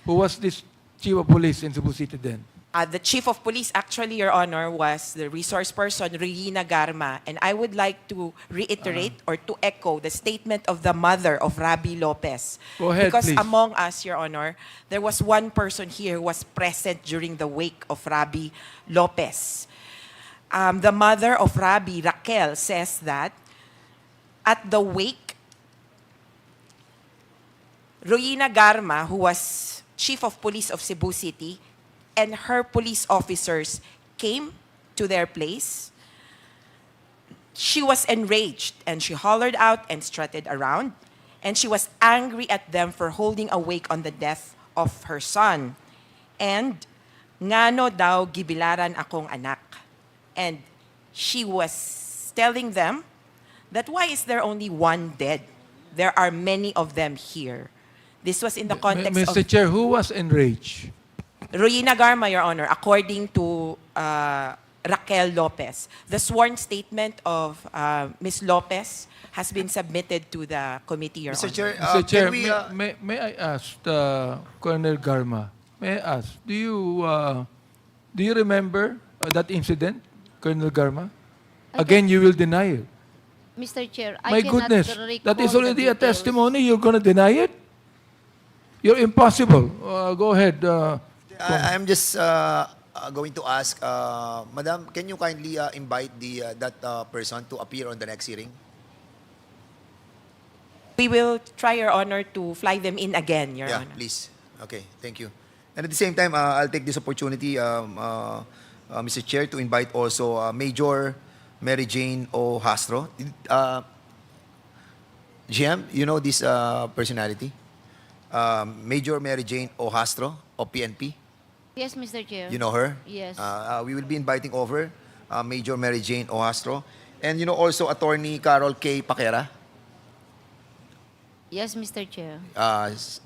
Who was this chief of police in Cebu City then? The chief of police, actually, Your Honor, was the resource person, Regina Garma. And I would like to reiterate or to echo the statement of the mother of Rabi Lopez. Go ahead, Because please. among us, Your Honor, there was one person here who was present during the wake of Rabi Lopez. The mother of Rabi, Raquel, says that at the wake, Regina Garma, who was chief of police of Cebu City, and her police officers came to their place. She was enraged and she hollered out and strutted around. And she was angry at them for holding awake on the death of her son. And ngano daw gibilaran akong anak. And she was telling them that why is there only one dead There are many of them here. This was in the context of... Mr. Chair, who was enraged? Royina Garma, Your Honor, according to Raquel Lopez. The sworn statement of Ms. Lopez has been submitted to the committee, Your Mr. Honor. Chair, Mr. Chair, can we, may I ask Colonel Garma, may I ask, do you remember that incident, Colonel Garma? Again, you will deny it. Mr. Chair, I My cannot goodness, recall that is the already a details. testimony. You're going to deny it? You're impossible. Go ahead. I'm just going to ask, Madam, can you kindly invite that person to appear on the next hearing? We will try, Your Honor, to fly them in again, Your Honor. Please. Okay, thank you. And at the same time, I'll take this opportunity, Mr. Chair, to invite also Major Mary Jane O. Hastro. GM, you know this personality? Major Mary Jane O. Hastro of PNP. Yes, Mr. Chair. You know her? Yes. We will be inviting over Major Mary Jane O. Hastro. And you know also Attorney Carol K. Paquera. Yes, Mr. Chair.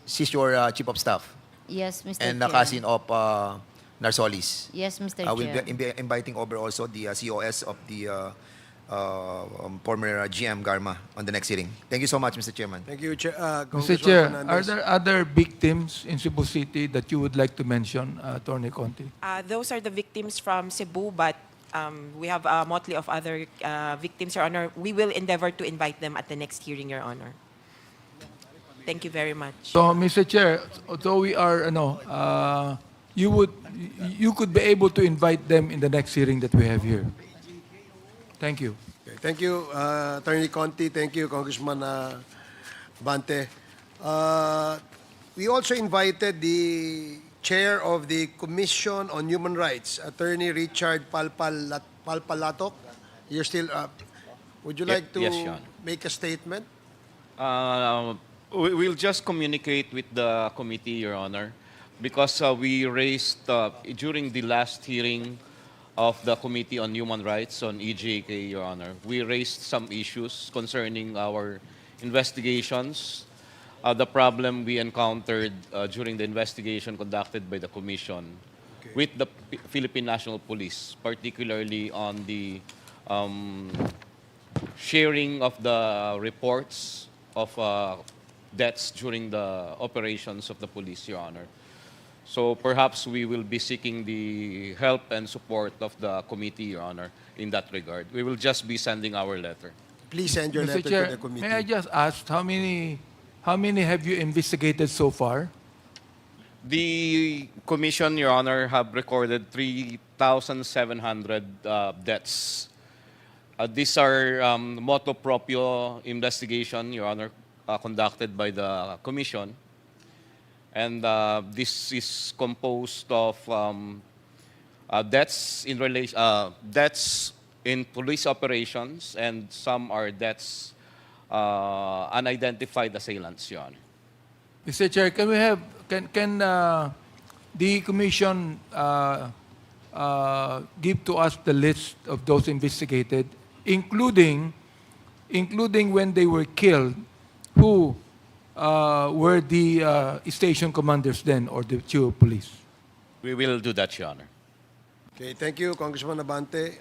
She's your Chief of Staff. Yes, Mr. And Chair. cousin of Narsolis. Yes, Mr. We'll Chair. be inviting over also the COS of the former GM Garma on the next hearing. Thank you so much, Mr. Chairman. Thank you, Mr. Congressman Chair, Fernandez. are there other victims in Cebu City that you would like to mention, Attorney Conti? Those are the victims from Cebu, but we have a motley of other victims, Your Honor. We will endeavor to invite them at the next hearing, Your Honor. Thank you very much. So, Mr. Chair, although we are, you could be able to invite them in the next hearing that we have here. Thank you. Okay, thank you, Attorney Conti. Thank you, Congressman Bante. We also invited the Chair of the Commission on Human Rights, Attorney Richard Palpalatok. You're still up. Would you like to Yes, Your Honor. make a statement? We'll just communicate with the committee, Your Honor, because we raised during the last hearing of the Committee on Human Rights on EJK, Your Honor, we raised some issues concerning our investigations, the problem we encountered during the investigation conducted by the Commission with the Philippine National Police, particularly on the sharing of the reports of deaths during the operations of the police, Your Honor. So perhaps we will be seeking the help and support of the committee, Your Honor, in that regard. We will just be sending our letter. Please send your Mr. letter Chair, to the committee. may I just ask, how many have you investigated so far? The commission, Your Honor, have recorded 3,700 deaths. These are motu proprio investigation, Your Honor, conducted by the commission. And this is composed of deaths in deaths in police operations, and some are deaths unidentified assailants, Your Honor. Mr. Chair, can the commission give to us the list of those investigated, including when they were killed, who were the station commanders then, or the chief of police? We will do that, Your Honor. Okay, thank you, Congressman Abante.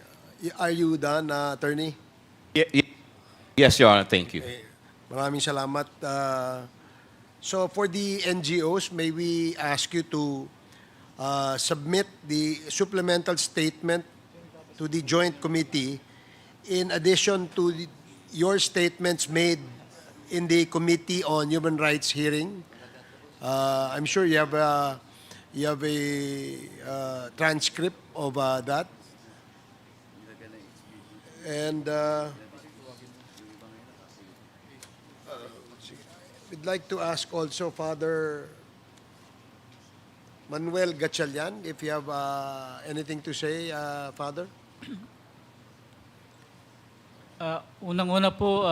Are you done, Attorney? Yes, Your Honor. Thank you. Okay. Maraming salamat. So for the NGOs, may we ask you to submit the supplemental statement to the joint committee in addition to your statements made in the Committee on Human Rights hearing. I'm sure you have a transcript of that. And we'd like to ask also Father Manuel Gatchalian, if you have anything to say, Father. Unang-una po,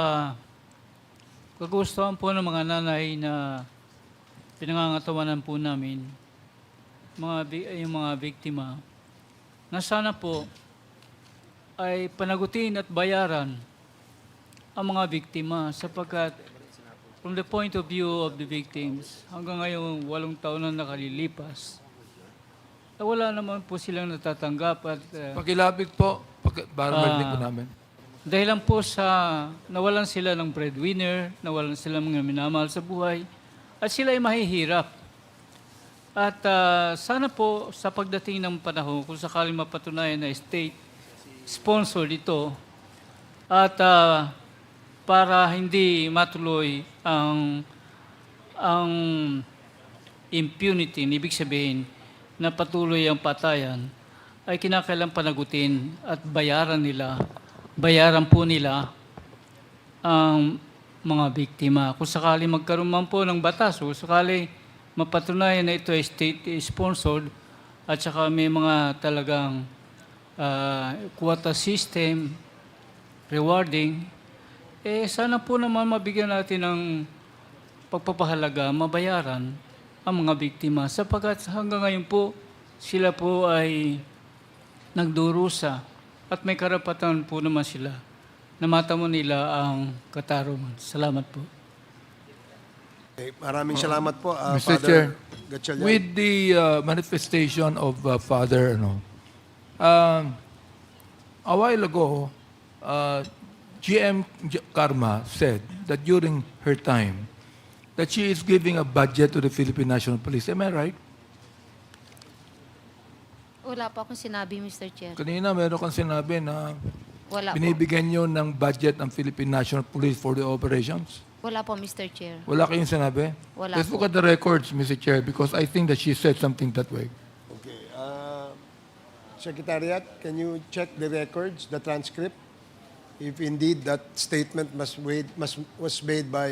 kagustuhan po ng mga nanay na pinangangatawanan po namin, yung mga biktima, na sana po ay panagutin at bayaran ang mga biktima sapagkat from the point of view of the victims, hanggang ngayon 8 taon na nakalilipas, wala naman po silang natatanggap at Pakilapit po, para marinig po namin. dahil lang po sa nawalan sila ng breadwinner, nawalan sila ng mga minamahal sa buhay, at sila ay mahihirap. At sana po sa pagdating ng panahon, kung sakaling mapatunayan na state sponsor ito, at para hindi matuloy ang impunity, ibig sabihin na patuloy ang patayan, ay kinakailangan panagutin at bayaran po nila ang mga biktima. Kung sakali magkaroon man po ng batas o sakali mapatunayan na ito ay state-sponsored at saka may mga talagang quota system, rewarding, sana po naman mabigyan natin ng pagpapahalaga, mabayaran ang mga biktima sapagkat hanggang ngayon po sila po ay nagdurusa at may karapatan po naman sila na matamo nila ang katarungan. Salamat po. Okay, maraming salamat po, Mr. Father Chair, Gatchalian. with the manifestation of Father, a while ago, GM Karma said that during her time, that she is giving a budget to the Philippine National Police. Am I right? Wala po akong sinabi, Mr. Chair. Kanina meron kang sinabi na Wala po. binibigyan nyo ng budget ng Philippine National Police for the operations. Wala po, Mr. Chair. Wala kayong sinabi? Wala Let's po. look at the records, Mr. Chair, because I think that she said something that way. Okay. Secretariat, can you check the records, the transcript? If indeed that statement was made by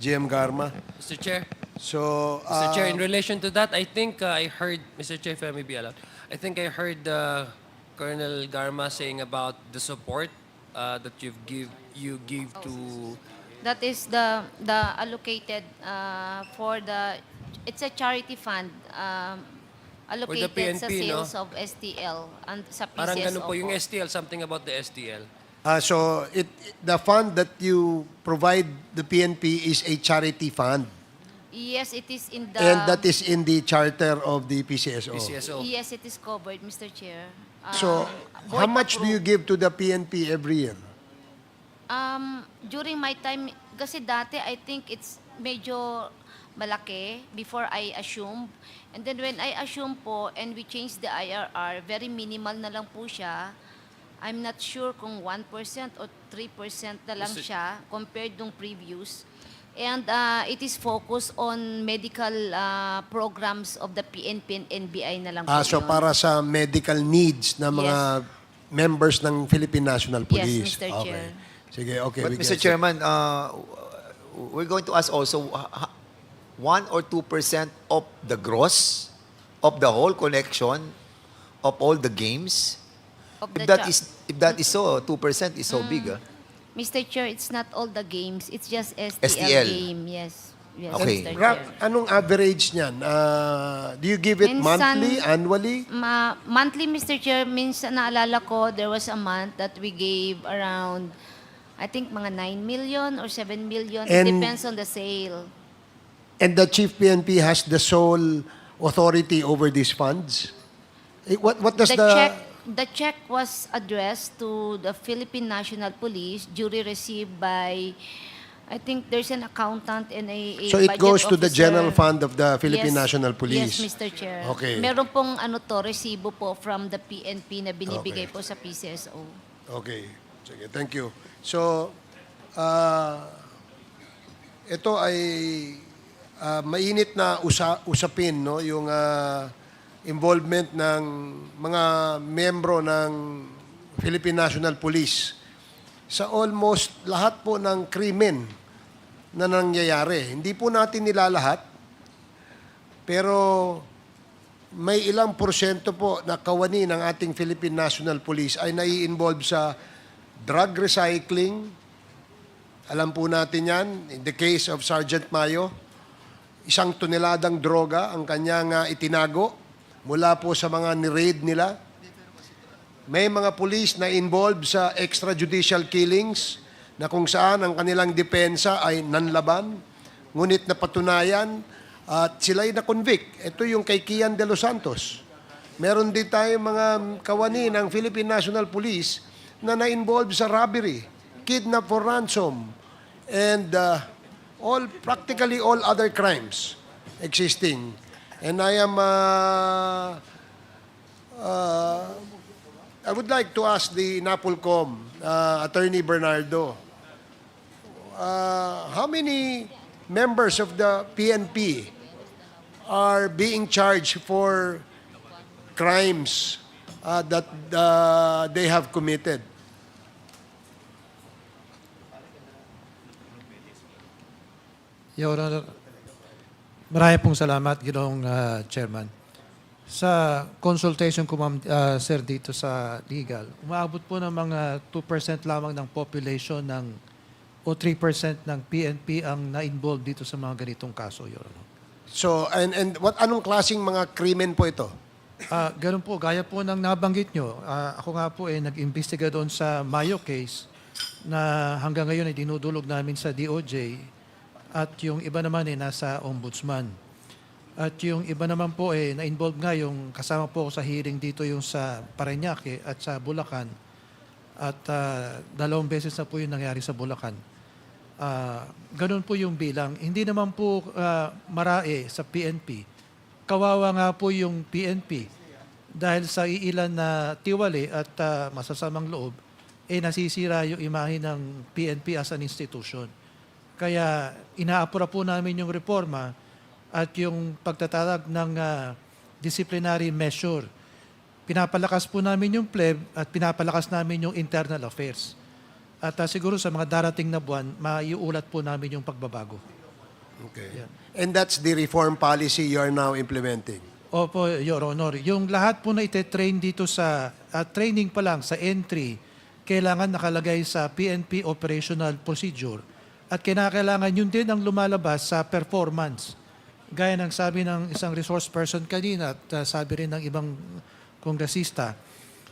GM Garma. Mr. Chair. So, Mr. Chair, in relation to that, I think I heard, Mr. Chair, if I may be allowed, I think I heard Colonel Garma saying about the support that you give to... That is the allocated for the, it's a charity fund allocated sa PNP, no? sales of STL and sa PCSO. Parang ganun po yung STL, something about the STL. So, the fund that you provide the PNP is a charity fund. Yes, it is in the... And that is in the charter of the PCSO. Yes, it is covered, Mr. Chair. So, how much do you give to the PNP every year? During my time, kasi dati I think it's medyo malaki before I assumed. And then when I assume po and we changed the IRR, very minimal na lang po siya. I'm not sure kung 1% or 3% na lang siya compared nung previous. And it is focused on medical programs of the PNP and NBI na lang po So, yun. para sa medical needs ng mga members ng Philippine National Police. Yes, Mr. Chair. Sige, okay. But we Mr. get it. Chairman, we're going to ask also 1 or 2% of the gross of the whole collection of all the games. If that is so, 2% is so big. Mr. Chair, it's not all the games. It's just STL, STL. game. Yes. Yes, Okay. Mr. Chair. Anong average niyan? Do you give it monthly, annually? Monthly, Mr. Chair, minsan naalala ko, there was a month that we gave around, I think, mga 9 million or 7 million. It And- depends on the sale. And the Chief PNP has the sole authority over these funds? What does The check was addressed to the Philippine National Police, duly received by, I think there's an accountant and a So it budget goes to the officer. general fund of the Philippine Yes. National Police? Yes, Mr. Chair. Okay. Meron pong resibo po from the PNP na binibigay po sa PCSO. Okay. Sige, thank you. So, ito ay mainit na usapin, no? Yung involvement ng mga membro ng Philippine National Police sa almost lahat po ng krimen na nangyayari. Hindi po natin nilalahat, pero may ilang porsyento po na kawani ng ating Philippine National Police ay nai-involve sa drug recycling. Alam po natin yan. In the case of Sergeant Mayo, 1 toneladang droga ang kanyang itinago mula po sa mga ni-raid nila. May mga police na involved sa extrajudicial killings na kung saan ang kanilang depensa ay nanlaban, ngunit napatunayan at sila'y na-convict. Ito yung kay Kian de los Santos. Meron din tayo mga kawani ng Philippine National Police na na-involve sa robbery, kidnap for ransom, and practically all other crimes existing. And I would like to ask the NAPOLCOM, Attorney Bernardo, how many members of the PNP are being charged for crimes that they have committed? Your Honor, marami pong salamat, Ginoong Chairman. Sa consultation ko, Sir, dito sa legal, umaabot po ng mga 2% lamang ng population o 3% ng PNP ang na-involve dito sa mga ganitong kaso, Your Honor. So, anong klaseng mga krimen po ito? Ganun po, gaya po ng nabanggit nyo. Ako nga po nag-imbestiga doon sa Mayo case na hanggang ngayon ay dinudulog namin sa DOJ at yung iba naman nasa Ombudsman. At yung iba naman po na-involve nga yung kasama po sa hearing dito yung sa Parañaque at sa Bulacan. At 2 beses na po yung nangyari sa Bulacan. Ganun po yung bilang. Hindi naman po marae sa PNP. Kawawa nga po yung PNP dahil sa iilan na tiwali at masasamang loob, nasisira yung imahe ng PNP as an institution. Kaya inaapura po namin yung reforma at yung pagtatawag ng disciplinary measure. Pinapalakas po namin yung pleb at pinapalakas namin yung internal affairs. At siguro sa mga darating na buwan, maiulat po namin yung pagbabago. Okay. Yeah. And that's the reform policy you are now implementing? Opo, Your Honor. Yung lahat po na ite-train dito sa training pa lang sa entry, kailangan nakalagay sa PNP operational procedure. At kinakailangan yun din ang lumalabas sa performance. Gaya ng sabi ng isang resource person kanina at sabi rin ng ibang kongresista,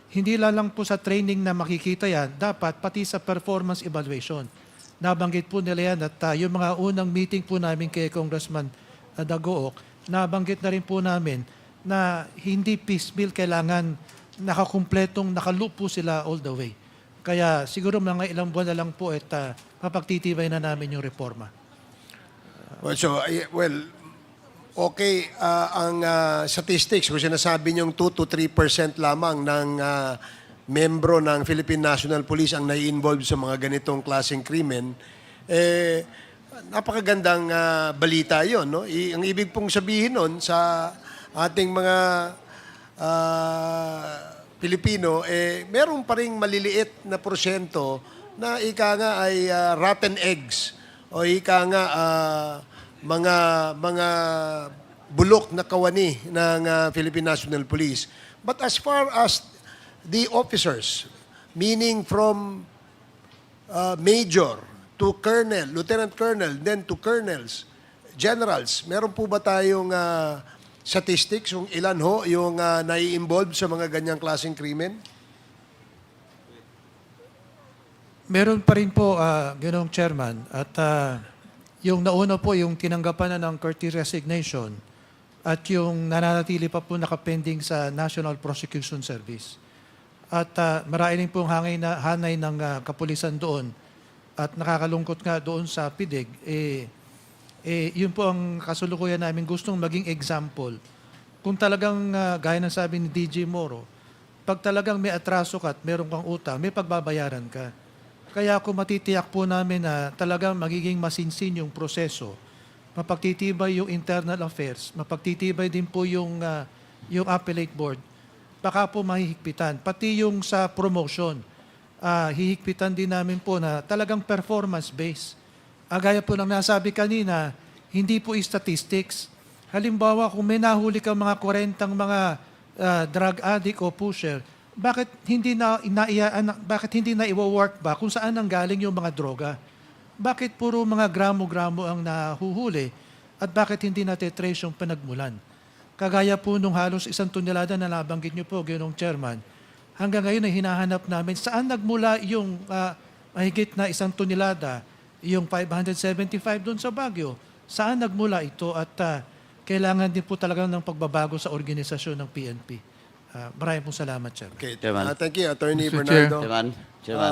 hindi lang po sa training na makikita yan, dapat pati sa performance evaluation. Nabanggit po nila yan at yung mga unang meeting po namin kay Congressman Dagook, nabanggit na rin po namin na hindi piecemeal, kailangan nakakumpletong, nakaloop po sila all the way. Kaya siguro mga ilang buwan na lang po at mapagtitibay na namin yung reforma. Okay, ang statistics, kung sinasabi niyong 2 to 3% lamang ng membro ng Philippine National Police ang nai-involve sa mga ganitong klaseng krimen, napakagandang balita yon, no? Ang ibig pong sabihin nun sa ating mga Pilipino, meron pa ring maliliit na porsyento na ika nga ay rotten eggs o ika nga mga bulok na kawani ng Philippine National Police. But as far as the officers, meaning from major to colonel, lieutenant colonel, then to colonels, generals, meron po ba tayong statistics kung ilan ho yung nai-involve sa mga ganyang klaseng krimen? Meron pa rin po, Ginoong Chairman, at yung nauna po yung tinanggapan na ng courtesy resignation at yung nananatili pa po nakapending sa National Prosecution Service. At marami rin pong hanay ng kapulisan doon at nakakalungkot nga doon sa Pedig, yun po ang kasulukuyan namin gustong maging example. Kung talagang, gaya ng sabi ni DJ Moro, pag talagang may atraso ka at meron kang utang, may pagbabayaran ka. Kaya kung matitiyak po namin na talagang magiging masinsin yung proseso, mapagtitibay yung internal affairs, mapagtitibay din po yung appellate board, baka po mahihigpitan. Pati yung sa promotion, hihigpitan din namin po na talagang performance-based. Gaya po ng nasabi kanina, hindi po statistics. Halimbawa, kung may nahuli kang mga 40 mga drug addict o pusher, bakit hindi na iwo-work ba kung saan nanggaling yung mga droga? Bakit puro mga gramo-gramo ang nahuhuli at bakit hindi natetrace yung pinagmulan? Kagaya po nung halos 1 tonelada na nabanggit niyo po, Ginoong Chairman, hanggang ngayon ay hinahanap namin saan nagmula yung mahigit na 1 tonelada, yung 575 doon sa Baguio. Saan nagmula ito at kailangan din po talaga ng pagbabago sa organisasyon ng PNP. Maraming pong salamat, Chairman. Okay. Chairman. Thank you, Attorney Mr. Chair. Bernardo. Chairman.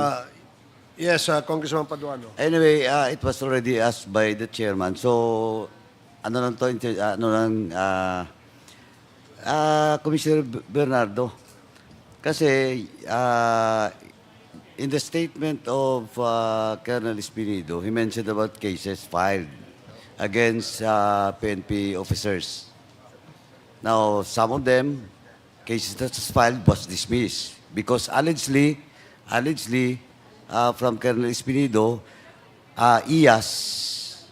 Yes, Congressman Paduano. Anyway, it was already asked by the chairman. So, Commissioner Bernardo, kasi in the statement of Colonel Espinido, he mentioned about cases filed against PNP officers. Now, some of them, cases that was filed was dismissed because allegedly, from Colonel Espinido, IAS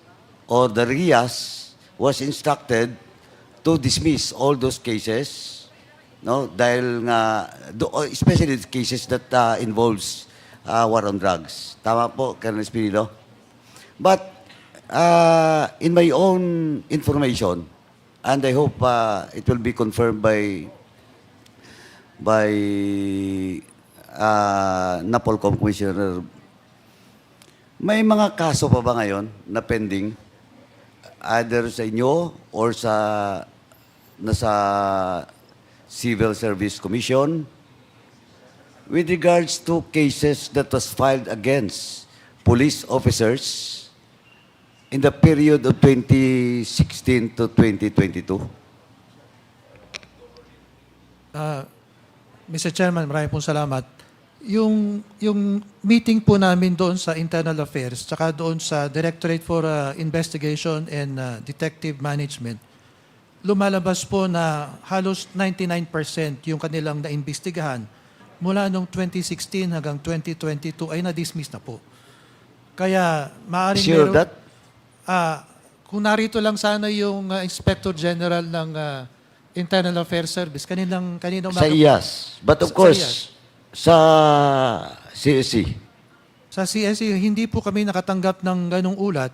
or the RIAS was instructed to dismiss all those cases, no? Dahil nga, especially the cases that involves war on drugs. Tama po, Colonel Espinido? But in my own information, and I hope it will be confirmed by Napolcom Commissioner, may mga kaso pa ba ngayon na pending either sa inyo or nasa Civil Service Commission with regards to cases that was filed against police officers in the period of 2016 to 2022? Mr. Chairman, maraming pong salamat. Yung meeting po namin doon sa Internal Affairs, tsaka doon sa Directorate for Investigation and Detective Management, lumalabas po na halos 99% yung kanilang naimbestigahan mula noong 2016 hanggang 2022 ay na-dismiss na po. Kaya maaaring Sure that? Kung narito lang sana yung Inspector General ng Internal Affairs Service, kaninang Sa IAS. But of course, sa CSC. Sa CSC, hindi po kami nakatanggap ng ganong ulat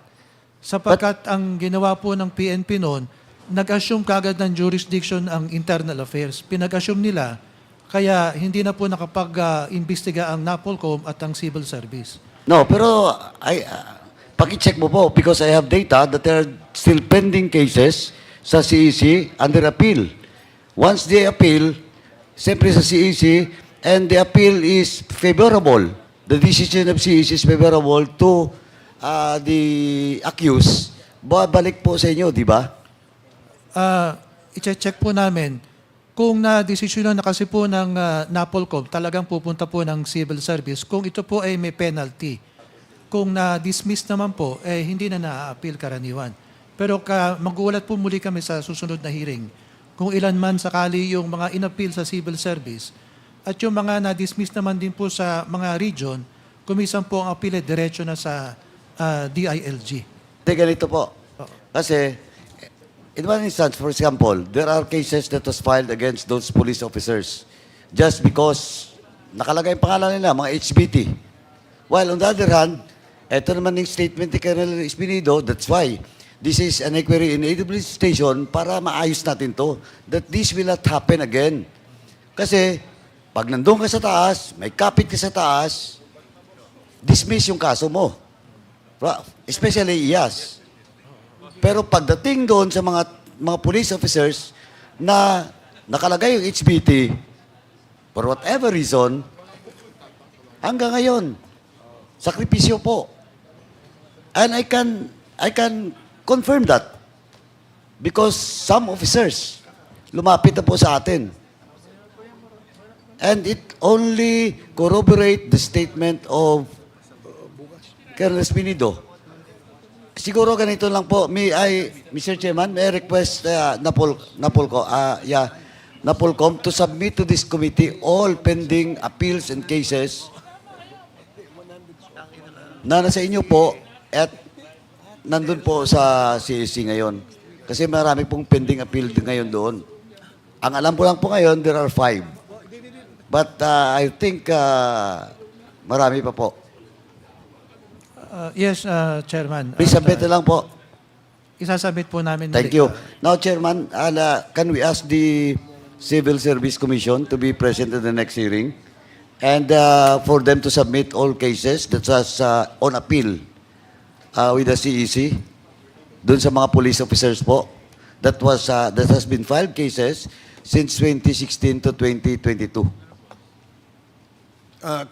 sapagkat ang ginawa po ng PNP noon, nag-assume kagad ng jurisdiction ang internal affairs. Pinag-assume nila, kaya hindi na po nakapag-imbestiga ang NAPOLCOM at ang civil service. No, pero paki-check mo po because I have data that there are still pending cases sa CEC under appeal. Once they appeal, siyempre sa CEC, and the appeal is favorable, the decision of CEC is favorable to the accused, babalik po sa inyo, di ba? I-check po namin. Kung na-desisyonan na kasi po ng NAPOLCOM, talagang pupunta po ng civil service. Kung ito po ay may penalty. Kung na-dismiss naman po, hindi na na-appeal karaniwan. Pero mag-uulat po muli kami sa susunod na hearing kung ilan man sakali yung mga in-appeal sa civil service at yung mga na-dismiss naman din po sa mga region, kumisan po ang appeal diretso na sa DILG. Ganito po. Kasi, in one instance, for example, there are cases that was filed against those police officers just because nakalagay ang pangalan nila, mga HBT. While on the other hand, ito naman yung statement ni Colonel Espinido, that's why this is an inquiry in station para maayos natin to, that this will not happen again. Kasi, pag nandun ka sa taas, may kapit ka sa taas, dismiss yung kaso mo. Especially IAS. Pero pagdating doon sa mga police officers na nakalagay yung HBT, for whatever reason, hanggang ngayon, sakripisyo po. And I can confirm that because some officers lumapit na po sa atin. And it only corroborate the statement of Colonel Espinido. Siguro ganito lang po. Mr. Chairman, may I request Napolcom to submit to this committee all pending appeals and cases na nasa inyo po at nandun po sa CSC ngayon. Kasi marami pong pending appeal ngayon doon. Ang alam ko lang po ngayon, there are 5. But I think marami pa po. Yes, Chairman. Please submit na lang po. Isasubmit po namin. Thank you. Now, Chairman, can we ask the Civil Service Commission to be present at the next hearing And for them to submit all cases that was on appeal with the CEC, dun sa mga police officers po, that has been filed cases since 2016 to 2022.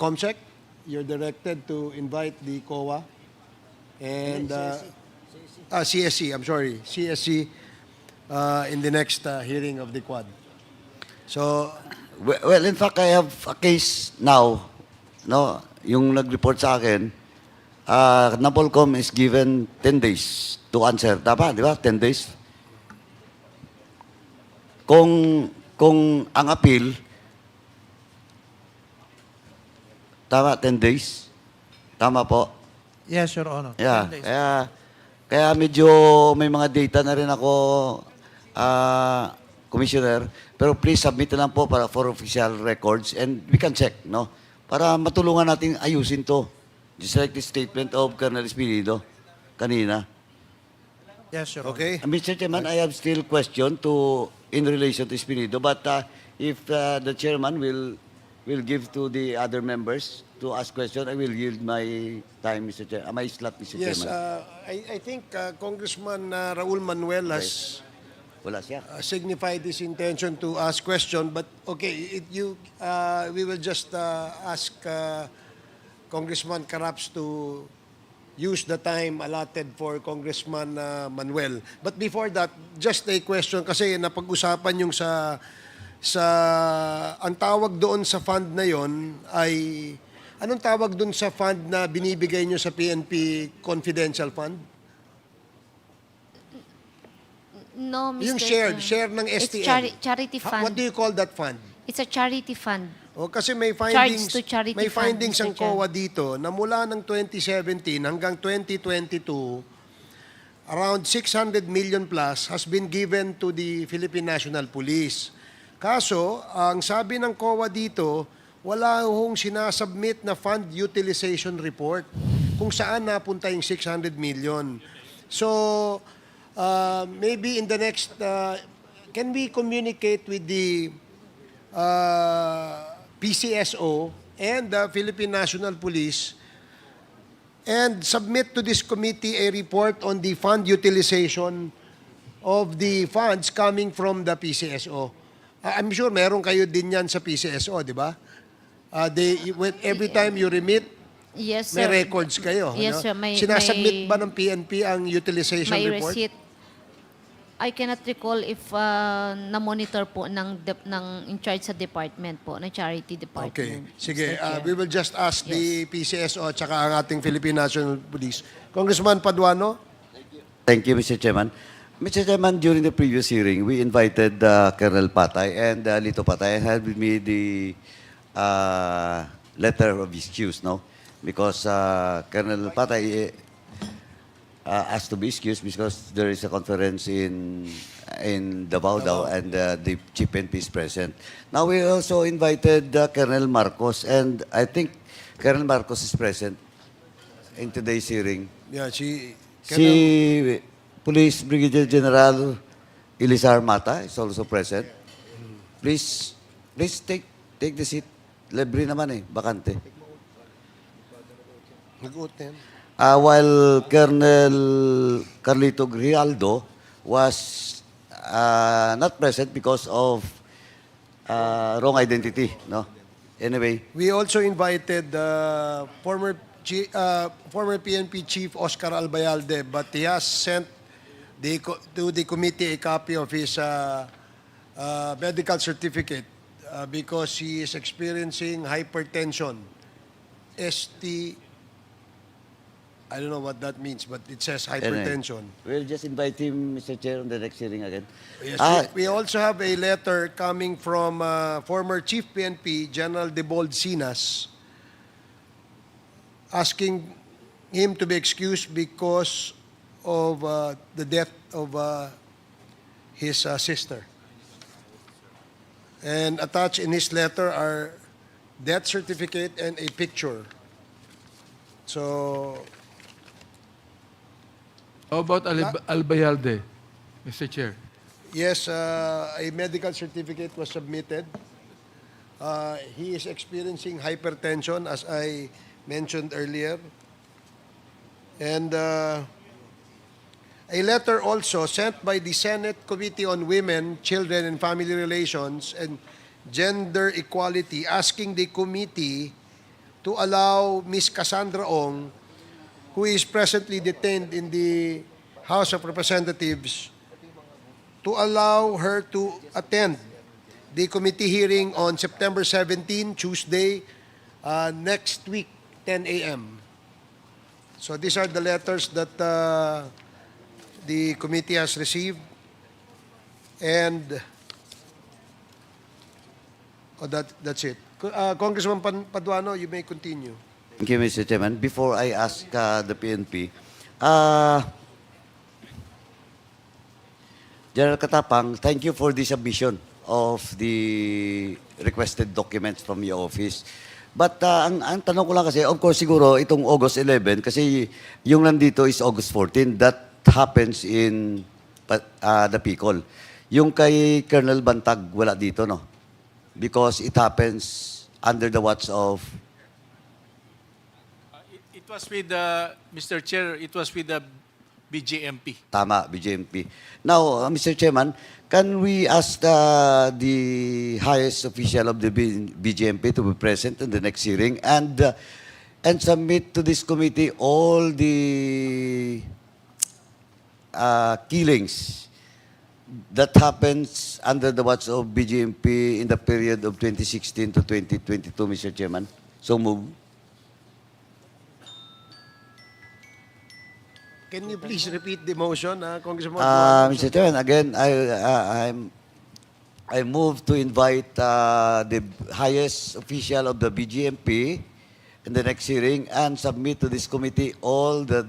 Comsec, you're directed to invite the COA and CSC, I'm sorry, CSC in the next hearing of the Quad. So, Well, in fact, I have a case now, no, yung nag-report sa akin, Napolcom is given 10 days to answer. Tama, di ba? 10 days. Kung ang appeal, tama, 10 days. Tama po. Yes, Your Honor. Yeah, 10 days. kaya medyo may mga data na rin ako, Commissioner, pero please submit na lang po for official records and we can check, no? Para matulungan natin ayusin to. Just like the statement of Colonel Espinido kanina. Yes, Your Honor. okay. Mr. Chairman, I have still question in relation to Espinido, but if the chairman will give to the other members to ask question, I will yield my time, Mr. Chair, my slot, Mr. Yes, Chairman. I think Congressman Raul Manuel has Wala siya. signified his intention to ask question, but okay, we will just ask Congressman Caraps to use the time allotted for Congressman Manuel. But before that, just a question kasi napag-usapan yung sa ang tawag doon sa fund na yon ay anong tawag doon sa fund na binibigay nyo sa PNP confidential fund? No, Mr. Yung share ng STL. It's charity fund. What do you call that fund? It's a charity fund. O kasi may Charged findings to charity may fund, findings Mr. ang COA dito na mula ng 2017 hanggang 2022 around 600 million plus has been given to the Philippine National Police. Kaso, ang sabi ng COA dito, wala hong sinasubmit na fund utilization report kung saan napunta yung 600 million. So, maybe in the next, can we communicate with the PCSO and the Philippine National Police and submit to this committee a report on the fund utilization of the funds coming from the PCSO. I'm sure meron kayo din yan sa PCSO, di ba? Every time you remit, Yes, may sir. records kayo. Yes, no? sir. Sinasubmit ba ng PNP ang utilization May report? receipt. I cannot recall if na-monitor po ng in charge sa department po, ng charity department. Okay. Sige, Mr. Chair. we will just ask the PCSO at saka ang ating Philippine National Police. Congressman Paduano? Thank you, Mr. Chairman. Mr. Chairman, during the previous hearing, we invited Colonel Patay and Lito Patay and had with me the letter of excuse, no? Because Colonel Patay asked to be excused because there is a conference in Davao and the Chief NP is present. Now we also invited Colonel Marcos and I think Colonel Marcos is present in today's hearing. Yeah, Si Police Brigadier General Elisar Mata is also present. Please take the seat. Libre naman bakante. Nag-uot na yan. While Colonel Carlito Grijaldo was not present because of wrong identity, no? Anyway, We also invited former PNP Chief Oscar Albayalde, but he has sent to the committee a copy of his medical certificate because he is experiencing hypertension. I don't know what that means, but it says hypertension. we'll just invite him, Mr. Chair, on the next hearing again. Yes, we also have a letter coming from former Chief PNP, General Debold Sinas, asking him to be excused because of the death of his sister. And attached in his letter are death certificate and a picture. So, How about Albayalde, Mr. Chair? yes, a medical certificate was submitted. He is experiencing hypertension, as I mentioned earlier. And a letter also sent by the Senate Committee on Women, Children, and Family Relations and Gender Equality asking the committee to allow Ms. Cassandra Ong, who is presently detained in the House of Representatives, to allow her to attend the committee hearing on September 17, Tuesday, next week, 10 a.m. So these are the letters that the committee has received. And that's it. Congressman Paduano, you may continue. Thank you, Mr. Chairman. Before I ask the PNP, General Katapang, thank you for the submission of the requested documents from your office. But ang tanong ko lang kasi, of course siguro itong August 11, kasi yung nandito is August 14, that happens in the Picol. Yung kay Colonel Bantag, wala dito, no? Because it happens under the watch of... It was with Mr. Chair, it was with the BJMP. Tama, BJMP. Now, Mr. Chairman, can we ask the highest official of the BJMP to be present in the next hearing and submit to this committee all the killings that happens under the watch of BJMP in the period of 2016 to 2022, Mr. Chairman? So move. Can you please repeat the motion, Congressman? Mr. Chairman, again, I move to invite the highest official of the BGMP in the next hearing and submit to this committee all the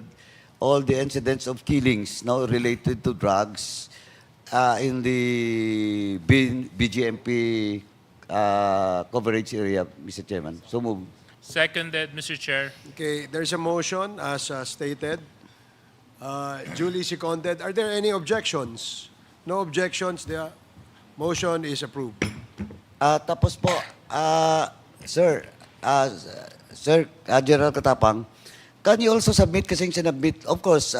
incidents of killings now related to drugs in the BGMP coverage area, Mr. Chairman. So move. Seconded, Mr. Chair. Okay, there's a motion as stated. Duly seconded. Are there any objections? No objections. The motion is approved. Tapos po, Sir, General Katapang, can you also submit, kasing sinabit, of course,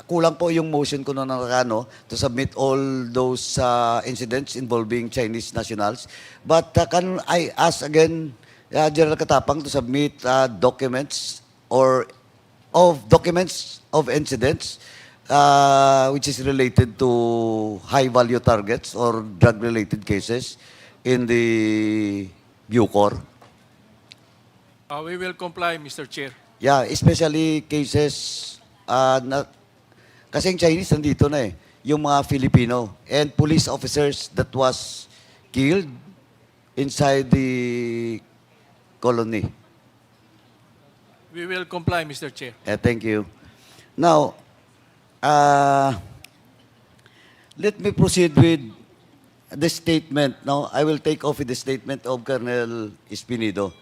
kulang po yung motion ko noon to submit all those incidents involving Chinese nationals. But can I ask again, General Katapang, to submit documents of incidents which is related to high-value targets or drug-related cases in the Bucor? We will comply, Mr. Chair. Yeah, especially cases kasing Chinese nandito na yung mga Filipino and police officers that was killed inside the colony. We will comply, Mr. Chair. Thank you. Now, let me proceed with the statement. Now, I will take off with the statement of Colonel Espinido.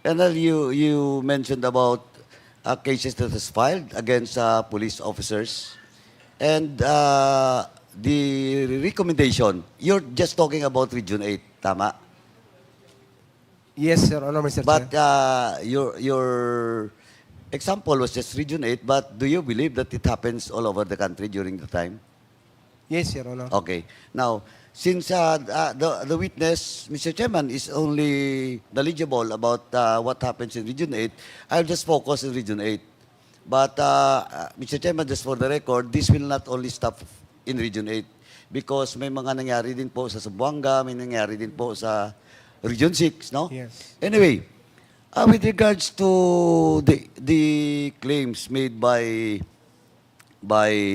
Colonel, you mentioned about cases that was filed against police officers. And the recommendation, you're just talking about Region 8, tama? Yes, Your Honor, Mr. But Chair. your example was just Region 8, but do you believe that it happens all over the country during the time? Yes, Your Honor. Okay. Now, since the witness, Mr. Chairman, is only knowledgeable about what happens in Region 8, I'll just focus on Region 8. But, Mr. Chairman, just for the record, this will not only stop in Region 8 because may mga nangyari din po sa Zamboanga, may nangyari din po sa Region 6, no? Yes. Anyway, with regards to the claims made by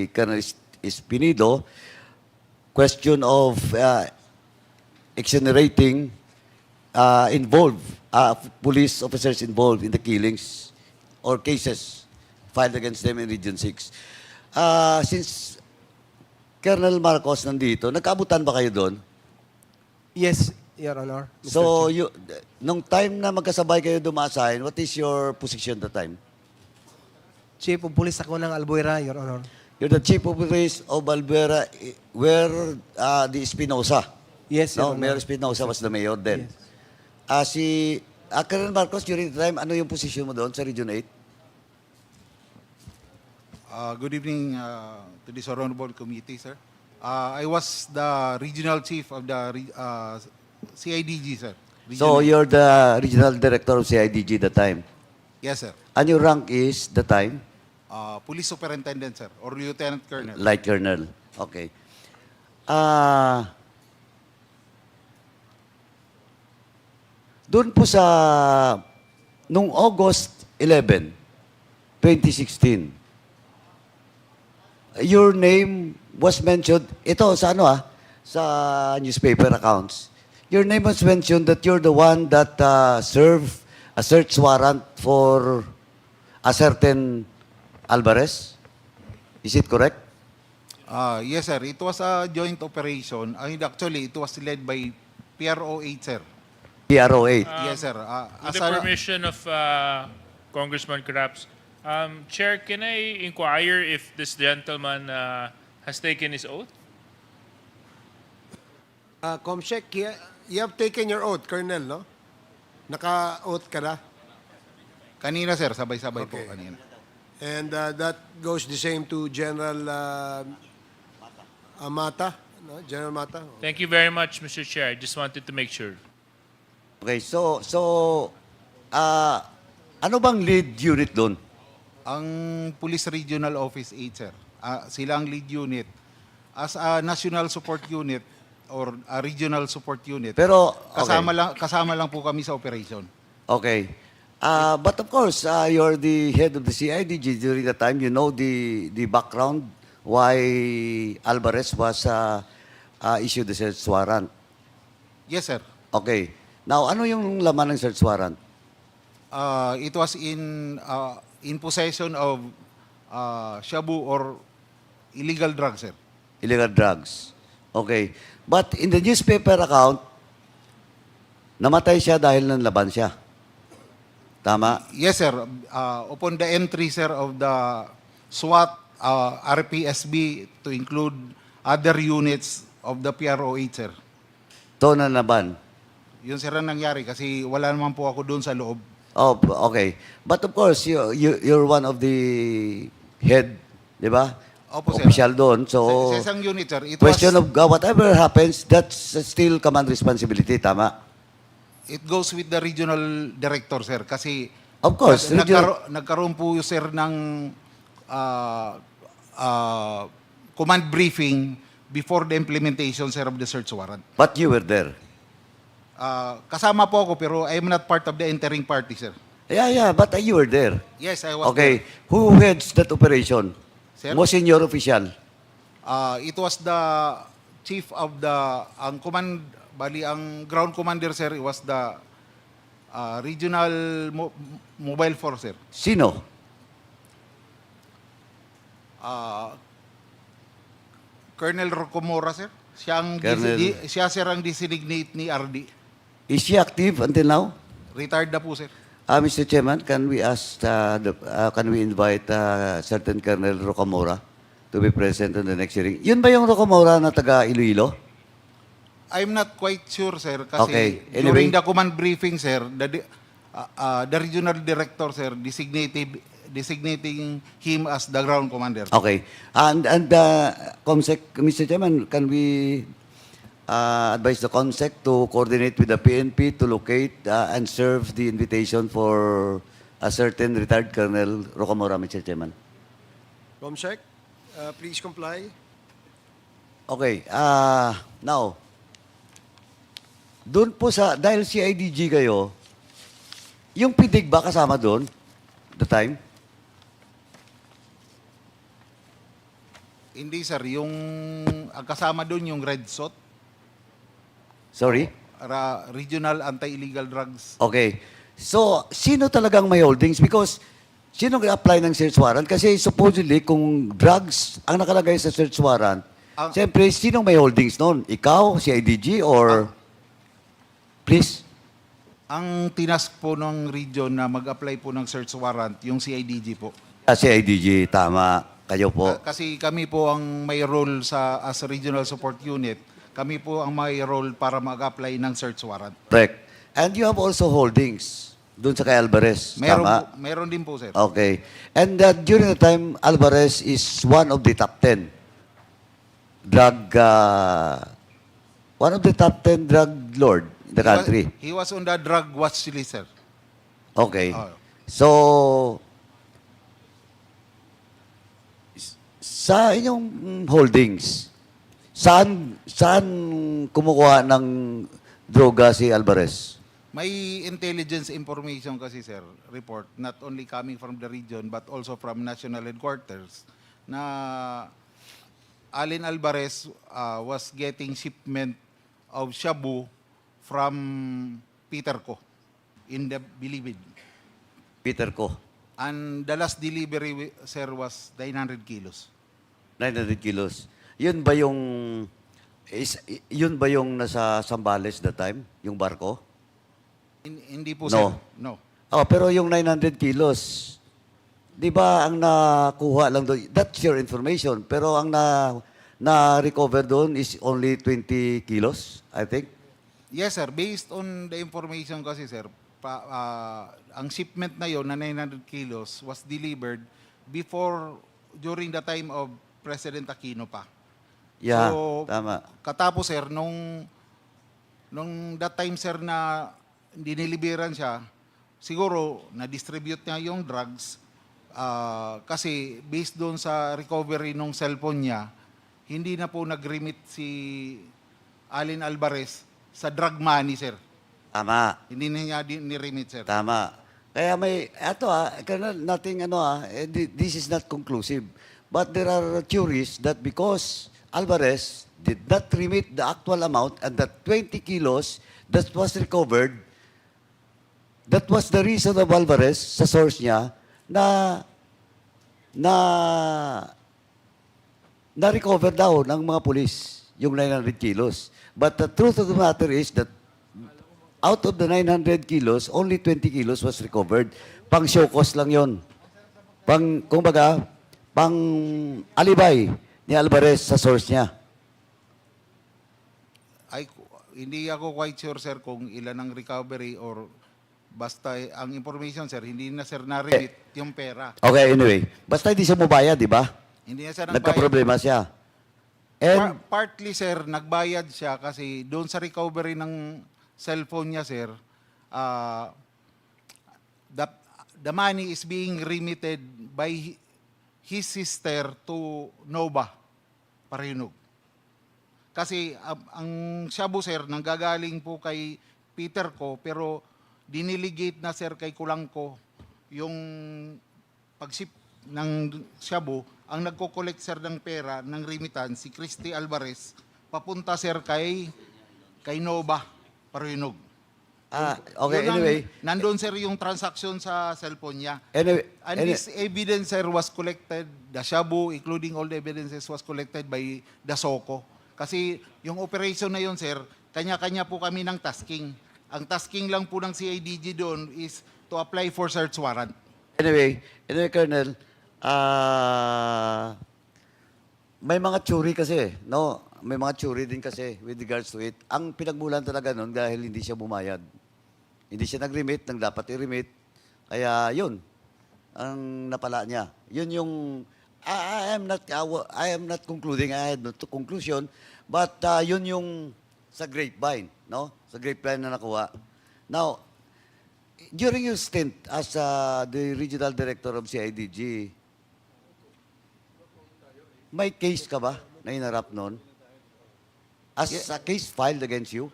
Colonel Espinido, question of exonerating police officers involved in the killings or cases filed against them in Region 6. Since Colonel Marcos nandito, nagkaabutan ba kayo doon? Yes, Your Honor. Mr. So, Chair. nung time na magkasabay kayo dumasahin, what is your position that time? Chief of Police ako ng Albuera, Your Honor. You're the Chief of Police of Albuera, where the Espinosa. Yes, Your No, Honor. Mayor Espinosa was the mayor then. Yes. Colonel Marcos, during the time, ano yung position mo doon sa Region 8? Good evening to this honorable committee, sir. I was the regional chief of the CIDG, sir. So, you're the regional director of CIDG that time? Yes, sir. And your rank is the time? Police superintendent, sir, or lieutenant colonel. Light Colonel. Okay. Doon po sa, nung August 11, 2016, your name was mentioned, ito sa ano sa newspaper accounts. Your name was mentioned that you're the one that served a search warrant for a certain Alvarez. Is it correct? Yes, sir. It was a joint operation. Actually, it was led by PRO8, sir. PRO8. Yes, sir. With the permission of Congressman Craps, Chair, can I inquire if this gentleman has taken his oath? Comsec, you have taken your oath, Colonel, no? Naka-oath ka na? Kanina, sir. Sabay-sabay po Okay. kanina. And that goes the same to General Mata, no? General Mata. Thank you very much, Mr. Chair. I just wanted to make sure. Okay, so ano bang lead unit doon? Ang Police Regional Office 8, sir. Sila ang lead unit. As a national support unit or a regional support unit, Pero, okay. kasama lang po kami sa operation. Okay. But of course, you're the head of the CIDG during that time. You know the background why Alvarez was issued the search warrant. Yes, sir. Okay. Now, ano yung laman ng search warrant? It was in possession of shabu or illegal drugs, sir. Illegal drugs. Okay. But in the newspaper account, namatay siya dahil nanlaban siya. Tama? Yes, sir. Upon the entry, sir, of the SWAT, RPSB, to include other units of the PRO8, sir. To nanlaban. Yun, sir, ang nangyari kasi wala naman po ako doon sa loob. Oh, okay. But of course, you're one of the head, di ba? Opo, sir. Official doon. So, Sa isang unit, sir, it question was, of whatever happens, that's still command responsibility. Tama? it goes with the regional director, sir. Kasi Of course. nagkaroon po, sir, ng command briefing before the implementation, sir, of the search warrant. But you were there. Kasama po ako, pero I am not part of the entering party, sir. Yeah, but you were there. Yes, I was Okay. there. Who heads that operation? Sir? Most senior official. It was the chief of the, ang ground commander, sir, it was the regional mobile force, sir. Sino? Colonel Rocomora, sir. Siya, sir, ang designate ni RD. Is she active until now? Retired na po, sir. Mr. Chairman, can we ask, can we invite certain Colonel Rocamora to be present in the next hearing? Yun ba yung Rocamora na taga Iloilo? I'm not quite sure, sir, kasi Okay, anyway. during the command briefing, sir, the regional director, sir, designating him as the ground commander. Okay. And COMSEC, Mr. Chairman, can we advise the COMSEC to coordinate with the PNP to locate and serve the invitation for a certain retired Colonel Rocamora, Mr. Chairman? Comsec, please comply. Okay. Now, doon po dahil CIDG kayo, yung Pedig ba kasama doon? The time? Hindi, sir. Ang kasama doon yung Red Sot, Sorry? Regional Anti-Illegal Drugs. Okay. So, sino talagang may holdings? Because, sino nag-apply ng search warrant? Kasi supposedly, kung drugs ang nakalagay sa search warrant, siyempre, sino may holdings noon? Ikaw, CIDG, or... Please? Ang tinask po ng region na mag-apply po ng search warrant, yung CIDG po. CIDG, tama. Kayo po. Kasi kami po ang may role as a regional support unit. Kami po ang may role para mag-apply ng search warrant. Correct. And you have also holdings doon sa kay Alvarez. Tama? Meron din po, sir. Okay. And during the time, Alvarez is one of the top 10 one of the top 10 drug lord in the country. He was on the drug watch list, sir. Okay. Oh. So, sa inyong holdings, saan kumukuha ng droga si Alvarez? May intelligence information kasi, sir, report, not only coming from the region but also from national headquarters, na Alin Alvarez was getting shipment of shabu from Peter Co. in the Bilibid. Peter Ko. And the last delivery, sir, was 900 kilos. 900 kilos. Yun ba yung nasa Zambales that time? Yung barko? Hindi po, No. sir. No. Oh, pero yung 900 kilos, di ba ang nakuha lang doon, that's your information, pero ang na-recover doon is only 20 kilos, I think? Yes, sir. Based on the information kasi, sir, ang shipment na yon na 900 kilos was delivered during the time of President Aquino pa. Yeah, so, tama. Katapos, sir, nung that time, sir, na diniliberan siya, siguro na-distribute niya yung drugs kasi based doon sa recovery ng cellphone niya, hindi na po nag-remit si Alin Alvarez sa drug money, sir. Tama. Hindi na niya ni-remit, sir. Tama. Kaya this is not conclusive. But there are theories that because Alvarez did not remit the actual amount and that 20 kilos that was recovered, that was the reason of Alvarez sa source niya na-recover daw ng mga pulis yung 900 kilos. But the truth of the matter is that out of the 900 kilos, only 20 kilos was recovered. Pang show cause lang yon. Pang alibay ni Alvarez sa source niya. Hindi ako quite sure, sir, kung ilan ang recovery or basta ang information, sir, hindi na, sir, na-remit yung pera. Okay, anyway. Basta hindi siya mubayad, di ba? Hindi na, sir, nagbayad. Nagka-problema siya. And, Partly, sir, nagbayad siya kasi doon sa recovery ng cellphone niya, sir, the money is being remitted by his sister to Nova, Parahinog. Kasi ang shabu, sir, nanggagaling po kay Peter Ko, pero diniligate na, sir, kay Kulangko yung pag-ship ng shabu. Ang nagko-collect, sir, ng pera ng remittance, si Christy Alvarez, papunta, sir, kay Nova, Parahinog. okay, anyway. Nandun, sir, yung transaction sa cellphone niya. Anyway, This evidence, sir, was collected, the shabu, including all the evidences, was collected by the SOCO. Kasi yung operation na yun, sir, kanya-kanya po kami ng tasking. Ang tasking lang po ng CIDG doon is to apply for search warrant. Anyway, Colonel, may mga tsuri kasi, no? May mga tsuri din kasi with regards to it. Ang pinagmulan talaga nun dahil hindi siya bumayad. Hindi siya nag-remit, nang dapat i-remit. Kaya yun, ang napala niya. Yun yung, I am not concluding, I had no conclusion, but yun yung sa grapevine, no? Sa grapevine na nakuha. Now, during your stint as the regional director of CIDG, may case ka ba na inarap noon? As a case filed against you?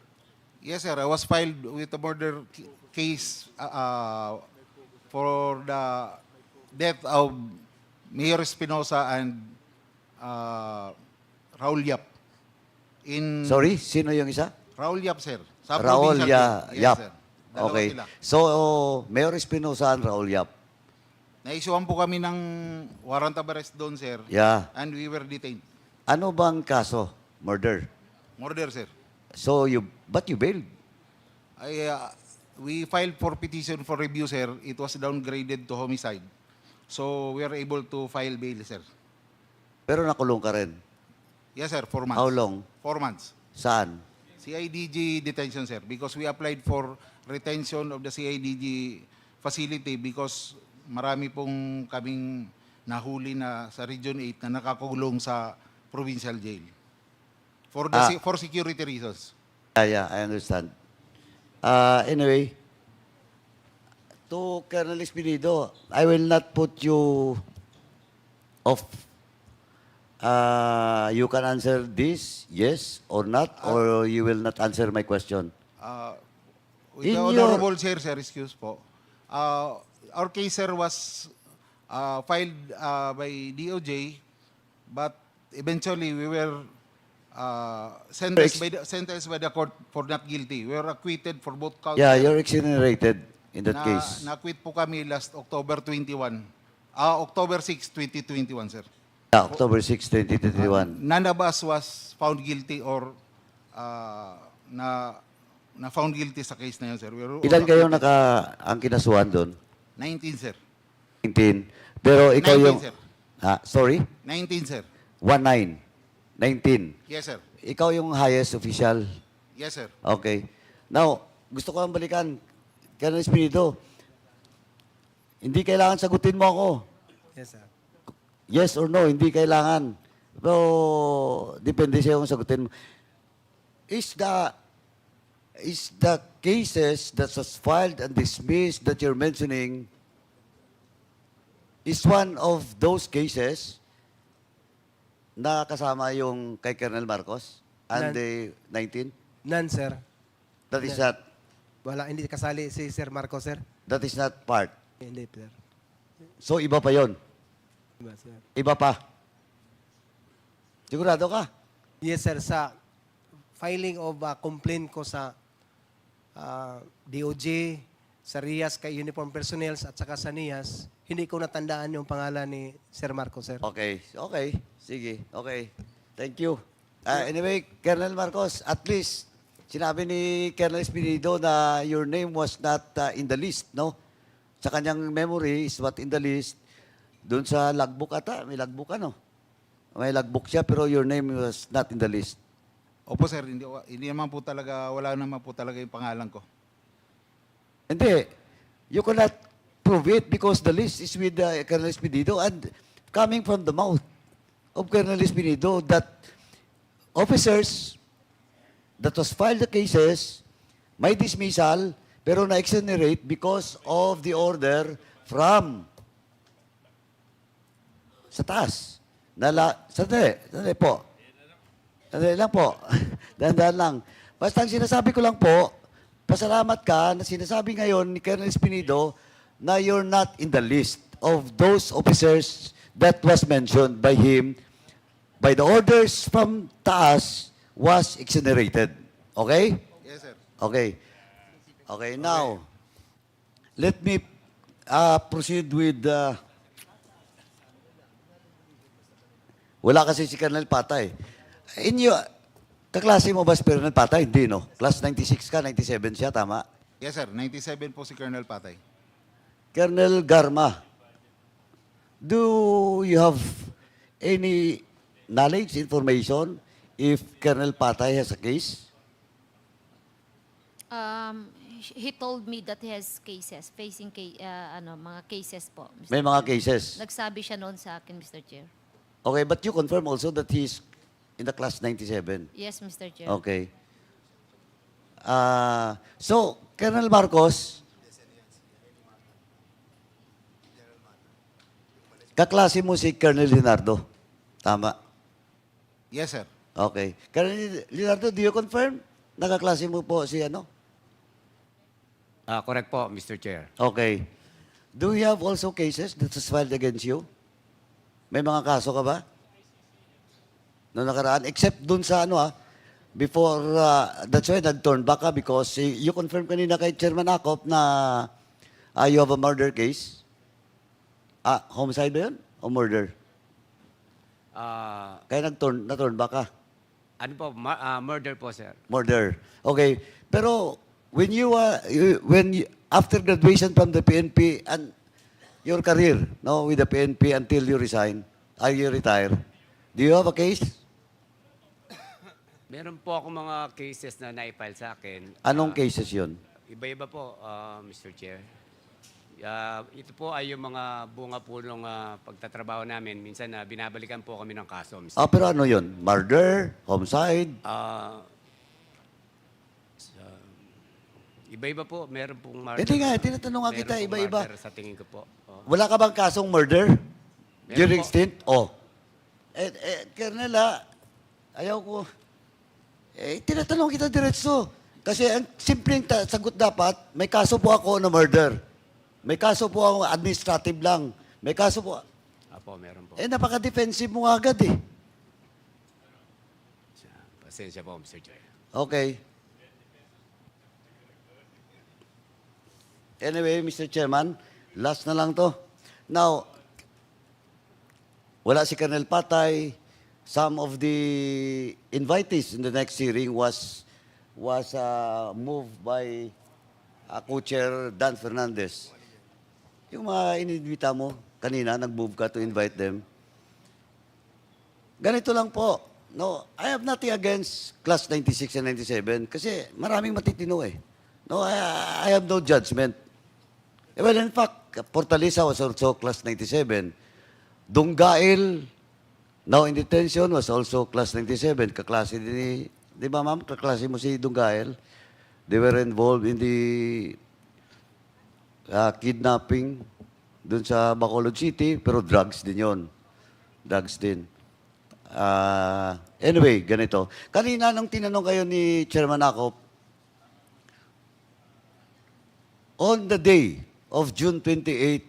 Yes, sir. I was filed with a murder case for the death of Mayor Espinosa and Raul Yap. Sorry, sino yung isa? Raul Yap, sir. Raul Yap. Yap. Sir. Dalawa Okay. sila. So, Mayor Espinosa and Raul Yap. Naisuhan po kami ng warrant of arrest doon, sir. Yeah. And we were detained. Ano bang kaso? Murder. Murder, sir. So, but you bailed. We filed for petition for review, sir. It was downgraded to homicide. So, we are able to file bail, sir. Pero nakulong ka rin. Yes, sir. 4 months. How long? 4 months. Saan? CIDG detention, sir. Because we applied for retention of the CIDG facility because marami pong kaming nahuli na sa Region 8 na nakakulong sa provincial jail for for security reasons. Yeah, I understand. Anyway, to Colonel Espinido, I will not put you off. You can answer this, yes or not, or you will not answer my question. With the In your- Honorable Chair, sir, excuse po. Our case, sir, was filed by DOJ, but eventually we were sentenced by the court for not guilty. We were acquitted for both counts. Yeah, sir. you're exonerated in that case. Na-acquit po kami last October 21. October 6, 2021, sir. Yeah, October 6, 2021. None of us was found guilty or na found guilty sa case na yun, sir. We were all Ilan kayong acquitted. ang kinasuhan doon? 19, sir. 19. Pero ikaw 19, yung... sir. Sorry? 19, sir. 19. 19. Yes, sir. Ikaw yung highest official. Yes, sir. Okay. Now, gusto ko lang balikan. Colonel Espinido, hindi kailangan sagutin mo ako. Yes, sir. Yes or no, hindi kailangan. Pero, depende sa'yo kung sagutin mo. Is the cases that was filed and dismissed that you're mentioning is one of those cases na kasama yung kay Colonel Marcos and None. the 19? None, sir. That is None. not, Wala, hindi kasali si Sir Marco, sir. that is not part. Hindi, sir. So, iba pa yon. Diba, sir? Iba pa. Sigurado ka? Yes, sir. Sa filing of complaint ko sa DOJ, sa RIAS kay uniform personnel at saka sa NIAS, hindi ko natandaan yung pangalan ni Sir Marco, sir. Okay. Okay. Sige. Okay. Thank you. Anyway, Colonel Marcos, at least, sinabi ni Colonel Espinido na your name was not in the list, no? Sa kanyang memory is what in the list. Doon sa logbook ata, may logbook ano? May logbook siya pero your name was not in the list. Opo, sir. Hindi naman po talaga, wala naman po talaga yung pangalan ko. Hindi. You cannot prove it because the list is with Colonel Espinido and coming from the mouth of Colonel Espinido that officers that was filed the cases may dismissal pero na-exonerate because of the order from sa taas. Sandali po. Sandali lang po. Dahan-dahan lang. Basta ang sinasabi ko lang po, pasalamat ka na sinasabi ngayon ni Colonel Espinido na you're not in the list of those officers that was mentioned by him by the orders from taas was exonerated. Okay? Yes, sir. Okay. Okay, now, let me proceed with... wala kasi si Colonel Patay. Kaklase mo ba si Colonel Patay? Hindi, no? Class 96 ka, 97 siya, tama? Yes, sir. 97 po si Colonel Patay. Colonel Garma, do you have any knowledge, information, if Colonel Patay has a case? He told me that he has cases, facing mga cases po. Mr. May mga Chair. cases. Nagsabi siya noon sa akin, Mr. Chair. Okay, but you confirm also that he's in the class 97. Yes, Mr. Chair. Okay. So, Colonel Marcos, kaklase mo si Colonel Leonardo. Tama? Yes, sir. Okay. Colonel Leonardo, do you confirm? Nakaklase mo po si ano? Correct po, Mr. Chair. Okay. Do you have also cases that was filed against you? May mga kaso ka ba? No nakaraan? Except dun sa ano before, that's why nag-turn back ka because you confirmed kanina kay Chairman Acop na you have a murder case. Homicide ba yun? O murder? Kaya na-turn back ka? Ano po, murder po, sir. Murder. Okay. Pero when after graduation from the PNP and your career, no, with the PNP until you you retire, do you have a case? Meron po ako mga cases na naipile sa akin. Anong cases yun? Iba-iba po, Mr. Chair. Ito po ay yung mga bunga po ng pagtatrabaho namin. Minsan binabalikan po kami ng kaso, Mr. Pero ano yun? Murder? Homicide? Iba-iba po. Meron pong murder. Hindi nga, tinatanong nga Meron kita, pong iba-iba. murder sa tingin ko po. Wala ka bang kasong murder? Meron During po. stint? Colonel, ayaw ko. Tinatanong kita diretso. Kasi ang simpleng sagot dapat, may kaso po ako na murder. May kaso po ako administrative lang. May kaso po. Apo, meron po. Napaka-defensive mo agad eh. Pasensya po, Mr. Chair. Okay. Anyway, Mr. Chairman, last na lang to. Now, wala si Colonel Patay. Some of the invitees in the next hearing was moved by co-chair Dan Fernandez. Yung mga ininvita mo, kanina, nag-move ka to invite them. Ganito lang po. No, I have nothing against class 96 and 97 kasi maraming matitino eh. No, I have no judgment. Well, in fact, Fortaleza was also class 97. Dunggail, now in detention, was also class 97. Kaklase din ni, di ba ma'am, kaklase mo si Dunggail. They were involved in the kidnapping dun sa Bacolod City, pero drugs din yon. Drugs din. Anyway, ganito. Kanina nung tinanong kayo ni Chairman Akop, on the day of June 28,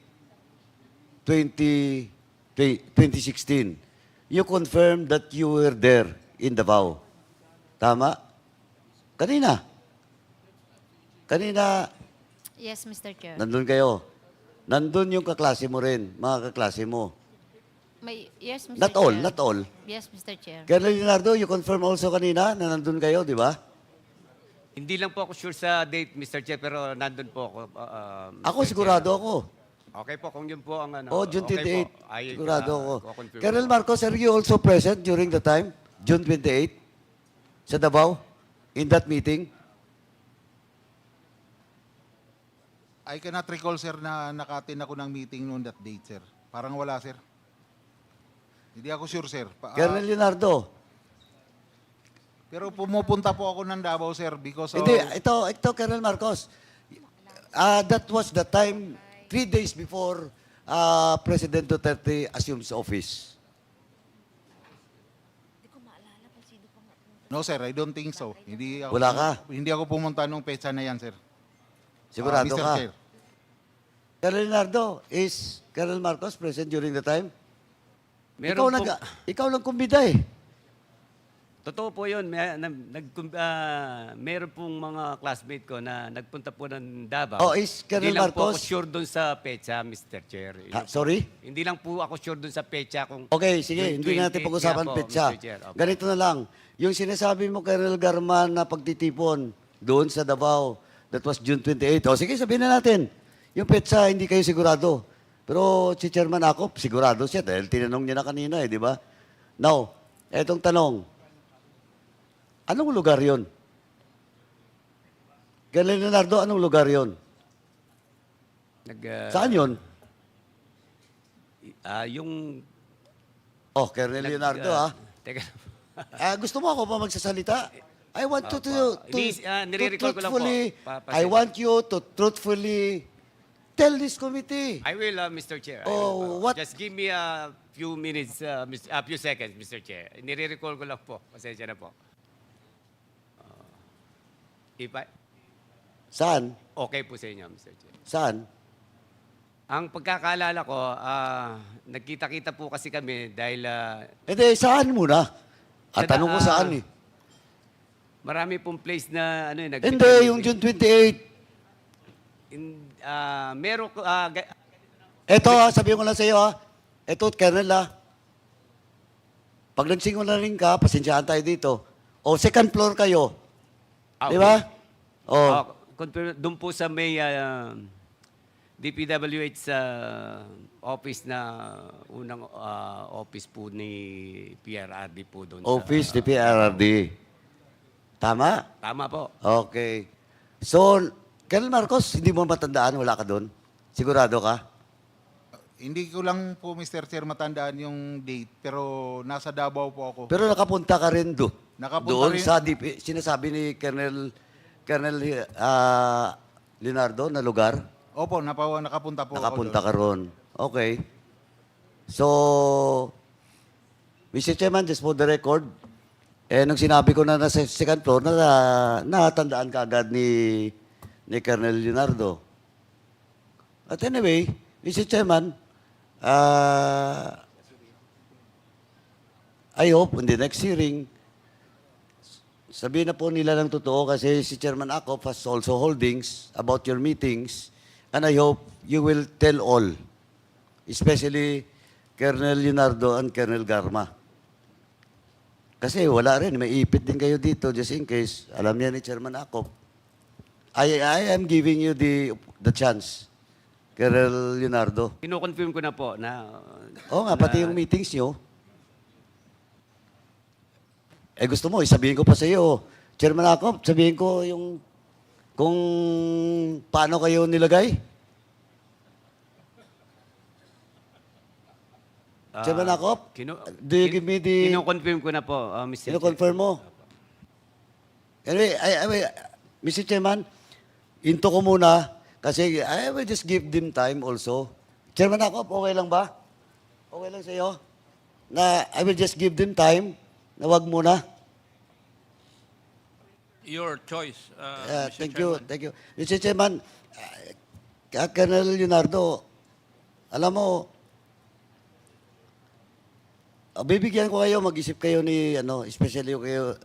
2016, you confirmed that you were there in Davao. Tama? Kanina. Kanina, Yes, Mr. Chair. nandun kayo. Nandun yung kaklase mo rin, mga kaklase mo. Yes, Mr. Not Chair. all, not all. Yes, Mr. Chair. Colonel Leonardo, you confirm also kanina na nandun kayo, di ba? Hindi lang po ako sure sa date, Mr. Chair, pero nandun po ako. Ako, Mr. sigurado Chair. ako. Okay po, kung yun po ang ano. Oh, June okay 28. po. Ay, Sigurado ako. kukonfirm Colonel po. Marcos, are you also present during the time? June 28? Sa Davao? In that meeting? I cannot recall, sir, na nakatin ako ng meeting noon that date, sir. Parang wala, sir. Hindi ako sure, sir. Colonel Leonardo? Pero pumupunta po ako ng Davao, sir, because of... Hindi, ito, Colonel Marcos. That was the time, 3 days before President Duterte assumes office. No, sir, I don't think so. Hindi ako, Wala ka? Hindi ako pumunta nung petsa na yan, sir. Sigurado Mr. ka? Chair. Colonel Leonardo, is Colonel Marcos present during the time? Meron Ikaw lang kumbida eh. Totoo po yun. Meron pong mga classmate ko na nagpunta po ng Davao. Oh, is Colonel Hindi lang po ako Marcos- sure dun sa petsa, Mr. Chair. Sorry? Hindi lang po ako sure dun sa petsa kung... Okay, sige, hindi natin pag-usapan Yeah po, petsa. Mr. Chair. Opo. Ganito na lang. Yung sinasabi mo, Colonel Garma, na pagtitipon doon sa Davao, that was June 28. O sige, sabihin na natin. Yung petsa, hindi kayo sigurado. Pero si Chairman Akop, sigurado siya dahil tinanong niya na kanina eh, di ba? Now, etong tanong, anong lugar yon? Colonel Leonardo, anong lugar yon? Saan yon? Yung... Oh, Colonel Leonardo, Teka. gusto mo ako pa magsasalita? I want you to nire-recall ko lang po. truthfully, Pasensya. I want you to truthfully tell this committee. I will, Mr. Chair. I Oh, will. what- Just give me a few minutes, a few seconds, Mr. Chair. Nire-recall ko lang po. Pasensya na po. Saan? Okay po sa inyo, Mr. Chair. Saan? Ang pagkakaalala ko, nagkita-kita po kasi kami dahil... Saan muna? Tanong ko saan eh. Marami pong place na... Hindi, yung June 28. Meron ko... Ito sabihin ko lang sa iyo Ito, Colonel Pag nagsinungaling ka, pasensyahan tayo dito. O, second floor kayo. Di ba? Doon po sa may DPWH sa office na unang office po ni PRRD po doon. Office ni PRRD. Tama? Tama po. Okay. So, Colonel Marcos, hindi mo matandaan, wala ka doon? Sigurado ka? Hindi ko lang po, Mr. Chair, matandaan yung date, pero nasa Davao po ako. Pero nakapunta ka rin doon. Nakapunta Doon rin- sa sinasabi ni Colonel Leonardo na lugar? Opo, nakapunta po Nakapunta ako ka ron. Okay. So, Mr. Chairman, just for the record, nung sinabi ko na nasa second floor, natandaan ka agad ni Colonel Leonardo. At anyway, Mr. Chairman, I hope in the next hearing, sabihin na po nila ng totoo kasi si Chairman Akop has also holdings about your meetings, and I hope you will tell all, especially Colonel Leonardo and Colonel Garma. Kasi wala rin, may ipit din kayo dito just in case. Alam niya ni Chairman Akop. I am giving you the chance, Colonel Leonardo. Kino-confirm ko na po na... Oo nga, pati yung meetings nyo. Gusto mo, isabihin ko pa sa iyo, Chairman Akop, sabihin ko yung kung paano kayo nilagay. Chairman Akop, do you give me the... Kino-confirm ko na po, Mr. Chair. Kino-confirm mo? Anyway, Mr. Chairman, into ko muna kasi I will just give them time also. Chairman Akop, okay lang ba? Okay lang sa iyo? Na I will just give them time na wag muna. Your choice, Mr. Thank Chairman. you, thank you. Mr. Chairman, Colonel Leonardo, alam mo, bibigyan ko kayo, mag-isip kayo ni, especially kayo,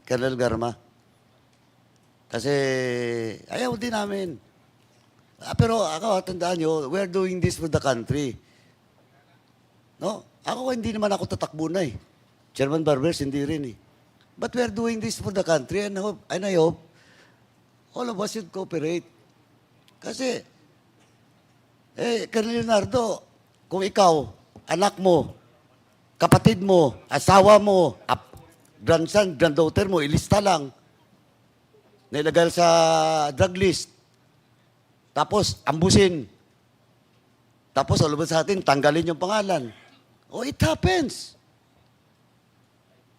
Colonel Garma. Kasi, ayaw din namin. Pero ako, tandaan nyo, we're doing this for the country. No? Ako, hindi naman ako tatakbo na eh. Chairman Barbers, hindi rin eh. But we're doing this for the country and I hope all of us should cooperate. Kasi, Colonel Leonardo, kung ikaw, anak mo, kapatid mo, asawa mo, grandson, granddaughter mo, ilista lang, nilagay sa drug list, tapos ambusin, tapos all of a sudden, tanggalin yung pangalan. Oh, it happens.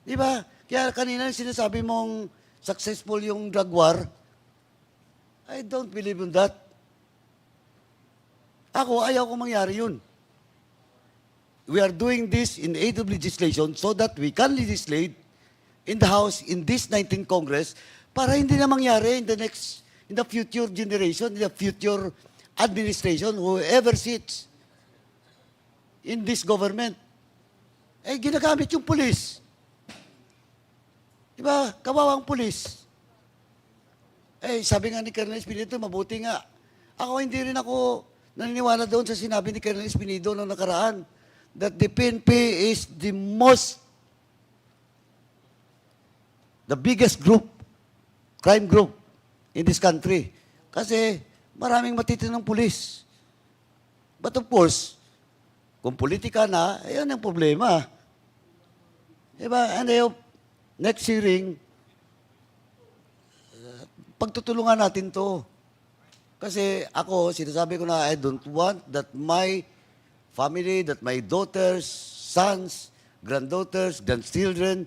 Di ba? Kaya kanina sinasabi mong successful yung drug war, I don't believe in that. Ako, ayaw ko mangyari yun. We are doing this in aid of legislation so that we can legislate in the House, in this 19th Congress, para hindi na mangyari in the future generation, in the future administration, whoever sits in this government. Ginagamit yung pulis. Diba? Kawawang pulis. Sabi nga ni Colonel Espinido, mabuti nga. Ako, hindi rin ako naniniwala doon sa sinabi ni Colonel Espinido noong nakaraan that the PNP is the biggest group, crime group in this country. Kasi maraming matitinong pulis. But of course, kung politika na, yan ang problema. Diba? And I hope next hearing, pagtutulungan natin to. Kasi ako, sinasabi ko na, I don't want that my family, that my daughters, sons, granddaughters, grandchildren,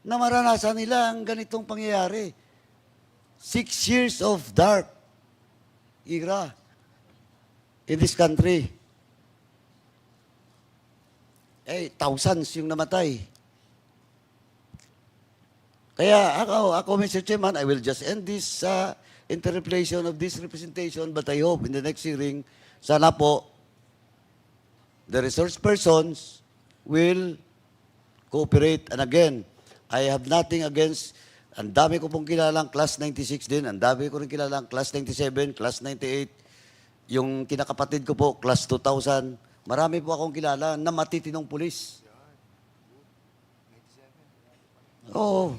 na maranasan nila ang ganitong pangyayari. 6 years of dark era in this country. Thousands yung namatay. Kaya ako, Mr. Chairman, I will just end this interpretation of this representation, but I hope in the next hearing, sana po, the resource persons will cooperate. And again, I have nothing against, ang dami ko pong kilalang class 96 din, ang dami ko rin kilalang class 97, class 98, yung kinakapatid ko po, class 2000, marami po akong kilala na matitinong pulis. Oo.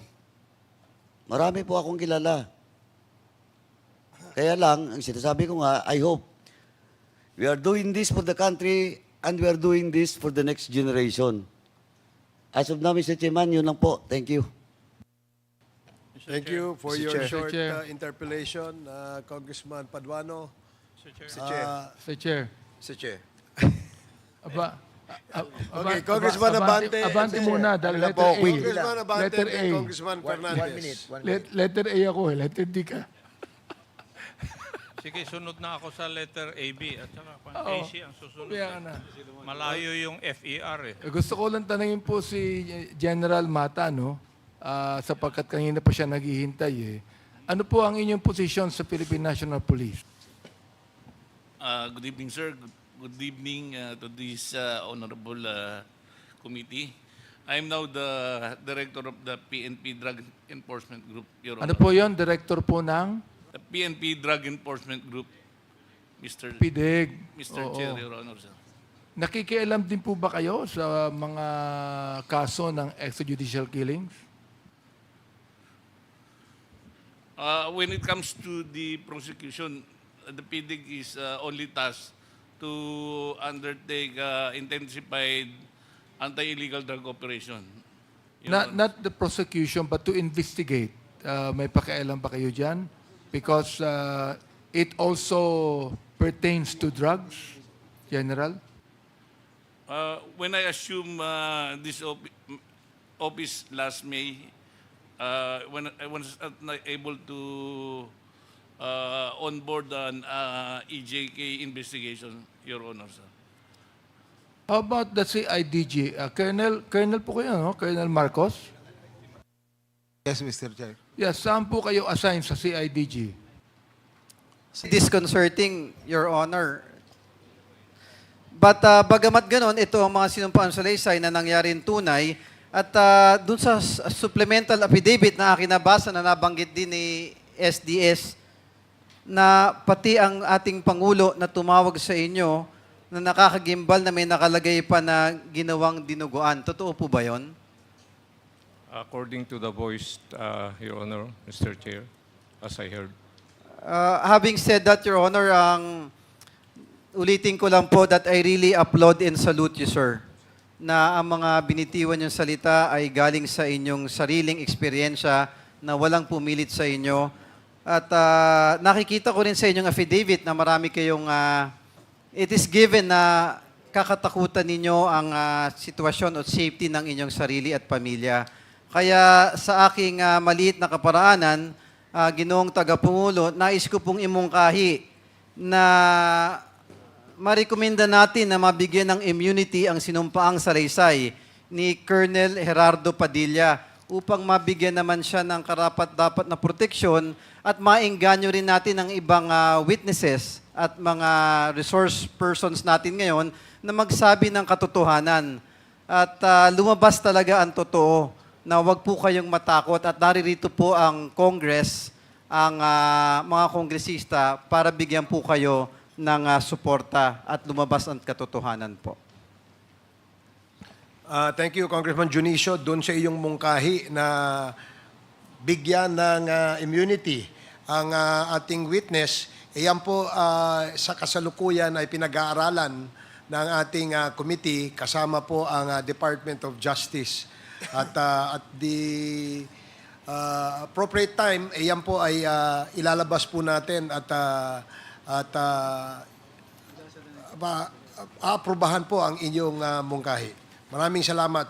Marami po akong kilala. Kaya lang, ang sinasabi ko nga, I hope we are doing this for the country and we are doing this for the next generation. As of now, Mr. Chairman, yun lang po. Thank you. Thank you for Mr. your Chair. short Chair. Interpellation, Congressman Paduano. Mr. Chair. Mr. Chair. Mr. Chair. Aba, Okay, Congressman Abante. Abante muna, dahil Ano lang letter po, A. Congressman Abante Letter and A. Congressman Fernandez. 1 minute. 1 minute. Letter A ako eh, letter D ka. Sige, sunod na ako sa letter AB at saka Oo. AC ang susunod. Kaya na. Malayo yung FER eh. Gusto ko lang tanungin po si General Mata, no? Sapagkat kanina pa siya naghihintay eh. Ano po ang inyong posisyon sa Philippine National Police? Good evening, sir. Good evening to this honorable committee. I'm now the director of the PNP Drug Enforcement Group, Your Ano Honor. po yon? Director po ng The PNP Drug Enforcement Group, Mr. Pedig. Mr. Oo. Chair, Your Honor, sir. Nakikialam din po ba kayo sa mga kaso ng extrajudicial killings? When it comes to the prosecution, the Pedig is only tasked to undertake intensified anti-illegal drug operation. Your Honor. Not the prosecution, but to investigate. May pakialam ba kayo dyan? Because it also pertains to drugs, General? When I assume this office last May, when I was not able to onboard an EJK investigation, Your Honor, sir. How about the CIDG? Colonel po kayo, no? Colonel Marcos? Yes, Mr. Chair. Yes, saan po kayo assigned sa CIDG? Disconcerting, Your Honor. But bagamat ganon, ito ang mga sinumpaan sa laysay na nangyaring tunay at dun sa supplemental affidavit na aking nabasa na nabanggit din ni SDS na pati ang ating Pangulo na tumawag sa inyo na nakakagimbal na may nakalagay pa na ginawang dinuguan. Totoo po ba yon? According to the voice, Your Honor, Mr. Chair, as I heard. Having said that, Your Honor, ulitin ko lang po that I really applaud and salute you, sir, na ang mga binitiwan yung salita ay galing sa inyong sariling eksperyensya na walang pumilit sa inyo. At nakikita ko rin sa inyong affidavit na marami kayong, it is given na kakatakutan ninyo ang sitwasyon o safety ng inyong sarili at pamilya. Kaya sa aking maliit na kaparaanan, Ginoong Tagapangulo, nais ko pong imungkahi na marekomenda natin na mabigyan ng immunity ang sinumpaang salaysay ni Colonel Gerardo Padilla upang mabigyan naman siya ng karapat-dapat na proteksyon at maengganyo rin natin ang ibang witnesses at mga resource persons natin ngayon na magsabi ng katotohanan. At lumabas talaga ang totoo na wag po kayong matakot at naririto po ang Congress, ang mga kongresista para bigyan po kayo ng suporta at lumabas ang katotohanan po. Thank you, Congressman Junicio. Doon sa iyong mungkahi na bigyan ng immunity ang ating witness, yan po sa kasalukuyan ay pinag-aaralan ng ating committee kasama po ang Department of Justice. At the appropriate time, yan po ay ilalabas po natin at aaprubahan po ang inyong mungkahi. Maraming salamat,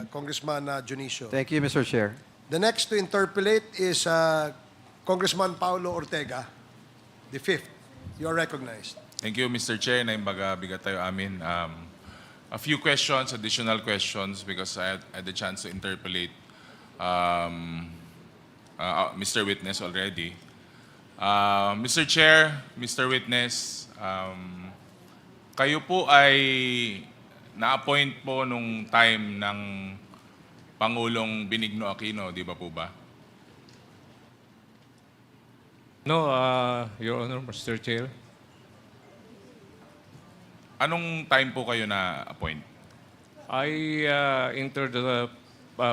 Congressman Junicio. Thank you, Mr. Chair. The next to interpellate is Congressman Paulo Ortega, the fifth. You are recognized. Thank you, Mr. Chair. Naimbaga bigat tayo amin. A few questions, additional questions, because I had the chance to interpellate Mr. Witness already. Mr. Chair, Mr. Witness, kayo po ay na-appoint po nung time ng Pangulong Benigno Aquino, di ba po ba? No, Your Honor, Mr. Chair. Anong time po kayo na-appoint? I entered the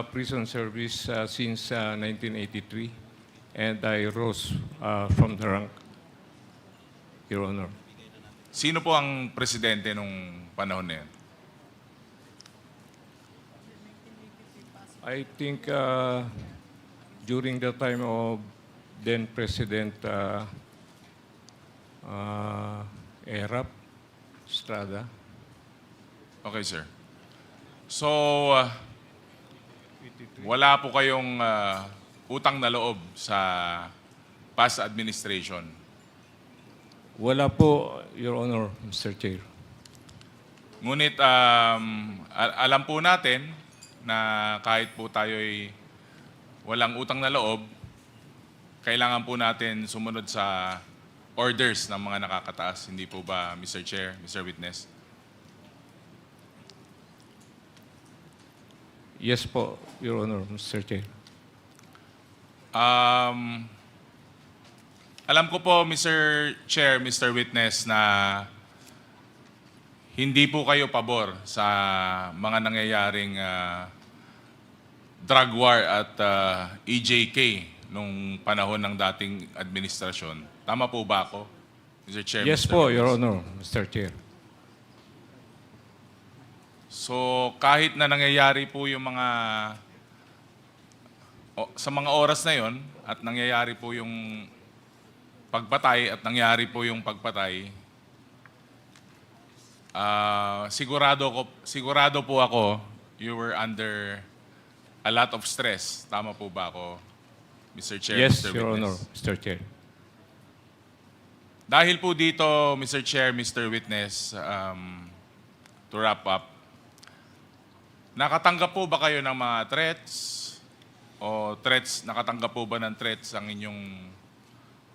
prison service since 1983 and I rose from the rank, Your Honor. Sino po ang presidente nung panahon na yun? I think during the time of then President Erap Estrada. Okay, sir. So, wala po kayong utang na loob sa past administration. Wala po, Your Honor, Mr. Chair. Ngunit alam po natin na kahit po tayo'y walang utang na loob, kailangan po natin sumunod sa orders ng mga nakakataas. Hindi po ba, Mr. Chair, Mr. Witness? Yes po, Your Honor, Mr. Chair. Alam ko po, Mr. Chair, Mr. Witness, na hindi po kayo pabor sa mga nangyayaring drug war at EJK nung panahon ng dating administrasyon. Tama po ba ako, Mr. Chair? Yes Mr. po, Witness? Your Honor, Mr. Chair. So kahit na nangyayari po yung mga sa mga oras na yon at nangyayari po yung pagpatay at nangyari po yung pagpatay, sigurado po ako you were under a lot of stress. Tama po ba ako, Mr. Chair, Yes, Mr. Your Witness? Honor, Mr. Chair. Dahil po dito, Mr. Chair, Mr. Witness, to wrap up, nakatanggap po ba kayo ng mga threats? O nakatanggap po ba ng threats ang inyong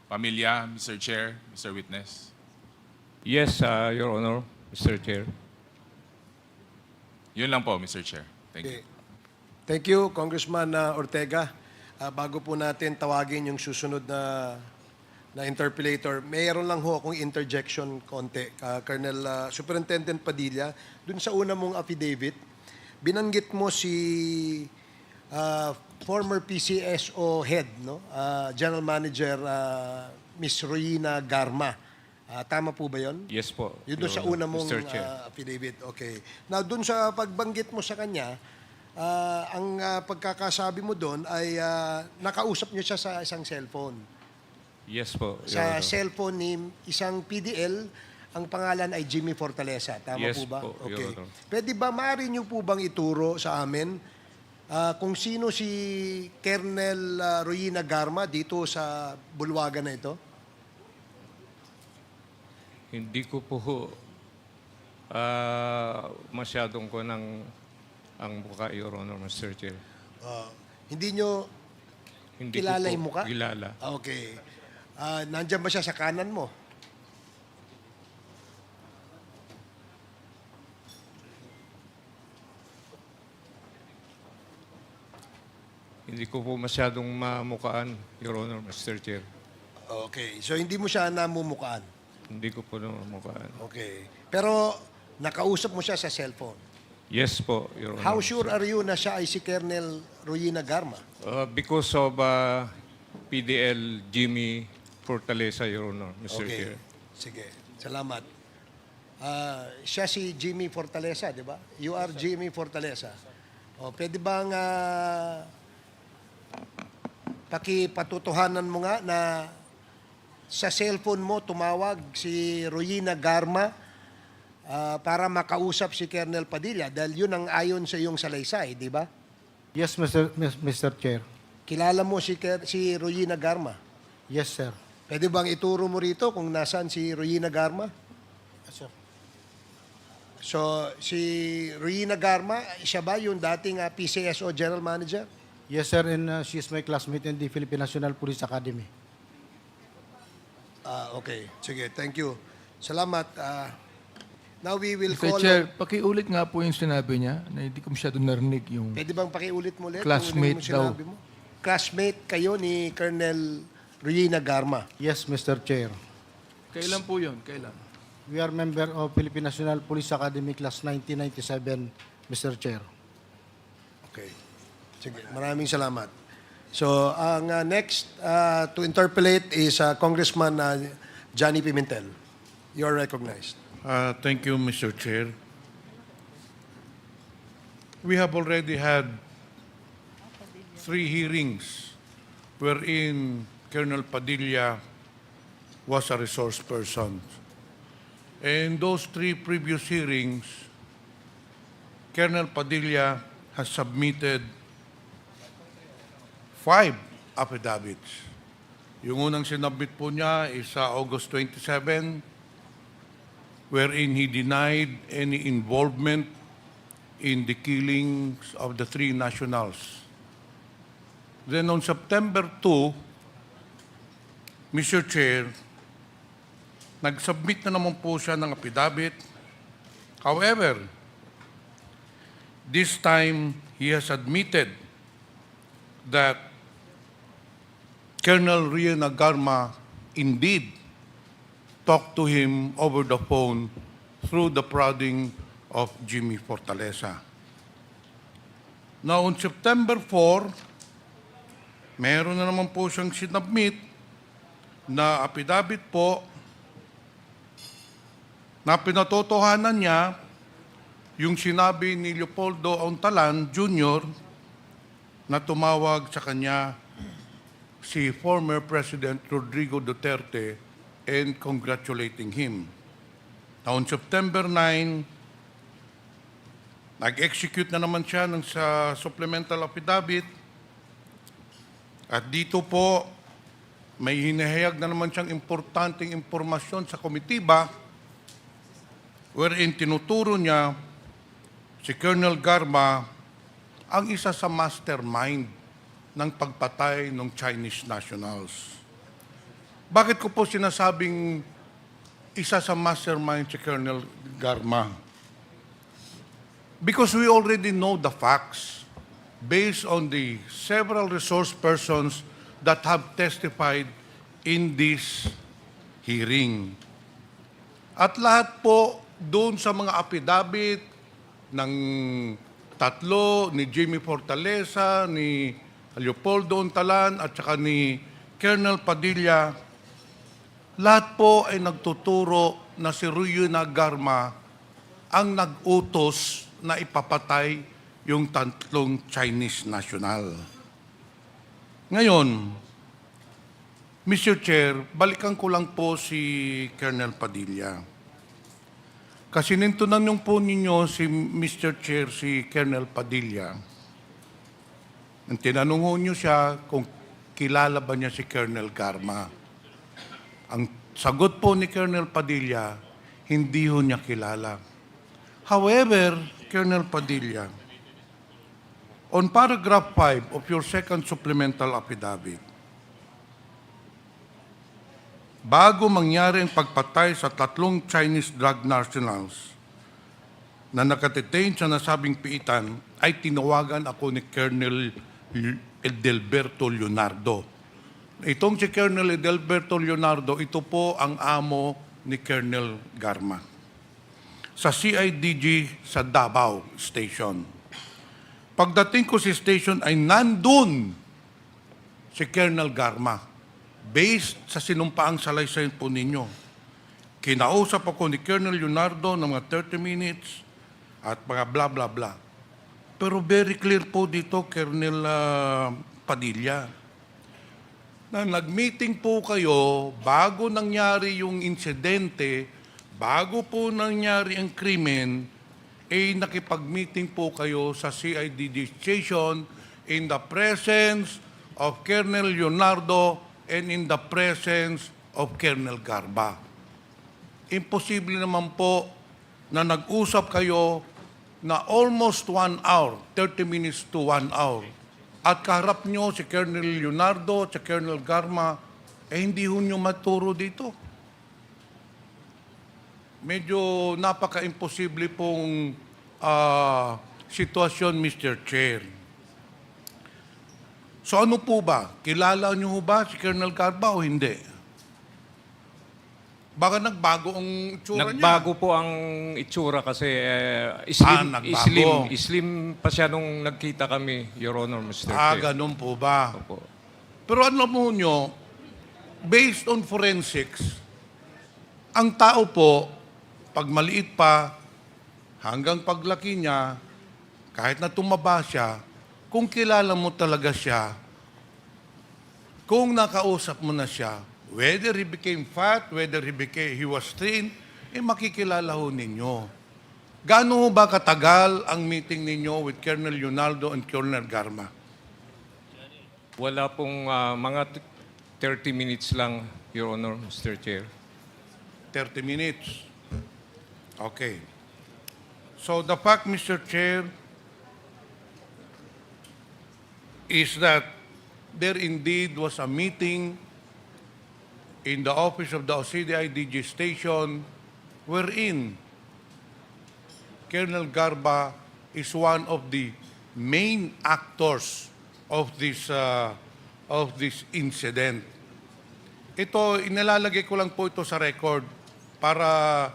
pamilya, Mr. Chair, Mr. Witness? Yes, Your Honor, Mr. Chair. Yun lang po, Mr. Chair. Thank you. Thank you, Congressman Ortega. Bago po natin tawagin yung susunod na interpellator, mayroon lang ho akong interjection konti. Colonel Superintendent Padilla, dun sa una mong affidavit, binanggit mo si former PCSO head, no? General Manager Ms. Royina Garma. Tama po ba yun? Yes po. Yun doon Your sa Honor, una mong Mr. Chair. affidavit. Okay. Now, doon sa pagbanggit mo sa kanya, ang pagkakasabi mo doon ay nakausap niyo siya sa isang cellphone. Yes po, Your Sa Honor. cellphone ni isang PDL, ang pangalan ay Jimmy Fortaleza. Tama Yes po ba? po, Your Okay. Honor. Pwede ba, maaari niyo po bang ituro sa amin kung sino si Colonel Royina Garma dito sa bulwagan na ito? Hindi ko po masyadong ko ng ang mukha, Your Honor, Mr. Chair. Hindi nyo Hindi kilala ko po yung mukha? kilala. Okay. Nandyan ba siya sa kanan mo? Hindi ko po masyadong mamukaan, Your Honor, Mr. Chair. Okay. So, hindi mo siya namumukaan? Hindi ko po mamukaan. Okay. Pero, nakausap mo siya sa cellphone? Yes po, Your Honor. How sure are you na siya ay si Colonel Royina Garma? Because of PDL Jimmy Fortaleza, Your Honor, Mr. Okay. Chair. Sige. Salamat. Siya si Jimmy Fortaleza, di ba? You are Jimmy Fortaleza. O, pwede bang pakipatutuhanan mo nga na sa cellphone mo tumawag si Royina Garma para makausap si Colonel Padilla dahil yun ang ayon sa iyong salaysay, di ba? Yes, Mr. Chair. Kilala mo si Royina Garma? Yes, sir. Pwede bang ituro mo rito kung nasaan si Royina Garma? Yes, sir. So, si Royina Garma, siya ba yung dating PCSO General Manager? Yes, sir, and she is my classmate in the Philippine National Police Academy. Okay. Sige, thank you. Salamat. Now we will Mr. call... Chair, pakiulit nga po yung sinabi niya na hindi ko masyadong narinig yung Pwede bang pakiulit mo ulit? Classmate Kung ano yung sinabi mo? Classmate kayo ni Colonel Royina Garma. Yes, Mr. Chair. Kailan po yun? Kailan? We are member of Philippine National Police Academy Class 1997, Mr. Chair. Okay. Sige, maraming salamat. So, ang next to interpolate is Congressman Johnny Pimentel. You are recognized. Thank you, Mr. Chair. We have already had 3 hearings wherein Colonel Padilla was a resource person. And those 3 previous hearings, Colonel Padilla has submitted 5 affidavits. Yung unang sinabit po niya is sa August 27, wherein he denied any involvement in the killings of the 3 nationals. Then on September 2, Mr. Chair, nag-submit na naman po siya ng affidavit. However, this time, he has admitted that Colonel Riana Garma indeed talked to him over the phone through the prodding of Jimmy Fortaleza. Now, on September 4, meron na naman po siyang sinubmit na affidavit po na pinatotohanan niya yung sinabi ni Leopoldo Auntalan Jr. na tumawag sa kanya si former President Rodrigo Duterte and congratulating him. Now, on September 9, nag-execute na naman siya ng sa supplemental affidavit at dito po may hinahayag na naman siyang importanteng impormasyon sa komitiba wherein tinuturo niya si Colonel Garma ang isa sa mastermind ng pagpatay ng Chinese nationals. Bakit ko po sinasabing isa sa mastermind si Colonel Garma? Because we already know the facts based on the several resource persons that have testified in this hearing. At lahat po doon sa mga affidavit ng 3, ni Jimmy Fortaleza, ni Leopoldo Auntalan at saka ni Colonel Padilla, lahat po ay nagtuturo na si Riana Garma ang nag-utos na ipapatay yung 3 Chinese national. Ngayon, Mr. Chair, balikan ko lang po si Colonel Padilla. Kasi nintunan yung po ninyo si Mr. Chair, si Colonel Padilla. Ang tinanong ho niyo siya kung kilala ba niya si Colonel Garma. Ang sagot po ni Colonel Padilla, hindi ho niya kilala. However, Colonel Padilla, on paragraph 5 of your second supplemental affidavit, bago mangyari ang pagpatay sa 3 Chinese drug nationals na nakadetain sa nasabing piitan, ay tinawagan ako ni Colonel Edelberto Leonardo. Itong si Colonel Edelberto Leonardo, ito po ang amo ni Colonel Garma sa CIDG sa Davao Station. Pagdating ko sa station ay nandun si Colonel Garma based sa sinumpaang salaysay po ninyo. Kinausap ako ni Colonel Leonardo ng mga 30 minutes at mga bla bla bla. Pero very clear po dito, Colonel Padilla, na nag-meeting po kayo bago nangyari yung insidente, bago po nangyari ang krimen, nakipag-meeting po kayo sa CIDG station in the presence of Colonel Leonardo and in the presence of Colonel Garba. Imposible naman po na nag-usap kayo na almost 1 hour, 30 minutes to 1 hour. At kaharap nyo si Colonel Leonardo at si Colonel Garma, hindi ho nyo maturo dito. Medyo napaka-imposible pong sitwasyon, Mr. Chair. So ano po ba? Kilala nyo ba si Colonel Garba o hindi? Baka nagbago ang itsura niya. Nagbago po ang itsura kasi slim pa siya nung nagkita kami, Your Honor, Mr. Chair. Ganun po ba? Opo. Pero alam mo nyo, based on forensics, ang tao po, pag maliit pa, hanggang paglaki niya, kahit na tumaba siya, kung kilala mo talaga siya, kung nakausap mo na siya, whether he became fat, whether he was thin, makikilala ho ninyo. Gaano ho ba katagal ang meeting ninyo with Colonel Yunaldo and Colonel Garma? Wala pong mga 30 minutes lang, Your Honor, Mr. Chair. 30 minutes. Okay. So the fact, Mr. Chair, is that there indeed was a meeting in the office of the OCDI-DG station wherein Colonel Garba is one of the main actors of this incident. Ito, inalalagay ko lang po ito sa record para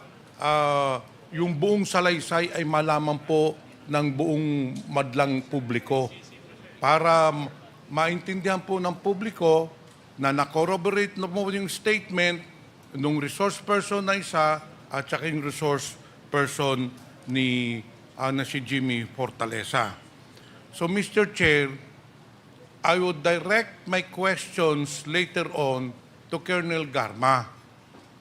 yung buong salaysay ay malaman po ng buong madlang publiko. Para maintindihan po ng publiko na na-corroborate na po yung statement ng resource person na isa at saka yung resource person na si Jimmy Fortaleza. So, Mr. Chair, I would direct my questions later on to Colonel Garma.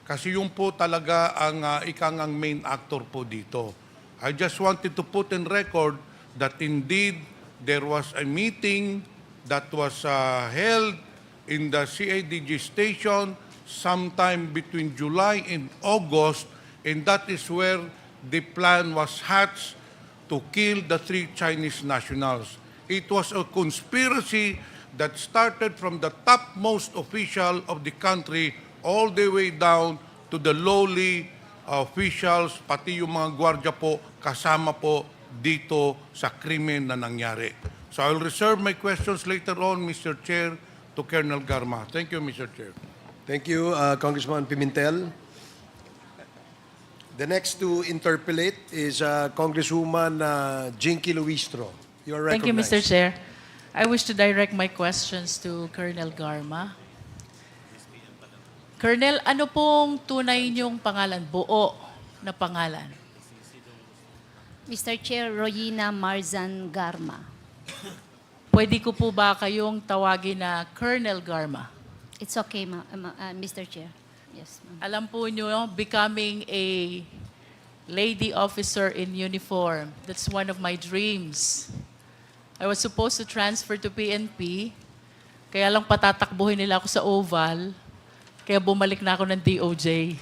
Kasi yung po talaga ang ikang main actor po dito. I just wanted to put in record that indeed there was a meeting that was held in the CADG station sometime between July and August, and that is where the plan was hatched to kill the 3 Chinese nationals. It was a conspiracy that started from the topmost official of the country all the way down to the lowly officials, pati yung mga gwardya po, kasama po dito sa krimen na nangyari. So I will reserve my questions later on, Mr. Chair, to Colonel Garma. Thank you, Mr. Chair. Thank you, Congressman Pimentel. The next to interpolate is Congresswoman Jinky Luistro. You are recognized. Thank you, Mr. Chair. I wish to direct my questions to Colonel Garma. Colonel, ano pong tunay niyong pangalan, buo na pangalan? Mr. Chair, Royina Marzan Garma. Pwede ko po ba kayong tawagin na Colonel Garma? It's okay, Mr. Chair. Yes, ma'am. Alam po niyo, becoming a lady officer in uniform, that's one of my dreams. I was supposed to transfer to PNP, kaya lang patatakbuhin nila ako sa Oval, kaya bumalik na ako ng DOJ.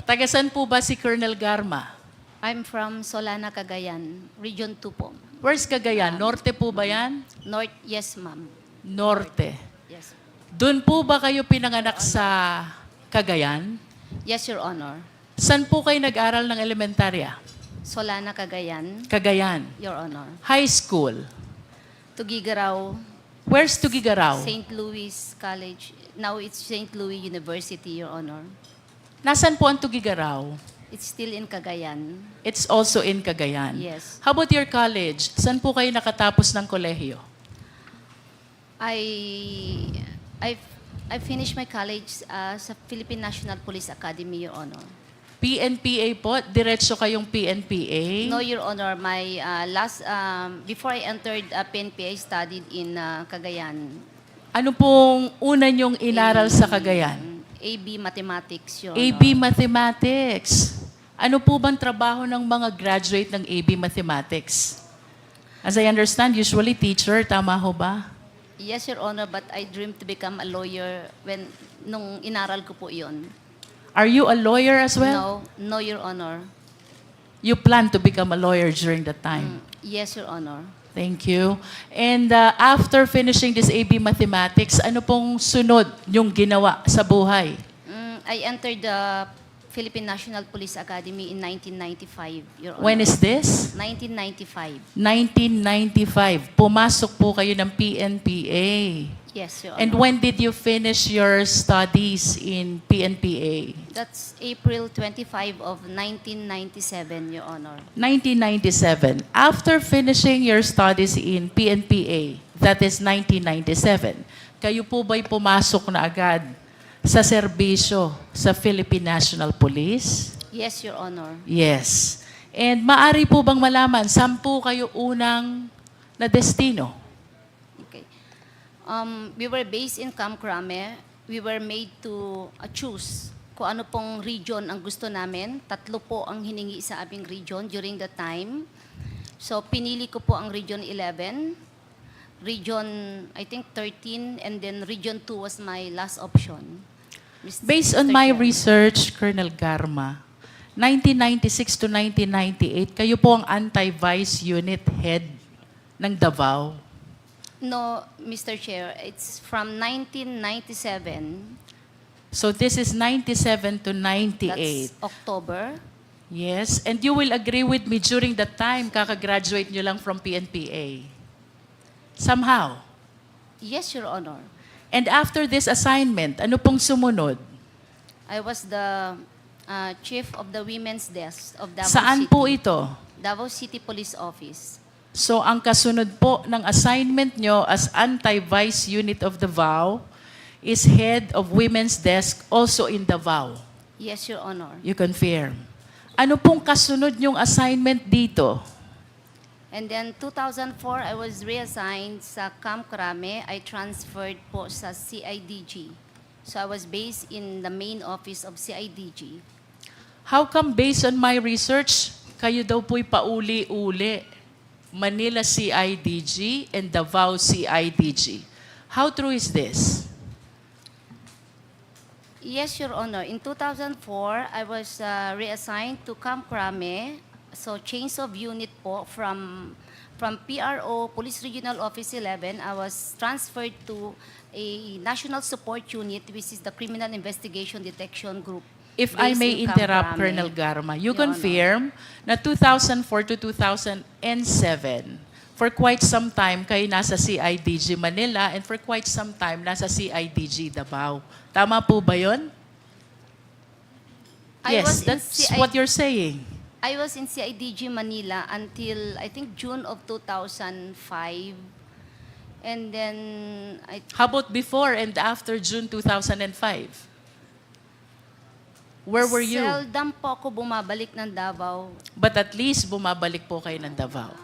Tagasan po ba si Colonel Garma? I'm from Solana, Cagayan, Region 2 po. Where's Cagayan? Norte po ba yan? North, yes, ma'am. Norte. Yes. Doon po ba kayo pinanganak sa Cagayan? Yes, Your Honor. Saan po kayo nag-aral ng elementarya? Solana, Cagayan. Cagayan. Your Honor. High school? Tugigaraw. Where's Tugigaraw? St. Louis College. Now it's St. Louis University, Your Honor. Nasaan po ang Tugigaraw? It's still in Cagayan. It's also in Cagayan. Yes. How about your college? Saan po kayo nakatapos ng kolehiyo? I finished my college sa Philippine National Police Academy, Your Honor. PNPA po? Diretso kayong PNPA? No, Your Honor. My before I entered PNPA, I studied in Cagayan. Ano pong una nyong inaral sa Cagayan? AB Mathematics, Your Honor. AB Mathematics. Ano po bang trabaho ng mga graduate ng AB Mathematics? As I understand, usually teacher, tama ho ba? Yes, Your Honor, but I dreamed to become a lawyer nung inaral ko po iyon. Are you a lawyer as well? No, Your Honor. You plan to become a lawyer during that time? Yes, Your Honor. Thank you. And after finishing this AB Mathematics, ano pong sunod yung ginawa sa buhay? I entered the Philippine National Police Academy in 1995, Your Honor. When is this? 1995. 1995. Pumasok po kayo ng PNPA. Yes, Your Honor. And when did you finish your studies in PNPA? That's April 25 of 1997, Your Honor. 1997. After finishing your studies in PNPA, that is 1997, kayo po ba'y pumasok na agad sa serbisyo sa Philippine National Police? Yes, Your Honor. Yes. And maari po bang malaman, saan po kayo unang na destino? Okay. We were based in Camp Crame. We were made to choose kung ano pong region ang gusto namin. 3 po ang hiningi sa aming region during the time. So, pinili ko po ang Region 11, Region, I think, 13, and then Region 2 was my last option. Based on my research, Colonel Garma, 1996 to 1998, kayo po ang anti-vice unit head ng Davao. No, Mr. Chair, it's from 1997. So this is 97 to 98. That's October. Yes, and you will agree with me during that time, kakagraduate nyo lang from PNPA. Somehow. Yes, Your Honor. And after this assignment, ano pong sumunod? I was the chief of the women's desk of Davao Saan City. po ito? Davao City Police Office. So ang kasunod po ng assignment nyo as anti-vice unit of Davao is head of women's desk also in Davao. Yes, Your Honor. You confirm. Ano pong kasunod yung assignment dito? And then 2004, I was reassigned sa Camp Crame. I transferred po sa CIDG. So I was based in the main office of CIDG. How come based on my research, kayo daw po'y pauli-uli? Manila CIDG and Davao CIDG. How true is this? Yes, Your Honor. In 2004, I was reassigned to Camp Crame. So change of unit po from PRO, Police Regional Office 11, I was transferred to a National Support Unit, which is the Criminal Investigation Detection Group. If I based may in Camp interrupt, Crame. Colonel Garma, you Your confirm na 2004 to 2007, for quite some time kayo nasa CIDG Manila and for quite some time nasa CIDG Davao. Tama po ba yun? I Yes, was in that's what you're saying. I was in CIDG Manila until, I think, June of 2005. And then, How about before and after June 2005? Where were you? Seldom po ako bumabalik ng Davao. But at least bumabalik po kayo ng Davao.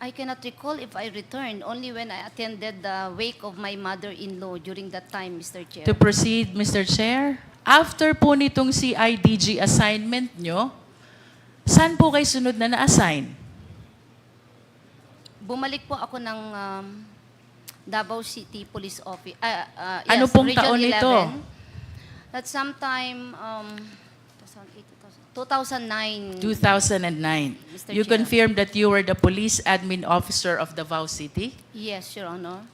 I cannot recall if I returned, only when I attended the wake of my mother-in-law during that time, Mr. Chair. To proceed, Mr. Chair, after po nitong CIDG assignment nyo, saan po kayo sunod na na-assign? Bumalik po ako ng Davao City Police Office. Ano Yes, pong Region taon 11. nito? That's sometime 2009. 2009. Mr. You Chair. confirmed that you were the police admin officer of Davao City? Yes, Your Honor.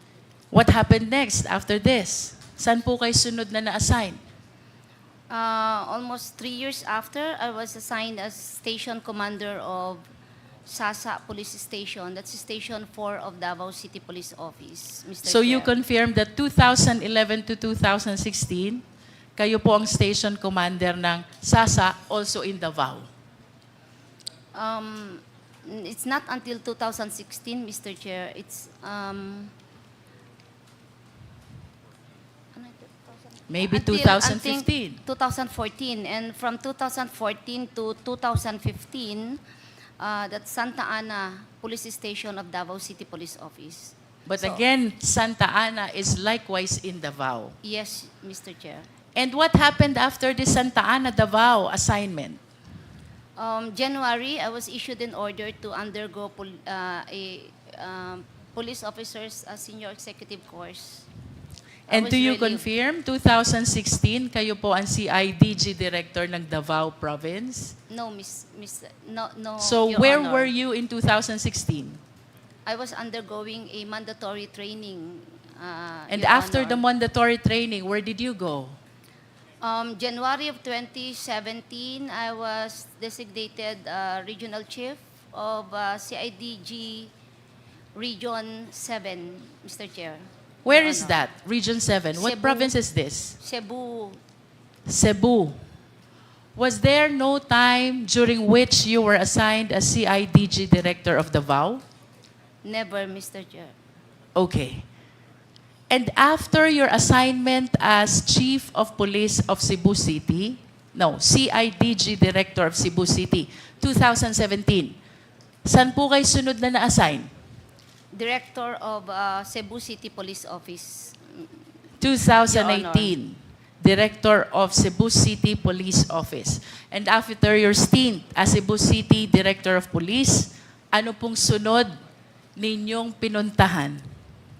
What happened next after this? Saan po kayo sunod na na-assign? Almost 3 years after, I was assigned as station commander of Sasa Police Station. That's Station 4 of Davao City Police Office, Mr. So you Chair. confirmed that 2011 to 2016, kayo po ang station commander ng Sasa, also in Davao. It's not until 2016, Mr. Chair. It's Maybe until, 2015. 2014. And from 2014 to 2015, that's Santa Ana Police Station of Davao City Police Office. But So- again, Santa Ana is likewise in Davao. Yes, Mr. Chair. And what happened after the Santa Ana Davao assignment? January, I was issued an order to undergo police officers senior executive course. I And was do you really- confirm, 2016, kayo po ang CIDG Director ng Davao Province? No, no. So Your where Honor. were you in 2016? I was undergoing a mandatory training. And Your after Honor. the mandatory training, where did you go? January of 2017, I was designated regional chief of CIDG Region 7, Mr. Chair. Where Your is Honor. that? Region 7. What Cebu. province is this? Cebu. Cebu. Was there no time during which you were assigned as CIDG Director of Davao? Never, Mr. Chair. Okay. And after your assignment as Chief of Police of Cebu City, no, CIDG Director of Cebu City, 2017, saan po kayo sunod na na-assign? Director of Cebu City Police Office. 2018, Director of Cebu City Police Office. And after your stint as Cebu City Director of Police, ano pong sunod ninyong pinuntahan?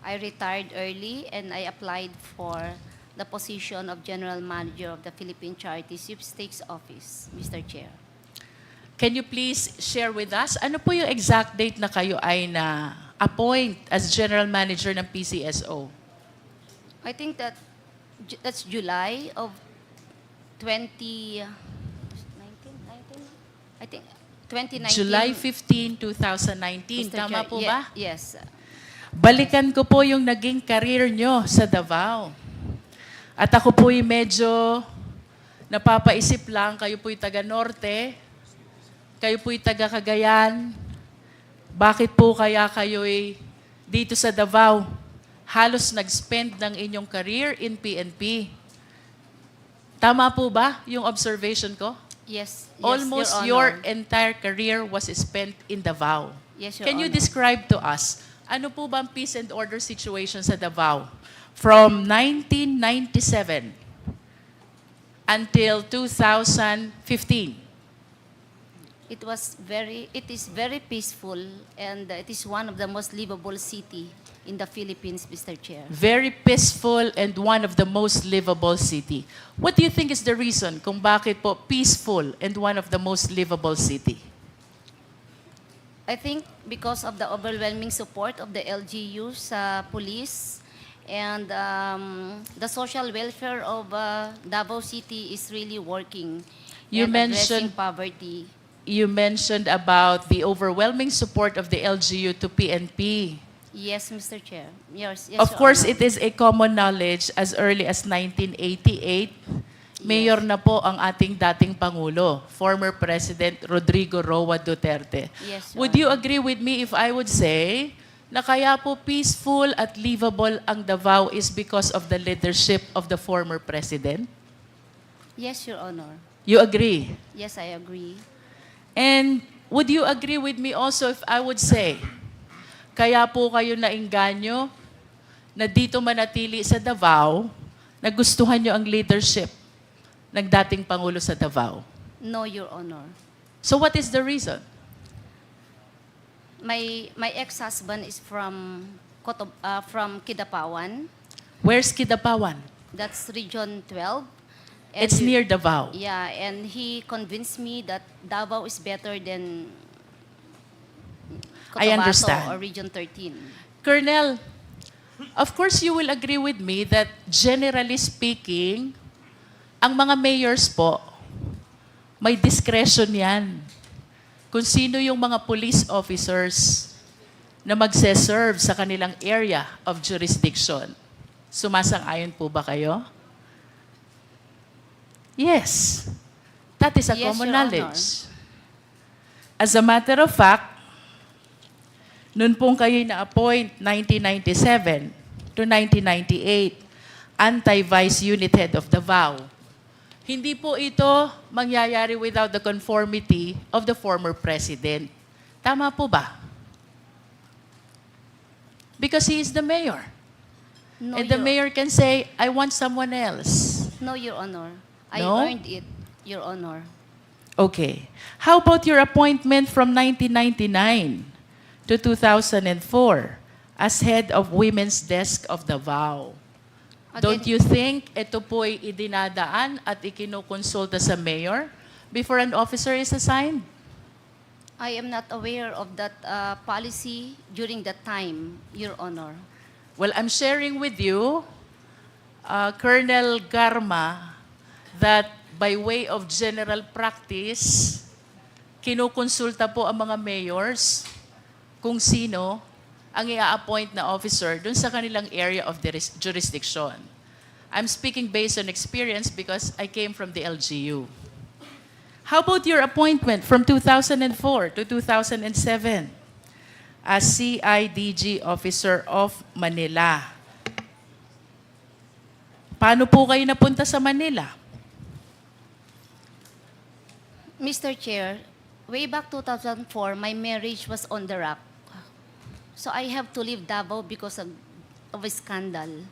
I retired early and I applied for the position of General Manager of the Philippine Charity Sweepstakes Office, Mr. Chair. Can you please share with us, ano po yung exact date na kayo ay na-appoint as General Manager ng PCSO? I think that's July of 2019. I think 2019. July 15, 2019. Mr. Tama Chair, po ba? Yes. Balikan ko po yung naging career nyo sa Davao. At ako po'y medyo napapaisip lang, kayo po'y taga-Norte, kayo po'y taga-Cagayan. Bakit po kaya kayo'y dito sa Davao halos nag-spend ng inyong career in PNP? Tama po ba yung observation ko? Yes. Almost your entire career was spent in Davao. Yes, Your Can you Honor. describe to us, ano po ba ang peace and order situation sa Davao from 1997 until 2015? It is very peaceful and it is one of the most livable city in the Philippines, Mr. Chair. Very peaceful and one of the most livable city. What do you think is the reason kung bakit po peaceful and one of the most livable city? I think because of the overwhelming support of the LGU sa police and the social welfare of Davao City is really working You and addressing mentioned poverty. You mentioned about the overwhelming support of the LGU to PNP. Yes, Mr. Chair. Yes, Of Your course, Honor. it is a common knowledge as early as 1988, mayor na po ang ating dating Pangulo, former President Rodrigo Roa Duterte. Yes, Your Would you agree with me if I would say na kaya po peaceful at livable ang Davao is because of the leadership of the former President? Yes, Your Honor. You agree? Yes, I agree. And would you agree with me also if I would say, kaya po kayo nainganyo na dito manatili sa Davao, nagustuhan nyo ang leadership ng dating Pangulo sa Davao? No, Your Honor. So what is the reason? My ex-husband is from Kidapawan. Where's Kidapawan? That's Region 12. It's near Davao. Yeah, and he convinced me that Davao is better than I Cotabato understand. or Region 13. Colonel, of course you will agree with me that generally speaking, ang mga mayors po, may discretion yan. Kung sino yung mga police officers na magse-serve sa kanilang area of jurisdiction. Sumasang-ayon po ba kayo? Yes. That is a Yes, common Your knowledge. As a matter of fact, noon pong kayo na-appoint 1997 to 1998, anti-vice unit head of Davao, hindi po ito mangyayari without the conformity of the former president. Tama po ba? Because he is the mayor. No, And the mayor can say, I want someone else. No, Your Honor. I No? earned it, Your Honor. Okay. How about your appointment from 1999 to 2004 as head of Women's Desk of Davao? Don't you think ito po'y idinadaan at ikinukonsulta sa mayor before an officer is assigned? I am not aware of that policy during that time, Your Honor. Well, I'm sharing with you, Colonel Garma, that by way of general practice, kinukonsulta po ang mga mayors kung sino ang i-appoint na officer dun sa kanilang area of jurisdiction. I'm speaking based on experience because I came from the LGU. How about your appointment from 2004 to 2007 as CIDG Officer of Manila? Paano po kayo napunta sa Manila? Mr. Chair, way back 2004, my marriage was on the rock. So I have to leave Davao because of a scandal.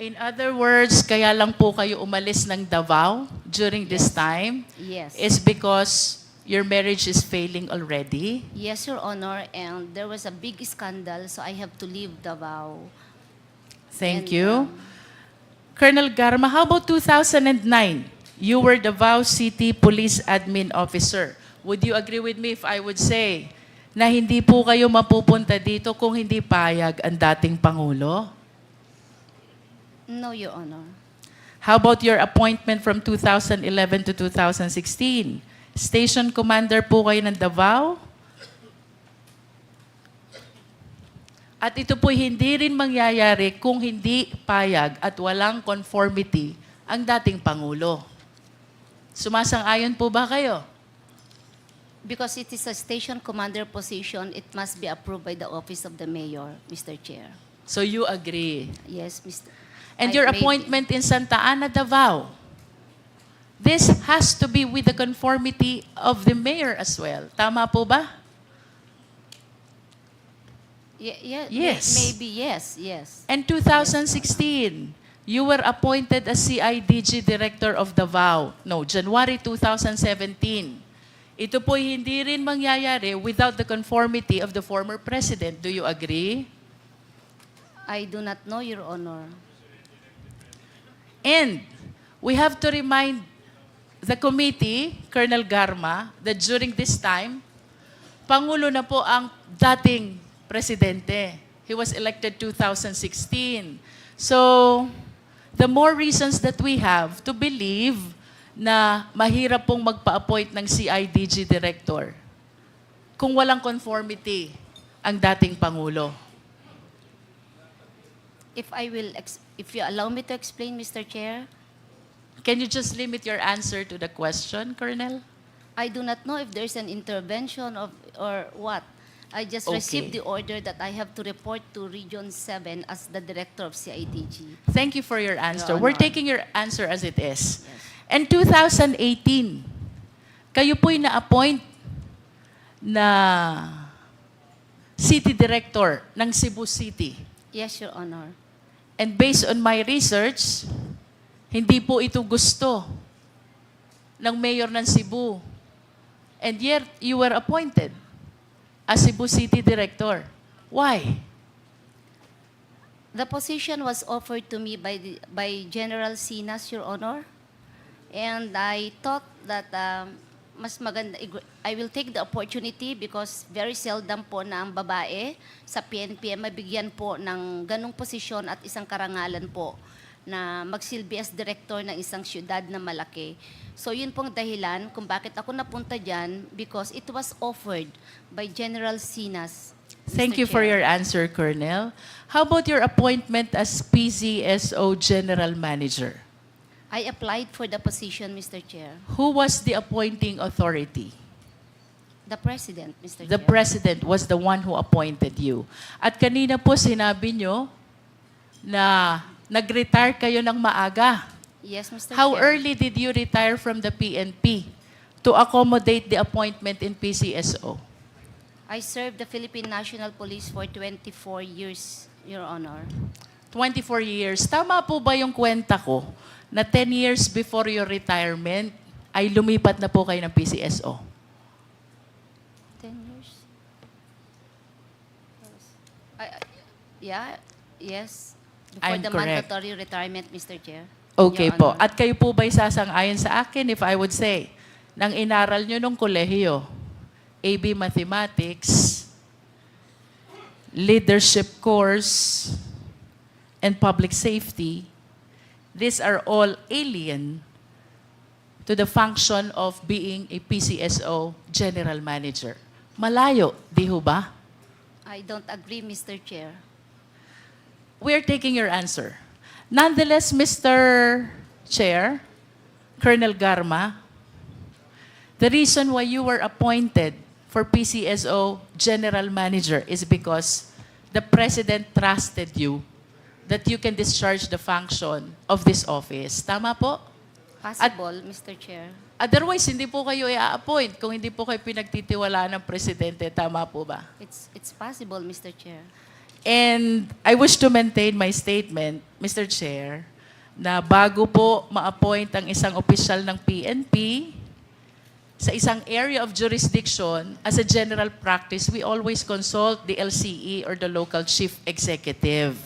In other words, kaya lang po kayo umalis ng Davao during this time Yes. is because your marriage is failing already? Yes, Your Honor, and there was a big scandal, so I have to leave Davao. Thank And, you. Colonel Garma, how about 2009? You were Davao City Police Admin Officer. Would you agree with me if I would say na hindi po kayo mapupunta dito kung hindi payag ang dating Pangulo? No, Your Honor. How about your appointment from 2011 to 2016? Station Commander po kayo ng Davao? At ito po hindi rin mangyayari kung hindi payag at walang conformity ang dating Pangulo. Sumasang-ayon po ba kayo? Because it is a station commander position, it must be approved by the office of the mayor, Mr. Chair. So you agree? Yes, Mr. And I your made- appointment in Santa Ana, Davao, this has to be with the conformity of the mayor as well. Tama po ba? Yes. Maybe yes, yes. And 2016, you were appointed as CIDG Director of Davao. No, January 2017. Ito po hindi rin mangyayari without the conformity of the former president. Do you agree? I do not know, Your Honor. And we have to remind the committee, Colonel Garma, that during this time, Pangulo na po ang dating presidente. He was elected 2016. So, the more reasons that we have to believe na mahirap pong magpa-appoint ng CIDG director kung walang conformity ang dating Pangulo. If you allow me to explain, Mr. Chair, Can you just limit your answer to the question, Colonel? I do not know if there's an intervention or what. I just Okay. received the order that I have to report to Region 7 as the director of CIDG. Thank you for your answer. Your We're Honor. taking your answer as it is. And 2018, kayo po'y na-appoint na city director ng Cebu City. Yes, Your Honor. And based on my research, hindi po ito gusto ng mayor ng Cebu. And yet, you were appointed as Cebu City Director. Why? The position was offered to me by General Sinas, Your Honor. And I thought that mas maganda, I will take the opportunity because very seldom po na ang babae sa PNP mabigyan po ng ganong posisyon at isang karangalan po na magsilbi as director ng isang syudad na malaki. So yun pong dahilan kung bakit ako napunta dyan because it was offered by General Sinas. Thank Mr. you for Chair. your answer, Colonel. How about your appointment as PCSO General Manager? I applied for the position, Mr. Chair. Who was the appointing authority? The President, Mr. The Chair. President was the one who appointed you. At kanina po sinabi nyo na nag-retire kayo ng maaga. Yes, Mr. How Chair. early did you retire from the PNP to accommodate the appointment in PCSO? I served the Philippine National Police for 24 years, Your Honor. 24 years. Tama po ba yung kwenta ko na 10 years before your retirement ay lumipat na po kayo ng PCSO? 10 years? Yeah, yes. Before I'm the correct. mandatory retirement, Mr. Chair. Okay Your po. Honor. At kayo po ba'y sasang-ayon sa akin if I would say, nang inaral nyo nung kolehiyo, AB Mathematics, Leadership Course, and Public Safety, these are all alien to the function of being a PCSO General Manager. Malayo, di ho ba? I don't agree, Mr. Chair. We're taking your answer. Nonetheless, Mr. Chair, Colonel Garma, the reason why you were appointed for PCSO General Manager is because the President trusted you that you can discharge the function of this office. Tama po? Possible, Mr. Chair. Otherwise, hindi po kayo i-appoint kung hindi po kayo pinagtitiwalaan ng Presidente. Tama po ba? It's possible, Mr. Chair. And I wish to maintain my statement, Mr. Chair, na bago po ma-appoint ang isang opisyal ng PNP sa isang area of jurisdiction, as a general practice, we always consult the LCE or the local chief executive.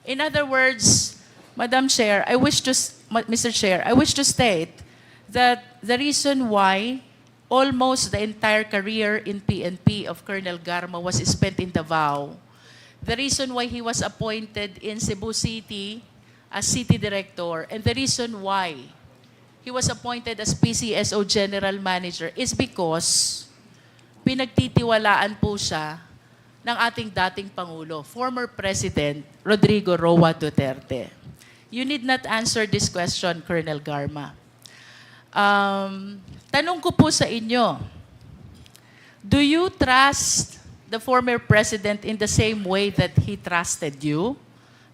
In other words, Madam Chair, Mr. Chair, I wish to state that the reason why almost the entire career in PNP of Colonel Garma was spent in Davao, the reason why he was appointed in Cebu City as city director, and the reason why he was appointed as PCSO general manager is because pinagtitiwalaan po siya ng ating dating Pangulo, former President Rodrigo Roa Duterte. You need not answer this question, Colonel Garma. Tanong ko po sa inyo, do you trust the former president in the same way that he trusted you?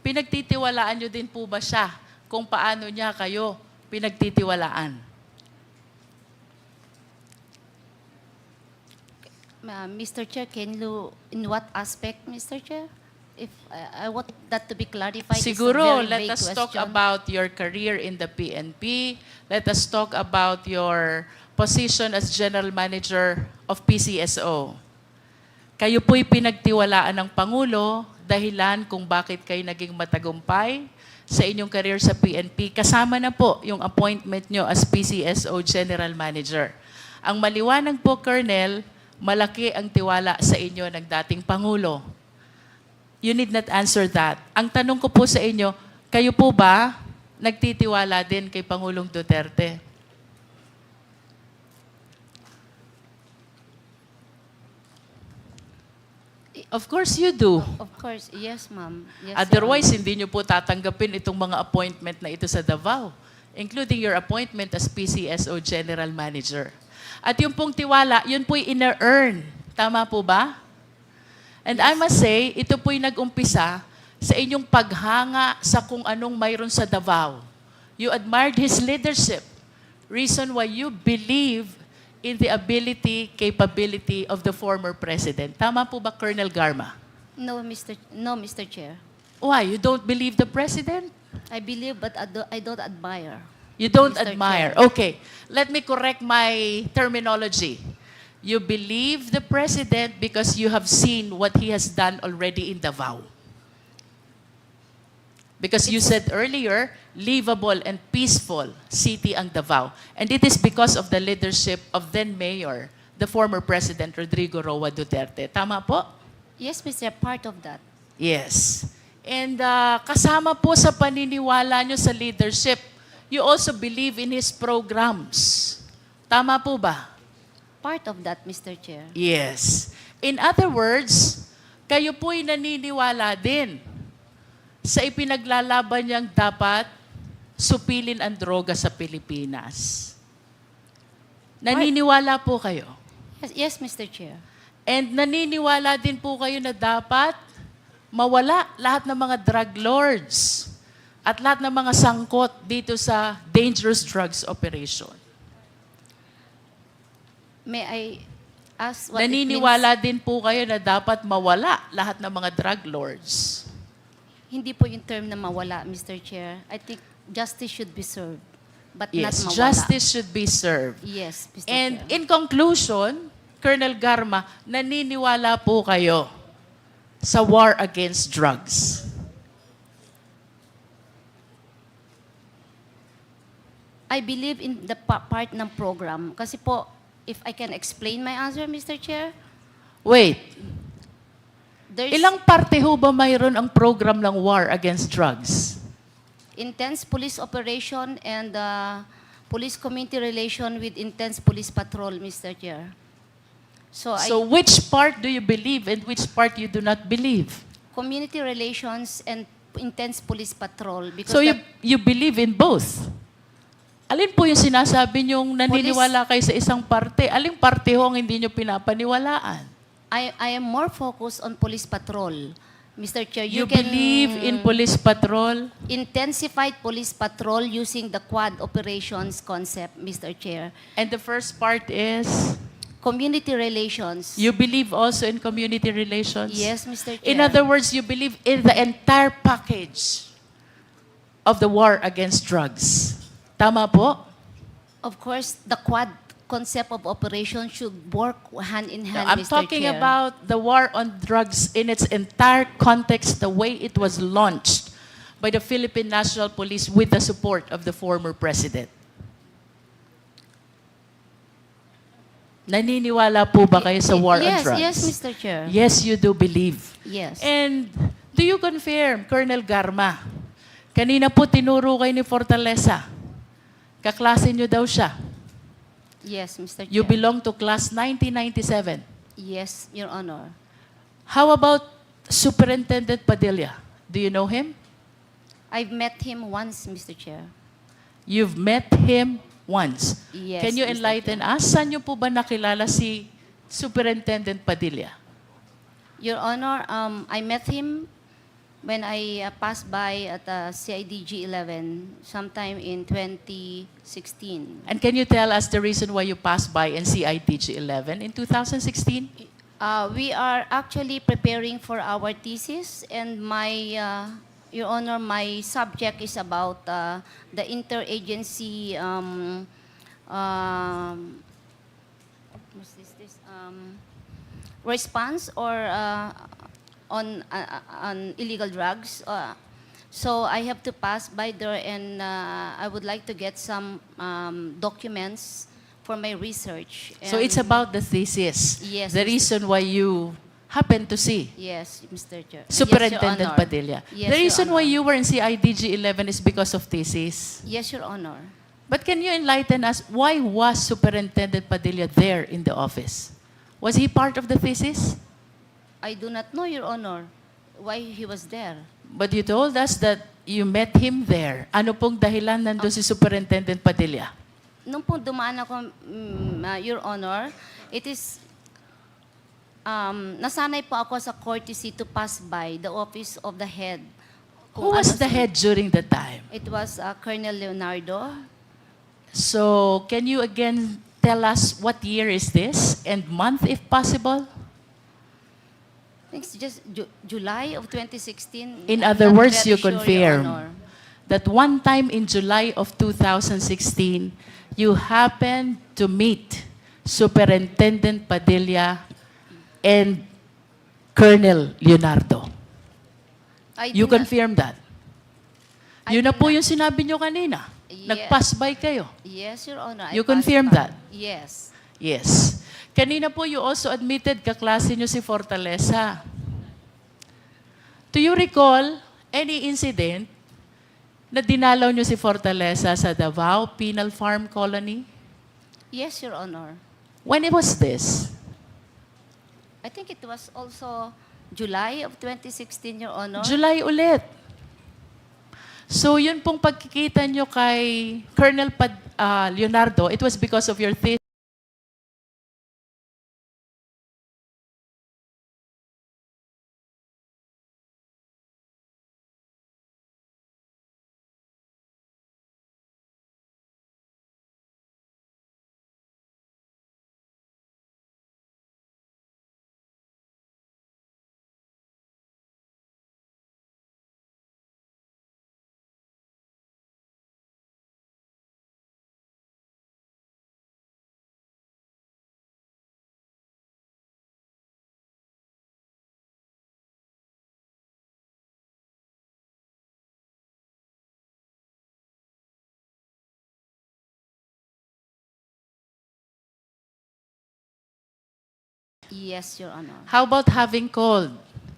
Pinagtitiwalaan nyo din po ba siya kung paano niya kayo pinagtitiwalaan? Mr. Chair, can you, in what aspect, Mr. Chair? If I want that to be clarified. Siguro, it's a very let vague us talk question. about your career in the PNP. Let us talk about your position as General Manager of PCSO. Kayo po'y pinagtiwalaan ng Pangulo, dahilan kung bakit kayo naging matagumpay sa inyong career sa PNP. Kasama na po yung appointment nyo as PCSO General Manager. Ang maliwanag po, Colonel, malaki ang tiwala sa inyo ng dating Pangulo. You need not answer that. Ang tanong ko po sa inyo, kayo po ba nagtitiwala din kay Pangulong Duterte? Of course you do. Of course, yes, ma'am. Yes, Otherwise, hindi nyo po tatanggapin itong mga appointment na ito sa Davao, including your appointment as PCSO General Manager. At yung pong tiwala, yun po'y ina-earn. Tama po ba? And I must say, ito po'y nag-umpisa sa inyong paghanga sa kung anong mayroon sa Davao. You admired his leadership. Reason why you believe in the ability, capability of the former president. Tama po ba, Colonel Garma? No, Mr. Chair. Why? You don't believe the president? I believe, but I don't admire. You don't Mr. admire. Chair. Okay. Let me correct my terminology. You believe the president because you have seen what he has done already in Davao. Because you said earlier, livable and peaceful city ang Davao. And it is because of the leadership of then Mayor, the former President Rodrigo Roa Duterte. Tama po? Yes, Mr. Part of that. Yes. And kasama po sa paniniwala nyo sa leadership, you also believe in his programs. Tama po ba? Part of that, Mr. Chair. Yes. In other words, kayo po'y naniniwala din sa ipinaglalaban niyang dapat supilin ang droga sa Pilipinas. Naniniwala po kayo? Yes, Mr. Chair. And naniniwala din po kayo na dapat mawala lahat ng mga drug lords at lahat ng mga sangkot dito sa dangerous drugs operation. May I ask what Naniniwala din po kayo na dapat mawala lahat ng mga drug lords. Hindi po yung term na mawala, Mr. Chair. I think justice should be served, but not Yes, mawala. justice should be served. Yes, Mr. And Chair. in conclusion, Colonel Garma, naniniwala po kayo sa war against drugs. I believe in the part ng program. Kasi po, if I can explain my answer, Mr. Chair, Wait, there's ilang parte ho ba mayroon ang program ng war against drugs? intense police operation and police-community relation with intense police patrol, Mr. Chair. So, So which part do you believe and which part you do not believe? community relations and intense police patrol. Because So you believe in both? Alin po yung sinasabi niyong naniniwala kayo sa isang parte? Aling parte ho ang hindi niyo pinapaniwalaan? I am more focused on police patrol Mr. Chair, You can believe in police patrol? intensified police patrol using the quad operations concept, Mr. Chair. And the first part is, Community relations. you believe also in community relations? Yes, Mr. Chair. In other words, you believe in the entire package of the war against drugs. Tama po? Of course, the quad concept of operation should work hand in hand, I'm Mr. talking Chair. about the war on drugs in its entire context, the way it was launched by the Philippine National Police with the support of the former president. Naniniwala po ba kayo sa war on Yes, drugs? yes, Mr. Chair. Yes, you do believe. Yes. And do you confirm, Colonel Garma, kanina po tinuro kayo ni Fortaleza, kaklase nyo daw siya. Yes, Mr. Chair. You belong to class 1997. Yes, Your Honor. How about Superintendent Padilla? Do you know him? I've met him once, Mr. Chair. You've met him once. Yes, Can you Mr. enlighten us? Saan niyo po ba nakilala si Superintendent Padilla? Your Honor, I met him when I passed by at CIDG 11 sometime in 2016. And can you tell us the reason why you passed by in CIDG 11 in 2016? We are actually preparing for our thesis, and Your Honor, my subject is about the interagency what's this, response or on illegal drugs. So I have to pass by there, and I would like to get some documents for my research. So it's And- about the thesis. Yes, The Mr. reason why you happened to see Yes, Mr. Chair. Superintendent Yes, Your Honor. Padilla. Yes, The Your reason why Honor. you were in CIDG 11 is because of thesis. Yes, Your Honor. But can you enlighten us, why was Superintendent Padilla there in the office? Was he part of the thesis? I do not know, Your Honor, why he was there. But you told us that you met him there. Ano pong dahilan nandun si Superintendent Padilla? Nung po dumaan ako, Your Honor, it is, nasanay po ako sa courtesy to pass by the office of the head. Who was the head during the time? It was Colonel Leonardo. So, can you again tell us what year is this and month if possible? I think it's just July of 2016. In I'm other not words, very you sure, Your confirm Honor. that one time in July of 2016, you happened to meet Superintendent Padilla and Colonel Leonardo. I You did not- confirm that? Yun na po yung sinabi nyo kanina. Yes. Nag-pass by kayo. Yes, Your Honor. I You passed confirm by. that? Yes. Yes. Kanina po you also admitted kaklase nyo si Fortaleza. Do you recall any incident na dinalaw nyo si Fortaleza sa Davao Penal Farm Colony? Yes, Your Honor. When was this? I think it was also July of 2016, Your Honor. July ulit. So yun pong pagkikita nyo kay Colonel Leonardo, it was because of your thesis. Yes, Your Honor. How about having called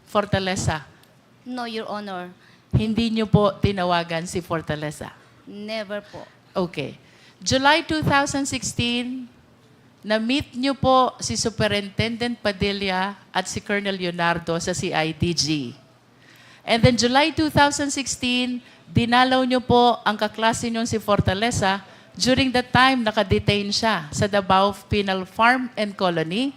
Fortaleza? No, Your Honor. Hindi nyo po tinawagan si Fortaleza? Never po. Okay. July 2016, na-meet nyo po si Superintendent Padilla at si Colonel Leonardo sa CIDG. And then July 2016, dinalaw nyo po ang kaklase nyo si Fortaleza during the time nakadetain siya sa Davao Penal Farm and Colony.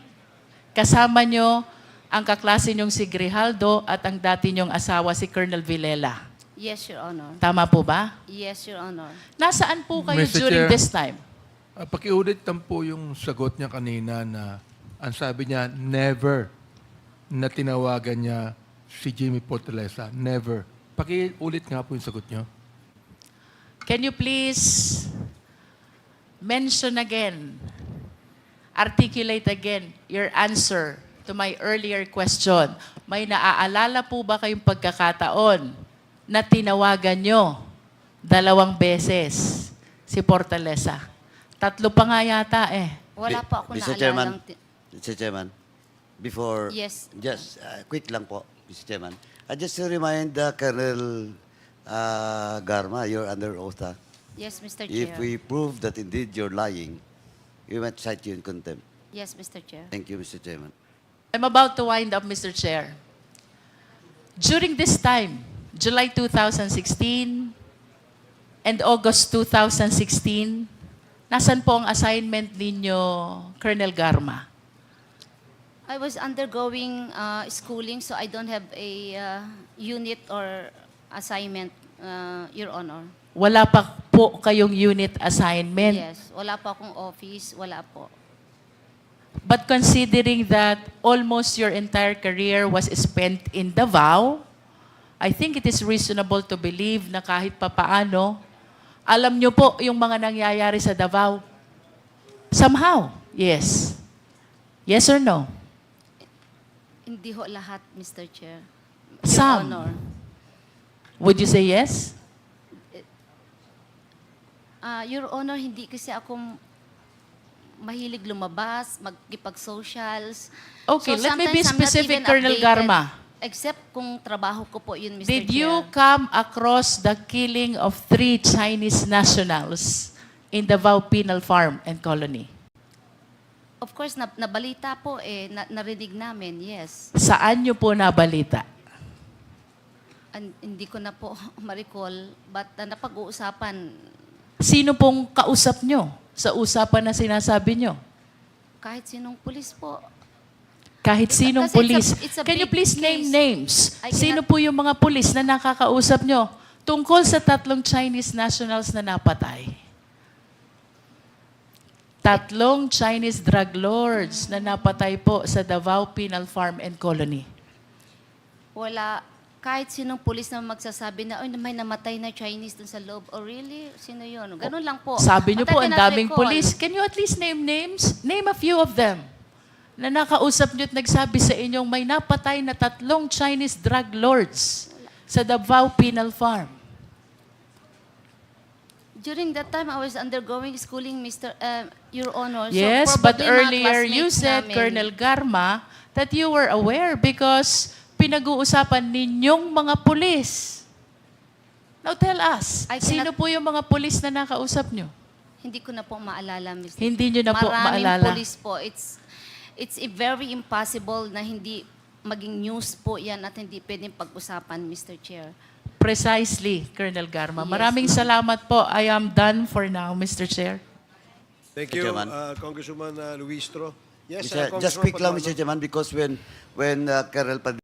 Kasama nyo ang kaklase niyong si Grijaldo at ang dati niyong asawa si Colonel Villela. Yes, Your Honor. Tama po ba? Yes, Your Honor. Nasaan po kayo Mr. during Chair. this time? Pakiulit lang po yung sagot niya kanina na ang sabi niya, never na tinawagan niya si Jimmy Fortaleza. Never. Pakiulit nga po yung sagot niyo. Can you please mention again, articulate again your answer to my earlier question? May naaalala po ba kayong pagkakataon na tinawagan nyo 2 beses si Fortaleza? 3 pa nga yata eh. Wala po ako Mr. Chairman, naalalang... Mr. Chairman, before, Yes. just quick lang po, Mr. Chairman. Just to remind Colonel Garma, you're under oath. Yes, Mr. If Chair. we prove that indeed you're lying, we might cite you in contempt. Yes, Mr. Chair. Thank you, Mr. Chairman. I'm about to wind up, Mr. Chair. During this time, July 2016 and August 2016, nasan po ang assignment ninyo, Colonel Garma? I was undergoing schooling, so I don't have a unit or assignment, Your Honor. Wala pa po kayong unit assignment. Yes, wala po akong office, wala po. But considering that almost your entire career was spent in Davao, I think it is reasonable to believe na kahit papaano, alam nyo po yung mga nangyayari sa Davao. Somehow, yes. Yes or no? Hindi ho lahat, Mr. Chair. Your Some. Honor. Would you say yes? Your Honor, hindi kasi ako mahilig lumabas, magkipag-socials. Okay, let me be sometimes I'm not specific, even Colonel updated, Garma. Except kung trabaho ko po yun, Mr. Did Chair. you come across the killing of 3 Chinese nationals in Davao Penal Farm and Colony? Of course, nabalita po eh, narinig namin, yes. Saan nyo po nabalita? Hindi ko na po ma-recall, but napag-uusapan Sino pong kausap nyo sa usapan na sinasabi nyo? kahit sinong pulis po. Kahit sinong Kasi pulis. it's a Can you big please name case. names? I Sino cannot- po yung mga pulis na nakakausap nyo tungkol sa 3 Chinese nationals na napatay? 3 Chinese drug lords na napatay po sa Davao Penal Farm and Colony. Wala, kahit sinong pulis na magsasabi na, may namatay na Chinese dun sa loob. Oh, really? Sino yun? Ganun lang po. Sabi nyo But I po, ang cannot daming recall. pulis. Can you at least name names? Name a few of them. Na nakausap nyo at nagsabi sa inyong may napatay na 3 Chinese drug lords sa Davao Penal Farm. During that time, I was undergoing schooling, Your Honor. So Yes, but probably mga earlier you classmates said, namin. Colonel Garma, that you were aware because pinag-uusapan ninyong mga pulis. Now tell us, I sino cannot- po yung mga pulis na nakausap nyo? Hindi ko na po maalala, Mr. Hindi nyo na po Maraming maalala. pulis po. It's very impossible na hindi maging news po yan at hindi pwedeng pag-usapan, Mr. Chair. Precisely, Colonel Garma. Yes, Maraming ma'am. salamat po. I am done for now, Mr. Chair. Thank Mr. you, Chairman. Congresswoman Luistro. Yes, Just quick lang, Paduano. Mr. Chairman, because when Colonel Padilla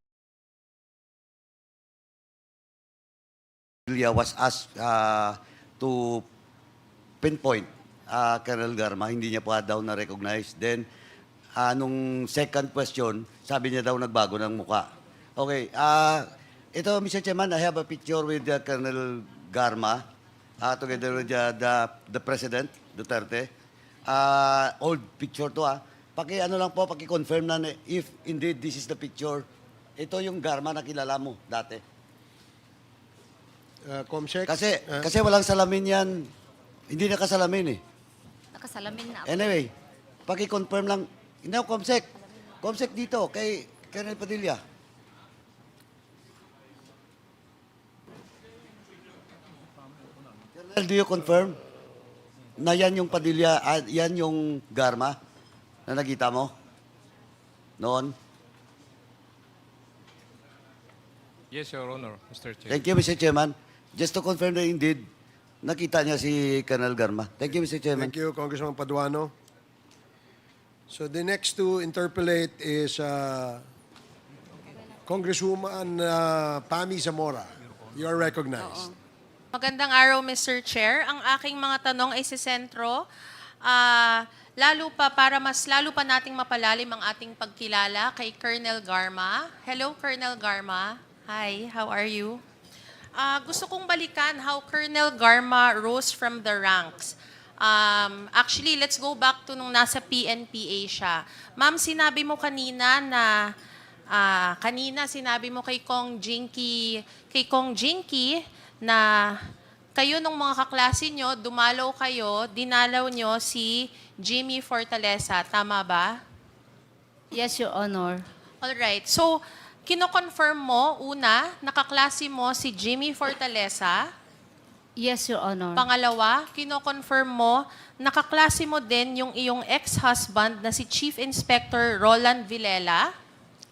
was asked to pinpoint Colonel Garma, hindi niya pa daw na-recognize. Then, nung second question, sabi niya daw nagbago ng muka. Okay, ito, Mr. Chairman, I have a picture with Colonel Garma together with the President, Duterte. Old picture to Paki-ano lang po, paki-confirm na if indeed this is the picture, ito yung Garma na kilala mo dati. Comsec? Kasi walang salamin yan. Hindi nakasalamin eh. Nakasalamin na ako. Anyway, paki-confirm lang. Hindi ako, Comsec. Comsec dito, kay Colonel Padilla. Colonel, do you confirm na yan yung Padilla, yan yung Garma na nakita mo noon? Yes, Your Honor, Mr. Chair. Thank you, Mr. Chairman. Just to confirm that indeed, nakita niya si Colonel Garma. Thank you, Mr. Chairman. Thank you, Congressman Paduano. So the next to interpolate is Congresswoman Pami Zamora, you are recognized. Magandang araw, Mr. Chair. Ang aking mga tanong ay si sentro. Lalo pa nating mapalalim ang ating pagkilala kay Colonel Garma. Hello, Colonel Garma. Hi, how are you? Gusto kong balikan how Colonel Garma rose from the ranks. Actually, let's go back to nung nasa PNPA siya. Ma'am, sinabi mo kanina na sinabi mo kay Kong Jinky na kayo nung mga kaklase nyo, dumalaw kayo, dinalaw nyo si Jimmy Fortaleza. Tama ba? Yes, Your Honor. Alright. So, kino-confirm mo, una, nakaklase mo si Jimmy Fortaleza. Yes, Your Honor. Pangalawa, kino-confirm mo, nakaklase mo din yung iyong ex-husband na si Chief Inspector Roland Villela.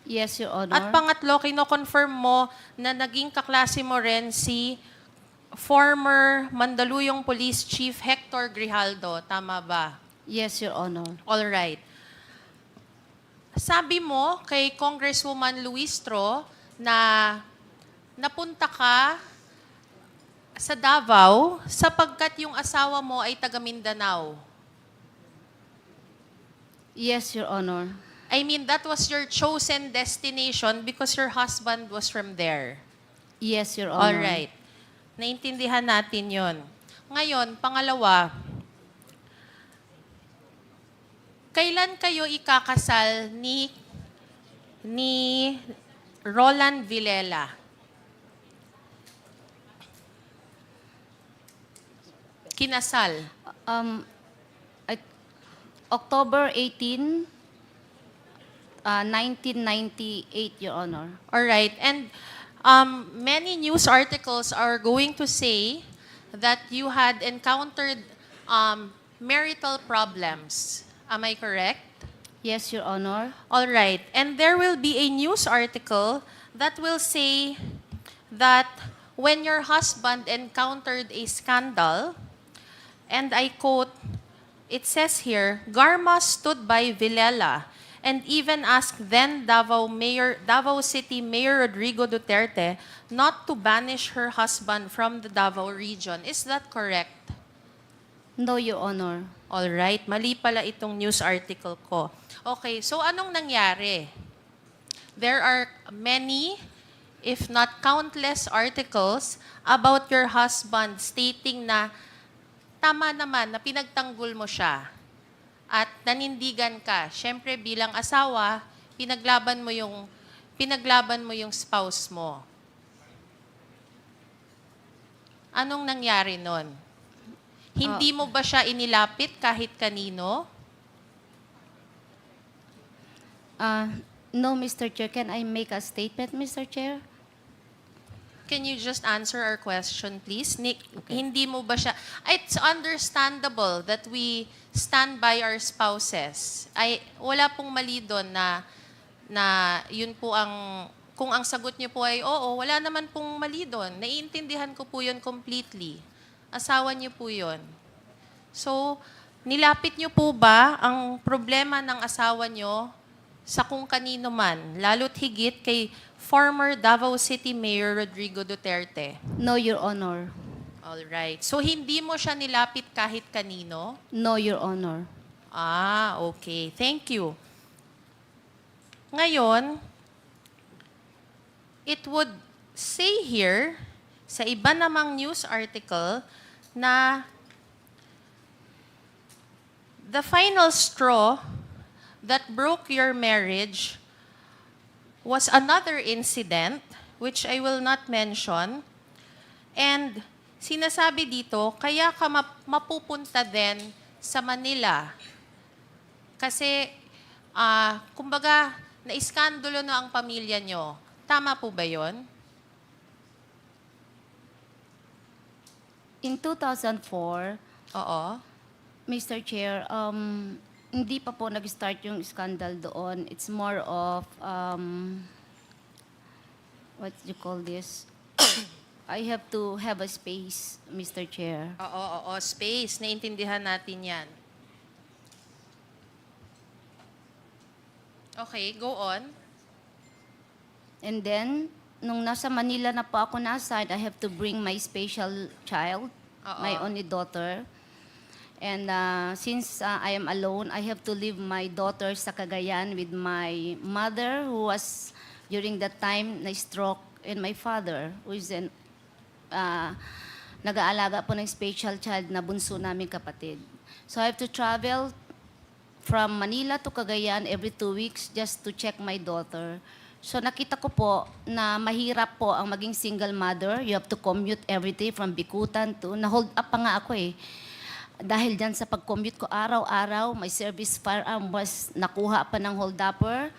Yes, Your Honor. At pangatlo, kino-confirm mo na naging kaklase mo rin si former Mandaluyong Police Chief Hector Grijaldo. Tama ba? Yes, Your Honor. All right. Sabi mo kay Congresswoman Luistro na napunta ka sa Davao sapagkat yung asawa mo ay taga Mindanao. Yes, Your Honor. I mean, that was your chosen destination because your husband was from there. Yes, Your Honor. All right. Naintindihan natin yon. Ngayon, pangalawa, kailan kayo ikakasal ni Roland Villela? Kinasal? October 18, 1998, Your Honor. All right. And many news articles are going to say that you had encountered marital problems. Am I correct? Yes, Your Honor. All right. And there will be a news article that will say that when your husband encountered a scandal, and I quote, it says here, Garma stood by Villela and even asked then Davao City Mayor Rodrigo Duterte not to banish her husband from the Davao region. Is that correct? No, Your Honor. All right, mali pala itong news article ko. Okay, so anong nangyari? There are many, if not countless articles about your husband stating na tama naman na pinagtanggol mo siya at nanindigan ka. Siyempre bilang asawa, pinaglaban mo yung spouse mo. Anong nangyari nun? Hindi mo ba siya inilapit kahit kanino? No, Mr. Chair. Can I make a statement, Mr. Chair? Can you just answer our question, please? Hindi mo ba siya... It's understandable that we stand by our spouses. Wala pong mali doon na yun po ang... Kung ang sagot niyo po ay oo, wala naman pong mali doon. Naiintindihan ko po yun completely. Asawa niyo po yun. So, nilapit niyo po ba ang problema ng asawa niyo sa kung kanino man, lalo't higit kay former Davao City Mayor Rodrigo Duterte? No, Your Honor. All right. So, hindi mo siya nilapit kahit kanino? No, Your Honor. Okay. Thank you. Ngayon, it would say here, sa iba namang news article, na the final straw that broke your marriage was another incident, which I will not mention. And sinasabi dito, kaya ka mapupunta din sa Manila. Kasi, kumbaga, na-iskandalo na ang pamilya nyo. Tama po ba yun? In 2004, Oo. Mr. Chair, hindi pa po nag-start yung scandal doon. It's more of, what do you call this? I have to have a space, Mr. Chair. Oo, space. Naintindihan natin yan. Okay, go on. And then, nung nasa Manila na po ako na-assign, I have to bring my special child, my only daughter. And since I am alone, I have to leave my daughter sa Cagayan with my mother who was during that time na-stroke, and my father who is nag-aalaga po ng special child na bunso naming kapatid. So I have to travel from Manila to Cagayan every 2 weeks just to check my daughter. So nakita ko po na mahirap po ang maging single mother. You have to commute every day from Bikutan to, na-hold up pa nga ako eh. Dahil dyan sa pag-commute ko araw-araw, my service firearm was nakuha pa ng hold-upper.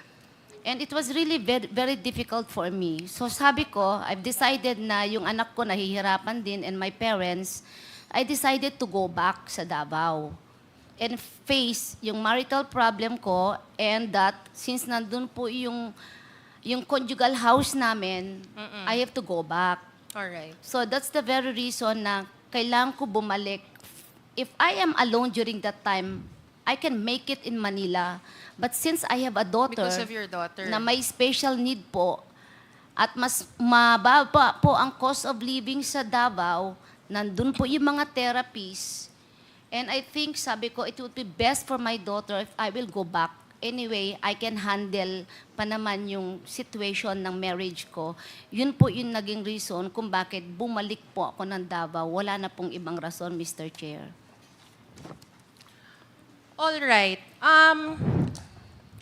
And it was really very, very difficult for me. So sabi ko, I've decided na yung anak ko nahihirapan din and my parents, I decided to go back sa Davao and face yung marital problem ko, and that since nandun po yung conjugal house namin, I have to go back. Alright. So that's the very reason na kailangan ko bumalik. If I am alone during that time, I can make it in Manila. But since I have a daughter, Because of your daughter. na may special need po, at mas mababa po ang cost of living sa Davao, nandun po yung mga therapies. And I think, sabi ko, it would be best for my daughter if I will go back. Anyway, I can handle pa naman yung situation ng marriage ko. Yun po yung naging reason kung bakit bumalik po ako ng Davao. Wala na pong ibang rason, Mr. Chair. All right.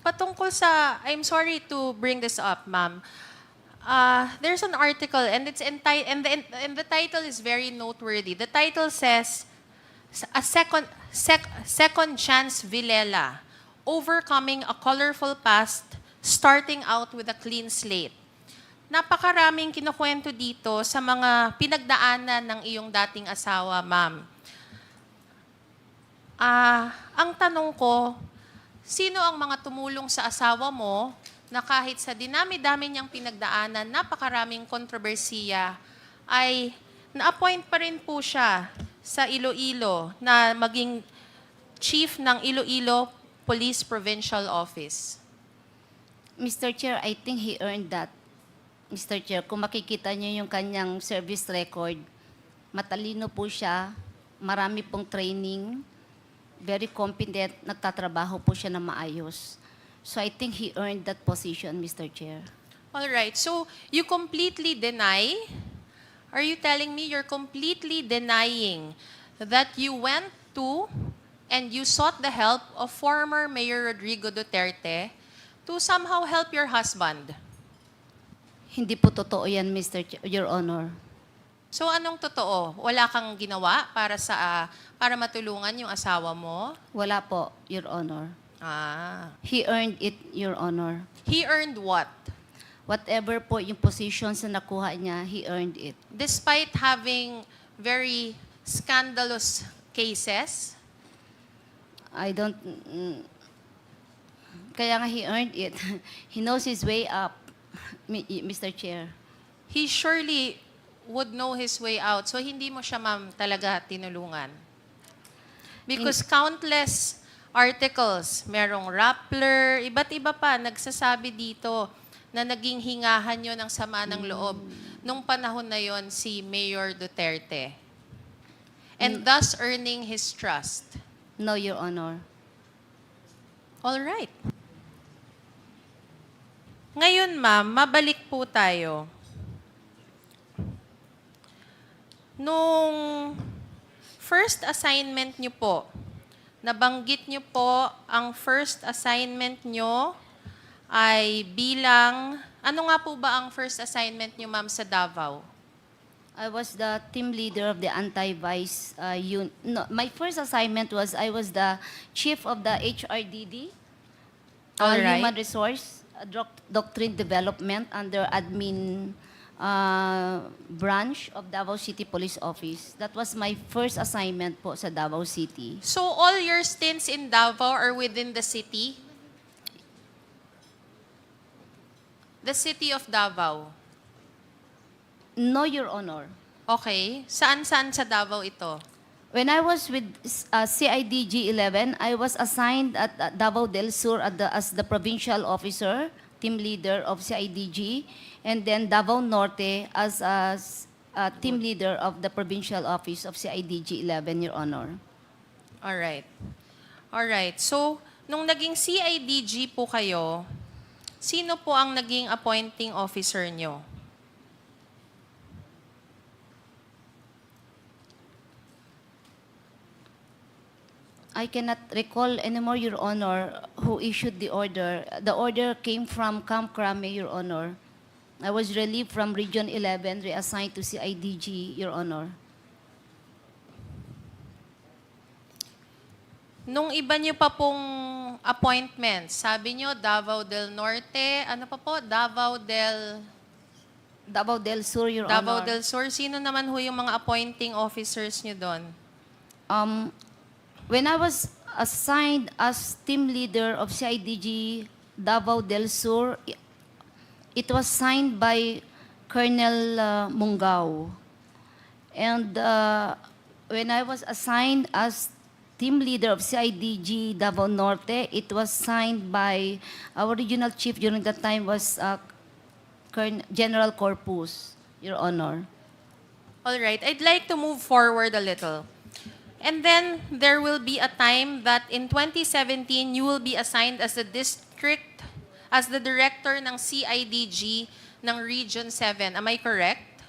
Patungkol sa, I'm sorry to bring this up, ma'am. There's an article and it's and the title is very noteworthy. The title says, "A second chance Villela, overcoming a colorful past, starting out with a clean slate." Napakaraming kinukwento dito sa mga pinagdaanan ng iyong dating asawa, ma'am. Ang tanong ko, sino ang mga tumulong sa asawa mo na kahit sa dinami-dami niyang pinagdaanan, napakaraming kontrobersiya, ay na-appoint pa rin po siya sa Iloilo na maging chief ng Iloilo Police Provincial Office? Mr. Chair, I think he earned that. Mr. Chair, kung makikita niyo yung kanyang service record, matalino po siya, marami pong training, very competent, nagtatrabaho po siya na maayos. So I think he earned that position, Mr. Chair. All right. So you completely deny? Are you telling me you're completely denying that you went to and you sought the help of former Mayor Rodrigo Duterte to somehow help your husband? Hindi po totoo yan, Your Honor. So anong totoo? Wala kang ginawa para matulungan yung asawa mo? Wala po, Your Honor. He earned it, Your Honor. He earned what? Whatever po yung positions na nakuha niya, he earned it. Despite having very scandalous cases? I don't... Kaya nga he earned it. He knows his way up, Mr. Chair. He surely would know his way out. So hindi mo siya, ma'am, talaga tinulungan. Because countless articles, merong Rappler, iba't iba pa, nagsasabi dito na naging hingahan yun ng sama ng loob nung panahon na yon si Mayor Duterte. And thus earning his trust. No, Your Honor. All right. Ngayon, ma'am, mabalik po tayo. Nung first assignment niyo po, nabanggit niyo po ang first assignment niyo ay bilang, ano nga po ba ang first assignment niyo, ma'am, sa Davao? I was the team leader of the anti-vice unit. No, my first assignment was I was the chief of the HRDD, Alright. Human Resource Doctrine Development under admin branch of Davao City Police Office. That was my first assignment po sa Davao City. So all your stints in Davao are within the city? The city of Davao? No, Your Honor. Okay. Saan-saan sa Davao ito? When I was with CIDG 11, I was assigned at Davao del Sur as the provincial officer, team leader of CIDG, and then Davao Norte as team leader of the provincial office of CIDG 11, Your Honor. All right. All right. So, nung naging CIDG po kayo, sino po ang naging appointing officer nyo? I cannot recall anymore, Your Honor, who issued the order. The order came from Camp Crame, Your Honor. I was relieved from Region 11, reassigned to CIDG, Your Honor. Nung iba nyo pa pong appointment, sabi nyo Davao del Norte, ano pa po? Davao del Sur, Your Davao Honor. del Sur. Sino naman ho yung mga appointing officers nyo doon? When I was assigned as team leader of CIDG Davao del Sur, it was signed by Colonel Mungao. And when I was assigned as team leader of CIDG Davao Norte, it was signed by our regional chief during that time was General Corpus, Your Honor. All right. I'd like to move forward a little. And then there will be a time that in 2017, you will be assigned as the director ng CIDG ng Region 7. Am I correct?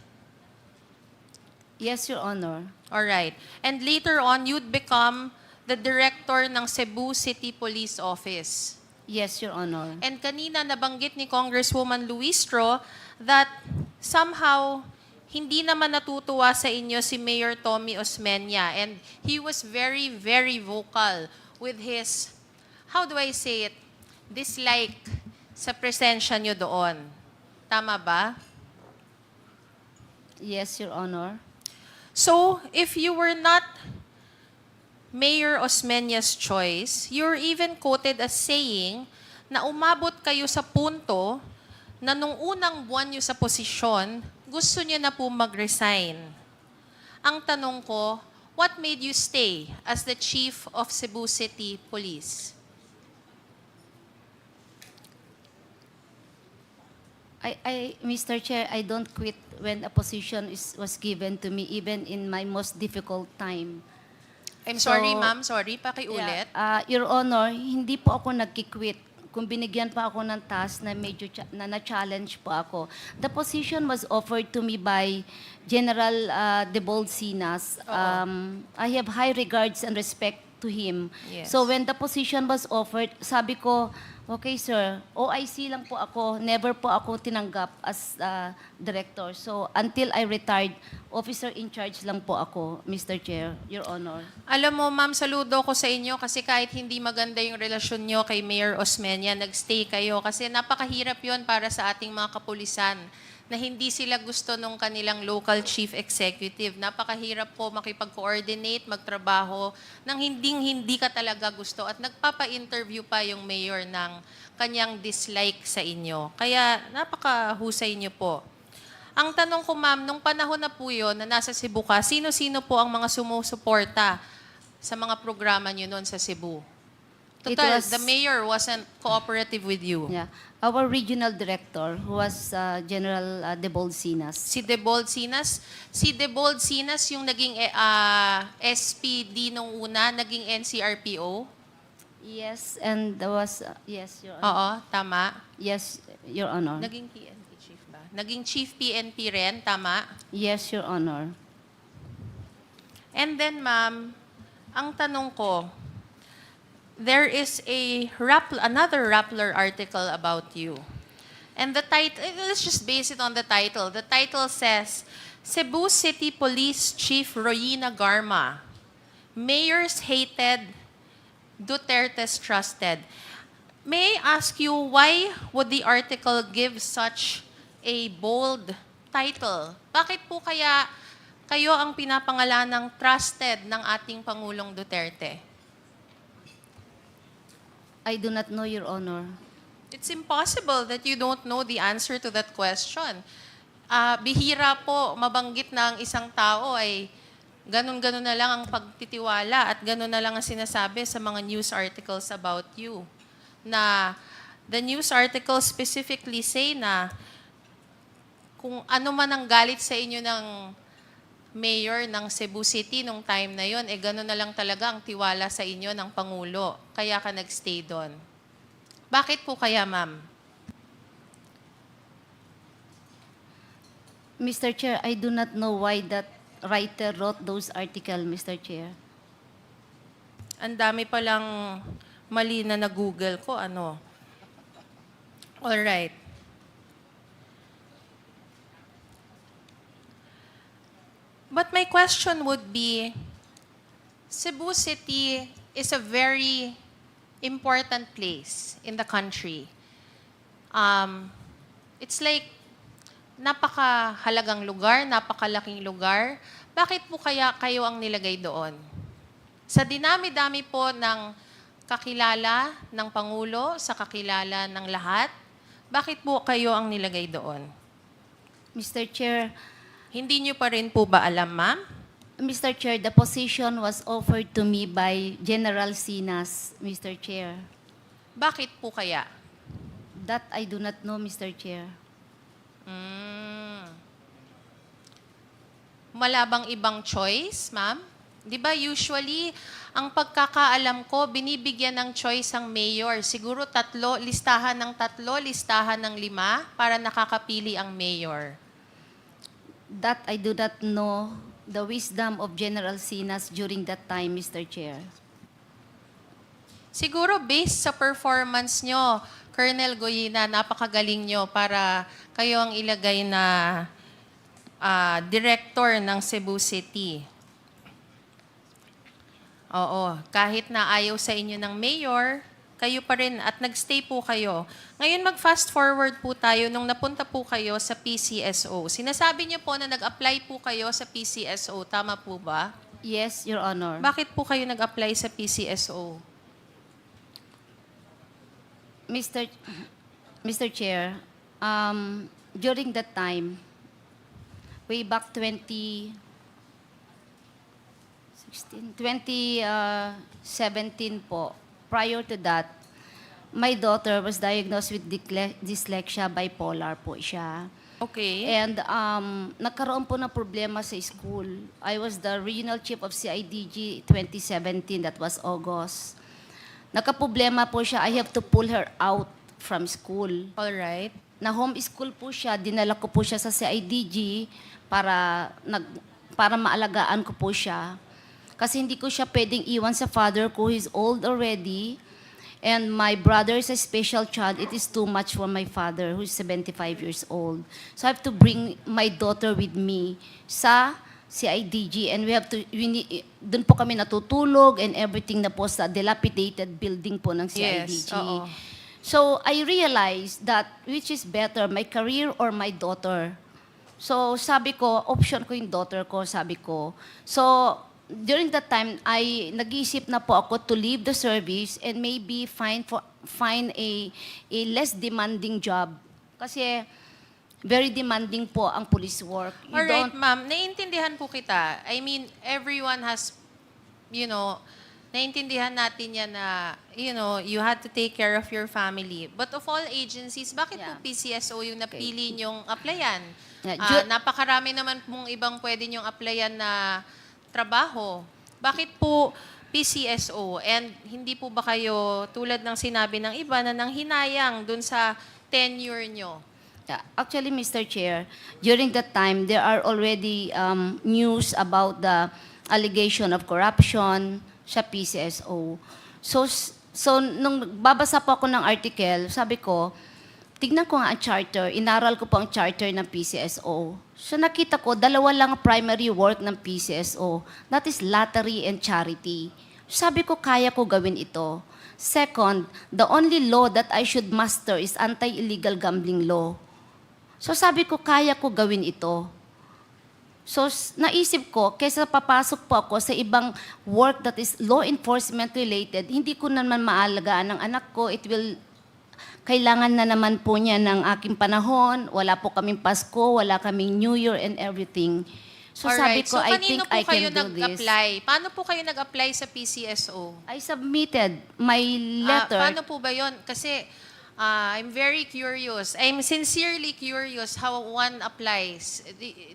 Yes, Your Honor. All right. And later on, you'd become the director ng Cebu City Police Office. Yes, Your Honor. And kanina nabanggit ni Congresswoman Luistro that somehow hindi naman natutuwa sa inyo si Mayor Tommy Osmeña. And he was very, very vocal with his, how do I say it, dislike sa presensya nyo doon. Tama ba? Yes, Your Honor. So, if you were not Mayor Osmeña's choice, you're even quoted as saying na umabot kayo sa punto na nung unang buwan nyo sa posisyon, gusto nyo na po mag-resign. Ang tanong ko, what made you stay as the Chief of Cebu City Police? Mr. Chair, I don't quit when a position was given to me, even in my most difficult time. I'm sorry, ma'am. Sorry, pakiulit. Your Honor, hindi po ako nagkikwit. Kung binigyan pa ako ng task na medyo na-challenge po ako. The position was offered to me by General De Bolsinas. I have high regards and respect to him. Yes. So when the position was offered, sabi ko, okay sir, OIC lang po ako, never po ako tinanggap as director. So until I retired, officer in charge lang po ako, Mr. Chair, Your Honor. Alam mo, ma'am, saludo ko sa inyo kasi kahit hindi maganda yung relasyon nyo kay Mayor Osmeña, nagstay kayo kasi napakahirap yon para sa ating mga kapulisan na hindi sila gusto nung kanilang local chief executive. Napakahirap po makipag-coordinate, magtrabaho nang hindi ka talaga gusto at nagpapa-interview pa yung mayor ng kanyang dislike sa inyo. Kaya napakahusay niyo po. Ang tanong ko, ma'am, nung panahon na po yun na nasa Cebu ka, sino-sino po ang mga sumusuporta sa mga programa niyo noon sa Cebu? Total, the mayor wasn't cooperative with you. Yeah. Our regional director, who was General De Bolsinas. Si De Bolsinas? Si De Bolsinas yung naging SPD nung una, naging NCRPO? Yes, and there was, yes, Your Honor. Oo, tama. Yes, Your Honor. Naging PNP chief ba? Naging chief PNP rin, tama? Yes, Your Honor. And then, ma'am, ang tanong ko, there is another Rappler article about you. And the title, let's just base it on the title. The title says, Cebu City Police Chief Royina Garma, Mayors Hated, Duterte's Trusted. May I ask you, why would the article give such a bold title? Bakit po kaya kayo ang pinapangalan ng trusted ng ating Pangulong Duterte? I do not know, Your Honor. It's impossible that you don't know the answer to that question. Bihira po mabanggit na ang isang tao ay ganun-ganun na lang ang pagtitiwala at ganun na lang ang sinasabi sa mga news articles about you. Na the news article specifically say na kung ano man ang galit sa inyo ng mayor ng Cebu City nung time na yon, gano'n na lang talaga ang tiwala sa inyo ng Pangulo. Kaya ka nagstay doon. Bakit po kaya, ma'am? Mr. Chair, I do not know why that writer wrote those articles, Mr. Chair. Ang dami palang mali na na-google ko, ano. Alright. But my question would be, Cebu City is a very important place in the country. It's like, napakahalagang lugar, napakalaking lugar. Bakit po kaya kayo ang nilagay doon? Sa dinami-dami po ng kakilala ng Pangulo, sa kakilala ng lahat, bakit po kayo ang nilagay doon? Mr. Chair, hindi niyo pa rin po ba alam, ma'am? Mr. Chair, the position was offered to me by General Sinas, Mr. Chair. Bakit po kaya? That I do not know, Mr. Chair. Malabang ibang choice, ma'am? Di ba usually, ang pagkakaalam ko, binibigyan ng choice ang mayor. Siguro listahan ng 3, listahan ng 5 para nakakapili ang mayor. That I do not know the wisdom of General Sinas during that time, Mr. Chair. Siguro based sa performance nyo, Colonel Goyina, napakagaling nyo para kayo ang ilagay na director ng Cebu City. Oo, kahit na ayaw sa inyo ng mayor, kayo pa rin at nagstay po kayo. Ngayon mag-fast forward po tayo nung napunta po kayo sa PCSO. Sinasabi niyo po na nag-apply po kayo sa PCSO. Tama po ba? Yes, Your Honor. Bakit po kayo nag-apply sa PCSO? Mr. Chair, during that time, way back 2017 po, prior to that, my daughter was diagnosed with dyslexia, bipolar po siya. Okay. And nagkaroon po ng problema sa school. I was the regional chief of CIDG 2017, that was August. Nagka-problema po siya, I have to pull her out from school. All right. Na homeschool po siya, dinala ko po siya sa CIDG para maalagaan ko po siya. Kasi hindi ko siya pwedeng iwan sa father ko, he's old already. And my brother is a special child. It is too much for my father, who is 75 years old. So I have to bring my daughter with me sa CIDG. And doon po kami natutulog and everything na po sa dilapidated building po ng CIDG. Yes, oo. So I realized that which is better, my career or my daughter. So sabi ko, option ko yung daughter ko, sabi ko. So during that time, nag-iisip na po ako to leave the service and maybe find a less demanding job. Kasi very demanding po ang police work. Alright, ma'am. Naiintindihan po kita. I mean, everyone has, naiintindihan natin yan na, you had to take care of your family. But of all agencies, bakit po PCSO yung napili nyong applyan? Napakarami naman pong ibang pwede nyong applyan na trabaho. Bakit po PCSO? And hindi po ba kayo, tulad ng sinabi ng iba, na nanghinayang dun sa tenure nyo? Yeah. Actually, Mr. Chair, during that time, there are already news about the allegation of corruption sa PCSO. So nung babasa po ako ng article, sabi ko, tignan ko nga ang charter, inaral ko po ang charter ng PCSO. So nakita ko, 2 lang ang primary work ng PCSO. That is lottery and charity. Sabi ko, kaya ko gawin ito. Second, the only law that I should master is anti-illegal gambling law. So sabi ko, kaya ko gawin ito. So naisip ko, kaysa papasok po ako sa ibang work that is law enforcement related, hindi ko naman maalagaan ng anak ko. Kailangan na naman po niya ng aking panahon. Wala po kaming Pasko, wala kaming New Year and everything. So sabi Alright. ko, I think I can do this. Paano po kayo nag-apply sa PCSO? I submitted my letter. Paano po ba yon? Kasi I'm very curious. I'm sincerely curious how one applies.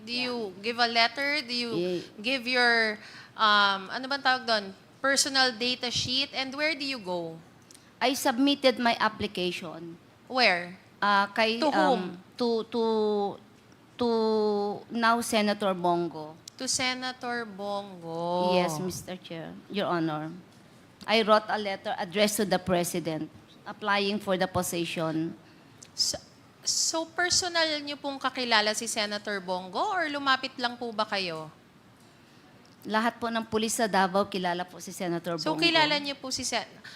Do you give a letter? Do you give your, ano bang tawag doon? Personal data sheet? And where do you go? I submitted my application. Where? Kay, To whom? To now Senator Bongo. To Senator Bongo. Yes, Mr. Chair, Your Honor. I wrote a letter addressed to the President applying for the position. So personal niyo pong kakilala si Senator Bongo or lumapit lang po ba kayo? Lahat po ng pulis sa Davao kilala po si Senator So Bongo. kilala niyo po si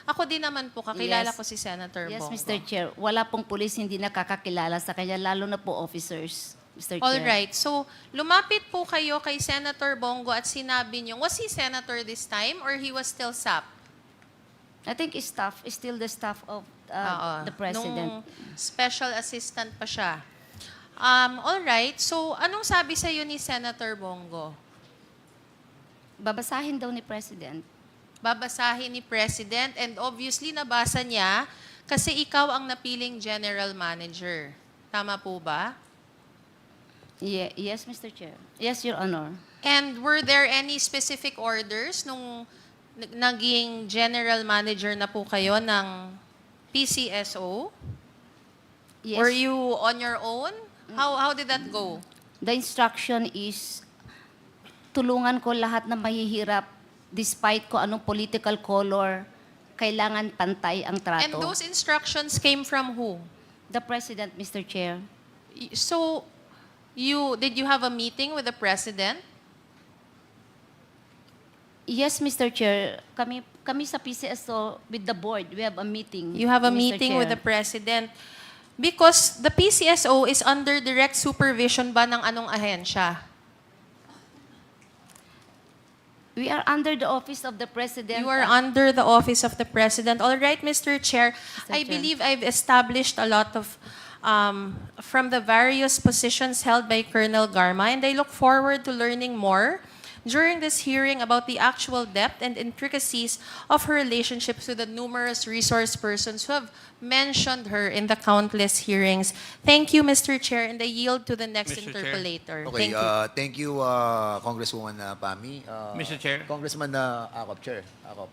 Ako din naman po, kakilala Yes. ko si Senator Yes, Bongo. Mr. Chair. Wala pong pulis hindi nakakakilala sa kanya, lalo na po officers, Mr. All Chair. right. So lumapit po kayo kay Senator Bongo at sinabi niyo, was he senator this time or he was still SAP? I think staff is still the staff of Oo. the President. Nung special assistant pa siya. All right. So anong sabi sa iyo ni Senator Bongo? Babasahin daw ni President. Babasahin ni President and obviously nabasa niya kasi ikaw ang napiling general manager. Tama po ba? Yes, Mr. Chair. Yes, Your Honor. And were there any specific orders nung naging general manager na po kayo ng PCSO? Yes. Were you on your own? How did that go? The instruction is tulungan ko lahat na mahihirap despite ko anong political color, kailangan pantay ang trato. And those instructions came from who? The President, Mr. Chair. So, did you have a meeting with the President? Yes, Mr. Chair. Kami sa PCSO with the board, we have a meeting. You have a Mr. meeting Chair. with the President because the PCSO is under direct supervision ba ng anong ahensya? We are under the office of the President. You are under the office of the President. All right, Mr. Chair. I Chair. believe I've established a lot of from the various positions held by Colonel Garma, and I look forward to learning more during this hearing about the actual depth and intricacies of her relationships with the numerous resource persons who have mentioned her in the countless hearings. Thank you, Mr. Chair, and I yield to the next Mr. Chair. interpolator. Okay, Thank you. thank you, Congresswoman Pami. Mr. Chair. Congressman Akop, Chair. Akop.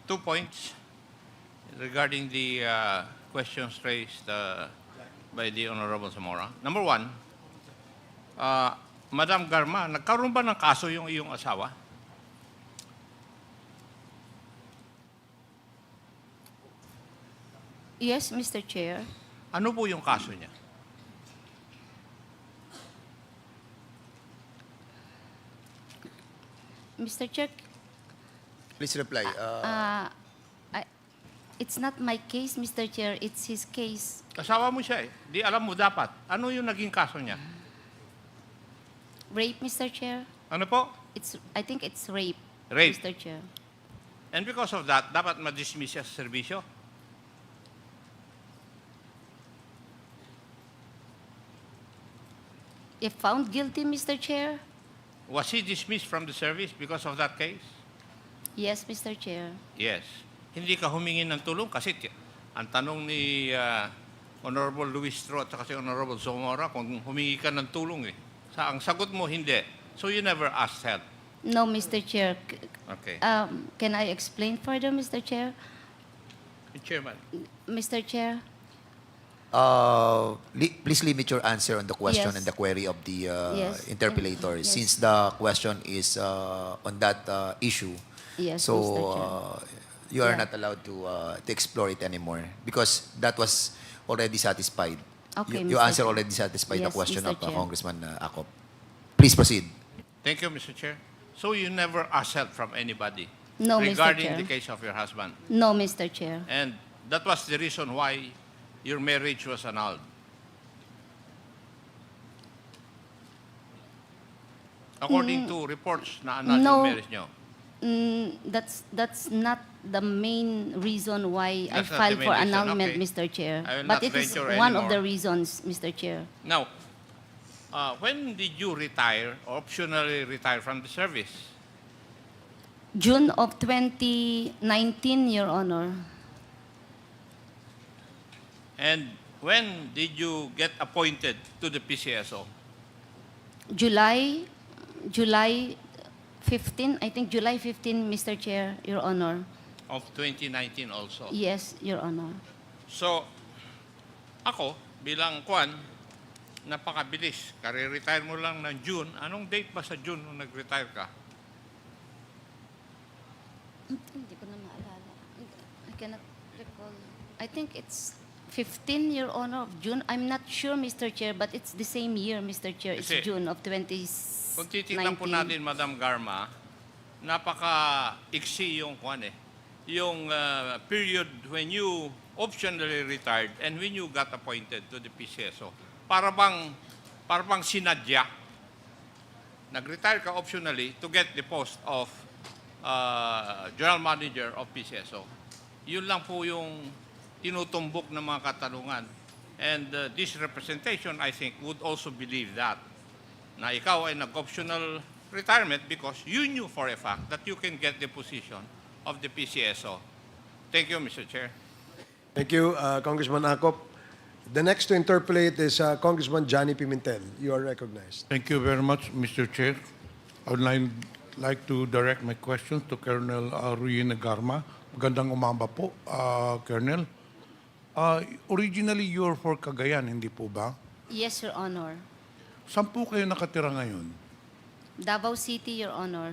2 points regarding the questions raised by the Honorable Zamora. Number 1, Madam Garma, nagkaroon ba ng kaso yung iyong asawa? Yes, Mr. Chair. Ano po yung kaso niya? Mr. Chair, Please reply. it's not my case, Mr. Chair. It's his case. Asawa mo siya eh. Di alam mo dapat. Ano yung naging kaso niya? Rape, Mr. Chair. Ano po? I think it's rape, Rape. Mr. Chair. And because of that, dapat ma-dismiss siya sa serbisyo? If found guilty, Mr. Chair? Was he dismissed from the service because of that case? Yes, Mr. Chair. Yes. Hindi ka humingi ng tulong kasi ang tanong ni Honorable Luis Tro at saka si Honorable Zamora kung humingi ka ng tulong eh. Ang sagot mo, hindi. So you never asked help. No, Mr. Chair. Okay. Can I explain further, Mr. Chair? Chairman. Mr. Chair? Please limit your answer on the question Yes. and the query of the Yes. interpolator, Yes. since the question is on that issue. Yes, So Mr. Chair. you are Yeah. not allowed to explore it anymore because that was already satisfied. Okay, You Mr. answer Chair. already satisfied the Yes, question Mr. of Chair. Congressman Akop. Please proceed. Thank you, Mr. Chair. So you never asked help from anybody No, Mr. regarding Chair. the case of your husband. No, Mr. Chair. And that was the reason why your marriage was annulled. According to reports na annulled No. yung marriage nyo. That's not the main reason why I That's not the filed main for reason, annulment, okay. Mr. Chair. I will But not it is venture one of anymore. the reasons, Mr. Chair. Now, when did you retire or optionally retire from the service? June of 2019, Your Honor. And when did you get appointed to the PCSO? July 15, I think July 15, Mr. Chair, Your Honor. Of 2019 also. Yes, Your Honor. So, ako, bilang kwan, napakabilis. Kare-retire mo lang ng June. Anong date ba sa June nung nag-retire ka? Hindi ko na maalala. I cannot recall. I think it's 15, Your Honor, of June. I'm not sure, Mr. Chair, but it's the same year, Mr. Chair. It's Kasi, June of 2019. Kung titignan po natin, Madam Garma, napaka-iksi yung kwan eh. Yung period when you optionally retired and when you got appointed to the PCSO. Para bang sinadya. Nag-retire ka optionally to get the post of General Manager of PCSO. Yun lang po yung tinutumbok ng mga katanungan. And this representation, I think, would also believe that na ikaw ay nag-optional retirement because you knew for a fact that you can get the position of the PCSO. Thank you, Mr. Chair. Thank you, Congressman Acop. The next to interpolate is Congressman Johnny Pimentel. You are recognized. Thank you very much, Mr. Chair. I would like to direct my questions to Colonel Ruyen Garma. Magandang umamba po, Colonel. Originally, you're for Cagayan, hindi po ba? Yes, Your Honor. Saan po kayo nakatira ngayon? Davao City, Your Honor.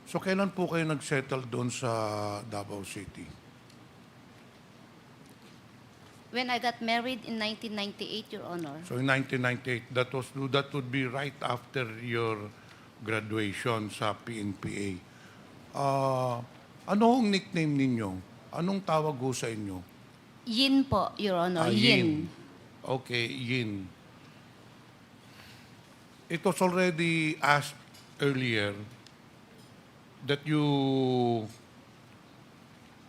So, kailan po kayo nag-settle doon sa Davao City? When I got married in 1998, Your Honor. So, in 1998, that would be right after your graduation sa PNPA. Ano ang nickname ninyo? Anong tawag ho sa inyo? Yin po, Your Honor. Yin. Okay, Yin. It was already asked earlier that you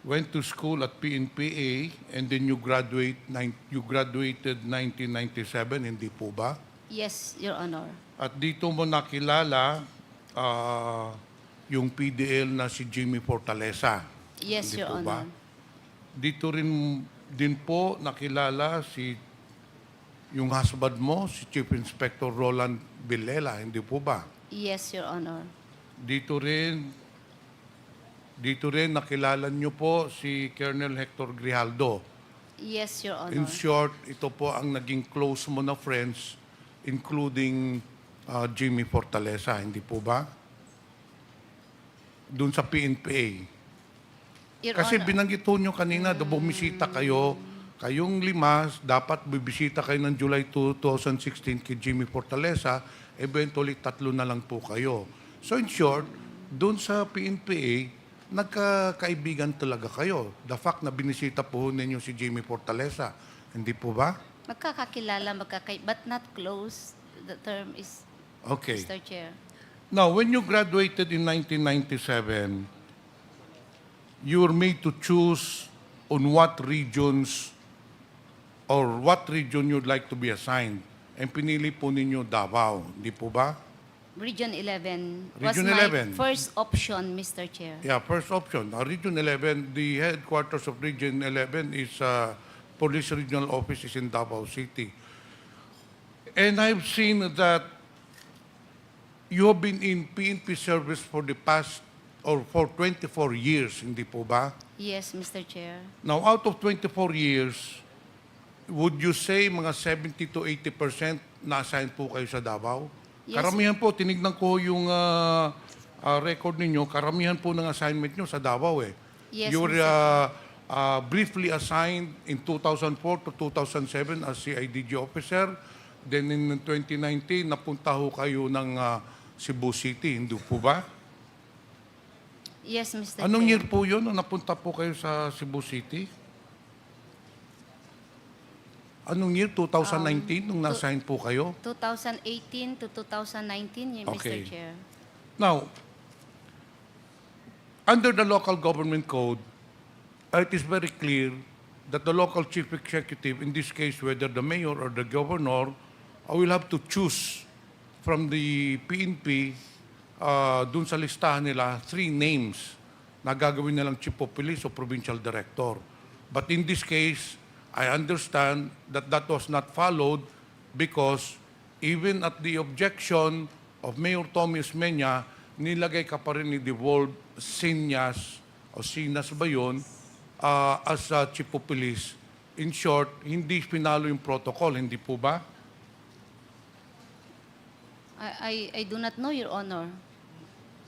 went to school at PNPA and then you graduated 1997, hindi po ba? Yes, Your Honor. At dito mo nakilala yung PDL na si Jimmy Fortaleza. Yes, hindi Your po ba? Honor. Dito rin din po nakilala yung husband mo, si Chief Inspector Roland Villela, hindi po ba? Yes, Your Honor. Dito rin nakilala niyo po si Colonel Hector Grijaldo. Yes, Your Honor. In short, ito po ang naging close mo na friends, including Jimmy Fortaleza, hindi po ba? Doon sa PNPA. Your Kasi Honor. binanggit ho nyo kanina, bumisita kayo, kayong lima, dapat bibisita kayo ng July 2016 kay Jimmy Fortaleza, eventually 3 na lang po kayo. So in short, doon sa PNPA, nagkakaibigan talaga kayo. The fact na binisita po ninyo si Jimmy Fortaleza, hindi po ba? Magkakakilala, but not close. The term is, Okay. Mr. Chair. Now, when you graduated in 1997, you were made to choose on what regions or what region you'd like to be assigned. And pinili po ninyo Davao, di po ba? Region 11 Region was 11. my first option, Mr. Chair. Yeah, first option. Region 11, the headquarters of Region 11 is Police Regional Office is in Davao City. And I've seen that you have been in PNP service for the past or for 24 years, hindi po ba? Yes, Mr. Chair. Now, out of 24 years, would you say mga 70 to 80% na-assign po kayo sa Davao? Yes. Karamihan po, tinignan ko yung record ninyo, karamihan po ng assignment nyo sa Davao eh. Yes, You were Mr. briefly assigned in 2004 to 2007 as CIDG officer. Then in 2019, napunta ho kayo ng Cebu City, hindi po ba? Yes, Mr. Anong Chair. year po yun nung napunta po kayo sa Cebu City? Anong year? 2019 nung na-assign po kayo? 2018 to 2019, Okay. Mr. Chair. Now, under the local government code, it is very clear that the local chief executive, in this case, whether the mayor or the governor, will have to choose from the PNP, dun sa listahan nila, 3 names na gagawin nilang chief of police o provincial director. But in this case, I understand that that was not followed because even at the objection of Mayor Tommy Osmeña, nilagay ka pa rin ni Devolve Sinas o Sinas ba yun, as chief of police. In short, hindi pinalo yung protocol, hindi po ba? I do not know, Your Honor.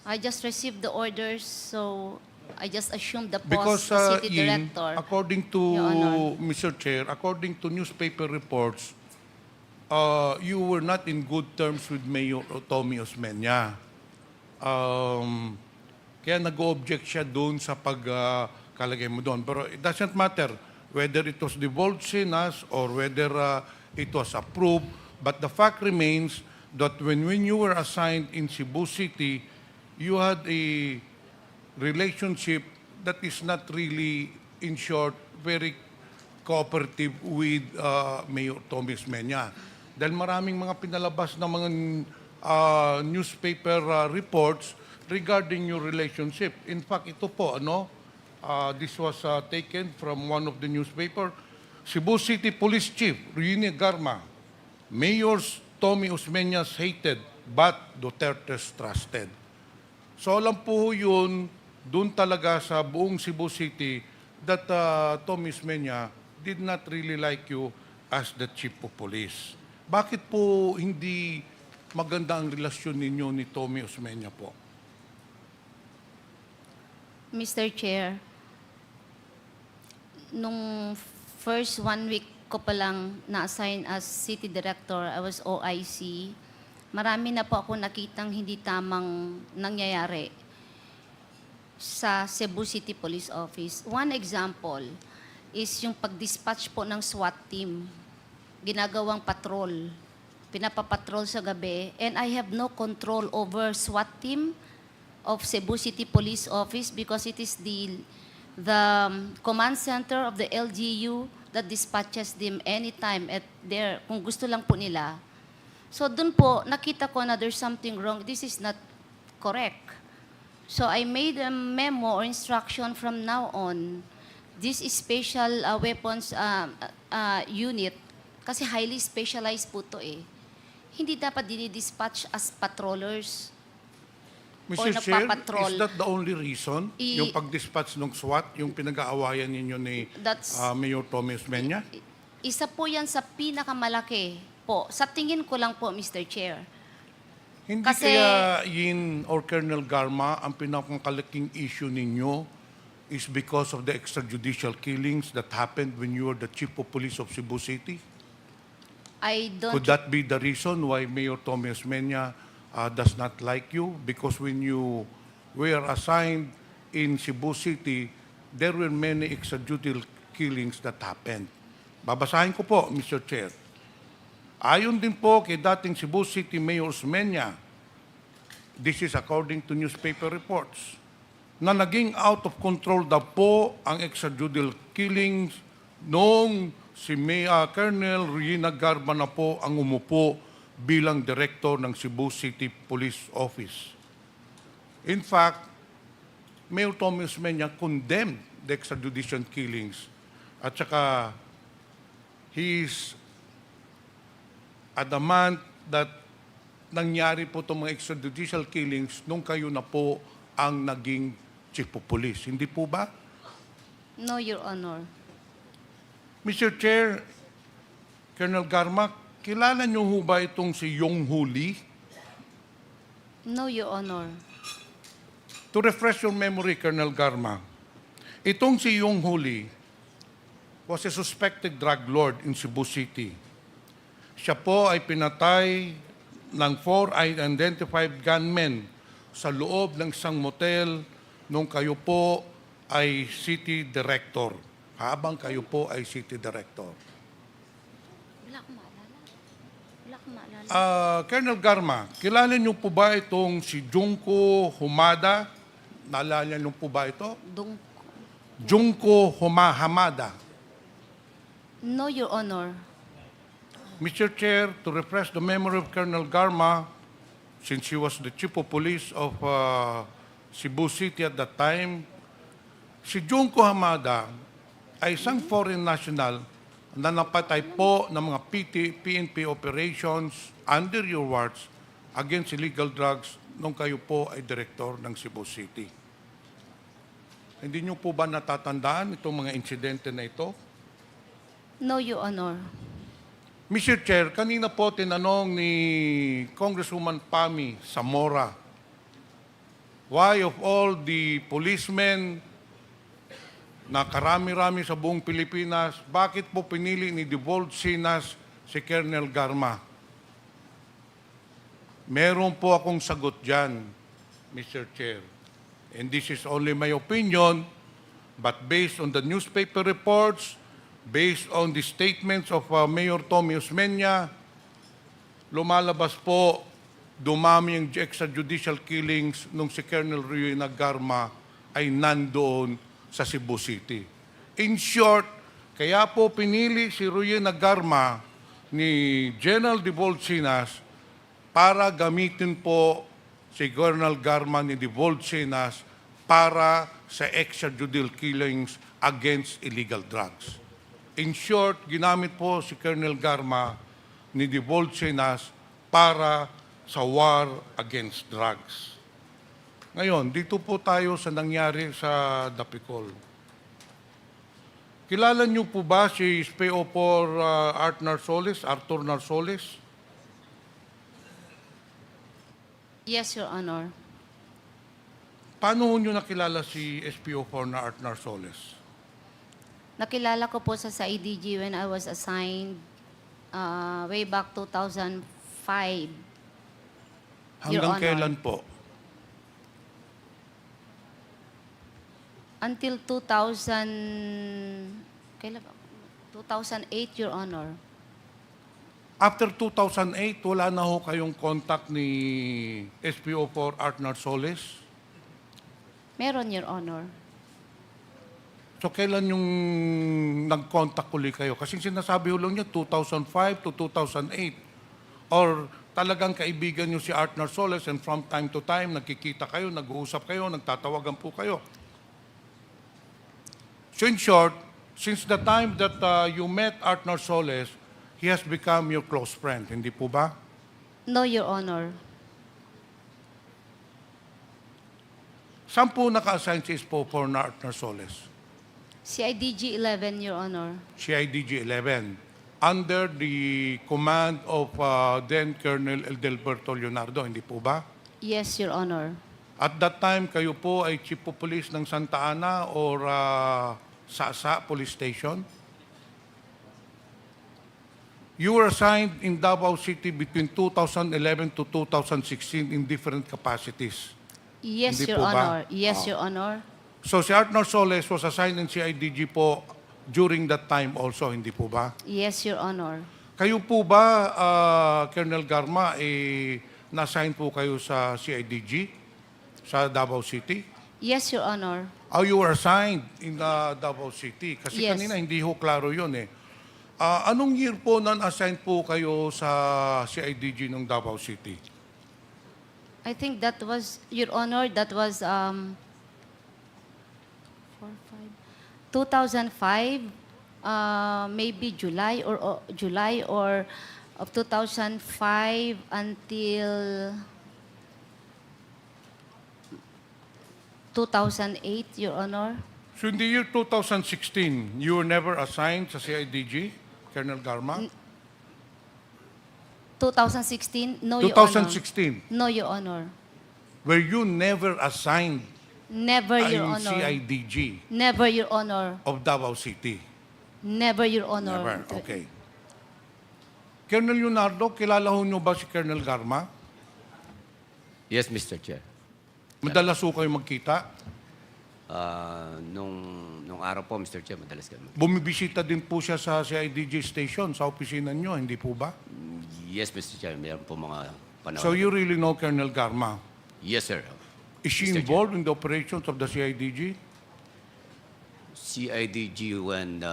I just received the orders, so I just assumed the Because post of city Yin, director. according to Your Honor. Mr. Chair, according to newspaper reports, you were not in good terms with Mayor Tommy Osmeña. Kaya nag-object siya doon sa pagkalagay mo doon. Pero it doesn't matter whether it was divulged in us or whether it was approved. But the fact remains that when you were assigned in Cebu City, you had a relationship that is not really, in short, very cooperative with Mayor Tommy Osmeña. Dahil maraming mga pinalabas na mga newspaper reports regarding your relationship. In fact, ito po, this was taken from one of the newspaper. Cebu City Police Chief, Rini Garma, Mayor's Tommy Osmeña's hated, but Duterte's trusted. So alam po yun, doon talaga sa buong Cebu City, that Tommy Osmeña did not really like you as the Chief of Police. Bakit po hindi maganda ang relasyon ninyo ni Tommy Osmeña po? Mr. Chair, nung first 1 week ko pa lang na-assign as City Director, I was OIC, marami na po ako nakitang hindi tamang nangyayari sa Cebu City Police Office. One example is yung pag-dispatch po ng SWAT team, ginagawang patrol, pinapapatrol sa gabi, and I have no control over SWAT team of Cebu City Police Office because it is the command center of the LGU that dispatches them anytime at their, kung gusto lang po nila. So dun po, nakita ko na there's something wrong. This is not correct. So I made a memo or instruction from now on. This is special weapons unit, kasi highly specialized po to eh. Hindi dapat dinidispatch as patrollers. Mr. Chair, is that the only reason? Yung pag-dispatch ng SWAT, yung pinag-aawayan ninyo ni Mayor Tommy Osmeña? Isa po yan sa pinakamalaki po. Sa tingin ko lang po, Mr. Chair. Hindi kaya Yin or Colonel Garma, ang pinakakalaking issue ninyo is because of the extrajudicial killings that happened when you were the Chief of Police of Cebu City? Could that be the reason why Mayor Tommy Osmeña does not like you? Because when you were assigned in Cebu City, there were many extrajudicial killings that happened. Babasahin ko po, Mr. Chair. Ayon din po kay dating Cebu City Mayor Osmeña, this is according to newspaper reports, na naging out of control daw po ang extrajudicial killings noong si Colonel Rina Garma na po ang umupo bilang director ng Cebu City Police Office. In fact, Mayor Tommy Osmeña condemned the extrajudicial killings at saka he is adamant that nangyari po itong mga extrajudicial killings nung kayo na po ang naging Chief of Police. Hindi po ba? No, Your Honor. Mr. Chair, Colonel Garma, kilala niyo ho ba itong si Yong Huli? No, Your Honor. To refresh your memory, Colonel Garma, itong si Yong Huli was a suspected drug lord in Cebu City. Siya po ay pinatay ng 4 unidentified gunmen sa loob ng isang motel nung kayo po ay city director. Habang kayo po ay city director. Wala akong maalala. Wala akong maalala. Colonel Garma, kilala niyo po ba itong si Junko Humada? Naalala niyo po ba ito? Junko Hamada. No, Your Honor. Mr. Chair, to refresh the memory of Colonel Garma, since he was the Chief of Police of Cebu City at that time, si Junko Hamada ay isang foreign national na napatay po ng mga PNP operations under your watch against illegal drugs nung kayo po ay direktor ng Cebu City. Hindi niyo po ba natatandaan itong mga insidente na ito? No, Your Honor. Mr. Chair, kanina po tinanong ni Congresswoman Pami Zamora, why of all the policemen na karami-rami sa buong Pilipinas, bakit po pinili ni Devolved Sinas si Colonel Garma? Meron po akong sagot dyan, Mr. Chair. And this is only my opinion, but based on the newspaper reports, based on the statements of Mayor Tommy Osmeña, lumalabas po, dumami yung extrajudicial killings nung si Colonel Ruyena Garma ay nandoon sa Cebu City. In short, kaya po pinili si Ruyena Garma ni General Devolved Sinas para gamitin po si Colonel Garma ni Devolved Sinas para sa extrajudicial killings against illegal drugs. In short, ginamit po si Colonel Garma ni Devolved Sinas para sa war against drugs. Ngayon, dito po tayo sa nangyari sa Dapicol. Kilala niyo po ba si SPO4 Arthur Narsoles? Yes, Your Honor. Paano niyo nakilala si SPO4 na Arthur Narsoles? Nakilala ko po sa IDG when I was assigned way back 2005. Your Hanggang Honor. kailan po? Until 2008, Your Honor. After 2008, wala na ho kayong contact ni SPO4 Arthur Narsoles? Meron, Your Honor. So kailan yung nag-contact ulit kayo? Kasi sinasabi ho lang niya 2005 to 2008. Or talagang kaibigan niyo si Arthur Narsoles and from time to time, nagkikita kayo, nag-uusap kayo, nagtatawagan po kayo. So in short, since the time that you met Arthur Narsoles, he has become your close friend, hindi po ba? No, Your Honor. Saan po naka-assign si SPO4 na Arthur Narsoles? CIDG 11, Your Honor. CIDG 11, under the command of then Colonel Edelberto Leonardo, hindi po ba? Yes, Your Honor. At that time, kayo po ay Chief of Police ng Santa Ana or Sasa Police Station? You were assigned in Davao City between 2011 to 2016 in different capacities. Yes, Hindi Your po ba? Honor. Yes, Your Honor. So si Arthur Narsoles was assigned in CIDG po during that time also, hindi po ba? Yes, Your Honor. Kayo po ba, Colonel Garma, na-assign po kayo sa CIDG, sa Davao City? Yes, Your Honor. Oh, you were assigned in Davao City. Kasi Yes. kanina hindi ho klaro yun eh. Anong year po non-assign po kayo sa CIDG ng Davao City? I think that was, Your Honor, that was 2005, maybe July or of 2005 until 2008, Your Honor. So in the year 2016, you were never assigned sa CIDG, Colonel Garma? 2016, no, Your Honor. 2016, No, Your Honor. were you never assigned Never, Your in Honor. CIDG Never, Your Honor. of Davao City? Never, Your Honor. Never, okay. Colonel Leonardo, kilala ho niyo ba si Colonel Garma? Yes, Mr. Chair. Madalas ho kayo magkita? Nung araw po, Mr. Chair, madalas kami. Bumibisita din po siya sa CIDG station, sa opisina niyo, hindi po ba? Yes, Mr. Chair, mayroon po mga panahon. So you really know Colonel Garma? Yes, sir. Is she Mr. involved in the operations of the CIDG? CIDG when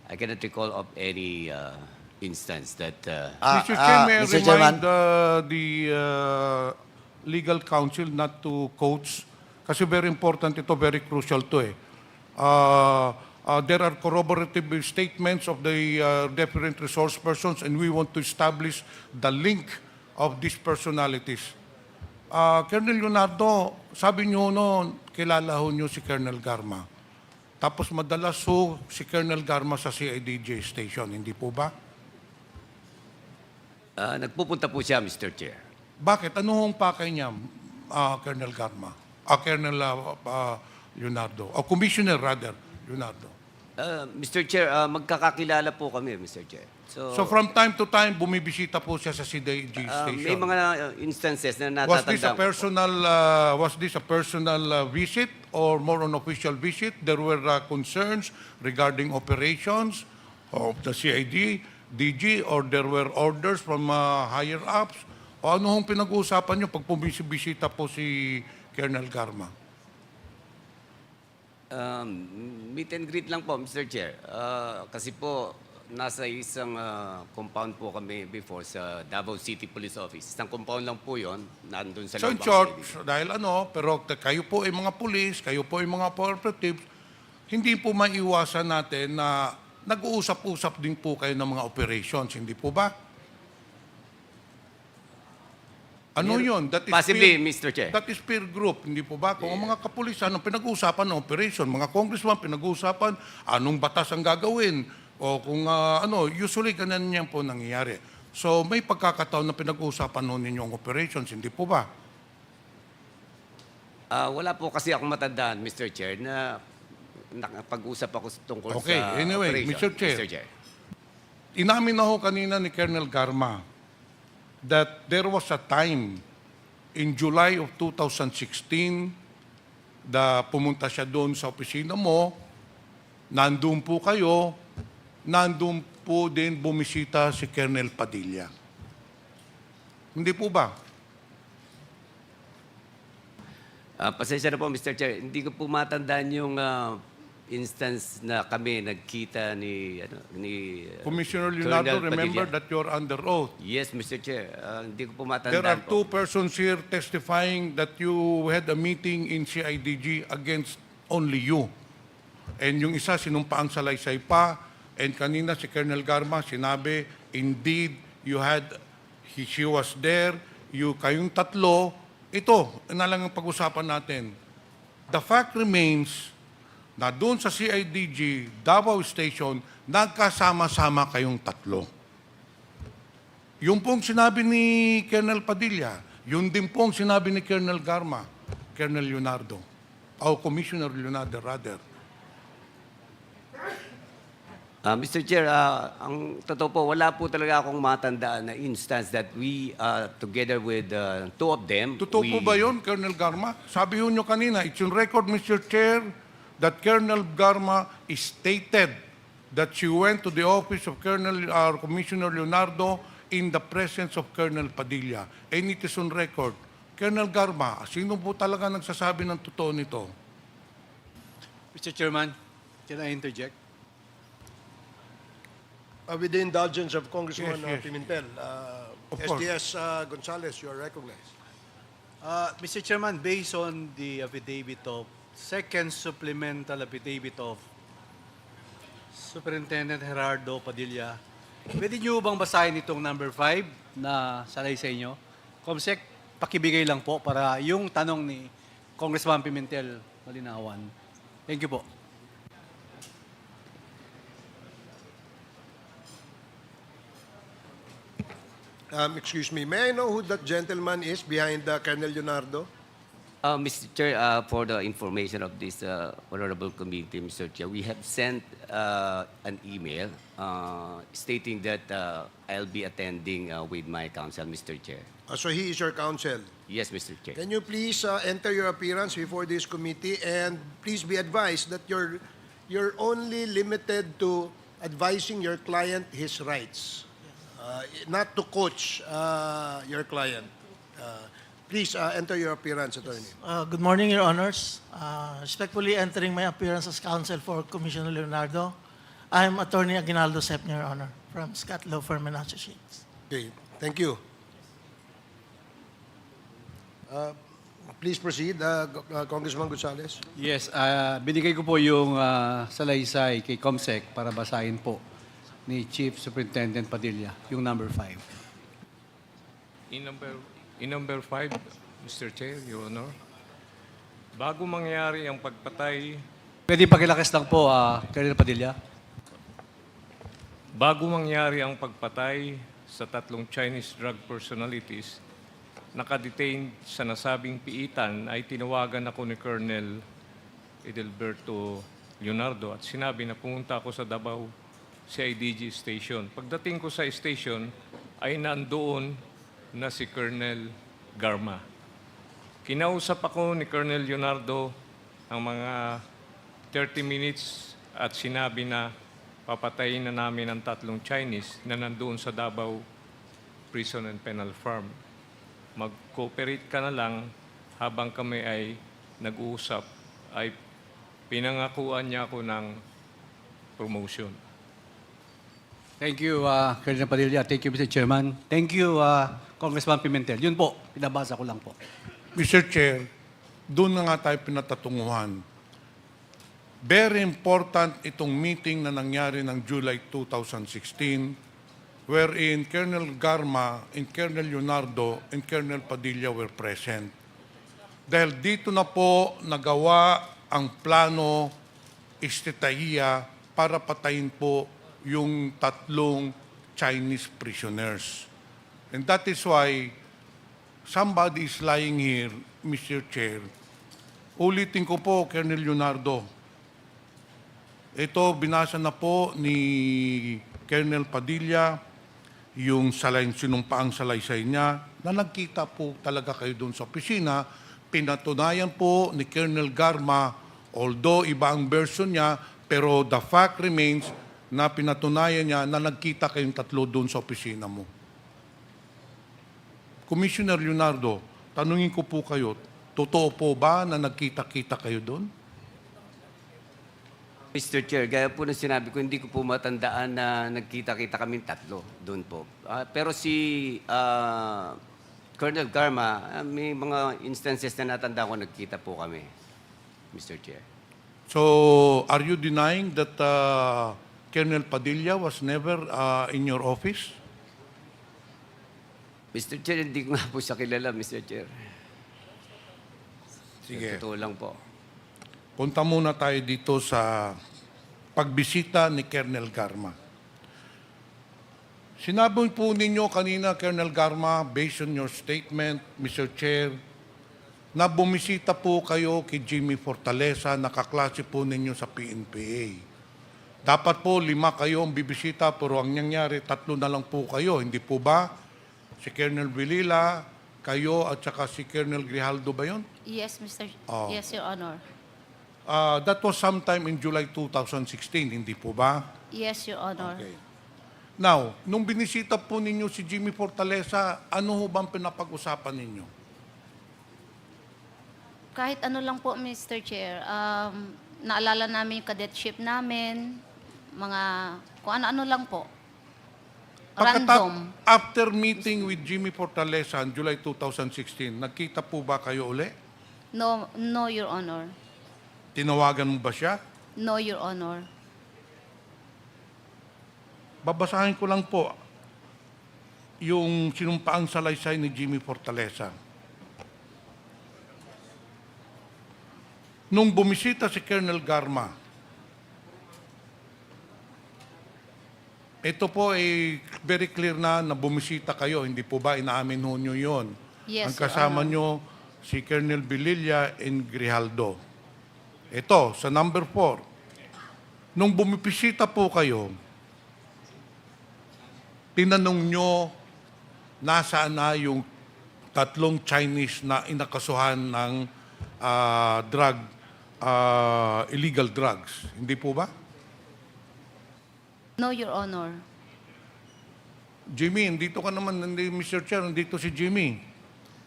I cannot recall of any instance that Mr. Chair, may I Mr. remind the legal counsel not to quotes, kasi very important ito, very crucial to eh. there are corroborative statements of the different resource persons, and we want to establish the link of these personalities. Colonel Leonardo, sabi niyo noon, kilala ho niyo si Colonel Garma. Tapos madalas ho si Colonel Garma sa CIDG station, hindi po ba? Nagpupunta po siya, Mr. Chair. Bakit? Ano hong pakay niya, Colonel Garma? Colonel Leonardo. O Commissioner, rather, Leonardo. Mr. Chair, magkakakilala po kami, Mr. Chair. So from time to time, bumibisita po siya sa CIDG station. May mga instances na Was this a natatanda. personal visit or more an official visit? There were concerns regarding operations of the DG, or there were orders from higher ups? O ano hong pinag-uusapan niyo pag bumisibisita po si Colonel Garma? Meet and greet lang po, Mr. Chair. Kasi po, nasa isang compound po kami before sa Davao City Police Office. Isang compound lang po yon, nandun sa So in loob ng short, city. dahil pero kayo po ay mga police, kayo po ay mga operatives, hindi po maiwasan natin na nag-uusap-usap din po kayo ng mga operations, hindi po ba? Ano yun? That is Possibly, Mr. Chair. That is peer group, hindi po ba? Kung ang mga kapulisan, ang pinag-uusapan ng operation, mga congressman, pinag-uusapan, anong batas ang gagawin? O kung usually ganun yan po nangyayari. So may pagkakataon na pinag-uusapan noon ninyo ang operations, hindi po ba? Wala po kasi akong matandaan, Mr. Chair, na nakapag-usap ako tungkol Okay, sa anyway, operation, Mr. Chair. Inamin na ho kanina ni Colonel Garma that there was a time in July of 2016 na pumunta siya doon sa opisina mo, nandun po kayo, nandun po din bumisita si Colonel Padilla. Hindi po ba? Pasensya na po, Mr. Chair. Hindi ko po matandaan yung instance na kami nagkita ni Commissioner Leonardo, Colonel remember Padilla. that you're under oath. Yes, Mr. Chair. Hindi ko po There are matandaan two po. persons here testifying that you had a meeting in CIDG against only you. And yung isa sinumpaang salaysay pa, and kanina si Colonel Garma sinabi, indeed, she was there, kayong tatlo, ito, na lang ang pag-usapan natin. The fact remains na doon sa CIDG, Davao Station, nagkasama-sama kayong tatlo. Yung pong sinabi ni Colonel Padilla, yun din pong sinabi ni Colonel Garma, Colonel Leonardo, o Commissioner Leonardo rather. Mr. Chair, ang totoo po, wala po talaga akong matandaan na instance that we, together with two of them, Totoo po ba yun, Colonel Garma? Sabi nyo kanina, it's on record, Mr. Chair, that Colonel Garma stated that she went to the office of Commissioner Leonardo in the presence of Colonel Padilla. And it is on record. Colonel Garma, sino po talaga nagsasabi ng totoo nito? Mr. Chairman, can I interject? With the indulgence of Congressman Yes. Pimentel, Of course. SDS Gonzales, you are recognized. Mr. Chairman, based on the affidavit of, second supplemental affidavit of Superintendent Gerardo Padilla, pwede niyo bang basahin itong number 5 na salay sa inyo? Comsec, pakibigay lang po para yung tanong ni Congressman Pimentel malinawan. Thank you po. Excuse me, may I know who that gentleman is behind Colonel Leonardo? Mr. Chair, for the information of this honorable committee, Mr. Chair, we have sent an email stating that I'll be attending with my counsel, Mr. Chair. So he is your counsel. Yes, Mr. Chair. Can you please enter your appearance before this committee, and please be advised that you're only limited to advising your client his rights, not to coach your client. Please enter your appearance, attorney. Good morning, Your Honors. Respectfully entering my appearance as counsel for Commissioner Leonardo. I am Attorney Aguinaldo Sep, Your Honor, from Scott Law Firm and Associates. Okay, thank you. Please proceed, Congressman Gonzales. Yes, binigay ko po yung salaysay kay COMSEC para basahin po ni Chief Superintendent Padilla, yung number 5. In number 5, Mr. Chair, Your Honor, bago mangyari ang pagpatay, Pwede pakilakas lang po, Colonel Padilla. bago mangyari ang pagpatay sa 3 Chinese drug personalities, nakadetain sa nasabing piitan ay tinawagan ako ni Colonel Edelberto Leonardo at sinabi na pumunta ako sa Davao CIDG station. Pagdating ko sa station ay nandoon na si Colonel Garma. Kinausap ako ni Colonel Leonardo ang mga 30 minutes at sinabi na papatayin na namin ang 3 Chinese na nandoon sa Davao Prison and Penal Farm. Mag-cooperate ka na lang habang kami ay nag-uusap, ay pinangakuan niya ako ng promotion. Thank you, Colonel Padilla. Thank you, Mr. Chairman. Thank you, Congressman Pimentel. Yun po, pinabasa ko lang po. Mr. Chair, doon na nga tayo pinatatunguhan. Very important itong meeting na nangyari ng July 2016 wherein Colonel Garma and Colonel Leonardo and Colonel Padilla were present. Dahil dito na po nagawa ang plano istitahiya para patayin po yung 3 Chinese prisoners. And that is why somebody is lying here, Mr. Chair. Ulitin ko po, Colonel Leonardo. Ito, binasa na po ni Colonel Padilla yung sinumpaang salaysay niya na nagkita po talaga kayo doon sa opisina. Pinatunayan po ni Colonel Garma, although iba ang version niya, pero the fact remains na pinatunayan niya na nagkita kayong 3 doon sa opisina mo. Commissioner Leonardo, tanungin ko po kayo, totoo po ba na nagkita-kita kayo doon? Mr. Chair, gaya po na sinabi ko, hindi ko po matandaan na nagkita-kita kami 3 doon po. Pero si Colonel Garma, may mga instances na natanda ko nagkita po kami, Mr. Chair. So, are you denying that Colonel Padilla was never in your office? Mr. Chair, hindi ko nga po siya kilala, Mr. Chair. Sige. Totoo lang po. Punta muna tayo dito sa pagbisita ni Colonel Garma. Sinabi po ninyo kanina, Colonel Garma, based on your statement, Mr. Chair, na bumisita po kayo kay Jimmy Fortaleza, nakaklase po ninyo sa PNPA. Dapat po 5 kayo ang bibisita, pero ang nangyari 3 na lang po kayo. Hindi po ba? Si Colonel Vilila, kayo at saka si Colonel Grijaldo ba yun? Yes, Mr. Oh. Yes, Your Honor. That was sometime in July 2016, hindi po ba? Yes, Your Honor. Okay. Now, nung binisita po ninyo si Jimmy Fortaleza, ano ho bang pinapag-usapan ninyo? Kahit ano lang po, Mr. Chair. Naalala namin yung cadetship namin, mga kung ano-ano lang po. Random. After meeting with Jimmy Fortaleza in July 2016, nagkita po ba kayo uli? No, no, Your Honor. Tinawagan mo ba siya? No, Your Honor. Babasahin ko lang po yung sinumpaang salaysay ni Jimmy Fortaleza. Nung bumisita si Colonel Garma, ito po ay very clear na bumisita kayo. Hindi po ba inaamin ho nyo yun? Yes, Ang kasama nyo si Colonel Vililla and Grijaldo. Ito, sa number 4. Nung bumisita po kayo, tinanong nyo nasaan na yung 3 Chinese na inakasuhan ng illegal drugs. Hindi po ba? No, Your Honor. Jimmy, dito ka naman, hindi, Mr. Chair, nandito si Jimmy.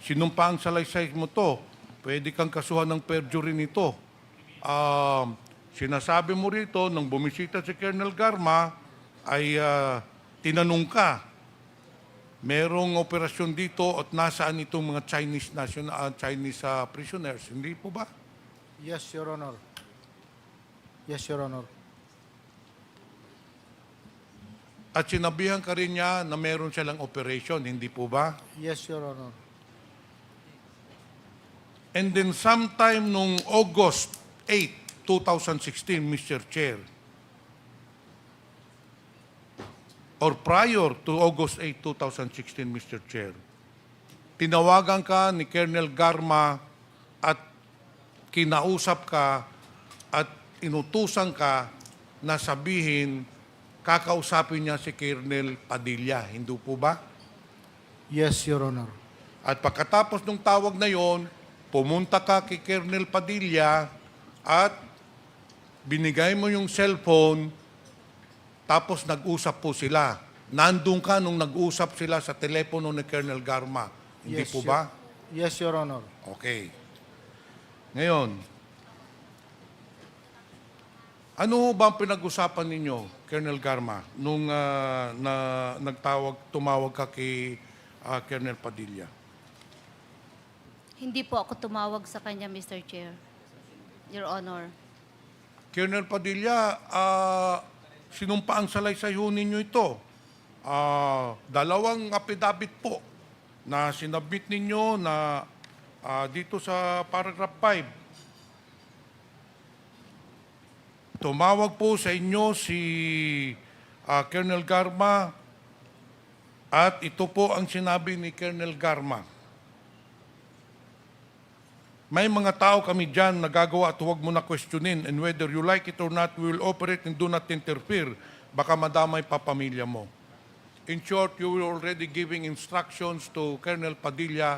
Sinumpaang salaysay mo to. Pwede kang kasuhan ng perjury nito. Sinasabi mo rito, nung bumisita si Colonel Garma, ay tinanong ka merong operasyon dito at nasaan itong mga Chinese prisoners. Hindi po ba? Yes, Your Honor. Yes, Your Honor. At sinabihan ka rin niya na meron silang operation, hindi po ba? Yes, Your Honor. And then sometime nung August 8, 2016, Mr. Chair, or prior to August 8, 2016, Mr. Chair, tinawagan ka ni Colonel Garma at kinausap ka at inutusan ka na sabihin, kakausapin niya si Colonel Padilla. Hindi po ba? Yes, Your Honor. At pagkatapos ng tawag na yon, pumunta ka kay Colonel Padilla at binigay mo yung cellphone, tapos nag-usap po sila. Nandun ka nung nag-usap sila sa telepono ni Colonel Garma. Hindi Yes, po ba? Yes, Your Honor. Okay. Ngayon, ano ba ang pinag-usapan ninyo, Colonel Garma, nung tumawag ka kay Colonel Padilla? Hindi po ako tumawag sa kanya, Mr. Chair. Your Honor. Colonel Padilla, sinumpa ang salaysay ho ninyo ito. Dalawang affidavit po na sinabit ninyo na dito sa paragraph 5. Tumawag po sa inyo si Colonel Garma at ito po ang sinabi ni Colonel Garma. May mga tao kami dyan na gagawa at huwag mo na questionin, and whether you like it or not, we will operate and do not interfere. Baka madamay pa pamilya mo. In short, you were already giving instructions to Colonel Padilla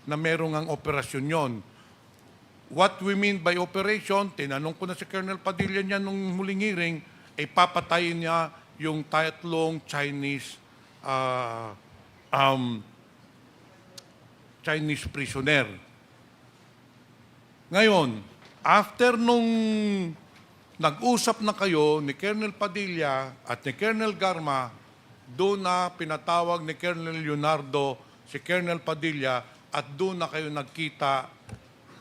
na merong ang operasyon yon. What we mean by operation, tinanong ko na si Colonel Padilla niya nung huling hearing, ay papatayin niya yung tatlong Chinese prisoner. Ngayon, after nung nag-usap na kayo ni Colonel Padilla at ni Colonel Garma, doon na pinatawag ni Colonel Leonardo si Colonel Padilla at doon na kayo nagkita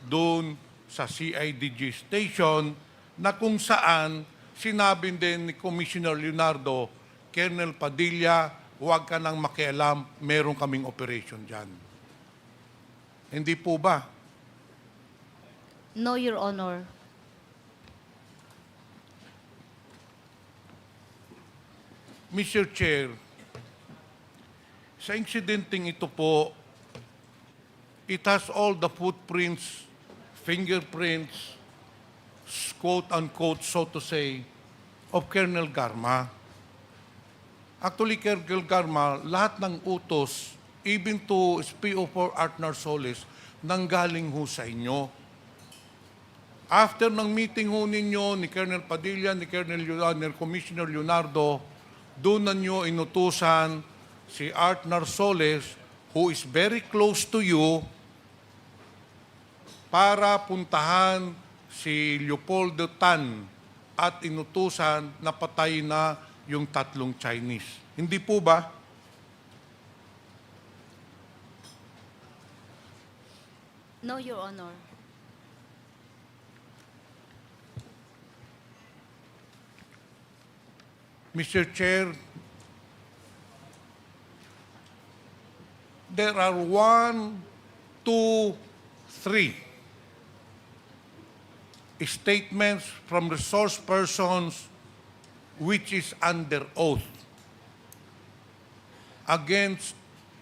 doon sa CIDG station na kung saan sinabi din ni Commissioner Leonardo, Colonel Padilla, huwag ka nang makialam, meron kaming operation dyan. Hindi po ba? No, Your Honor. Mr. Chair, sa incidenting ito po, it has all the footprints, fingerprints, quote-unquote, so to say, of Colonel Garma. Actually, Colonel Garma, lahat ng utos, even to SPO4 Art Narsoles, nanggaling ho sa inyo. After ng meeting ho ninyo ni Colonel Padilla, ni Commissioner Leonardo, doon na nyo inutusan si Art Narsoles, who is very close to you, para puntahan si Leopoldo Tan at inutusan na patay na yung tatlong Chinese. Hindi po ba? No, Your Honor. Mr. Chair, there are 1, 2, 3 statements from resource persons which is under oath against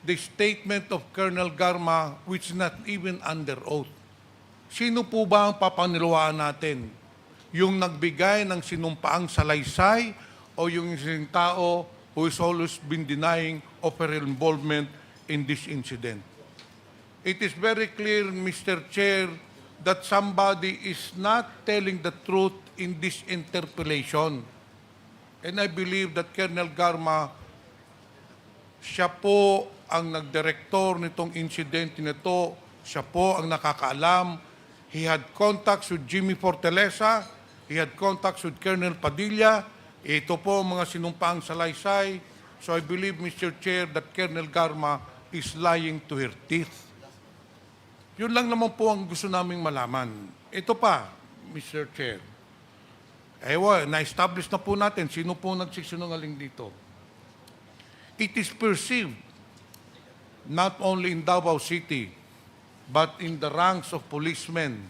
the statement of Colonel Garma which is not even under oath. Sino po ba ang papaniluhaan natin? Yung nagbigay ng sinumpaang salaysay o yung isang tao who has always been denying of her involvement in this incident? It is very clear, Mr. Chair, that somebody is not telling the truth in this interpellation. And I believe that Colonel Garma, siya po ang nagdirektor nitong incident nito, siya po ang nakakaalam. He had contacts with Jimmy Fortaleza, he had contacts with Colonel Padilla. Ito po mga sinumpaang salaysay. So I believe, Mr. Chair, that Colonel Garma is lying to her teeth. Yun lang naman po ang gusto naming malaman. Ito pa, Mr. Chair. Na-establish na po natin sino po nagsisinungaling dito. It is perceived, not only in Davao City, but in the ranks of policemen,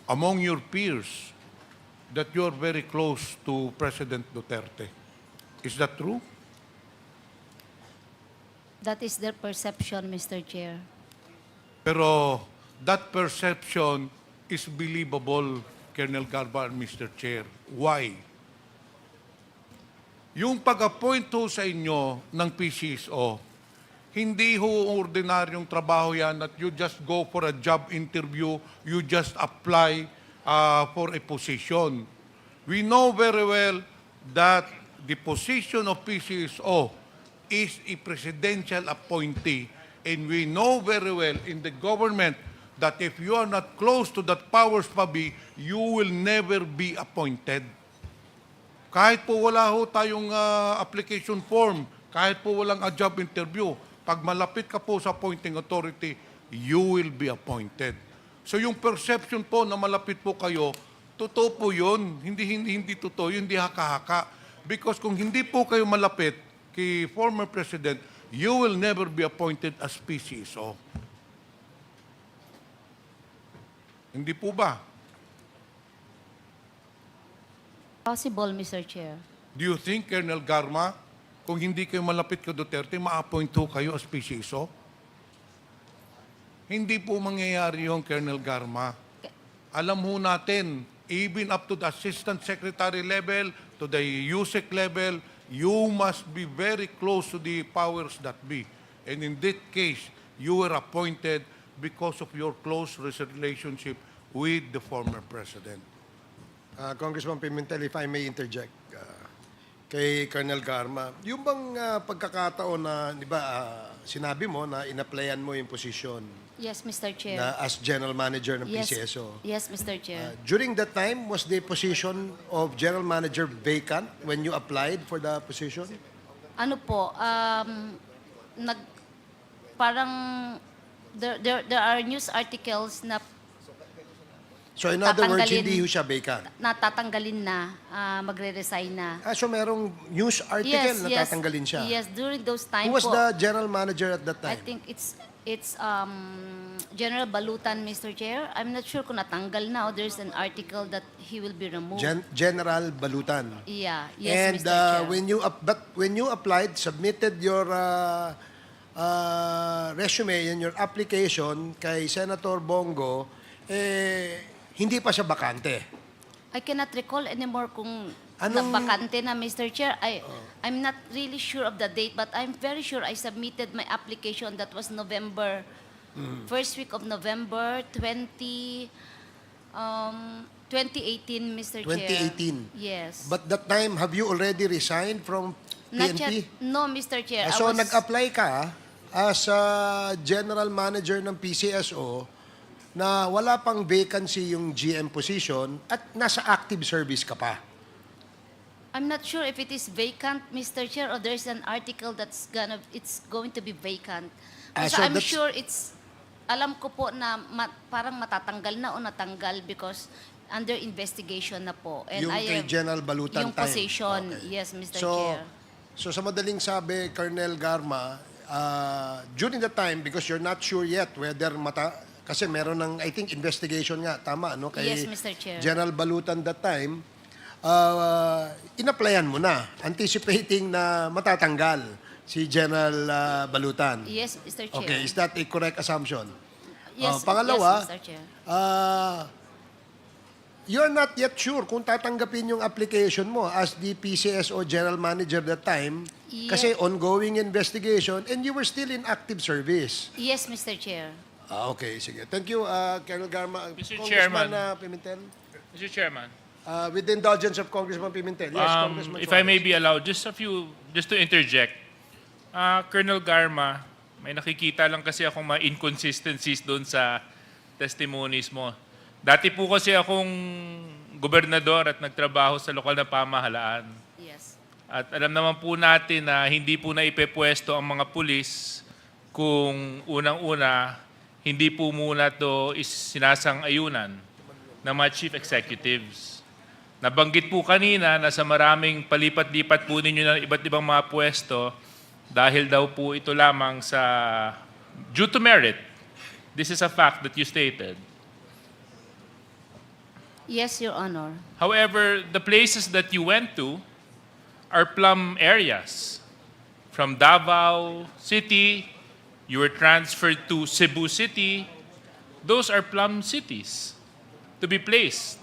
among your peers, that you are very close to President Duterte. Is that true? That is their perception, Mr. Chair. Pero that perception is believable, Colonel Garba and Mr. Chair. Why? Yung pag-appoint ho sa inyo ng PCSO, hindi ho ordinaryong trabaho yan that you just go for a job interview, you just apply for a position. We know very well that the position of PCSO is a presidential appointee, and we know very well in the government that if you are not close to that powers pabi, you will never be appointed. Kahit po wala ho tayong application form, kahit po walang a job interview, pag malapit ka po sa appointing authority, you will be appointed. So yung perception po na malapit po kayo, totoo po yun. Hindi totoo yun, hindi haka-haka. Because kung hindi po kayo malapit kay former President, you will never be appointed as PCSO. Hindi po ba? Possible, Mr. Chair. Do you think, Colonel Garma, kung hindi kayo malapit kay Duterte, ma-appoint ho kayo as PCSO? Hindi po mangyayari yung Colonel Garma. Alam ho natin, even up to the Assistant Secretary level, to the USEC level, you must be very close to the powers that be. And in that case, you were appointed because of your close relationship with the former President. Congressman Pimentel, if I may interject, kay Colonel Garma, yung bang pagkakataon na, di ba, sinabi mo na in-applyan mo yung posisyon Yes, Mr. Chair. na as General Manager ng Yes. PCSO. Yes, Mr. Chair. During that time, was the position of General Manager vacant when you applied for the position? Ano po, parang there are news articles na So in other words, tatanggalin- hindi ho siya vacant. natatanggalin na, magre-resign na. So merong news article na tatanggalin siya. Yes, during those time Who was po. the General Manager at that I time? think it's General Balutan, Mr. Chair. I'm not sure kung natanggal na o there's an article that he will be removed. General Balutan. Yeah, yes, And Mr. Chair. when you applied, submitted your resume and your application kay Senator Bongo, hindi pa siya bakante. I cannot recall anymore kung Anong- nabakante na, Mr. Chair. I'm not really sure of the date, but I'm very sure I submitted my application. That was November, first week of November 2018, Mr. Chair. 2018. Yes. But that time, have you already resigned from Not PNP? yet. No, Mr. Chair. I So was- nag-apply ka as General Manager ng PCSO na wala pang vacancy yung GM position at nasa active service ka pa. I'm not sure if it is vacant, Mr. Chair, or there's an article it's going to be vacant. So So I'm that's- sure alam ko po na parang matatanggal na o natanggal because under investigation na po. And Yung kay General Balutan yung time. position, Okay. yes, Mr. So, Chair. so sa madaling sabi, Colonel Garma, during the time, because you're not sure yet whether kasi meron ng, I think, investigation nga, tama, no? Kay Yes, Mr. Chair. General Balutan that time, in-applyan mo na, anticipating na matatanggal si General Balutan. Yes, Mr. Chair. Okay, is that a correct assumption? Yes, Pangalawa, yes, Mr. Chair. you're not yet sure kung tatanggapin yung application mo as the PCSO General Manager that time kasi ongoing investigation and you were still in active service. Yes, Mr. Chair. Okay, sige. Thank you, Colonel Garma. Mr. Congressman Chairman. Pimentel. Mr. Chairman, With the indulgence of Congressman Pimentel. Yes, Congressman if I may Suarez. be allowed, just to interject. Colonel Garma, may nakikita lang kasi akong mga inconsistencies doon sa testimonies mo. Dati po kasi akong gobernador at nagtrabaho sa lokal na pamahalaan. Yes. At alam naman po natin na hindi po na ipepwesto ang mga pulis kung unang-una, hindi po muna ito sinasang-ayunan ng mga chief executives. Nabanggit po kanina na sa maraming palipat-lipat po ninyo ng iba't ibang mga pwesto dahil daw po ito lamang sa due to merit. This is a fact that you stated. Yes, Your Honor. However, the places that you went to are plum areas. From Davao City, you were transferred to Cebu City. Those are plum cities to be placed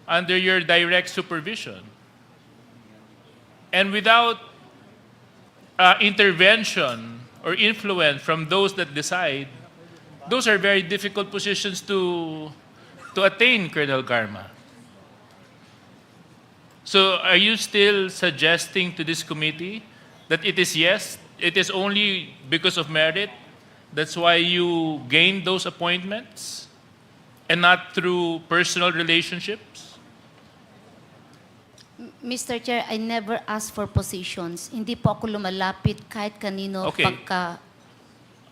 under your direct supervision. And without intervention or influence from those that decide, those are very difficult positions to attain, Colonel Garma. So are you still suggesting to this committee that it is only because of merit, that's why you gained those appointments and not through personal relationships? Mr. Chair, I never asked for positions. Hindi po ako lumalapit kahit kanino Okay.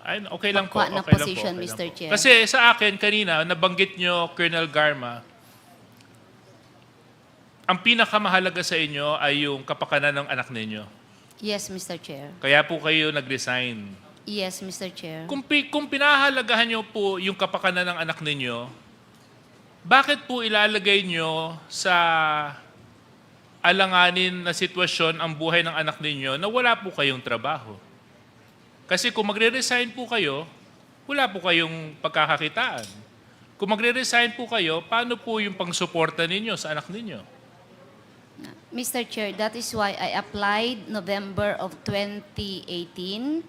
Okay lang po. pagkuha ng Okay lang po, position, okay lang Mr. po. Chair. Kasi sa akin kanina, nabanggit nyo, Colonel Garma, ang pinakamahalaga sa inyo ay yung kapakanan ng anak ninyo. Yes, Mr. Chair. Kaya po kayo nag-resign. Yes, Mr. Chair. Kung pinahalagahan nyo po yung kapakanan ng anak ninyo, bakit po ilalagay nyo sa alanganin na sitwasyon ang buhay ng anak ninyo na wala po kayong trabaho? Kasi kung magre-resign po kayo, wala po kayong pagkakakitaan. Kung magre-resign po kayo, paano po yung pangsuporta ninyo sa anak ninyo? Mr. Chair, that is why I applied November of 2018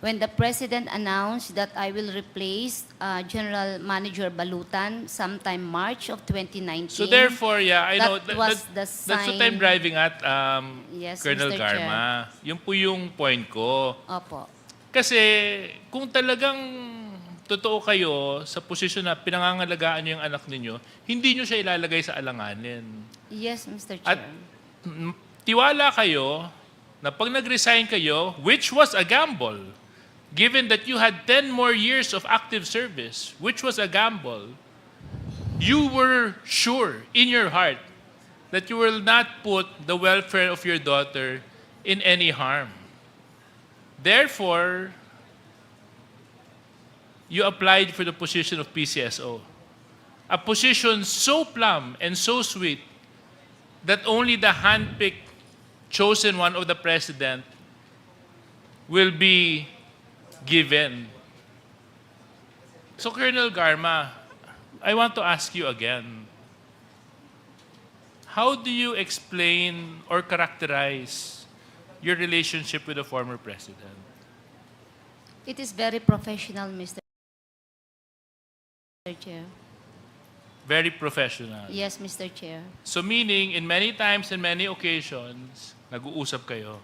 when the President announced that I will replace General Manager Balutan sometime March of 2019. So therefore, yeah, I know That was the that's what sign. I'm driving at, Yes, Colonel Mr. Garma. Yun po yung point ko. Opo. Kasi kung talagang totoo kayo sa posisyon na pinangangalagaan niyo yung anak ninyo, hindi niyo siya ilalagay sa alanganin. Yes, Mr. Chair. At tiwala kayo na pag nag-resign kayo, which was a gamble, given that you had 10 more years of active service, which was a gamble, you were sure in your heart that you will not put the welfare of your daughter in any harm. Therefore, you applied for the position of PCSO. A position so plumb and so sweet that only the handpicked chosen one of the president will be given. So, Colonel Garma, I want to ask you again, how do you explain or characterize your relationship with the former president? It is very professional, Mr. Chair. Very professional. Yes, Mr. Chair. So meaning, in many times and many occasions, nag-uusap kayo.